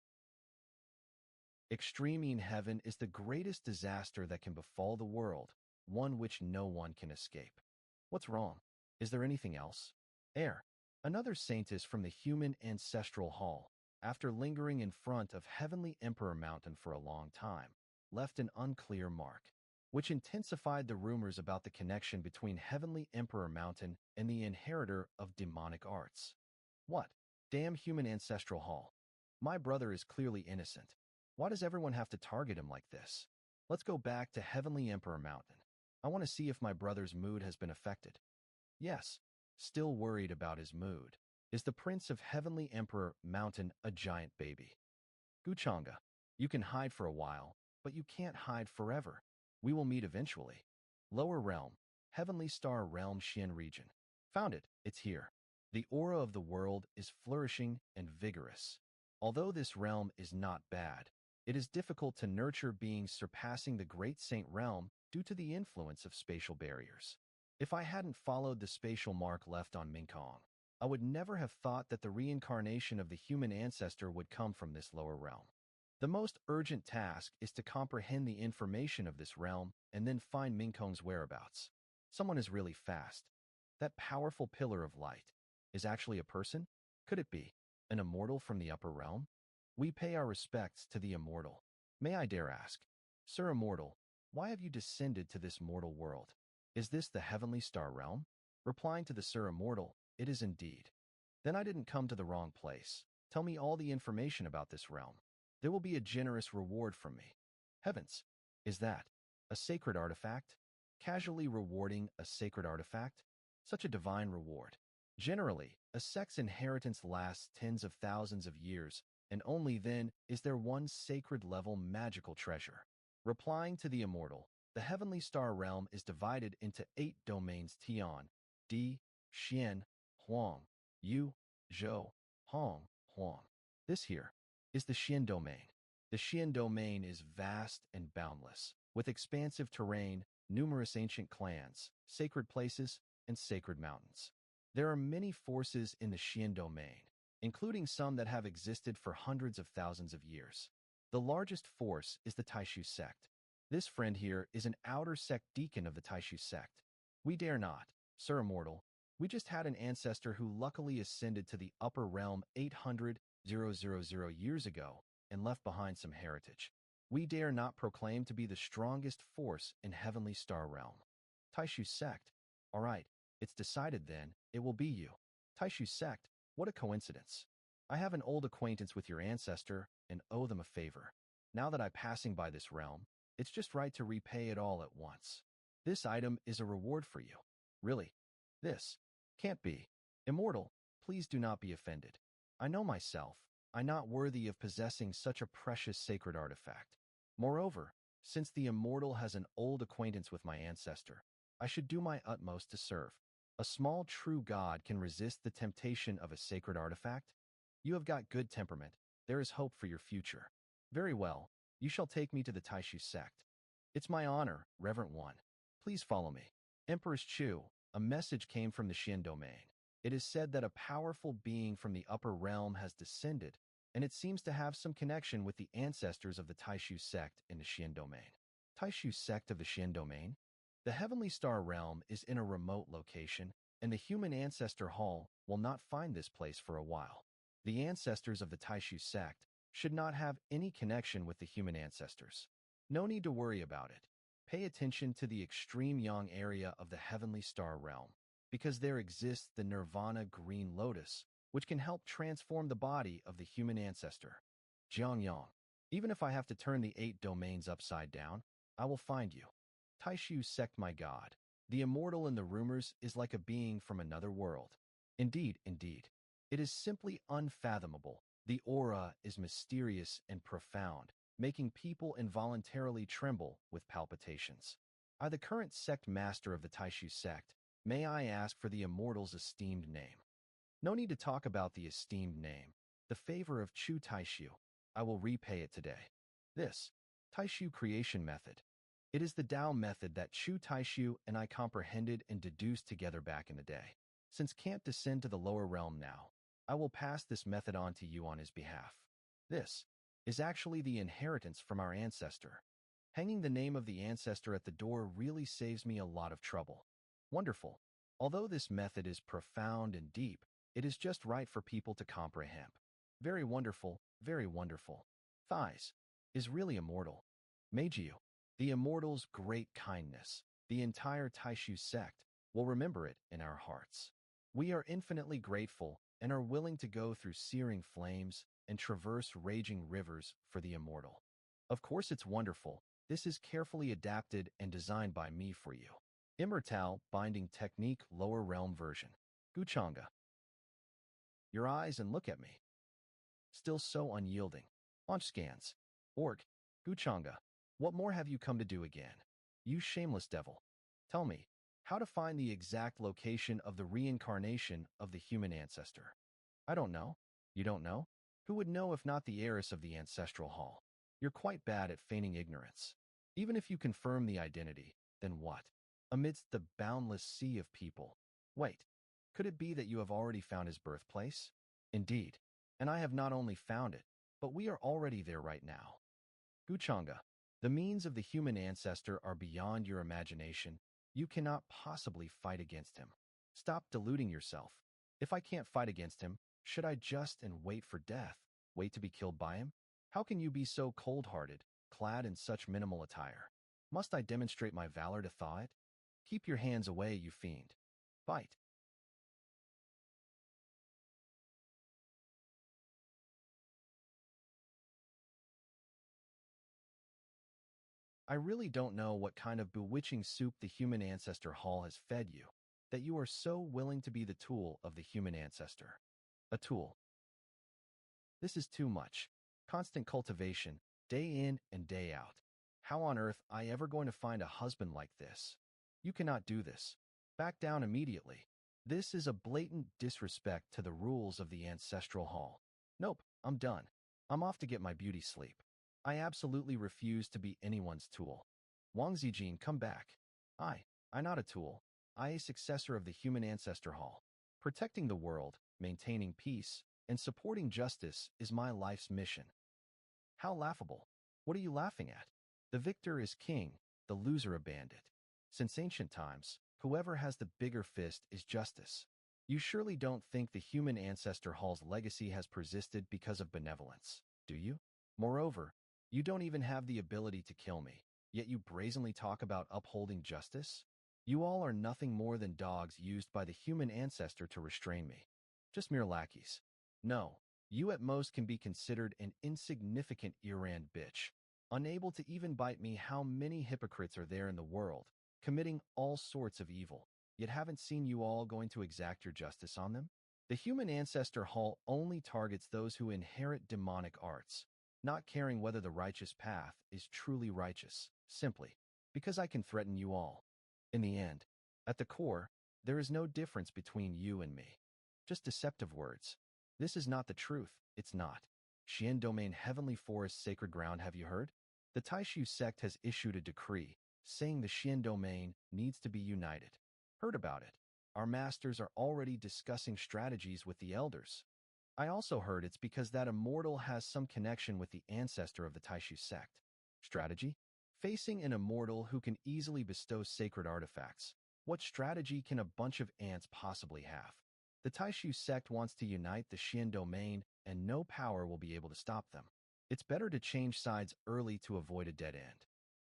Extreme in heaven is the greatest disaster that can befall the world, one which no one can escape. What's wrong? Is there anything else? Air. Another saintess from the human ancestral hall, after lingering in front of Heavenly Emperor Mountain for a long time, left an unclear mark, which intensified the rumors about the connection between Heavenly Emperor Mountain and the inheritor of demonic arts. What? Damn human ancestral hall. My brother is clearly innocent. Why does everyone have to target him like this? Let's go back to Heavenly Emperor Mountain. I want to see if my brother's mood has been affected. Yes, still worried about his mood. Is the Prince of Heavenly Emperor Mountain a giant baby? Guchanga, you can hide for a while, but you can't hide forever. We will meet eventually. Lower Realm, Heavenly Star Realm Shin region. Found it, it's here. The aura of the world is flourishing and vigorous. Although this realm is not bad, it is difficult to nurture beings surpassing the Great Saint Realm due to the influence of spatial barriers. If I hadn't followed the spatial mark left on Minkong, I would never have thought that the reincarnation of the human ancestor would come from this lower realm. The most urgent task is to comprehend the information of this realm and then find Minkong's whereabouts. Someone is really fast. That powerful pillar of light is actually a person? Could it be an immortal from the upper realm? We pay our respects to the immortal. May I dare ask, Sir Immortal, why have you descended to this mortal world? Is this the heavenly star realm? Replying to the Sir Immortal, it is indeed. Then I didn't come to the wrong place. Tell me all the information about this realm. There will be a generous reward from me. Heavens, is that a sacred artifact? Casually rewarding a sacred artifact? Such a divine reward. Generally, a sect's inheritance lasts tens of thousands of years, and only then is there one sacred-level magical treasure. Replying to the immortal, the heavenly star realm is divided into 8 domains: Tian, Di, Xian, Huang, Yu, Zhou, Hong, Huang. This here is the Xian domain. The Xian domain is vast and boundless, with expansive terrain, numerous ancient clans, sacred places, and sacred mountains. There are many forces in the Xian domain, including some that have existed for hundreds of thousands of years. The largest force is the Taishu sect. This friend here is an outer sect deacon of the Taishu sect. We dare not, Sir Immortal. We just had an ancestor who luckily ascended to the upper realm 800,000 years ago and left behind some heritage. We dare not proclaim to be the strongest force in Heavenly Star Realm. Taishu sect. All right, it's decided then, it will be you. Taishu sect, what a coincidence. I have an old acquaintance with your ancestor and owe them a favor. Now that I'm passing by this realm, it's just right to repay it all at once. This item is a reward for you. Really? This can't be. Immortal, please do not be offended. I know myself, I'm not worthy of possessing such a precious sacred artifact. Moreover, since the immortal has an old acquaintance with my ancestor, I should do my utmost to serve. A small true god can resist the temptation of a sacred artifact? You have got good temperament. There is hope for your future. Very well, you shall take me to the Taishu sect. It's my honor, Reverend One. Please follow me. Empress Chu, a message came from the Xian domain. It is said that a powerful being from the upper realm has descended, and it seems to have some connection with the ancestors of the Taishu sect in the Xian domain. Taishu sect of the Xian domain? The Heavenly Star realm is in a remote location, and the human ancestor hall will not find this place for a while. The ancestors of the Taishu sect should not have any connection with the human ancestors. No need to worry about it. Pay attention to the extreme yang area of the Heavenly Star realm, because there exists the Nirvana Green Lotus, which can help transform the body of the human ancestor. Jiang Yang, even if I have to turn the 8 domains upside down, I will find you. Taishu sect, my god. The immortal in the rumors is like a being from another world. Indeed, indeed. It is simply unfathomable. The aura is mysterious and profound, making people involuntarily tremble with palpitations. I, the current sect master of the Taishu sect, may I ask for the immortal's esteemed name? No need to talk about the esteemed name. The favor of Chu Taishu. I will repay it today. This Taishu creation method. It is the Tao method that Chu Taishu and I comprehended and deduced together back in the day. Since can't descend to the lower realm now, I will pass this method on to you on his behalf. This is actually the inheritance from our ancestor. Hanging the name of the ancestor at the door really saves me a lot of trouble. Wonderful. Although this method is profound and deep, it is just right for people to comprehend. Very wonderful, very wonderful. Thighs is really immortal. Meiji, the immortal's great kindness, the entire Taishu sect will remember it in our hearts. We are infinitely grateful and are willing to go through searing flames and traverse raging rivers for the immortal. Of course it's wonderful. This is carefully adapted and designed by me for you. Immortal Binding Technique Lower Realm Version. Guchanga. Your eyes and look at me. Still so unyielding. Launch scans. Orc. Guchanga. What more have you come to do again? You shameless devil. Tell me, how to find the exact location of the reincarnation of the human ancestor. I don't know. You don't know? Who would know if not the heiress of the ancestral hall? You're quite bad at feigning ignorance. Even if you confirm the identity, then what? Amidst the boundless sea of people. Wait, could it be that you have already found his birthplace? Indeed, and I have not only found it, but we are already there right now. Guchanga, the means of the human ancestor are beyond your imagination. You cannot possibly fight against him. Stop deluding yourself. If I can't fight against him, should I just and wait for death? Wait to be killed by him? How can you be so cold-hearted, clad in such minimal attire? Must I demonstrate my valor to thaw it? Keep your hands away, you fiend. Fight. I really don't know what kind of bewitching soup the human ancestor hall has fed you, that you are so willing to be the tool of the human ancestor. A tool. This is too much. Constant cultivation, day in and day out. How on earth I ever going to find a husband like this? You cannot do this. Back down immediately. This is a blatant disrespect to the rules of the ancestral hall. Nope, I'm done. I'm off to get my beauty sleep. I absolutely refuse to be anyone's tool. Wang Zijin, come back. I not a tool. I a successor of the human ancestor hall. Protecting the world, maintaining peace, and supporting justice is my life's mission. How laughable. What are you laughing at? The victor is king, the loser a bandit. Since ancient times, whoever has the bigger fist is justice. You surely don't think the human ancestor hall's legacy has persisted because of benevolence, do you? Moreover, you don't even have the ability to kill me, yet you brazenly talk about upholding justice? You all are nothing more than dogs used by the human ancestor to restrain me. Just mere lackeys. No, you at most can be considered an insignificant Iran bitch, unable to even bite me. How many hypocrites are there in the world, committing all sorts of evil, yet haven't seen you all going to exact your justice on them? The human ancestor hall only targets those who inherit demonic arts, not caring whether the righteous path is truly righteous, simply because I can threaten you all. In the end, at the core, there is no difference between you and me. Just deceptive words. This is not the truth, it's not. Xian Domain Heavenly Forest Sacred Ground, have you heard? The Taishu sect has issued a decree saying the Xian Domain needs to be united. Heard about it. Our masters are already discussing strategies with the elders. I also heard it's because that immortal has some connection with the ancestor of the Taishu sect. Strategy? Facing an immortal who can easily bestow sacred artifacts. What strategy can a bunch of ants possibly have? The Taishu sect wants to unite the Xian domain, and no power will be able to stop them. It's better to change sides early to avoid a dead end.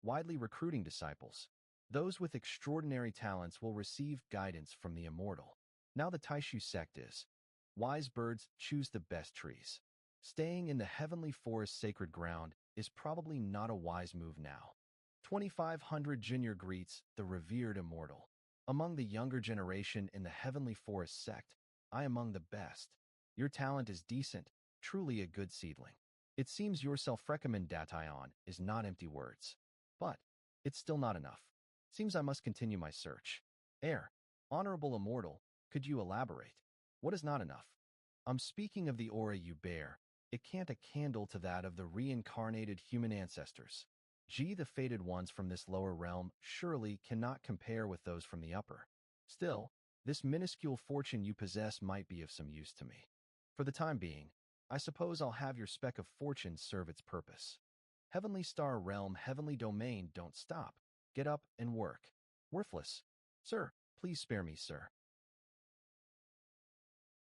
Widely recruiting disciples. Those with extraordinary talents will receive guidance from the immortal. Now the Taishu sect is. Wise birds choose the best trees. Staying in the heavenly forest sacred ground is probably not a wise move now. 2500 Junior greets the revered immortal. Among the younger generation in the heavenly forest sect, I among the best. Your talent is decent, truly a good seedling. It seems your self-recommendation is not empty words. But it's still not enough. Seems I must continue my search. Air, honorable immortal, could you elaborate? What is not enough? I'm speaking of the aura you bear. It can't a candle to that of the reincarnated human ancestors. The fated ones from this lower realm surely cannot compare with those from the upper. Still, this minuscule fortune you possess might be of some use to me. For the time being, I suppose I'll have your speck of fortune serve its purpose. Heavenly star realm, heavenly domain, don't stop. Get up and work. Worthless. Sir, please spare me, sir.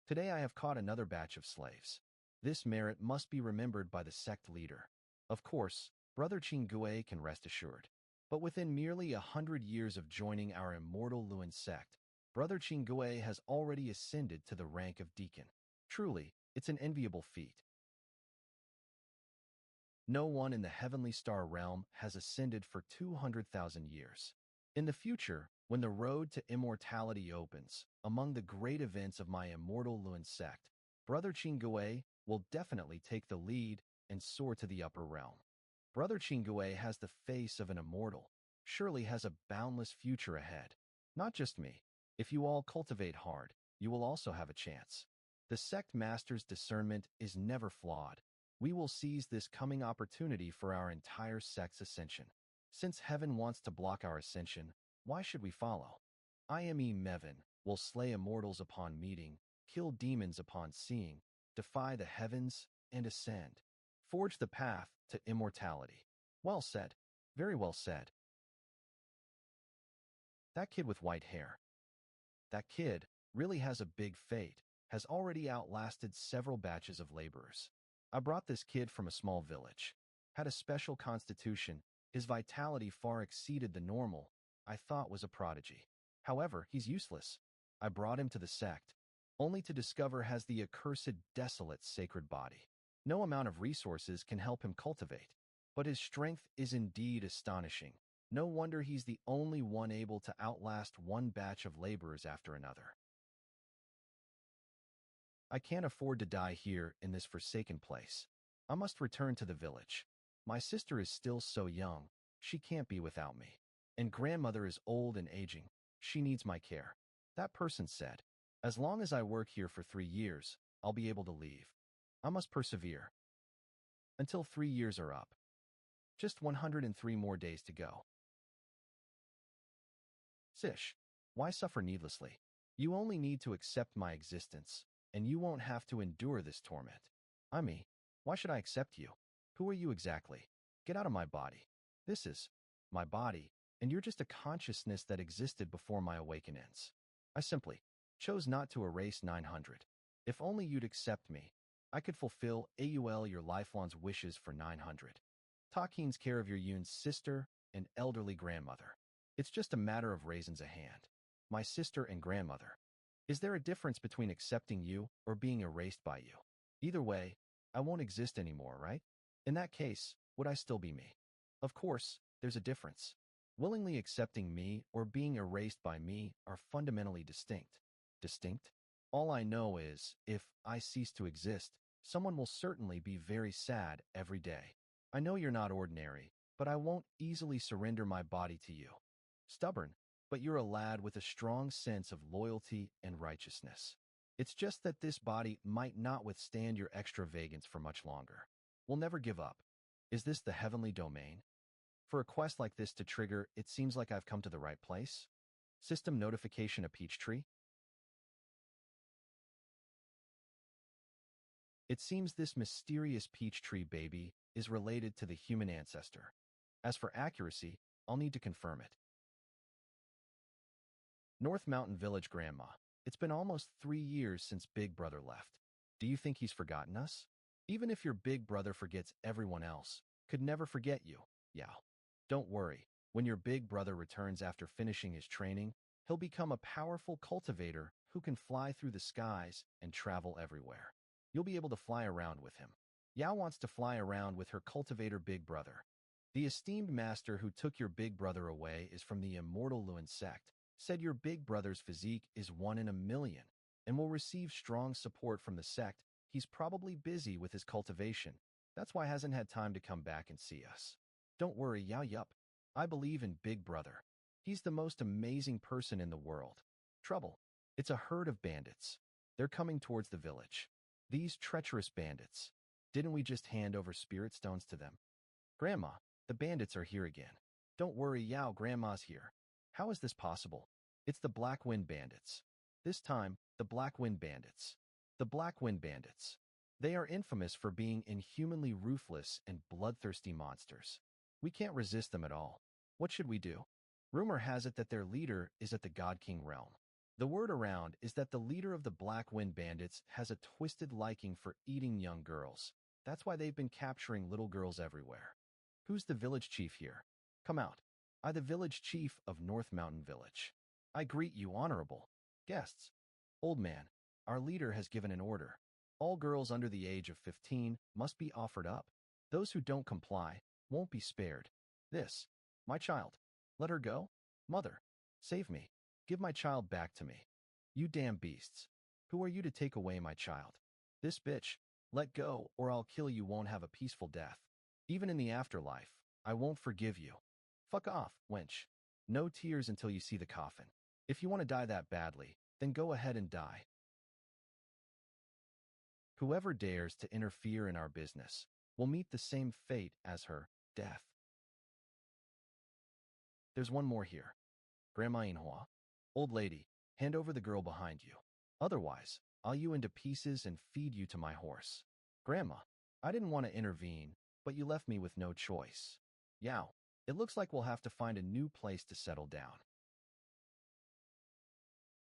Today I have caught another batch of slaves. This merit must be remembered by the sect leader. Of course, Brother Qinggue can rest assured. But within merely 100 years of joining our immortal Luan sect, Brother Qinggue has already ascended to the rank of deacon. Truly, it's an enviable feat. No one in the heavenly star realm has ascended for 200,000 years. In the future, when the road to immortality opens, among the great events of my immortal Luan sect, Brother Qinggue will definitely take the lead and soar to the upper realm. Brother Qinggue has the face of an immortal, surely has a boundless future ahead. Not just me. If you all cultivate hard, you will also have a chance. The sect master's discernment is never flawed. We will seize this coming opportunity for our entire sect's ascension. Since heaven wants to block our ascension, why should we follow? IME Mevin will slay immortals upon meeting, kill demons upon seeing, defy the heavens, and ascend. Forge the path to immortality. Well said. Very well said. That kid with white hair. That kid really has a big fate, has already outlasted several batches of laborers. I brought this kid from a small village. Had a special constitution, his vitality far exceeded the normal, I thought was a prodigy. However, he's useless. I brought him to the sect, only to discover has the accursed desolate sacred body. No amount of resources can help him cultivate, but his strength is indeed astonishing. No wonder he's the only one able to outlast one batch of laborers after another. I can't afford to die here in this forsaken place. I must return to the village. My sister is still so young, she can't be without me. And grandmother is old and aging, she needs my care. That person said, as long as I work here for 3 years, I'll be able to leave. I must persevere. Until 3 years are up. Just 103 more days to go. Sish, why suffer needlessly? You only need to accept my existence, and you won't have to endure this torment. Ami, why should I accept you? Who are you exactly? Get out of my body. This is my body, and you're just a consciousness that existed before my awakenings. I simply chose not to erase 900. If only you'd accept me, I could fulfill AUL your lifelong's wishes for 900. Takeen's care of your Yoon's sister and elderly grandmother. It's just a matter of raisins a hand. My sister and grandmother. Is there a difference between accepting you or being erased by you? Either way, I won't exist anymore, right? In that case, would I still be me? Of course, there's a difference. Willingly accepting me or being erased by me are fundamentally distinct. Distinct? All I know is, if I cease to exist, someone will certainly be very sad every day. I know you're not ordinary, but I won't easily surrender my body to you. Stubborn, but you're a lad with a strong sense of loyalty and righteousness. It's just that this body might not withstand your extravagance for much longer. We'll never give up. Is this the heavenly domain? For a quest like this to trigger, it seems like I've come to the right place. System notification a peach tree? It seems this mysterious peach tree baby is related to the human ancestor. As for accuracy, I'll need to confirm it. North Mountain Village Grandma. It's been almost 3 years since Big Brother left. Do you think he's forgotten us? Even if your big brother forgets everyone else, could never forget you, Yao. Don't worry, when your big brother returns after finishing his training, he'll become a powerful cultivator who can fly through the skies and travel everywhere. You'll be able to fly around with him. Yao wants to fly around with her cultivator big brother. The esteemed master who took your big brother away is from the immortal Luan sect, said your big brother's physique is 1 in a million, and will receive strong support from the sect. He's probably busy with his cultivation. That's why hasn't had time to come back and see us. Don't worry, Yao Yup. I believe in Big Brother. He's the most amazing person in the world. Trouble. It's a herd of bandits. They're coming towards the village. These treacherous bandits. Didn't we just hand over spirit stones to them? Grandma, the bandits are here again. Don't worry, Yao, Grandma's here. How is this possible? It's the Black Wind Bandits. This time, the Black Wind Bandits. The Black Wind Bandits. They are infamous for being inhumanly ruthless and bloodthirsty monsters. We can't resist them at all. What should we do? Rumor has it that their leader is at the God King realm. The word around is that the leader of the Black Wind Bandits has a twisted liking for eating young girls. That's why they've been capturing little girls everywhere. Who's the village chief here? Come out. I, the village chief of North Mountain Village. I greet you, honorable guests. Old man, our leader has given an order. All girls under the age of 15 must be offered up. Those who don't comply won't be spared. This, my child, let her go? Mother, save me. Give my child back to me. You damn beasts. Who are you to take away my child? This bitch, let go or I'll kill you. Won't have a peaceful death. Even in the afterlife, I won't forgive you. Fuck off, wench. No tears until you see the coffin. If you want to die that badly, then go ahead and die. Whoever dares to interfere in our business will meet the same fate as her, death. There's one more here. Grandma Manhwa. Old lady, hand over the girl behind you. Otherwise, I'll you into pieces and feed you to my horse. Grandma, I didn't want to intervene, but you left me with no choice. Yao, it looks like we'll have to find a new place to settle down.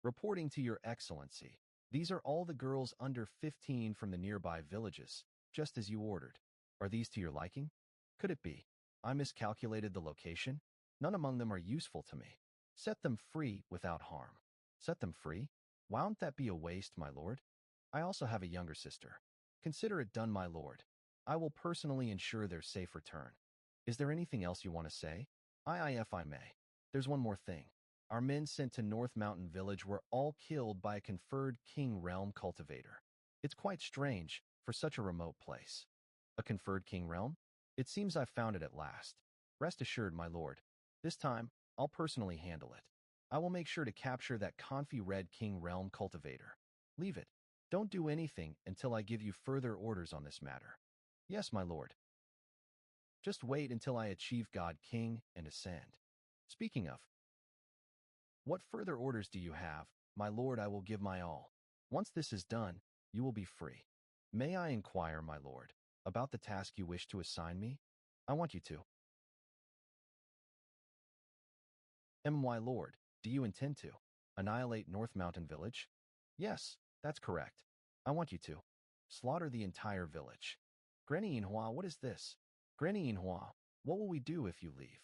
Reporting to your excellency. These are all the girls under 15 from the nearby villages, just as you ordered. Are these to your liking? Could it be? I miscalculated the location? None among them are useful to me. Set them free without harm. Set them free? Won't that be a waste, my lord? I also have a younger sister. Consider it done, my lord. I will personally ensure their safe return. Is there anything else you want to say? If I may. There's one more thing. Our men sent to North Mountain Village were all killed by a conferred king realm cultivator. It's quite strange for such a remote place. A conferred king realm? It seems I've found it at last. Rest assured, my lord. This time, I'll personally handle it. I will make sure to capture that confy red king realm cultivator. Leave it. Don't do anything until I give you further orders on this matter. Yes, my lord. Just wait until I achieve God King and ascend. Speaking of, what further orders do you have? My lord, I will give my all. Once this is done, you will be free. May I inquire, my lord, about the task you wish to assign me? I want you to. My lord, do you intend to annihilate North Mountain Village? Yes, that's correct. I want you to slaughter the entire village. Granny Inhua, what is this? Granny Inhua, what will we do if you leave?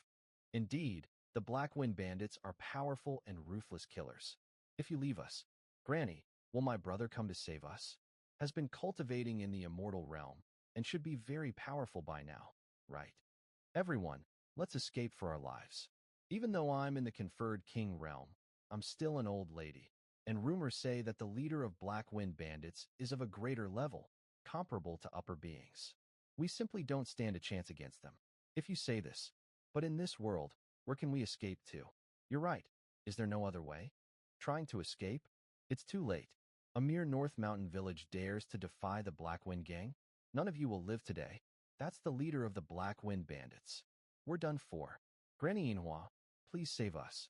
Indeed, the Black Wind Bandits are powerful and ruthless killers. If you leave us, Granny, will my brother come to save us? Has been cultivating in the immortal realm and should be very powerful by now, right? Everyone, let's escape for our lives. Even though I'm in the conferred king realm, I'm still an old lady, and rumors say that the leader of Black Wind Bandits is of a greater level, comparable to upper beings. We simply don't stand a chance against them. If you say this, but in this world, where can we escape to? You're right. Is there no other way? Trying to escape? It's too late. A mere North Mountain village dares to defy the Black Wind Gang? None of you will live today. That's the leader of the Black Wind Bandits. We're done for. Granny Inhua, please save us.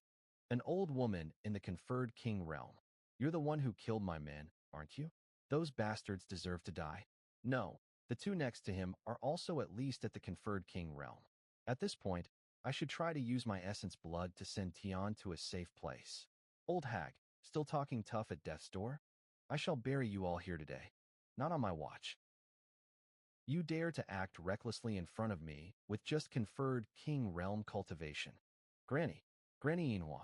An old woman in the conferred king realm. You're the one who killed my men, aren't you? Those bastards deserve to die. No, the two next to him are also at least at the conferred king realm. At this point, I should try to use my essence blood to send Tian to a safe place. Old hag, still talking tough at death's door? I shall bury you all here today. Not on my watch. You dare to act recklessly in front of me with just conferred king realm cultivation. Granny, Granny Inhua.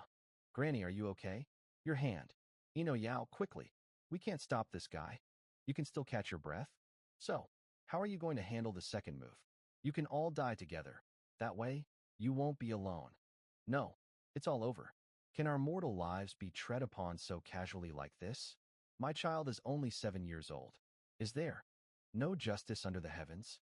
Granny, are you okay? Your hand. Ino Yao, quickly. We can't stop this guy. You can still catch your breath? So, how are you going to handle the second move? You can all die together. That way, you won't be alone. No, it's all over. Can our mortal lives be tread upon so casually like this? My child is only 7 years old. Is there no justice under the heavens?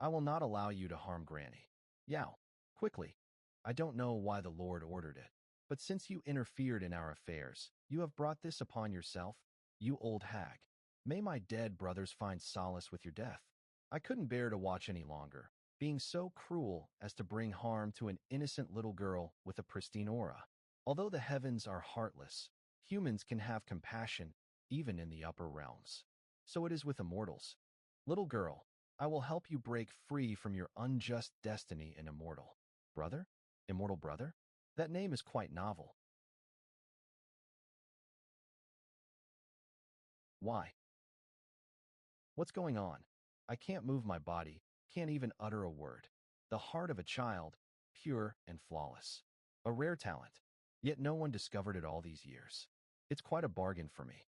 I will not allow you to harm Granny. Yao, quickly. I don't know why the Lord ordered it, but since you interfered in our affairs, you have brought this upon yourself, you old hag. May my dead brothers find solace with your death. I couldn't bear to watch any longer, being so cruel as to bring harm to an innocent little girl with a pristine aura. Although the heavens are heartless, humans can have compassion even in the upper realms. So it is with immortals. Little girl, I will help you break free from your unjust destiny in immortal. Brother? Immortal brother? That name is quite novel. Why? What's going on? I can't move my body, can't even utter a word. The heart of a child, pure and flawless. A rare talent, yet no one discovered it all these years. It's quite a bargain for me.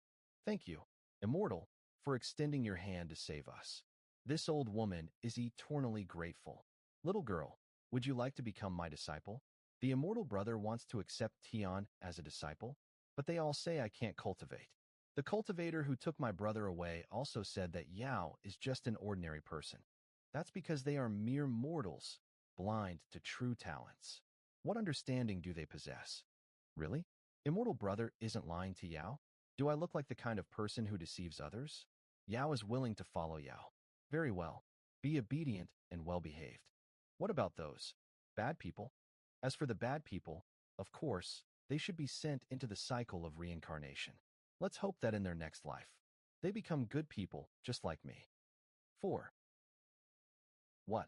Thank you, Immortal, for extending your hand to save us. This old woman is eternally grateful. Little girl, would you like to become my disciple? The Immortal Brother wants to accept Tian as a disciple, but they all say I can't cultivate. The cultivator who took my brother away also said that Yao is just an ordinary person. That's because they are mere mortals, blind to true talents. What understanding do they possess? Really? Immortal Brother isn't lying to Yao? Do I look like the kind of person who deceives others? Yao is willing to follow Yao. Very well. Be obedient and well-behaved. What about those bad people? As for the bad people, of course, they should be sent into the cycle of reincarnation. Let's hope that in their next life, they become good people just like me. 4. What?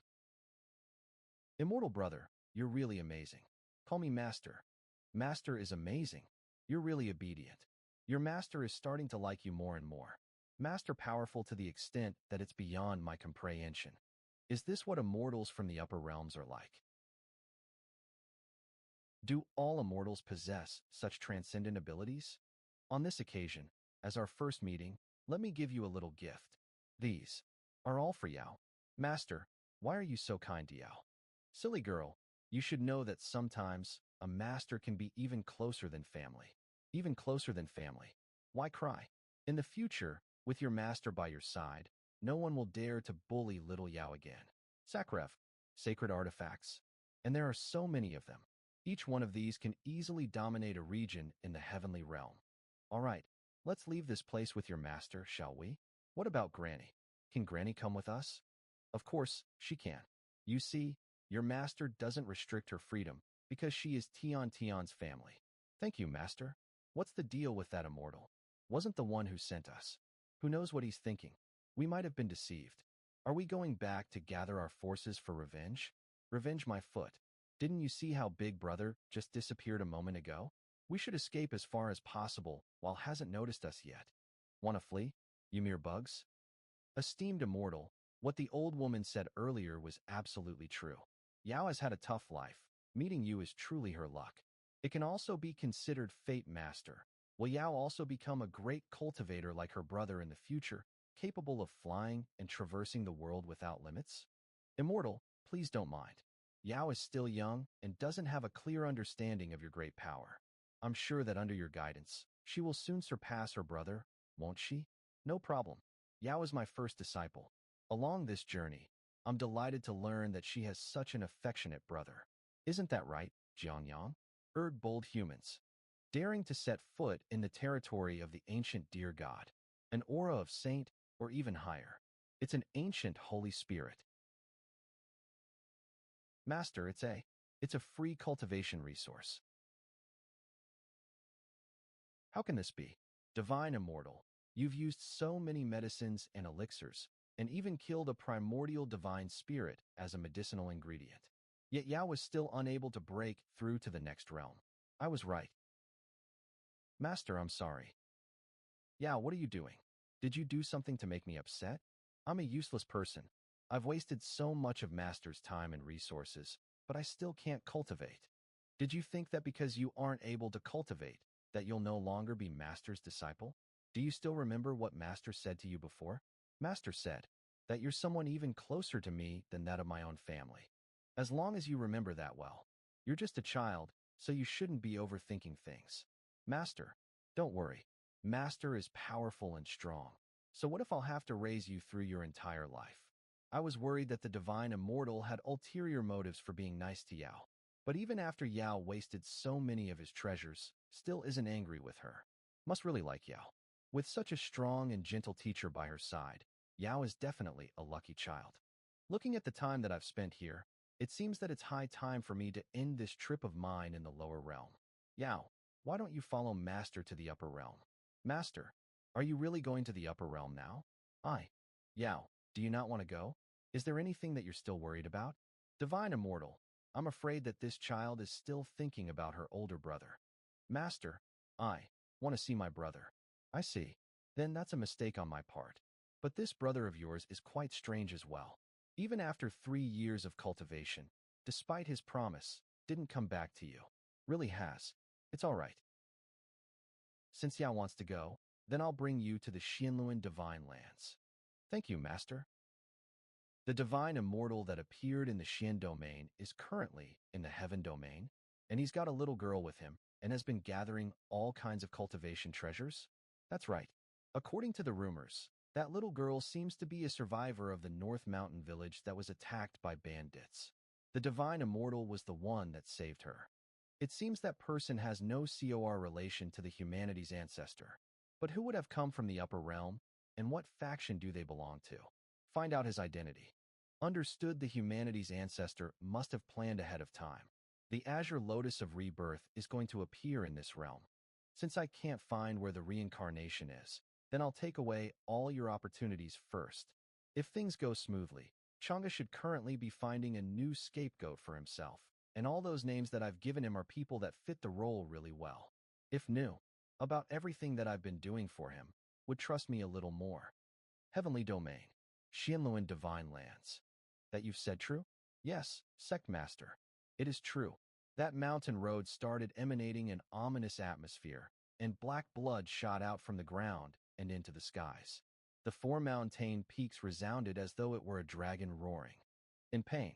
Immortal Brother, you're really amazing. Call me Master. Master is amazing. You're really obedient. Your master is starting to like you more and more. Master powerful to the extent that it's beyond my comprehension. Is this what immortals from the upper realms are like? Do all immortals possess such transcendent abilities? On this occasion, as our first meeting, let me give you a little gift. These are all for Yao. Master, why are you so kind to Yao? Silly girl, you should know that sometimes a master can be even closer than family. Even closer than family. Why cry? In the future, with your master by your side, no one will dare to bully little Yao again. Sakrev, sacred artifacts. And there are so many of them. Each one of these can easily dominate a region in the heavenly realm. All right, let's leave this place with your master, shall we? What about Granny? Can Granny come with us? Of course, she can. You see, your master doesn't restrict her freedom because she is Tion's family. Thank you, master. What's the deal with that immortal? Wasn't the one who sent us. Who knows what he's thinking? We might have been deceived. Are we going back to gather our forces for revenge? Revenge my foot. Didn't you see how Big Brother just disappeared a moment ago? We should escape as far as possible while hasn't noticed us yet. Want to flee? You mere bugs? Esteemed immortal, what the old woman said earlier was absolutely true. Yao has had a tough life. Meeting you is truly her luck. It can also be considered fate, master. Will Yao also become a great cultivator like her brother in the future, capable of flying and traversing the world without limits? Immortal, please don't mind. Yao is still young and doesn't have a clear understanding of your great power. I'm sure that under your guidance, she will soon surpass her brother, won't she? No problem. Yao is my first disciple. Along this journey, I'm delighted to learn that she has such an affectionate brother. Isn't that right, Jiangyang? Bold humans. Daring to set foot in the territory of the ancient deer god, an aura of saint or even higher. It's an ancient Holy Spirit. Master, it's a free cultivation resource. How can this be? Divine Immortal, you've used so many medicines and elixirs, and even killed a primordial divine spirit as a medicinal ingredient. Yet Yao was still unable to break through to the next realm. I was right. Master, I'm sorry. Yao, what are you doing? Did you do something to make me upset? I'm a useless person. I've wasted so much of Master's time and resources, but I still can't cultivate. Did you think that because you aren't able to cultivate, that you'll no longer be Master's disciple? Do you still remember what Master said to you before? Master said that you're someone even closer to me than that of my own family. As long as you remember that well. You're just a child, so you shouldn't be overthinking things. Master, don't worry. Master is powerful and strong. So what if I'll have to raise you through your entire life? I was worried that the Divine Immortal had ulterior motives for being nice to Yao. But even after Yao wasted so many of his treasures, still isn't angry with her. Must really like Yao. With such a strong and gentle teacher by her side, Yao is definitely a lucky child. Looking at the time that I've spent here, it seems that it's high time for me to end this trip of mine in the lower realm. Yao, why don't you follow Master to the upper realm? Master, are you really going to the upper realm now? Yao, do you not want to go? Is there anything that you're still worried about? Divine Immortal, I'm afraid that this child is still thinking about her older brother. Master, I want to see my brother. I see. Then that's a mistake on my part. But this brother of yours is quite strange as well. Even after 3 years of cultivation, despite his promise, didn't come back to you. Really has. It's all right. Since Yao wants to go, then I'll bring you to the Xianluan Divine Lands. Thank you, Master. The Divine Immortal that appeared in the Xian domain is currently in the Heaven domain, and he's got a little girl with him and has been gathering all kinds of cultivation treasures. That's right. According to the rumors, that little girl seems to be a survivor of the North Mountain village that was attacked by bandits. The Divine Immortal was the one that saved her. It seems that person has no COR relation to the humanity's ancestor. But who would have come from the upper realm, and what faction do they belong to? Find out his identity. Understood, the humanity's ancestor must have planned ahead of time. The Azure Lotus of Rebirth is going to appear in this realm. Since I can't find where the reincarnation is, then I'll take away all your opportunities first. If things go smoothly, Chang'e should currently be finding a new scapegoat for himself. and all those names that I've given him are people that fit the role really well. If knew about everything that I've been doing for him, would trust me a little more. Heavenly Domain, Xianluan Divine Lands. That you've said true? Yes, Sect Master. It is true. That mountain road started emanating an ominous atmosphere, and black blood shot out from the ground and into the skies. The four mountain peaks resounded as though it were a dragon roaring. In pain.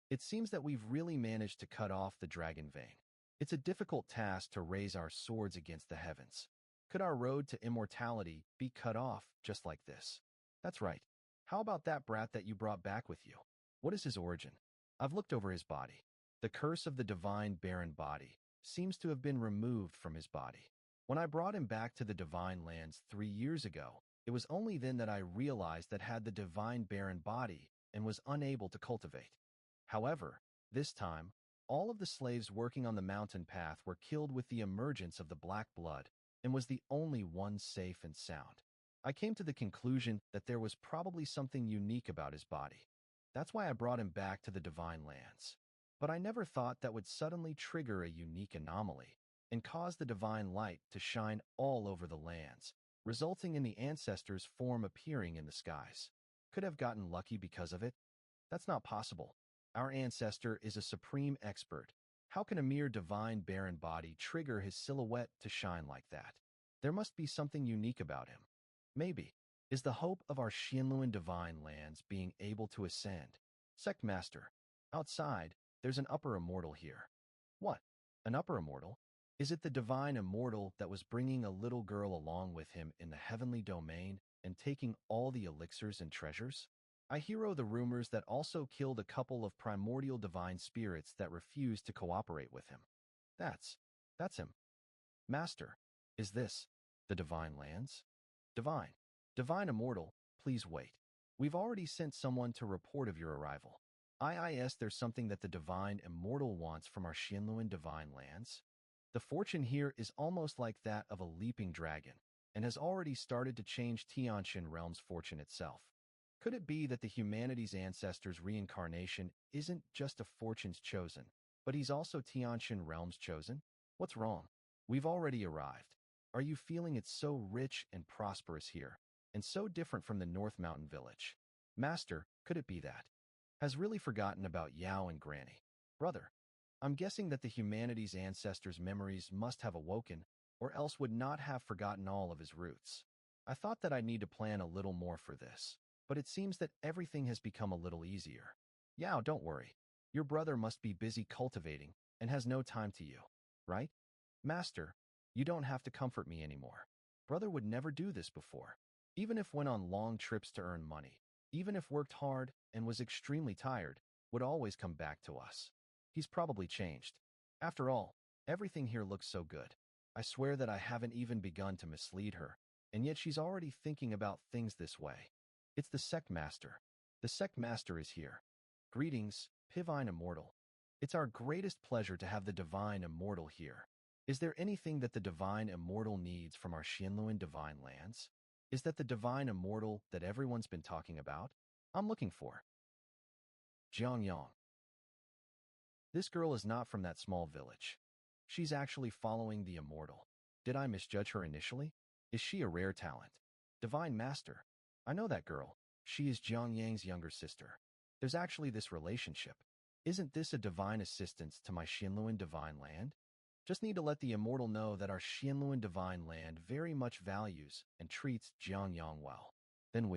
It seems that we've really managed to cut off the dragon vein. It's a difficult task to raise our swords against the heavens. Could our road to immortality be cut off just like this? That's right. How about that brat that you brought back with you? What is his origin? I've looked over his body. The curse of the divine barren body seems to have been removed from his body. When I brought him back to the divine lands 3 years ago, it was only then that I realized that had the divine barren body and was unable to cultivate. However, this time, all of the slaves working on the mountain path were killed with the emergence of the black blood and was the only one safe and sound. I came to the conclusion that there was probably something unique about his body. That's why I brought him back to the divine lands. But I never thought that would suddenly trigger a unique anomaly and cause the divine light to shine all over the lands, resulting in the ancestors' form appearing in the skies. Could have gotten lucky because of it? That's not possible. Our ancestor is a supreme expert. How can a mere divine barren body trigger his silhouette to shine like that? There must be something unique about him. Maybe. Is the hope of our Xianluan divine lands being able to ascend? Sect Master. Outside, there's an upper immortal here. What? An upper immortal? Is it the divine immortal that was bringing a little girl along with him in the heavenly domain and taking all the elixirs and treasures? I hear the rumors that also killed a couple of primordial divine spirits that refused to cooperate with him. That's him. Master, is this the divine lands? Divine immortal, please wait. We've already sent someone to report of your arrival. There's something that the divine immortal wants from our Xianluan divine lands. The fortune here is almost like that of a leaping dragon, and has already started to change Tianxin Realm's fortune itself. Could it be that the humanity's ancestors' reincarnation isn't just a fortune's chosen, but he's also Tianxin Realm's chosen? What's wrong? We've already arrived. Are you feeling it's so rich and prosperous here, and so different from the North Mountain village? Master, could it be that? Has really forgotten about Yao and Granny. Brother, I'm guessing that the humanity's ancestors' memories must have awoken, or else would not have forgotten all of his roots. I thought that I'd need to plan a little more for this, but it seems that everything has become a little easier. Yao, don't worry. Your brother must be busy cultivating and has no time to you, right? Master, you don't have to comfort me anymore. Brother would never do this before. Even if went on long trips to earn money, even if worked hard and was extremely tired, would always come back to us. He's probably changed. After all, everything here looks so good. I swear that I haven't even begun to mislead her, and yet she's already thinking about things this way. It's the Sect Master. The Sect Master is here. Greetings, Divine Immortal. It's our greatest pleasure to have the Divine Immortal here. Is there anything that the Divine Immortal needs from our Xianluan Divine Lands? Is that the Divine Immortal that everyone's been talking about? I'm looking for Jiang Yang. This girl is not from that small village. She's actually following the Immortal. Did I misjudge her initially? Is she a rare talent? Divine Master. I know that girl. She is Jiang Yang's younger sister. There's actually this relationship. Isn't this a divine assistance to my Xianluan Divine Land? Just need to let the Immortal know that our Xianluan Divine Land very much values and treats Jiang Yang well. Then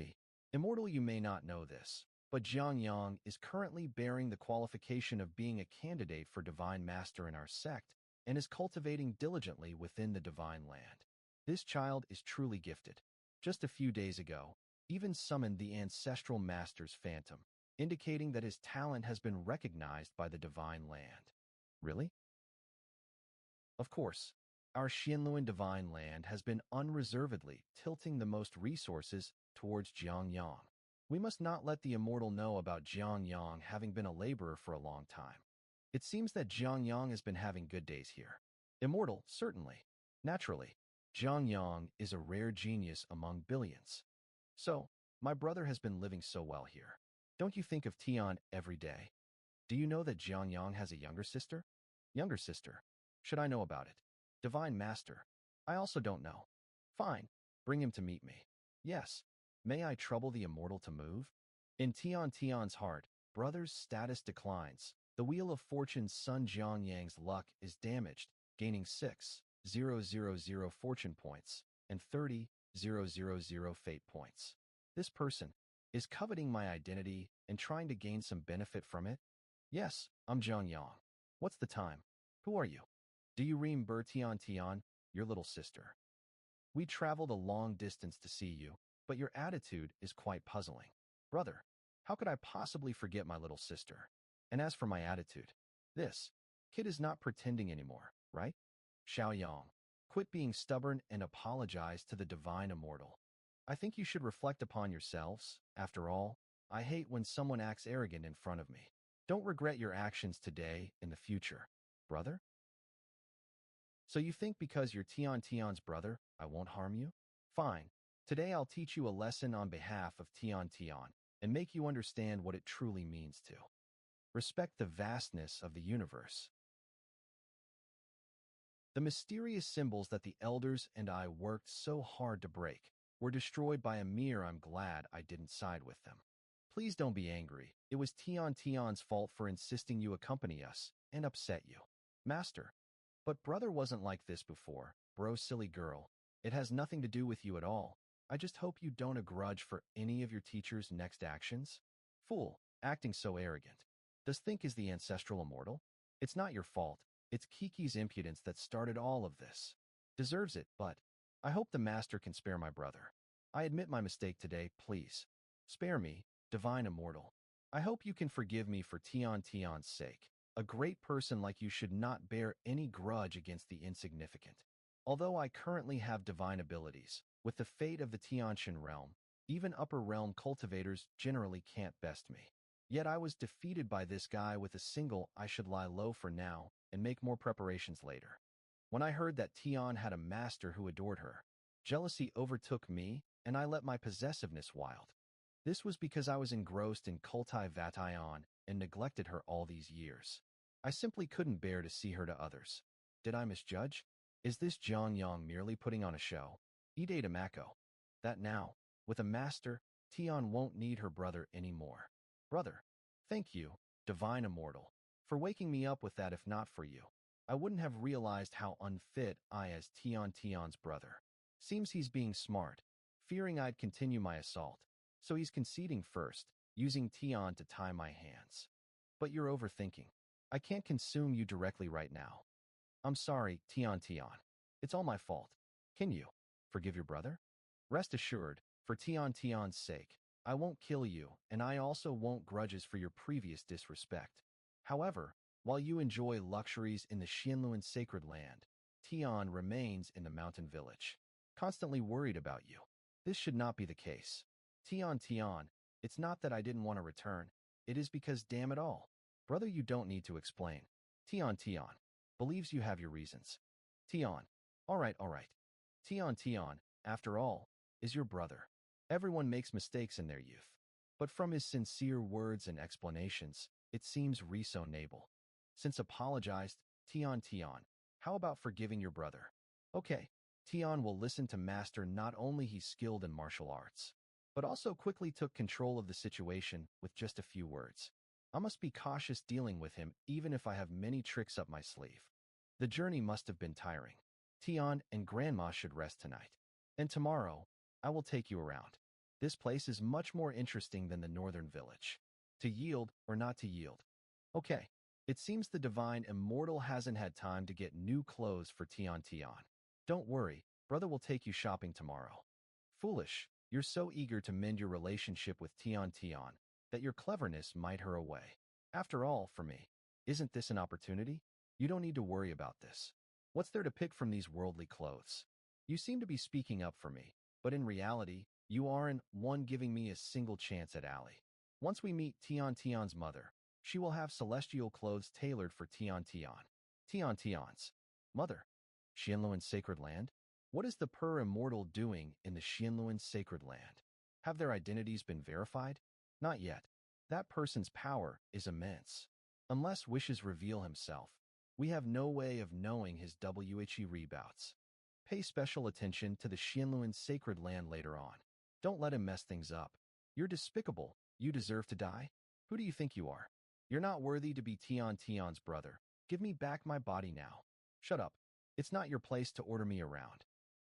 Immortal, you may not know this, but Jiang Yang is currently bearing the qualification of being a candidate for Divine Master in our sect and is cultivating diligently within the Divine Land. This child is truly gifted. Just a few days ago, even summoned the Ancestral Master's Phantom, indicating that his talent has been recognized by the Divine Land. Really? Of course, our Xianluan Divine Land has been unreservedly tilting the most resources towards Jiang Yang. We must not let the Immortal know about Jiang Yang having been a laborer for a long time. It seems that Jiang Yang has been having good days here. Immortal, certainly. Naturally, Jiang Yang is a rare genius among billions. So, my brother has been living so well here. Don't you think of Tian every day? Do you know that Jiangyang has a younger sister? Younger sister. Should I know about it? Divine Master. I also don't know. Fine. Bring him to meet me. Yes. May I trouble the immortal to move? In Tian's heart, brother's status declines. The Wheel of Fortune's son Jiangyang's luck is damaged, gaining 6,000 fortune points and 30,000 fate points. This person is coveting my identity and trying to gain some benefit from it? Yes, I'm Jiangyang. What's the time? Who are you? Do you remember Tian, your little sister? We traveled a long distance to see you, but your attitude is quite puzzling. Brother, how could I possibly forget my little sister? And as for my attitude, this kid is not pretending anymore, right? Xiaoyang, quit being stubborn and apologize to the divine immortal. I think you should reflect upon yourselves. After all, I hate when someone acts arrogant in front of me. Don't regret your actions today in the future, brother. So you think because you're Tian's brother, I won't harm you? Fine. Today I'll teach you a lesson on behalf of Tian and make you understand what it truly means to respect the vastness of the universe. The mysterious symbols that the elders and I worked so hard to break were destroyed by a mirror. I'm glad I didn't side with them. Please don't be angry. It was Tian's fault for insisting you accompany us and upset you. Master. But brother wasn't like this before, bro, silly girl. It has nothing to do with you at all. I just hope you don't a grudge for any of your teacher's next actions. Fool, acting so arrogant. Does think is the ancestral immortal? It's not your fault. It's Kiki's impudence that started all of this. Deserves it, but I hope the master can spare my brother. I admit my mistake today, please. Spare me, divine immortal. I hope you can forgive me for Tian's sake. A great person like you should not bear any grudge against the insignificant. Although I currently have divine abilities, with the fate of the Tianshan realm, even upper realm cultivators generally can't best me. Yet I was defeated by this guy with a single I should lie low for now and make more preparations later. When I heard that Tian had a master who adored her, jealousy overtook me and I let my possessiveness wild. This was because I was engrossed in Kultai Vatayon and neglected her all these years. I simply couldn't bear to see her to others. Did I misjudge? Is this Jiangyang merely putting on a show? Ide Mako. That now, with a master, Tian won't need her brother anymore. Brother, thank you, divine immortal, for waking me up with that. If not for you, I wouldn't have realized how unfit I as Tian's brother. Seems he's being smart, fearing I'd continue my assault. So he's conceding first, using Tian to tie my hands. But you're overthinking. I can't consume you directly right now. I'm sorry, Tian. It's all my fault. Can you forgive your brother? Rest assured, for Tian's sake, I won't kill you, and I also won't grudges for your previous disrespect. However, while you enjoy luxuries in the Xianluan sacred land, Tian remains in the mountain village, constantly worried about you. This should not be the case. Tian, it's not that I didn't want to return. It is because, damn it all, brother, you don't need to explain. Tian, believes you have your reasons. Tian, all right. Tian, after all, is your brother. Everyone makes mistakes in their youth. But from his sincere words and explanations, it seems reasonable. Since apologized, Tian, how about forgiving your brother? Okay, Tian will listen to master. Not only he's skilled in martial arts, but also quickly took control of the situation with just a few words. I must be cautious dealing with him even if I have many tricks up my sleeve. The journey must have been tiring. Tian and Grandma should rest tonight. And tomorrow, I will take you around. This place is much more interesting than the northern village. To yield or not to yield? Okay, it seems the divine immortal hasn't had time to get new clothes for Tian. Don't worry, brother will take you shopping tomorrow. Foolish, you're so eager to mend your relationship with Tian that your cleverness might her away. After all, for me, isn't this an opportunity? You don't need to worry about this. What's there to pick from these worldly clothes? You seem to be speaking up for me, but in reality, you aren't one giving me a single chance at Ally. Once we meet Tian's mother, she will have celestial clothes tailored for Tian. Tian's mother. Xianluan sacred land? What is the immortal doing in the Xianluan sacred land? Have their identities been verified? Not yet. That person's power is immense. Unless wishes reveal himself, we have no way of knowing his WHE rebouts. Pay special attention to the Xianluan sacred land later on. Don't let him mess things up. You're despicable. You deserve to die. Who do you think you are? You're not worthy to be Tion's brother. Give me back my body now. Shut up. It's not your place to order me around.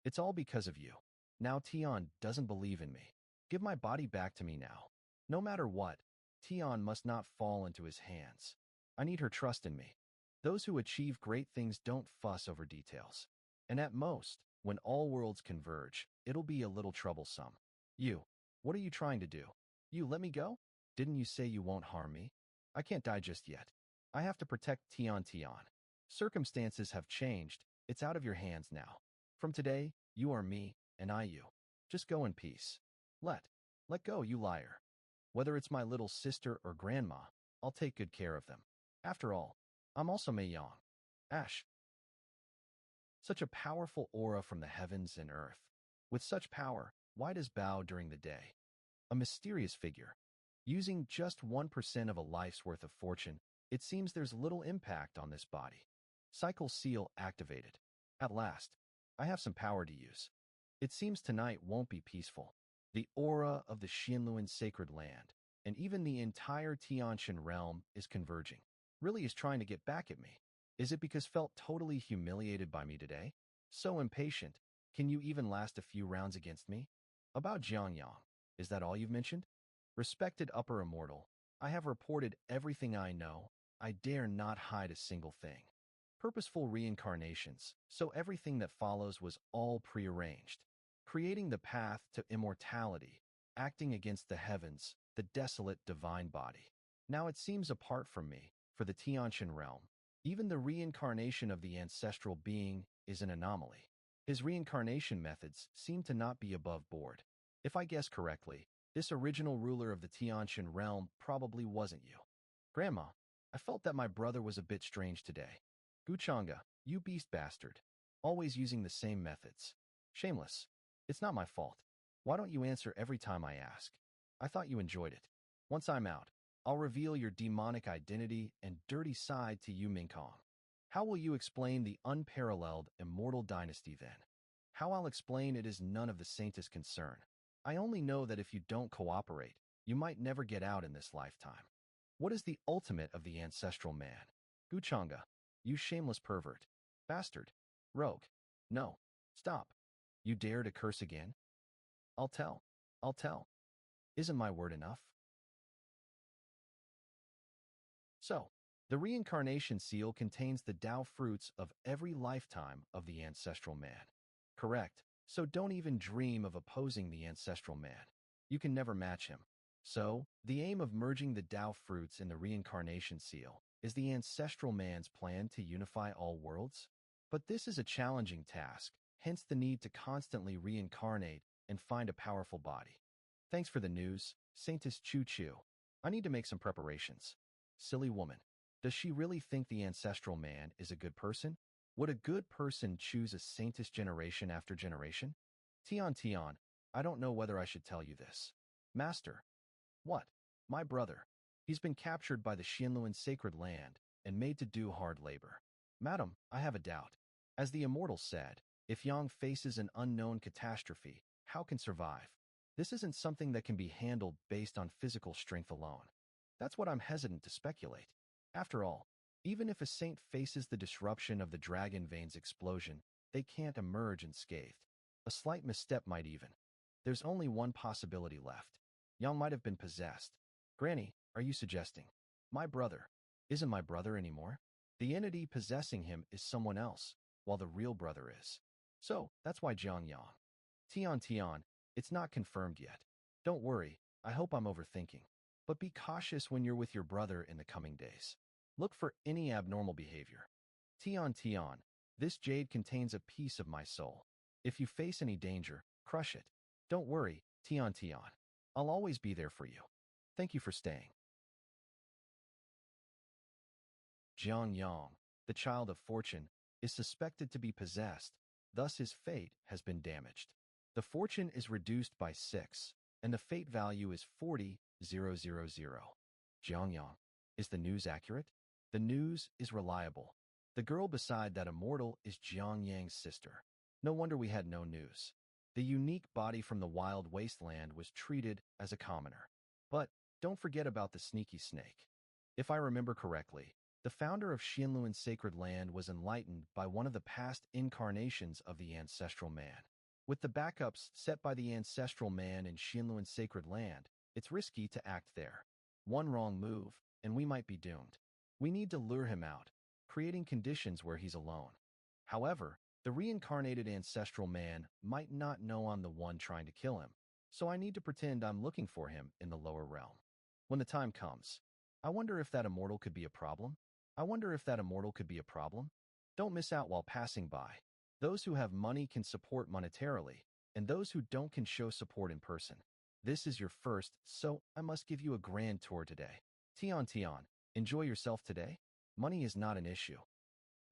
It's all because of you. Now Tion doesn't believe in me. Give my body back to me now. No matter what, Tion must not fall into his hands. I need her trust in me. Those who achieve great things don't fuss over details. And at most, when all worlds converge, it'll be a little troublesome. You, what are you trying to do? You let me go? Didn't you say you won't harm me? I can't die just yet. I have to protect Tion. Circumstances have changed. It's out of your hands now. From today, you are me, and I you. Just go in peace. Let go, you liar. Whether it's my little sister or grandma, I'll take good care of them. After all, I'm also Mei Yang. Ash. Such a powerful aura from the heavens and earth. With such power, why does bow during the day? A mysterious figure. Using just 1% of a life's worth of fortune, it seems there's little impact on this body. Cycle seal activated. At last, I have some power to use. It seems tonight won't be peaceful. The aura of the Xianluan sacred land, and even the entire Tianshan realm is converging. Really is trying to get back at me. Is it because felt totally humiliated by me today? So impatient. Can you even last a few rounds against me? About Jiangyang, is that all you've mentioned? Respected upper immortal, I have reported everything I know. I dare not hide a single thing. Purposeful reincarnations, so everything that follows was all prearranged. Creating the path to immortality, acting against the heavens, the desolate divine body. Now it seems apart from me, for the Tianshan realm, even the reincarnation of the ancestral being is an anomaly. His reincarnation methods seem to not be above board. If I guess correctly, this original ruler of the Tianshan realm probably wasn't you. Grandma, I felt that my brother was a bit strange today. Guchanga, you beast bastard. Always using the same methods. Shameless. It's not my fault. Why don't you answer every time I ask? I thought you enjoyed it. Once I'm out, I'll reveal your demonic identity and dirty side to you, Minkong. How will you explain the unparalleled immortal dynasty then? How I'll explain it is none of the saint's concern. I only know that if you don't cooperate, you might never get out in this lifetime. What is the ultimate of the ancestral man? Guchanga, you shameless pervert. Bastard. Rogue. No. Stop. You dare to curse again? I'll tell. I'll tell. Isn't my word enough? So, the reincarnation seal contains the Tao fruits of every lifetime of the ancestral man. Correct. So don't even dream of opposing the ancestral man. You can never match him. So, the aim of merging the Tao fruits in the reincarnation seal is the ancestral man's plan to unify all worlds? But this is a challenging task, hence the need to constantly reincarnate and find a powerful body. Thanks for the news, Saintess Chu Chu. I need to make some preparations. Silly woman. Does she really think the ancestral man is a good person? Would a good person choose a saintess generation after generation? Tion, I don't know whether I should tell you this. Master. What? My brother. He's been captured by the Xianluan sacred land and made to do hard labor. Madam, I have a doubt. As the immortal said, if Yang faces an unknown catastrophe, how can survive? This isn't something that can be handled based on physical strength alone. That's what I'm hesitant to speculate. After all, even if a saint faces the disruption of the dragon vein's explosion, they can't emerge unscathed. A slight misstep might even. There's only one possibility left. Yang might have been possessed. Granny, are you suggesting? My brother. Isn't my brother anymore? The entity possessing him is someone else, while the real brother is. So, that's why Jiang Yang. Tion, it's not confirmed yet. Don't worry, I hope I'm overthinking. But be cautious when you're with your brother in the coming days. Look for any abnormal behavior. Tion, this jade contains a piece of my soul. If you face any danger, crush it. Don't worry, Tion. I'll always be there for you. Thank you for staying. Jiang Yang, the child of fortune, is suspected to be possessed, thus his fate has been damaged. The fortune is reduced by 6, and the fate value is 40,000. Jiang Yang, is the news accurate? The news is reliable. The girl beside that immortal is Jiang Yang's sister. No wonder we had no news. The unique body from the wild wasteland was treated as a commoner. But don't forget about the sneaky snake. If I remember correctly, the founder of Xianluan's sacred land was enlightened by one of the past incarnations of the ancestral man. With the backups set by the ancestral man in Xianluan's sacred land, it's risky to act there. One wrong move, and we might be doomed. We need to lure him out, creating conditions where he's alone. However, the reincarnated ancestral man might not know I'm the one trying to kill him, so I need to pretend I'm looking for him in the lower realm. When the time comes, I wonder if that immortal could be a problem? I wonder if that immortal could be a problem? Don't miss out while passing by. Those who have money can support monetarily, and those who don't can show support in person. This is your first, so I must give you a grand tour today. Tian, enjoy yourself today? Money is not an issue.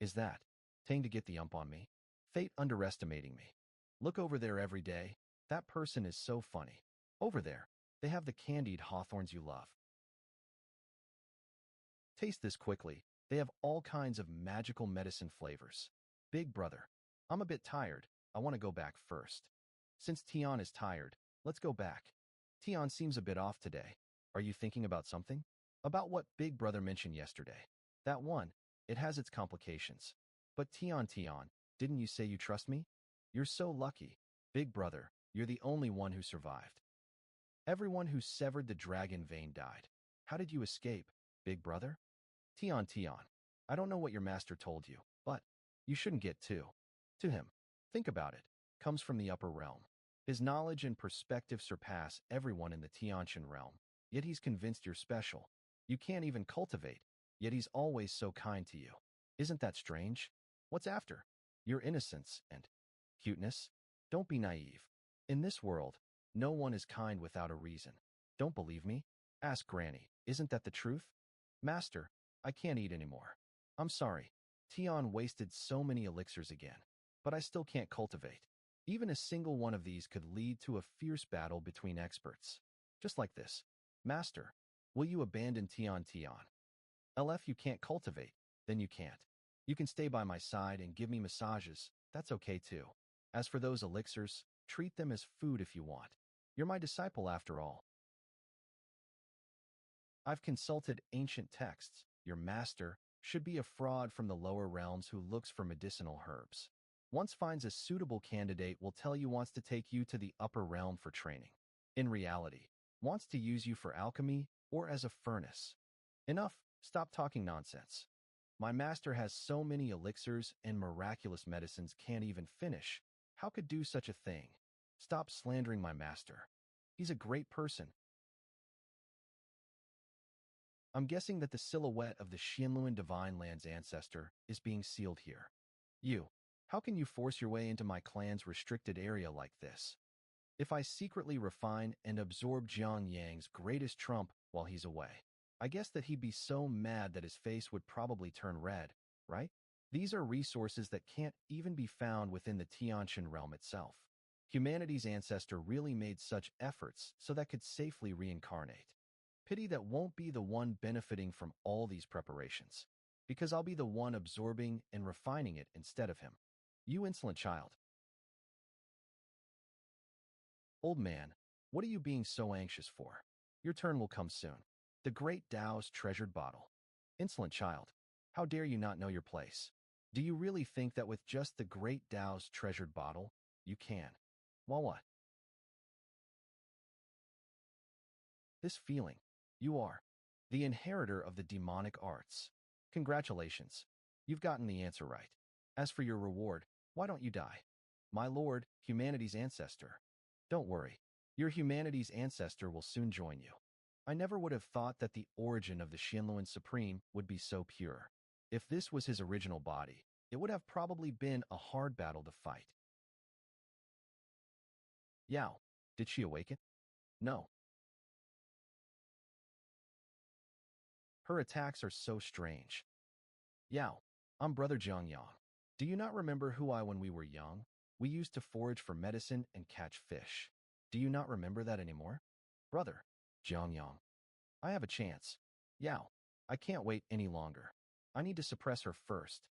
Is that Tang to get the ump on me? Fate underestimating me. Look over there every day. That person is so funny. Over there, they have the candied hawthorns you love. Taste this quickly. They have all kinds of magical medicine flavors. Big brother, I'm a bit tired. I want to go back first. Since Tian is tired, let's go back. Tian seems a bit off today. Are you thinking about something? About what Big Brother mentioned yesterday. That one, it has its complications. But Tian, didn't you say you trust me? You're so lucky. Big Brother, you're the only one who survived. Everyone who severed the dragon vein died. How did you escape, Big Brother? Tian, I don't know what your master told you, but you shouldn't get too. To him. Think about it. Comes from the upper realm. His knowledge and perspective surpass everyone in the Tianshan realm, yet he's convinced you're special. You can't even cultivate, yet he's always so kind to you. Isn't that strange? What's after? Your innocence and cuteness? Don't be naive. In this world, no one is kind without a reason. Don't believe me? Ask Granny. Isn't that the truth? Master, I can't eat anymore. I'm sorry. Tian wasted so many elixirs again, but I still can't cultivate. Even a single one of these could lead to a fierce battle between experts. Just like this. Master, will you abandon Tian? LF you can't cultivate, then you can't. You can stay by my side and give me massages, that's okay too. As for those elixirs, treat them as food if you want. You're my disciple after all. I've consulted ancient texts. Your master should be a fraud from the lower realms who looks for medicinal herbs. Once finds a suitable candidate will tell you wants to take you to the upper realm for training. In reality, wants to use you for alchemy or as a furnace. Enough, stop talking nonsense. My master has so many elixirs and miraculous medicines can't even finish. How could do such a thing? Stop slandering my master. He's a great person. I'm guessing that the silhouette of the Xianluan Divine Land's ancestor is being sealed here. You, how can you force your way into my clan's restricted area like this? If I secretly refine and absorb Jiang Yang's greatest trump while he's away, I guess that he'd be so mad that his face would probably turn red, right? These are resources that can't even be found within the Tianshan realm itself. Humanity's ancestor really made such efforts so that could safely reincarnate. Pity that won't be the one benefiting from all these preparations, because I'll be the one absorbing and refining it instead of him. You insolent child. Old man, what are you being so anxious for? Your turn will come soon. The great Tao's treasured bottle. Insolent child, how dare you not know your place? Do you really think that with just the great Tao's treasured bottle, you can? Well, what? This feeling. You are the inheritor of the demonic arts. Congratulations. You've gotten the answer right. As for your reward, why don't you die? My lord, humanity's ancestor. Don't worry. Your humanity's ancestor will soon join you. I never would have thought that the origin of the Xianluan Supreme would be so pure. If this was his original body, it would have probably been a hard battle to fight. Yao, did she awaken? No. Her attacks are so strange. Yao, I'm Brother Jiang Yang. Do you not remember who I when we were young? We used to forage for medicine and catch fish. Do you not remember that anymore? Brother, Jiang Yang. I have a chance. Yao, I can't wait any longer. I need to suppress her first.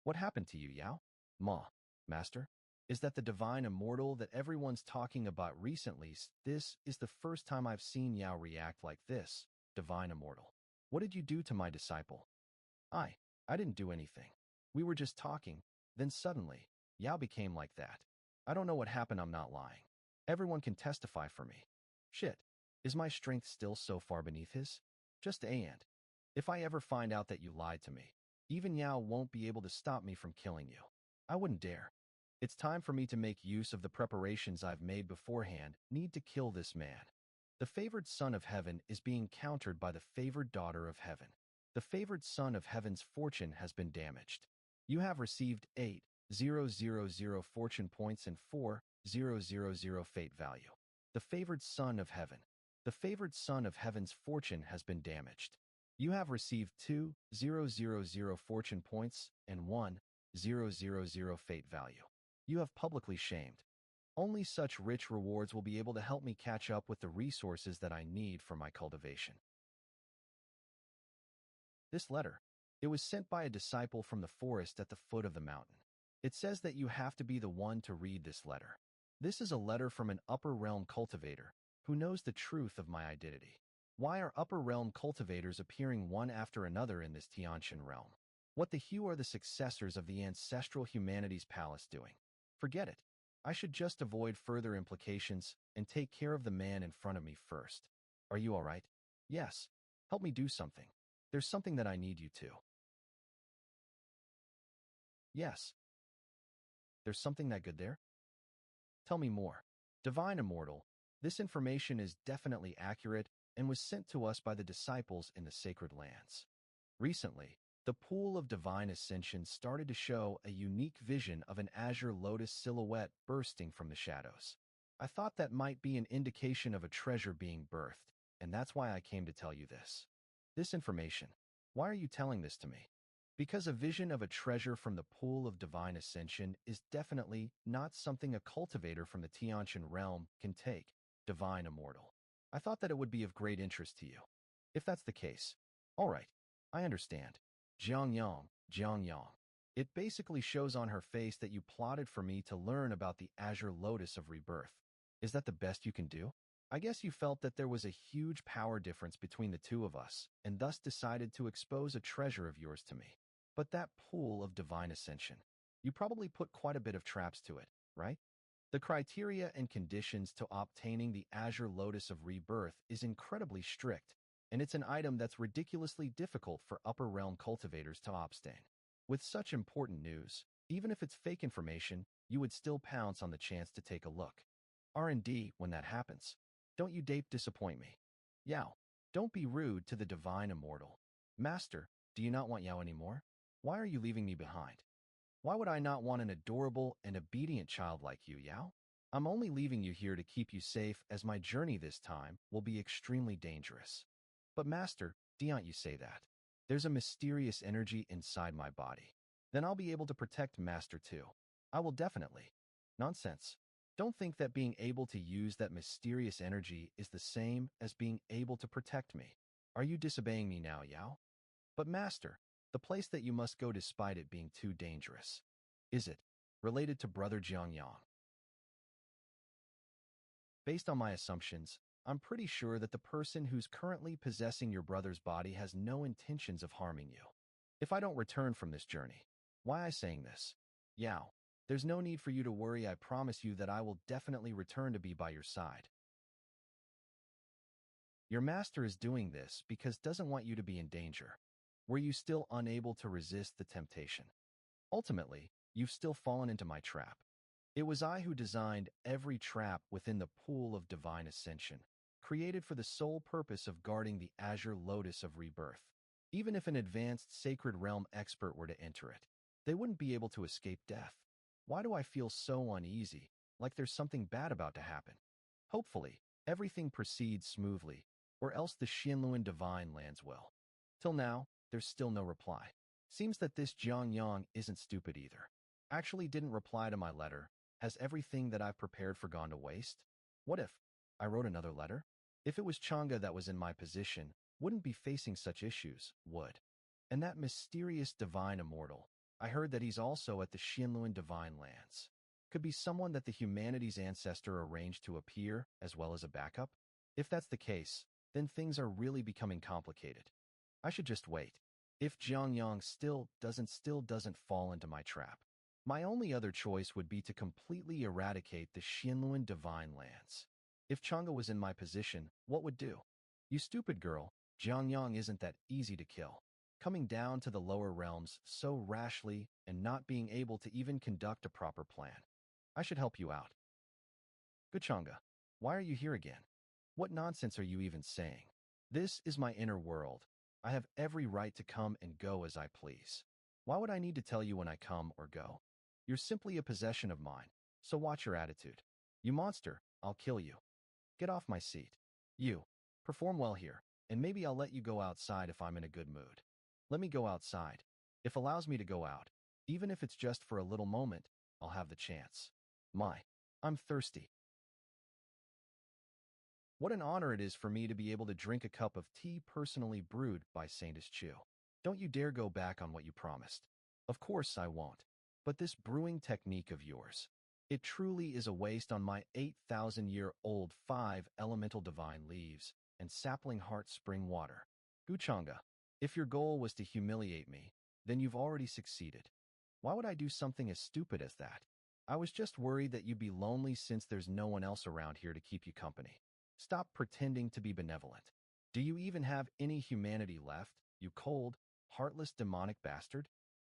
What happened to you, Yao? Ma, Master? Is that the divine immortal that everyone's talking about recently? This is the first time I've seen Yao react like this, divine immortal. What did you do to my disciple? I, I didn't do anything. We were just talking. Then suddenly, Yao became like that. I don't know what happened, I'm not lying. Everyone can testify for me. Shit, is my strength still so far beneath his? Just and. If I ever find out that you lied to me, even Yao won't be able to stop me from killing you. I wouldn't dare. It's time for me to make use of the preparations I've made beforehand. Need to kill this man. The favored son of heaven is being countered by the favored daughter of heaven. The favored son of heaven's fortune has been damaged. You have received 8,000 fortune points and 4,000 fate value. The favored son of heaven. The favored son of heaven's fortune has been damaged. You have received 2,000 fortune points and 1,000 fate value. You have publicly shamed. Only such rich rewards will be able to help me catch up with the resources that I need for my cultivation. This letter, it was sent by a disciple from the forest at the foot of the mountain. It says that you have to be the one to read this letter. This is a letter from an upper realm cultivator who knows the truth of my identity. Why are upper realm cultivators appearing one after another in this Tiantian realm? What the hue are the successors of the ancestral humanities palace doing? Forget it. I should just avoid further implications and take care of the man in front of me first. Are you all right? Yes. Help me do something. There's something that I need you to. Yes. There's something that good there? Tell me more. Divine Immortal, this information is definitely accurate and was sent to us by the disciples in the sacred lands. Recently, the pool of divine ascension started to show a unique vision of an azure lotus silhouette bursting from the shadows. I thought that might be an indication of a treasure being birthed, and that's why I came to tell you this. This information. Why are you telling this to me? Because a vision of a treasure from the pool of divine ascension is definitely not something a cultivator from the Tiantian realm can take, divine immortal. I thought that it would be of great interest to you. If that's the case, all right, I understand. Jiang Yang. It basically shows on her face that you plotted for me to learn about the azure lotus of rebirth. Is that the best you can do? I guess you felt that there was a huge power difference between the two of us, and thus decided to expose a treasure of yours to me. But that pool of divine ascension, you probably put quite a bit of traps to it, right? The criteria and conditions to obtaining the azure lotus of rebirth is incredibly strict, and it's an item that's ridiculously difficult for upper realm cultivators to obtain. With such important news, even if it's fake information, you would still pounce on the chance to take a look. R&D when that happens. Don't you disappoint me. Yao, don't be rude to the divine immortal. Master, do you not want Yao anymore? Why are you leaving me behind? Why would I not want an adorable and obedient child like you, Yao? I'm only leaving you here to keep you safe, as my journey this time will be extremely dangerous. But Master, don't you say that. There's a mysterious energy inside my body. Then I'll be able to protect Master too. I will definitely. Nonsense. Don't think that being able to use that mysterious energy is the same as being able to protect me. Are you disobeying me now, Yao? But Master, the place that you must go despite it being too dangerous. Is it related to Brother Jiangyang? Based on my assumptions, I'm pretty sure that the person who's currently possessing your brother's body has no intentions of harming you. If I don't return from this journey, why I saying this? Yao, there's no need for you to worry. I promise you that I will definitely return to be by your side. Your master is doing this because doesn't want you to be in danger. Were you still unable to resist the temptation? Ultimately, you've still fallen into my trap. It was I who designed every trap within the pool of divine ascension, created for the sole purpose of guarding the azure lotus of rebirth. Even if an advanced sacred realm expert were to enter it, they wouldn't be able to escape death. Why do I feel so uneasy, like there's something bad about to happen? Hopefully, everything proceeds smoothly, or else the Xianluan divine lands well. Till now, there's still no reply. Seems that this Jiang Yang isn't stupid either. Actually didn't reply to my letter. Has everything that I've prepared for gone to waste? What if I wrote another letter? If it was Chang'e that was in my position, wouldn't be facing such issues, would. And that mysterious divine immortal, I heard that he's also at the Xianluan divine lands. Could be someone that the humanity's ancestor arranged to appear, as well as a backup? If that's the case, then things are really becoming complicated. I should just wait. If Jiang Yang still doesn't fall into my trap. My only other choice would be to completely eradicate the Xianluan divine lands. If Chang'e was in my position, what would do? You stupid girl, Jiang Yang isn't that easy to kill. Coming down to the lower realms so rashly and not being able to even conduct a proper plan. I should help you out. Good Chang'e, why are you here again? What nonsense are you even saying? This is my inner world. I have every right to come and go as I please. Why would I need to tell you when I come or go? You're simply a possession of mine, so watch your attitude. You monster, I'll kill you. Get off my seat. You, perform well here, and maybe I'll let you go outside if I'm in a good mood. Let me go outside. If allows me to go out, even if it's just for a little moment, I'll have the chance. I'm thirsty. What an honor it is for me to be able to drink a cup of tea personally brewed by Saintess Chu. Don't you dare go back on what you promised. Of course I won't. But this brewing technique of yours, it truly is a waste on my 8,000-year-old 5 elemental divine leaves and sapling heart spring water. Guchanga, if your goal was to humiliate me, then you've already succeeded. Why would I do something as stupid as that? I was just worried that you'd be lonely since there's no one else around here to keep you company. Stop pretending to be benevolent. Do you even have any humanity left, you cold, heartless demonic bastard?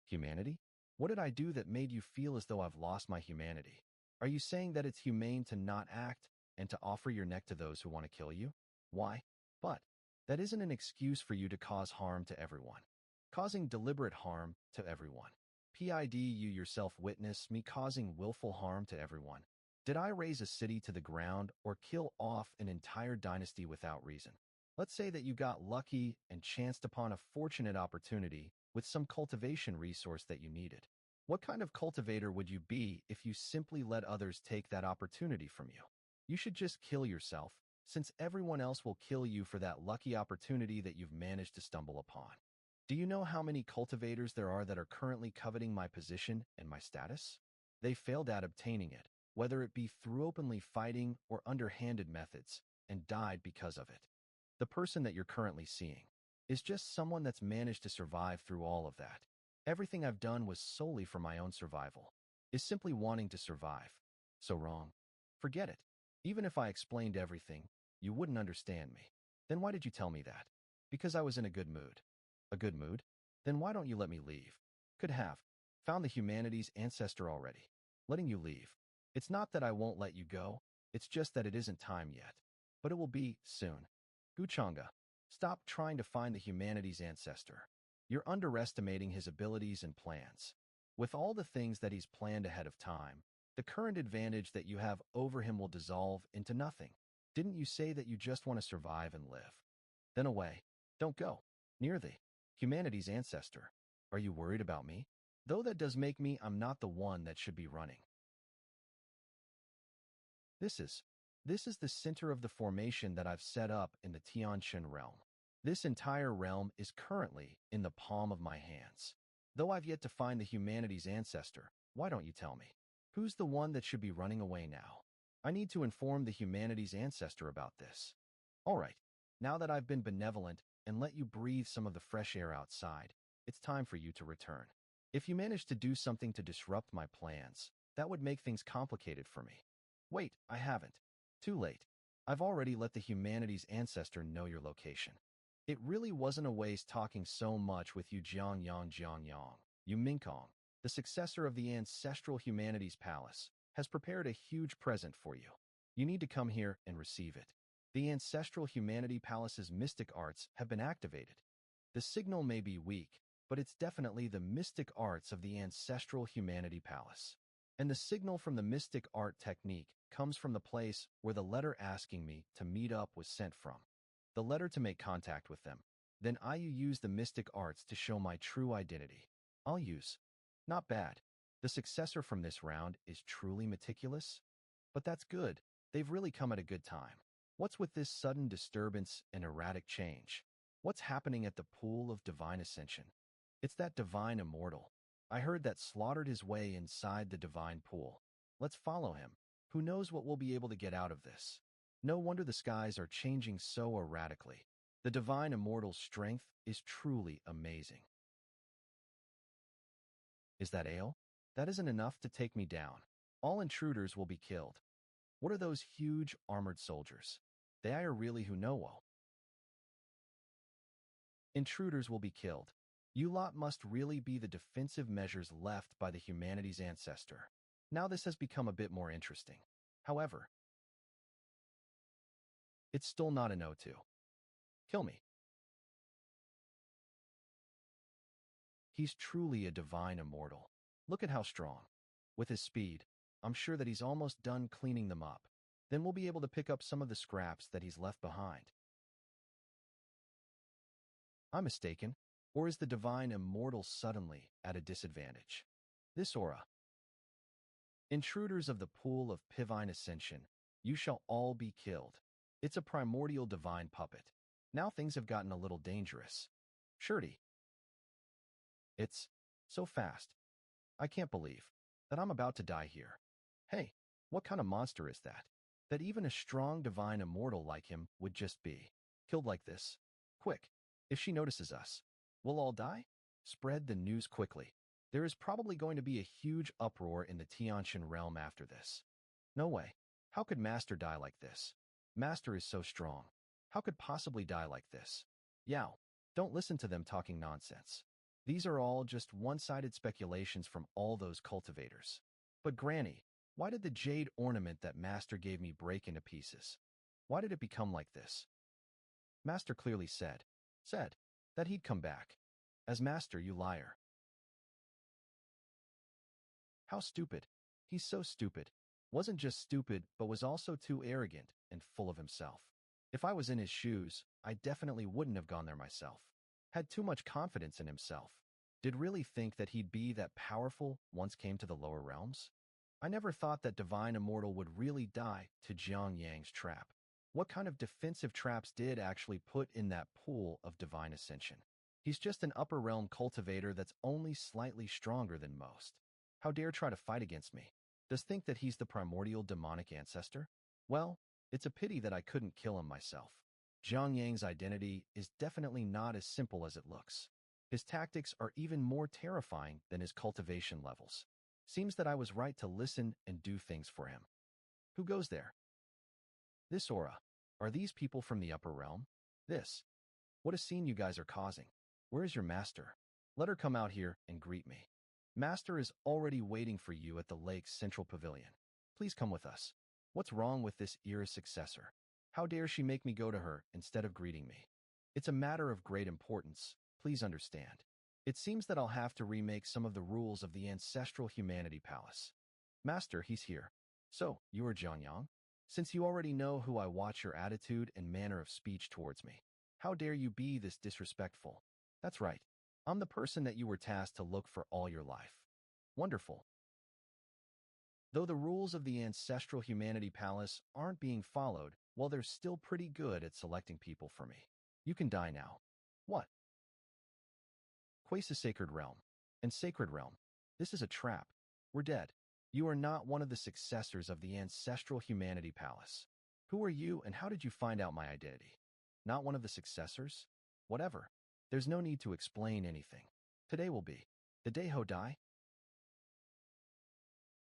Humanity? What did I do that made you feel as though I've lost my humanity? Are you saying that it's humane to not act and to offer your neck to those who want to kill you? Why? But that isn't an excuse for you to cause harm to everyone. Causing deliberate harm to everyone. PID you yourself witness me causing willful harm to everyone. Did I raise a city to the ground or kill off an entire dynasty without reason? Let's say that you got lucky and chanced upon a fortunate opportunity with some cultivation resource that you needed. What kind of cultivator would you be if you simply let others take that opportunity from you? You should just kill yourself, since everyone else will kill you for that lucky opportunity that you've managed to stumble upon. Do you know how many cultivators there are that are currently coveting my position and my status? They failed at obtaining it, whether it be through openly fighting or underhanded methods, and died because of it. The person that you're currently seeing is just someone that's managed to survive through all of that. Everything I've done was solely for my own survival, is simply wanting to survive. So wrong. Forget it. Even if I explained everything, you wouldn't understand me. Then why did you tell me that? Because I was in a good mood. A good mood? Then why don't you let me leave? Could have. Found the humanity's ancestor already. Letting you leave. It's not that I won't let you go, it's just that it isn't time yet. But it will be soon. Guchanga, stop trying to find the humanity's ancestor. You're underestimating his abilities and plans. With all the things that he's planned ahead of time, the current advantage that you have over him will dissolve into nothing. Didn't you say that you just want to survive and live? Then away. Don't go. Near the humanity's ancestor. Are you worried about me? Though that does make me I'm not the one that should be running. This is the center of the formation that I've set up in the Tianqian realm. This entire realm is currently in the palm of my hands. Though I've yet to find the humanity's ancestor, why don't you tell me? Who's the one that should be running away now? I need to inform the humanity's ancestor about this. All right, now that I've been benevolent and let you breathe some of the fresh air outside, it's time for you to return. If you manage to do something to disrupt my plans, that would make things complicated for me. Wait, I haven't. Too late. I've already let the humanity's ancestor know your location. It really wasn't a waste talking so much with you Jiang Yang. You Minkong, the successor of the ancestral humanity's palace, has prepared a huge present for you. You need to come here and receive it. The ancestral humanity palace's mystic arts have been activated. The signal may be weak, but it's definitely the mystic arts of the ancestral humanity palace. And the signal from the mystic art technique comes from the place where the letter asking me to meet up was sent from. The letter to make contact with them. Then I use the mystic arts to show my true identity. I'll use. Not bad. The successor from this round is truly meticulous. But that's good. They've really come at a good time. What's with this sudden disturbance and erratic change? What's happening at the pool of divine ascension? It's that divine immortal. I heard that slaughtered his way inside the divine pool. Let's follow him. Who knows what we'll be able to get out of this? No wonder the skies are changing so erratically. The divine immortal's strength is truly amazing. Is that ale? That isn't enough to take me down. All intruders will be killed. What are those huge armored soldiers? They are really who know. Intruders will be killed. You lot must really be the defensive measures left by the humanity's ancestor. Now this has become a bit more interesting. However, it's still not an O2. Kill me. He's truly a divine immortal. Look at how strong. With his speed, I'm sure that he's almost done cleaning them up. Then we'll be able to pick up some of the scraps that he's left behind. I'm mistaken, or is the divine immortal suddenly at a disadvantage? This aura. Intruders of the pool of Pivine Ascension, you shall all be killed. It's a primordial divine puppet. Now things have gotten a little dangerous. Shirty. It's so fast. I can't believe that I'm about to die here. Hey, what kind of monster is that? That even a strong divine immortal like him would just be killed like this. Quick, if she notices us, we'll all die? Spread the news quickly. There is probably going to be a huge uproar in the Tianshan realm after this. No way. How could Master die like this? Master is so strong. How could possibly die like this? Yao, don't listen to them talking nonsense. These are all just one-sided speculations from all those cultivators. But Granny, why did the jade ornament that Master gave me break into pieces? Why did it become like this? Master clearly said that he'd come back. As Master, you liar. How stupid. He's so stupid. Wasn't just stupid, but was also too arrogant and full of himself. If I was in his shoes, I definitely wouldn't have gone there myself. Had too much confidence in himself. Did really think that he'd be that powerful once came to the lower realms? I never thought that Divine Immortal would really die to Jiang Yang's trap. What kind of defensive traps did actually put in that pool of Divine Ascension? He's just an upper realm cultivator that's only slightly stronger than most. How dare try to fight against me? Does think that he's the primordial demonic ancestor? Well, it's a pity that I couldn't kill him myself. Jiang Yang's identity is definitely not as simple as it looks. His tactics are even more terrifying than his cultivation levels. Seems that I was right to listen and do things for him. Who goes there? This aura. Are these people from the upper realm? This. What a scene you guys are causing. Where is your master? Let her come out here and greet me. Master is already waiting for you at the lake's central pavilion. Please come with us. What's wrong with this Era's successor? How dare she make me go to her instead of greeting me? It's a matter of great importance. Please understand. It seems that I'll have to remake some of the rules of the ancestral humanity palace. Master, he's here. So, you are Jiang Yang? Since you already know who I watch your attitude and manner of speech towards me, how dare you be this disrespectful? That's right. I'm the person that you were tasked to look for all your life. Wonderful. Though the rules of the ancestral humanity palace aren't being followed, well, they're still pretty good at selecting people for me. You can die now. What? Quasi Sacred Realm. And Sacred Realm. This is a trap. We're dead. You are not one of the successors of the ancestral humanity palace. Who are you and how did you find out my identity? Not one of the successors? Whatever. There's no need to explain anything. Today will be the day Ho die.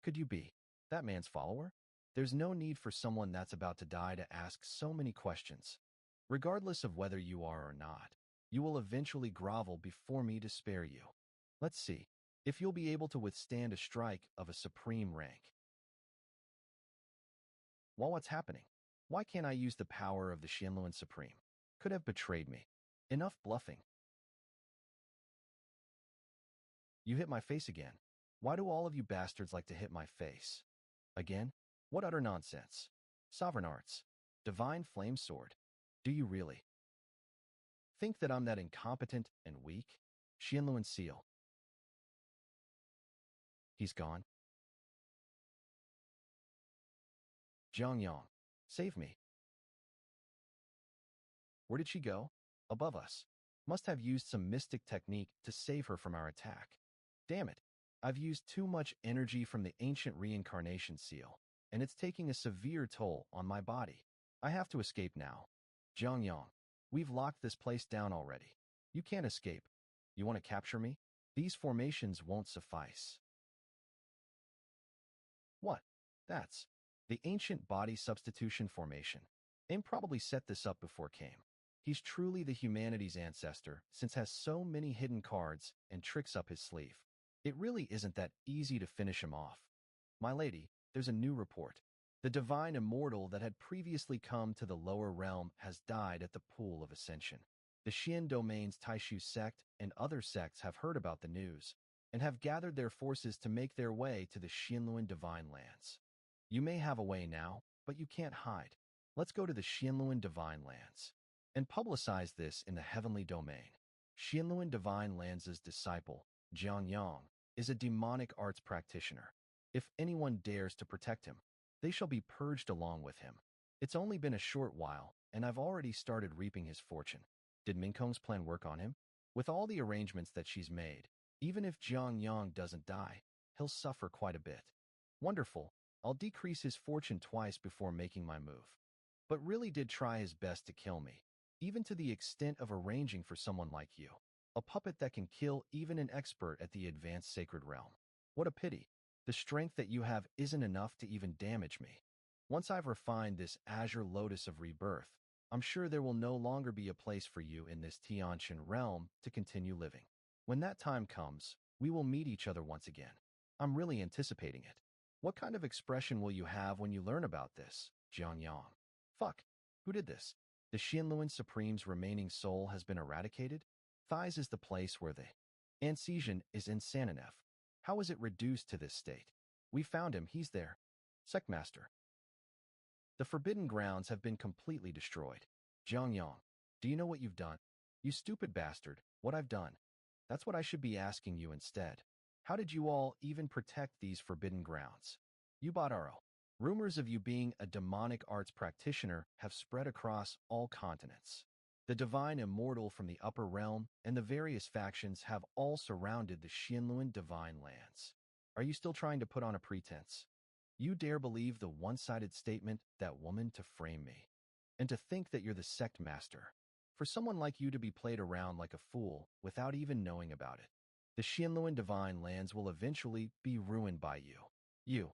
Could you be that man's follower? There's no need for someone that's about to die to ask so many questions. Regardless of whether you are or not, you will eventually grovel before me to spare you. Let's see if you'll be able to withstand a strike of a supreme rank. Well, what's happening? Why can't I use the power of the Shinluan Supreme? Could have betrayed me. Enough bluffing. You hit my face again. Why do all of you bastards like to hit my face? Again? What utter nonsense. Sovereign arts. Divine flame sword. Do you really think that I'm that incompetent and weak? Xianluan seal. He's gone. Jiang Yang. Save me. Where did she go? Above us. Must have used some mystic technique to save her from our attack. Damn it. I've used too much energy from the ancient reincarnation seal, and it's taking a severe toll on my body. I have to escape now. Jiangyang, we've locked this place down already. You can't escape. You want to capture me? These formations won't suffice. What? That's the ancient body substitution formation. Aim probably set this up before came. He's truly the humanity's ancestor, since has so many hidden cards and tricks up his sleeve. It really isn't that easy to finish him off. My lady, there's a new report. The divine immortal that had previously come to the lower realm has died at the Pool of Ascension. The Xian Domain's Taishu sect and other sects have heard about the news and have gathered their forces to make their way to the Xianluan Divine Lands. You may have a way now, but you can't hide. Let's go to the Xianluan Divine Lands and publicize this in the heavenly domain. Xianluan Divine Lands' disciple, Jiang Yang, is a demonic arts practitioner. If anyone dares to protect him, they shall be purged along with him. It's only been a short while, and I've already started reaping his fortune. Did Minkong's plan work on him? With all the arrangements that she's made, even if Jiang Yang doesn't die, he'll suffer quite a bit. Wonderful. I'll decrease his fortune twice before making my move. But really did try his best to kill me, even to the extent of arranging for someone like you. A puppet that can kill even an expert at the advanced sacred realm. What a pity. The strength that you have isn't enough to even damage me. Once I've refined this azure lotus of rebirth, I'm sure there will no longer be a place for you in this Tianqian realm to continue living. When that time comes, we will meet each other once again. I'm really anticipating it. What kind of expression will you have when you learn about this, Jiang Yang? Fuck. Who did this? The Xianluan Supreme's remaining soul has been eradicated? Thighs is the place where the ancestry is in Sananef. How is it reduced to this state? We found him, he's there. Sectmaster. The forbidden grounds have been completely destroyed. Jiang Yang, do you know what you've done? You stupid bastard, what I've done. That's what I should be asking you instead. How did you all even protect these forbidden grounds? Yubataro. Rumors of you being a demonic arts practitioner have spread across all continents. The divine immortal from the upper realm and the various factions have all surrounded the Xianluan Divine Lands. Are you still trying to put on a pretense? You dare believe the one-sided statement, that woman to frame me? And to think that you're the sect master? For someone like you to be played around like a fool without even knowing about it. The Xianluan Divine Lands will eventually be ruined by you. You.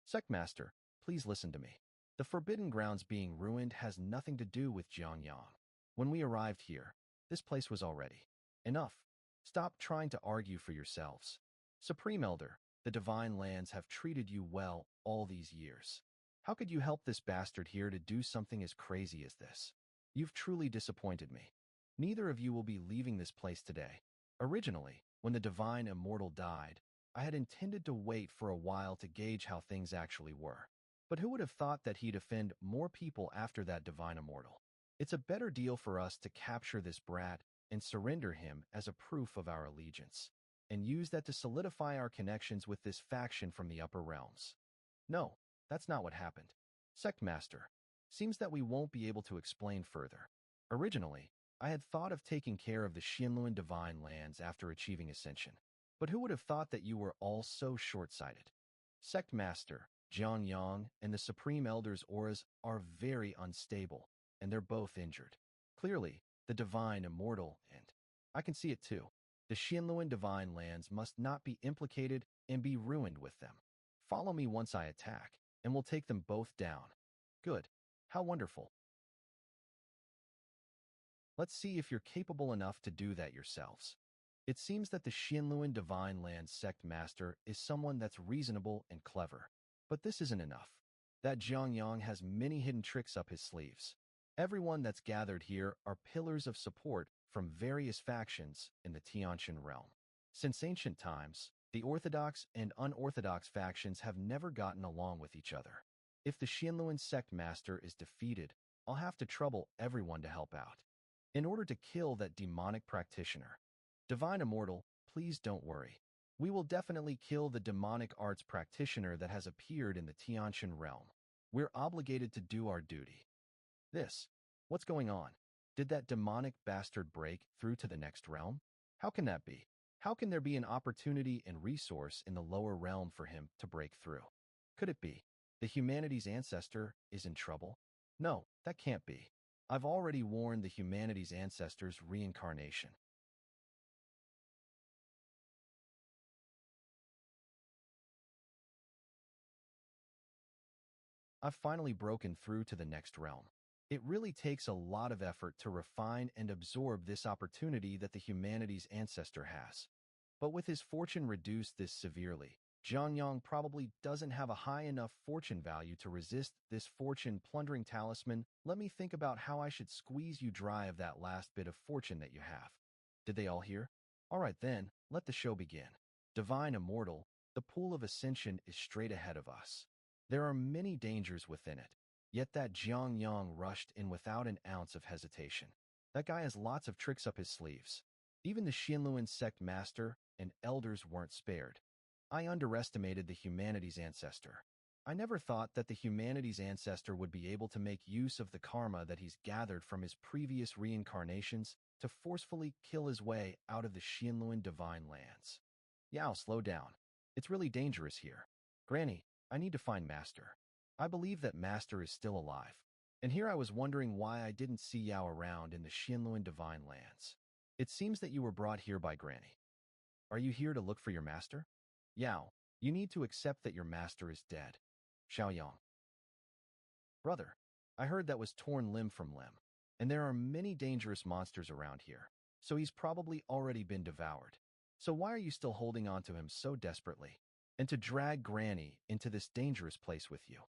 Sect master, please listen to me. The Forbidden Grounds being ruined has nothing to do with Jiangyang. When we arrived here, this place was already. Enough. Stop trying to argue for yourselves. Supreme Elder, the Divine Lands have treated you well all these years. How could you help this bastard here to do something as crazy as this? You've truly disappointed me. Neither of you will be leaving this place today. Originally, when the Divine Immortal died, I had intended to wait for a while to gauge how things actually were. But who would have thought that he'd offend more people after that Divine Immortal? It's a better deal for us to capture this brat and surrender him as a proof of our allegiance, and use that to solidify our connections with this faction from the upper realms. No, that's not what happened. Sectmaster, seems that we won't be able to explain further. Originally, I had thought of taking care of the Xianluan Divine Lands after achieving ascension. But who would have thought that you were all so short-sighted? Sectmaster, Jiang Yang, and the Supreme Elder's auras are very unstable, and they're both injured. Clearly, the Divine Immortal, and I can see it too. The Xianluan Divine Lands must not be implicated and be ruined with them. Follow me once I attack, and we'll take them both down. Good. How wonderful. Let's see if you're capable enough to do that yourselves. It seems that the Xianluan Divine Lands sect master is someone that's reasonable and clever. But this isn't enough. That Jiang Yang has many hidden tricks up his sleeves. Everyone that's gathered here are pillars of support from various factions in the Tianqian realm. Since ancient times, the orthodox and unorthodox factions have never gotten along with each other. If the Xianluan sect master is defeated, I'll have to trouble everyone to help out. In order to kill that demonic practitioner. Divine Immortal, please don't worry. We will definitely kill the demonic arts practitioner that has appeared in the Tianqian realm. We're obligated to do our duty. What's going on? Did that demonic bastard break through to the next realm? How can that be? How can there be an opportunity and resource in the lower realm for him to break through? Could it be the humanity's ancestor is in trouble? No, that can't be. I've already warned the humanity's ancestor's reincarnation. I've finally broken through to the next realm. It really takes a lot of effort to refine and absorb this opportunity that the humanity's ancestor has. But with his fortune reduced this severely, Jiangyang probably doesn't have a high enough fortune value to resist this fortune-plundering talisman. Let me think about how I should squeeze you dry of that last bit of fortune that you have. Did they all hear? All right then, let the show begin. Divine Immortal, the pool of ascension is straight ahead of us. There are many dangers within it, yet that Jiang Yang rushed in without an ounce of hesitation. That guy has lots of tricks up his sleeves. Even the Xinluan sect master and elders weren't spared. I underestimated the humanity's ancestor. I never thought that the humanity's ancestor would be able to make use of the karma that he's gathered from his previous reincarnations to forcefully kill his way out of the Xinluan divine lands. Yao, slow down. It's really dangerous here. Granny, I need to find Master. I believe that Master is still alive. And here I was wondering why I didn't see Yao around in the Xinluan divine lands. It seems that you were brought here by Granny. Are you here to look for your master? Yao, you need to accept that your master is dead. Xiaoyang. Brother, I heard that was torn limb from limb. And there are many dangerous monsters around here. So he's probably already been devoured. So why are you still holding on to him so desperately? And to drag Granny into this dangerous place with you.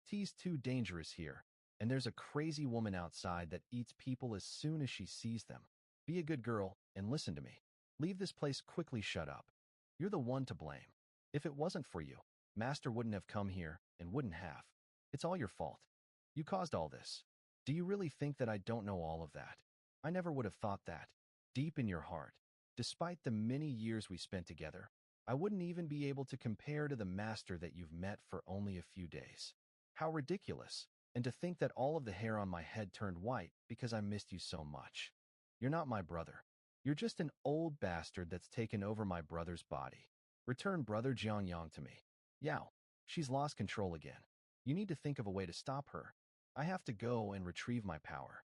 T's too dangerous here, and there's a crazy woman outside that eats people as soon as she sees them. Be a good girl and listen to me. Leave this place quickly, shut up. You're the one to blame. If it wasn't for you, Master wouldn't have come here and wouldn't have. It's all your fault. You caused all this. Do you really think that I don't know all of that? I never would have thought that. Deep in your heart, despite the many years we spent together, I wouldn't even be able to compare to the master that you've met for only a few days. How ridiculous, and to think that all of the hair on my head turned white because I missed you so much. You're not my brother. You're just an old bastard that's taken over my brother's body. Return Brother Jiangyang to me. Yao, she's lost control again. You need to think of a way to stop her. I have to go and retrieve my power.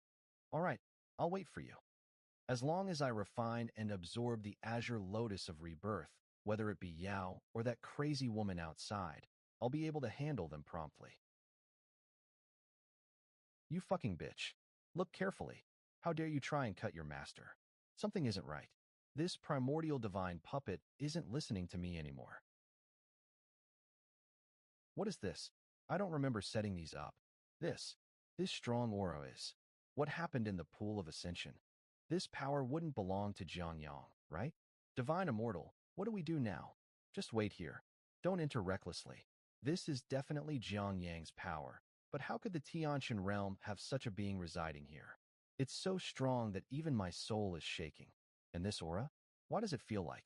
All right, I'll wait for you. As long as I refine and absorb the azure lotus of rebirth, whether it be Yao or that crazy woman outside, I'll be able to handle them promptly. You fucking bitch. Look carefully. How dare you try and cut your master? Something isn't right. This primordial divine puppet isn't listening to me anymore. What is this? I don't remember setting these up. This strong aura is. What happened in the pool of ascension? This power wouldn't belong to Jiangyang, right? Divine Immortal, what do we do now? Just wait here. Don't enter recklessly. This is definitely Jiangyang's power, but how could the Tiantian realm have such a being residing here? It's so strong that even my soul is shaking. And this aura? What does it feel like?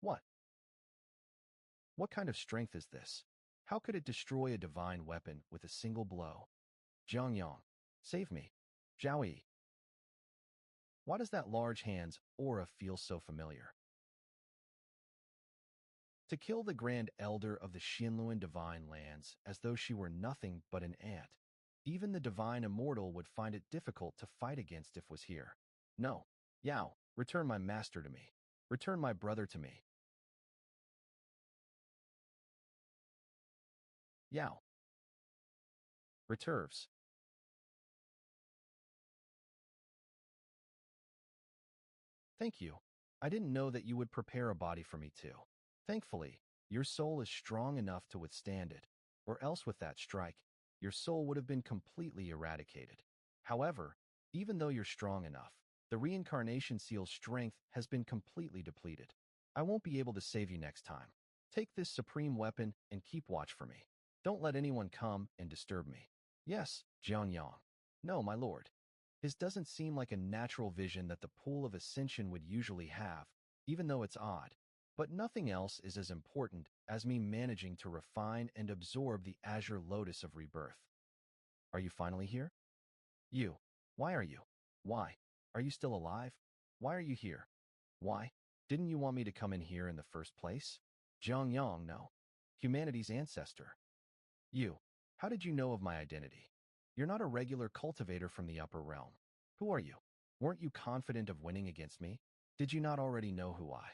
What? What kind of strength is this? How could it destroy a divine weapon with a single blow? Jiangyang, save me. Zhao. Why does that large hand's aura feel so familiar? To kill the Grand Elder of the Xinluan Divine Lands as though she were nothing but an ant. Even the Divine Immortal would find it difficult to fight against if was here. No. Yao, return my master to me. Return my brother to me. Yao. Returves. Thank you. I didn't know that you would prepare a body for me too. Thankfully, your soul is strong enough to withstand it, or else with that strike, your soul would have been completely eradicated. However, even though you're strong enough, the reincarnation seal's strength has been completely depleted. I won't be able to save you next time. Take this supreme weapon and keep watch for me. Don't let anyone come and disturb me. Yes, Jiangyang. No, my lord. His doesn't seem like a natural vision that the pool of ascension would usually have, even though it's odd. But nothing else is as important as me managing to refine and absorb the azure lotus of rebirth. Are you finally here? You. Why are you? Why? Are you still alive? Why are you here? Why? Didn't you want me to come in here in the first place? Zhang Yang, no. Humanity's ancestor. You. How did you know of my identity? You're not a regular cultivator from the upper realm. Who are you? Weren't you confident of winning against me? Did you not already know who I?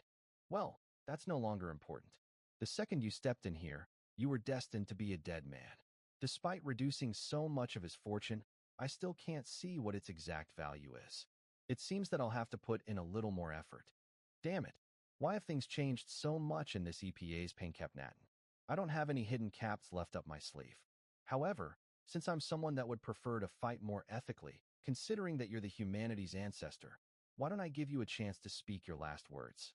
Well, that's no longer important. The second you stepped in here, you were destined to be a dead man. Despite reducing so much of his fortune, I still can't see what its exact value is. It seems that I'll have to put in a little more effort. Damn it. Why have things changed so much in this EPA's Pankepnatin? I don't have any hidden caps left up my sleeve. However, since I'm someone that would prefer to fight more ethically, considering that you're the humanity's ancestor, why don't I give you a chance to speak your last words?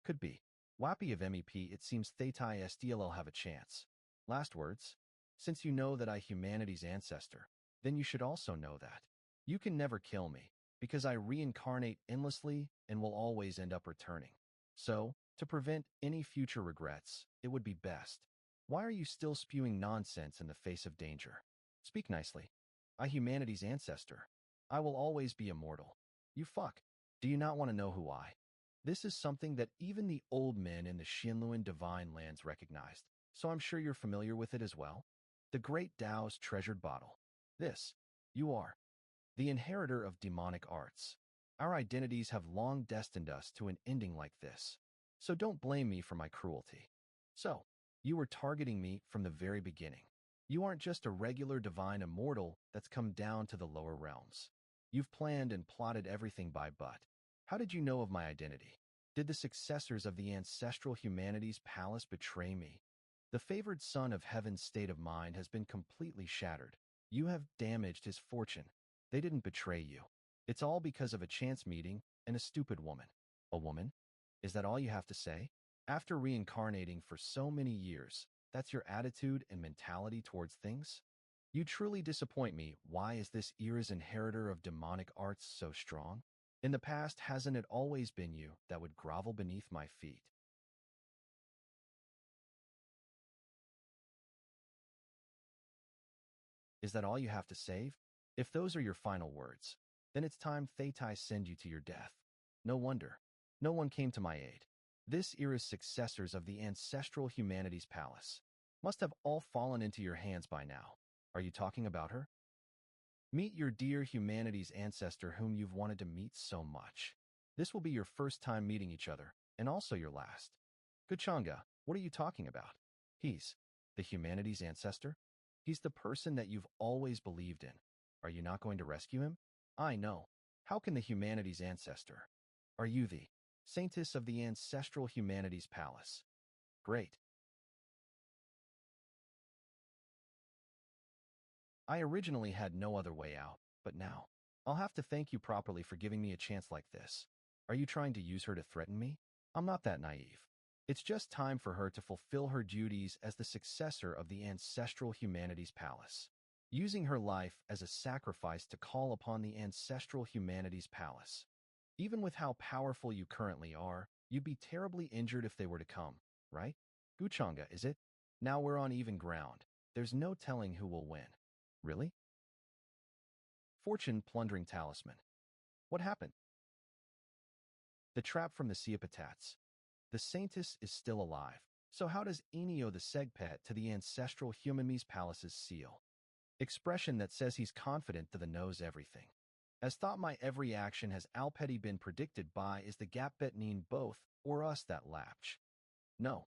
Could be. Wappy of MEP, it seems Thetai SDLL have a chance. Last words? Since you know that I humanity's ancestor, then you should also know that you can never kill me, because I reincarnate endlessly and will always end up returning. So, to prevent any future regrets, it would be best. Why are you still spewing nonsense in the face of danger? Speak nicely. I humanity's ancestor. I will always be immortal. You fuck. Do you not want to know who I? This is something that even the old men in the Xinluan divine lands recognized, so I'm sure you're familiar with it as well. The great Tao's treasured bottle. This. You are. The inheritor of demonic arts. Our identities have long destined us to an ending like this. So don't blame me for my cruelty. So, you were targeting me from the very beginning. You aren't just a regular divine immortal that's come down to the lower realms. You've planned and plotted everything by but. How did you know of my identity? Did the successors of the ancestral humanity's palace betray me? The favored son of heaven's state of mind has been completely shattered. You have damaged his fortune. They didn't betray you. It's all because of a chance meeting and a stupid woman. A woman? Is that all you have to say? After reincarnating for so many years, that's your attitude and mentality towards things? You truly disappoint me. Why is this era's inheritor of demonic arts so strong? In the past, hasn't it always been you that would grovel beneath my feet? Is that all you have to say? If those are your final words, then it's time Thetai send you to your death. No wonder. No one came to my aid. This era's successors of the ancestral humanity's palace must have all fallen into your hands by now. Are you talking about her? Meet your dear humanity's ancestor whom you've wanted to meet so much. This will be your first time meeting each other, and also your last. Guchanga, what are you talking about? He's the humanity's ancestor? He's the person that you've always believed in. Are you not going to rescue him? I know. How can the humanity's ancestor? Are you the saintess of the ancestral humanity's palace? Great. I originally had no other way out, but now I'll have to thank you properly for giving me a chance like this. Are you trying to use her to threaten me? I'm not that naive. It's just time for her to fulfill her duties as the successor of the ancestral humanity's palace. Using her life as a sacrifice to call upon the ancestral humanity's palace. Even with how powerful you currently are, you'd be terribly injured if they were to come, right? Guchanga, is it? Now we're on even ground. There's no telling who will win. Really? Fortune plundering talisman. What happened? The trap from the Siapatats. The saintess is still alive. So how does Enio the Segpet to the ancestral Humanese palace's seal? Expression that says he's confident to the knows everything. As thought my every action has already been predicted by is the gap between both or us that latch. No.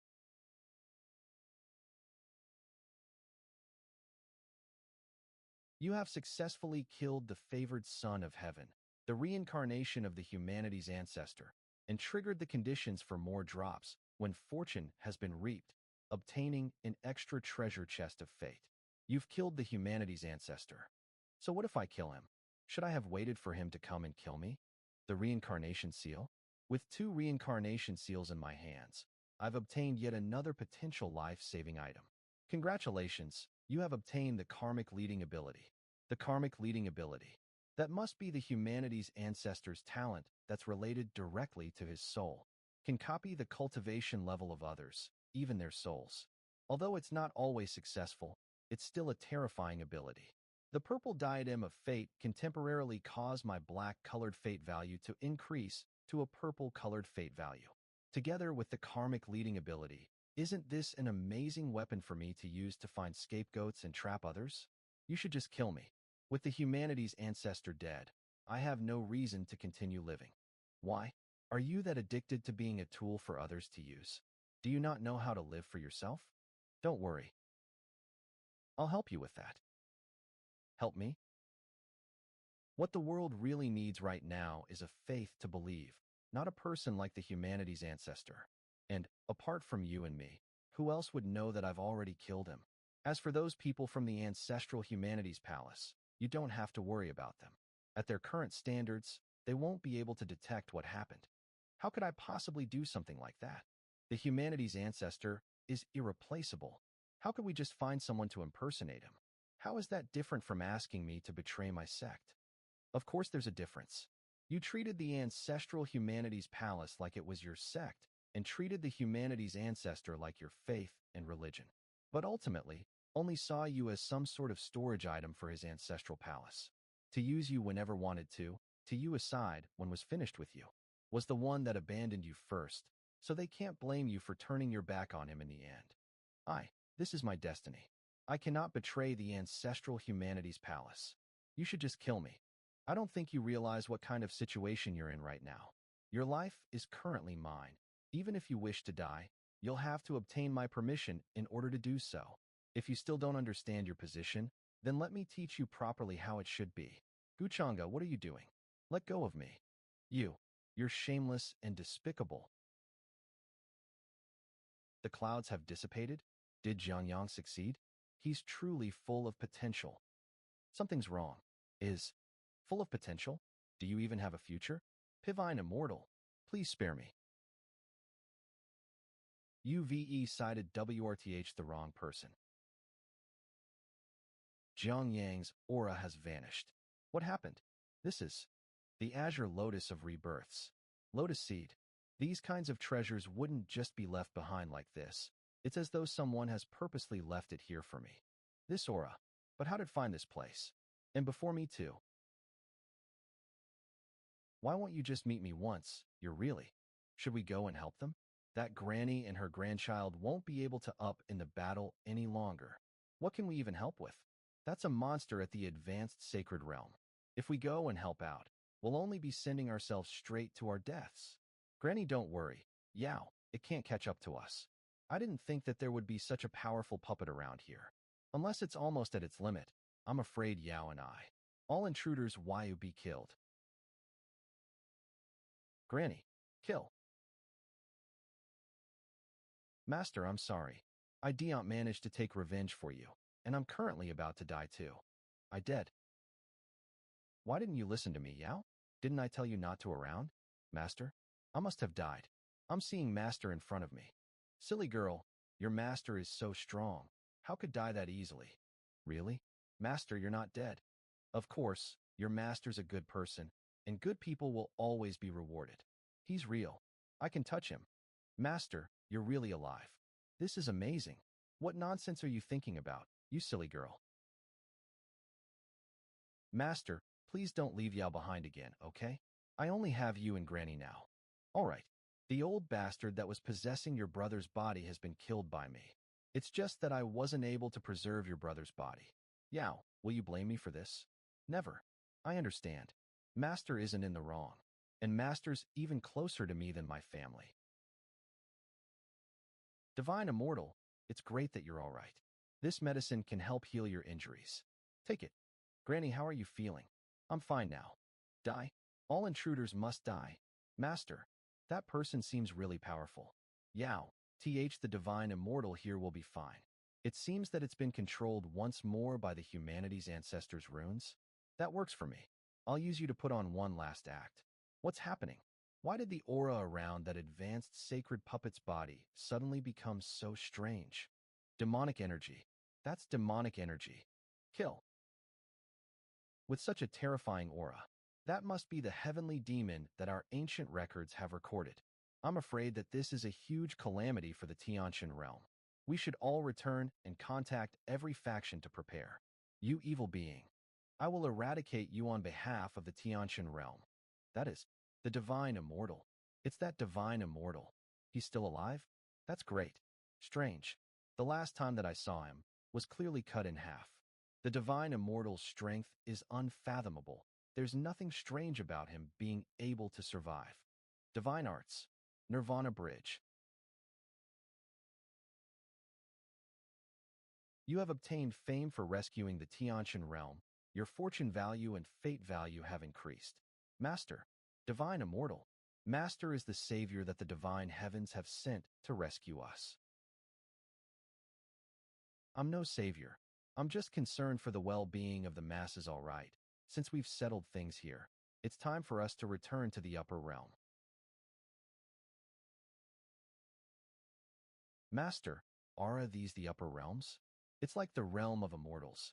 You have successfully killed the favored son of heaven, the reincarnation of the humanity's ancestor, and triggered the conditions for more drops when fortune has been reaped, obtaining an extra treasure chest of fate. You've killed the humanity's ancestor. So what if I kill him? Should I have waited for him to come and kill me? The reincarnation seal? With 2 reincarnation seals in my hands, I've obtained yet another potential life-saving item. Congratulations, you have obtained the karmic leading ability. The karmic leading ability. That must be the humanity's ancestor's talent that's related directly to his soul. can copy the cultivation level of others, even their souls. Although it's not always successful, it's still a terrifying ability. The purple diadem of fate can temporarily cause my black-colored fate value to increase to a purple-colored fate value. Together with the karmic leading ability, isn't this an amazing weapon for me to use to find scapegoats and trap others? You should just kill me. With the humanity's ancestor dead, I have no reason to continue living. Why? Are you that addicted to being a tool for others to use? Do you not know how to live for yourself? Don't worry. I'll help you with that. Help me? What the world really needs right now is a faith to believe, not a person like the humanity's ancestor. And, apart from you and me, who else would know that I've already killed him? As for those people from the ancestral humanity's palace, you don't have to worry about them. At their current standards, they won't be able to detect what happened. How could I possibly do something like that? The humanity's ancestor is irreplaceable. How could we just find someone to impersonate him? How is that different from asking me to betray my sect? Of course there's a difference. You treated the ancestral humanity's palace like it was your sect, and treated the humanity's ancestor like your faith and religion. But ultimately, only saw you as some sort of storage item for his ancestral palace. To use you whenever wanted to you aside when was finished with you. Was the one that abandoned you first, so they can't blame you for turning your back on him in the end. This is my destiny. I cannot betray the ancestral humanity's palace. You should just kill me. I don't think you realize what kind of situation you're in right now. Your life is currently mine. Even if you wish to die, you'll have to obtain my permission in order to do so. If you still don't understand your position, then let me teach you properly how it should be. Guchanga, what are you doing? Let go of me. You're shameless and despicable. The clouds have dissipated? Did Jiangyang succeed? He's truly full of potential. Something's wrong. Is full of potential? Do you even have a future? Pivine immortal. Please spare me. UVE cited WRTH the wrong person. Jiang Yang's aura has vanished. What happened? This is the azure lotus of rebirths. Lotus seed. These kinds of treasures wouldn't just be left behind like this. It's as though someone has purposely left it here for me. This aura. But how did it find this place? And before me too. Why won't you just meet me once? You're really. Should we go and help them? That granny and her grandchild won't be able to up in the battle any longer. What can we even help with? That's a monster at the advanced sacred realm. If we go and help out, we'll only be sending ourselves straight to our deaths. Granny, don't worry. Yao, it can't catch up to us. I didn't think that there would be such a powerful puppet around here. Unless it's almost at its limit, I'm afraid Yao and I. All intruders will be killed. Granny, kill. Master, I'm sorry. I don't manage to take revenge for you, and I'm currently about to die too. I dead. Why didn't you listen to me, Yao? Didn't I tell you not to around? Master? I must have died. I'm seeing Master in front of me. Silly girl, your Master is so strong. How could die that easily? Really? Master, you're not dead. Of course, your Master's a good person, and good people will always be rewarded. He's real. I can touch him. Master, you're really alive. This is amazing. What nonsense are you thinking about, you silly girl? Master, please don't leave Yao behind again, okay? I only have you and Granny now. All right. The old bastard that was possessing your brother's body has been killed by me. It's just that I wasn't able to preserve your brother's body. Yao, will you blame me for this? Never. I understand. Master isn't in the wrong. And Master's even closer to me than my family. Divine Immortal, it's great that you're all right. This medicine can help heal your injuries. Take it. Granny, how are you feeling? I'm fine now. Die? All intruders must die. Master, that person seems really powerful. Yao, the Divine Immortal here will be fine. It seems that it's been controlled once more by the humanity's ancestors' runes. That works for me. I'll use you to put on one last act. What's happening? Why did the aura around that advanced sacred puppet's body suddenly become so strange? Demonic energy. That's demonic energy. Kill. With such a terrifying aura, that must be the heavenly demon that our ancient records have recorded. I'm afraid that this is a huge calamity for the Tiantian realm. We should all return and contact every faction to prepare. You evil being, I will eradicate you on behalf of the Tiantian realm. That is, the divine immortal. It's that divine immortal. He's still alive? That's great. Strange. The last time that I saw him was clearly cut in half. The divine immortal's strength is unfathomable. There's nothing strange about him being able to survive. Divine arts. Nirvana Bridge. You have obtained fame for rescuing the Tiantian realm. Your fortune value and fate value have increased. Master. Divine Immortal. Master is the savior that the divine heavens have sent to rescue us. I'm no savior. I'm just concerned for the well-being of the masses, all right. Since we've settled things here, it's time for us to return to the upper realm. Master, are these the upper realms? It's like the realm of immortals.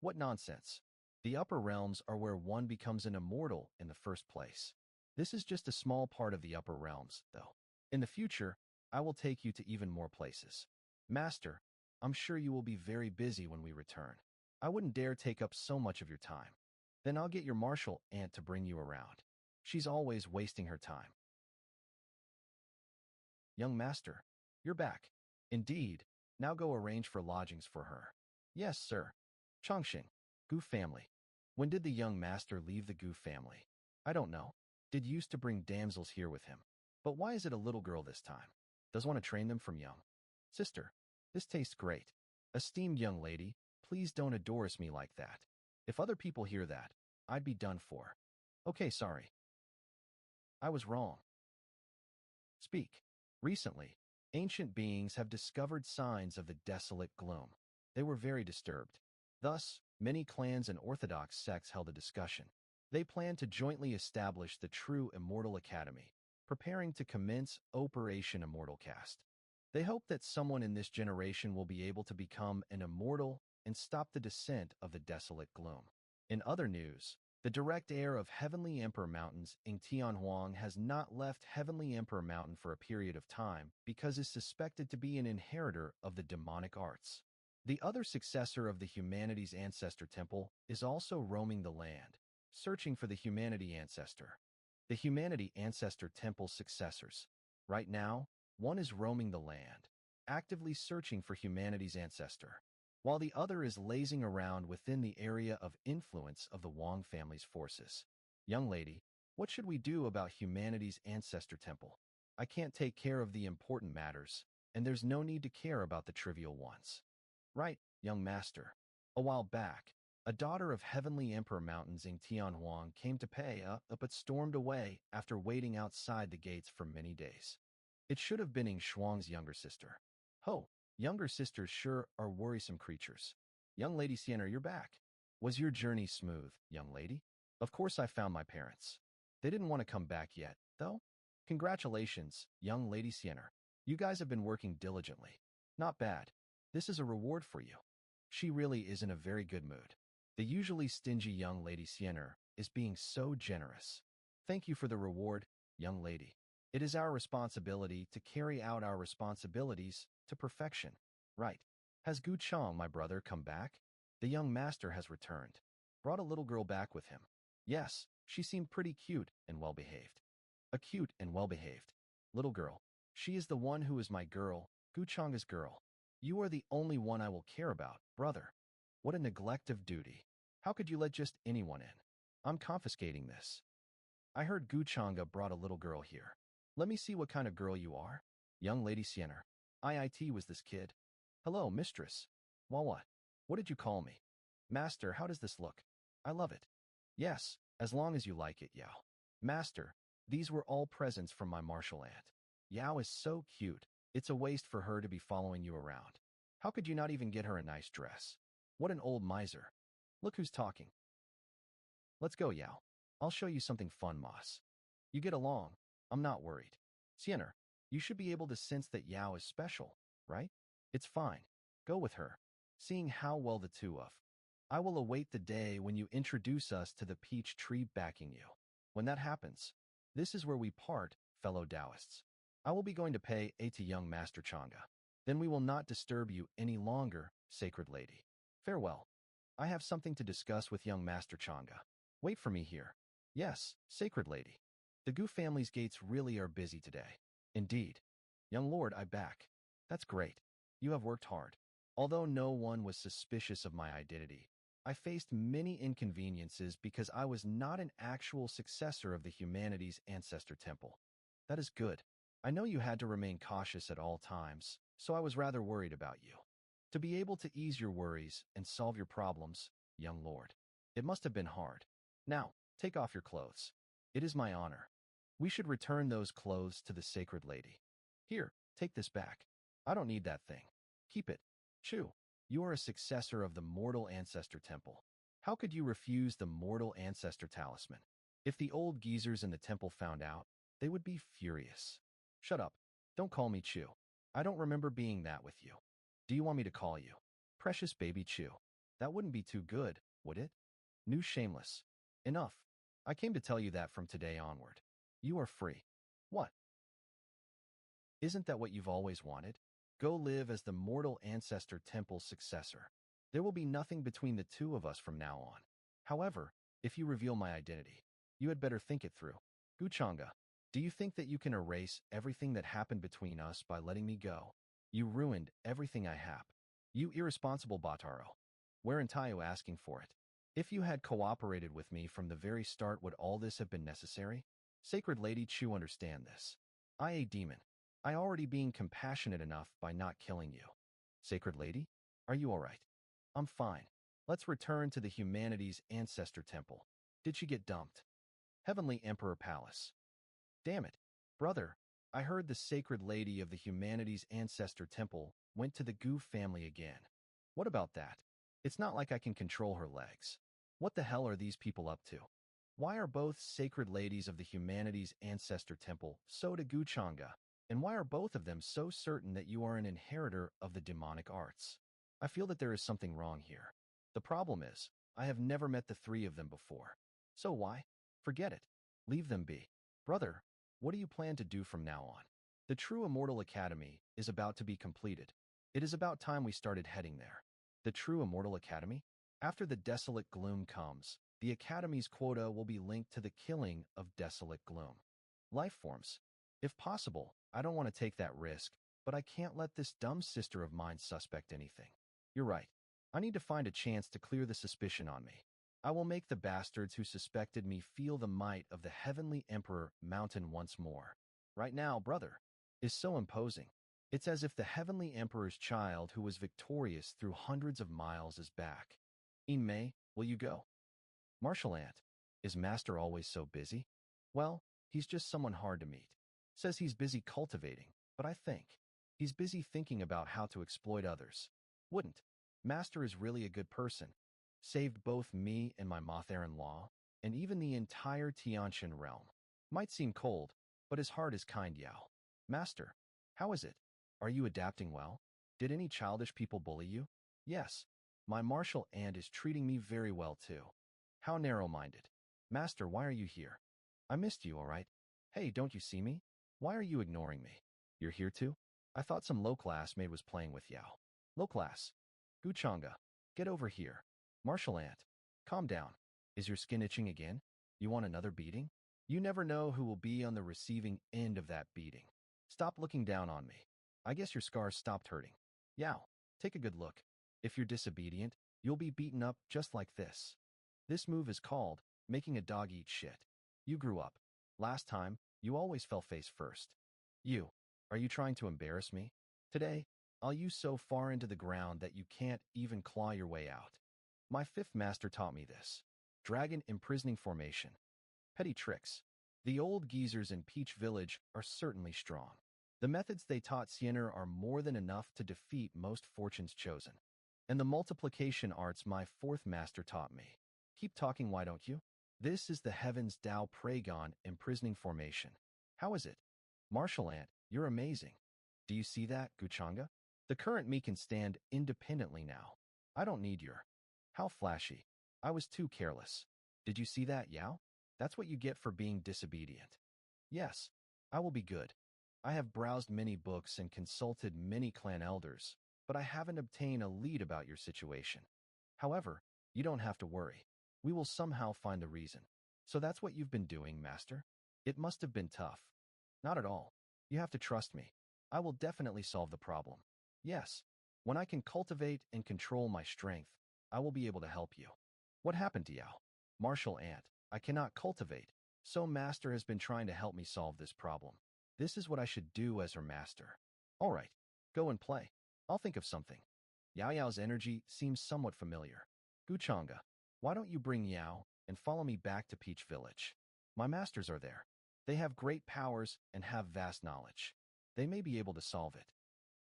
What nonsense. The upper realms are where one becomes an immortal in the first place. This is just a small part of the upper realms, though. In the future, I will take you to even more places. Master, I'm sure you will be very busy when we return. I wouldn't dare take up so much of your time. Then I'll get your martial aunt to bring you around. She's always wasting her time. Young master, you're back. Indeed. Now go arrange for lodgings for her. Yes, sir. Chongqing, Gu family. When did the young master leave the Gu family? I don't know. Did used to bring damsels here with him. But why is it a little girl this time? Does want to train them from young. Sister, this tastes great. Esteemed young lady, please don't adorse me like that. If other people hear that, I'd be done for. Okay, sorry. I was wrong. Speak. Recently, ancient beings have discovered signs of the desolate gloom. They were very disturbed. Thus, many clans and orthodox sects held a discussion. They planned to jointly establish the true Immortal Academy, preparing to commence Operation Immortal Cast. They hope that someone in this generation will be able to become an immortal and stop the descent of the desolate gloom. In other news, the direct heir of Heavenly Emperor Mountains, Ing Tianhuang, has not left Heavenly Emperor Mountain for a period of time because is suspected to be an inheritor of the demonic arts. The other successor of the Humanity's Ancestor Temple is also roaming the land, searching for the Humanity Ancestor. The Humanity Ancestor Temple's successors. Right now, one is roaming the land, actively searching for Humanity's Ancestor, while the other is lazing around within the area of influence of the Wang family's forces. Young lady, what should we do about Humanity's Ancestor Temple? I can't take care of the important matters, and there's no need to care about the trivial ones. Right, young master. A while back, a daughter of Heavenly Emperor Mountains Ing Tianhuang came to pay but stormed away after waiting outside the gates for many days. It should have been Ing Shuang's younger sister. Ho! Younger sisters sure are worrisome creatures. Young Lady Sienna, you're back. Was your journey smooth, young lady? Of course I found my parents. They didn't want to come back yet, though. Congratulations, young Lady Sienna. You guys have been working diligently. Not bad. This is a reward for you. She really is in a very good mood. The usually stingy young Lady Sienna is being so generous. Thank you for the reward, young lady. It is our responsibility to carry out our responsibilities to perfection. Right. Has Gu Chong, my brother, come back? The young master has returned. Brought a little girl back with him. Yes, she seemed pretty cute and well-behaved. A cute and well-behaved little girl. She is the one who is my girl, Gu Chong's girl. You are the only one I will care about, brother. What a neglect of duty. How could you let just anyone in? I'm confiscating this. I heard Gu Changa brought a little girl here. Let me see what kind of girl you are. Young Lady Sienna. IIT was this kid. Hello, mistress. Well, what? What did you call me? Master, how does this look? I love it. Yes, as long as you like it, Yao. Master, these were all presents from my martial aunt. Yao is so cute. It's a waste for her to be following you around. How could you not even get her a nice dress? What an old miser. Look who's talking. Let's go, Yao. I'll show you something fun, Moss. You get along. I'm not worried. Sienna, you should be able to sense that Yao is special, right? It's fine. Go with her. Seeing how well the two of. I will await the day when you introduce us to the peach tree backing you. When that happens, this is where we part, fellow Taoists. I will be going to pay aid to young Master Changa. Then we will not disturb you any longer, sacred lady. Farewell. I have something to discuss with young Master Changa. Wait for me here. Yes, sacred lady. The Gu family's gates really are busy today. Indeed. Young lord, I back. That's great. You have worked hard. Although no one was suspicious of my identity, I faced many inconveniences because I was not an actual successor of the Humanities Ancestor Temple. That is good. I know you had to remain cautious at all times, so I was rather worried about you. To be able to ease your worries and solve your problems, young lord, it must have been hard. Now, take off your clothes. It is my honor. We should return those clothes to the sacred lady. Here, take this back. I don't need that thing. Keep it. Chu, you are a successor of the Mortal Ancestor Temple. How could you refuse the Mortal Ancestor Talisman? If the old geezers in the temple found out, they would be furious. Shut up. Don't call me Chu. I don't remember being that with you. Do you want me to call you Precious Baby Chu? That wouldn't be too good, would it? New shameless. Enough. I came to tell you that from today onward. You are free. What? Isn't that what you've always wanted? Go live as the Mortal Ancestor Temple's successor. There will be nothing between the two of us from now on. However, if you reveal my identity, you had better think it through. Guchanga, do you think that you can erase everything that happened between us by letting me go? You ruined everything I have. You irresponsible Bataro. Weren't I asking for it? If you had cooperated with me from the very start, would all this have been necessary? Sacred Lady Chu, understand this. I a demon. I already being compassionate enough by not killing you. Sacred Lady, are you all right? I'm fine. Let's return to the Humanities Ancestor Temple. Did she get dumped? Heavenly Emperor Palace. Damn it. Brother, I heard the Sacred Lady of the Humanities Ancestor Temple went to the Gu family again. What about that? It's not like I can control her legs. What the hell are these people up to? Why are both Sacred Ladies of the Humanities Ancestor Temple so to Guchanga? And why are both of them so certain that you are an inheritor of the demonic arts? I feel that there is something wrong here. The problem is, I have never met the three of them before. So why? Forget it. Leave them be. Brother, what do you plan to do from now on? The True Immortal Academy is about to be completed. It is about time we started heading there. The True Immortal Academy? After the Desolate Gloom comes, the Academy's quota will be linked to the killing of Desolate Gloom. Life forms. If possible, I don't want to take that risk, but I can't let this dumb sister of mine suspect anything. You're right. I need to find a chance to clear the suspicion on me. I will make the bastards who suspected me feel the might of the Heavenly Emperor Mountain once more. Right now, brother, is so imposing. It's as if the Heavenly Emperor's child who was victorious through hundreds of miles is back. In May, will you go? Martial Ant, is Master always so busy? Well, he's just someone hard to meet. Says he's busy cultivating, but I think he's busy thinking about how to exploit others. Wouldn't. Master is really a good person. Saved both me and my Mother-in-law, and even the entire Tiantian realm. Might seem cold, but his heart is kind, Yao. Master, how is it? Are you adapting well? Did any childish people bully you? Yes. My martial aunt is treating me very well too. How narrow-minded. Master, why are you here? I missed you, all right? Hey, don't you see me? Why are you ignoring me? You're here too? I thought some low-class maid was playing with Yao. Low-class. Guchanga, get over here. Martial Ant, calm down. Is your skin itching again? You want another beating? You never know who will be on the receiving end of that beating. Stop looking down on me. I guess your scars stopped hurting. Yao, take a good look. If you're disobedient, you'll be beaten up just like this. This move is called making a dog eat shit. You grew up. Last time, you always fell face first. Are you trying to embarrass me? Today, I'll use so far into the ground that you can't even claw your way out. My fifth master taught me this. Dragon imprisoning formation. Petty tricks. The old geezers in Peach Village are certainly strong. The methods they taught Sienna are more than enough to defeat most fortunes chosen. And the multiplication arts my fourth master taught me. Keep talking, why don't you? This is the Heaven's Tao Pragon imprisoning formation. How is it? Martial Ant, you're amazing. Do you see that, Guchanga? The current me can stand independently now. I don't need your... How flashy. I was too careless. Did you see that, Yao? That's what you get for being disobedient. Yes, I will be good. I have browsed many books and consulted many clan elders, but I haven't obtained a lead about your situation. However, you don't have to worry. We will somehow find the reason. So that's what you've been doing, Master? It must have been tough. Not at all. You have to trust me. I will definitely solve the problem. Yes, when I can cultivate and control my strength, I will be able to help you. What happened to Yao? Martial Ant, I cannot cultivate, so Master has been trying to help me solve this problem. This is what I should do as her master. All right, go and play. I'll think of something. Yao Yao's energy seems somewhat familiar. Guchanga, why don't you bring Yao and follow me back to Peach Village? My masters are there. They have great powers and have vast knowledge. They may be able to solve it.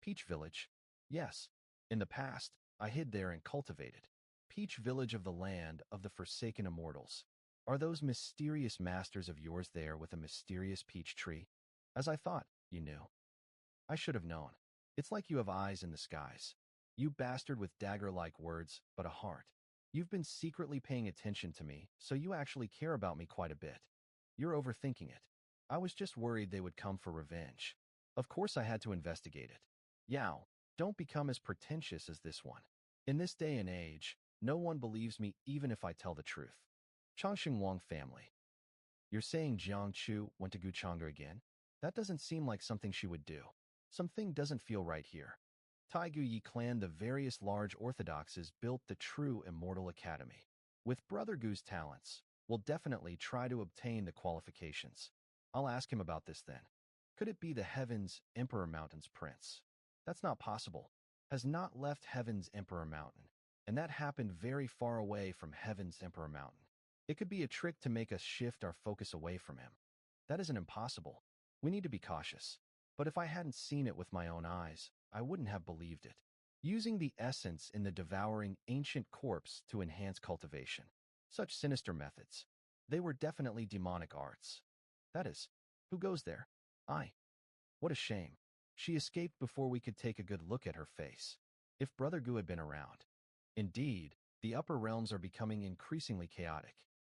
Peach Village? Yes. In the past, I hid there and cultivated. Peach Village of the land of the forsaken immortals. Are those mysterious masters of yours there with a mysterious peach tree? As I thought, you knew. I should have known. It's like you have eyes in the skies. You bastard with dagger-like words, but a heart. You've been secretly paying attention to me, so you actually care about me quite a bit. You're overthinking it. I was just worried they would come for revenge. Of course I had to investigate it. Yao, don't become as pretentious as this one. In this day and age, no one believes me even if I tell the truth. Changxing Wang family. You're saying Jiang Chu went to Guchanga again? That doesn't seem like something she would do. Something doesn't feel right here. Taigu Yi clan, the various large orthodoxes, built the true immortal academy. With Brother Gu's talents, we'll definitely try to obtain the qualifications. I'll ask him about this then. Could it be the Heaven's Emperor Mountain's prince? That's not possible. Has not left Heaven's Emperor Mountain, and that happened very far away from Heaven's Emperor Mountain. It could be a trick to make us shift our focus away from him. That isn't impossible. We need to be cautious. But if I hadn't seen it with my own eyes, I wouldn't have believed it. Using the essence in the devouring ancient corpse to enhance cultivation. Such sinister methods. They were definitely demonic arts. That is, who goes there? I. What a shame. She escaped before we could take a good look at her face. If Brother Gu had been around. Indeed, the upper realms are becoming increasingly chaotic.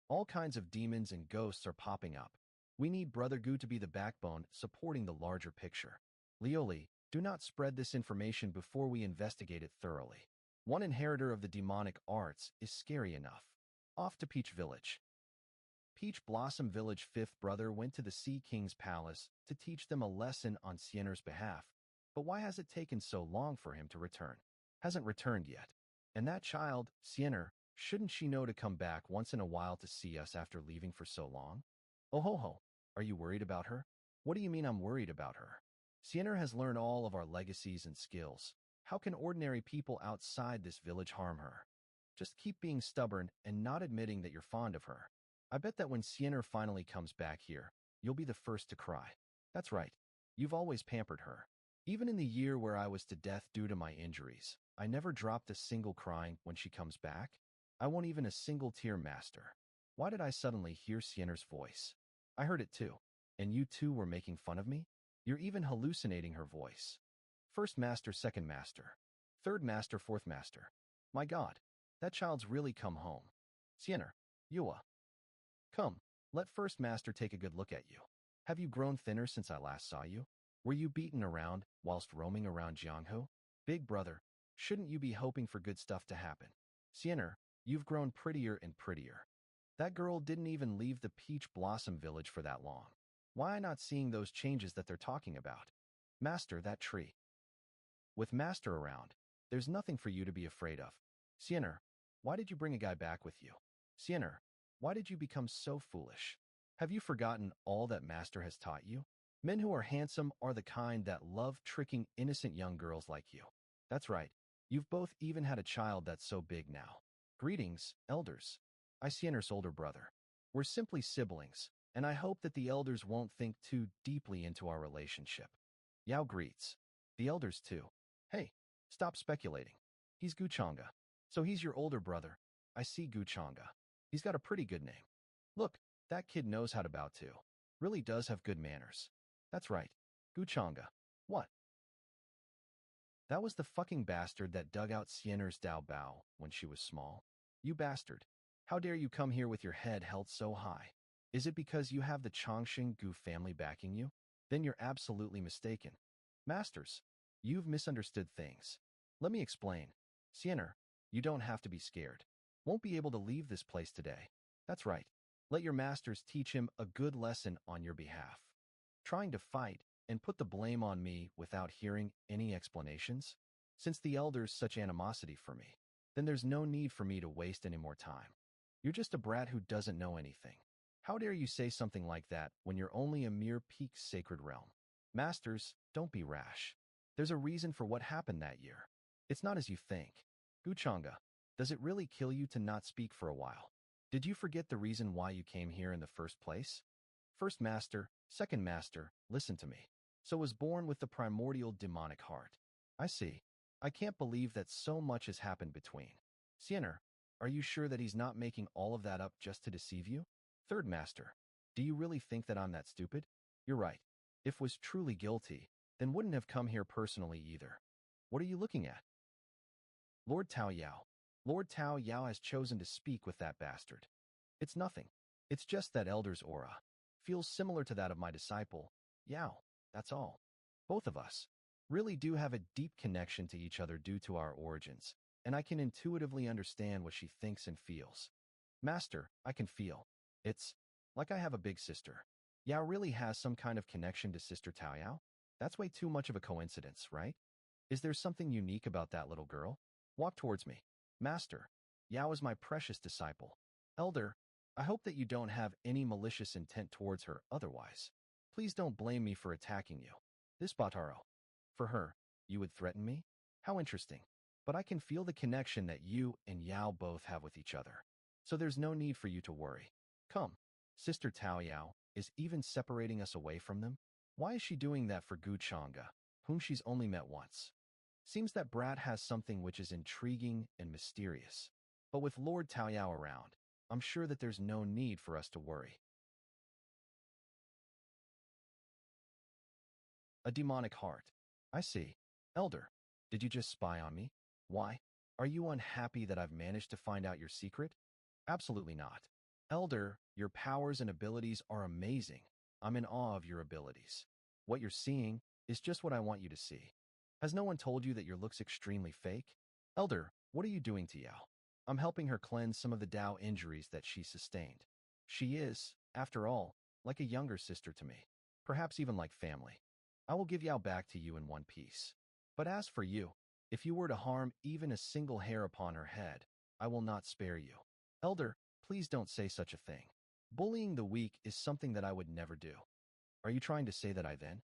All kinds of demons and ghosts are popping up. We need Brother Gu to be the backbone supporting the larger picture. Lioli, do not spread this information before we investigate it thoroughly. One inheritor of the demonic arts is scary enough. Off to Peach Village. Peach Blossom Village fifth brother went to the Sea King's palace to teach them a lesson on Siener's behalf. But why has it taken so long for him to return? Hasn't returned yet. And that child, Siener, shouldn't she know to come back once in a while to see us after leaving for so long? Oh ho ho, are you worried about her? What do you mean I'm worried about her? Siener has learned all of our legacies and skills. How can ordinary people outside this village harm her? Just keep being stubborn and not admitting that you're fond of her. I bet that when Siener finally comes back here, you'll be the first to cry. That's right. You've always pampered her. Even in the year where I was to death due to my injuries, I never dropped a single crying when she comes back. I won't even a single tear, Master. Why did I suddenly hear Siener's voice? I heard it too. And you too were making fun of me? You're even hallucinating her voice. First Master, second Master. Third Master, fourth Master. My God, that child's really come home. Siener, Yua. Come, let First Master take a good look at you. Have you grown thinner since I last saw you? Were you beaten around whilst roaming around Jianghu? Big brother, shouldn't you be hoping for good stuff to happen? Siener, you've grown prettier and prettier. That girl didn't even leave the Peach Blossom Village for that long. Why not seeing those changes that they're talking about? Master, that tree. With Master around, there's nothing for you to be afraid of. Siener, why did you bring a guy back with you? Siener, why did you become so foolish? Have you forgotten all that Master has taught you? Men who are handsome are the kind that love tricking innocent young girls like you. That's right. You've both even had a child that's so big now. Greetings, elders. I Siener's older brother. We're simply siblings, and I hope that the elders won't think too deeply into our relationship. Yao greets. The elders too. Hey, stop speculating. He's Guchanga. So he's your older brother. I see Guchanga. He's got a pretty good name. Look, that kid knows how to bow too. Really does have good manners. That's right. Guchanga. What? That was the fucking bastard that dug out Siener's Dao Bao when she was small. You bastard. How dare you come here with your head held so high? Is it because you have the Chongqing Gu family backing you? then you're absolutely mistaken. Masters, you've misunderstood things. Let me explain. Sienner, you don't have to be scared. Won't be able to leave this place today. That's right. Let your masters teach him a good lesson on your behalf. Trying to fight and put the blame on me without hearing any explanations? Since the elders such animosity for me, then there's no need for me to waste any more time. You're just a brat who doesn't know anything. How dare you say something like that when you're only a mere peak sacred realm? Masters, don't be rash. There's a reason for what happened that year. It's not as you think. Guchanga, does it really kill you to not speak for a while? Did you forget the reason why you came here in the first place? First master, second master, listen to me. So was born with the primordial demonic heart. I see. I can't believe that so much has happened between. Sienner, are you sure that he's not making all of that up just to deceive you? Third master, do you really think that I'm that stupid? You're right. If was truly guilty, then wouldn't have come here personally either. What are you looking at? Lord Tao Yao. Lord Tao Yao has chosen to speak with that bastard. It's nothing. It's just that elder's aura feels similar to that of my disciple, Yao. That's all. Both of us really do have a deep connection to each other due to our origins, and I can intuitively understand what she thinks and feels. Master, I can feel. It's like I have a big sister. Yao really has some kind of connection to Sister Tao Yao? That's way too much of a coincidence, right? Is there something unique about that little girl? Walk towards me. Master, Yao is my precious disciple. Elder, I hope that you don't have any malicious intent towards her otherwise. Please don't blame me for attacking you. This Bataro. For her, you would threaten me? How interesting. But I can feel the connection that you and Yao both have with each other. So there's no need for you to worry. Come. Sister Tao Yao is even separating us away from them? Why is she doing that for Gu Chang'e, whom she's only met once? Seems that brat has something which is intriguing and mysterious. But with Lord Tao Yao around, I'm sure that there's no need for us to worry. A demonic heart. I see. Elder, did you just spy on me? Why? Are you unhappy that I've managed to find out your secret? Absolutely not. Elder, your powers and abilities are amazing. I'm in awe of your abilities. What you're seeing is just what I want you to see. Has no one told you that your looks extremely fake? Elder, what are you doing to Yao? I'm helping her cleanse some of the Dao injuries that she sustained. She is, after all, like a younger sister to me, perhaps even like family. I will give Yao back to you in one piece. But as for you, if you were to harm even a single hair upon her head, I will not spare you. Elder, please don't say such a thing. Bullying the weak is something that I would never do. Are you trying to say that I then?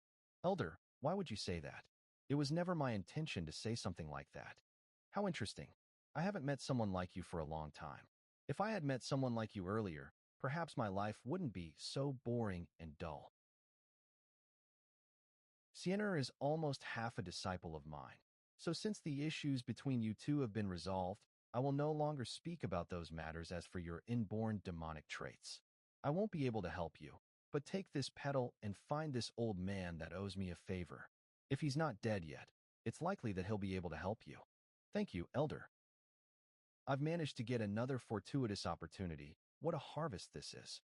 Elder, why would you say that? It was never my intention to say something like that. How interesting. I haven't met someone like you for a long time. If I had met someone like you earlier, perhaps my life wouldn't be so boring and dull. Sienner is almost half a disciple of mine. So since the issues between you two have been resolved, I will no longer speak about those matters as for your inborn demonic traits. I won't be able to help you, but take this petal and find this old man that owes me a favor. If he's not dead yet, it's likely that he'll be able to help you. Thank you, Elder. I've managed to get another fortuitous opportunity. What a harvest this is.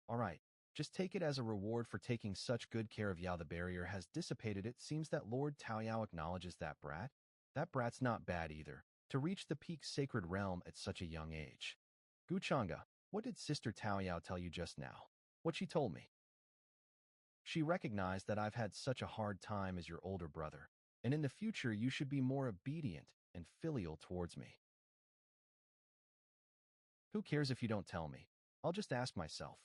All right, just take it as a reward for taking such good care of Yao. The barrier has dissipated. It seems that Lord Tao Yao acknowledges that brat. That brat's not bad either, to reach the peak sacred realm at such a young age. Guchanga, what did Sister Tao Yao tell you just now? What she told me. She recognized that I've had such a hard time as your older brother, and in the future you should be more obedient and filial towards me. Who cares if you don't tell me? I'll just ask myself.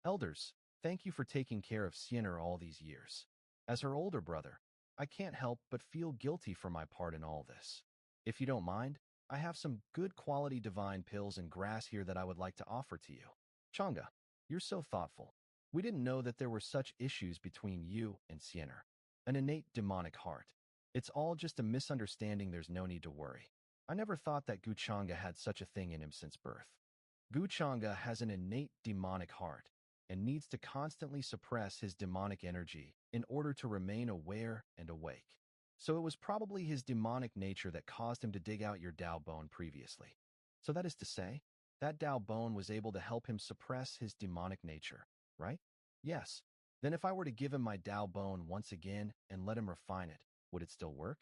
Elders, thank you for taking care of Sienner all these years. As her older brother, I can't help but feel guilty for my part in all this. If you don't mind, I have some good quality divine pills and grass here that I would like to offer to you. Changa, you're so thoughtful. We didn't know that there were such issues between you and Sienner. An innate demonic heart. It's all just a misunderstanding. There's no need to worry. I never thought that Guchanga had such a thing in him since birth. Guchanga has an innate demonic heart and needs to constantly suppress his demonic energy in order to remain aware and awake. So it was probably his demonic nature that caused him to dig out your Dao bone previously. So that is to say, that Dao bone was able to help him suppress his demonic nature, right? Yes. Then if I were to give him my Dao bone once again and let him refine it, would it still work?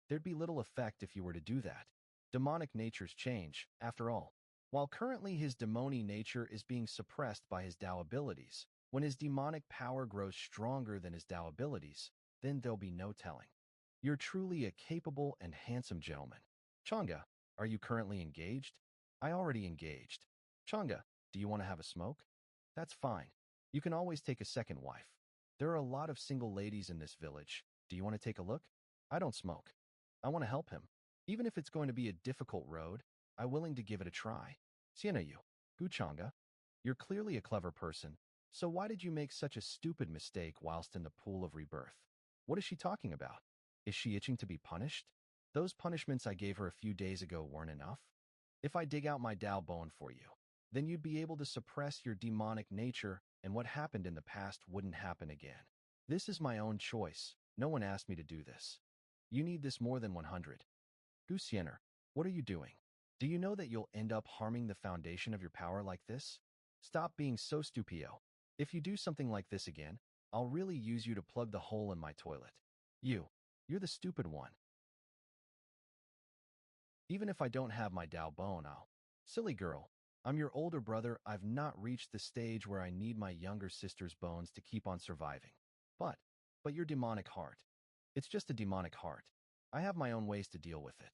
There'd be little effect if you were to do that. Demonic natures change, after all. While currently his demony nature is being suppressed by his Dao abilities, when his demonic power grows stronger than his Dao abilities, then there'll be no telling. You're truly a capable and handsome gentleman. Changa, are you currently engaged? I already engaged. Changa, do you want to have a smoke? That's fine. You can always take a second wife. There are a lot of single ladies in this village. Do you want to take a look? I don't smoke. I want to help him. Even if it's going to be a difficult road, I'm willing to give it a try. Sienna you. Guchanga. You're clearly a clever person, so why did you make such a stupid mistake whilst in the pool of rebirth? What is she talking about? Is she itching to be punished? Those punishments I gave her a few days ago weren't enough? If I dig out my Dao bone for you, then you'd be able to suppress your demonic nature and what happened in the past wouldn't happen again. This is my own choice. No one asked me to do this. You need this more than 100. Gusienner, what are you doing? Do you know that you'll end up harming the foundation of your power like this? Stop being so stupio. If you do something like this again, I'll really use you to plug the hole in my toilet. You're the stupid one. Even if I don't have my Dao bone, I'll. Silly girl, I'm your older brother. I've not reached the stage where I need my younger sister's bones to keep on surviving. But your demonic heart. It's just a demonic heart. I have my own ways to deal with it.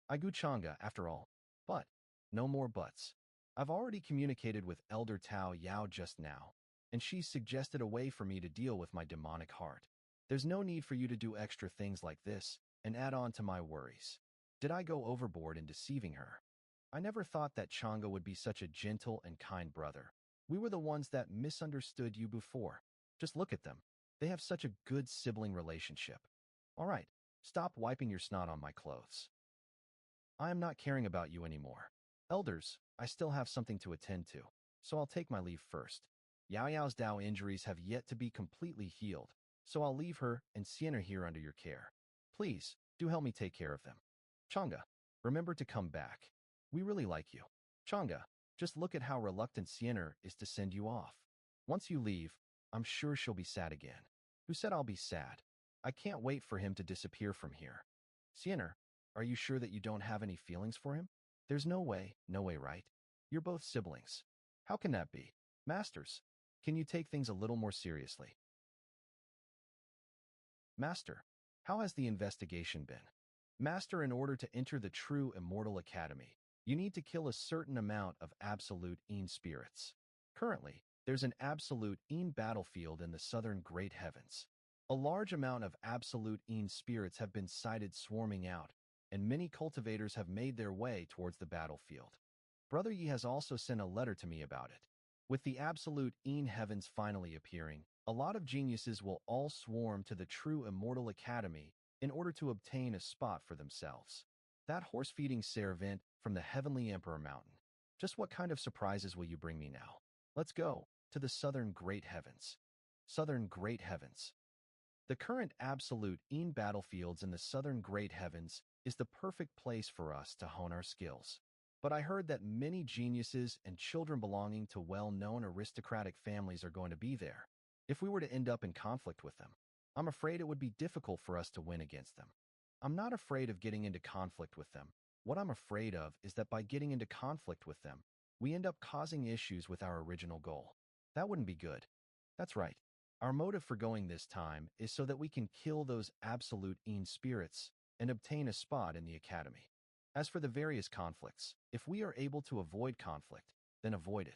I Guchanga, after all. But no more buts. I've already communicated with Elder Tao Yao just now, and she's suggested a way for me to deal with my demonic heart. There's no need for you to do extra things like this and add on to my worries. Did I go overboard in deceiving her? I never thought that Changa would be such a gentle and kind brother. We were the ones that misunderstood you before. Just look at them. They have such a good sibling relationship. All right, stop wiping your snot on my clothes. I am not caring about you anymore. Elders, I still have something to attend to, so I'll take my leave first. Yao Yao's Dao injuries have yet to be completely healed, so I'll leave her and Sienna here under your care. Please, do help me take care of them. Changa, remember to come back. We really like you. Changa, just look at how reluctant Sienna is to send you off. Once you leave, I'm sure she'll be sad again. Who said I'll be sad? I can't wait for him to disappear from here. Sienna, are you sure that you don't have any feelings for him? There's no way, right? You're both siblings. How can that be? Masters, can you take things a little more seriously? Master, how has the investigation been? Master, in order to enter the true Immortal Academy, you need to kill a certain amount of absolute Een spirits. Currently, there's an absolute Een battlefield in the southern Great Heavens. A large amount of absolute Een spirits have been sighted swarming out, and many cultivators have made their way towards the battlefield. Brother Yi has also sent a letter to me about it. With the absolute Een heavens finally appearing, a lot of geniuses will all swarm to the true Immortal Academy in order to obtain a spot for themselves. That horse-feeding servant from the Heavenly Emperor Mountain. Just what kind of surprises will you bring me now? Let's go to the Southern Great Heavens. Southern Great Heavens. The current absolute Een battlefields in the Southern Great Heavens is the perfect place for us to hone our skills. But I heard that many geniuses and children belonging to well-known aristocratic families are going to be there. If we were to end up in conflict with them, I'm afraid it would be difficult for us to win against them. I'm not afraid of getting into conflict with them. What I'm afraid of is that by getting into conflict with them, we end up causing issues with our original goal. That wouldn't be good. That's right. Our motive for going this time is so that we can kill those absolute Een spirits and obtain a spot in the academy. As for the various conflicts, if we are able to avoid conflict, then avoid it.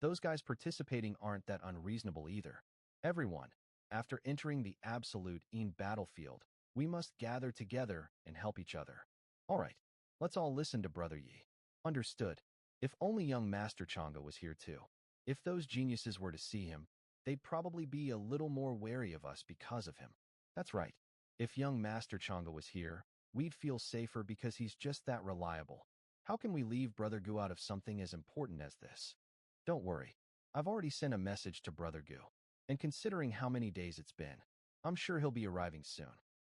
Those guys participating aren't that unreasonable either. Everyone, after entering the absolute Een battlefield, we must gather together and help each other. All right, let's all listen to Brother Yi. Understood. If only young Master Changa was here too. If those geniuses were to see him, they'd probably be a little more wary of us because of him. That's right. If young Master Changa was here, we'd feel safer because he's just that reliable. How can we leave Brother Gu out of something as important as this? Don't worry. I've already sent a message to Brother Gu. And considering how many days it's been, I'm sure he'll be arriving soon.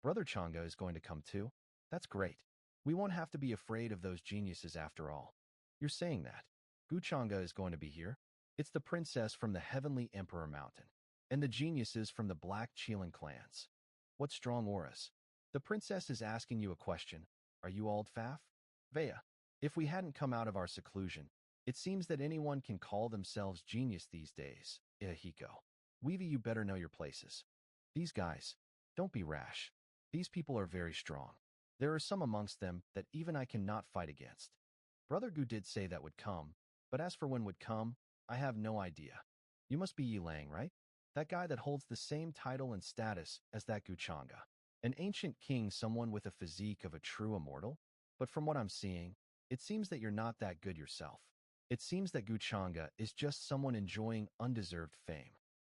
Brother Changa is going to come too? That's great. We won't have to be afraid of those geniuses after all. You're saying that Gu Changa is going to be here? It's the princess from the Heavenly Emperor Mountain. and the geniuses from the Black Chelan clans. What strong auras. The princess is asking you a question. Are you old Faf? Vea. If we hadn't come out of our seclusion, it seems that anyone can call themselves genius these days. Ihiko. Weavy, you better know your places. These guys, don't be rash. These people are very strong. There are some amongst them that even I cannot fight against. Brother Gu did say that would come, but as for when would come, I have no idea. You must be Yi Lang, right? That guy that holds the same title and status as that Gu Changa. An ancient king, someone with a physique of a true immortal? But from what I'm seeing, it seems that you're not that good yourself. It seems that Gu Changa is just someone enjoying undeserved fame.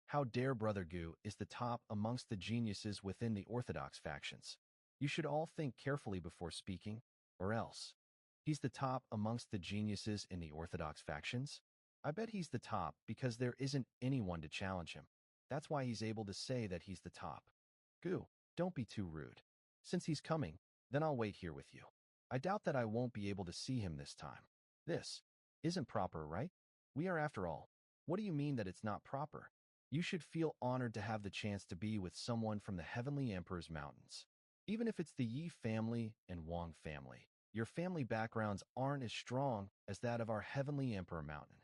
How dare Brother Gu is the top amongst the geniuses within the orthodox factions. You should all think carefully before speaking, or else. He's the top amongst the geniuses in the orthodox factions? I bet he's the top because there isn't anyone to challenge him. That's why he's able to say that he's the top. Gu, don't be too rude. Since he's coming, then I'll wait here with you. I doubt that I won't be able to see him this time. This isn't proper, right? We are after all. What do you mean that it's not proper? You should feel honored to have the chance to be with someone from the Heavenly Emperor's mountains. Even if it's the Yi family and Wang family, your family backgrounds aren't as strong as that of our Heavenly Emperor mountain.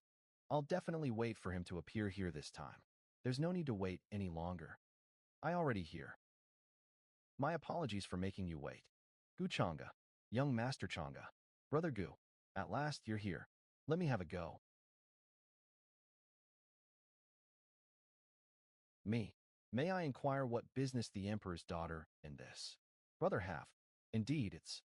I'll definitely wait for him to appear here this time. There's no need to wait any longer. I already hear. My apologies for making you wait. Gu Changa, young Master Changa, Brother Gu, at last you're here. Let me have a go. Me. May I inquire what business the Emperor's daughter in this? Brother Half. Indeed, it's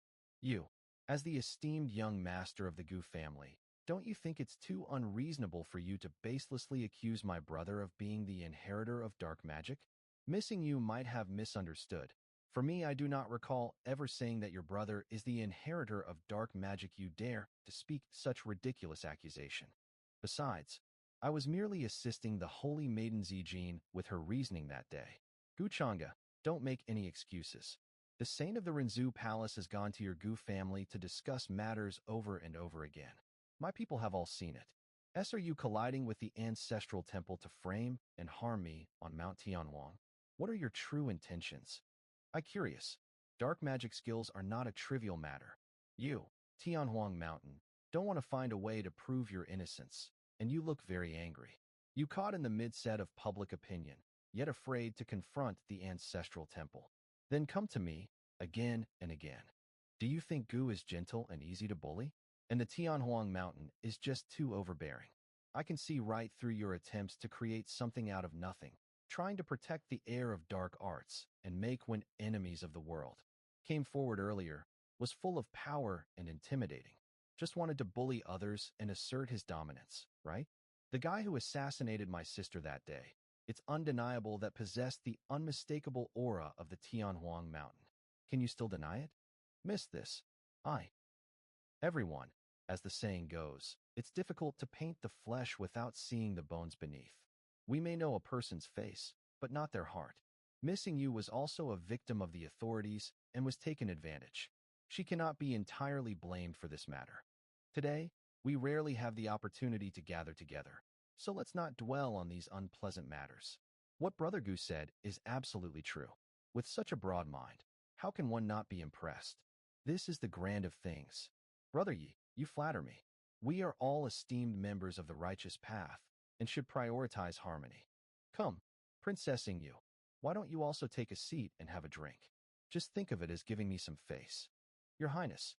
you. As the esteemed young master of the Gu family, don't you think it's too unreasonable for you to baselessly accuse my brother of being the inheritor of dark magic? Missing you might have misunderstood. For me, I do not recall ever saying that your brother is the inheritor of dark magic. You dare to speak such ridiculous accusation. Besides, I was merely assisting the holy maiden Zijin with her reasoning that day. Gu Changa, don't make any excuses. The saint of the Renzu Palace has gone to your Gu family to discuss matters over and over again. My people have all seen it. Are you colliding with the ancestral temple to frame and harm me on Mount Tianhuang? What are your true intentions? I'm curious. Dark magic skills are not a trivial matter. You, Tianhuang Mountain, don't want to find a way to prove your innocence, and you look very angry. You caught in the midset of public opinion, yet afraid to confront the ancestral temple. Then come to me, again and again. Do you think Gu is gentle and easy to bully? And the Tianhuang Mountain is just too overbearing. I can see right through your attempts to create something out of nothing, trying to protect the heir of dark arts and make when enemies of the world came forward earlier, was full of power and intimidating. Just wanted to bully others and assert his dominance, right? The guy who assassinated my sister that day, it's undeniable that possessed the unmistakable aura of the Tianhuang Mountain. Can you still deny it? Miss this. Everyone, as the saying goes, it's difficult to paint the flesh without seeing the bones beneath. We may know a person's face, but not their heart. Missing you was also a victim of the authorities and was taken advantage. She cannot be entirely blamed for this matter. Today, we rarely have the opportunity to gather together, so let's not dwell on these unpleasant matters. What Brother Goose said is absolutely true. With such a broad mind, how can one not be impressed? This is the grand of things. Brother Yi, you flatter me. We are all esteemed members of the righteous path and should prioritize harmony. Come, princessing you. Why don't you also take a seat and have a drink? Just think of it as giving me some face. Your Highness.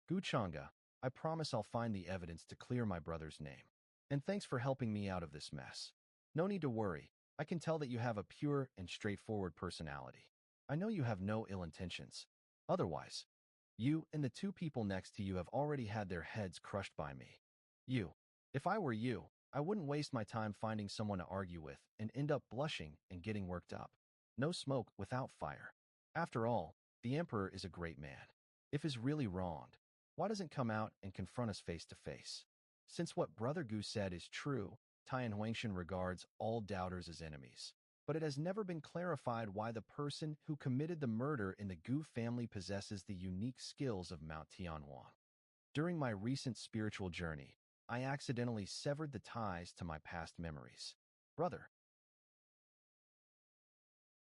Gu Changa, I promise I'll find the evidence to clear my brother's name. And thanks for helping me out of this mess. No need to worry. I can tell that you have a pure and straightforward personality. I know you have no ill intentions. Otherwise, you and the two people next to you have already had their heads crushed by me. You. If I were you, I wouldn't waste my time finding someone to argue with and end up blushing and getting worked up. No smoke without fire. After all, the Emperor is a great man. If he's really wronged, why doesn't come out and confront us face to face? Since what Brother Gu said is true, Tian Huangshan regards all doubters as enemies. But it has never been clarified why the person who committed the murder in the Gu family possesses the unique skills of Mount Tianhuang. During my recent spiritual journey, I accidentally severed the ties to my past memories. Brother,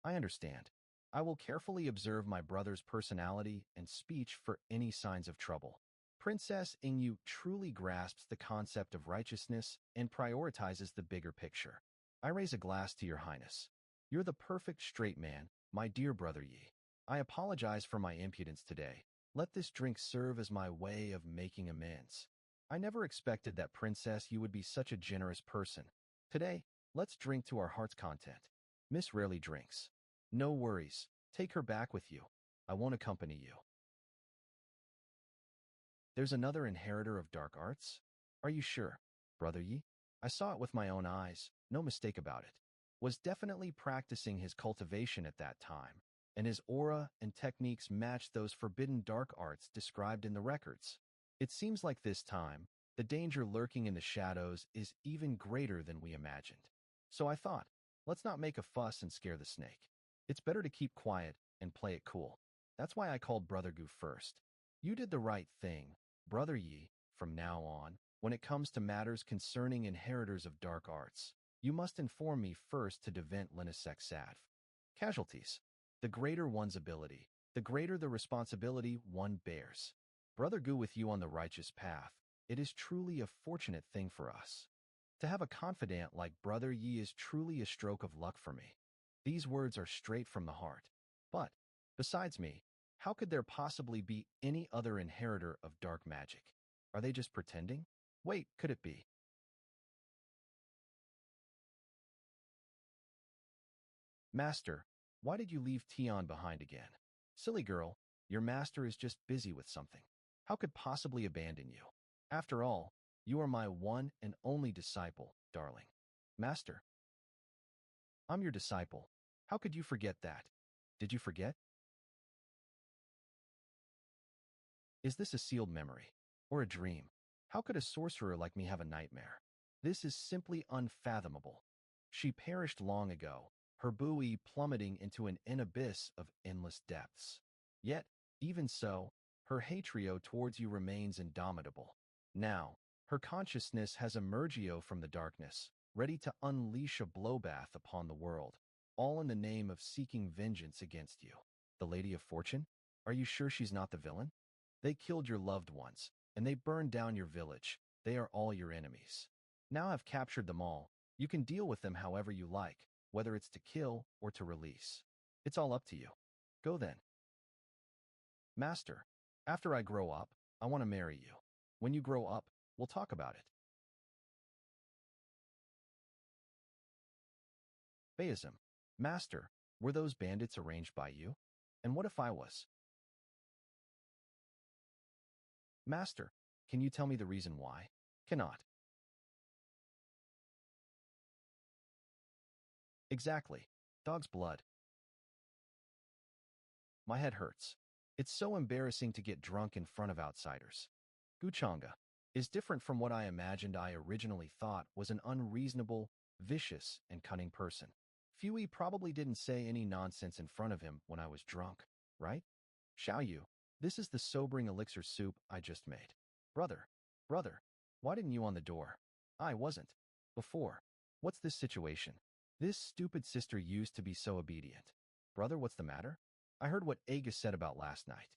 I understand. I will carefully observe my brother's personality and speech for any signs of trouble. Princess Ingyu truly grasps the concept of righteousness and prioritizes the bigger picture. I raise a glass to your highness. You're the perfect straight man, my dear brother Yi. I apologize for my impudence today. Let this drink serve as my way of making amends. I never expected that, Princess, you would be such a generous person. Today, let's drink to our heart's content. Miss rarely drinks. No worries. Take her back with you. I won't accompany you. There's another inheritor of dark arts? Are you sure, Brother Yi? I saw it with my own eyes, no mistake about it. Was definitely practicing his cultivation at that time, and his aura and techniques matched those forbidden dark arts described in the records. It seems like this time, the danger lurking in the shadows is even greater than we imagined. So I thought, let's not make a fuss and scare the snake. It's better to keep quiet and play it cool. That's why I called Brother Gu first. You did the right thing, Brother Yi. From now on, when it comes to matters concerning inheritors of dark arts, you must inform me first to prevent Linasek Sadv. Casualties. The greater one's ability, the greater the responsibility one bears. Brother Gu, with you on the righteous path, it is truly a fortunate thing for us. To have a confidant like Brother Yi is truly a stroke of luck for me. These words are straight from the heart. But, besides me, how could there possibly be any other inheritor of dark magic? Are they just pretending? Wait, could it be? Master, why did you leave Tion behind again? Silly girl, your master is just busy with something. How could possibly abandon you? After all, you are my one and only disciple, darling. Master, I'm your disciple. How could you forget that? Did you forget? Is this a sealed memory? Or a dream? How could a sorcerer like me have a nightmare? This is simply unfathomable. She perished long ago, her buoy plummeting into an abyss of endless depths. Yet, even so, her hatred towards you remains indomitable. Now, her consciousness has emerged from the darkness, ready to unleash a blowbath upon the world, all in the name of seeking vengeance against you. The Lady of Fortune? Are you sure she's not the villain? They killed your loved ones, and they burned down your village. They are all your enemies. Now I've captured them all. You can deal with them however you like, whether it's to kill or to release. It's all up to you. Go then. Master, after I grow up, I want to marry you. When you grow up, we'll talk about it. Bayism. Master, were those bandits arranged by you? And what if I was? Master, can you tell me the reason why? Cannot. Exactly. Dog's blood. My head hurts. It's so embarrassing to get drunk in front of outsiders. Guchanga is different from what I imagined. I originally thought was an unreasonable, vicious, and cunning person. Fui probably didn't say any nonsense in front of him when I was drunk, right? Xiaoyu, this is the sobering elixir soup I just made. Brother, brother, why didn't you on the door? I wasn't. Before. What's this situation? This stupid sister used to be so obedient. Brother, what's the matter? I heard what Agus said about last night.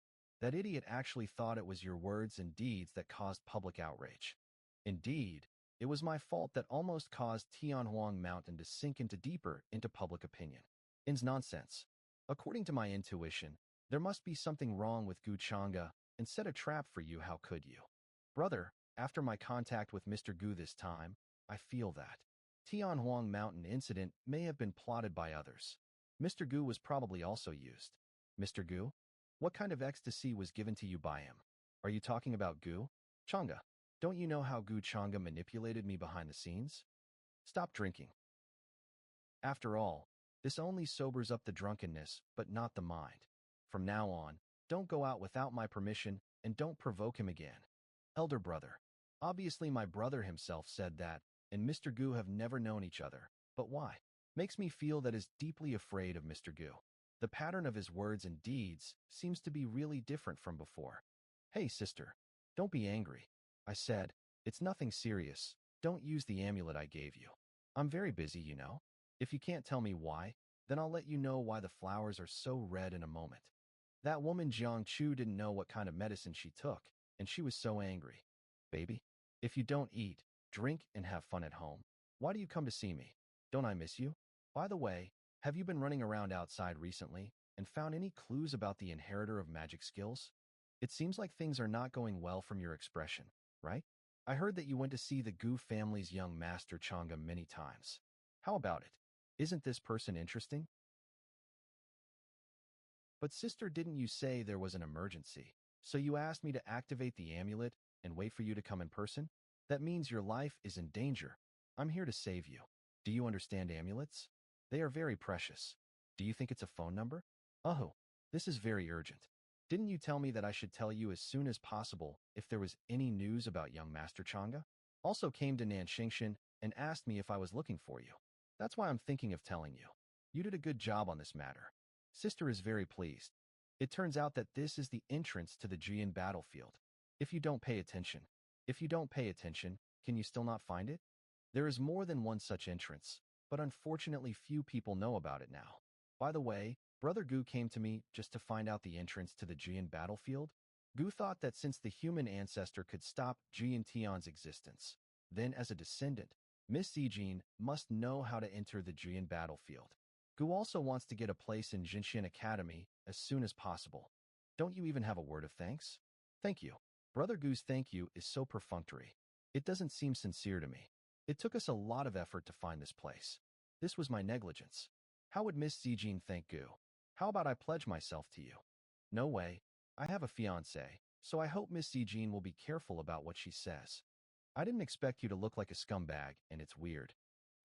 That idiot actually thought it was your words and deeds that caused public outrage. Indeed, it was my fault that almost caused Tianhuang Mountain to sink deeper into public opinion. In's nonsense. According to my intuition, there must be something wrong with Gu Chang'e and set a trap for you. How could you? Brother, after my contact with Mr. Gu this time, I feel that Tianhuang Mountain incident may have been plotted by others. Mr. Gu was probably also used. Mr. Gu? What kind of ecstasy was given to you by him? Are you talking about Gu? Chang'e, don't you know how Gu Chang'e manipulated me behind the scenes? Stop drinking. After all, this only sobers up the drunkenness, but not the mind. From now on, don't go out without my permission and don't provoke him again. Elder brother. Obviously my brother himself said that, and Mr. Gu have never known each other. But why? Makes me feel that is deeply afraid of Mr. Gu. The pattern of his words and deeds seems to be really different from before. Hey, sister. Don't be angry. I said, it's nothing serious. Don't use the amulet I gave you. I'm very busy, you know. If you can't tell me why, Then I'll let you know why the flowers are so red in a moment. That woman Jiang Chu didn't know what kind of medicine she took, and she was so angry. Baby, if you don't eat, drink, and have fun at home, why do you come to see me? Don't I miss you? By the way, have you been running around outside recently and found any clues about the inheritor of magic skills? It seems like things are not going well from your expression, right? I heard that you went to see the Gu family's young master Chang'e many times. How about it? Isn't this person interesting? But sister, didn't you say there was an emergency? So you asked me to activate the amulet and wait for you to come in person? That means your life is in danger. I'm here to save you. Do you understand amulets? They are very precious. Do you think it's a phone number? Oh, this is very urgent. Didn't you tell me that I should tell you as soon as possible if there was any news about young Master Chang'e? Also came to Nanxingshan and asked me if I was looking for you. That's why I'm thinking of telling you. You did a good job on this matter. Sister is very pleased. It turns out that this is the entrance to the Jian battlefield. If you don't pay attention, can you still not find it? There is more than one such entrance, but unfortunately few people know about it now. By the way, Brother Gu came to me just to find out the entrance to the Jian battlefield. Gu thought that since the human ancestor could stop Jian Tian's existence, then as a descendant, Miss Zijin must know how to enter the Jian battlefield. Gu also wants to get a place in Jinshin Academy as soon as possible. Don't you even have a word of thanks? Thank you. Brother Gu's thank you is so perfunctory. It doesn't seem sincere to me. It took us a lot of effort to find this place. This was my negligence. How would Miss Zijin thank Gu? How about I pledge myself to you? No way. I have a fiancé, so I hope Miss Zijin will be careful about what she says. I didn't expect you to look like a scumbag, and it's weird.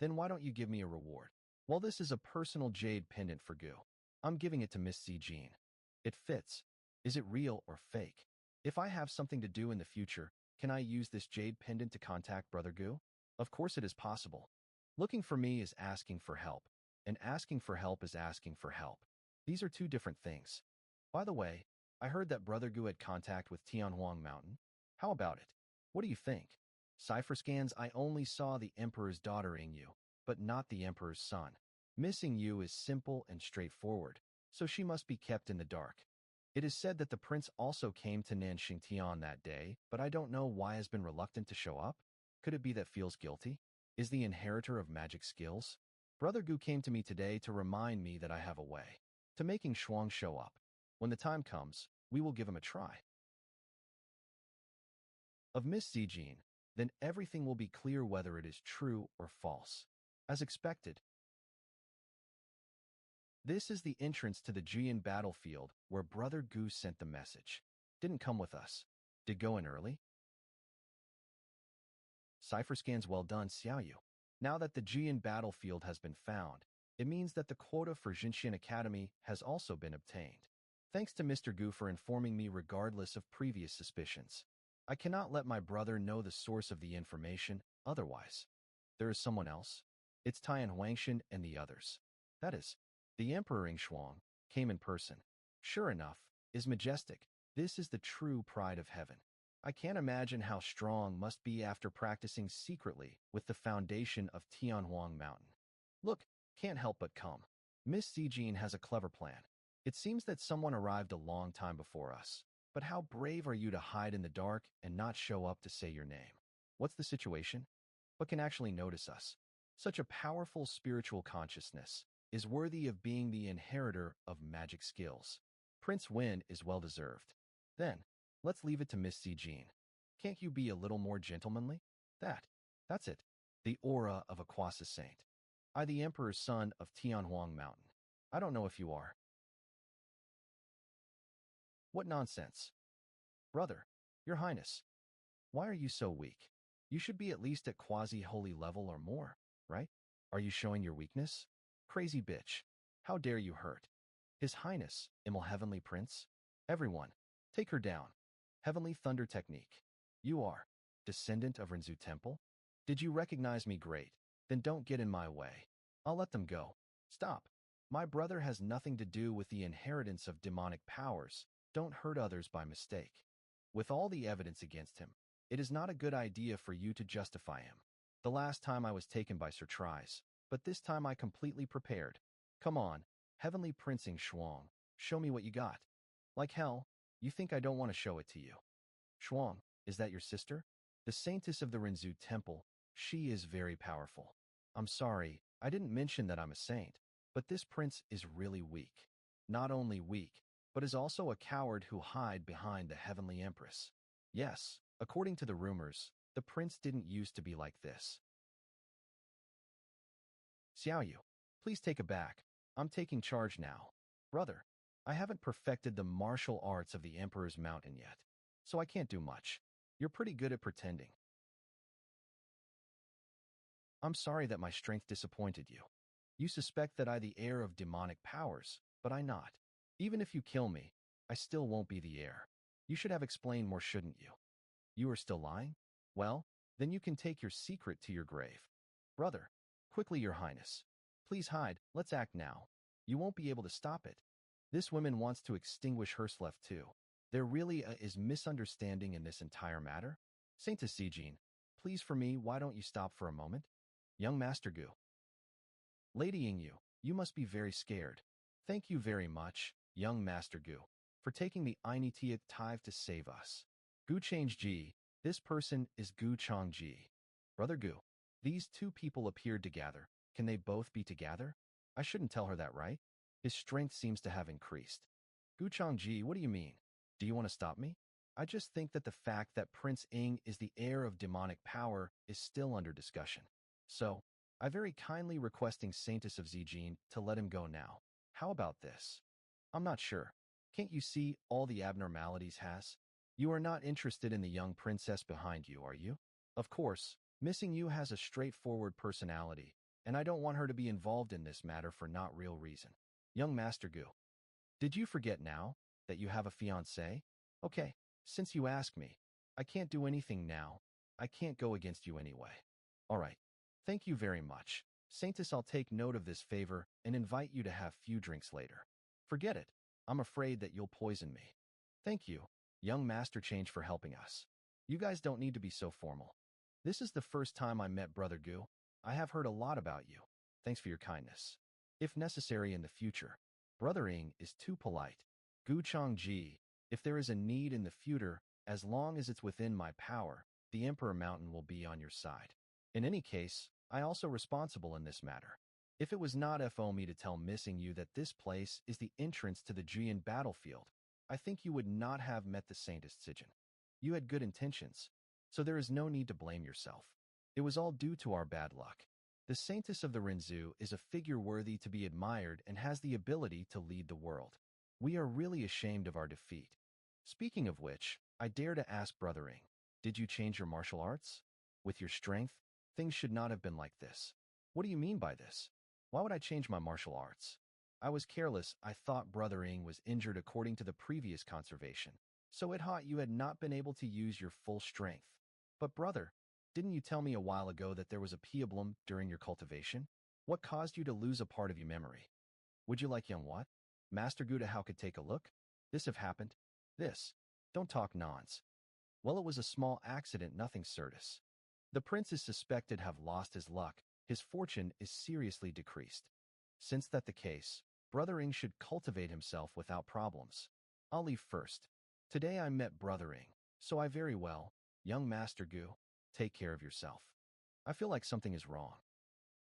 Then why don't you give me a reward? Well, this is a personal jade pendant for Gu. I'm giving it to Miss Zijin. It fits. Is it real or fake? If I have something to do in the future, can I use this jade pendant to contact Brother Gu? Of course it is possible. Looking for me is asking for help, and asking for help is asking for help. These are two different things. By the way, I heard that Brother Gu had contact with Tianhuang Mountain. How about it? What do you think? Cipher scans, I only saw the Emperor's daughter in you, but not the Emperor's son. Missing you is simple and straightforward, so she must be kept in the dark. It is said that the prince also came to Nanxingtian that day, but I don't know why has been reluctant to show up. Could it be that feels guilty? Is the inheritor of magic skills? Brother Gu came to me today to remind me that I have a way to making Shuang show up. When the time comes, we will give him a try. Of Miss Zijin, then everything will be clear whether it is true or false. As expected, this is the entrance to the Jian battlefield where Brother Gu sent the message. Didn't come with us. Did go in early? Cipher scans, well done, Xiaoyu. Now that the Jian battlefield has been found, it means that the quota for Jinshin Academy has also been obtained. Thanks to Mr. Gu for informing me regardless of previous suspicions. I cannot let my brother know the source of the information, otherwise. There is someone else. It's Tian Huangshan and the others. That is, the Emperor Shuang came in person. Sure enough, is majestic. This is the true pride of heaven. I can't imagine how strong must be after practicing secretly with the foundation of Tianhuang Mountain. Look, can't help but come. Miss Zijin has a clever plan. It seems that someone arrived a long time before us. But how brave are you to hide in the dark and not show up to say your name? What's the situation? But can actually notice us. Such a powerful spiritual consciousness is worthy of being the inheritor of magic skills. Prince Wen is well-deserved. Then, let's leave it to Miss Zijin. Can't you be a little more gentlemanly? That's it. The aura of a quasi saint. I, the Emperor's son of Tianhuang Mountain. I don't know if you are. What nonsense. Brother, Your Highness, why are you so weak? You should be at least at quasi-holy level or more, right? Are you showing your weakness? Crazy bitch. How dare you hurt His Highness, Immel Heavenly Prince? Everyone, take her down. Heavenly Thunder Technique. You are descendant of Renzu Temple? Did you recognize me? Great. Then don't get in my way. I'll let them go. Stop. My brother has nothing to do with the inheritance of demonic powers. Don't hurt others by mistake. With all the evidence against him, it is not a good idea for you to justify him. The last time I was taken by surprise, but this time I completely prepared. Come on, Heavenly Princing Shuang, show me what you got. Like hell, you think I don't want to show it to you. Shuang, is that your sister? The saintess of the Rinzhu temple, she is very powerful. I'm sorry, I didn't mention that I'm a saint, but this prince is really weak. Not only weak, but is also a coward who hide behind the heavenly empress. Yes, according to the rumors, the prince didn't used to be like this. Xiaoyu, please take it back. I'm taking charge now. Brother, I haven't perfected the martial arts of the Emperor's Mountain yet, so I can't do much. You're pretty good at pretending. I'm sorry that my strength disappointed you. You suspect that I the heir of demonic powers, but I not. Even if you kill me, I still won't be the heir. You should have explained more, shouldn't you? You are still lying? Well, then you can take your secret to your grave. Brother, quickly, your highness. Please hide, let's act now. You won't be able to stop it. This woman wants to extinguish Herslef too. There really is misunderstanding in this entire matter? Saint Sijin, please for me, why don't you stop for a moment? Young Master Gu. Lady Yingyu, you must be very scared. Thank you very much, young Master Gu, for taking the initiative to save us. Gu Changji, this person is Gu Changji. Brother Gu, these two people appeared together. Can they both be together? I shouldn't tell her that, right? His strength seems to have increased. Gu Changji, what do you mean? Do you want to stop me? I just think that the fact that Prince Ing is the heir of demonic power is still under discussion. So, I very kindly requesting Saintess of Zijin to let him go now. How about this? I'm not sure. Can't you see all the abnormalities has? You are not interested in the young princess behind you, are you? Of course, missing you has a straightforward personality, and I don't want her to be involved in this matter for not real reason. Young Master Gu, did you forget now that you have a fiancé? Okay, since you ask me, I can't do anything now. I can't go against you anyway. All right. Thank you very much. Saintess, I'll take note of this favor and invite you to have few drinks later. Forget it. I'm afraid that you'll poison me. Thank you, young Master Change, for helping us. You guys don't need to be so formal. This is the first time I met Brother Gu. I have heard a lot about you. Thanks for your kindness. If necessary in the future, Brother Ing is too polite. Gu Changji, if there is a need in the future, as long as it's within my power, the Emperor Mountain will be on your side. In any case, I also responsible in this matter. If it was not FO me to tell missing you that this place is the entrance to the Jian battlefield, I think you would not have met the Saintess Sijin. You had good intentions, so there is no need to blame yourself. It was all due to our bad luck. The Saintess of the Rinzhu is a figure worthy to be admired and has the ability to lead the world. We are really ashamed of our defeat. Speaking of which, I dare to ask Brother Ing, did you change your martial arts? With your strength, things should not have been like this. What do you mean by this? Why would I change my martial arts? I was careless. I thought Brother Ing was injured according to the previous conservation, so it thought you had not been able to use your full strength. But brother, didn't you tell me a while ago that there was a problem during your cultivation? What caused you to lose a part of your memory? Would you like young what? Master Guda, how could take a look? This have happened? This. Don't talk nonsense. Well, it was a small accident, nothing serious. The prince is suspected have lost his luck. His fortune is seriously decreased. Since that the case, Brother Ing should cultivate himself without problems. I'll leave first. Today I met Brother Ing, so I very well. Young Master Gu, take care of yourself. I feel like something is wrong.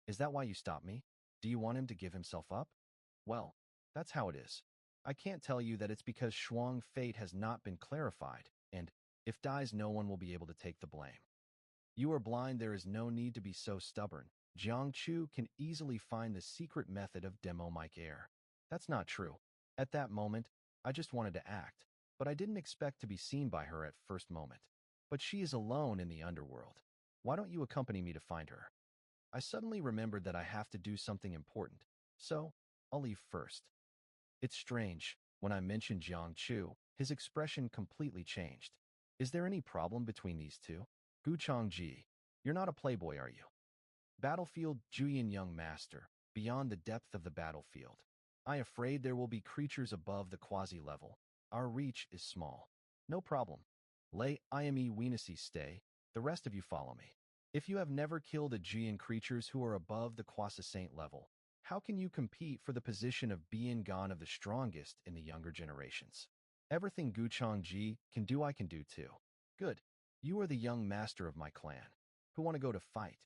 Is that why you stopped me? Do you want him to give himself up? Well, that's how it is. I can't tell you that it's because Shuang's fate has not been clarified, and if dies, no one will be able to take the blame. You are blind, there is no need to be so stubborn. Jiang Chu can easily find the secret method of demo-mic air. That's not true. At that moment, I just wanted to act, but I didn't expect to be seen by her at first moment. But she is alone in the underworld. Why don't you accompany me to find her? I suddenly remembered that I have to do something important, so I'll leave first. It's strange, when I mentioned Jiang Chu, his expression completely changed. Is there any problem between these two? Gu Changji, you're not a playboy, are you? Battlefield Juyin, young master, beyond the depth of the battlefield. I afraid there will be creatures above the quasi-level. Our reach is small. No problem. Lay Ime Weenasi stay, the rest of you follow me. If you have never killed a Jian creatures who are above the quasi-saint level, How can you compete for the position of being gone of the strongest in the younger generations? Everything Guchongji can do, I can do too. Good. You are the young master of my clan. Who want to go to fight?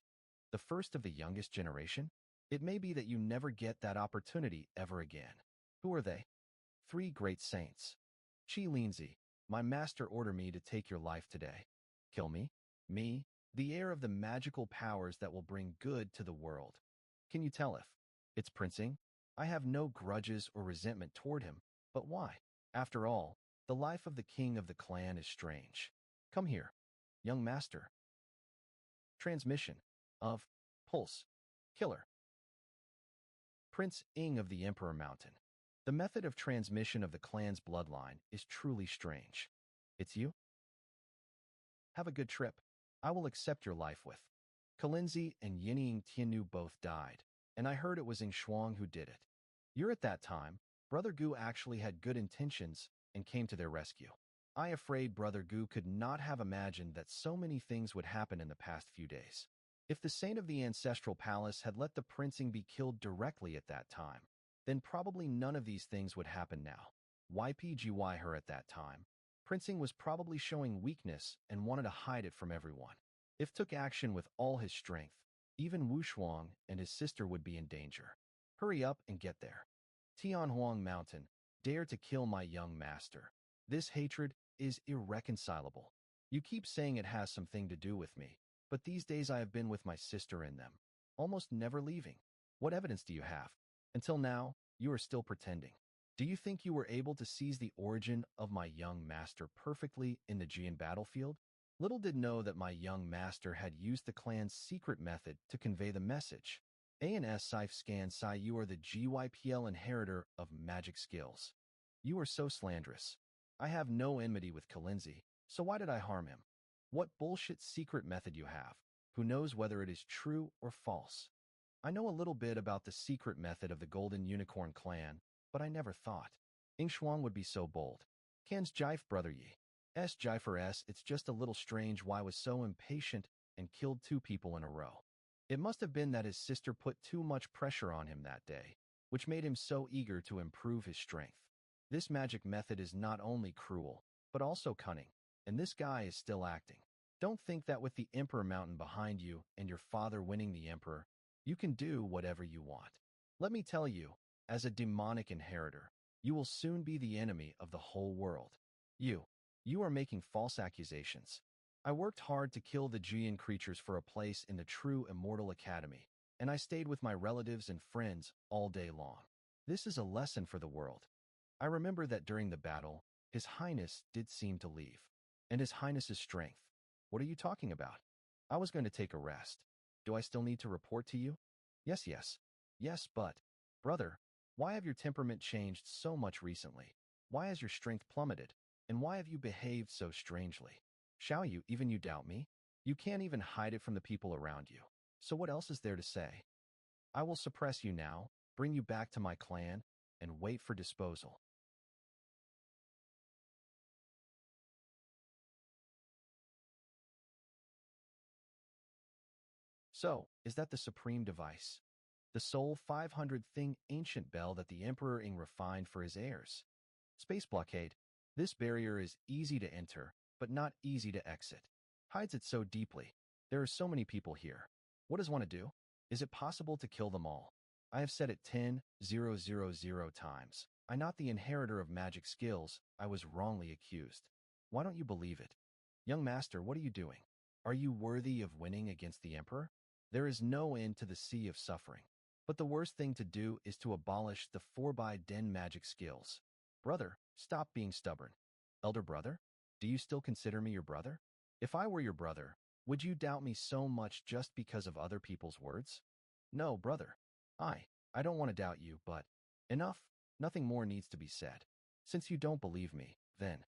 The first of the youngest generation? It may be that you never get that opportunity ever again. Who are they? Three great saints. Chi Linzi, my master ordered me to take your life today. Kill me? Me? The heir of the magical powers that will bring good to the world. Can you tell if it's Prince Ing? I have no grudges or resentment toward him, but why? After all, the life of the king of the clan is strange. Come here, young master. Transmission of Pulse Killer. Prince Ing of the Emperor Mountain. The method of transmission of the clan's bloodline is truly strange. It's you? Have a good trip. I will accept your life with. Kalinzi and Yinying Tianyu both died, and I heard it was Ing Shuang who did it. You're at that time, Brother Gu actually had good intentions and came to their rescue. I afraid Brother Gu could not have imagined that so many things would happen in the past few days. If the saint of the ancestral palace had let the Prince-ing be killed directly at that time, then probably none of these things would happen now. YPGY her at that time. Prince-ing was probably showing weakness and wanted to hide it from everyone. If took action with all his strength, even Wu Shuang and his sister would be in danger. Hurry up and get there. Tianhuang Mountain, dare to kill my young master. This hatred is irreconcilable. You keep saying it has something to do with me, but these days I have been with my sister in them, almost never leaving. What evidence do you have? Until now, you are still pretending. Do you think you were able to seize the origin of my young master perfectly in the Jian battlefield? Little did know that my young master had used the clan's secret method to convey the message. ANS Sif Scan Sai, you are the GYPL inheritor of magic skills. You are so slanderous. I have no enmity with Kalinzi, so why did I harm him? What bullshit secret method you have? Who knows whether it is true or false? I know a little bit about the secret method of the Golden Unicorn clan, but I never thought Ing Shuang would be so bold. Kan's Jife brother Yi. Jifer S. It's just a little strange why I was so impatient and killed 2 people in a row. It must have been that his sister put too much pressure on him that day, which made him so eager to improve his strength. This magic method is not only cruel, but also cunning, and this guy is still acting. Don't think that with the Emperor Mountain behind you and your father winning the Emperor, you can do whatever you want. Let me tell you, as a demonic inheritor, you will soon be the enemy of the whole world. You are making false accusations. I worked hard to kill the Jian creatures for a place in the true Immortal Academy, and I stayed with my relatives and friends all day long. This is a lesson for the world. I remember that during the battle, His Highness did seem to leave. And His Highness's strength. What are you talking about? I was going to take a rest. Do I still need to report to you? Yes, but, brother, why have your temperament changed so much recently? Why has your strength plummeted? And why have you behaved so strangely? Shall you even you doubt me? You can't even hide it from the people around you. So what else is there to say? I will suppress you now, bring you back to my clan, and wait for disposal. So, is that the supreme device? The sole 500 thing ancient bell that the Emperor Ing refined for his heirs? Space blockade. This barrier is easy to enter, but not easy to exit. Hides it so deeply. There are so many people here. What does one to do? Is it possible to kill them all? I have said it 10,000 times. I'm not the inheritor of magic skills. I was wrongly accused. Why don't you believe it? Young master, what are you doing? Are you worthy of winning against the Emperor? There is no end to the sea of suffering. But the worst thing to do is to abolish the 4x10 magic skills. Brother, stop being stubborn. Elder brother, do you still consider me your brother? If I were your brother, would you doubt me so much just because of other people's words? No, brother. I don't want to doubt you, but enough. Nothing more needs to be said. Since you don't believe me, then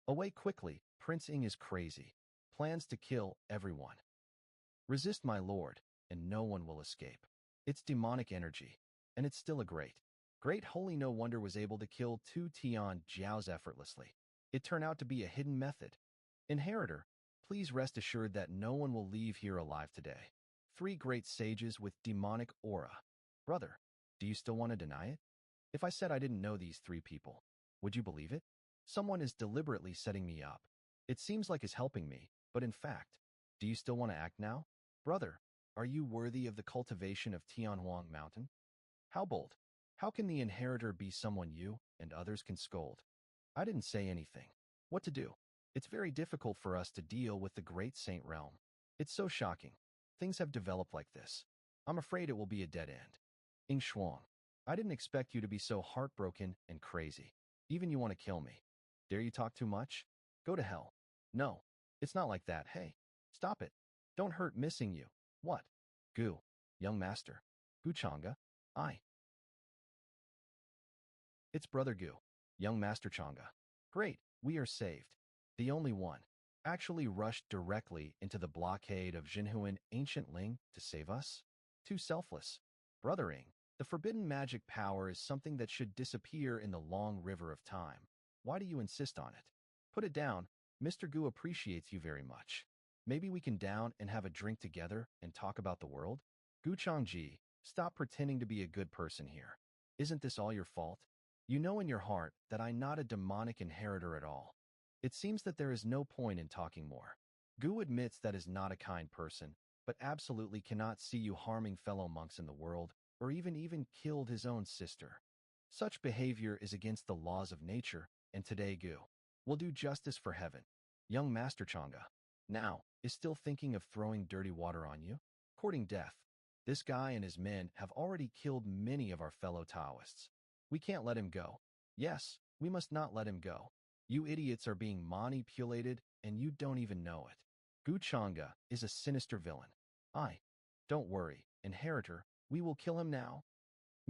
away quickly. Prince Ing is crazy. Plans to kill everyone. Resist my lord, and no one will escape. It's demonic energy, and it's still a great holy no wonder was able to kill 2 Tian Jiaos effortlessly. It turned out to be a hidden method. Inheritor, please rest assured that no one will leave here alive today. 3 great sages with demonic aura. Brother, do you still want to deny it? If I said I didn't know these 3 people, would you believe it? Someone is deliberately setting me up. It seems like is helping me, but in fact, do you still want to act now? Brother, are you worthy of the cultivation of Tianhuang Mountain? How bold? How can the inheritor be someone you and others can scold? I didn't say anything. What to do? It's very difficult for us to deal with the great saint realm. It's so shocking. Things have developed like this. I'm afraid it will be a dead end. Ing Shuang, I didn't expect you to be so heartbroken and crazy. Even you want to kill me. Dare you talk too much? Go to hell. No, it's not like that. Hey, stop it. Don't hurt missing you. What? Gu, young master. Gu Changa? I. It's Brother Gu, young master Changa. Great, we are saved. The only one. Actually rushed directly into the blockade of Jinhuan ancient Ling to save us? Too selfless. Brother Ing, the forbidden magic power is something that should disappear in the long river of time. Why do you insist on it? Put it down. Mr. Gu appreciates you very much. Maybe we can down and have a drink together and talk about the world? Gu Changji, stop pretending to be a good person here. Isn't this all your fault? You know in your heart that I'm not a demonic inheritor at all. It seems that there is no point in talking more. Gu admits that is not a kind person, but absolutely cannot see you harming fellow monks in the world, or even killed his own sister. Such behavior is against the laws of nature, and today Gu will do justice for heaven. Young Master Changa, now, is still thinking of throwing dirty water on you? Courting death. This guy and his men have already killed many of our fellow Taoists. We can't let him go. Yes, we must not let him go. You idiots are being manipulated, and you don't even know it. Gu Changa is a sinister villain. Don't worry, inheritor, we will kill him now.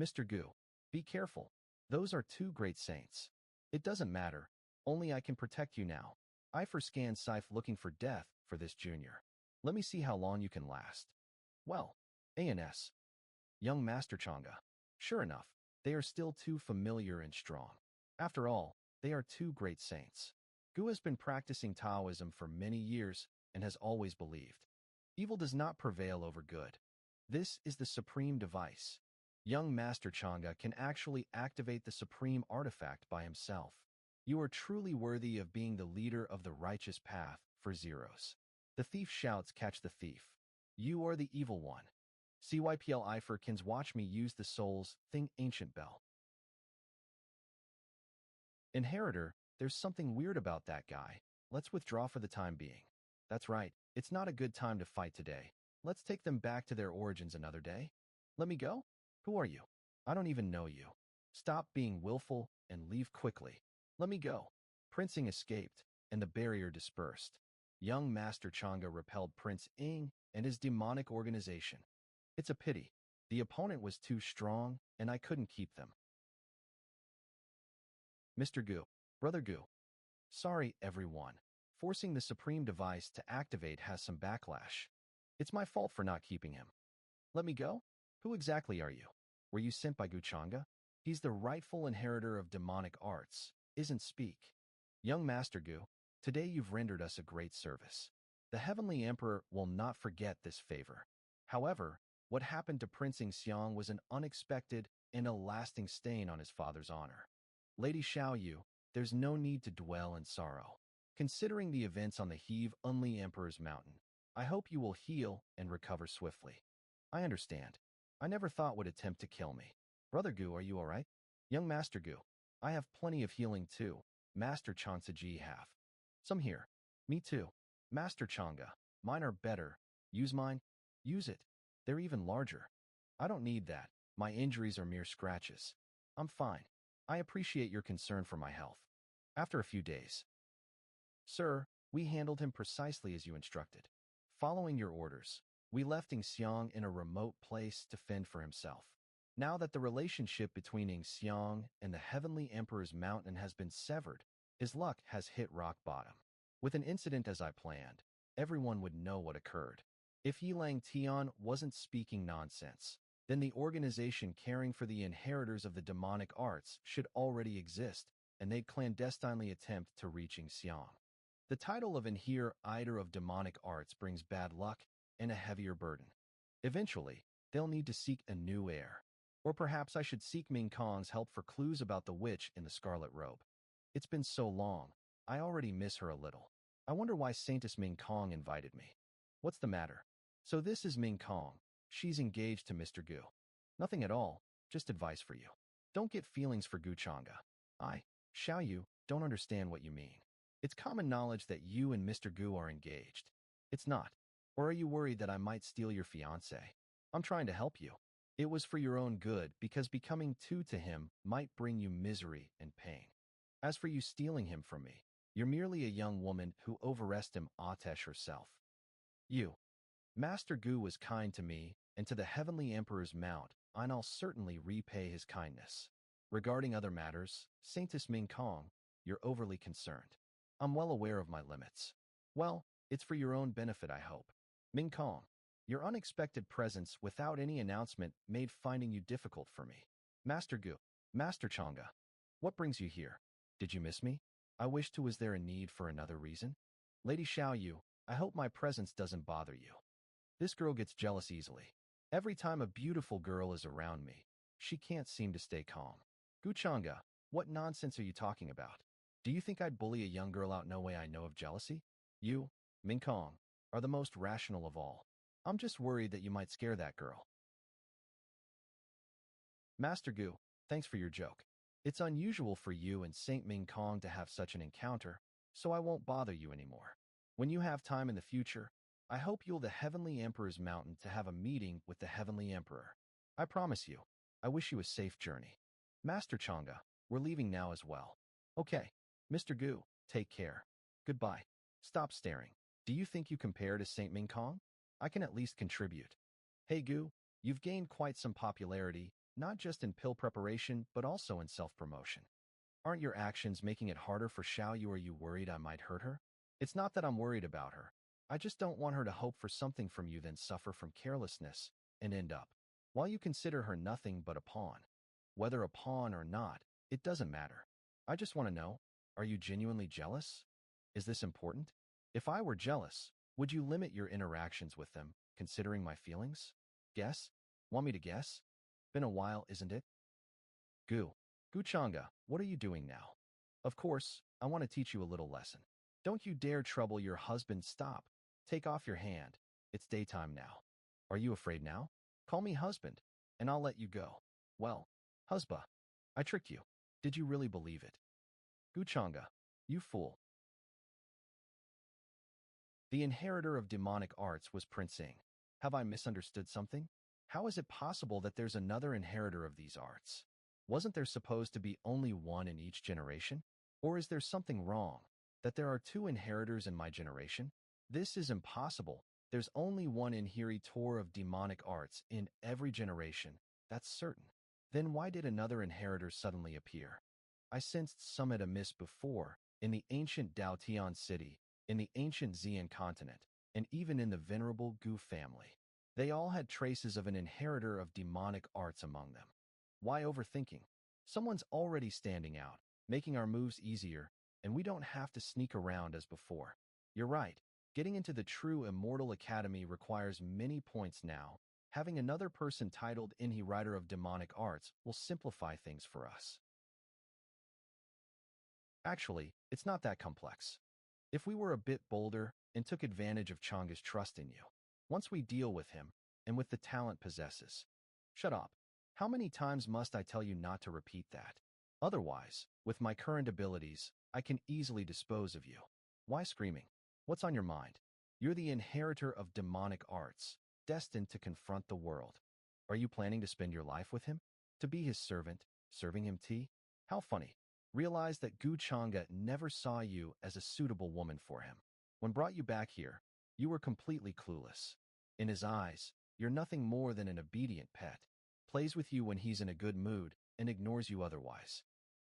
Mr. Gu, be careful. Those are 2 great saints. It doesn't matter. Only I can protect you now. I scan Scythe looking for death for this junior. Let me see how long you can last. Well, ANS. Young Master Changa. Sure enough, they are still too familiar and strong. After all, they are 2 great saints. Gu has been practicing Taoism for many years and has always believed. Evil does not prevail over good. This is the supreme device. Young Master Changa can actually activate the supreme artifact by himself. You are truly worthy of being the leader of the righteous path for zeros. The thief shouts, catch the thief. You are the evil one. CYPL Iferkins watch me use the soul's thing ancient bell. Inheritor, there's something weird about that guy. Let's withdraw for the time being. That's right, it's not a good time to fight today. Let's take them back to their origins another day. Let me go? Who are you? I don't even know you. Stop being willful and leave quickly. Let me go. Prince Ing escaped, and the barrier dispersed. Young Master Changa repelled Prince Ing and his demonic organization. It's a pity. The opponent was too strong, and I couldn't keep them. Mr. Gu, Brother Gu. Sorry, everyone. Forcing the supreme device to activate has some backlash. It's my fault for not keeping him. Let me go? Who exactly are you? Were you sent by Gu Changa? He's the rightful inheritor of demonic arts. Isn't speak. Young Master Gu, today you've rendered us a great service. The Heavenly Emperor will not forget this favor. However, what happened to Prince Ing Xiang was an unexpected and a lasting stain on his father's honor. Lady Xiao Yu, there's no need to dwell in sorrow. Considering the events on the Heave Unli Emperor's Mountain, I hope you will heal and recover swiftly. I understand. I never thought would attempt to kill me. Brother Gu, are you all right? Young Master Gu, I have plenty of healing too. Master Chansa Ji have. Some here. Me too. Master Changa, mine are better. Use mine. Use it. They're even larger. I don't need that. My injuries are mere scratches. I'm fine. I appreciate your concern for my health. After a few days. Sir, we handled him precisely as you instructed. Following your orders, we left Ing Xiang in a remote place to fend for himself. Now that the relationship between Ing Xiang and the Heavenly Emperor's mountain has been severed, his luck has hit rock bottom. With an incident as I planned, everyone would know what occurred. If Yilang Tian wasn't speaking nonsense, then the organization caring for the inheritors of the demonic arts should already exist, and they'd clandestinely attempt to reach Ing Xiang. The title of Inher Eider of demonic arts brings bad luck and a heavier burden. Eventually, they'll need to seek a new heir. Or perhaps I should seek Ming Kong's help for clues about the witch in the scarlet robe. It's been so long, I already miss her a little. I wonder why Saintess Ming Kong invited me. What's the matter? So this is Ming Kong. She's engaged to Mr. Gu. Nothing at all, just advice for you. Don't get feelings for Gu Chang'e. I, Xiao Yu, don't understand what you mean. It's common knowledge that you and Mr. Gu are engaged. It's not. Or are you worried that I might steal your fiancé? I'm trying to help you. It was for your own good because becoming two to him might bring you misery and pain. As for you stealing him from me, you're merely a young woman who overestimates herself. You, Master Gu was kind to me and to the Heavenly Emperor's mount, and I'll certainly repay his kindness. Regarding other matters, Saintess Ming Kong, you're overly concerned. I'm well aware of my limits. Well, it's for your own benefit, I hope. Ming Kong, your unexpected presence without any announcement made finding you difficult for me. Master Gu, Master Chang'e, what brings you here? Did you miss me? I wish to. Was there a need for another reason? Lady Xiao Yu, I hope my presence doesn't bother you. This girl gets jealous easily. Every time a beautiful girl is around me, she can't seem to stay calm. Gu Chang'e, what nonsense are you talking about? Do you think I'd bully a young girl out? No way. I know of jealousy. You, Ming Kong, are the most rational of all. I'm just worried that you might scare that girl. Master Gu, thanks for your joke. It's unusual for you and Saint Ming Kong to have such an encounter, so I won't bother you anymore. When you have time in the future, I hope you'll the Heavenly Emperor's mountain to have a meeting with the Heavenly Emperor. I promise you. I wish you a safe journey. Master Chang'e, we're leaving now as well. Okay. Mr. Gu, take care. Goodbye. Stop staring. Do you think you compare to Saint Ming Kong? I can at least contribute. Hey Gu, you've gained quite some popularity, not just in pill preparation, but also in self-promotion. Aren't your actions making it harder for Xiao Yu? Are you worried I might hurt her? It's not that I'm worried about her. I just don't want her to hope for something from you then suffer from carelessness and end up, while you consider her nothing but a pawn. Whether a pawn or not, it doesn't matter. I just want to know, are you genuinely jealous? Is this important? If I were jealous, would you limit your interactions with them, considering my feelings? Guess? Want me to guess? Been a while, isn't it? Gu. Gu Chang'e, what are you doing now? Of course, I want to teach you a little lesson. Don't you dare trouble your husband. Stop. Take off your hand. It's daytime now. Are you afraid now? Call me husband, and I'll let you go. Well, husband, I tricked you. Did you really believe it? Gu Chang'e, you fool. The inheritor of demonic arts was Prince Ing. Have I misunderstood something? How is it possible that there's another inheritor of these arts? Wasn't there supposed to be only one in each generation? Or is there something wrong, that there are two inheritors in my generation? This is impossible. There's only one inheritor of demonic arts in every generation, that's certain. Then why did another inheritor suddenly appear? I sensed somewhat amiss before, in the ancient Daotian city, in the ancient Xian continent, and even in the venerable Gu family. They all had traces of an inheritor of demonic arts among them. Why overthinking? Someone's already standing out, making our moves easier, and we don't have to sneak around as before. You're right. Getting into the true Immortal Academy requires many points now. Having another person titled Inheritor of Demonic Arts will simplify things for us. Actually, it's not that complex. If we were a bit bolder and took advantage of Chang'e's trust in you, once we deal with him, and with the talent possesses. Shut up. How many times must I tell you not to repeat that? Otherwise, with my current abilities, I can easily dispose of you. Why screaming? What's on your mind? You're the inheritor of demonic arts, destined to confront the world. Are you planning to spend your life with him? To be his servant, serving him tea? How funny. Realize that Gu Chang'e never saw you as a suitable woman for him. When brought you back here, you were completely clueless. In his eyes, you're nothing more than an obedient pet. Plays with you when he's in a good mood and ignores you otherwise.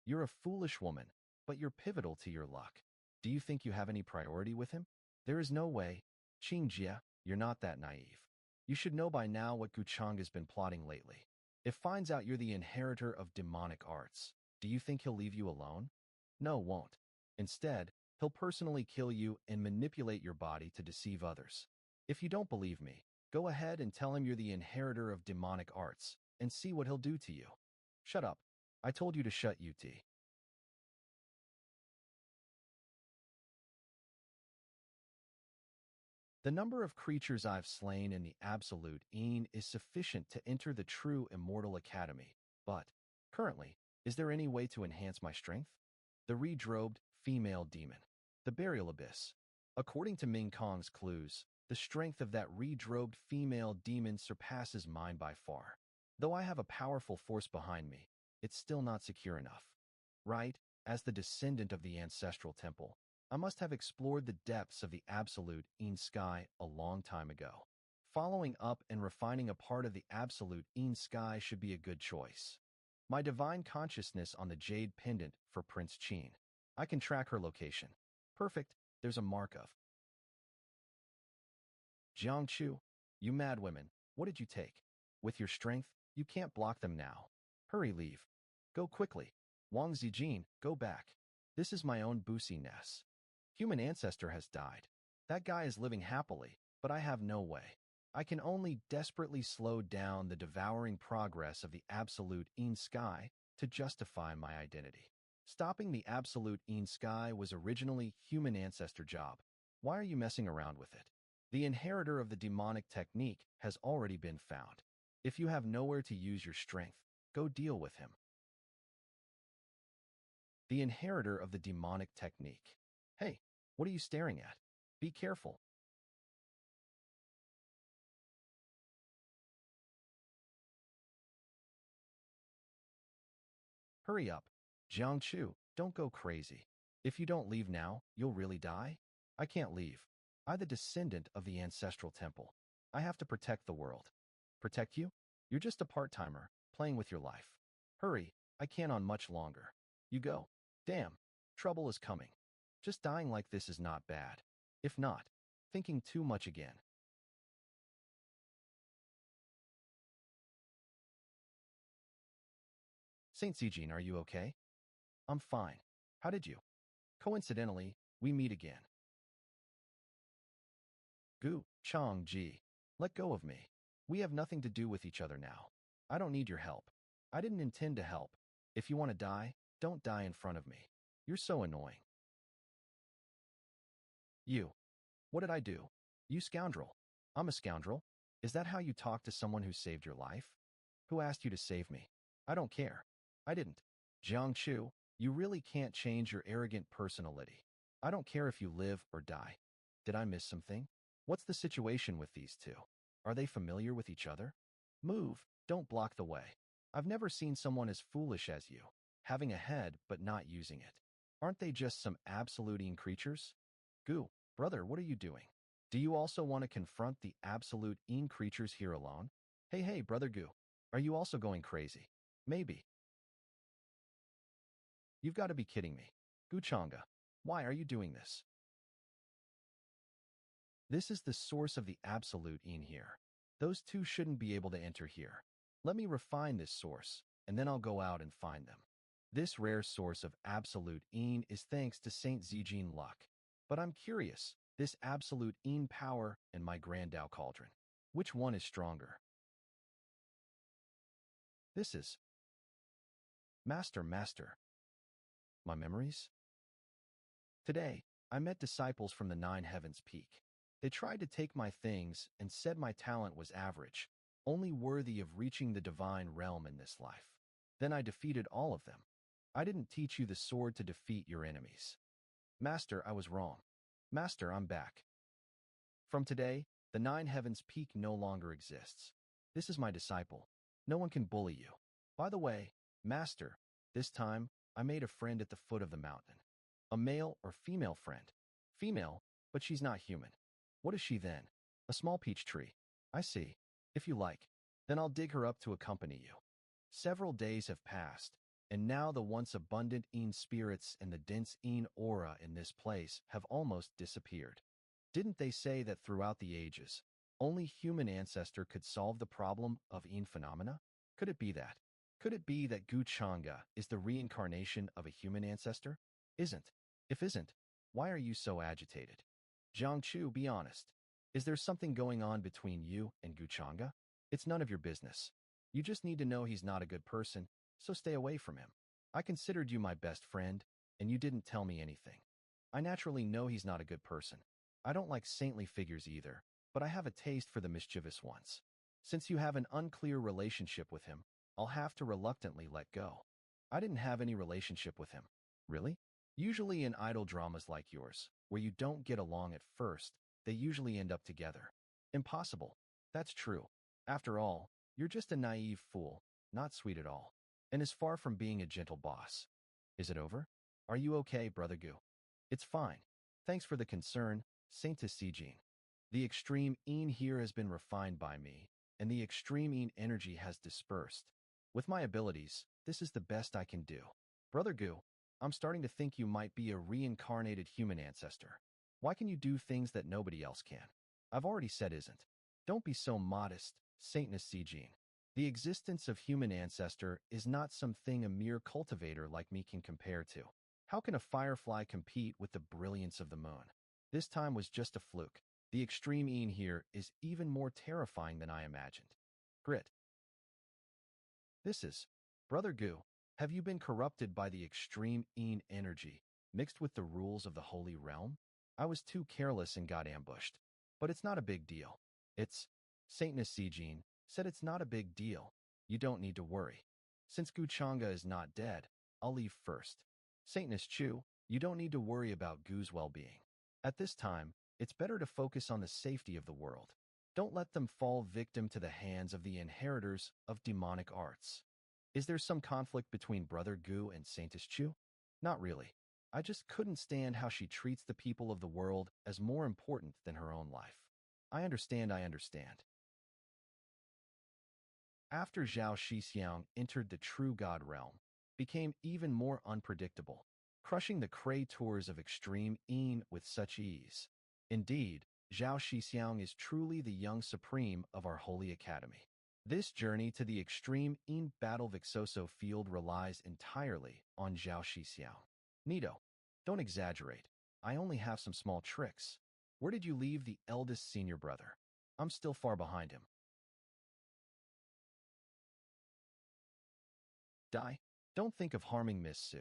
You're a foolish woman, but you're pivotal to your luck. Do you think you have any priority with him? There is no way. Qingjie, you're not that naive. You should know by now what Gu Chang'e's been plotting lately. If finds out you're the inheritor of demonic arts, do you think he'll leave you alone? No, won't. Instead, he'll personally kill you and manipulate your body to deceive others. If you don't believe me, Go ahead and tell him you're the inheritor of demonic arts, and see what he'll do to you. Shut up. I told you to shut UT. The number of creatures I've slain in the absolute Een is sufficient to enter the true immortal academy, but, currently, is there any way to enhance my strength? The redrobed female demon. The burial abyss. According to Ming Kong's clues, the strength of that redrobed female demon surpasses mine by far. Though I have a powerful force behind me, it's still not secure enough. Right, as the descendant of the ancestral temple, I must have explored the depths of the absolute in sky a long time ago. Following up and refining a part of the absolute in sky should be a good choice. My divine consciousness on the jade pendant for Prince Qin. I can track her location. Perfect, there's a mark of. Jiangchu, you mad women, what did you take? With your strength, you can't block them now. Hurry, leave. Go quickly. Wang Zijin, go back. This is my own Busi Ness. Human ancestor has died. That guy is living happily, but I have no way. I can only desperately slow down the devouring progress of the absolute in sky to justify my identity. Stopping the absolute in sky was originally human ancestor job. Why are you messing around with it? The inheritor of the demonic technique has already been found. If you have nowhere to use your strength, go deal with him. The inheritor of the demonic technique. Hey, what are you staring at? Be careful. Hurry up. Jiangchu, don't go crazy. If you don't leave now, you'll really die? I can't leave. I'm the descendant of the ancestral temple. I have to protect the world. Protect you? You're just a part-timer, playing with your life. Hurry, I can't on much longer. You go. Damn, trouble is coming. Just dying like this is not bad. If not, thinking too much again. Saint Zijin, are you okay? I'm fine. How did you? Coincidentally, we meet again. Gu, Chang Ji. Let go of me. We have nothing to do with each other now. I don't need your help. I didn't intend to help. If you want to die, don't die in front of me. You're so annoying. You. What did I do? You scoundrel. I'm a scoundrel? Is that how you talk to someone who saved your life? Who asked you to save me? I don't care. I didn't. Jiang Chu, you really can't change your arrogant personality. I don't care if you live or die. Did I miss something? What's the situation with these two? Are they familiar with each other? Move, don't block the way. I've never seen someone as foolish as you, having a head but not using it. Aren't they just some absolute creatures? Gu, brother, what are you doing? Do you also want to confront the absolute creatures here alone? Hey, brother Gu, are you also going crazy? Maybe. You've got to be kidding me. Gu Changa, why are you doing this? This is the source of the absolute in here. Those two shouldn't be able to enter here. Let me refine this source, and then I'll go out and find them. This rare source of absolute in is thanks to Saint Zijin luck. But I'm curious, this absolute in power and my Grandao cauldron. Which one is stronger? This is... Master. My memories? Today, I met disciples from the Nine Heavens Peak. They tried to take my things and said my talent was average, only worthy of reaching the divine realm in this life. Then I defeated all of them. I didn't teach you the sword to defeat your enemies. Master, I was wrong. Master, I'm back. From today, the Nine Heavens Peak no longer exists. This is my disciple. No one can bully you. By the way, Master, this time, I made a friend at the foot of the mountain. A male or female friend. Female, but she's not human. What is she then? A small peach tree. I see. If you like, then I'll dig her up to accompany you. Several days have passed, and now the once abundant Een spirits and the dense Een aura in this place have almost disappeared. Didn't they say that throughout the ages, only human ancestor could solve the problem of Een phenomena? Could it be that? Could it be that Gu Changa is the reincarnation of a human ancestor? Isn't. If isn't, why are you so agitated? Jiang Chu, be honest. Is there something going on between you and Guchanga? It's none of your business. You just need to know he's not a good person, so stay away from him. I considered you my best friend, and you didn't tell me anything. I naturally know he's not a good person. I don't like saintly figures either, but I have a taste for the mischievous ones. Since you have an unclear relationship with him, I'll have to reluctantly let go. I didn't have any relationship with him. Really? Usually in idol dramas like yours, where you don't get along at first, they usually end up together. Impossible. That's true. After all, you're just a naive fool, not sweet at all, and is far from being a gentle boss. Is it over? Are you okay, Brother Gu? It's fine. Thanks for the concern, Saintess Sijin. The extreme Een here has been refined by me, and the extreme Een energy has dispersed. With my abilities, this is the best I can do. Brother Gu, I'm starting to think you might be a reincarnated human ancestor. Why can you do things that nobody else can? I've already said isn't. Don't be so modest, Saintess Sijin. The existence of human ancestor is not something a mere cultivator like me can compare to. How can a firefly compete with the brilliance of the moon? This time was just a fluke. The extreme Een here is even more terrifying than I imagined. Grit. This is, Brother Gu, have you been corrupted by the extreme Een energy, mixed with the rules of the Holy Realm? I was too careless and got ambushed. But it's not a big deal. It's, Saintess Sijin said it's not a big deal. You don't need to worry. Since Guchanga is not dead, I'll leave first. Saintess Chu, you don't need to worry about Gu's well-being. At this time, it's better to focus on the safety of the world. Don't let them fall victim to the hands of the inheritors of demonic arts. Is there some conflict between Brother Gu and Saintess Chu? Not really. I just couldn't stand how she treats the people of the world as more important than her own life. I understand. After Zhao Shixiang entered the true God realm, became even more unpredictable, crushing the creators of extreme Een with such ease. Indeed, Zhao Shixiang is truly the young supreme of our holy academy. This journey to the extreme Een battle Vixoso field relies entirely on Zhao Shixiang. Nito, don't exaggerate. I only have some small tricks. Where did you leave the eldest senior brother? I'm still far behind him. Die. Don't think of harming Miss Sue.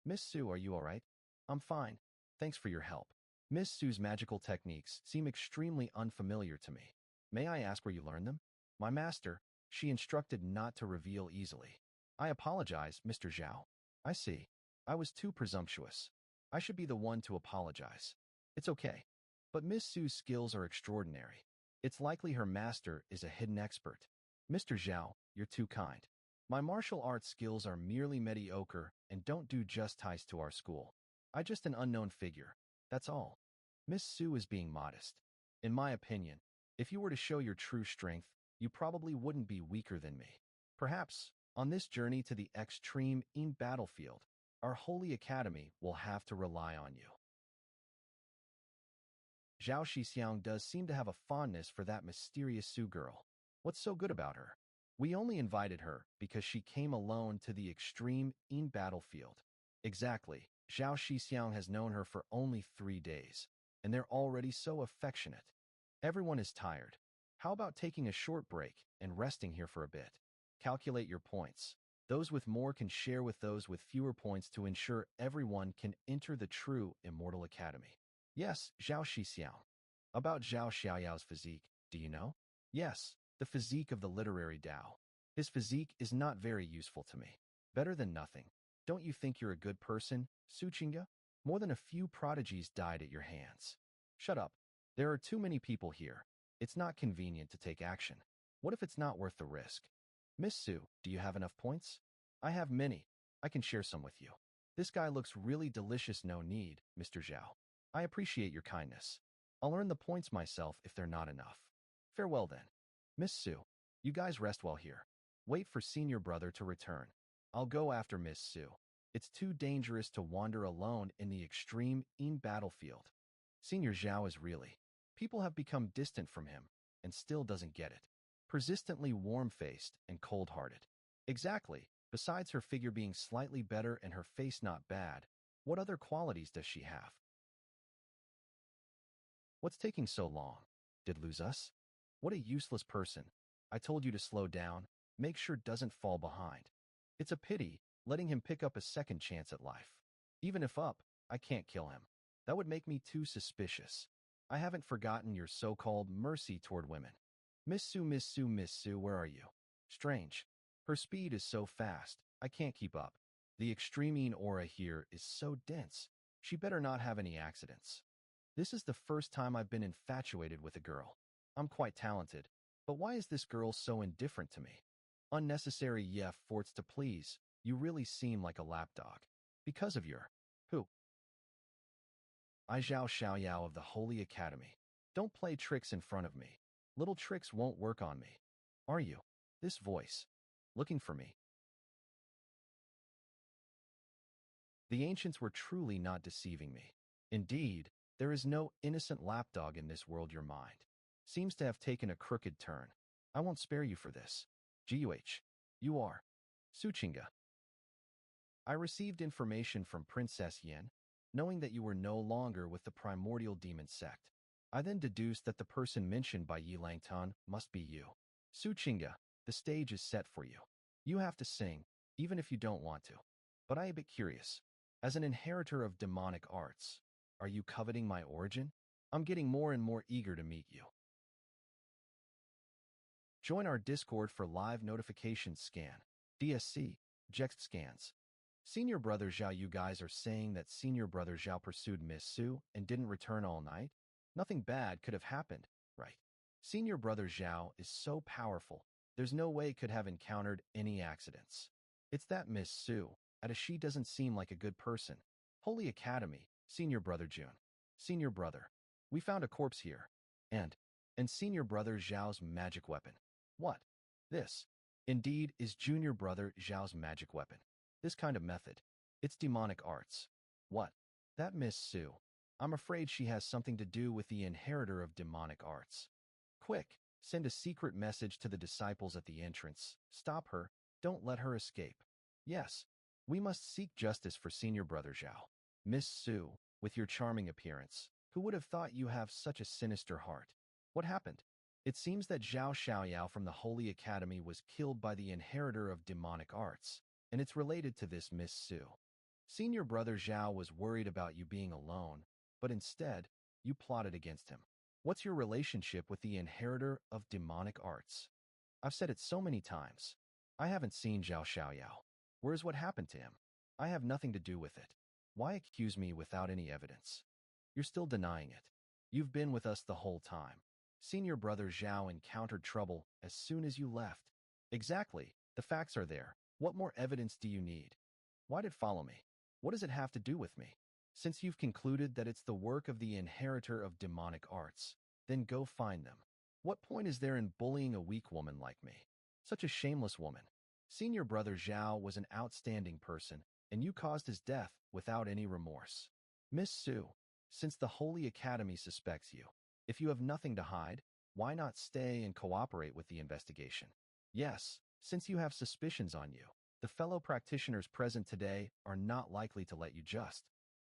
Miss Sue, are you all right? I'm fine. Thanks for your help. Miss Sue's magical techniques seem extremely unfamiliar to me. May I ask where you learned them? My master, she instructed not to reveal easily. I apologize, Mr. Zhao. I see. I was too presumptuous. I should be the one to apologize. It's okay. But Miss Sue's skills are extraordinary. It's likely her master is a hidden expert. Mr. Zhao, you're too kind. My martial arts skills are merely mediocre and don't do justice to our school. I'm just an unknown figure. That's all. Miss Sue is being modest. In my opinion, if you were to show your true strength, you probably wouldn't be weaker than me. Perhaps, on this journey to the extreme Een battlefield, our holy academy will have to rely on you. Zhao Shixiang does seem to have a fondness for that mysterious Sue girl. What's so good about her? We only invited her because she came alone to the extreme Een battlefield. Exactly. Zhao Shixiang has known her for only 3 days, and they're already so affectionate. Everyone is tired. How about taking a short break and resting here for a bit? Calculate your points. Those with more can share with those with fewer points to ensure everyone can enter the true Immortal Academy. Yes, Zhao Shixiang. About Zhao Xiaoyao's physique, do you know? Yes, the physique of the literary Tao. His physique is not very useful to me. Better than nothing. Don't you think you're a good person, Su Qingya? More than a few prodigies died at your hands. Shut up. There are too many people here. It's not convenient to take action. What if it's not worth the risk? Miss Su, do you have enough points? I have many. I can share some with you. This guy looks really delicious. No need, Mr. Zhao. I appreciate your kindness. I'll earn the points myself if they're not enough. Farewell then. Miss Su, you guys rest well here. Wait for senior brother to return. I'll go after Miss Su. It's too dangerous to wander alone in the extreme Een battlefield. Senior Zhao is really. People have become distant from him, and still doesn't get it. Persistently warm-faced and cold-hearted. Exactly. Besides her figure being slightly better and her face not bad, what other qualities does she have? What's taking so long? Did lose us? What a useless person. I told you to slow down, make sure doesn't fall behind. It's a pity, letting him pick up a second chance at life. Even if up, I can't kill him. That would make me too suspicious. I haven't forgotten your so-called mercy toward women. Miss Sue, where are you? Strange. Her speed is so fast, I can't keep up. The extremine aura here is so dense. She better not have any accidents. This is the first time I've been infatuated with a girl. I'm quite talented, but why is this girl so indifferent to me? Unnecessary efforts to please. You really seem like a lapdog. Because of your... Who? I Zhao Xiaoyao of the Holy Academy. Don't play tricks in front of me. Little tricks won't work on me. Are you? This voice. Looking for me. The ancients were truly not deceiving me. Indeed, there is no innocent lapdog in this world. Your mind seems to have taken a crooked turn. I won't spare you for this. Guh. You are. Suchinga. I received information from Princess Yen, knowing that you were no longer with the primordial demon sect. I then deduced that the person mentioned by Yi Langtan must be you. Suchinga, the stage is set for you. You have to sing, even if you don't want to. But I am a bit curious. As an inheritor of demonic arts, are you coveting my origin? I'm getting more and more eager to meet you. Join our Discord for live notifications. Scan. DSC. Jext scans. Senior Brother Zhao, you guys are saying that Senior Brother Zhao pursued Miss Su and didn't return all night? Nothing bad could have happened, right? Senior Brother Zhao is so powerful, there's no way could have encountered any accidents. It's that Miss Su, she doesn't seem like a good person. Holy Academy, Senior Brother Jun. Senior Brother, we found a corpse here. And Senior Brother Zhao's magic weapon. What? This, indeed, is Junior Brother Zhao's magic weapon. This kind of method. It's demonic arts. What? That Miss Su. I'm afraid she has something to do with the inheritor of demonic arts. Quick, send a secret message to the disciples at the entrance. Stop her. Don't let her escape. Yes, we must seek justice for Senior Brother Zhao. Miss Su, with your charming appearance, who would have thought you have such a sinister heart? What happened? It seems that Zhao Xiaoyao from the Holy Academy was killed by the inheritor of demonic arts, and it's related to this Miss Su. Senior Brother Zhao was worried about you being alone, but instead, you plotted against him. What's your relationship with the inheritor of demonic arts? I've said it so many times. I haven't seen Zhao Xiaoyao. Where's what happened to him? I have nothing to do with it. Why accuse me without any evidence? You're still denying it. You've been with us the whole time. Senior Brother Zhao encountered trouble as soon as you left. Exactly. The facts are there. What more evidence do you need? Why did follow me? What does it have to do with me? Since you've concluded that it's the work of the inheritor of demonic arts, then go find them. What point is there in bullying a weak woman like me? Such a shameless woman. Senior Brother Zhao was an outstanding person, and you caused his death without any remorse. Miss Su, since the Holy Academy suspects you, if you have nothing to hide, why not stay and cooperate with the investigation? Yes, since you have suspicions on you, the fellow practitioners present today are not likely to let you just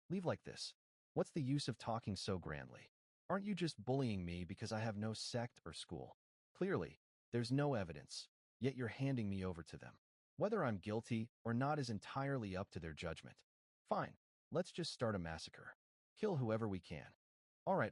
leave like this. What's the use of talking so grandly? Aren't you just bullying me because I have no sect or school? Clearly, there's no evidence, yet you're handing me over to them. Whether I'm guilty or not is entirely up to their judgment. Fine, let's just start a massacre. Kill whoever we can. All right.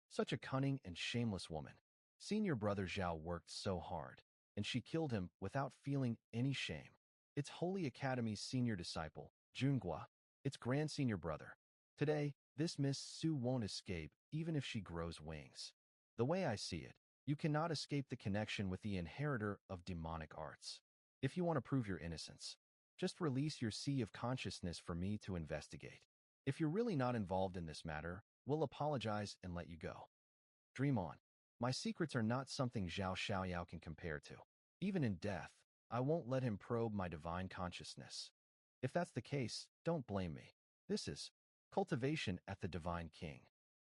Such a cunning and shameless woman. Senior Brother Zhao worked so hard, and she killed him without feeling any shame. It's Holy Academy's senior disciple, Junhua. It's Grand Senior Brother. Today, this Miss Su won't escape even if she grows wings. The way I see it, you cannot escape the connection with the inheritor of demonic arts. If you want to prove your innocence, just release your sea of consciousness for me to investigate. If you're really not involved in this matter, we'll apologize and let you go. Dream on. My secrets are not something Zhao Xiaoyao can compare to. Even in death, I won't let him probe my divine consciousness. If that's the case, don't blame me. This is cultivation at the Divine King.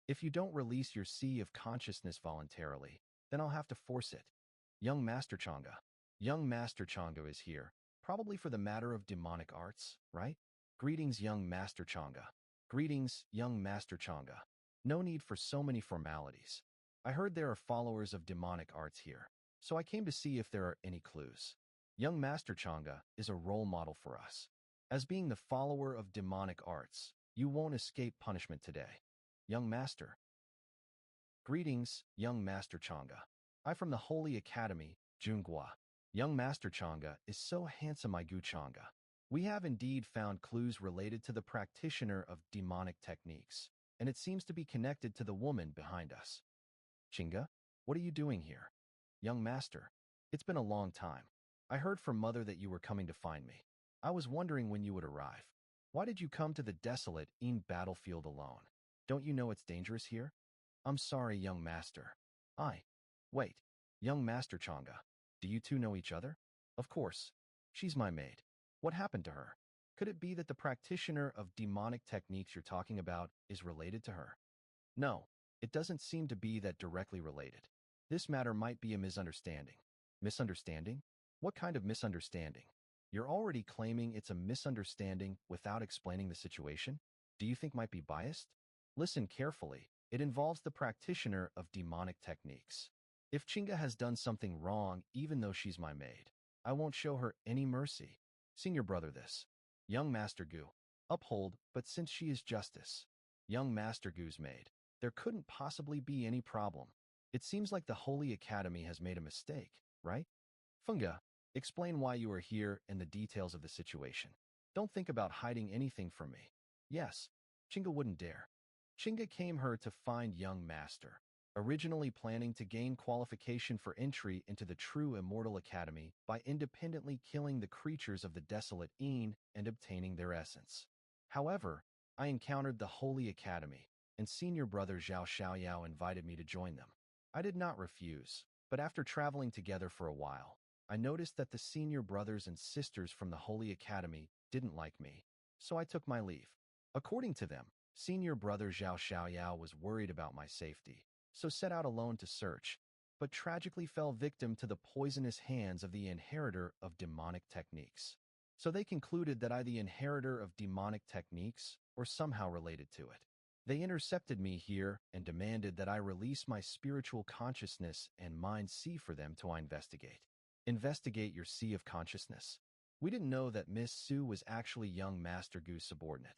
If you don't release your sea of consciousness voluntarily, then I'll have to force it. Young Master Chang'e. Young Master Chang'e is here, probably for the matter of demonic arts, right? Greetings, Young Master Chang'e. Greetings, Young Master Chang'e. No need for so many formalities. I heard there are followers of demonic arts here, so I came to see if there are any clues. Young Master Changa is a role model for us. As being the follower of demonic arts, you won't escape punishment today. Young Master. Greetings, Young Master Changa. I from the Holy Academy, Jungwa. Young Master Changa is so handsome, Igu Changa. We have indeed found clues related to the practitioner of demonic techniques, and it seems to be connected to the woman behind us. Chinga, what are you doing here? Young Master, it's been a long time. I heard from Mother that you were coming to find me. I was wondering when you would arrive. Why did you come to the desolate battlefield alone? Don't you know it's dangerous here? I'm sorry, Young Master. Wait, Young Master Changa, do you two know each other? Of course. She's my maid. What happened to her? Could it be that the practitioner of demonic techniques you're talking about is related to her? No, it doesn't seem to be that directly related. This matter might be a misunderstanding. Misunderstanding? What kind of misunderstanding? You're already claiming it's a misunderstanding without explaining the situation? Do you think might be biased? Listen carefully. It involves the practitioner of demonic techniques. If Chinga has done something wrong, even though she's my maid, I won't show her any mercy. Senior brother this. Young Master Gu. Uphold, but since she is justice. Young Master Gu's maid. There couldn't possibly be any problem. It seems like the Holy Academy has made a mistake, right? Funga, explain why you are here and the details of the situation. Don't think about hiding anything from me. Yes, Chinga wouldn't dare. Chinga came here to find Young Master, originally planning to gain qualification for entry into the true Immortal Academy by independently killing the creatures of the desolate Een and obtaining their essence. However, I encountered the Holy Academy, and senior brother Zhao Xiaoyao invited me to join them. I did not refuse, but after traveling together for a while, I noticed that the senior brothers and sisters from the Holy Academy didn't like me, so I took my leave. According to them, senior brother Zhao Xiaoyao was worried about my safety, so set out alone to search, but tragically fell victim to the poisonous hands of the inheritor of demonic techniques. So they concluded that I the inheritor of demonic techniques, or somehow related to it. They intercepted me here and demanded that I release my spiritual consciousness and mind sea for them to investigate. Investigate your sea of consciousness? We didn't know that Miss Su was actually Young Master Gu's subordinate.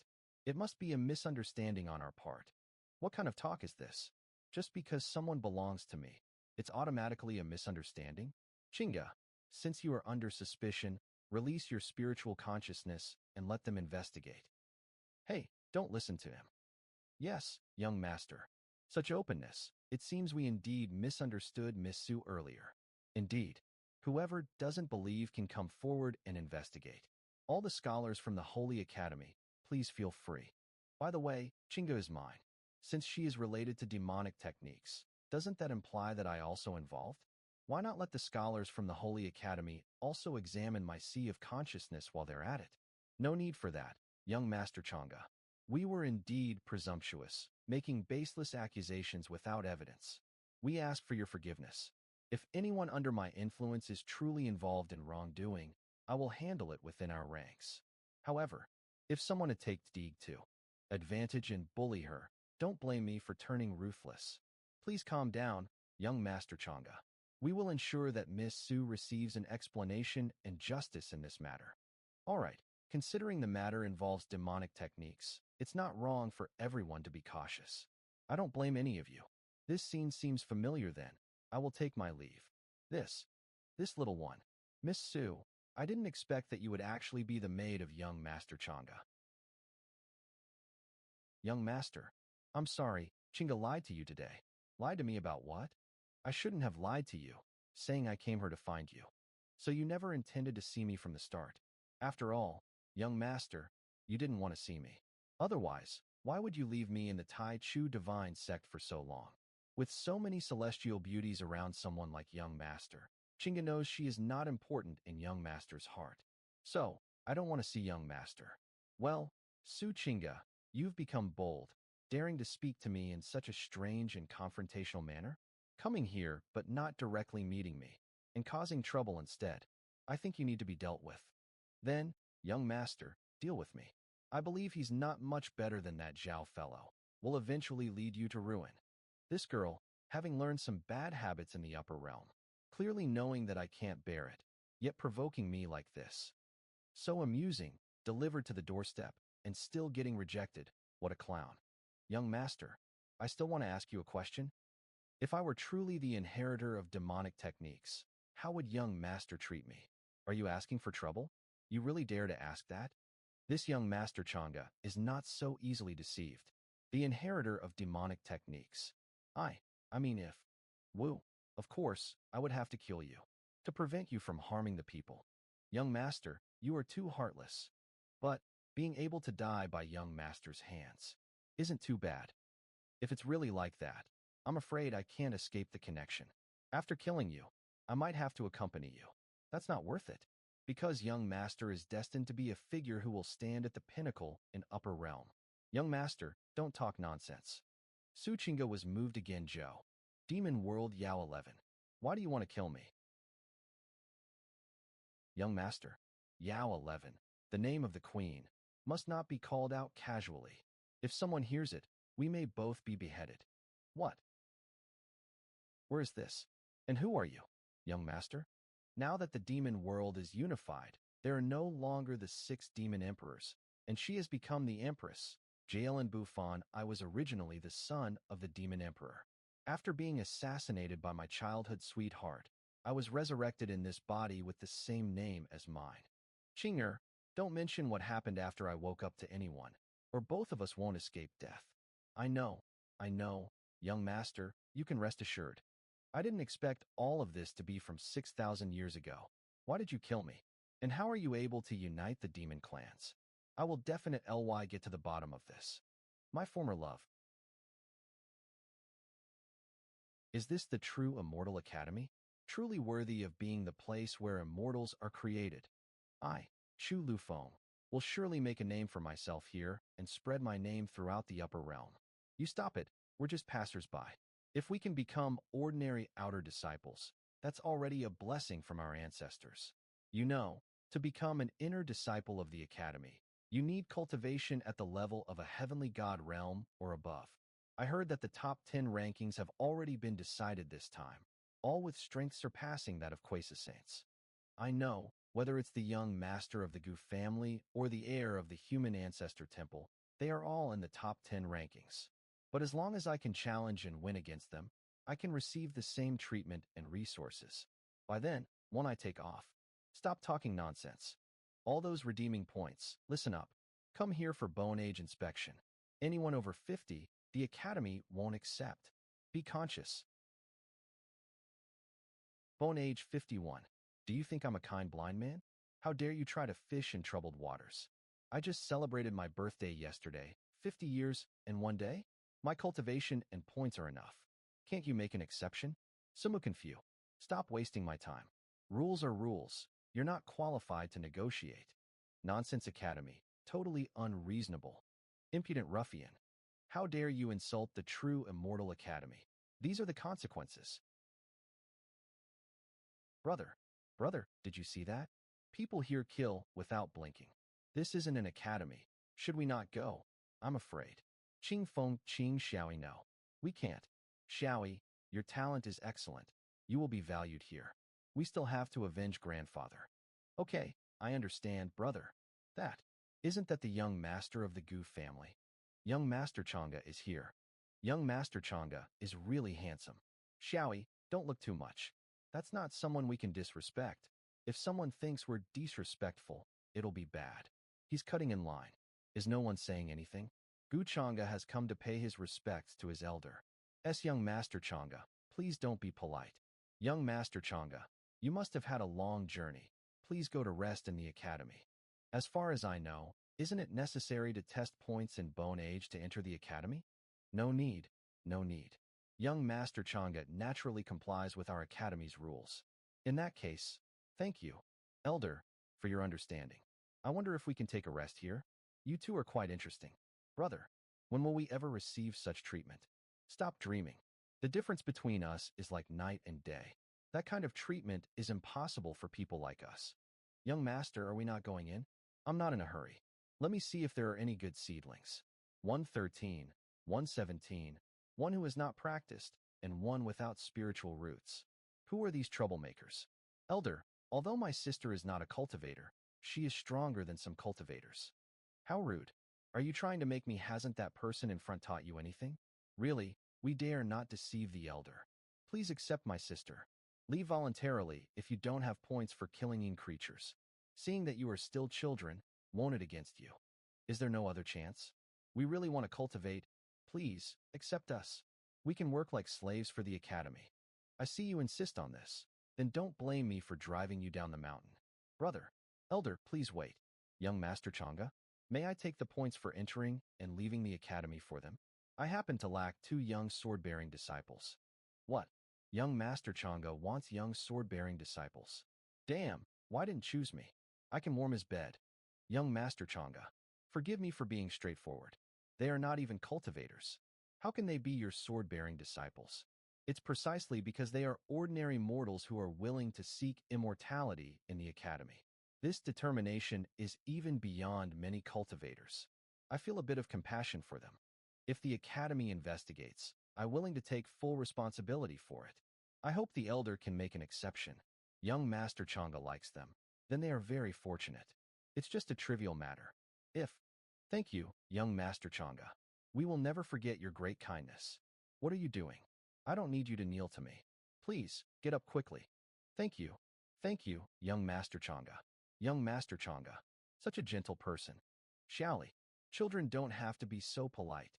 It must be a misunderstanding on our part. What kind of talk is this? Just because someone belongs to me, it's automatically a misunderstanding? Chinga, since you are under suspicion, release your spiritual consciousness and let them investigate. Hey, don't listen to him. Yes, Young Master. Such openness. It seems we indeed misunderstood Miss Su earlier. Indeed. Whoever doesn't believe can come forward and investigate. All the scholars from the Holy Academy, please feel free. By the way, Chinga is mine. Since she is related to demonic techniques, doesn't that imply that I also involved? Why not let the scholars from the Holy Academy also examine my sea of consciousness while they're at it? No need for that, Young Master Changa. We were indeed presumptuous, making baseless accusations without evidence. We ask for your forgiveness. If anyone under my influence is truly involved in wrongdoing, I will handle it within our ranks. However, if someone takes dig to advantage and bully her, don't blame me for turning ruthless. Please calm down, Young Master Changa. We will ensure that Miss Su receives an explanation and justice in this matter. All right, considering the matter involves demonic techniques, it's not wrong for everyone to be cautious. I don't blame any of you. This scene seems familiar then. I will take my leave. This little one. Miss Su, I didn't expect that you would actually be the maid of Young Master Changa. Young Master, I'm sorry, Chinga lied to you today. Lied to me about what? I shouldn't have lied to you, saying I came here to find you. So you never intended to see me from the start. After all, Young Master, you didn't want to see me. Otherwise, why would you leave me in the Tai Chu divine sect for so long? With so many celestial beauties around someone like Young Master, Chinga knows she is not important in Young Master's heart. So, I don't want to see Young Master. Well, Su Chinga, you've become bold, daring to speak to me in such a strange and confrontational manner, coming here but not directly meeting me, and causing trouble instead. I think you need to be dealt with. Then, Young Master, deal with me. I believe he's not much better than that Zhao fellow. Will eventually lead you to ruin. This girl, having learned some bad habits in the upper realm, clearly knowing that I can't bear it, yet provoking me like this. So amusing, delivered to the doorstep, and still getting rejected. What a clown. Young master, I still want to ask you a question. If I were truly the inheritor of demonic techniques, how would young master treat me? Are you asking for trouble? You really dare to ask that? This young master Changa is not so easily deceived. The inheritor of demonic techniques. I mean if. Woo. Of course, I would have to kill you. To prevent you from harming the people. Young master, you are too heartless. But, being able to die by young master's hands isn't too bad. If it's really like that, I'm afraid I can't escape the connection. After killing you, I might have to accompany you. That's not worth it. Because young master is destined to be a figure who will stand at the pinnacle in upper realm. Young master, don't talk nonsense. Suchinga was moved again, Joe. Demon World Yao 11. Why do you want to kill me? Young master. Yao 11, the name of the queen, must not be called out casually. If someone hears it, we may both be beheaded. What? Where is this? And who are you, young master? Now that the demon world is unified, there are no longer the 6 demon emperors, and she has become the empress. Jalen Buffon, I was originally the son of the demon emperor. After being assassinated by my childhood sweetheart, I was resurrected in this body with the same name as mine. Chinger, don't mention what happened after I woke up to anyone, or both of us won't escape death. I know, young master, you can rest assured. I didn't expect all of this to be from 6,000 years ago. Why did you kill me? And how are you able to unite the demon clans? I will definitely get to the bottom of this. My former love. Is this the true Immortal Academy? Truly worthy of being the place where immortals are created? I, Chu Lufeng, will surely make a name for myself here and spread my name throughout the upper realm. You stop it, we're just passers-by. If we can become ordinary outer disciples, that's already a blessing from our ancestors. You know, to become an inner disciple of the Academy, you need cultivation at the level of a heavenly god realm or above. I heard that the top 10 rankings have already been decided this time, all with strength surpassing that of Quasi-Saints. I know, whether it's the young master of the Gu family or the heir of the human ancestor temple, they are all in the top 10 rankings. But as long as I can challenge and win against them, I can receive the same treatment and resources. By then, won't I take off? Stop talking nonsense. All those redeeming points, listen up. Come here for bone age inspection. Anyone over 50, the Academy won't accept. Be conscious. Bone age 51. Do you think I'm a kind blind man? How dare you try to fish in troubled waters? I just celebrated my birthday yesterday, 50 years and 1 day? My cultivation and points are enough. Can't you make an exception? Sumukonfu. Stop wasting my time. Rules are rules. You're not qualified to negotiate. Nonsense Academy. Totally unreasonable. Impudent ruffian. How dare you insult the true Immortal Academy? These are the consequences. Brother, did you see that? People here kill without blinking. This isn't an academy. Should we not go? I'm afraid. Qing Feng Qing Xiaoi no. We can't. Xiaoi, your talent is excellent. You will be valued here. We still have to avenge grandfather. Okay, I understand, brother. Isn't that the young master of the Gu family? Young Master Changa is here. Young Master Changa is really handsome. Xiaoi, don't look too much. That's not someone we can disrespect. If someone thinks we're disrespectful, it'll be bad. He's cutting in line. Is no one saying anything? Gu Changa has come to pay his respects to his elder. Young Master Changa, please don't be polite. Young Master Changa, you must have had a long journey. Please go to rest in the academy. As far as I know, isn't it necessary to test points in bone age to enter the academy? No need. Young Master Changa naturally complies with our academy's rules. In that case, thank you, Elder, for your understanding. I wonder if we can take a rest here? You two are quite interesting. Brother, when will we ever receive such treatment? Stop dreaming. The difference between us is like night and day. That kind of treatment is impossible for people like us. Young Master, are we not going in? I'm not in a hurry. Let me see if there are any good seedlings. 113, 117, one who has not practiced, and one without spiritual roots. Who are these troublemakers? Elder, although my sister is not a cultivator, she is stronger than some cultivators. How rude. Are you trying to make me hasn't that person in front taught you anything? Really, we dare not deceive the elder. Please accept my sister. Leave voluntarily if you don't have points for killing in creatures. Seeing that you are still children, won't it against you? Is there no other chance? We really want to cultivate. Please, accept us. We can work like slaves for the academy. I see you insist on this. Then don't blame me for driving you down the mountain. Brother, elder, please wait. Young Master Changa, may I take the points for entering and leaving the academy for them? I happen to lack 2 young sword-bearing disciples. What? Young Master Changa wants young sword-bearing disciples. Damn, why didn't choose me? I can warm his bed. Young Master Changa, forgive me for being straightforward. They are not even cultivators. How can they be your sword-bearing disciples? It's precisely because they are ordinary mortals who are willing to seek immortality in the academy. This determination is even beyond many cultivators. I feel a bit of compassion for them. If the academy investigates, I'm willing to take full responsibility for it. I hope the elder can make an exception. Young Master Changa likes them. Then they are very fortunate. It's just a trivial matter. Thank you, young Master Changa. We will never forget your great kindness. What are you doing? I don't need you to kneel to me. Please, get up quickly. Thank you. Thank you, young Master Changa. Young Master Changa. Such a gentle person. Xiaoli. Children don't have to be so polite.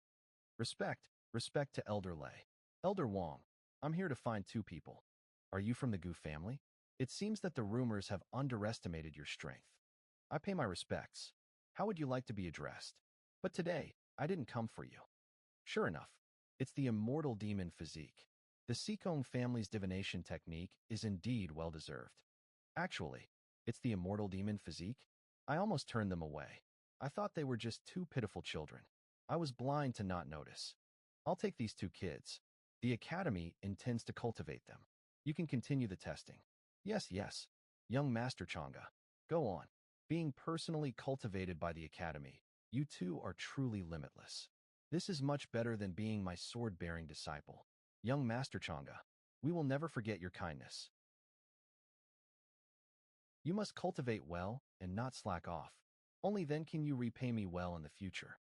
Respect to Elder Lei. Elder Wang, I'm here to find 2 people. Are you from the Gu family? It seems that the rumors have underestimated your strength. I pay my respects. How would you like to be addressed? But today, I didn't come for you. Sure enough, it's the immortal demon physique. The Sikong family's divination technique is indeed well-deserved. Actually, it's the immortal demon physique? I almost turned them away. I thought they were just 2 pitiful children. I was blind to not notice. I'll take these 2 kids. The academy intends to cultivate them. You can continue the testing. Yes. Young Master Changa. Go on. Being personally cultivated by the academy, you 2 are truly limitless. This is much better than being my sword-bearing disciple. Young Master Changa, we will never forget your kindness. You must cultivate well and not slack off. Only then can you repay me well in the future.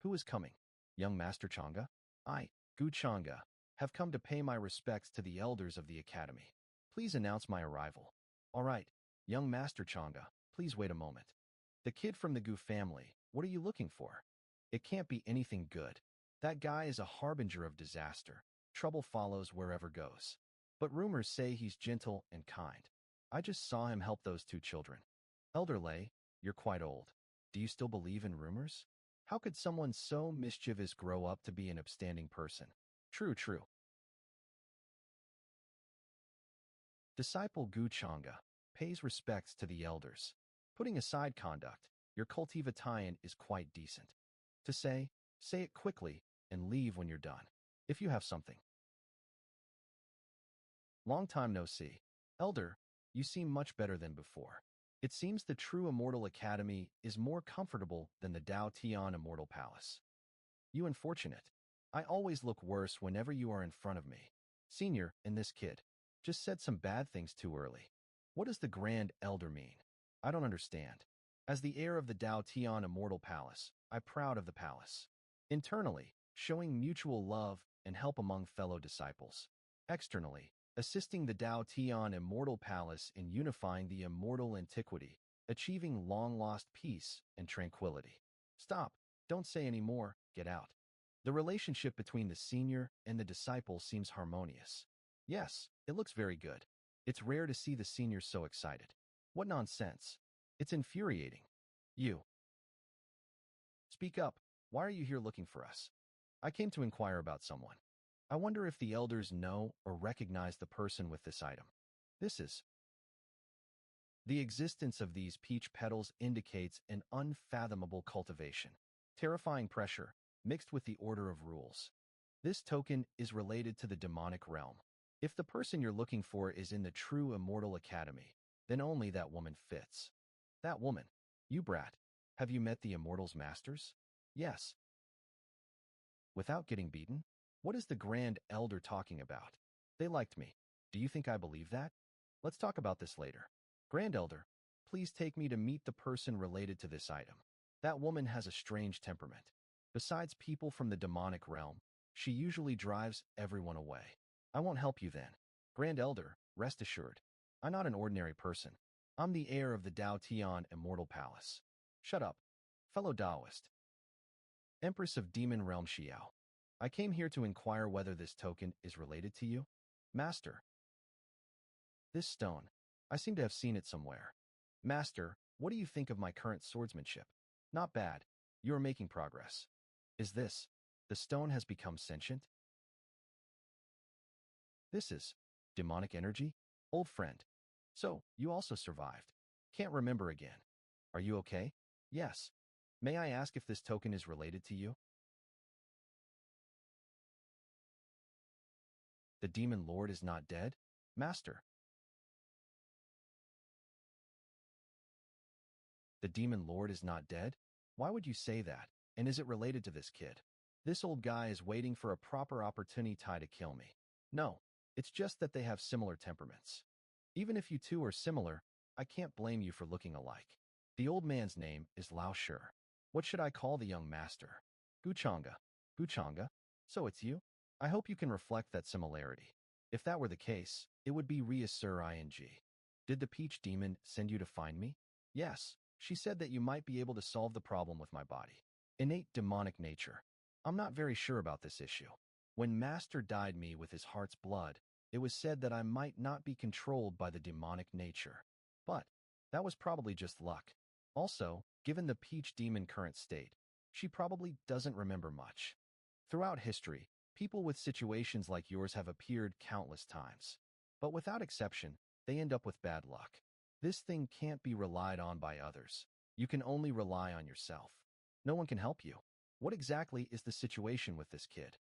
Who is coming? Young Master Changa? I, Gu Changa, have come to pay my respects to the elders of the academy. Please announce my arrival. All right, young Master Changa, please wait a moment. The kid from the Gu family, what are you looking for? It can't be anything good. That guy is a harbinger of disaster. Trouble follows wherever goes. But rumors say he's gentle and kind. I just saw him help those 2 children. Elder Lei, you're quite old. Do you still believe in rumors? How could someone so mischievous grow up to be an upstanding person? True. Disciple Gu Changa pays respects to the elders. Putting aside conduct, your cultivation is quite decent. To say it quickly and leave when you're done. If you have something. Long time no see. Elder, you seem much better than before. It seems the true Immortal Academy is more comfortable than the Dao Tian Immortal Palace. You unfortunate. I always look worse whenever you are in front of me. Senior and this kid just said some bad things too early. What does the Grand Elder mean? I don't understand. As the heir of the Dao Tian Immortal Palace, I'm proud of the palace. Internally, showing mutual love and help among fellow disciples. Externally, assisting the Dao Tian Immortal Palace in unifying the immortal antiquity, achieving long-lost peace and tranquility. Stop. Don't say any more. Get out. The relationship between the senior and the disciple seems harmonious. Yes, it looks very good. It's rare to see the senior so excited. What nonsense. It's infuriating. You. Speak up. Why are you here looking for us? I came to inquire about someone. I wonder if the elders know or recognize the person with this item. This is. The existence of these peach petals indicates an unfathomable cultivation. Terrifying pressure, mixed with the order of rules. This token is related to the demonic realm. If the person you're looking for is in the true Immortal Academy, then only that woman fits. That woman. You brat. Have you met the Immortal's masters? Yes. Without getting beaten? What is the Grand Elder talking about? They liked me. Do you think I believe that? Let's talk about this later. Grand Elder, please take me to meet the person related to this item. That woman has a strange temperament. Besides people from the demonic realm, she usually drives everyone away. I won't help you then. Grand Elder, rest assured. I'm not an ordinary person. I'm the heir of the Dao Tian Immortal Palace. Shut up, fellow Taoist. Empress of Demon Realm Xiao. I came here to inquire whether this token is related to you. Master. This stone. I seem to have seen it somewhere. Master, what do you think of my current swordsmanship? Not bad. You are making progress. Is this? The stone has become sentient? This is demonic energy? Old friend. So, you also survived. Can't remember again. Are you okay? Yes. May I ask if this token is related to you? The demon lord is not dead? Master. The demon lord is not dead? Why would you say that? And is it related to this kid? This old guy is waiting for a proper opportunity to kill me. No, it's just that they have similar temperaments. Even if you two are similar, I can't blame you for looking alike. The old man's name is Lao Shi. What should I call the young master? Guchanga. Guchanga? So it's you? I hope you can reflect that similarity. If that were the case, it would be Reassur ing. Did the peach demon send you to find me? Yes, she said that you might be able to solve the problem with my body. Innate demonic nature. I'm not very sure about this issue. When Master dyed me with his heart's blood, it was said that I might not be controlled by the demonic nature. But that was probably just luck. Also, given the peach demon current state, she probably doesn't remember much. Throughout history, people with situations like yours have appeared countless times. But without exception, they end up with bad luck. This thing can't be relied on by others. You can only rely on yourself. No one can help you. What exactly is the situation with this kid?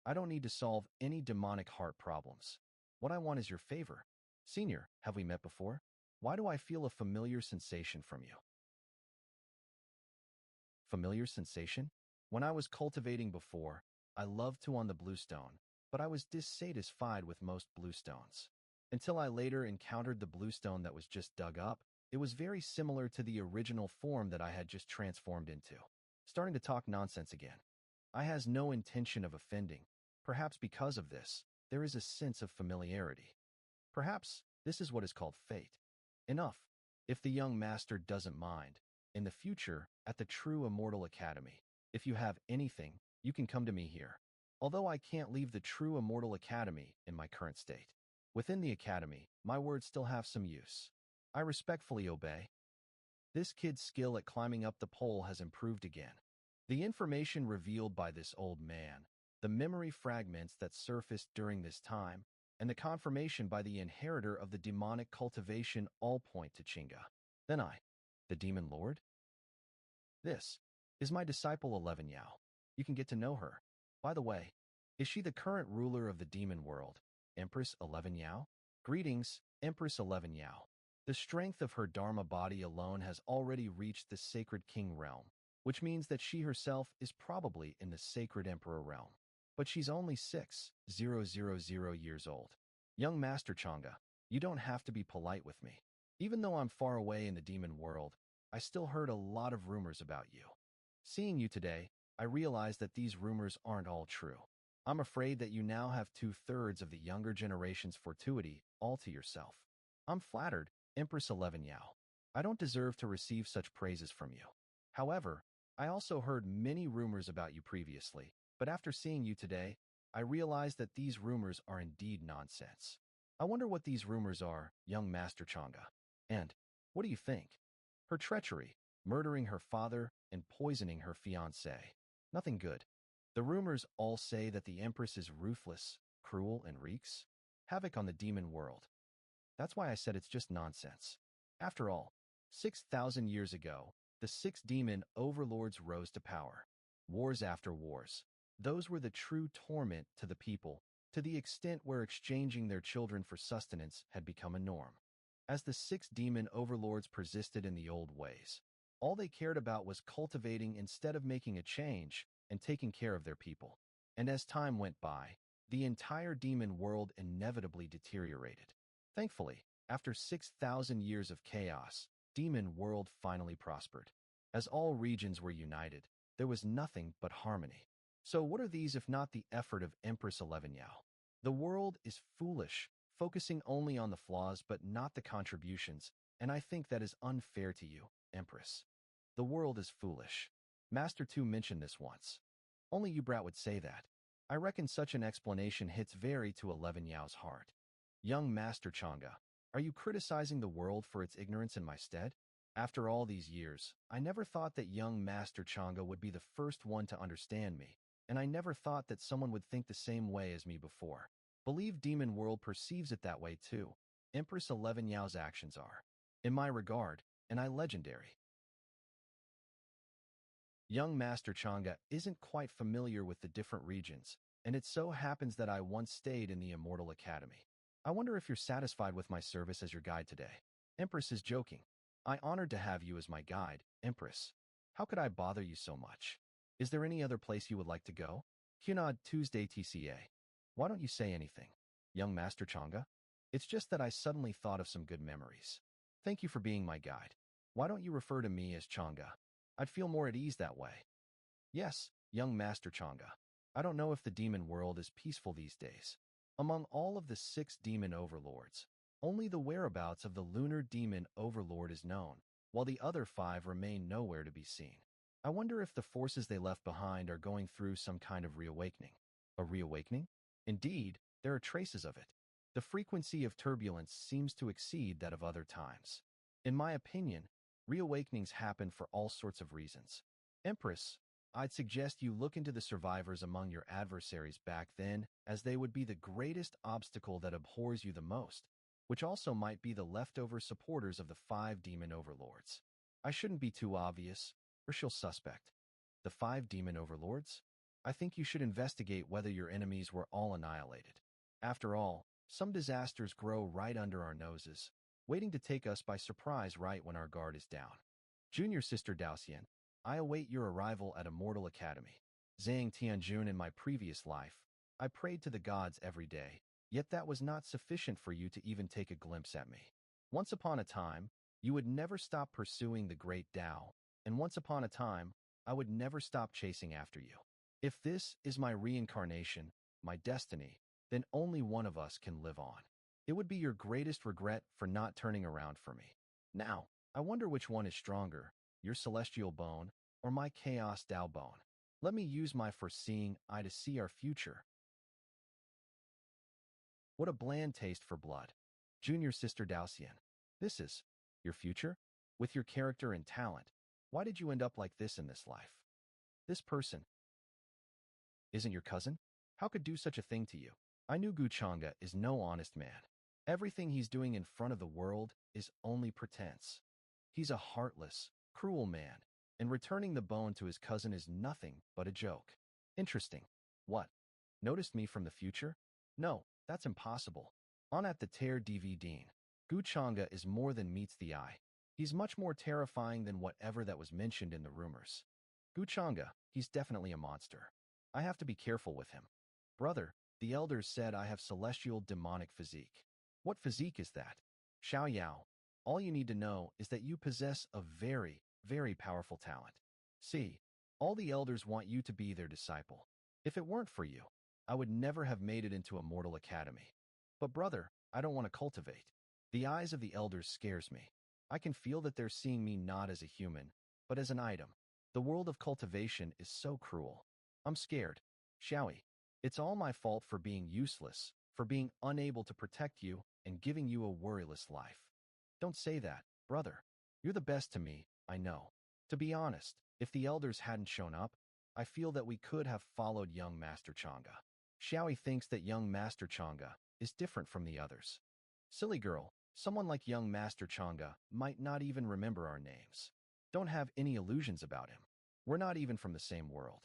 I don't need to solve any demonic heart problems. What I want is your favor. Senior, have we met before? Why do I feel a familiar sensation from you? Familiar sensation? When I was cultivating before, I loved to on the bluestone, but I was dissatisfied with most bluestones. Until I later encountered the bluestone that was just dug up, it was very similar to the original form that I had just transformed into. Starting to talk nonsense again. I has no intention of offending. Perhaps because of this, there is a sense of familiarity. Perhaps this is what is called fate. Enough. If the young master doesn't mind, in the future, at the True Immortal Academy, if you have anything, you can come to me here. Although I can't leave the True Immortal Academy in my current state. Within the academy, my words still have some use. I respectfully obey. This kid's skill at climbing up the pole has improved again. The information revealed by this old man, the memory fragments that surfaced during this time, and the confirmation by the inheritor of the demonic cultivation all point to Chinga. Then the demon lord? This is my disciple 11 Yao. You can get to know her. By the way, is she the current ruler of the demon world, Empress 11 Yao? Greetings, Empress 11 Yao. The strength of her Dharma body alone has already reached the sacred king realm, which means that she herself is probably in the sacred emperor realm. But she's only 6,000 years old. Young Master Chang'e, you don't have to be polite with me. Even though I'm far away in the demon world, I still heard a lot of rumors about you. Seeing you today, I realize that these rumors aren't all true. I'm afraid that you now have 2/3 of the younger generation's fortuity all to yourself. I'm flattered, Empress 11 Yao. I don't deserve to receive such praises from you. However, I also heard many rumors about you previously, but after seeing you today, I realize that these rumors are indeed nonsense. I wonder what these rumors are, young Master Chang'e. And what do you think? Her treachery, murdering her father and poisoning her fiancé. Nothing good. The rumors all say that the Empress is ruthless, cruel, and wreaks havoc on the demon world. That's why I said it's just nonsense. After all, 6,000 years ago, the 6 demon overlords rose to power. Wars after wars. Those were the true torment to the people, to the extent where exchanging their children for sustenance had become a norm. As the 6 demon overlords persisted in the old ways, all they cared about was cultivating instead of making a change and taking care of their people. And as time went by, the entire demon world inevitably deteriorated. Thankfully, after 6,000 years of chaos, demon world finally prospered. As all regions were united, there was nothing but harmony. So what are these if not the effort of Empress 11 Yao? The world is foolish, focusing only on the flaws but not the contributions, and I think that is unfair to you, Empress. The world is foolish. Master Tu mentioned this once. Only you brat would say that. I reckon such an explanation hits very to 11 Yao's heart. Young Master Chang'e, are you criticizing the world for its ignorance in my stead? After all these years, I never thought that young Master Chang'e would be the first one to understand me, and I never thought that someone would think the same way as me before. Believe Demon World perceives it that way too. Empress 11 Yao's actions are, in my regard, and I legendary. Young Master Chang'e isn't quite familiar with the different regions, and it so happens that I once stayed in the Immortal Academy. I wonder if you're satisfied with my service as your guide today. Empress is joking. I honored to have you as my guide, Empress. How could I bother you so much? Is there any other place you would like to go? Hunod Tuesday TCA. Why don't you say anything? Young Master Chang'e? It's just that I suddenly thought of some good memories. Thank you for being my guide. Why don't you refer to me as Chang'e? I'd feel more at ease that way. Yes, young Master Chang'e. I don't know if the demon world is peaceful these days. Among all of the 6 demon overlords, only the whereabouts of the lunar demon overlord is known, while the other 5 remain nowhere to be seen. I wonder if the forces they left behind are going through some kind of reawakening. A reawakening? Indeed, there are traces of it. The frequency of turbulence seems to exceed that of other times. In my opinion, reawakenings happen for all sorts of reasons. Empress, I'd suggest you look into the survivors among your adversaries back then, as they would be the greatest obstacle that abhors you the most, which also might be the leftover supporters of the 5 demon overlords. I shouldn't be too obvious, or she'll suspect. The 5 demon overlords? I think you should investigate whether your enemies were all annihilated. After all, some disasters grow right under our noses, waiting to take us by surprise right when our guard is down. Junior Sister Daoxian, I await your arrival at Immortal Academy. Zhang Tianjun, in my previous life, I prayed to the gods every day, yet that was not sufficient for you to even take a glimpse at me. Once upon a time, you would never stop pursuing the great Tao, and once upon a time, I would never stop chasing after you. If this is my reincarnation, my destiny, then only one of us can live on. It would be your greatest regret for not turning around for me. Now, I wonder which one is stronger, your celestial bone, or my chaos Tao bone. Let me use my foreseeing eye to see our future. What a bland taste for blood. Junior Sister Daoxian. This is your future? With your character and talent, why did you end up like this in this life? This person isn't your cousin? How could do such a thing to you? I knew Gu Chang'e is no honest man. Everything he's doing in front of the world is only pretense. He's a heartless, cruel man, and returning the bone to his cousin is nothing but a joke. Interesting. What? Noticed me from the future? No, that's impossible. On at the Tear DVD. Gu Chang'e is more than meets the eye. He's much more terrifying than whatever that was mentioned in the rumors. Gu Chang'e, he's definitely a monster. I have to be careful with him. Brother, the elders said I have celestial demonic physique. What physique is that? Xiao Yao, all you need to know is that you possess a very, very powerful talent. See, all the elders want you to be their disciple. If it weren't for you, I would never have made it into Immortal Academy. But brother, I don't want to cultivate. The eyes of the elders scares me. I can feel that they're seeing me not as a human, but as an item. The world of cultivation is so cruel. I'm scared. Xiaoyi, it's all my fault for being useless, for being unable to protect you and giving you a worryless life. Don't say that, brother. You're the best to me, I know. To be honest, if the elders hadn't shown up, I feel that we could have followed young Master Chang'e. Xiaoyi thinks that young Master Chang'e is different from the others. Silly girl, someone like young Master Chang'e might not even remember our names. Don't have any illusions about him. We're not even from the same world.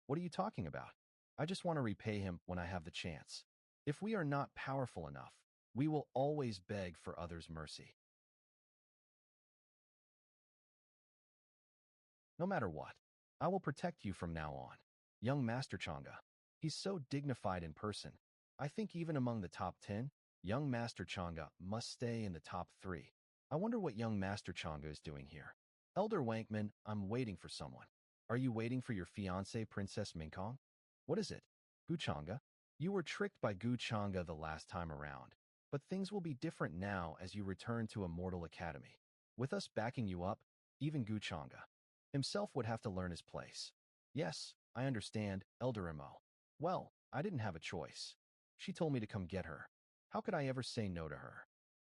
What are you talking about? I just want to repay him when I have the chance. If we are not powerful enough, we will always beg for others' mercy. No matter what, I will protect you from now on. Young Master Chang'e. He's so dignified in person. I think even among the top 10, young Master Chang'e must stay in the top 3. I wonder what young Master Chang'e is doing here. Elder Wankman, I'm waiting for someone. Are you waiting for your fiancée, Princess Minkong? What is it? Gu Chang'e? You were tricked by Gu Chang'e the last time around, but things will be different now as you return to Immortal Academy. With us backing you up, even Gu Chang'e himself would have to learn his place. Yes, I understand, Elder Mo. Well, I didn't have a choice. She told me to come get her. How could I ever say no to her?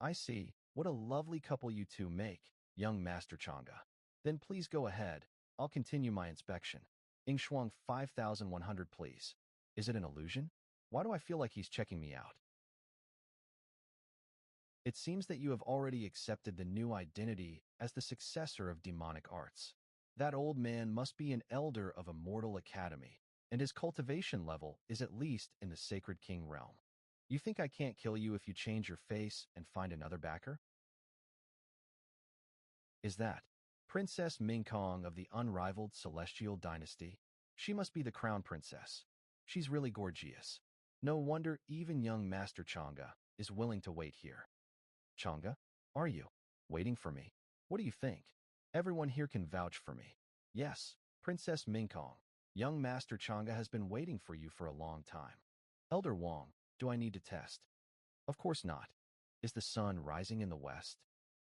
I see. What a lovely couple you two make, young Master Chang'e. Then please go ahead. I'll continue my inspection. Shuang 5100, please. Is it an illusion? Why do I feel like he's checking me out? It seems that you have already accepted the new identity as the successor of demonic arts. That old man must be an elder of Immortal Academy, and his cultivation level is at least in the Sacred King realm. You think I can't kill you if you change your face and find another backer? Is that Princess Minkong of the unrivaled Celestial Dynasty? She must be the crown princess. She's really gorgeous. No wonder even young Master Chang'e is willing to wait here. Chang'e, are you waiting for me? What do you think? Everyone here can vouch for me. Yes, Princess Minkong, young Master Chang'e has been waiting for you for a long time. Elder Wong, do I need to test? Of course not. Is the sun rising in the west?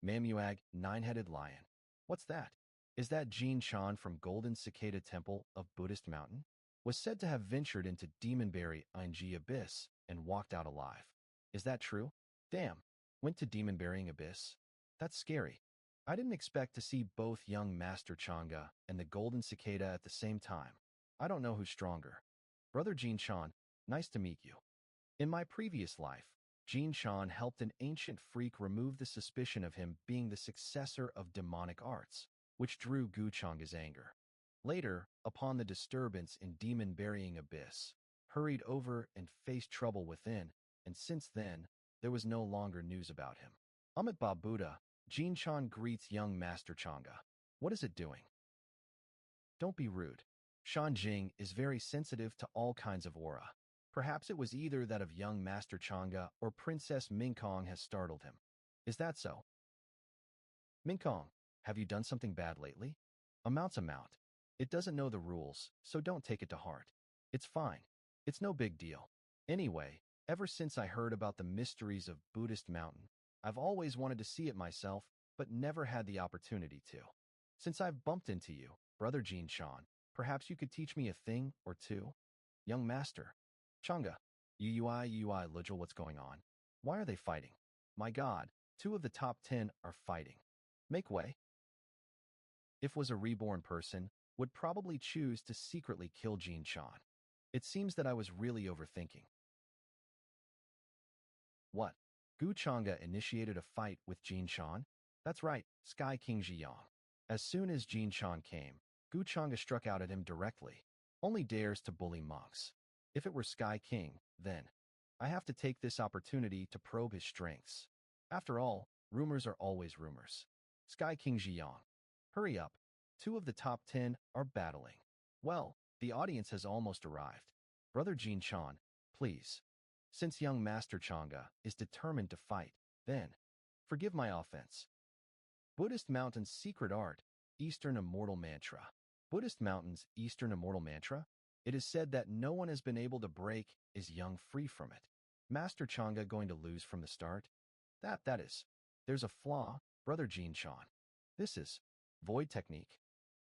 Mamuag, nine-headed lion. What's that? Is that Jin Chan from Golden Cicada Temple of Buddhist Mountain? Was said to have ventured into Demonberry Ing Abyss and walked out alive. Is that true? Damn, went to Demonberrying Abyss? That's scary. I didn't expect to see both young Master Chang'e and the Golden Cicada at the same time. I don't know who's stronger. Brother Jin Chan, nice to meet you. In my previous life, Jin Chan helped an ancient freak remove the suspicion of him being the successor of demonic arts, which drew Gu Chang'e's anger. Later, upon the disturbance in Demon Burying Abyss, hurried over and faced trouble within, and since then, there was no longer news about him. Amit Babuda, Jin Chan greets young Master Chang'e. What is it doing? Don't be rude. Shan Jing is very sensitive to all kinds of aura. Perhaps it was either that of young Master Chang'e or Princess Minkong has startled him. Is that so? Minkong, have you done something bad lately? Amount's amount. It doesn't know the rules, so don't take it to heart. It's fine. It's no big deal. Anyway, ever since I heard about the mysteries of Buddhist Mountain, I've always wanted to see it myself, but never had the opportunity to. Since I've bumped into you, Brother Jin Chan, perhaps you could teach me a thing or two? Young Master. Chang'e. Ui Lujal, what's going on? Why are they fighting? My God, 2 of the top 10 are fighting. Make way. If was a reborn person, would probably choose to secretly kill Jin Chan. It seems that I was really overthinking. What? Gu Chang'e initiated a fight with Jin Chan? That's right, Sky King Ziyang. As soon as Jin Chan came, Gu Chang'e struck out at him directly. Only dares to bully monks. If it were Sky King, then I have to take this opportunity to probe his strengths. After all, rumors are always rumors. Sky King Ziyang. Hurry up. 2 of the top 10 are battling. Well, the audience has almost arrived. Brother Jin Chan, please. Since young Master Chang'e is determined to fight, then forgive my offense. Buddhist Mountain's secret art, Eastern Immortal Mantra. Buddhist Mountain's Eastern Immortal Mantra? It is said that no one has been able to break is young free from it. Master Chang'e going to lose from the start? That is. There's a flaw, Brother Jin Chan. This is void technique.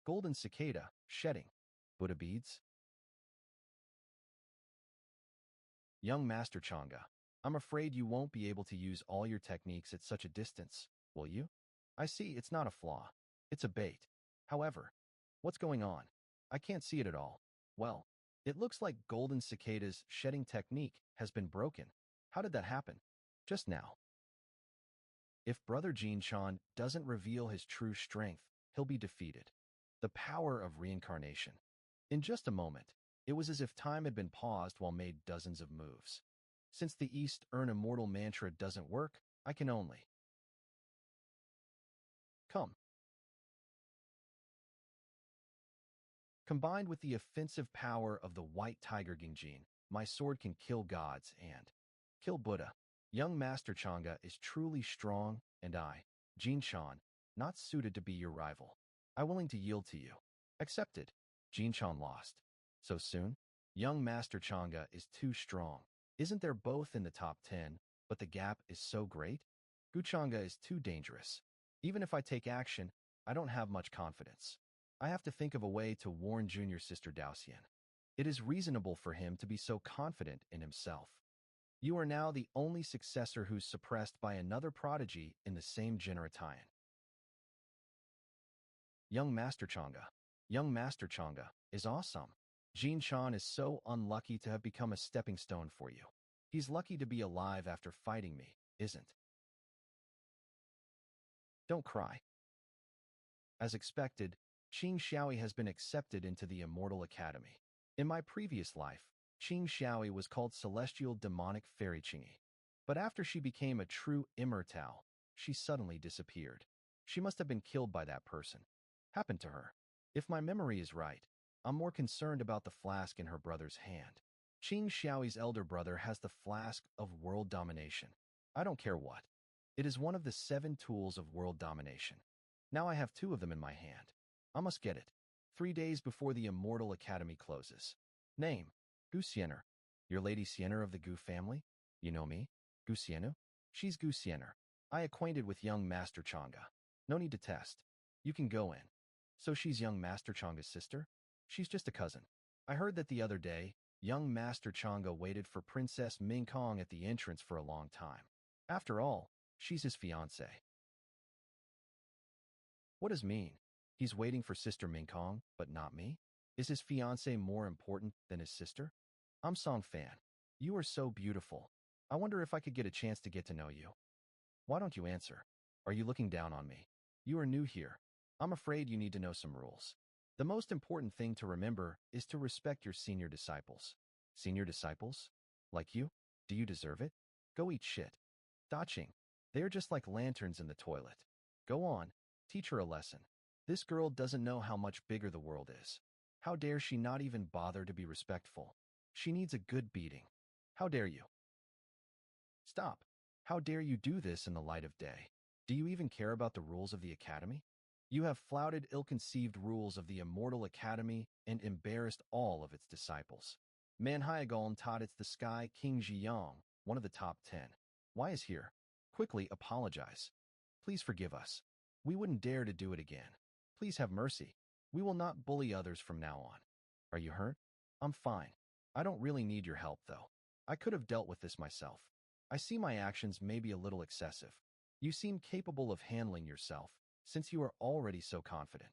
Golden cicada, shedding. Buddha beads. Young Master Chang'e, I'm afraid you won't be able to use all your techniques at such a distance, will you? I see it's not a flaw. It's a bait. However, what's going on? I can't see it at all. Well, it looks like Golden Cicada's shedding technique has been broken. How did that happen? Just now. If Brother Jin Chan doesn't reveal his true strength, he'll be defeated. The power of reincarnation. In just a moment, it was as if time had been paused while made dozens of moves. Since the Eastern Immortal Mantra doesn't work, I can only come. Combined with the offensive power of the white tiger Gingjin, my sword can kill gods and kill Buddha. Young Master Chang'e is truly strong, and I, Jin Chan, not suited to be your rival. I willing to yield to you. Accepted. Jin Chan lost. So soon? Young Master Chang'e is too strong. Isn't there both in the top 10, but the gap is so great? Guchanga is too dangerous. Even if I take action, I don't have much confidence. I have to think of a way to warn junior sister Daoxian. It is reasonable for him to be so confident in himself. You are now the only successor who's suppressed by another prodigy in the same generation. Young Master Chang'e. Young Master Chang'e is awesome. Jin Chan is so unlucky to have become a stepping stone for you. He's lucky to be alive after fighting me, isn't? Don't cry. As expected, Qing Xiaoyi has been accepted into the Immortal Academy. In my previous life, Qing Xiaoyi was called Celestial Demonic Fairy Qingyi. But after she became a true immortal, she suddenly disappeared. She must have been killed by that person. Happened to her. If my memory is right, I'm more concerned about the flask in her brother's hand. Qing Xiaoyi's elder brother has the flask of world domination. I don't care what. It is one of the 7 tools of world domination. Now I have 2 of them in my hand. I must get it. 3 days before the Immortal Academy closes. Name: Gu Xiener. Your Lady Xiener of the Gu family? You know me? Gu Xienu? She's Gu Xiener. I acquainted with young Master Chang'e. No need to test. You can go in. So she's young Master Chang'e's sister? She's just a cousin. I heard that the other day, young Master Chang'e waited for Princess Ming Kong at the entrance for a long time. After all, she's his fiancée. What does mean? He's waiting for Sister Ming Kong, but not me? Is his fiancée more important than his sister? I'm Song Fan. You are so beautiful. I wonder if I could get a chance to get to know you. Why don't you answer? Are you looking down on me? You are new here. I'm afraid you need to know some rules. The most important thing to remember is to respect your senior disciples. Senior disciples? Like you? Do you deserve it? Go eat shit. Daching. They are just like lanterns in the toilet. Go on. Teach her a lesson. This girl doesn't know how much bigger the world is. How dare she not even bother to be respectful? She needs a good beating. How dare you? Stop. How dare you do this in the light of day? Do you even care about the rules of the Academy? You have flouted ill-conceived rules of the Immortal Academy and embarrassed all of its disciples. Manhwa taught it's the Sky King Ziyang, one of the top 10. Why is here? Quickly apologize. Please forgive us. We wouldn't dare to do it again. Please have mercy. We will not bully others from now on. Are you hurt? I'm fine. I don't really need your help, though. I could have dealt with this myself. I see my actions may be a little excessive. You seem capable of handling yourself, since you are already so confident.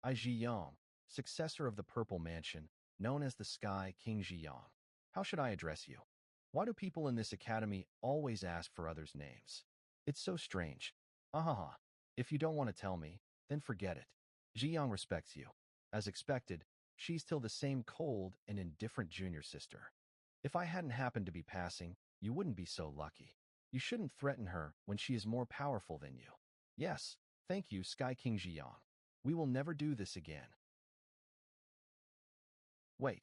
I Ziyang, successor of the Purple Mansion, known as the Sky King Ziyang. How should I address you? Why do people in this academy always ask for others' names? It's so strange. Ahaha. If you don't want to tell me, then forget it. Ziyang respects you. As expected, she's still the same cold and indifferent junior sister. If I hadn't happened to be passing, you wouldn't be so lucky. You shouldn't threaten her when she is more powerful than you. Yes, thank you, Sky King Ziyang. We will never do this again. Wait.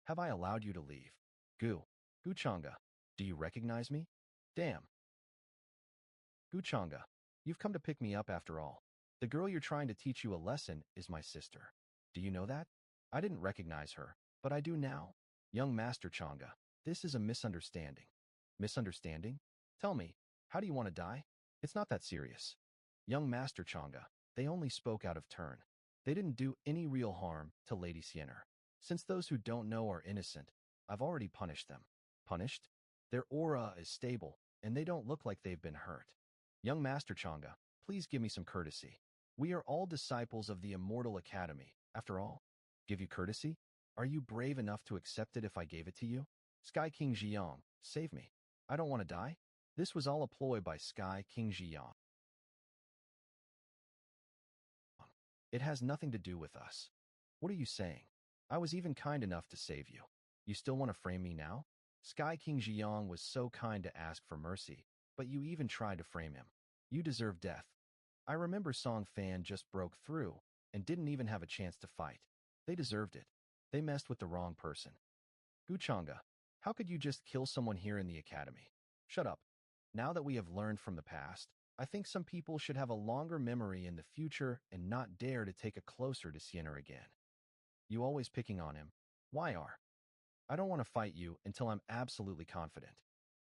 Have I allowed you to leave? Guchanga, do you recognize me? Damn. Guchanga, you've come to pick me up after all. The girl you're trying to teach you a lesson is my sister. Do you know that? I didn't recognize her, but I do now. Young Master Chang'e, this is a misunderstanding. Misunderstanding? Tell me, how do you want to die? It's not that serious. Young Master Chang'e, they only spoke out of turn. They didn't do any real harm to Lady Xiener. Since those who don't know are innocent, I've already punished them. Punished? Their aura is stable, and they don't look like they've been hurt. Young Master Chang'e, please give me some courtesy. We are all disciples of the Immortal Academy, after all. Give you courtesy? Are you brave enough to accept it if I gave it to you? Sky King Ziyang, save me. I don't want to die. This was all a ploy by Sky King Ziyang. It has nothing to do with us. What are you saying? I was even kind enough to save you. You still want to frame me now? Sky King Ziyang was so kind to ask for mercy, but you even tried to frame him. You deserve death. I remember Song Fan just broke through, and didn't even have a chance to fight. They deserved it. They messed with the wrong person. Guchanga, how could you just kill someone here in the academy? Shut up. Now that we have learned from the past, I think some people should have a longer memory in the future and not dare to take a closer to Sienna again. You always picking on him. Why are? I don't want to fight you until I'm absolutely confident.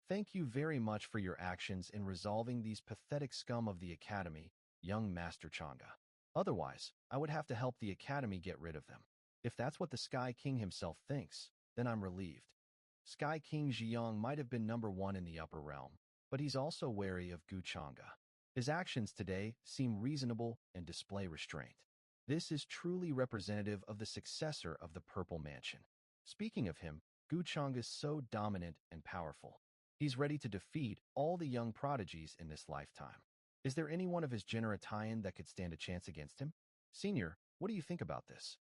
Thank you very much for your actions in resolving these pathetic scum of the academy, young Master Changa. Otherwise, I would have to help the academy get rid of them. If that's what the Sky King himself thinks, then I'm relieved. Sky King Ziyang might have been number one in the upper realm, but he's also wary of Guchanga. His actions today seem reasonable and display restraint. This is truly representative of the successor of the Purple Mansion. Speaking of him, Guchanga is so dominant and powerful. He's ready to defeat all the young prodigies in this lifetime. Is there anyone of his generation that could stand a chance against him? Senior, what do you think about this?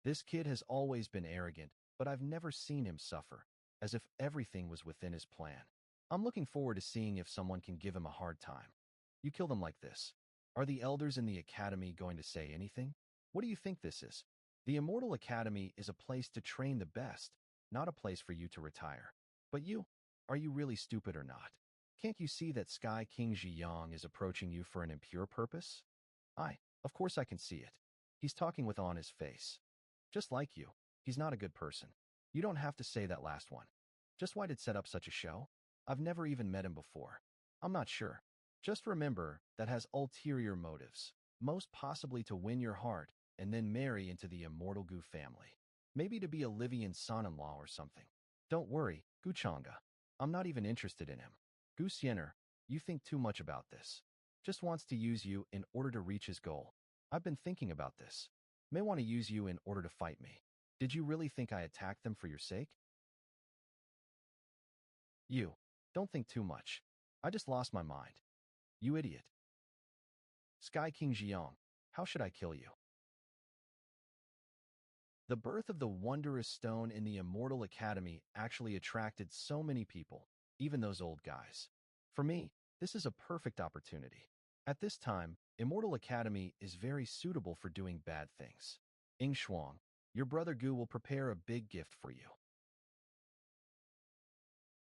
This kid has always been arrogant, but I've never seen him suffer, as if everything was within his plan. I'm looking forward to seeing if someone can give him a hard time. You kill them like this. Are the elders in the academy going to say anything? What do you think this is? The Immortal Academy is a place to train the best, not a place for you to retire. But you, are you really stupid or not? Can't you see that Sky King Ziyang is approaching you for an impure purpose? Of course I can see it. He's talking with on his face. Just like you, he's not a good person. You don't have to say that last one. Just why did set up such a show? I've never even met him before. I'm not sure. Just remember that has ulterior motives, most possibly to win your heart and then marry into the Immortal Gu family. Maybe to be Olivian's son-in-law or something. Don't worry, Guchanga. I'm not even interested in him. Gu Siener, you think too much about this. Just wants to use you in order to reach his goal. I've been thinking about this. May want to use you in order to fight me. Did you really think I attacked them for your sake? You. Don't think too much. I just lost my mind. You idiot. Sky King Ziyang, how should I kill you? The birth of the wondrous stone in the Immortal Academy actually attracted so many people, even those old guys. For me, this is a perfect opportunity. At this time, Immortal Academy is very suitable for doing bad things. Ing Shuang, your brother Gu will prepare a big gift for you.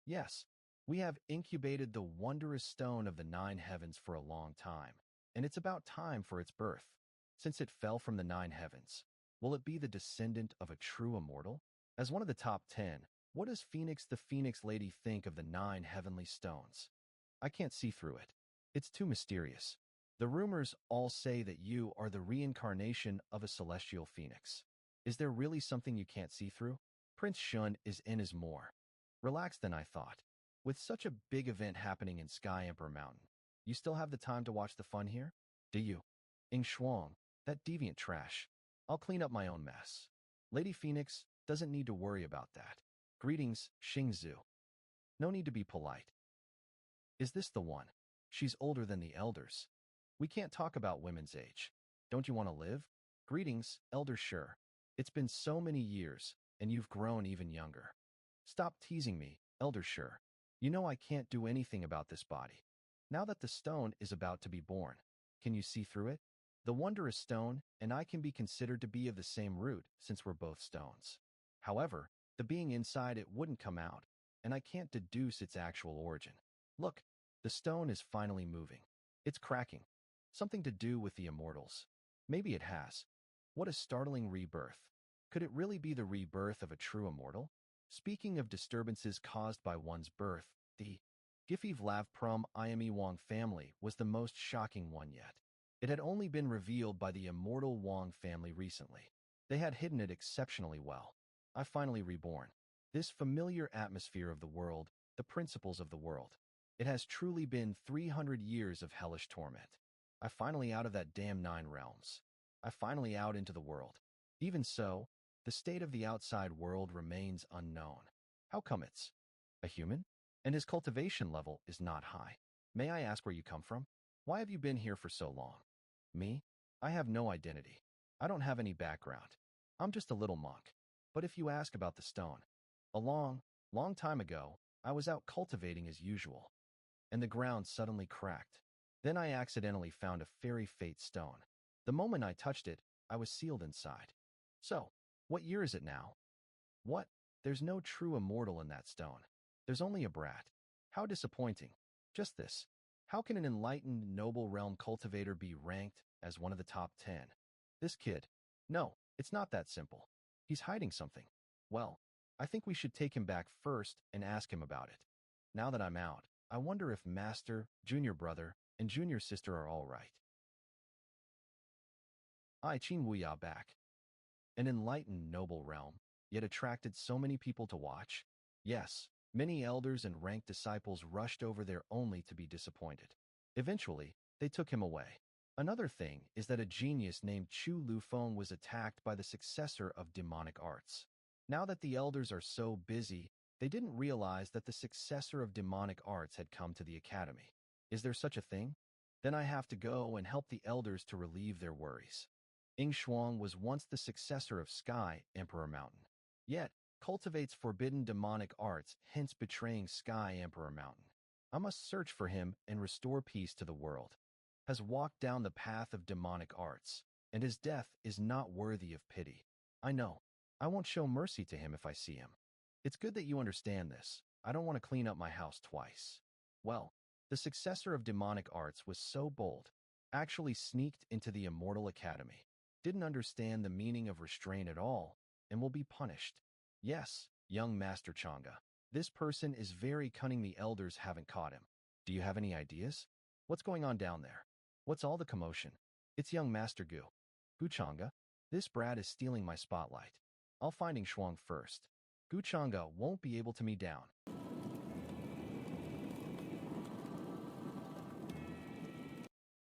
Yes, we have incubated the wondrous stone of the 9 heavens for a long time, and it's about time for its birth. Since it fell from the 9 heavens, will it be the descendant of a true immortal? As one of the top 10, what does Phoenix the Phoenix Lady think of the 9 heavenly stones? I can't see through it. It's too mysterious. The rumors all say that you are the reincarnation of a celestial phoenix. Is there really something you can't see through? Prince Shun is in as more relaxed than I thought. With such a big event happening in Sky Emperor Mountain, you still have the time to watch the fun here? Do you? Ing Shuang, that deviant trash. I'll clean up my own mess. Lady Phoenix doesn't need to worry about that. Greetings, Xingzhu. No need to be polite. Is this the one? She's older than the elders. We can't talk about women's age. Don't you want to live? Greetings, Elder Sure. It's been so many years, and you've grown even younger. Stop teasing me, Elder Sure. You know I can't do anything about this body. Now that the stone is about to be born, can you see through it? The wondrous stone and I can be considered to be of the same root since we're both stones. However, the being inside it wouldn't come out, and I can't deduce its actual origin. Look, the stone is finally moving. It's cracking. Something to do with the immortals. Maybe it has. What a startling rebirth. Could it really be the rebirth of a true immortal? Speaking of disturbances caused by one's birth, the Gifi Vlav Prum Iame Wang family was the most shocking one yet. It had only been revealed by the immortal Wang family recently. They had hidden it exceptionally well. I finally reborn. This familiar atmosphere of the world, the principles of the world. It has truly been 300 years of hellish torment. I finally out of that damn 9 realms. I finally out into the world. Even so, the state of the outside world remains unknown. How come it's a human? And his cultivation level is not high. May I ask where you come from? Why have you been here for so long? Me? I have no identity. I don't have any background. I'm just a little monk. But if you ask about the stone, a long, long time ago, I was out cultivating as usual, and the ground suddenly cracked. Then I accidentally found a fairy fate stone. The moment I touched it, I was sealed inside. So, what year is it now? What? There's no true immortal in that stone. There's only a brat. How disappointing. Just this. How can an enlightened, noble realm cultivator be ranked as one of the top 10? This kid. No, it's not that simple. He's hiding something. Well, I think we should take him back first and ask him about it. Now that I'm out, I wonder if Master, Junior Brother, and Junior Sister are all right. I Qin Wuya back. An enlightened, noble realm, yet attracted so many people to watch? Yes, many elders and ranked disciples rushed over there only to be disappointed. Eventually, they took him away. Another thing is that a genius named Chu Lufeng was attacked by the successor of demonic arts. Now that the elders are so busy, they didn't realize that the successor of demonic arts had come to the academy. Is there such a thing? Then I have to go and help the elders to relieve their worries. Ing Shuang was once the successor of Sky Emperor Mountain, yet cultivates forbidden demonic arts, hence betraying Sky Emperor Mountain. I must search for him and restore peace to the world. Has walked down the path of demonic arts, and his death is not worthy of pity. I know. I won't show mercy to him if I see him. It's good that you understand this. I don't want to clean up my house twice. Well, the successor of demonic arts was so bold, actually sneaked into the Immortal Academy, didn't understand the meaning of restraint at all, and will be punished. Yes, young Master Chang'e. This person is very cunning. The elders haven't caught him. Do you have any ideas? What's going on down there? What's all the commotion? It's young Master Gu. Gu Chang'e, this brat is stealing my spotlight. I'll find Ing Shuang first. Gu Chang'e won't be able to me down.